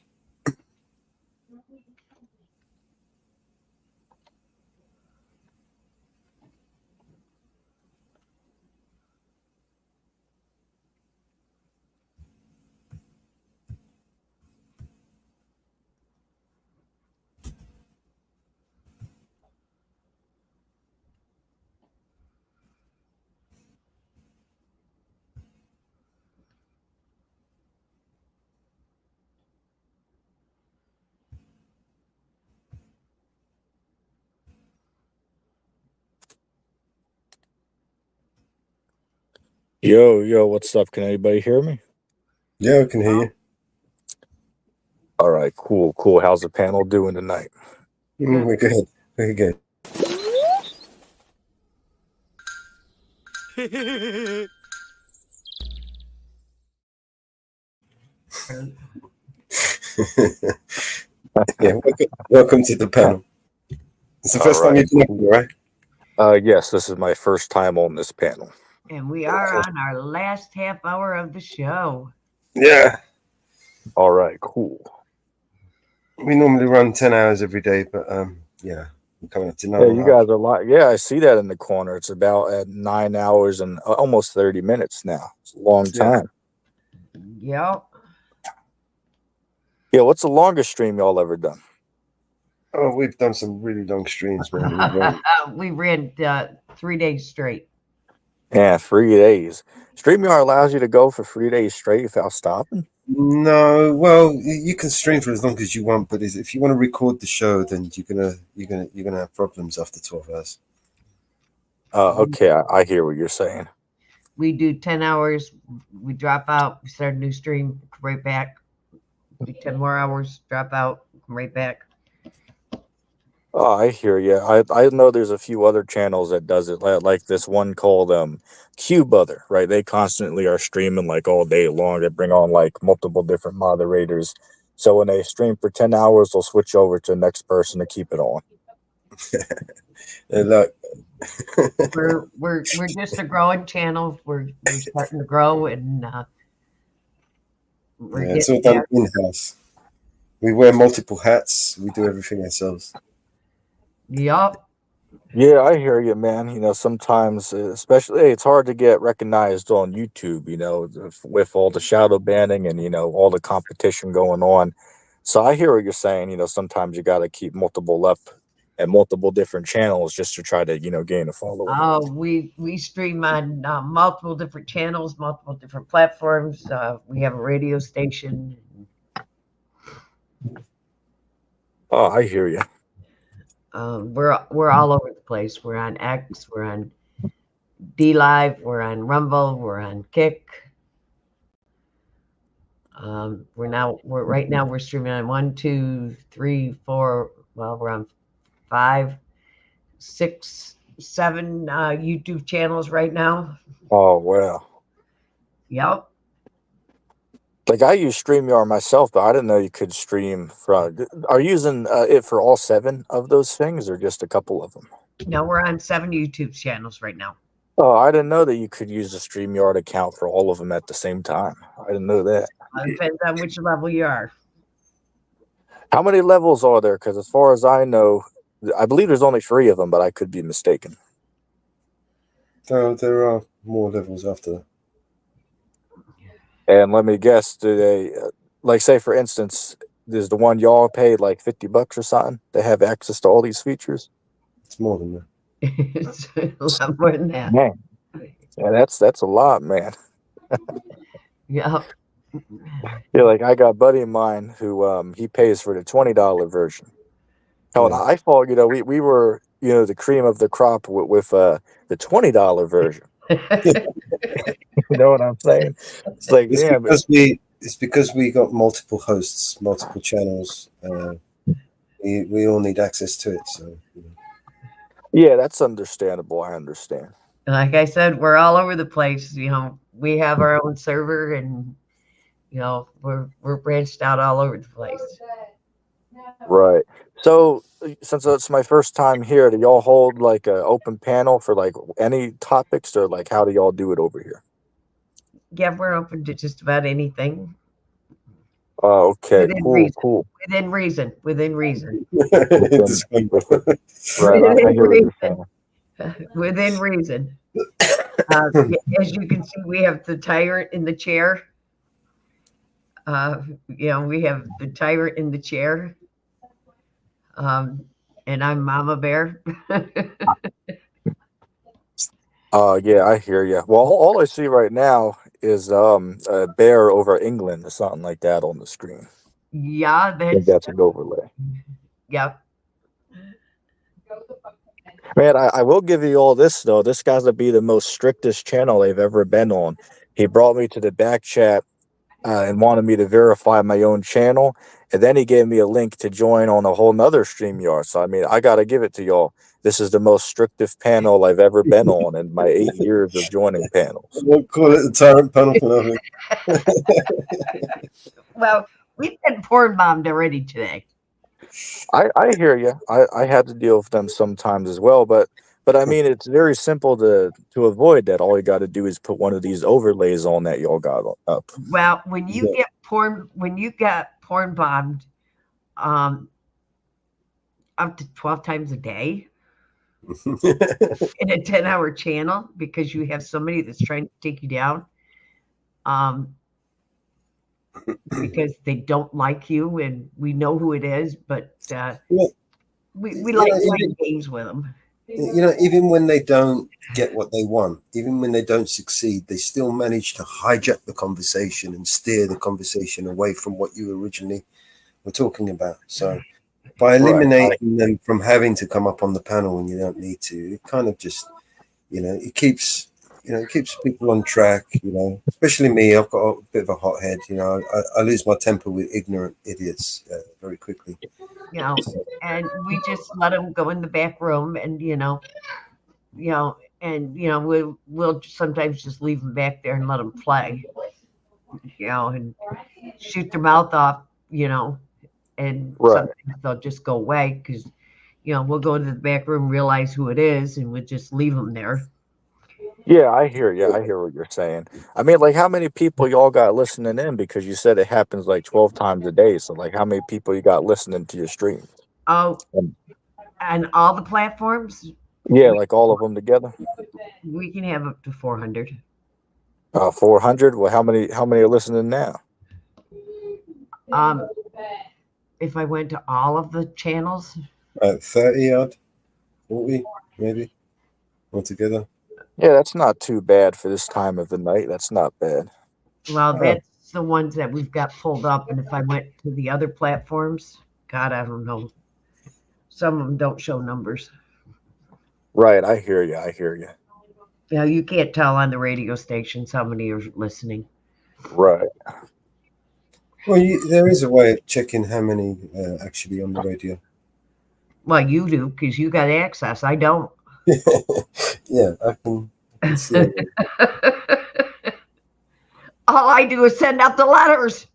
Yo, what's up? Can anybody hear me? Yeah, I can hear you. All right, cool. How's the panel doing tonight? We're good. Very good. Yeah, welcome to the panel. It's the first time you've been here, right? Yes, this is my first time on this panel. And we are on our last half hour of the show. Yeah. All right, cool. We normally run 10 hours every day, but yeah, we're coming up to 9. Yeah, you guys are like, yeah, I see that in the corner. It's about at 9 hours and almost 30 minutes now. It's a long time. Yep. Yeah, what's the longest stream y'all ever done? Oh, we've done some really long streams, man. We ran 3 days straight. Yeah, 3 days. StreamYard allows you to go for 3 days straight without stopping. No, well, you can stream for as long as you want, but if you want to record the show, then you're gonna have problems after 12 hours. Okay, I hear what you're saying. We do 10 hours. We drop out. We start a new stream. Come right back. Do 10 more hours. Drop out. Come right back. Oh, I hear you. I know there's a few other channels that does it, like this one called Cube Other, right? They constantly are streaming like all day long. They bring on like multiple different moderators. So when they stream for 10 hours, they'll switch over to the next person to keep it on. And look, we're just a growing channel. We're starting to grow, and we're yeah, it's all done in-house. We wear multiple hats. We do everything ourselves. Yup. Yeah, I hear you, man. You know, sometimes, especially, it's hard to get recognized on YouTube, you know, with all the shadow banning and, you know, all the competition going on. So I hear what you're saying. You know, sometimes you got to keep multiple up and multiple different channels just to try to, you know, gain a following. We stream on multiple different channels, multiple different platforms. We have a radio station. Oh, I hear you. We're all over the place. We're on X. We're on D Live. We're on Rumble. We're on Kick. Right now we're streaming on 1, 2, 3, 4. Well, we're on 5, 6, 7 YouTube channels right now. Oh, wow. Yep. Like I use StreamYard myself, but I didn't know you could stream from. Are you using it for all 7 of those things, or just a couple of them? No, we're on 7 YouTube channels right now. Oh, I didn't know that you could use the StreamYard account for all of them at the same time. I didn't know that. It depends on which level you are. How many levels are there? Because as far as I know, I believe there's only 3 of them, but I could be mistaken. There are more levels after that. And let me guess, do they, like, say for instance, is the one y'all paid like $50 or something? They have access to all these features. It's more than that. It's a lot more than that. Man, yeah, that's a lot, man. Yeah. Yeah, like I got a buddy of mine who he pays for the $20 version. Oh, and I thought, you know, we were, you know, the cream of the crop with the $20 version. You know what I'm saying? It's like, it's because we got multiple hosts, multiple channels. We all need access to it. So, you know. Yeah, that's understandable. I understand. Like I said, we're all over the place. You know, we have our own server, and you know, we're branched out all over the place. Right. So since it's my first time here, do y'all hold like an open panel for like any topics, or like how do y'all do it over here? Yeah, we're open to just about anything. Oh, okay, Within cool, reason. cool. Within reason. Within reason. Right, I hear what you're saying. Within reason. As you can see, we have the tyrant in the chair. You know, we have the tyrant in the chair. And I'm Mama Bear. Yeah, I hear you. Well, all I see right now is a bear over England or something like that on the screen. Yeah, I think that's an overlay. Yep. Man, I will give you all this though. This guy's to be the most strictest channel I've ever been on. He brought me to the back chat and wanted me to verify my own channel, and then he gave me a link to join on a whole nother StreamYard. So I mean, I gotta give it to y'all. This is the most strictest panel I've ever been on in my 8 years of joining panels. We'll call it the tyrant panel for nothing. Well, we've been porn bombed already today. I hear you. I had to deal with them sometimes as well, but I mean, it's very simple to avoid that. All you got to do is put one of these overlays on that y'all got up. Well, when you get porn bombed, up to 12 times a day in a 10-hour channel because you have somebody that's trying to take you down, because they don't like you, and we know who it is, but we like playing games with them. you know, even when they don't get what they want, even when they don't succeed, they still manage to hijack the conversation and steer the conversation away from what you originally were talking about. So by eliminating them from having to come up on the panel when you don't need to, it kind of just, you know, it keeps people on track, you know, especially me. I've got a bit of a hot head, you know, I lose my temper with ignorant idiots very quickly. You know, and we just let them go in the back room, and and we'll sometimes just leave them back there and let them play, and shoot their mouth off, and sometimes they'll just go away because we'll go into the back room, realize who it is, and we'll just leave them there. Yeah, I hear you. I hear what you're saying. I mean, like, how many people y'all got listening in? Because you said it happens like 12 times a day. So, like, how many people you got listening to your stream? Oh, and all the platforms? Yeah, like all of them together. We can have up to 400. 400. Well, how many are listening now? If I went to all of the channels, 30 odd, 40 maybe altogether. Yeah, that's not too bad for this time of the night. That's not bad. Well, that's the ones that we've got pulled up. And if I went to the other platforms, God, I don't know. Some of them don't show numbers. Right, I hear you. I hear you. You can't tell on the radio stations how many are listening. Right. Well, there is a way of checking how many actually on the radio. Well, you do because you got access. I don't. Yeah, I can see it. All I do is send out the letters.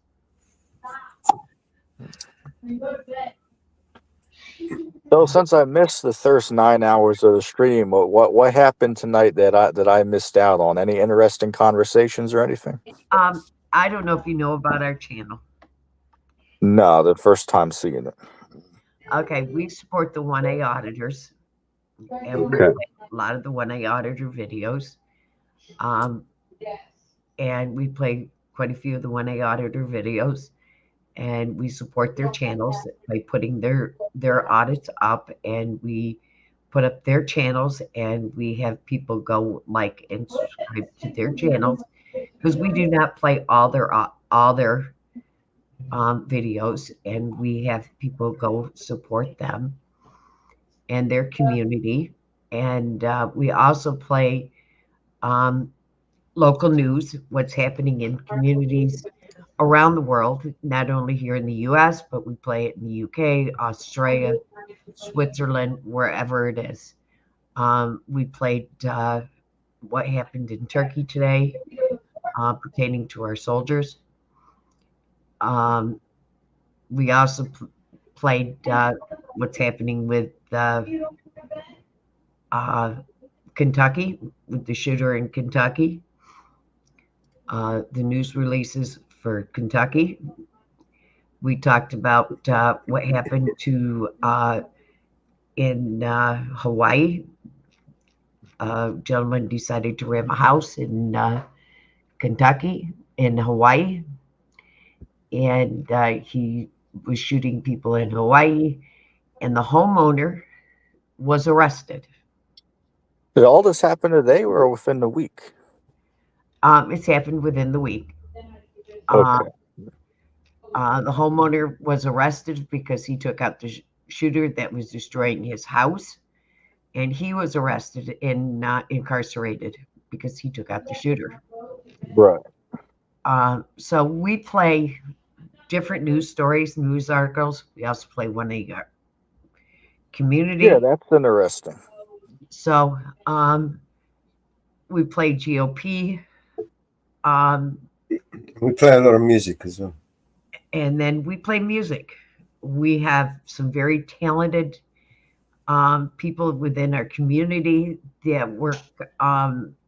So since I missed the first 9 hours of the stream, what happened tonight that I missed out on? Any interesting conversations or anything? I don't know if you know about our channel. No, the first time seeing it. Okay, we support the 1A auditors, and we play a lot of the 1A auditor videos. And we play quite a few of the 1A auditor videos, and we support their channels by putting their audits up, and we put up their channels, and we have people go like and subscribe to their channels because we do not play all their videos, and we have people go support them and their community. And we also play local news, what's happening in communities around the world, not only here in the US, but we play it in the UK, Australia, Switzerland, wherever it is. We played what happened in Turkey today pertaining to our soldiers. We also played what's happening with Kentucky, with the shooter in Kentucky. The news releases for Kentucky. We talked about what happened to in Hawaii. A gentleman decided to ram a house in Kentucky, in Hawaii, and he was shooting people in Hawaii, and the homeowner was arrested. Did all this happen today or within the week? It's happened within the week. Okay. The homeowner was arrested because he took out the shooter that was destroying his house, and he was arrested and not incarcerated because he took out the shooter. Right. So we play different news stories, news articles. We also play one of your community. Yeah, that's interesting. So we play GOP. We play a lot of music as well. And then we play music. We have some very talented people within our community that work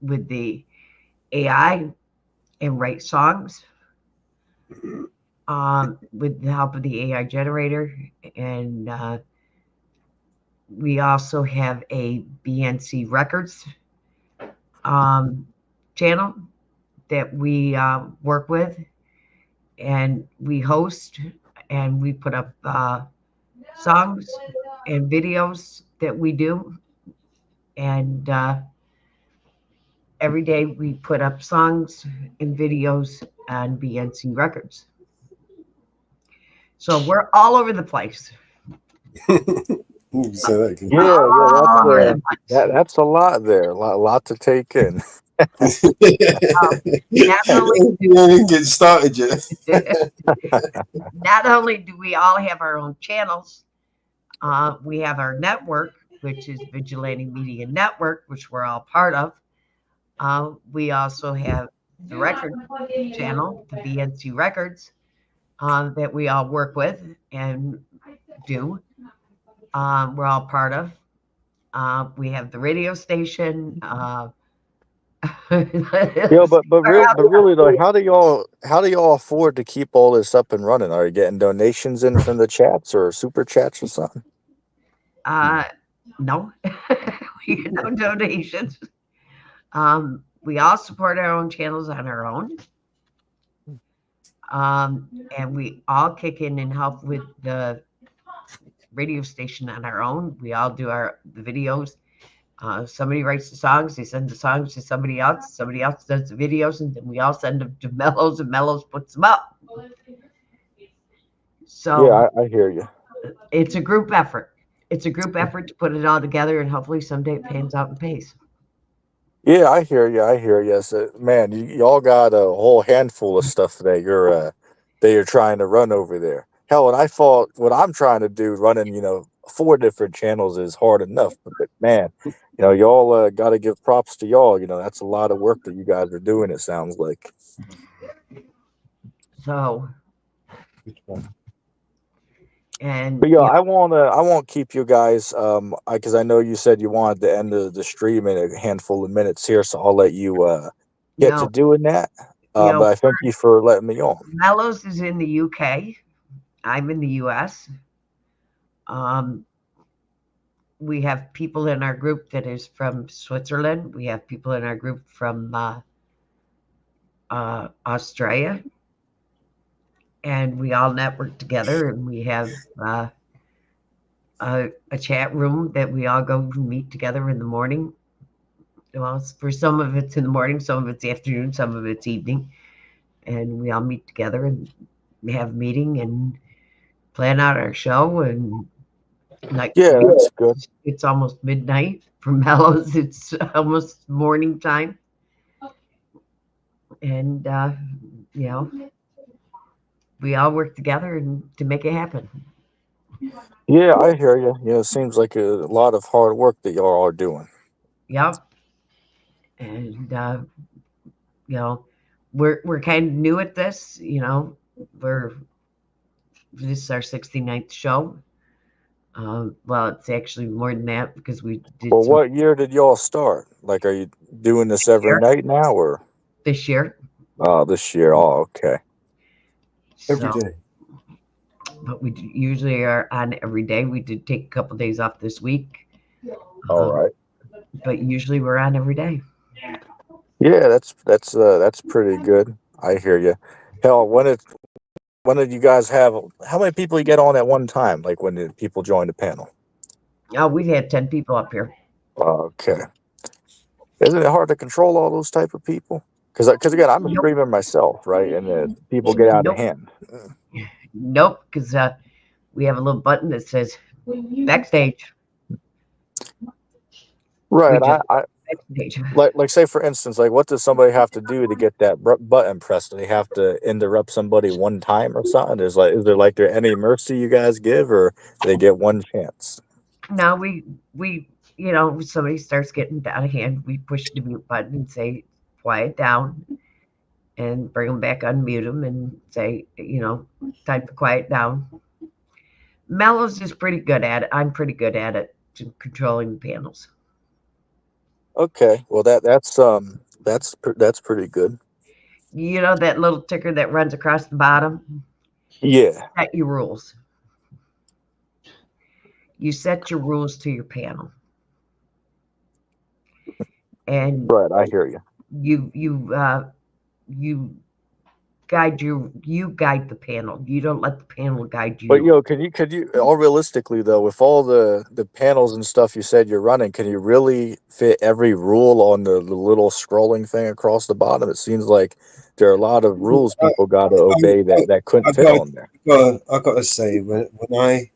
with the AI and write songs with the help of the AI generator. And we also have a BNC Records channel that we work with, and we host, and we put up songs and videos that we do And every day we put up songs and videos on BNC Records. So we're all over the place. That's a lot there. A lot to take in. Not only You ain't even get started yet. not only do we all have our own channels, we have our network, which is Vigilante Media Network, which we're all part of. We also have the record channel, the BNC Records, that we all work with and do. We're all part of. We have the radio station. Yeah, but really though, how do y'all afford to keep all this up and running? Are you getting donations in from the chats or super chats or something? No, we get no donations. We all support our own channels on our own. And we all kick in and help with the radio station on our own. We all do the videos. Somebody writes the songs, they send the songs to somebody else does the videos, and then we all send them to Mellows, and Mellows puts them up. So yeah, I hear you. It's a group effort. It's a group effort to put it all together, and hopefully someday it pans out and pays. Yeah, I hear you. So, man, y'all got a whole handful of stuff that you're trying to run over there. Hell, and I thought what I'm trying to do, running 4 different channels, is hard enough. But man, y'all got to give props to y'all. That's a lot of work that you guys are doing. It sounds like. So. And But yeah, I won't keep you guys because I know you said you wanted to end the stream in a handful of minutes here, so I'll let you get to doing that. But I thank you for letting me on. Mellows is in the UK. I'm in the US. We have people in our group that is from Switzerland. We have people in our group from Australia. And we all network together, and we have a chat room that we all go meet together in the morning. Well, for some of it's in the morning, some of it's afternoon, some of it's evening. And we all meet together and have a meeting and plan out our show. And that's good. It's almost midnight. For Mellows, it's almost morning time. And, we all work together to make it happen. Yeah, I hear you. It seems like a lot of hard work that y'all are doing. Yep. And we're kind of new at this. This is our 69th show. Well, it's actually more than that because we did. Well, what year did y'all start? Like, are you doing this every night now, or this year? Oh, this year. Oh, okay. Every day. But we usually are on every day. We did take a couple days off this week. All right. But usually we're on every day. Yeah, that's pretty good. I hear you. Hell, when did you guys have? How many people you get on at one time? Like when did people join the panel? Oh, we've had 10 people up here. Okay. Isn't it hard to control all those type of people? Because again, I'm a streamer myself, right? And people get out of hand. Nope, because we have a little button that says backstage. Right. Like say for instance, like what does somebody have to do to get that button pressed? Do they have to interrupt somebody one time or something? Is there any mercy you guys give, or do they get one chance? No, we somebody starts getting out of hand, we push the mute button and say quiet down, and bring them back, unmute them, and say time to quiet down. Mellows is pretty good at it. I'm pretty good at it, controlling the panels. Okay, well that's pretty good. That little ticker that runs across the bottom? Yeah. Set your rules. You set your rules to your panel. And right, I hear you. You guide you. You guide the panel. You don't let the panel guide you. But could you all realistically though, with all the panels and stuff you said you're running, can you really fit every rule on the little scrolling thing across the bottom? It seems like there are a lot of rules people got to obey that couldn't fit on there. I got to say, when I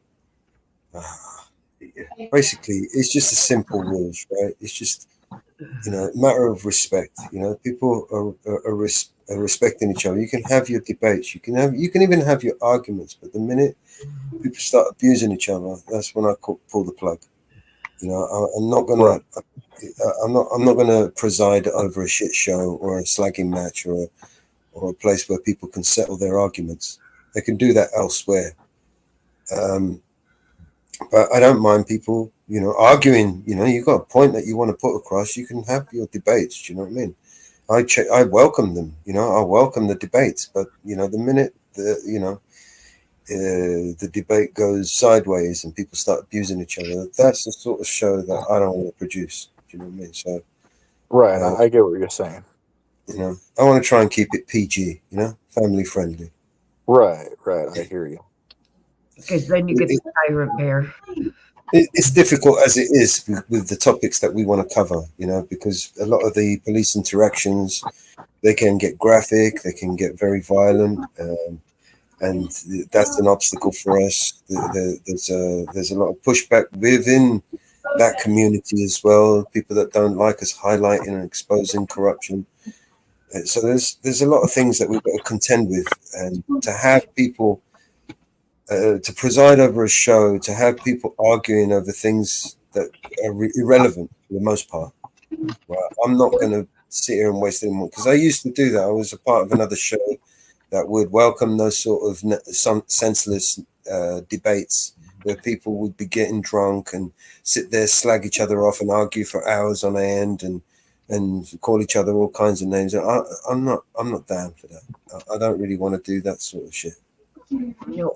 basically, it's just a simple rules, right? It's just a matter of respect. People are respecting each other. You can have your debates. You can even have your arguments. But the minute people start abusing each other, that's when I pull the plug. I'm not gonna preside over a shit show or a slagging match or a place where people can settle their arguments. They can do that elsewhere. But I don't mind people, arguing. You've got a point that you want to put across. You can have your debates. Do you know what I mean? I welcome them. I welcome the debates. But the minute the debate goes sideways and people start abusing each other, that's the sort of show that I don't want to produce. Do you know what I mean? So, right, I get what you're saying. I want to try and keep it PG. Family friendly. Right. I hear you. Because then you get the tyrant bear. It's difficult as it is with the topics that we want to cover, because a lot of the police interactions, they can get graphic, they can get very violent, and that's an obstacle for us. There's a lot of pushback within that community as well. People that don't like us highlighting and exposing corruption. So there's a lot of things that we've got to contend with, and to have people. To preside over a show, to have people arguing over things that are irrelevant for the most part. Well, I'm not going to sit here and waste any more, because I used to do that. I was a part of another show that would welcome those sort of some senseless debates where people would be getting drunk and sit there, slag each other off and argue for hours on end and call each other all kinds of names. I'm not down for that. I don't really want to do that sort of shit.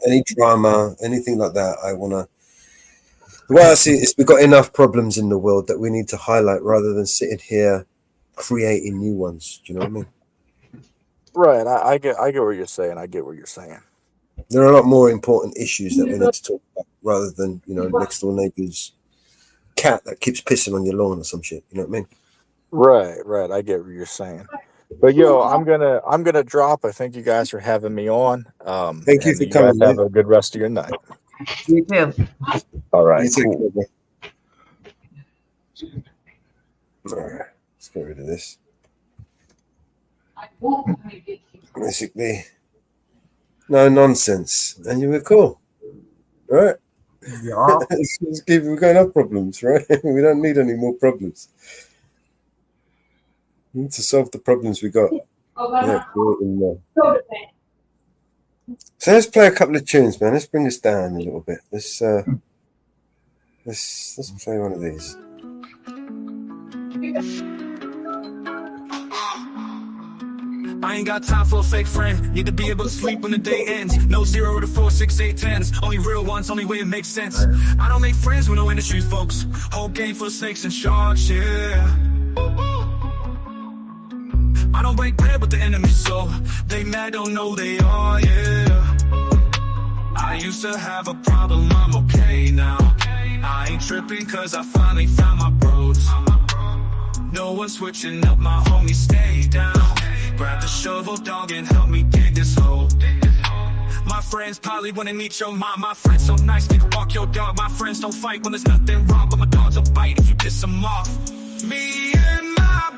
Any drama, anything like that, I want to. The way I see it is, we've got enough problems in the world that we need to highlight rather than sitting here creating new ones. Do you know what I mean? Right, I get what you're saying. There are a lot more important issues that we need to talk about rather than next door neighbor's cat that keeps pissing on your lawn or some shit. You know what I mean? Right. I get what you're saying. But I'm gonna drop. I thank you guys for having me on. Thank you for coming. Have a good rest of your night. You too. All right. Cool. All right. Let's get rid of this. Basically, no nonsense, and you were cool, right? Yeah. We've got enough problems, right? We don't need any more problems. We need to solve the problems we got. Yeah, so let's play a couple of tunes, man. Let's bring this down a little bit. Let's play one of these. I ain't got time for a fake friend. Need to be able to sleep when the day ends. No 0 to 4, 6, 8, 10s. Only real ones, only way it makes sense. I don't make friends with no industry folks. Whole game full of snakes and sharks, yeah. I don't break bread with the enemy, so they mad, don't know they are, yeah. I used to have a problem, I'm okay now. I ain't tripping cause I finally found my bros. No one switching up, my homies stay down. Grab the shovel, dog, and help me dig this hole. My friends probably wanna meet your mom. My friends so nice, they can walk your dog. My friends don't fight when there's nothing wrong, but my dogs will bite if you piss them off. Me and my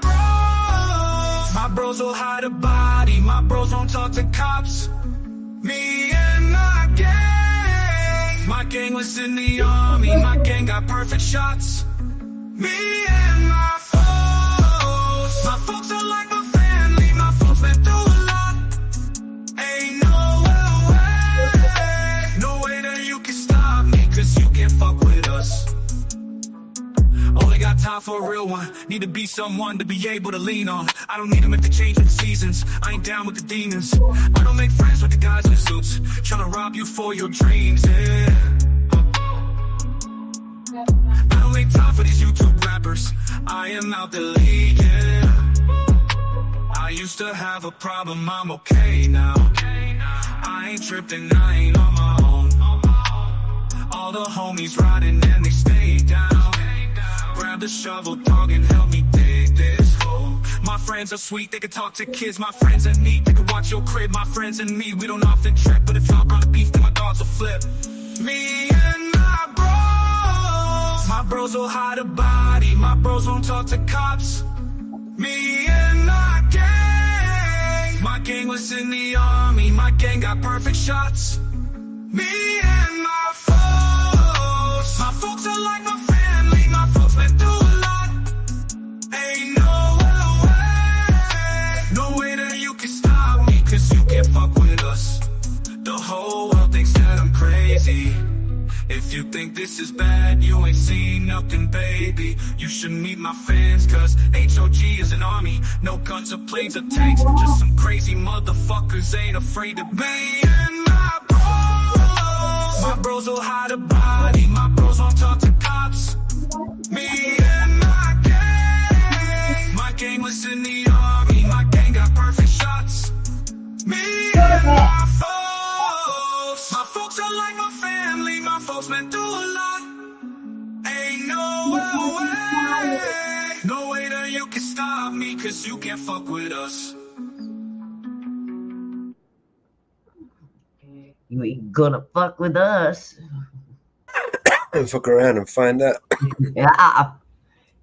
bros will hide a body. My bros won't talk to cops. Me and my gang was in the army. My gang got perfect shots. Me and my folks are like my family. My folks been through a lot. Ain't no way that you can stop me, cause you can't fuck with us. Only got time for a real one. Need to be someone to be able to lean on. I don't need them if they change with the seasons. I ain't down with the demons. I don't make friends with the guys in the suits, tryna rob you for your dreams, yeah. I don't make time for these YouTube rappers. I am out the league, yeah. I used to have a problem, I'm okay now. I ain't tripping, I ain't on my own. All the homies riding and they stay down. Grab the shovel, dog, and help me dig this hole. My friends are sweet, they can talk to kids. My friends are neat, they can watch your crib. My friends and me, we don't often trip, but if y'all gonna beef, then my dogs will flip. Me and my bros will hide a body. My bros won't talk to cops. Me and my gang was in the army. My gang got perfect shots. Me and my folks are like my family. My folks been through a lot. Ain't no way that you can stop me, 'cause you can't fuck with us. The whole world thinks that I'm crazy. If you think this is bad, you ain't seen nothing, baby. You should meet my fans, 'cause HOG is an army. No guns or planes or tanks, just some crazy motherfuckers ain't afraid to be. And my bros will hide a body. My bros won't talk to cops. Me and my gang was in the army. My gang got perfect shots. Me and my folks are like my family. My folks been through a lot. Ain't no way that you can stop me, 'cause you can't fuck with us. You ain't gonna fuck with us. And fuck around and find out. Yeah.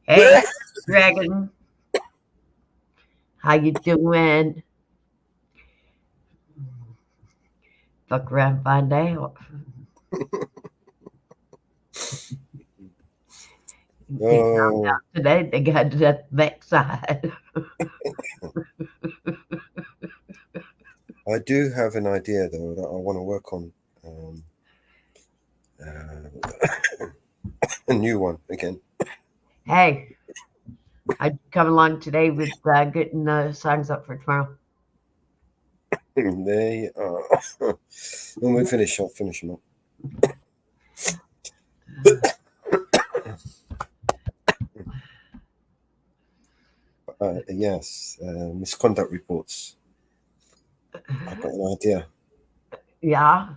Hey, Dragon. How you doing? Fuck around and find out. Oh. Today they got that backside. I do have an idea though that I want to work on. A new one again. Hey, I'd come along today with getting songs up for tomorrow. There you are. When we finish, I'll finish them up. Yes, misconduct reports. I've got an idea. Yeah.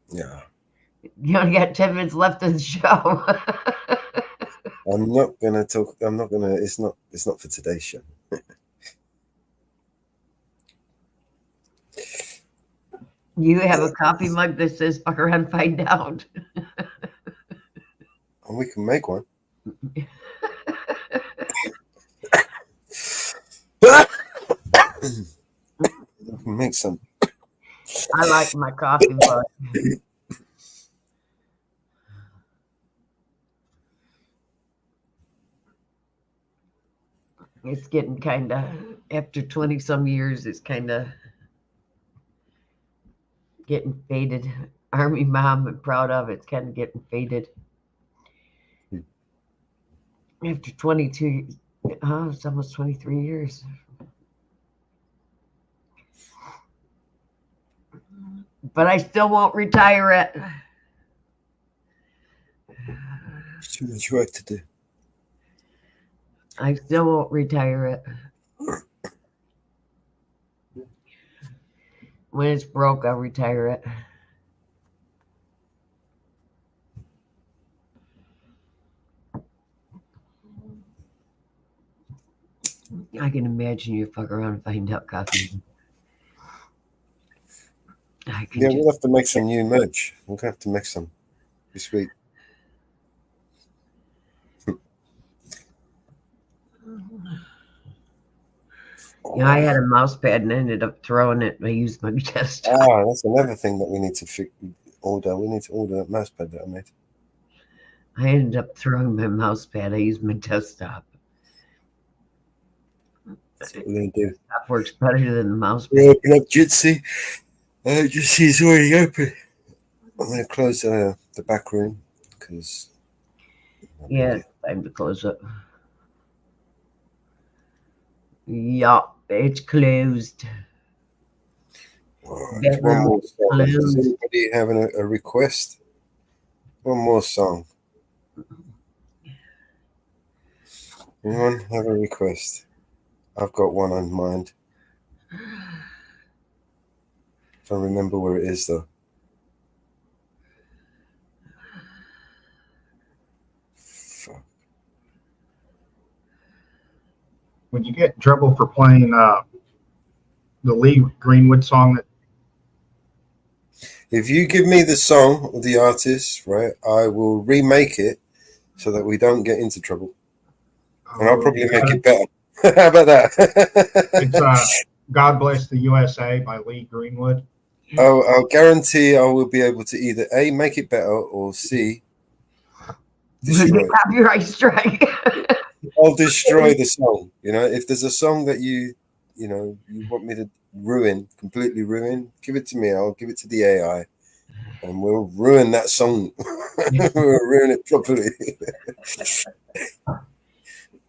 Yeah. You only got 10 minutes left of the show. I'm not gonna talk. I'm not gonna. It's not for today's show. You have a coffee mug that says "fuck around, find out." And we can make one. We can make some. I like my coffee mug. It's getting kind of, after 20 some years, it's kind of getting faded. Army mom and proud of it's kind of getting faded. After 22, it's almost 23 years. But I still won't retire it. Too much work to do. I still won't retire it. When it's broke, I'll retire it. I can imagine you fuck around and find out coffee. Yeah, we'll have to make some new merch. We'll have to make some this week. Yeah, I had a mouse pad and ended up throwing it. I used my desktop. Ah, that's another thing that we need to order. We need to order that mouse pad that I made. I ended up throwing my mouse pad. I used my desktop. That's what we're going to do. That works better than the mouse pad. We'll open up Jitsi. Jitsi is already open. I'm going to close the back room because... Yeah, it's time to close it. Yeah, it's closed. Right, one more song. Does anybody have a request? One more song. Anyone have a request? I've got one on mind. Can't remember where it is though. Fuck. When you get in trouble for playing the Lee Greenwood song, that If you give me the song or the artist, right, I will remake it so that we don't get into trouble. And I'll probably make it better. How about that? it's God Bless the USA by Lee Greenwood. I'll guarantee I will be able to either A, make it better, or C, destroy it. Copyright strike. I'll destroy the song. You know, if there's a song that you want me to completely ruin, give it to me. I'll give it to the AI, and we'll ruin that song. We'll ruin it properly.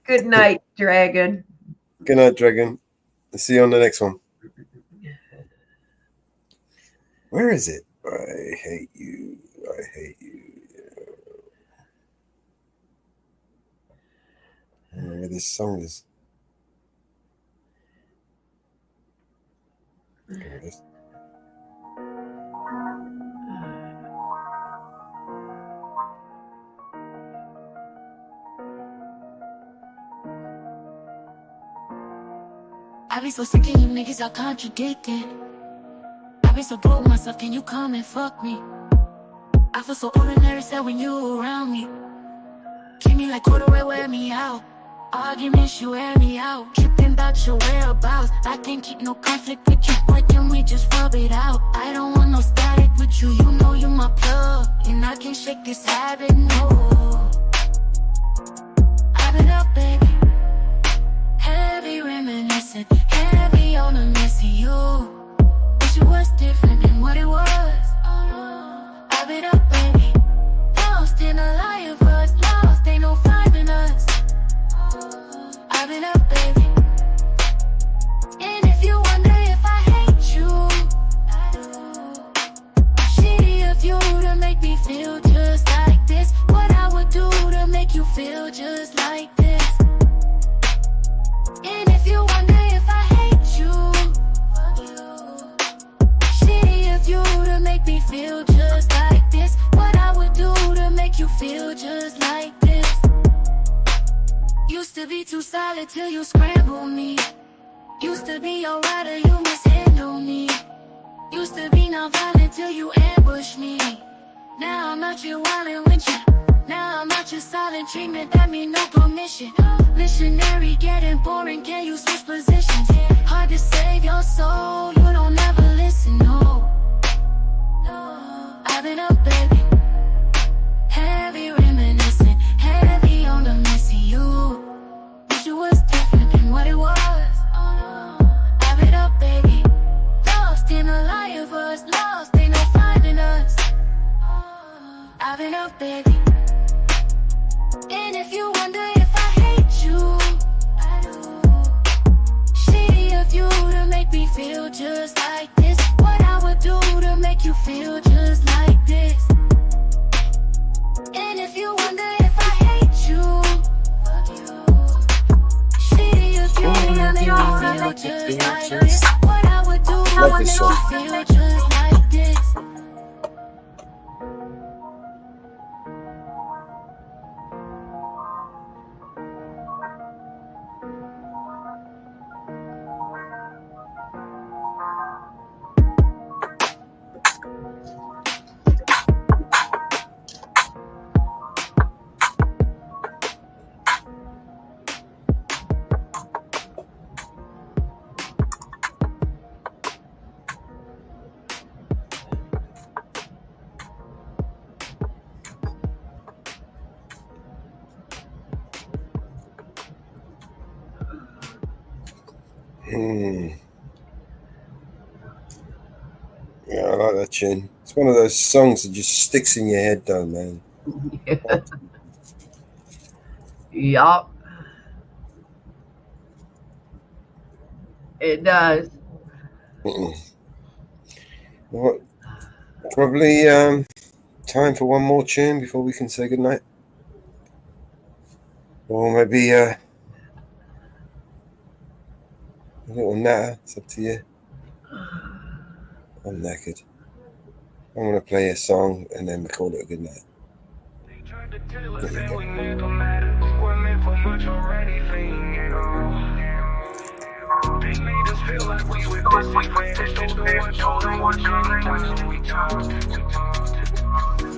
Good night, Dragon. Good night, Dragon. I'll see you on the next one. Where is it? I hate you. I hate you. I don't know where this song is. There it is. I be so sick of you niggas, I contradicted. I be so broke myself, can you come and fuck me? I feel so ordinary, sad when you around me. Keep me like corduroy, wear me out. Arguments, you wear me out. Tripping about your whereabouts. I can't keep no conflict with you, boy, can we just rub it out? I don't want no static with you, you know you my plug. And I can't shake this habit, no. I've been up, baby. Heavy reminiscing, heavy on the missing you. Wish it was different than what it was. I've been up, baby. Lost in a lie of us, lost, ain't no finding us. I've been up, baby. And if you wonder if I hate you, I do. Shitty of you to make me feel just like this. What I would do to make you feel just like this. And if you wonder if I hate you, fuck you. Shitty of you to make me feel just like this. What I would do to make you feel just like this. Used to be too solid till you scramble me. Used to be alright or you mishandle me. Used to be non-violent till you ambush me. Now I'm out here wildin' with you. Now I'm out here silent treatment, that mean no permission. Missionary getting boring, can you switch positions? Hard to save your soul, you don't ever listen, no. I've been up, baby. Heavy reminiscing, heavy on the missing you. Wish it was different than what it was. I've been up, baby. Lost in a lie of us, lost, ain't no finding us. I've been up, baby. And if you wonder if I hate you, I do. Shitty of you to make me feel just like this. What I would do to make you feel just like this. And if you wonder if I hate you, fuck you. Shitty of you to make me feel just like this. What I would do to make you feel just like this. Yeah, I like that tune. It's one of those songs that just sticks in your head, though, man. Yup. It does. What? Probably time for one more tune before we can say goodnight. Or maybe a little natter. It's up to you. I'm knackered. I'm going to play a song and then we call it a good night. They made us feel like we were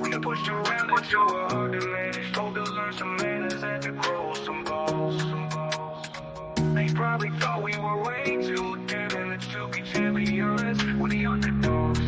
we pushed around but you were hard to manage. Told to learn some manners, had to grow some balls. They probably thought we were way too talented to be champions. We're the underdogs.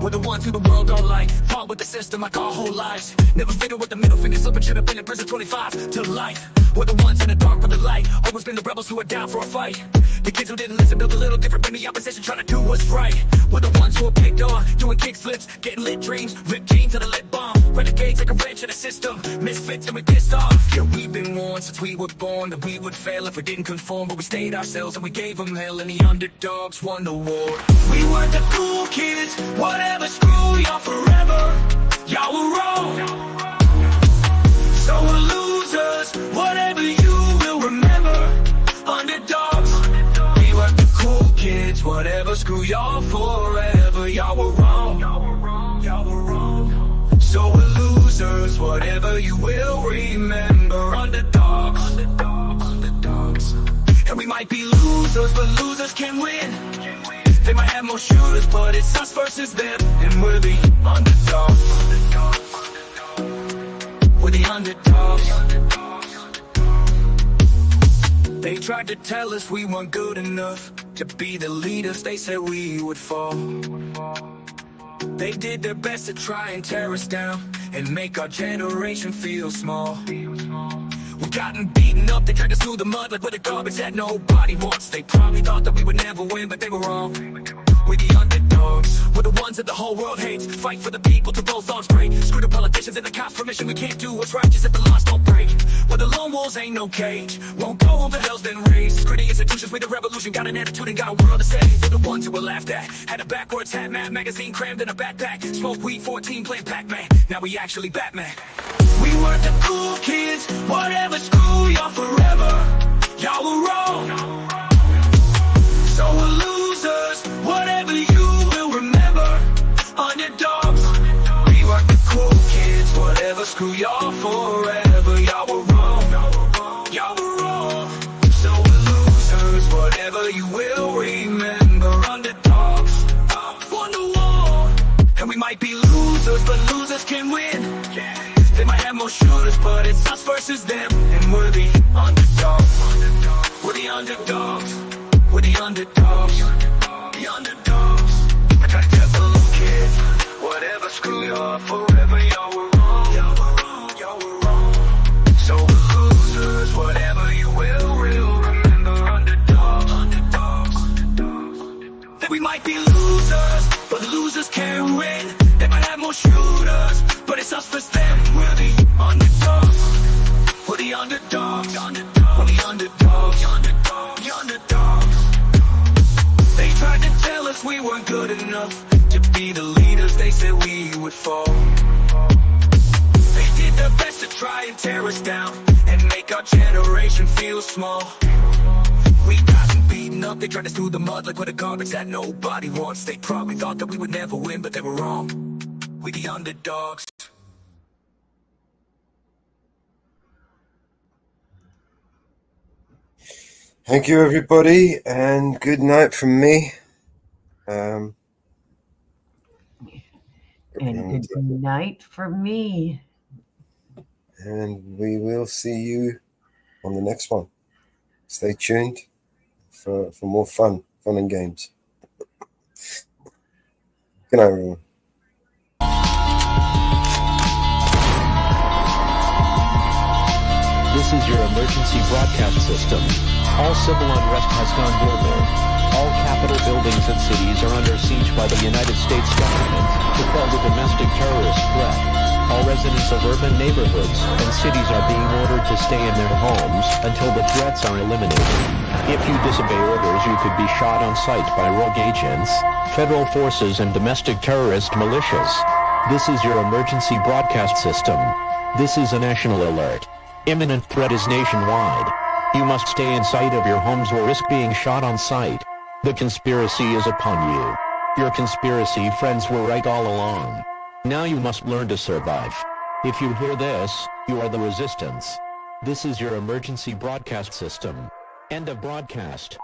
We're the ones who the world don't like. Fought with the system like our whole lives. Never figured with the middle finger slipping, should have been in prison 25 to life. We're the ones in the dark with the light. Always been the rebels who are down for a fight. The kids who didn't listen built a little different than the opposition trying to do what's right. We're the ones who are picked on, doing kick flips, getting lit dreams, ripped jeans and a lit bomb. Renegades like a wrench in the system, misfits and we pissed off. Yeah, we've been warned since we were born that we would fail if we didn't conform, but we stayed ourselves and we gave them hell, and the underdogs won the war. We weren't the cool kids, whatever, screw y'all forever. Y'all were wrong, so we're losers, whatever you will remember. Underdogs, we weren't the cool kids, whatever, screw y'all forever. Y'all were wrong, y'all were wrong, so we're losers, whatever you will remember. Underdogs, underdogs, and we might be losers, but losers can win. They might have more shooters, but it's us versus them, and we're the underdogs. We're the underdogs. They tried to tell us we weren't good enough to be the leaders they said we would fall. They did their best to try and tear us down and make our generation feel small. We've gotten beaten up, they dragged us through the mud like we're the garbage that nobody wants. They probably thought that we would never win, but they were wrong. We're the underdogs, we're the ones that the whole world hates. Fight for the people till both arms break. Screw the politicians and the cops' permission, we can't do what's righteous if the laws don't break. But the lone wolves ain't no cage, won't go home till hell's been raised. Gritty institutions, we the revolution, got an attitude and got a world to save. We're the ones who were laughed at, had a backwards hat, Mad magazine crammed in a backpack. Smoke weed 14, playing Pac-Man, now we actually Batman. We weren't the cool kids, whatever, screw y'all forever. Y'all were wrong, so we're losers, whatever you will remember. Underdogs, we weren't the cool kids, whatever, screw y'all forever. Y'all were wrong, y'all were wrong, so we're losers, whatever you will remember. Underdogs, won the war, and we might be losers, but losers can win. They might have more shooters, but it's us versus them, and we're the underdogs. We're the underdogs. We're the underdogs. The underdogs. I try to tell the little kids, whatever, screw y'all forever. Y'all were wrong. Y'all were wrong. Y'all were wrong. So we're losers, whatever you will remember. Underdogs. Underdogs. Underdogs. That we might be losers, but losers can't win. They might have more shooters, but it's us versus them. We're the underdogs. We're the underdogs. We're the underdogs. The underdogs. They tried to tell us we weren't good enough to be the leaders they said we would fall. They did their best to try and tear us down and make our generation feel small. We gotten beaten up, they dragged us through the mud like we're the garbage that nobody wants. They probably thought that we would never win, but they were wrong. We're the underdogs. Thank you, everybody, and good night from me. And good night for me. And we will see you on the next one. Stay tuned for more fun and games. Good night, everyone. This is your emergency broadcast system. All civil unrest has gone global. All capital buildings and cities are under siege by the United States government to quell the domestic terrorist threat. All residents of urban neighborhoods and cities are being ordered to stay in their homes until the threats are eliminated. If you disobey orders, you could be shot on sight by rogue agents, federal forces, and domestic terrorist militias. This is your emergency broadcast system. This is a national alert. Imminent threat is nationwide. You must stay in sight of your homes or risk being shot on sight. The conspiracy is upon you. Your conspiracy friends were right all along. Now you must learn to survive. If you hear this, you are the resistance. This is your emergency broadcast system. End of broadcast.